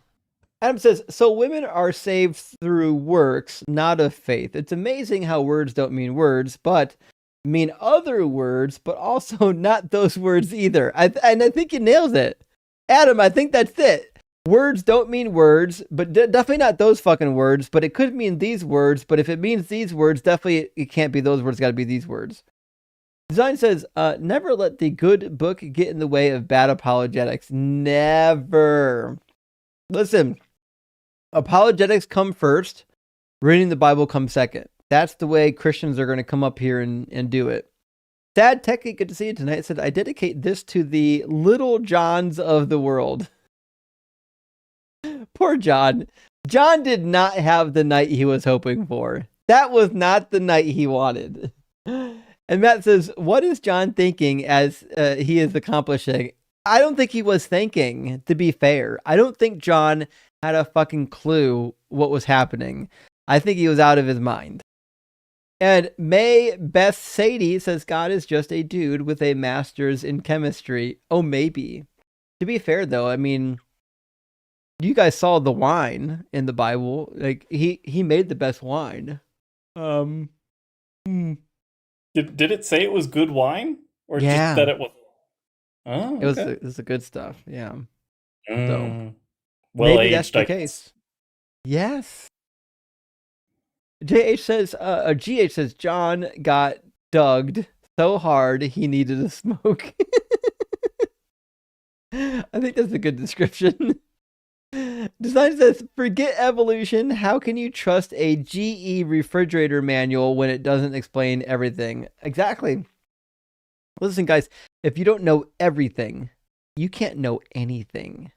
Adam says, so women are saved through works, not of faith. It's amazing how words don't mean words, but mean other words, but also not those words either. And I think you nailed it. Adam, I think that's it. Words don't mean words, but definitely not those fucking words, but it could mean these words, but if it means these words, definitely it can't be those words, got to be these words. Design says, never let the good book get in the way of bad apologetics. Never. Listen, apologetics come first, reading the Bible comes second. That's the way Christians are going to come up here and do it. Dad, Techie, good to see you tonight. Said, I dedicate this to the little Johns of the world. Poor John. John did not have the night he was hoping for. That was not the night he wanted. And Matt says, what is John thinking as he is accomplishing? I don't think he was thinking, to be fair. I don't think John had a fucking clue what was happening. I think he was out of his mind. And May Beth Sadie says, God is just a dude with a master's in chemistry. Oh, maybe. To be fair, though, I mean, you guys saw the wine in the Bible. Like, he made the best wine. Did it say it was good wine? Or just that it was... Oh, okay. It was the good stuff, yeah. So, maybe that's the case. Yes. GH says John got dugged so hard he needed a smoke. I think that's a good description. Design says, forget evolution. How can you trust a GE refrigerator manual when it doesn't explain everything? Exactly. Listen, guys, if you don't know everything, you can't know anything.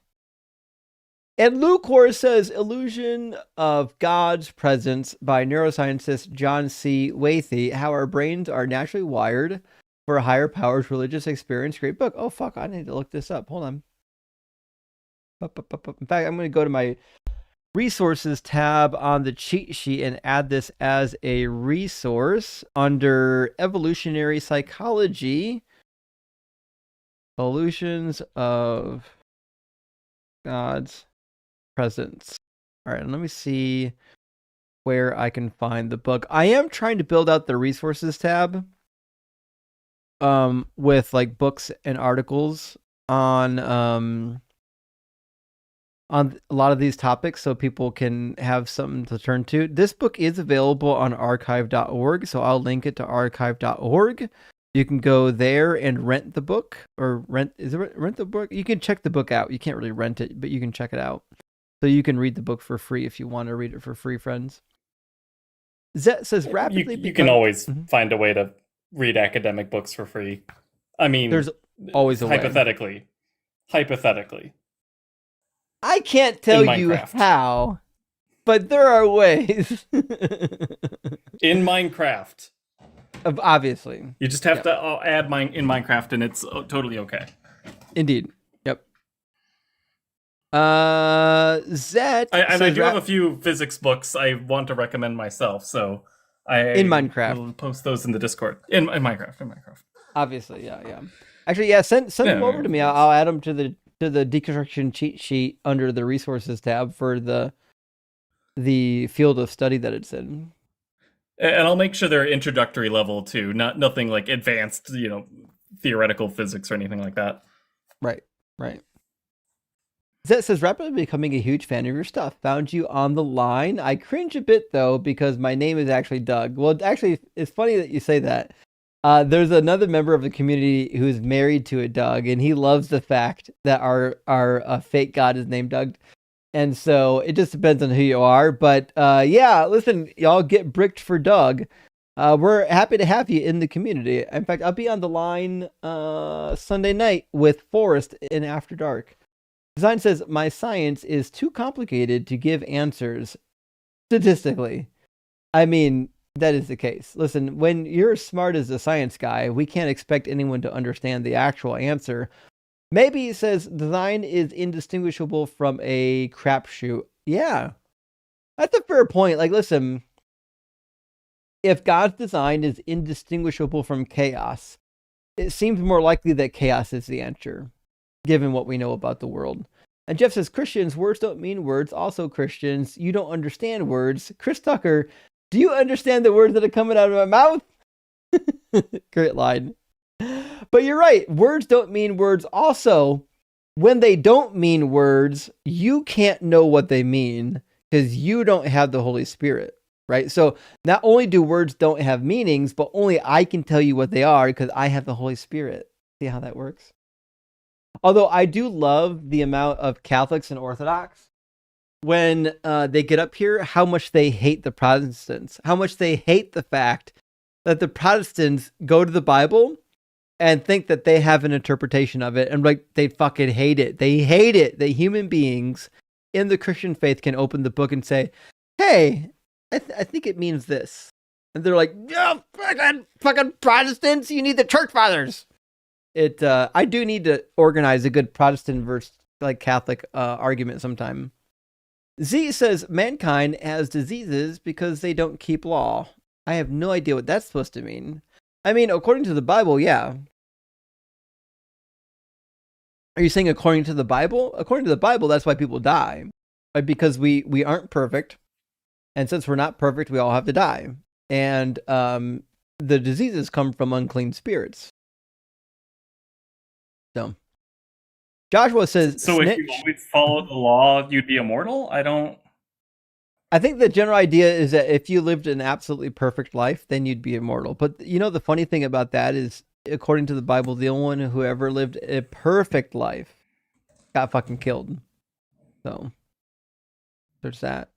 And Lucor says, Illusion of God's Presence by neuroscientist John C. Wathy, How Our Brains Are Naturally Wired for a Higher Powers Religious Experience. Great book. Oh, fuck, I need to look this up. Hold on. In fact, I'm going to go to my resources tab on the cheat sheet and add this as a resource under evolutionary psychology. Illusions of God's Presence. All right, let me see where I can find the book. I am trying to build out the resources tab with like books and articles on a lot of these topics so people can have something to turn to. This book is available on archive.org, so I'll link it to archive.org. You can go there and rent the book, or rent the book? You can check the book out. You can't really rent it, but you can check it out. So you can read the book for free if you want to read it for free, friends. Zet says rapidly. You can always find a way to read academic books for free. I mean, there's always a hypothetically. Hypothetically. I can't tell you how, but there are ways. In Minecraft. Obviously. You just have to add in Minecraft and it's totally okay. Indeed. Yep. Zet. I do have a few physics books I want to recommend myself, so in Minecraft. will post those in the Discord. In Minecraft. Obviously, yeah. Actually, yeah, send them over to me. I'll add them to the deconstruction cheat sheet under the resources tab for the field of study that it's in. And I'll make sure they're introductory level too, nothing like advanced, theoretical physics or anything like that. Right. Zet says, rapidly becoming a huge fan of your stuff. Found you on the line. I cringe a bit though because my name is actually Doug. Well, actually, it's funny that you say that. There's another member of the community who's married to a Doug, and he loves the fact that our fake god is named Doug. And so it just depends on who you are. But yeah, listen, y'all get bricked for Doug. We're happy to have you in the community. In fact, I'll be on the line Sunday night with Forrest in After Dark. Design says, my science is too complicated to give answers statistically. I mean, that is the case. Listen, when you're as smart as a science guy, we can't expect anyone to understand the actual answer. Maybe it says design is indistinguishable from a crapshoot. Yeah, that's a fair point. Like, listen, if God's design is indistinguishable from chaos, it seems more likely that chaos is the answer, given what we know about the world. And Jeff says, Christians, words don't mean words. Also, Christians, you don't understand words. Chris Tucker, do you understand the words that are coming out of my mouth? Great line. But you're right. Words don't mean words. Also, when they don't mean words, you can't know what they mean because you don't have the Holy Spirit, right? So not only do words don't have meanings, but only I can tell you what they are because I have the Holy Spirit. See how that works? Although I do love the amount of Catholics and Orthodox when they get up here, how much they hate the Protestants, how much they hate the fact that the Protestants go to the Bible and think that they have an interpretation of it, and like they fucking hate it. They hate it that human beings in the Christian faith can open the book and say, "Hey, I think it means this," and they're like, "Yeah, fucking Protestants, you need the church fathers." I do need to organize a good Protestant versus like Catholic argument sometime. Z says mankind has diseases because they don't keep law. I have no idea what that's supposed to mean. I mean, according to the Bible, yeah. Are you saying according to the Bible? According to the Bible, that's why people die. Right? Because we aren't perfect. And since we're not perfect, we all have to die. And the diseases come from unclean spirits. So Joshua says, so if you always follow the law, you'd be immortal? I don't I think the general idea is that if you lived an absolutely perfect life, then you'd be immortal. But the funny thing about that is, according to the Bible, the only one who ever lived a perfect life got fucking killed. So there's that.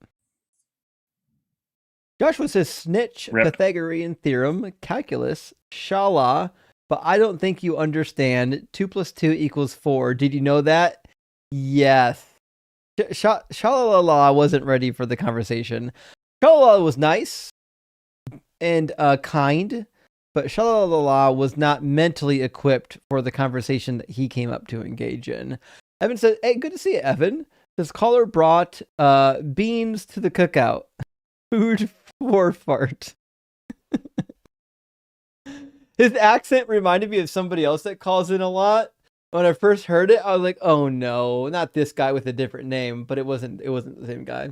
Joshua says snitch, Pythagorean theorem, calculus, shala, but I don't think you understand. 2 + 2 = 4. Did you know that? Yes. Shalala wasn't ready for the conversation. Shalala was nice and kind, but Shalala was not mentally equipped for the conversation that he came up to engage in. Evan said, "Hey, good to see you, Evan. This caller brought beans to the cookout. Food for fart." His accent reminded me of somebody else that calls in a lot. When I first heard it, I was like, "Oh no, not this guy with a different name," but it wasn't the same guy.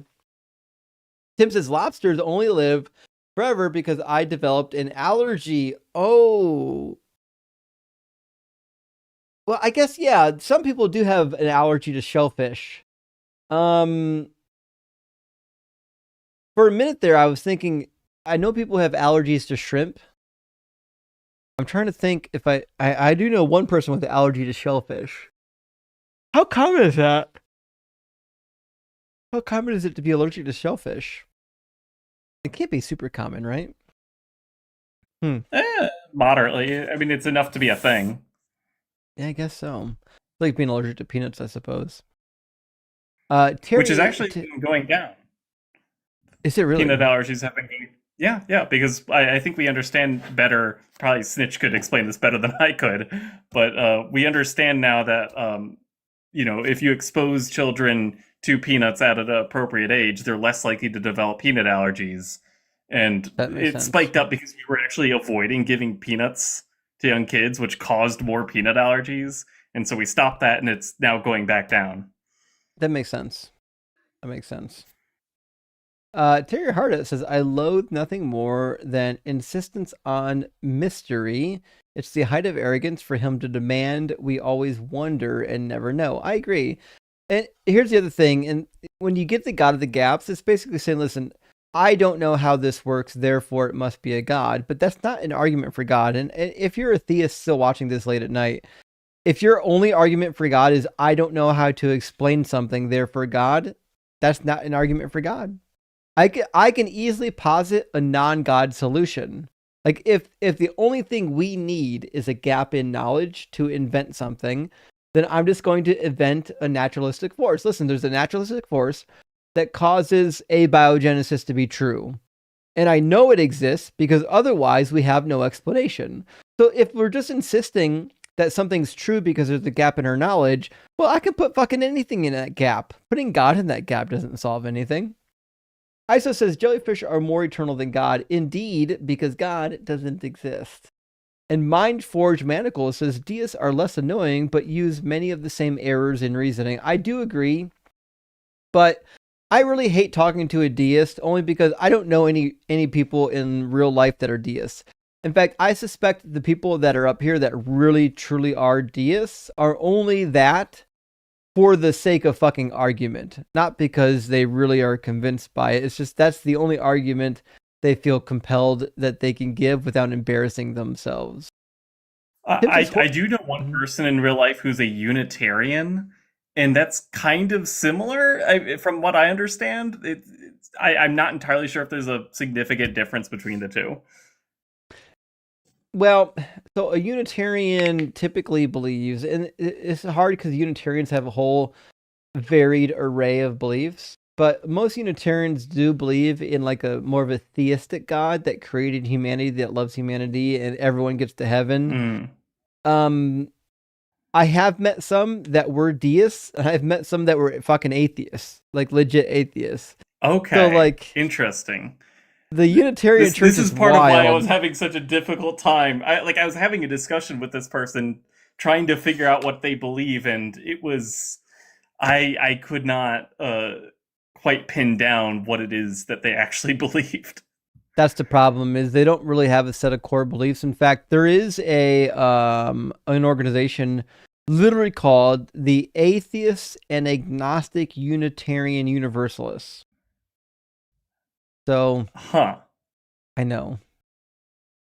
Tim says lobsters only live forever because I developed an allergy. Oh. Well, I guess yeah, some people do have an allergy to shellfish. For a minute there I was thinking I know people have allergies to shrimp. I'm trying to think if I do know one person with an allergy to shellfish. How common is that? How common is it to be allergic to shellfish? It can't be super common, right? Moderately. I mean, it's enough to be a thing. Yeah, I guess so. It's like being allergic to peanuts, I suppose. Terry, which is actually going down. Is it really? Peanut allergies have been going. Yeah, because I think we understand better. Probably Snitch could explain this better than I could, but we understand now that if you expose children to peanuts at an appropriate age, they're less likely to develop peanut allergies. And it spiked up because we were actually avoiding giving peanuts to young kids, which caused more peanut allergies. And so we stopped that, and it's now going back down. That makes sense. Terry Harda says, I loathe nothing more than insistence on mystery. It's the height of arrogance for him to demand we always wonder and never know. I agree. And here's the other thing. And when you get the God of the gaps, it's basically saying, listen, I don't know how this works, therefore it must be a God. But that's not an argument for God. And if you're a theist still watching this late at night, if your only argument for God is, I don't know how to explain something, therefore God, that's not an argument for God. I can easily posit a non-God solution. Like if the only thing we need is a gap in knowledge to invent something, then I'm just going to invent a naturalistic force. Listen, there's a naturalistic force that causes abiogenesis to be true. And I know it exists because otherwise we have no explanation. So if we're just insisting that something's true because there's a gap in our knowledge, well, I can put fucking anything in that gap. Putting God in that gap doesn't solve anything. ISO says jellyfish are more eternal than God. Indeed, because God doesn't exist. And Mindforge Manacle says deists are less annoying, but use many of the same errors in reasoning. I do agree, but I really hate talking to a deist only because I don't know any people in real life that are deists. In fact, I suspect the people that are up here that really truly are deists are only that for the sake of fucking argument, not because they really are convinced by it. It's just that's the only argument they feel compelled that they can give without embarrassing themselves. I do know one person in real life who's a Unitarian, and that's kind of similar. From what I understand, I'm not entirely sure if there's a significant difference between the two. Well, so a Unitarian typically believes, and it's hard because Unitarians have a whole varied array of beliefs, but most Unitarians do believe in like a more of a theistic God that created humanity, that loves humanity, and everyone gets to heaven. I have met some that were deists, and I've met some that were fucking atheists, like legit atheists. Okay, so like interesting. The Unitarian church is part of why I was having such a difficult time. I was having a discussion with this person trying to figure out what they believe, and it was I could not quite pin down what it is that they actually believed. That's the problem, is they don't really have a set of core beliefs. In fact, there is an organization literally called the Atheists and Agnostic Unitarian Universalists. So, I know.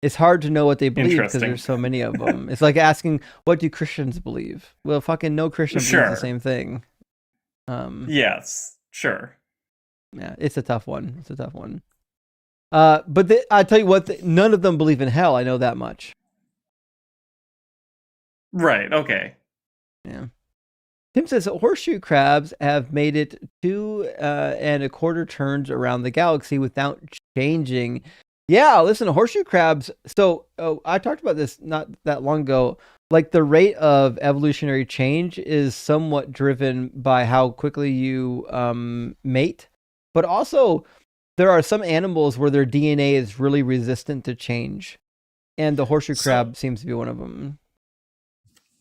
It's hard to know what they believe because there's so many of them. It's like asking, what do Christians believe? Well, fucking no Christian believes the same thing. Yes, sure. Yeah, it's a tough one. It's a tough one. But I tell you what, none of them believe in hell. I know that much. Right. Okay. Yeah. Tim says horseshoe crabs have made it 2.25 turns around the galaxy without changing. Yeah, listen, horseshoe crabs. So I talked about this not that long ago. Like the rate of evolutionary change is somewhat driven by how quickly you mate, but also there are some animals where their DNA is really resistant to change, and the horseshoe crab seems to be one of them.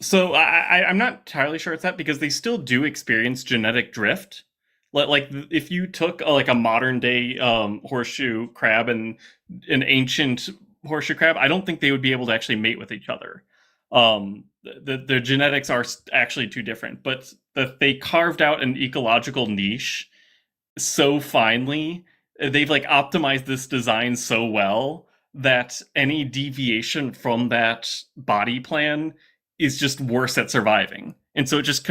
So I'm not entirely sure it's that, because they still do experience genetic drift. Like if you took a modern day horseshoe crab and an ancient horseshoe crab, I don't think they would be able to actually mate with each other. The genetics are actually too different, but they carved out an ecological niche so finely. They've optimized this design so well that any deviation from that body plan is just worse at surviving, and so it just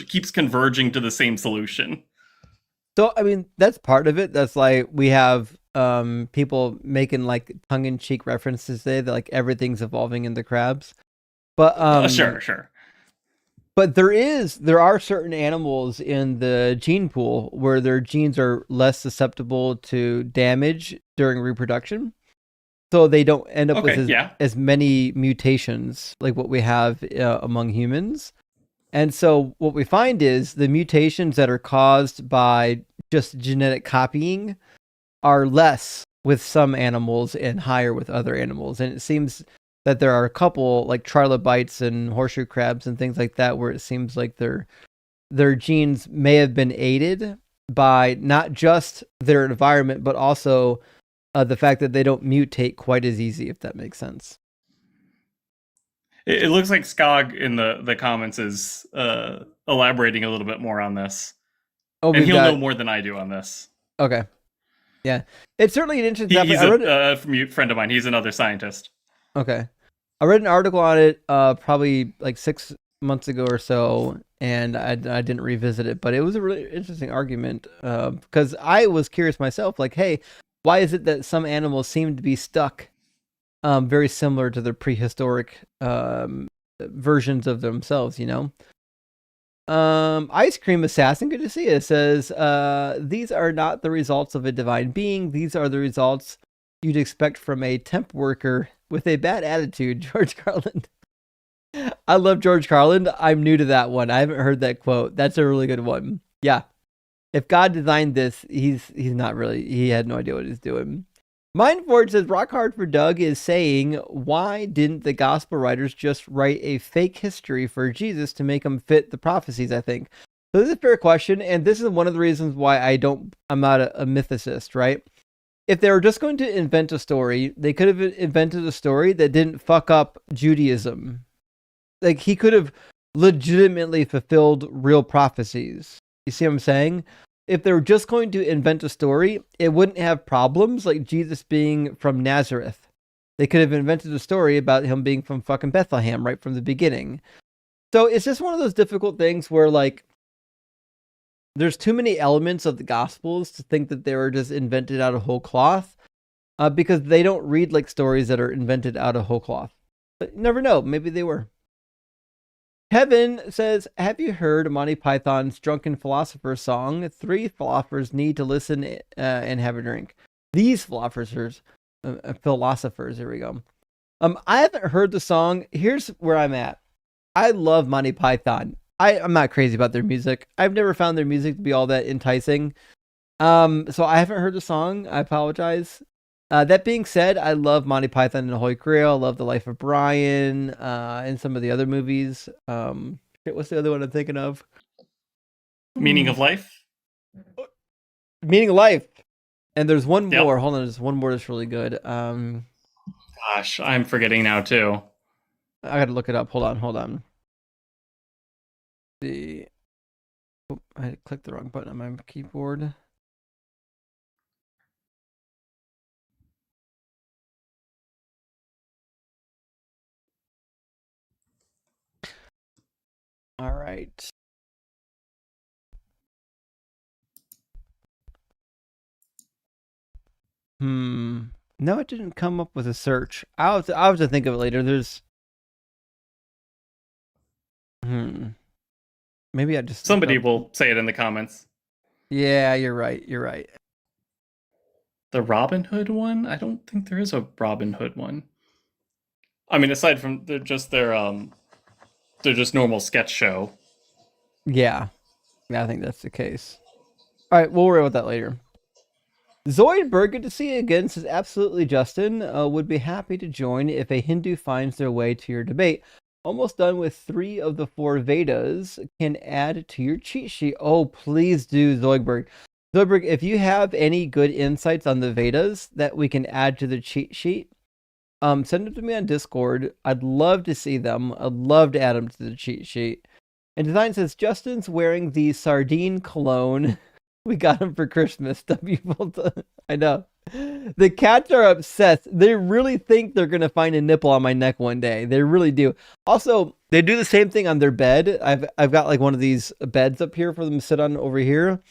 keeps converging to the same solution. So I mean, that's part of it. That's like we have people making tongue-in-cheek references today that everything's evolving in the crabs, but sure. But there are certain animals in the gene pool where their genes are less susceptible to damage during reproduction, so they don't end up with as many mutations like what we have among humans. And so what we find is the mutations that are caused by just genetic copying are less with some animals and higher with other animals. And it seems that there are a couple like trilobites and horseshoe crabs and things like that where it seems like their genes may have been aided by not just their environment, but also the fact that they don't mutate quite as easy, if that makes sense. It looks like Skog in the comments is elaborating a little bit more on this. And he'll know more than I do on this. Okay. Yeah. It's certainly an interesting topic. He's a friend of mine. He's another scientist. Okay. I read an article on it probably 6 months ago or so, and I didn't revisit it, but it was a really interesting argument because I was curious myself, hey, why is it that some animals seem to be stuck very similar to their prehistoric versions of themselves, Ice Cream Assassin, good to see you. It says, these are not the results of a divine being. These are the results you'd expect from a temp worker with a bad attitude, George Carlin. I love George Carlin. I'm new to that one. I haven't heard that quote. That's a really good one. Yeah. If God designed this, he's not really, he had no idea what he's doing. Mindforge says, Rock Hard for Doug is saying, why didn't the gospel writers just write a fake history for Jesus to make him fit the prophecies, I think? So this is a fair question, and this is one of the reasons why I'm not a mythicist, right? If they were just going to invent a story, they could have invented a story that didn't fuck up Judaism. He could have legitimately fulfilled real prophecies. You see what I'm saying? If they were just going to invent a story, it wouldn't have problems like Jesus being from Nazareth. They could have invented a story about him being from fucking Bethlehem right from the beginning. So it's just one of those difficult things where there's too many elements of the Gospels to think that they were just invented out of whole cloth because they don't read like stories that are invented out of whole cloth. But you never know. Maybe they were. Kevin says, have you heard Monty Python's Drunken Philosopher song? 3 philosophers need to listen and have a drink. These philosophers, here we go. I haven't heard the song. Here's where I'm at. I love Monty Python. I'm not crazy about their music. I've never found their music to be all that enticing. So I haven't heard the song. I apologize. That being said, I love Monty Python and the Holy Grail. I love The Life of Brian and some of the other movies. What's the other one I'm thinking of? Meaning of Life? Meaning of Life. And there's one more. Hold on, there's one more that's really good. Gosh, I'm forgetting now too. I gotta look it up. Hold on. I clicked the wrong button on my keyboard. right. No, it didn't come up with a search. I'll have to think of it later. There's maybe I just somebody will say it in the comments. Yeah, you're right. You're right. The Robin Hood one? I don't think there is a Robin Hood one. I mean, aside from they're just normal sketch show. Yeah, I think that's the case. All right, we'll worry about that later. Zoidberg, good to see you again. Says absolutely, Justin. Would be happy to join if a Hindu finds their way to your debate. Almost done with 3 of the 4 Vedas. Can add to your cheat sheet. Oh, please do, Zoidberg. Zoidberg, if you have any good insights on the Vedas that we can add to the cheat sheet, send them to me on Discord. I'd love to see them. I'd love to add them to the cheat sheet. And Design says, Justin's wearing the sardine cologne. We got him for Christmas. I know. The cats are obsessed. They really think they're going to find a nipple on my neck one day. They really do. Also, they do the same thing on their bed. I've got like one of these beds up here for them to sit on over here.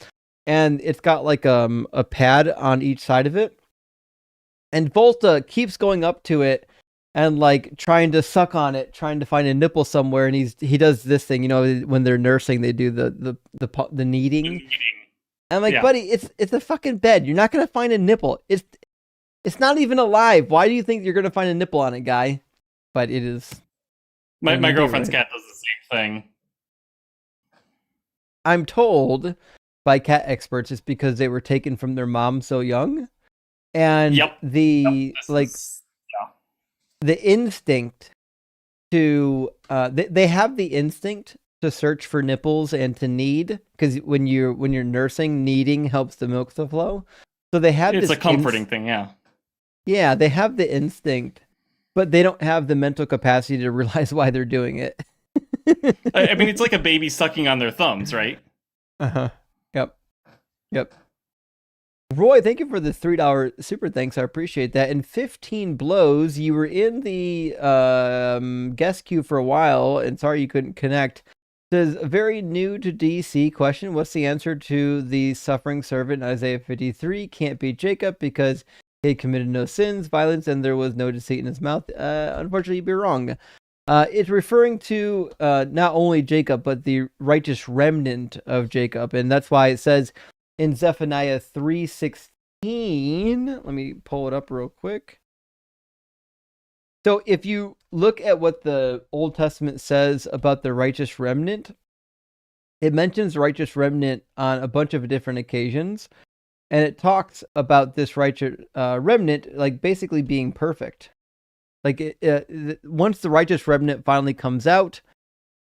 And it's got like a pad on each side of it. And Volta keeps going up to it and like trying to suck on it, trying to find a nipple somewhere. And he does this thing, when they're nursing, they do the kneading. I'm like, buddy, it's a fucking bed. You're not gonna find a nipple. It's not even alive. Why do you think you're gonna find a nipple on it, guy? But it is. My girlfriend's cat does the same thing. I'm told by cat experts it's because they were taken from their mom so young. And the instinct to they have the instinct to search for nipples and to knead, because when you're nursing, kneading helps the milk to flow. So they have it's a comforting thing, yeah, they have the instinct, but they don't have the mental capacity to realize why they're doing it. I mean, it's like a baby sucking on their thumbs, right? Yep. Roy, thank you for the $3 super thanks. I appreciate that. And 15 blows. You were in the guest queue for a while, and sorry you couldn't connect. Says, very new to DC question. What's the answer to the suffering servant in Isaiah 53? Can't be Jacob because he committed no sins, violence, and there was no deceit in his mouth. Unfortunately, you'd be wrong. It's referring to not only Jacob, but the righteous remnant of Jacob. And that's why it says in Zephaniah 3:16, let me pull it up real quick. So if you look at what the Old Testament says about the righteous remnant, it mentions righteous remnant on a bunch of different occasions. And it talks about this righteous remnant, like basically being perfect. Like once the righteous remnant finally comes out,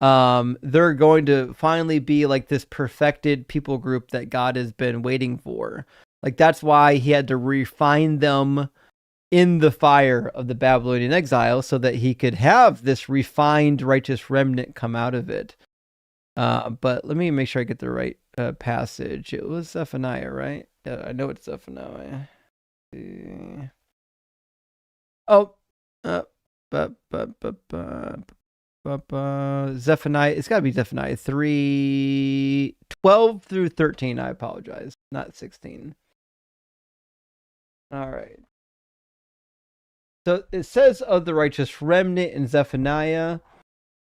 they're going to finally be like this perfected people group that God has been waiting for. Like that's why he had to refine them in the fire of the Babylonian exile so that he could have this refined righteous remnant come out of it. But let me make sure I get the right passage. It was Zephaniah, right? Yeah, I know it's Zephaniah. Oh, Zephaniah. It's got to be Zephaniah 3:12 through 13. I apologize, not 16. All right. So it says of the righteous remnant in Zephaniah.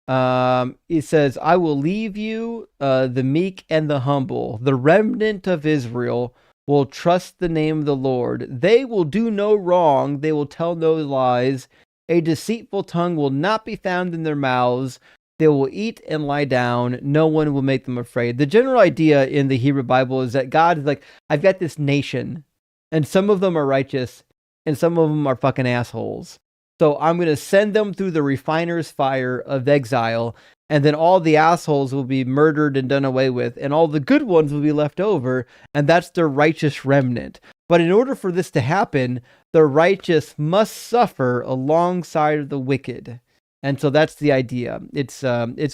It says, I will leave you, the meek and the humble. The remnant of Israel will trust the name of the Lord. They will do no wrong. They will tell no lies. A deceitful tongue will not be found in their mouths. They will eat and lie down. No one will make them afraid. The general idea in the Hebrew Bible is that God is like, I've got this nation, and some of them are righteous, and some of them are fucking assholes. So I'm going to send them through the refiner's fire of exile, and then all the assholes will be murdered and done away with, and all the good ones will be left over, and that's the righteous remnant. But in order for this to happen, the righteous must suffer alongside of the wicked. And so that's the idea. It's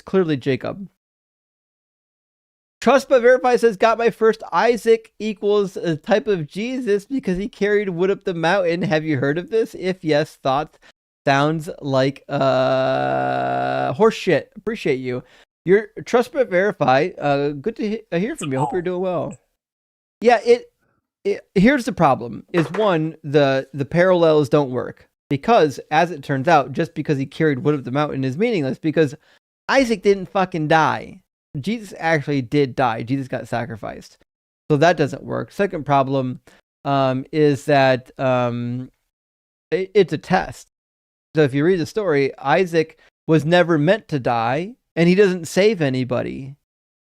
clearly Jacob. Trust but Verify says, got my first Isaac equals a type of Jesus because he carried wood up the mountain. Have you heard of this? If yes, thoughts. Sounds like horse shit. Appreciate you. You're trust but verify. Good to hear from you. Hope you're doing well. Yeah, here's the problem: is one, the parallels don't work because, as it turns out, just because he carried wood up the mountain is meaningless because Isaac didn't fucking die. Jesus actually did die. Jesus got sacrificed, so that doesn't work. Second problem is that it's a test. So if you read the story, Isaac was never meant to die, and he doesn't save anybody.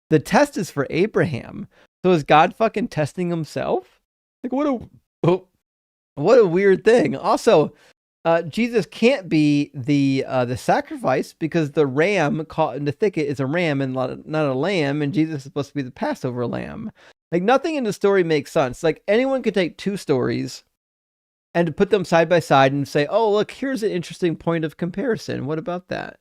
The test is for Abraham. So is God fucking testing himself? Like what a weird thing. Also, Jesus can't be the sacrifice because the ram caught in the thicket is a ram and not a lamb, and Jesus is supposed to be the Passover lamb. Like nothing in the story makes sense. Like anyone could take two stories and put them side by side and say, oh, look, here's an interesting point of comparison. What about that?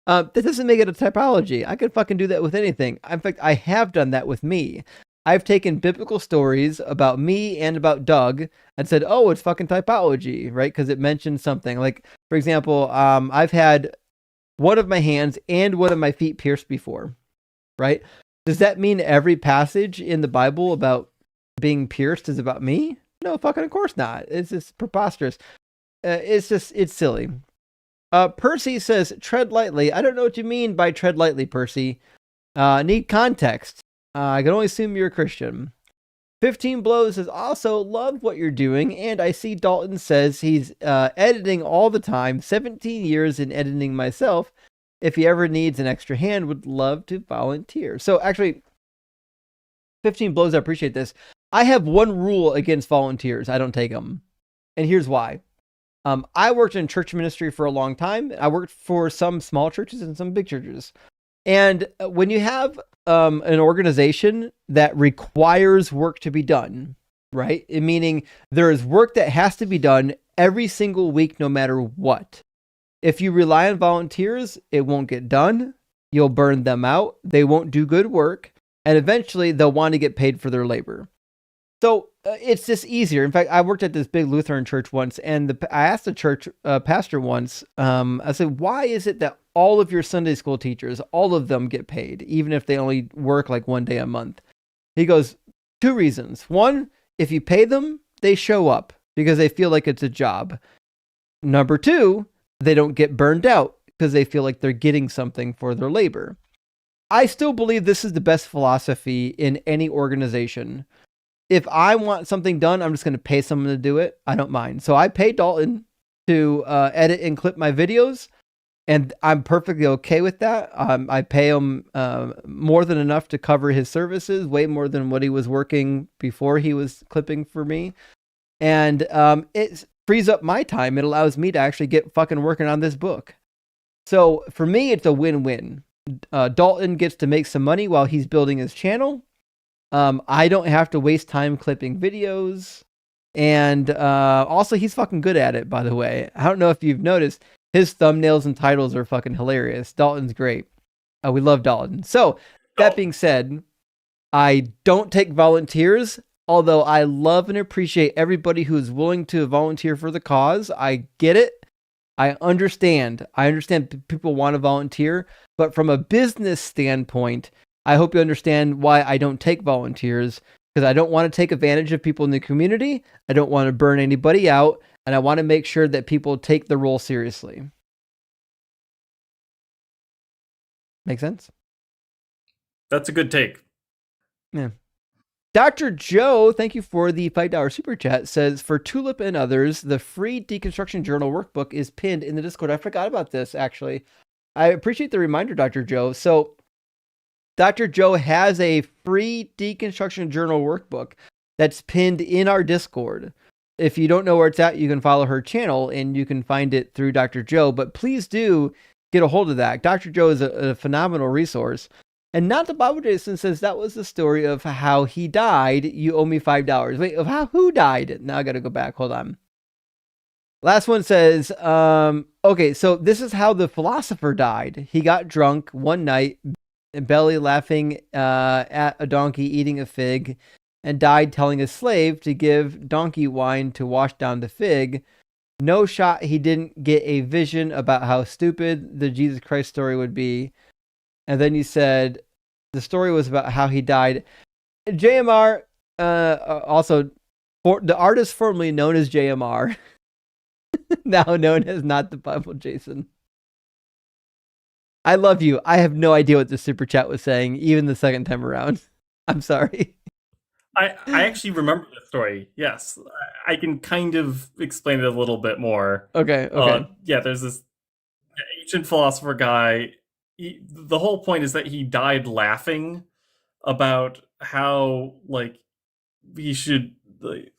That doesn't make it a typology. I could fucking do that with anything. In fact, I have done that with me. I've taken biblical stories about me and about Doug and said, oh, it's fucking typology, right? Because it mentions something. Like, for example, I've had one of my hands and one of my feet pierced before, right? Does that mean every passage in the Bible about being pierced is about me? No, fucking of course not. It's just preposterous. It's silly. Percy says, tread lightly. I don't know what you mean by tread lightly, Percy. Need context. I can only assume you're a Christian. 15 Blows says, also love what you're doing. And I see Dalton says he's editing all the time. 17 years in editing myself. If he ever needs an extra hand, would love to volunteer. So actually, 15 Blows, I appreciate this. I have one rule against volunteers. I don't take them. And here's why. I worked in church ministry for a long time. I worked for some small churches and some big churches. And when you have an organization that requires work to be done, right? Meaning there is work that has to be done every single week, no matter what. If you rely on volunteers, it won't get done. You'll burn them out. They won't do good work. And eventually they'll want to get paid for their labor. So it's just easier. In fact, I worked at this big Lutheran church once, and I asked the church pastor once, I said, why is it that all of your Sunday school teachers, all of them get paid, even if they only work like one day a month? He goes, two reasons. One, if you pay them, they show up because they feel like it's a job. Number two, they don't get burned out because they feel like they're getting something for their labor. I still believe this is the best philosophy in any organization. If I want something done, I'm just going to pay someone to do it. I don't mind. So I pay Dalton to edit and clip my videos, and I'm perfectly okay with that. I pay him more than enough to cover his services, way more than what he was working before he was clipping for me. And it frees up my time. It allows me to actually get fucking working on this book. So for me, it's a win-win. Dalton gets to make some money while he's building his channel. I don't have to waste time clipping videos. And also, he's fucking good at it, by the way. I don't know if you've noticed, his thumbnails and titles are fucking hilarious. Dalton's great. We love Dalton. So, that being said, I don't take volunteers, although I love and appreciate everybody who is willing to volunteer for the cause. I get it. I understand. People want to volunteer, but from a business standpoint, I hope you understand why I don't take volunteers, because I don't want to take advantage of people in the community. I don't want to burn anybody out, and I want to make sure that people take the role seriously. Make sense? That's a good take. Yeah. Dr. Joe, thank you for the $5 super chat, says, for Tulip and others, the free Deconstruction Journal workbook is pinned in the Discord. I forgot about this, actually. I appreciate the reminder, Dr. Joe. So, Dr. Joe has a free Deconstruction Journal workbook that's pinned in our Discord. If you don't know where it's at, you can follow her channel and you can find it through Dr. Joe. But please do get a hold of that. Dr. Joe is a phenomenal resource. And Not the Bible Jason says that was the story of how he died. You owe me $5. Wait, who died? Now I got to go back. Hold on. Last one says, okay, so this is how the philosopher died. He got drunk one night, belly laughing at a donkey eating a fig, and died telling a slave to give donkey wine to wash down the fig. No shot he didn't get a vision about how stupid the Jesus Christ story would be. And then you said the story was about how he died. JMR, also the artist formerly known as JMR, now known as Not the Bible Jason. I love you. I have no idea what the super chat was saying, even the second time around. I'm sorry. I actually remember the story. Yes, I can kind of explain it a little bit more. Okay. Yeah, there's this ancient philosopher guy. The whole point is that he died laughing about how like he should like,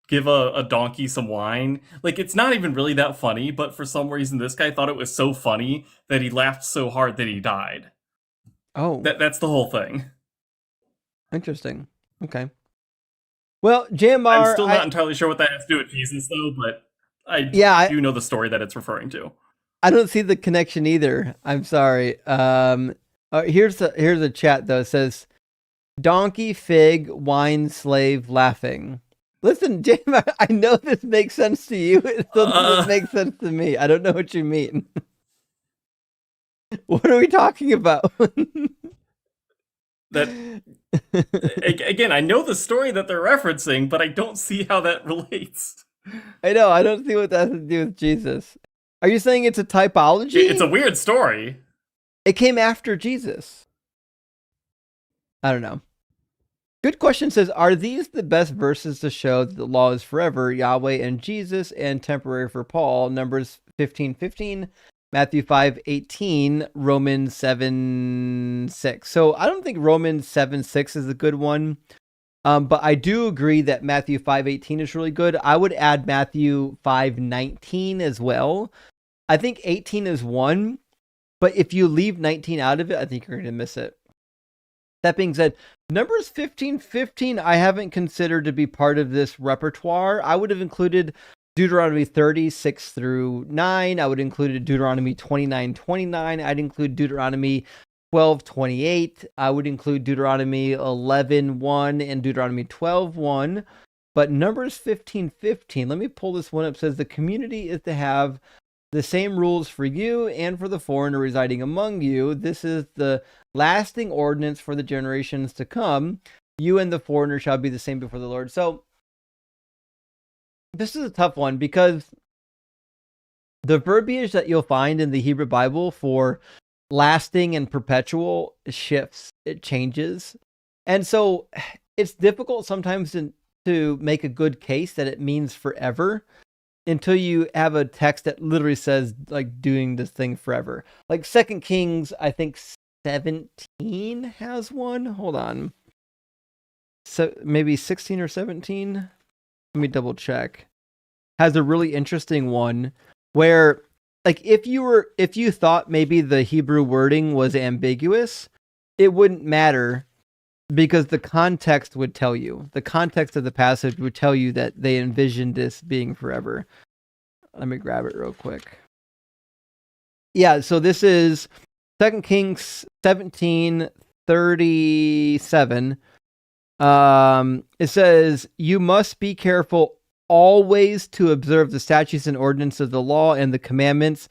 give a donkey some wine. Like, it's not even really that funny, but for some reason this guy thought it was so funny that he laughed so hard that he died. Oh. That's the whole thing. Interesting. Okay. Well, JMR... I'm still not entirely sure what that has to do with Jesus, though, but I do know the story that it's referring to. I don't see the connection either. I'm sorry. Here's a chat, though. It says, donkey, fig, wine, slave, laughing. Listen, JMR, I know this makes sense to you. It still doesn't make sense to me. I don't know what you mean. What are we talking about? That again, I know the story that they're referencing, but I don't see how that relates. I know, I don't see what that has to do with Jesus. Are you saying it's a typology? It's a weird story. It came after Jesus. I don't know. Good question says, are these the best verses to show that the law is forever, Yahweh and Jesus, and temporary for Paul? Numbers 15:15. Matthew 5:18, Romans 7:6. So I don't think Romans 7:6 is a good one, but I do agree that Matthew 5:18 is really good. I would add Matthew 5:19 as well. I think 18 is one, but if you leave 19 out of it, I think you're going to miss it. That being said, Numbers 15:15 I haven't considered to be part of this repertoire. I would have included Deuteronomy 30:6-9. I would include Deuteronomy 29:29. I'd include Deuteronomy 12:28. I would include Deuteronomy 11:1 and Deuteronomy 12:1. But Numbers 15:15, let me pull this one up. It says the community is to have the same rules for you and for the foreigner residing among you. This is the lasting ordinance for the generations to come. You and the foreigner shall be the same before the Lord. So this is a tough one because the verbiage that you'll find in the Hebrew Bible for lasting and perpetual shifts, it changes. And so it's difficult sometimes to make a good case that it means forever until you have a text that literally says like doing this thing forever. Like 2 Kings, I think 17 has one. Hold on. So maybe 16 or 17. Let me double check. Has a really interesting one where like if you thought maybe the Hebrew wording was ambiguous, it wouldn't matter because the context would tell you. The context of the passage would tell you that they envisioned this being forever. Let me grab it real quick. Yeah, so this is 2 Kings 17:37. It says, you must be careful always to observe the statutes and ordinances of the law and the commandments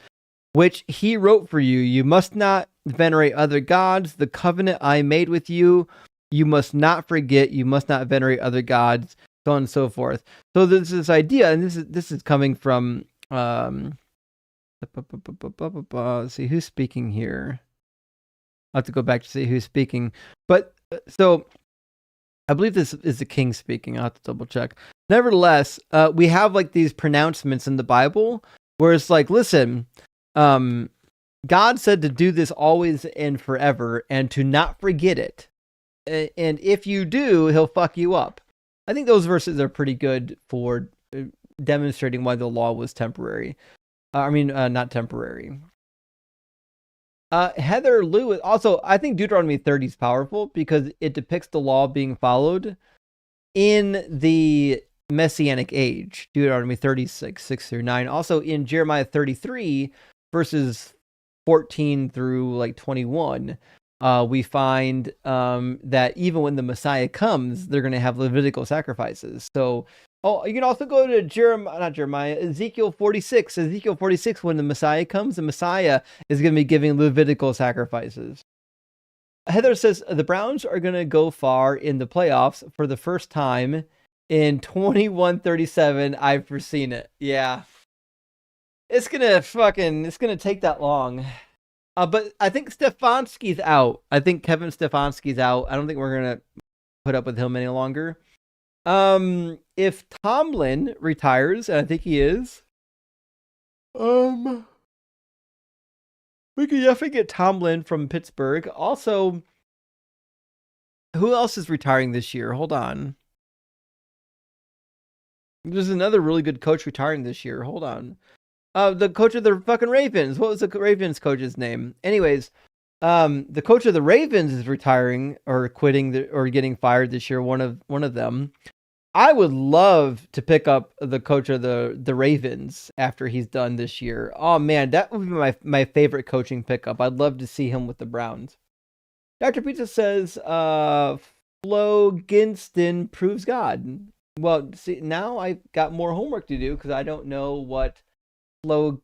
which he wrote for you. You must not venerate other gods. The covenant I made with you, you must not forget. You must not venerate other gods, so on and so forth. So there's this idea, and this is coming from let's see who's speaking here. I'll have to go back to see who's speaking. But so I believe this is the king speaking. I'll have to double check. Nevertheless, we have like these pronouncements in the Bible where it's like, listen, God said to do this always and forever and to not forget it. And if you do, he'll fuck you up. I think those verses are pretty good for demonstrating why the law was temporary. Not temporary. Heather Lewis, also, I think Deuteronomy 30 is powerful because it depicts the law being followed in the Messianic age. Deuteronomy 36:6-9. Also in Jeremiah 33, verses 14 through like 21, we find that even when the Messiah comes, they're going to have Levitical sacrifices. So Oh, you can also go to Ezekiel 46. Ezekiel 46, when the Messiah comes, the Messiah is going to be giving Levitical sacrifices. Heather says the Browns are going to go far in the playoffs for the first time in 21-37. I've foreseen it. Yeah. It's going to take that long. But I think Stefanski's out. I think Kevin Stefanski's out. I don't think we're going to put up with him any longer. If Tomlin retires, and I think he is, we could definitely get Tomlin from Pittsburgh. Also, who else is retiring this year? Hold on. There's another really good coach retiring this year. Hold on. The coach of the fucking Ravens. What was the Ravens coach's name? Anyways, the coach of the Ravens is retiring or quitting or getting fired this year. One of them. I would love to pick up the coach of the Ravens after he's done this year. Oh man, that would be my favorite coaching pickup. I'd love to see him with the Browns. Dr. Pizza says, Flo Ginston proves God. Well, see, now I've got more homework to do because I don't know what Flo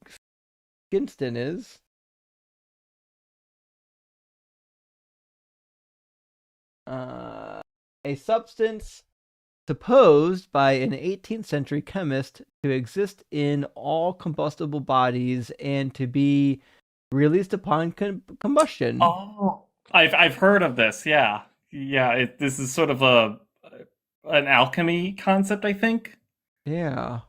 Ginston is. A substance supposed by an 18th century chemist to exist in all combustible bodies and to be released upon combustion. Oh, I've heard of this. Yeah. This is sort of an alchemy concept, I think. Yeah.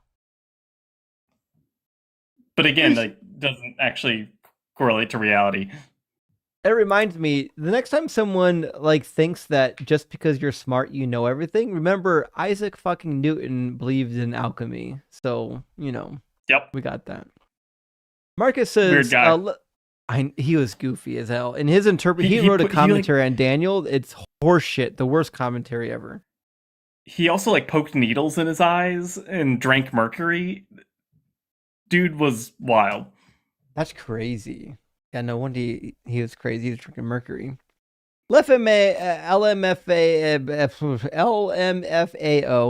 But again, doesn't actually correlate to reality. It reminds me, the next time someone thinks that just because you're smart you know everything, remember Isaac fucking Newton believed in alchemy. So, Yep. We got that. Marcus says weird guy. He was goofy as hell. In his he wrote a commentary on Daniel. It's horseshit, the worst commentary ever. He also poked needles in his eyes and drank mercury. Dude was wild. That's crazy. Yeah, no wonder he was crazy. He was drinking mercury. LMFAO,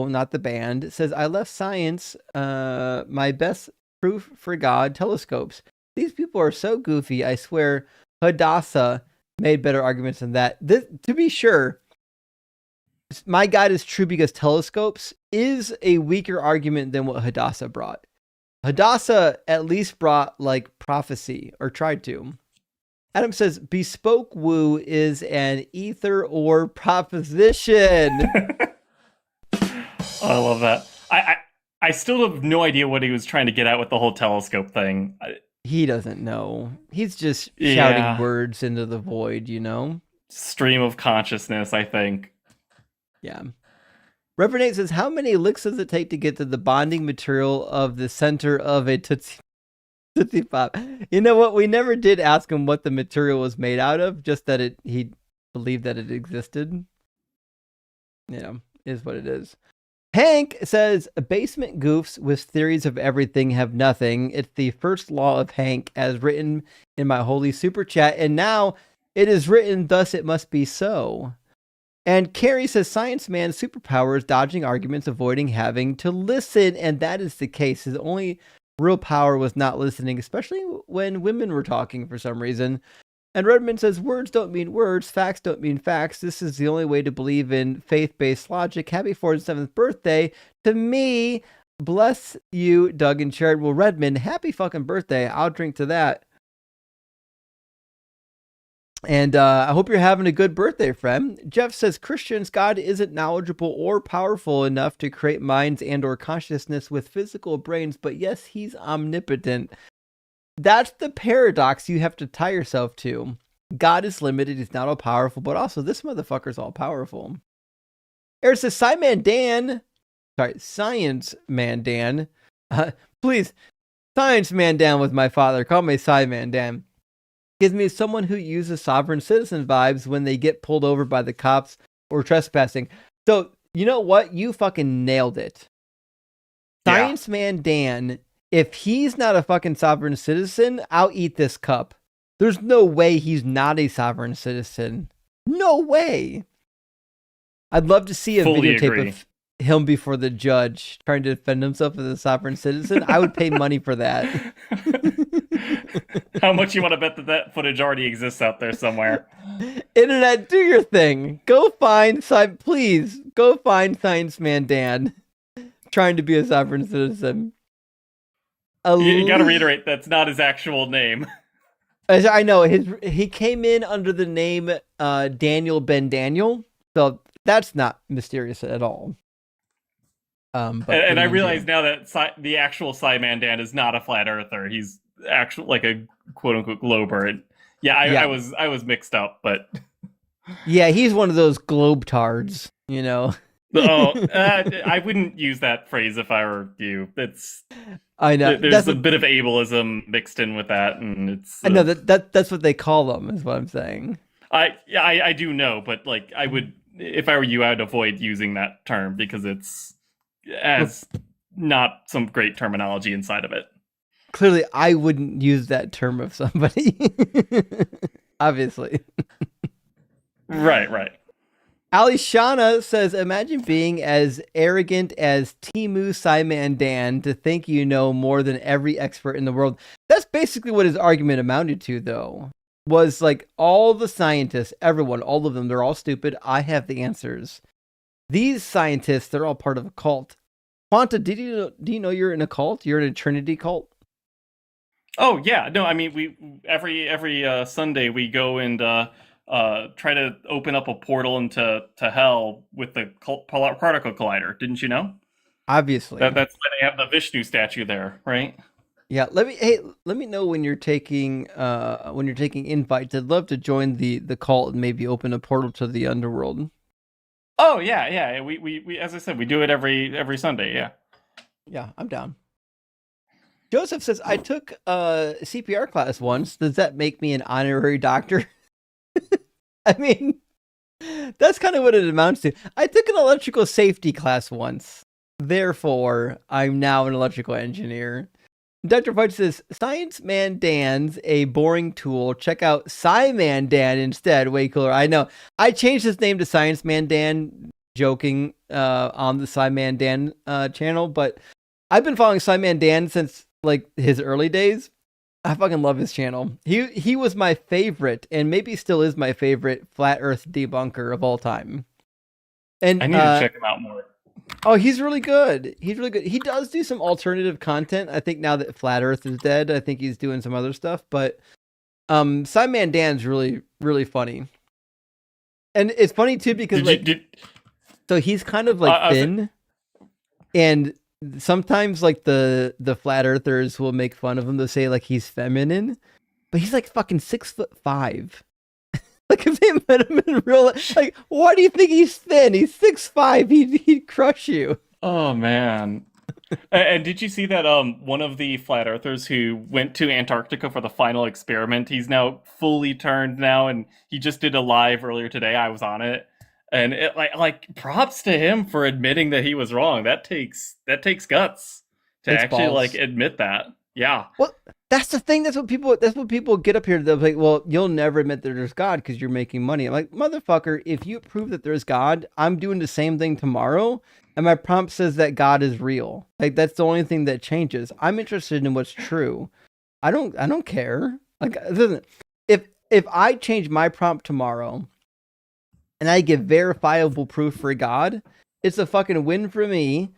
not the band, says, I left science, my best proof for God, telescopes. These people are so goofy. I swear Hadassah made better arguments than that. To be sure, my God is true because telescopes is a weaker argument than what Hadassah brought. Hadassah at least brought prophecy, or tried to. Adam says bespoke woo is an ether or proposition. I love that. I still have no idea what he was trying to get at with the whole telescope thing. He doesn't know. He's just shouting words into the void, Stream of consciousness, I think. Yeah. Reverend 8 says, how many licks does it take to get to the bonding material of the center of a Tootsie Pop? You know what? We never did ask him what the material was made out of, just that he believed that it existed. Is what it is. Hank says, basement goofs with theories of everything have nothing. It's the first law of Hank as written in my holy super chat, and now it is written, thus it must be so. And Carrie says, Science Man's superpower is dodging arguments, avoiding having to listen. And that is the case. His only real power was not listening, especially when women were talking for some reason. And Redmond says, words don't mean words. Facts don't mean facts. This is the only way to believe in faith-based logic. Happy 47th birthday to me. Bless you, Doug and Charitable Redmond. Happy fucking birthday. I'll drink to that. And I hope you're having a good birthday, friend. Jeff says, Christians, God isn't knowledgeable or powerful enough to create minds and or consciousness with physical brains, but yes, he's omnipotent. That's the paradox you have to tie yourself to. God is limited. He's not all powerful, but also this motherfucker's all powerful. Eric says, Science Man Dan. Please, Science Man Dan with my father. Call me Sci Man Dan. Gives me someone who uses sovereign citizen vibes when they get pulled over by the cops or trespassing. So, you know what? You fucking nailed it. Yeah. Science Man Dan, if he's not a fucking sovereign citizen, I'll eat this cup. There's no way he's not a sovereign citizen. No way. I'd love to see a videotape of him before the judge trying to defend himself as a sovereign citizen, I would pay money for that. How much you want to bet that footage already exists out there somewhere? Internet, do your thing. Go find please go find Science Man Dan trying to be a sovereign citizen. You got to reiterate, that's not his actual name. I know he came in under the name Daniel Ben Daniel, so that's not mysterious at all. But and I realize now that the actual Simon Dan is not a flat earther. He's actually like a quote unquote glober. And I was mixed up, but yeah, he's one of those globetards, you know. I wouldn't use that phrase if I were you. I know there's a bit of ableism mixed in with that, and it's. I know that's what they call them. Is what I'm saying. I do know, but like I would, if I were you, I would avoid using that term because it's has not some great terminology inside of it. Clearly, I wouldn't use that term of somebody. Obviously. Right. Ali Shana says, imagine being as arrogant as Timu Simon Dan to think you know more than every expert in the world. That's basically what his argument amounted to, though. Was like all the scientists, everyone, all of them, they're all stupid. I have the answers. These scientists, they're all part of a cult. Quanta, do you know you're in a cult? You're in a Trinity cult? Oh yeah, no, I mean we every Sunday we go and try to open up a portal into hell with the particle collider. Didn't you know? Obviously, that's why they have the Vishnu statue there, right? Yeah, let me know when you're taking invites. I'd love to join the cult and maybe open a portal to the underworld. Oh yeah. We as I said, we do it every Sunday. Yeah. Yeah, I'm down. Joseph says, I took a CPR class once. Does that make me an honorary doctor? I mean, that's kind of what it amounts to. I took an electrical safety class once. Therefore, I'm now an electrical engineer. Dr. Fudge says, Science Man Dan's a boring tool. Check out Sci-Man Dan instead. Way cooler. I know. I changed his name to Science Man Dan, joking on the Sci-Man Dan channel, but I've been following Sci-Man Dan since like his early days. I fucking love his channel. He was my favorite, and maybe still is my favorite flat Earth debunker of all time. And I need to check him out more. Oh, he's really good. He's really good. He does do some alternative content. I think now that Flat Earth is dead, I think he's doing some other stuff. But Simon Dan's really, really funny. And it's funny too because so he's kind of like thin. And sometimes like the flat earthers will make fun of him. They'll say like he's feminine. But he's like fucking 6'5". Like if they met him in real life, like why do you think he's thin? He's 6'5". He'd crush you. Oh man. And did you see that one of the flat earthers who went to Antarctica for the final experiment, he's now fully turned now, and he just did a live earlier today. I was on it. And it like props to him for admitting that he was wrong. That takes guts to actually balls. like admit that. Yeah. Well, that's the thing. That's what people get up here. They're like, well, you'll never admit that there's God because you're making money. I'm like, motherfucker, if you prove that there's God, I'm doing the same thing tomorrow. And my prompt says that God is real. Like that's the only thing that changes. I'm interested in what's true. I don't care. Like if I change my prompt tomorrow and I give verifiable proof for God, it's a fucking win for me.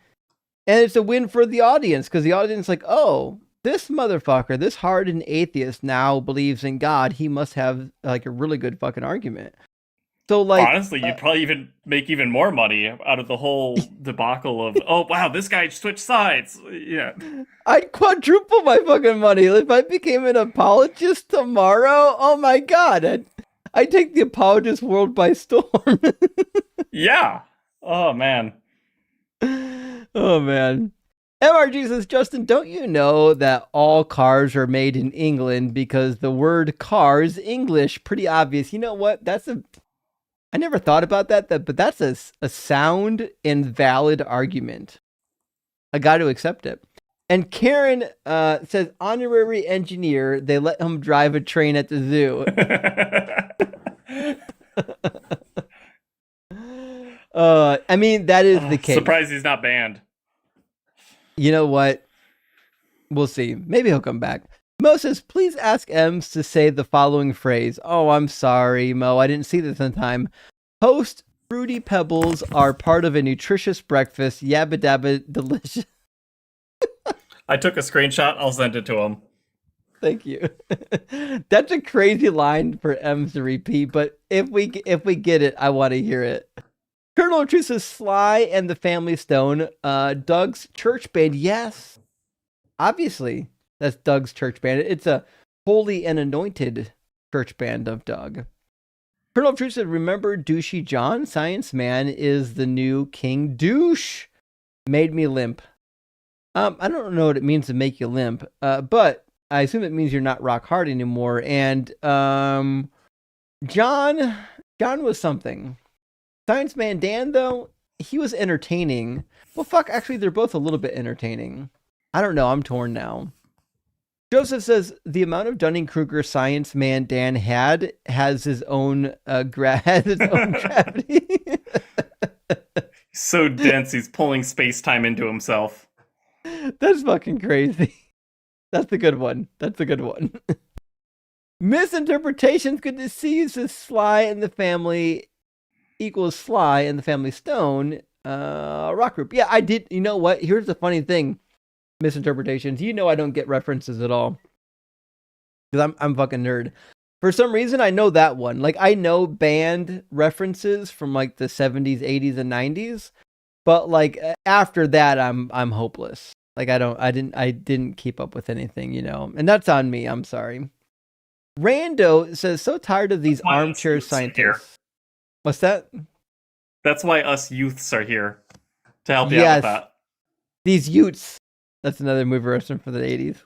And it's a win for the audience because the audience is like, oh, this motherfucker, this hardened atheist now believes in God. He must have like a really good fucking argument. So like, honestly, you'd probably even make even more money out of the whole debacle of, oh wow, this guy switched sides. Yeah, I'd quadruple my fucking money if I became an apologist tomorrow. Oh my god, I'd take the apologist world by storm. Yeah. Oh man. Oh man. MRG says, Justin, don't you know that all cars are made in England because the word car is English? Pretty obvious. You know what? I never thought about that, but that's a sound and valid argument. I got to accept it. And Karen says, honorary engineer, they let him drive a train at the zoo. I mean, that is the case. Surprised he's not banned. You know what? We'll see. Maybe he'll come back. Mo says, please ask Ems to say the following phrase. Oh, I'm sorry, Mo. I didn't see this in time. Post Fruity Pebbles are part of a nutritious breakfast. Yabba dabba delicious. I took a screenshot. I'll send it to him. Thank you. That's a crazy line for Ems to repeat, but if we get it, I want to hear it. Colonel of Truth says Sly and the Family Stone. Doug's church band. Yes. Obviously, that's Doug's church band. It's a holy and anointed church band of Doug. Colonel of Truth said, remember Douchey John? Science Man is the new King Douche. Made me limp. I don't know what it means to make you limp, but I assume it means you're not rock hard anymore. And John was something. Science Man Dan, though, he was entertaining. Well, fuck, actually, they're both a little bit entertaining. I don't know. I'm torn now. Joseph says the amount of Dunning-Kruger Science Man Dan has his own gravity. So dense, he's pulling space-time into himself. That's fucking crazy. That's a good one. Misinterpretations. Good to see you. Says Sly and the Family equals Sly and the Family Stone. Rock group. Yeah, I did. You know what? Here's the funny thing. Misinterpretations. You know I don't get references at all. Because I'm fucking nerd. For some reason, I know that one. Like, I know band references from like the 70s, 80s, and 90s. But like after that, I'm hopeless. Like I didn't keep up with anything, you know. And that's on me. I'm sorry. Rando says, so tired of these armchair scientists. What's that? That's why us youths are here. To help you out with that. These Utes. That's another movie reference for the 80s.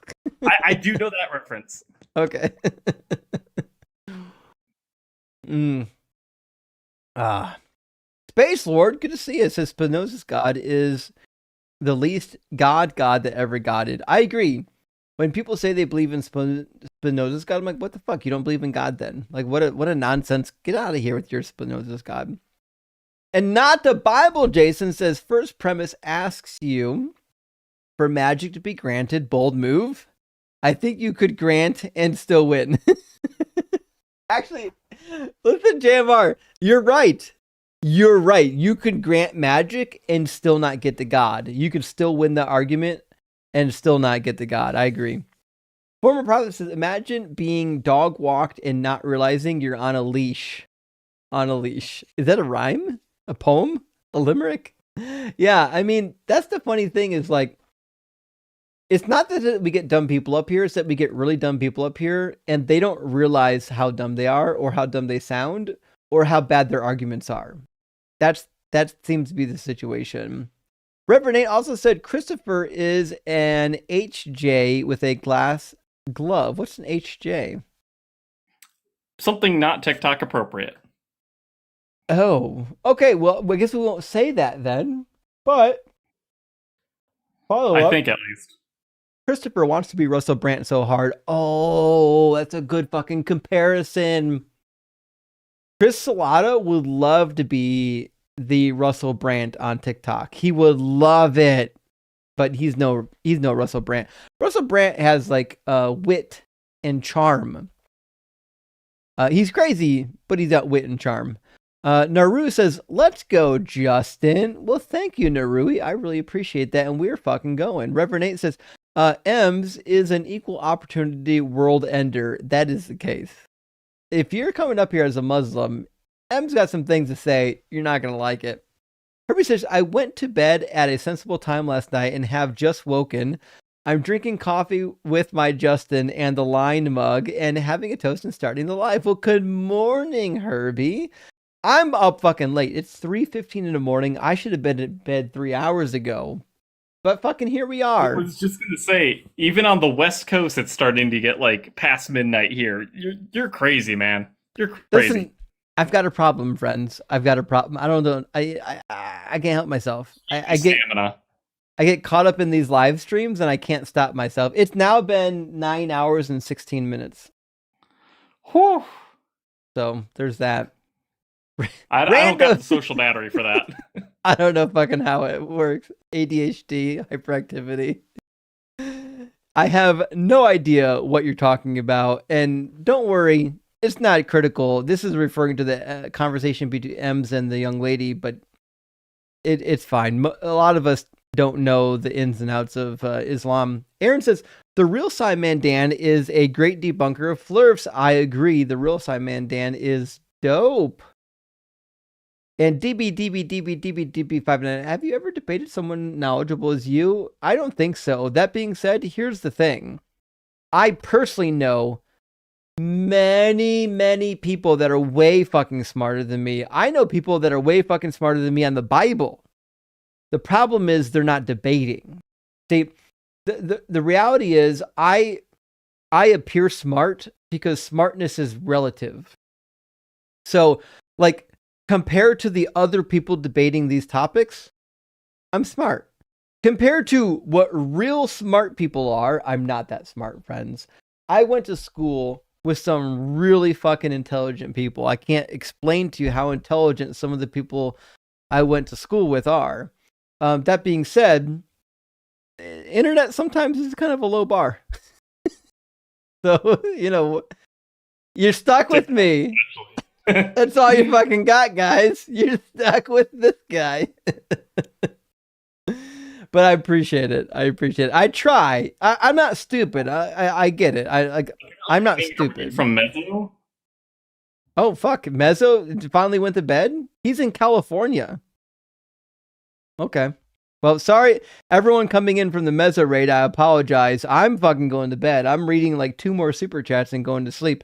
I do know that reference. Okay. Space Lord, good to see you. It says Spinoza's God is the least God that ever godded. I agree. When people say they believe in Spinoza's God, I'm like, what the fuck? You don't believe in God then? Like, what a nonsense. Get out of here with your Spinoza's God. And not the Bible, Jason says, first premise asks you for magic to be granted. Bold move. I think you could grant and still win. Actually, listen, JMR, you're right. You're right. You could grant magic and still not get the God. You could still win the argument and still not get the God. I agree. Former prophet says, imagine being dog walked and not realizing you're on a leash. On a leash. Is that a rhyme? A poem? A limerick? Yeah, I mean, that's the funny thing is like, it's not that we get dumb people up here, it's that we get really dumb people up here and they don't realize how dumb they are or how dumb they sound or how bad their arguments are. That seems to be the situation. Reverend Nate also said Christopher is an HJ with a glass glove. What's an HJ? Something not TikTok appropriate. Oh, okay. Well, I guess we won't say that then. But follow up. I think at least. Christopher wants to be Russell Brand so hard. Oh, that's a good fucking comparison. Chris Salata would love to be the Russell Brand on TikTok. He would love it, but he's no Russell Brand. Russell Brand has like wit and charm. He's crazy, but he's got wit and charm. Naru says, let's go, Justin. Well, thank you, Naru. I really appreciate that, and we're fucking going. Reverend Nate says, Ems is an equal opportunity world ender. That is the case. If you're coming up here as a Muslim, M's got some things to say. You're not going to like it. Herbie says, I went to bed at a sensible time last night and have just woken. I'm drinking coffee with my Justin and the line mug and having a toast and starting the live. Well, good morning, Herbie. I'm up fucking late. It's 3:15 in the morning. I should have been in bed 3 hours ago. But fucking here we are. I was just going to say, even on the West Coast, it's starting to get like past midnight here. You're crazy, man. You're crazy. Listen, I've got a problem, friends. I've got a problem. I don't know. I can't help myself. I get caught up in these live streams and I can't stop myself. It's now been 9 hours and 16 minutes. Whew. So there's that. I don't got the social battery for that. I don't know fucking how it works. ADHD, hyperactivity. I have no idea what you're talking about, and don't worry, it's not critical. This is referring to the conversation between Ems and the young lady, but it's fine. A lot of us don't know the ins and outs of Islam. Aaron says, the real Simon Dan is a great debunker of flirfs. I agree. The real Simon Dan is dope. And DB59, have you ever debated someone knowledgeable as you? I don't think so. That being said, here's the thing. I personally know many people that are way fucking smarter than me. I know people that are way fucking smarter than me on the Bible. The problem is they're not debating. See, the reality is I appear smart because smartness is relative. So, like, compared to the other people debating these topics, I'm smart. Compared to what real smart people are, I'm not that smart, friends. I went to school with some really fucking intelligent people. I can't explain to you how intelligent some of the people I went to school with are. That being said, internet sometimes is kind of a low bar. So, you're stuck with me. That's all you fucking got, guys. You're stuck with this guy. But I appreciate it. I try. I'm not stupid. I get it. I'm not stupid. From Mezzo? Oh, fuck. Mezzo finally went to bed? He's in California. Okay. Well, sorry, everyone coming in from the Mezzo raid. I apologize. I'm fucking going to bed. I'm reading like 2 more super chats and going to sleep.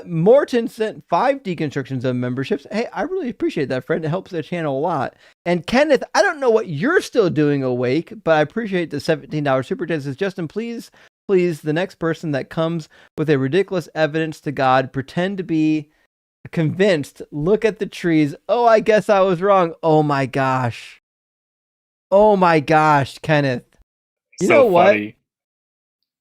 Morton sent 5 deconstructions of memberships. Hey, I really appreciate that, friend. It helps the channel a lot. And Kenneth, I don't know what you're still doing awake, but I appreciate the $17 super chat. Says, Justin, please, the next person that comes with a ridiculous evidence to God, pretend to be convinced. Look at the trees. Oh, I guess I was wrong. Oh my gosh, Kenneth. You know what? Funny.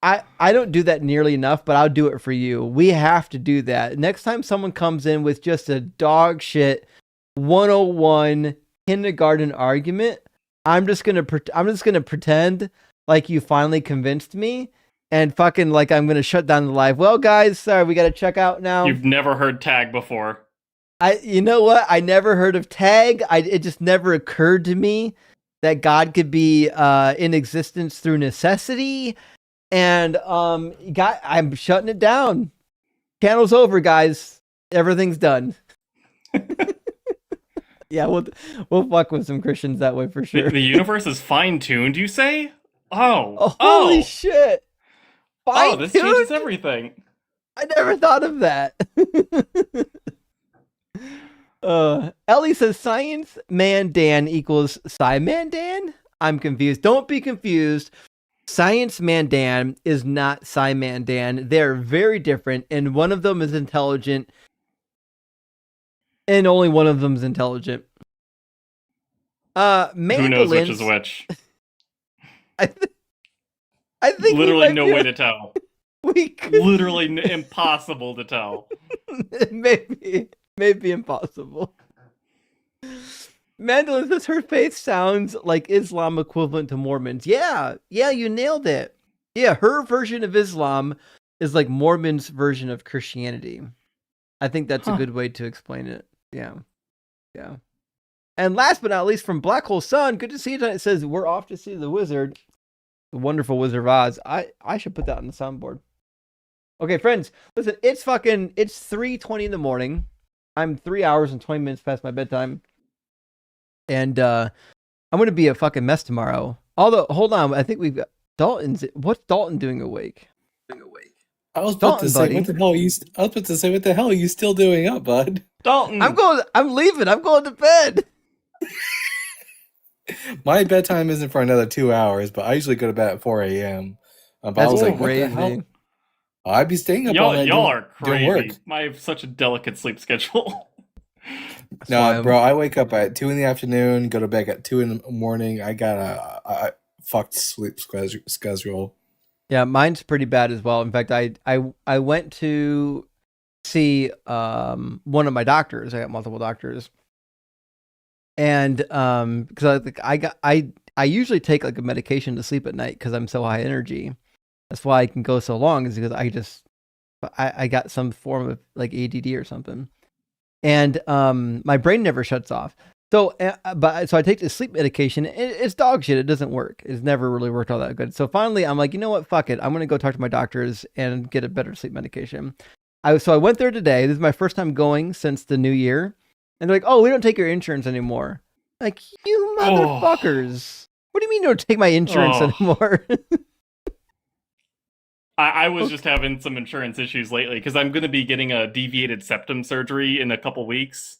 I don't do that nearly enough, but I'll do it for you. We have to do that. Next time someone comes in with just a dog shit 101 kindergarten argument, I'm just gonna pretend like you finally convinced me, and fucking like I'm gonna shut down the live. Well, guys, sorry, we gotta check out now. You've never heard tag before. You know what? I never heard of tag. It just never occurred to me that God could be in existence through necessity. And I'm shutting it down. Channel's over, guys. Everything's done. Yeah, we'll fuck with some Christians that way for sure. The universe is fine-tuned, you say? Holy shit! Oh, this changes everything. I never thought of that. Ellie says Science Man Dan equals Sci-Man Dan? I'm confused. Don't be confused. Science Man Dan is not Sci-Man Dan. They're very different, and one of them is intelligent, and only one of them is intelligent. Who knows which is which? I think literally no way to tell. Literally impossible to tell. Maybe impossible. Mandolin says her faith sounds like Islam equivalent to Mormons. Yeah, you nailed it. Yeah, her version of Islam is like Mormons' version of Christianity. I think that's a good way to explain it. Yeah. And last but not least, from Black Hole Sun, good to see you tonight. It says, we're off to see the wizard. The wonderful Wizard of Oz. I should put that on the soundboard. Okay, friends, listen, it's 3:20 in the morning. I'm 3 hours and 20 minutes past my bedtime. And I'm going to be a fucking mess tomorrow. Although, hold on, I think we've got Dalton's. What's Dalton doing awake? I was about to say, what the hell are you still doing up, bud? Dalton! I'm leaving. I'm going to bed. My bedtime isn't for another 2 hours, but I usually go to bed at 4 a.m. But I was like, what the hell? I'd be staying up all night y'all are crazy. Doing work. I have such a delicate sleep schedule. No, bro, I wake up at 2 in the afternoon, go to bed at 2 in the morning. I got a fucked sleep schedule. Yeah, mine's pretty bad as well. In fact, I went to see one of my doctors. I got multiple doctors. And because I usually take like a medication to sleep at night because I'm so high energy. That's why I can go so long, is because I got some form of like ADD or something, and my brain never shuts off. So so I take this sleep medication. It's dog shit. It doesn't work. It's never really worked all that good. So finally, I'm like, you know what? Fuck it. I'm gonna go talk to my doctors and get a better sleep medication. So I went there today. This is my first time going since the new year, and they're like, oh, we don't take your insurance anymore. Like, you motherfuckers. What do you mean you don't take my insurance anymore? I was just having some insurance issues lately because I'm going to be getting a deviated septum surgery in a couple weeks.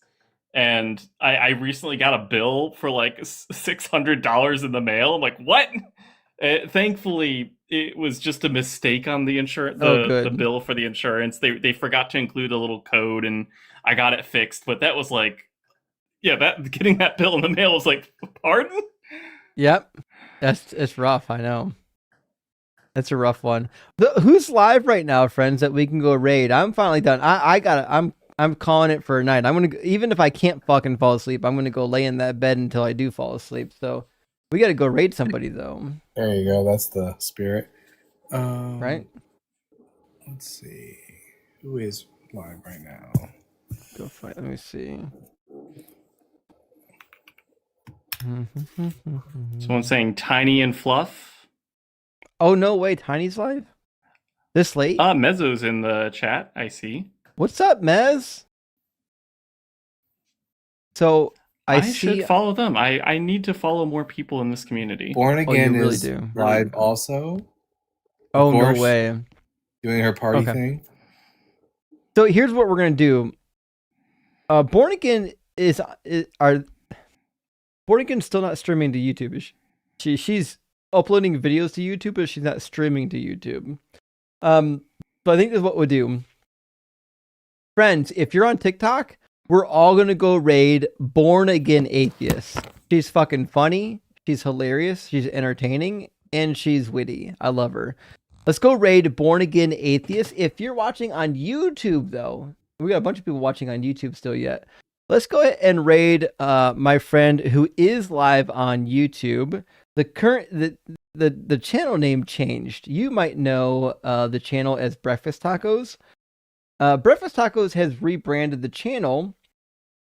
And I recently got a bill for like $600 in the mail. I'm like, what? Thankfully, it was just a mistake on the insurance, the bill for the insurance. They forgot to include a little code, and I got it fixed. But that was like, getting that bill in the mail was like, pardon? Yep, it's rough. I know. It's a rough one. Who's live right now, friends, that we can go raid? I'm finally done. I'm calling it for a night. I'm gonna, even if I can't fucking fall asleep, I'm gonna go lay in that bed until I do fall asleep. So we got to go raid somebody though. There you go. That's the spirit. Right. Let's see. Who is live right now? Go fight. Let me see. Someone's saying Tiny and Fluff. Oh no way, Tiny's live? This late? Mezzo's in the chat, I see. What's up, Mez? So I should follow them. I need to follow more people in this community. Born Again is live also. Oh, no way. Doing her party thing. So here's what we're gonna do. Born Again Born Again's still not streaming to YouTube. She's uploading videos to YouTube, but she's not streaming to YouTube. So I think this is what we'll do. Friends, if you're on TikTok, we're all gonna go raid Born Again Atheist. She's fucking funny, she's hilarious, she's entertaining, and she's witty. I love her. Let's go raid Born Again Atheist. If you're watching on YouTube, though, we got a bunch of people watching on YouTube still yet. Let's go ahead and raid my friend who is live on YouTube. The channel name changed. You might know the channel as Breakfast Tacos. Breakfast Tacos has rebranded the channel,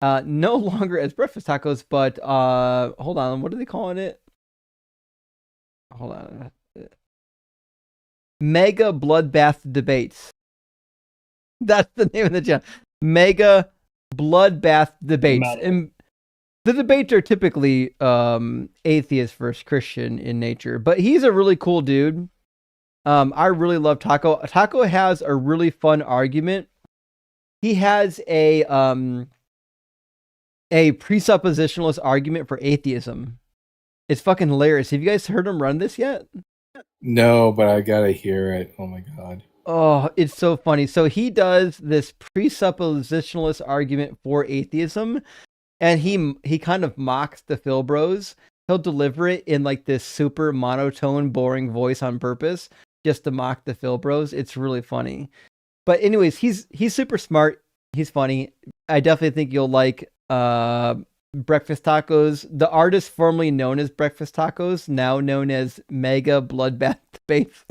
no longer as Breakfast Tacos, but hold on, what are they calling it? Hold on. Mega Bloodbath Debates. That's the name of the channel. Mega Bloodbath Debates. And the debates are typically atheist versus Christian in nature, but he's a really cool dude. I really love Taco. Taco has a really fun argument. He has a presuppositionalist argument for atheism. It's fucking hilarious. Have you guys heard him run this yet? No, but I gotta hear it. Oh my god. Oh, it's so funny. So he does this presuppositionalist argument for atheism, and he kind of mocks the Phil Bros. He'll deliver it in like this super monotone, boring voice on purpose, just to mock the Phil Bros. It's really funny. But anyways, he's super smart. He's funny. I definitely think you'll like Breakfast Tacos. The artist formerly known as Breakfast Tacos, now known as Mega Bloodbath Debates.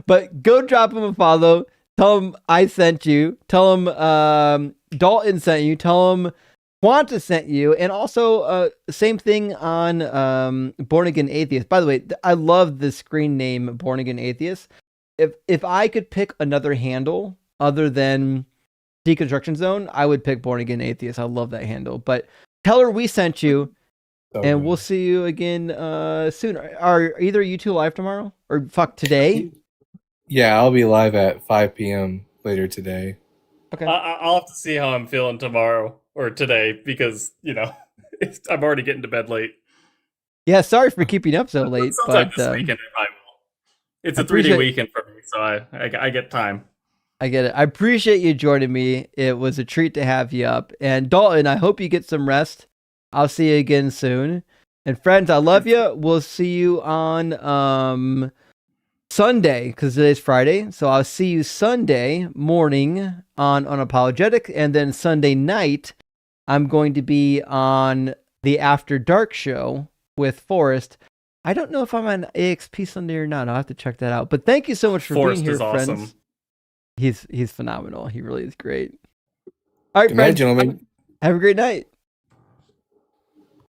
But go drop him a follow. Tell him I sent you. Tell him Dalton sent you. Tell him Quanta sent you. And also, same thing on Born Again Atheist. By the way, I love the screen name Born Again Atheist. If I could pick another handle other than Deconstruction Zone, I would pick Born Again Atheist. I love that handle. But tell her we sent you. And we'll see you again soon. Are either of you two live tomorrow? Or fuck, today? Yeah, I'll be live at 5 p.m. later today. Okay. I'll have to see how I'm feeling tomorrow or today because, I'm already getting to bed late. Yeah, sorry for keeping up so late. Sometime this weekend I will. It's a 3-day weekend for me, so I get time. I get it. I appreciate you joining me. It was a treat to have you up. And Dalton, I hope you get some rest. I'll see you again soon. And friends, I love you. We'll see you on Sunday, because today's Friday. So I'll see you Sunday morning on Unapologetic, and then Sunday night I'm going to be on the After Dark show with Forrest. I don't know if I'm on AXP Sunday or not. I'll have to check that out. But thank you so much for Forrest being here, is awesome. friends. He's phenomenal. He really is great. All right, Good friends. night, gentlemen. Have a great night.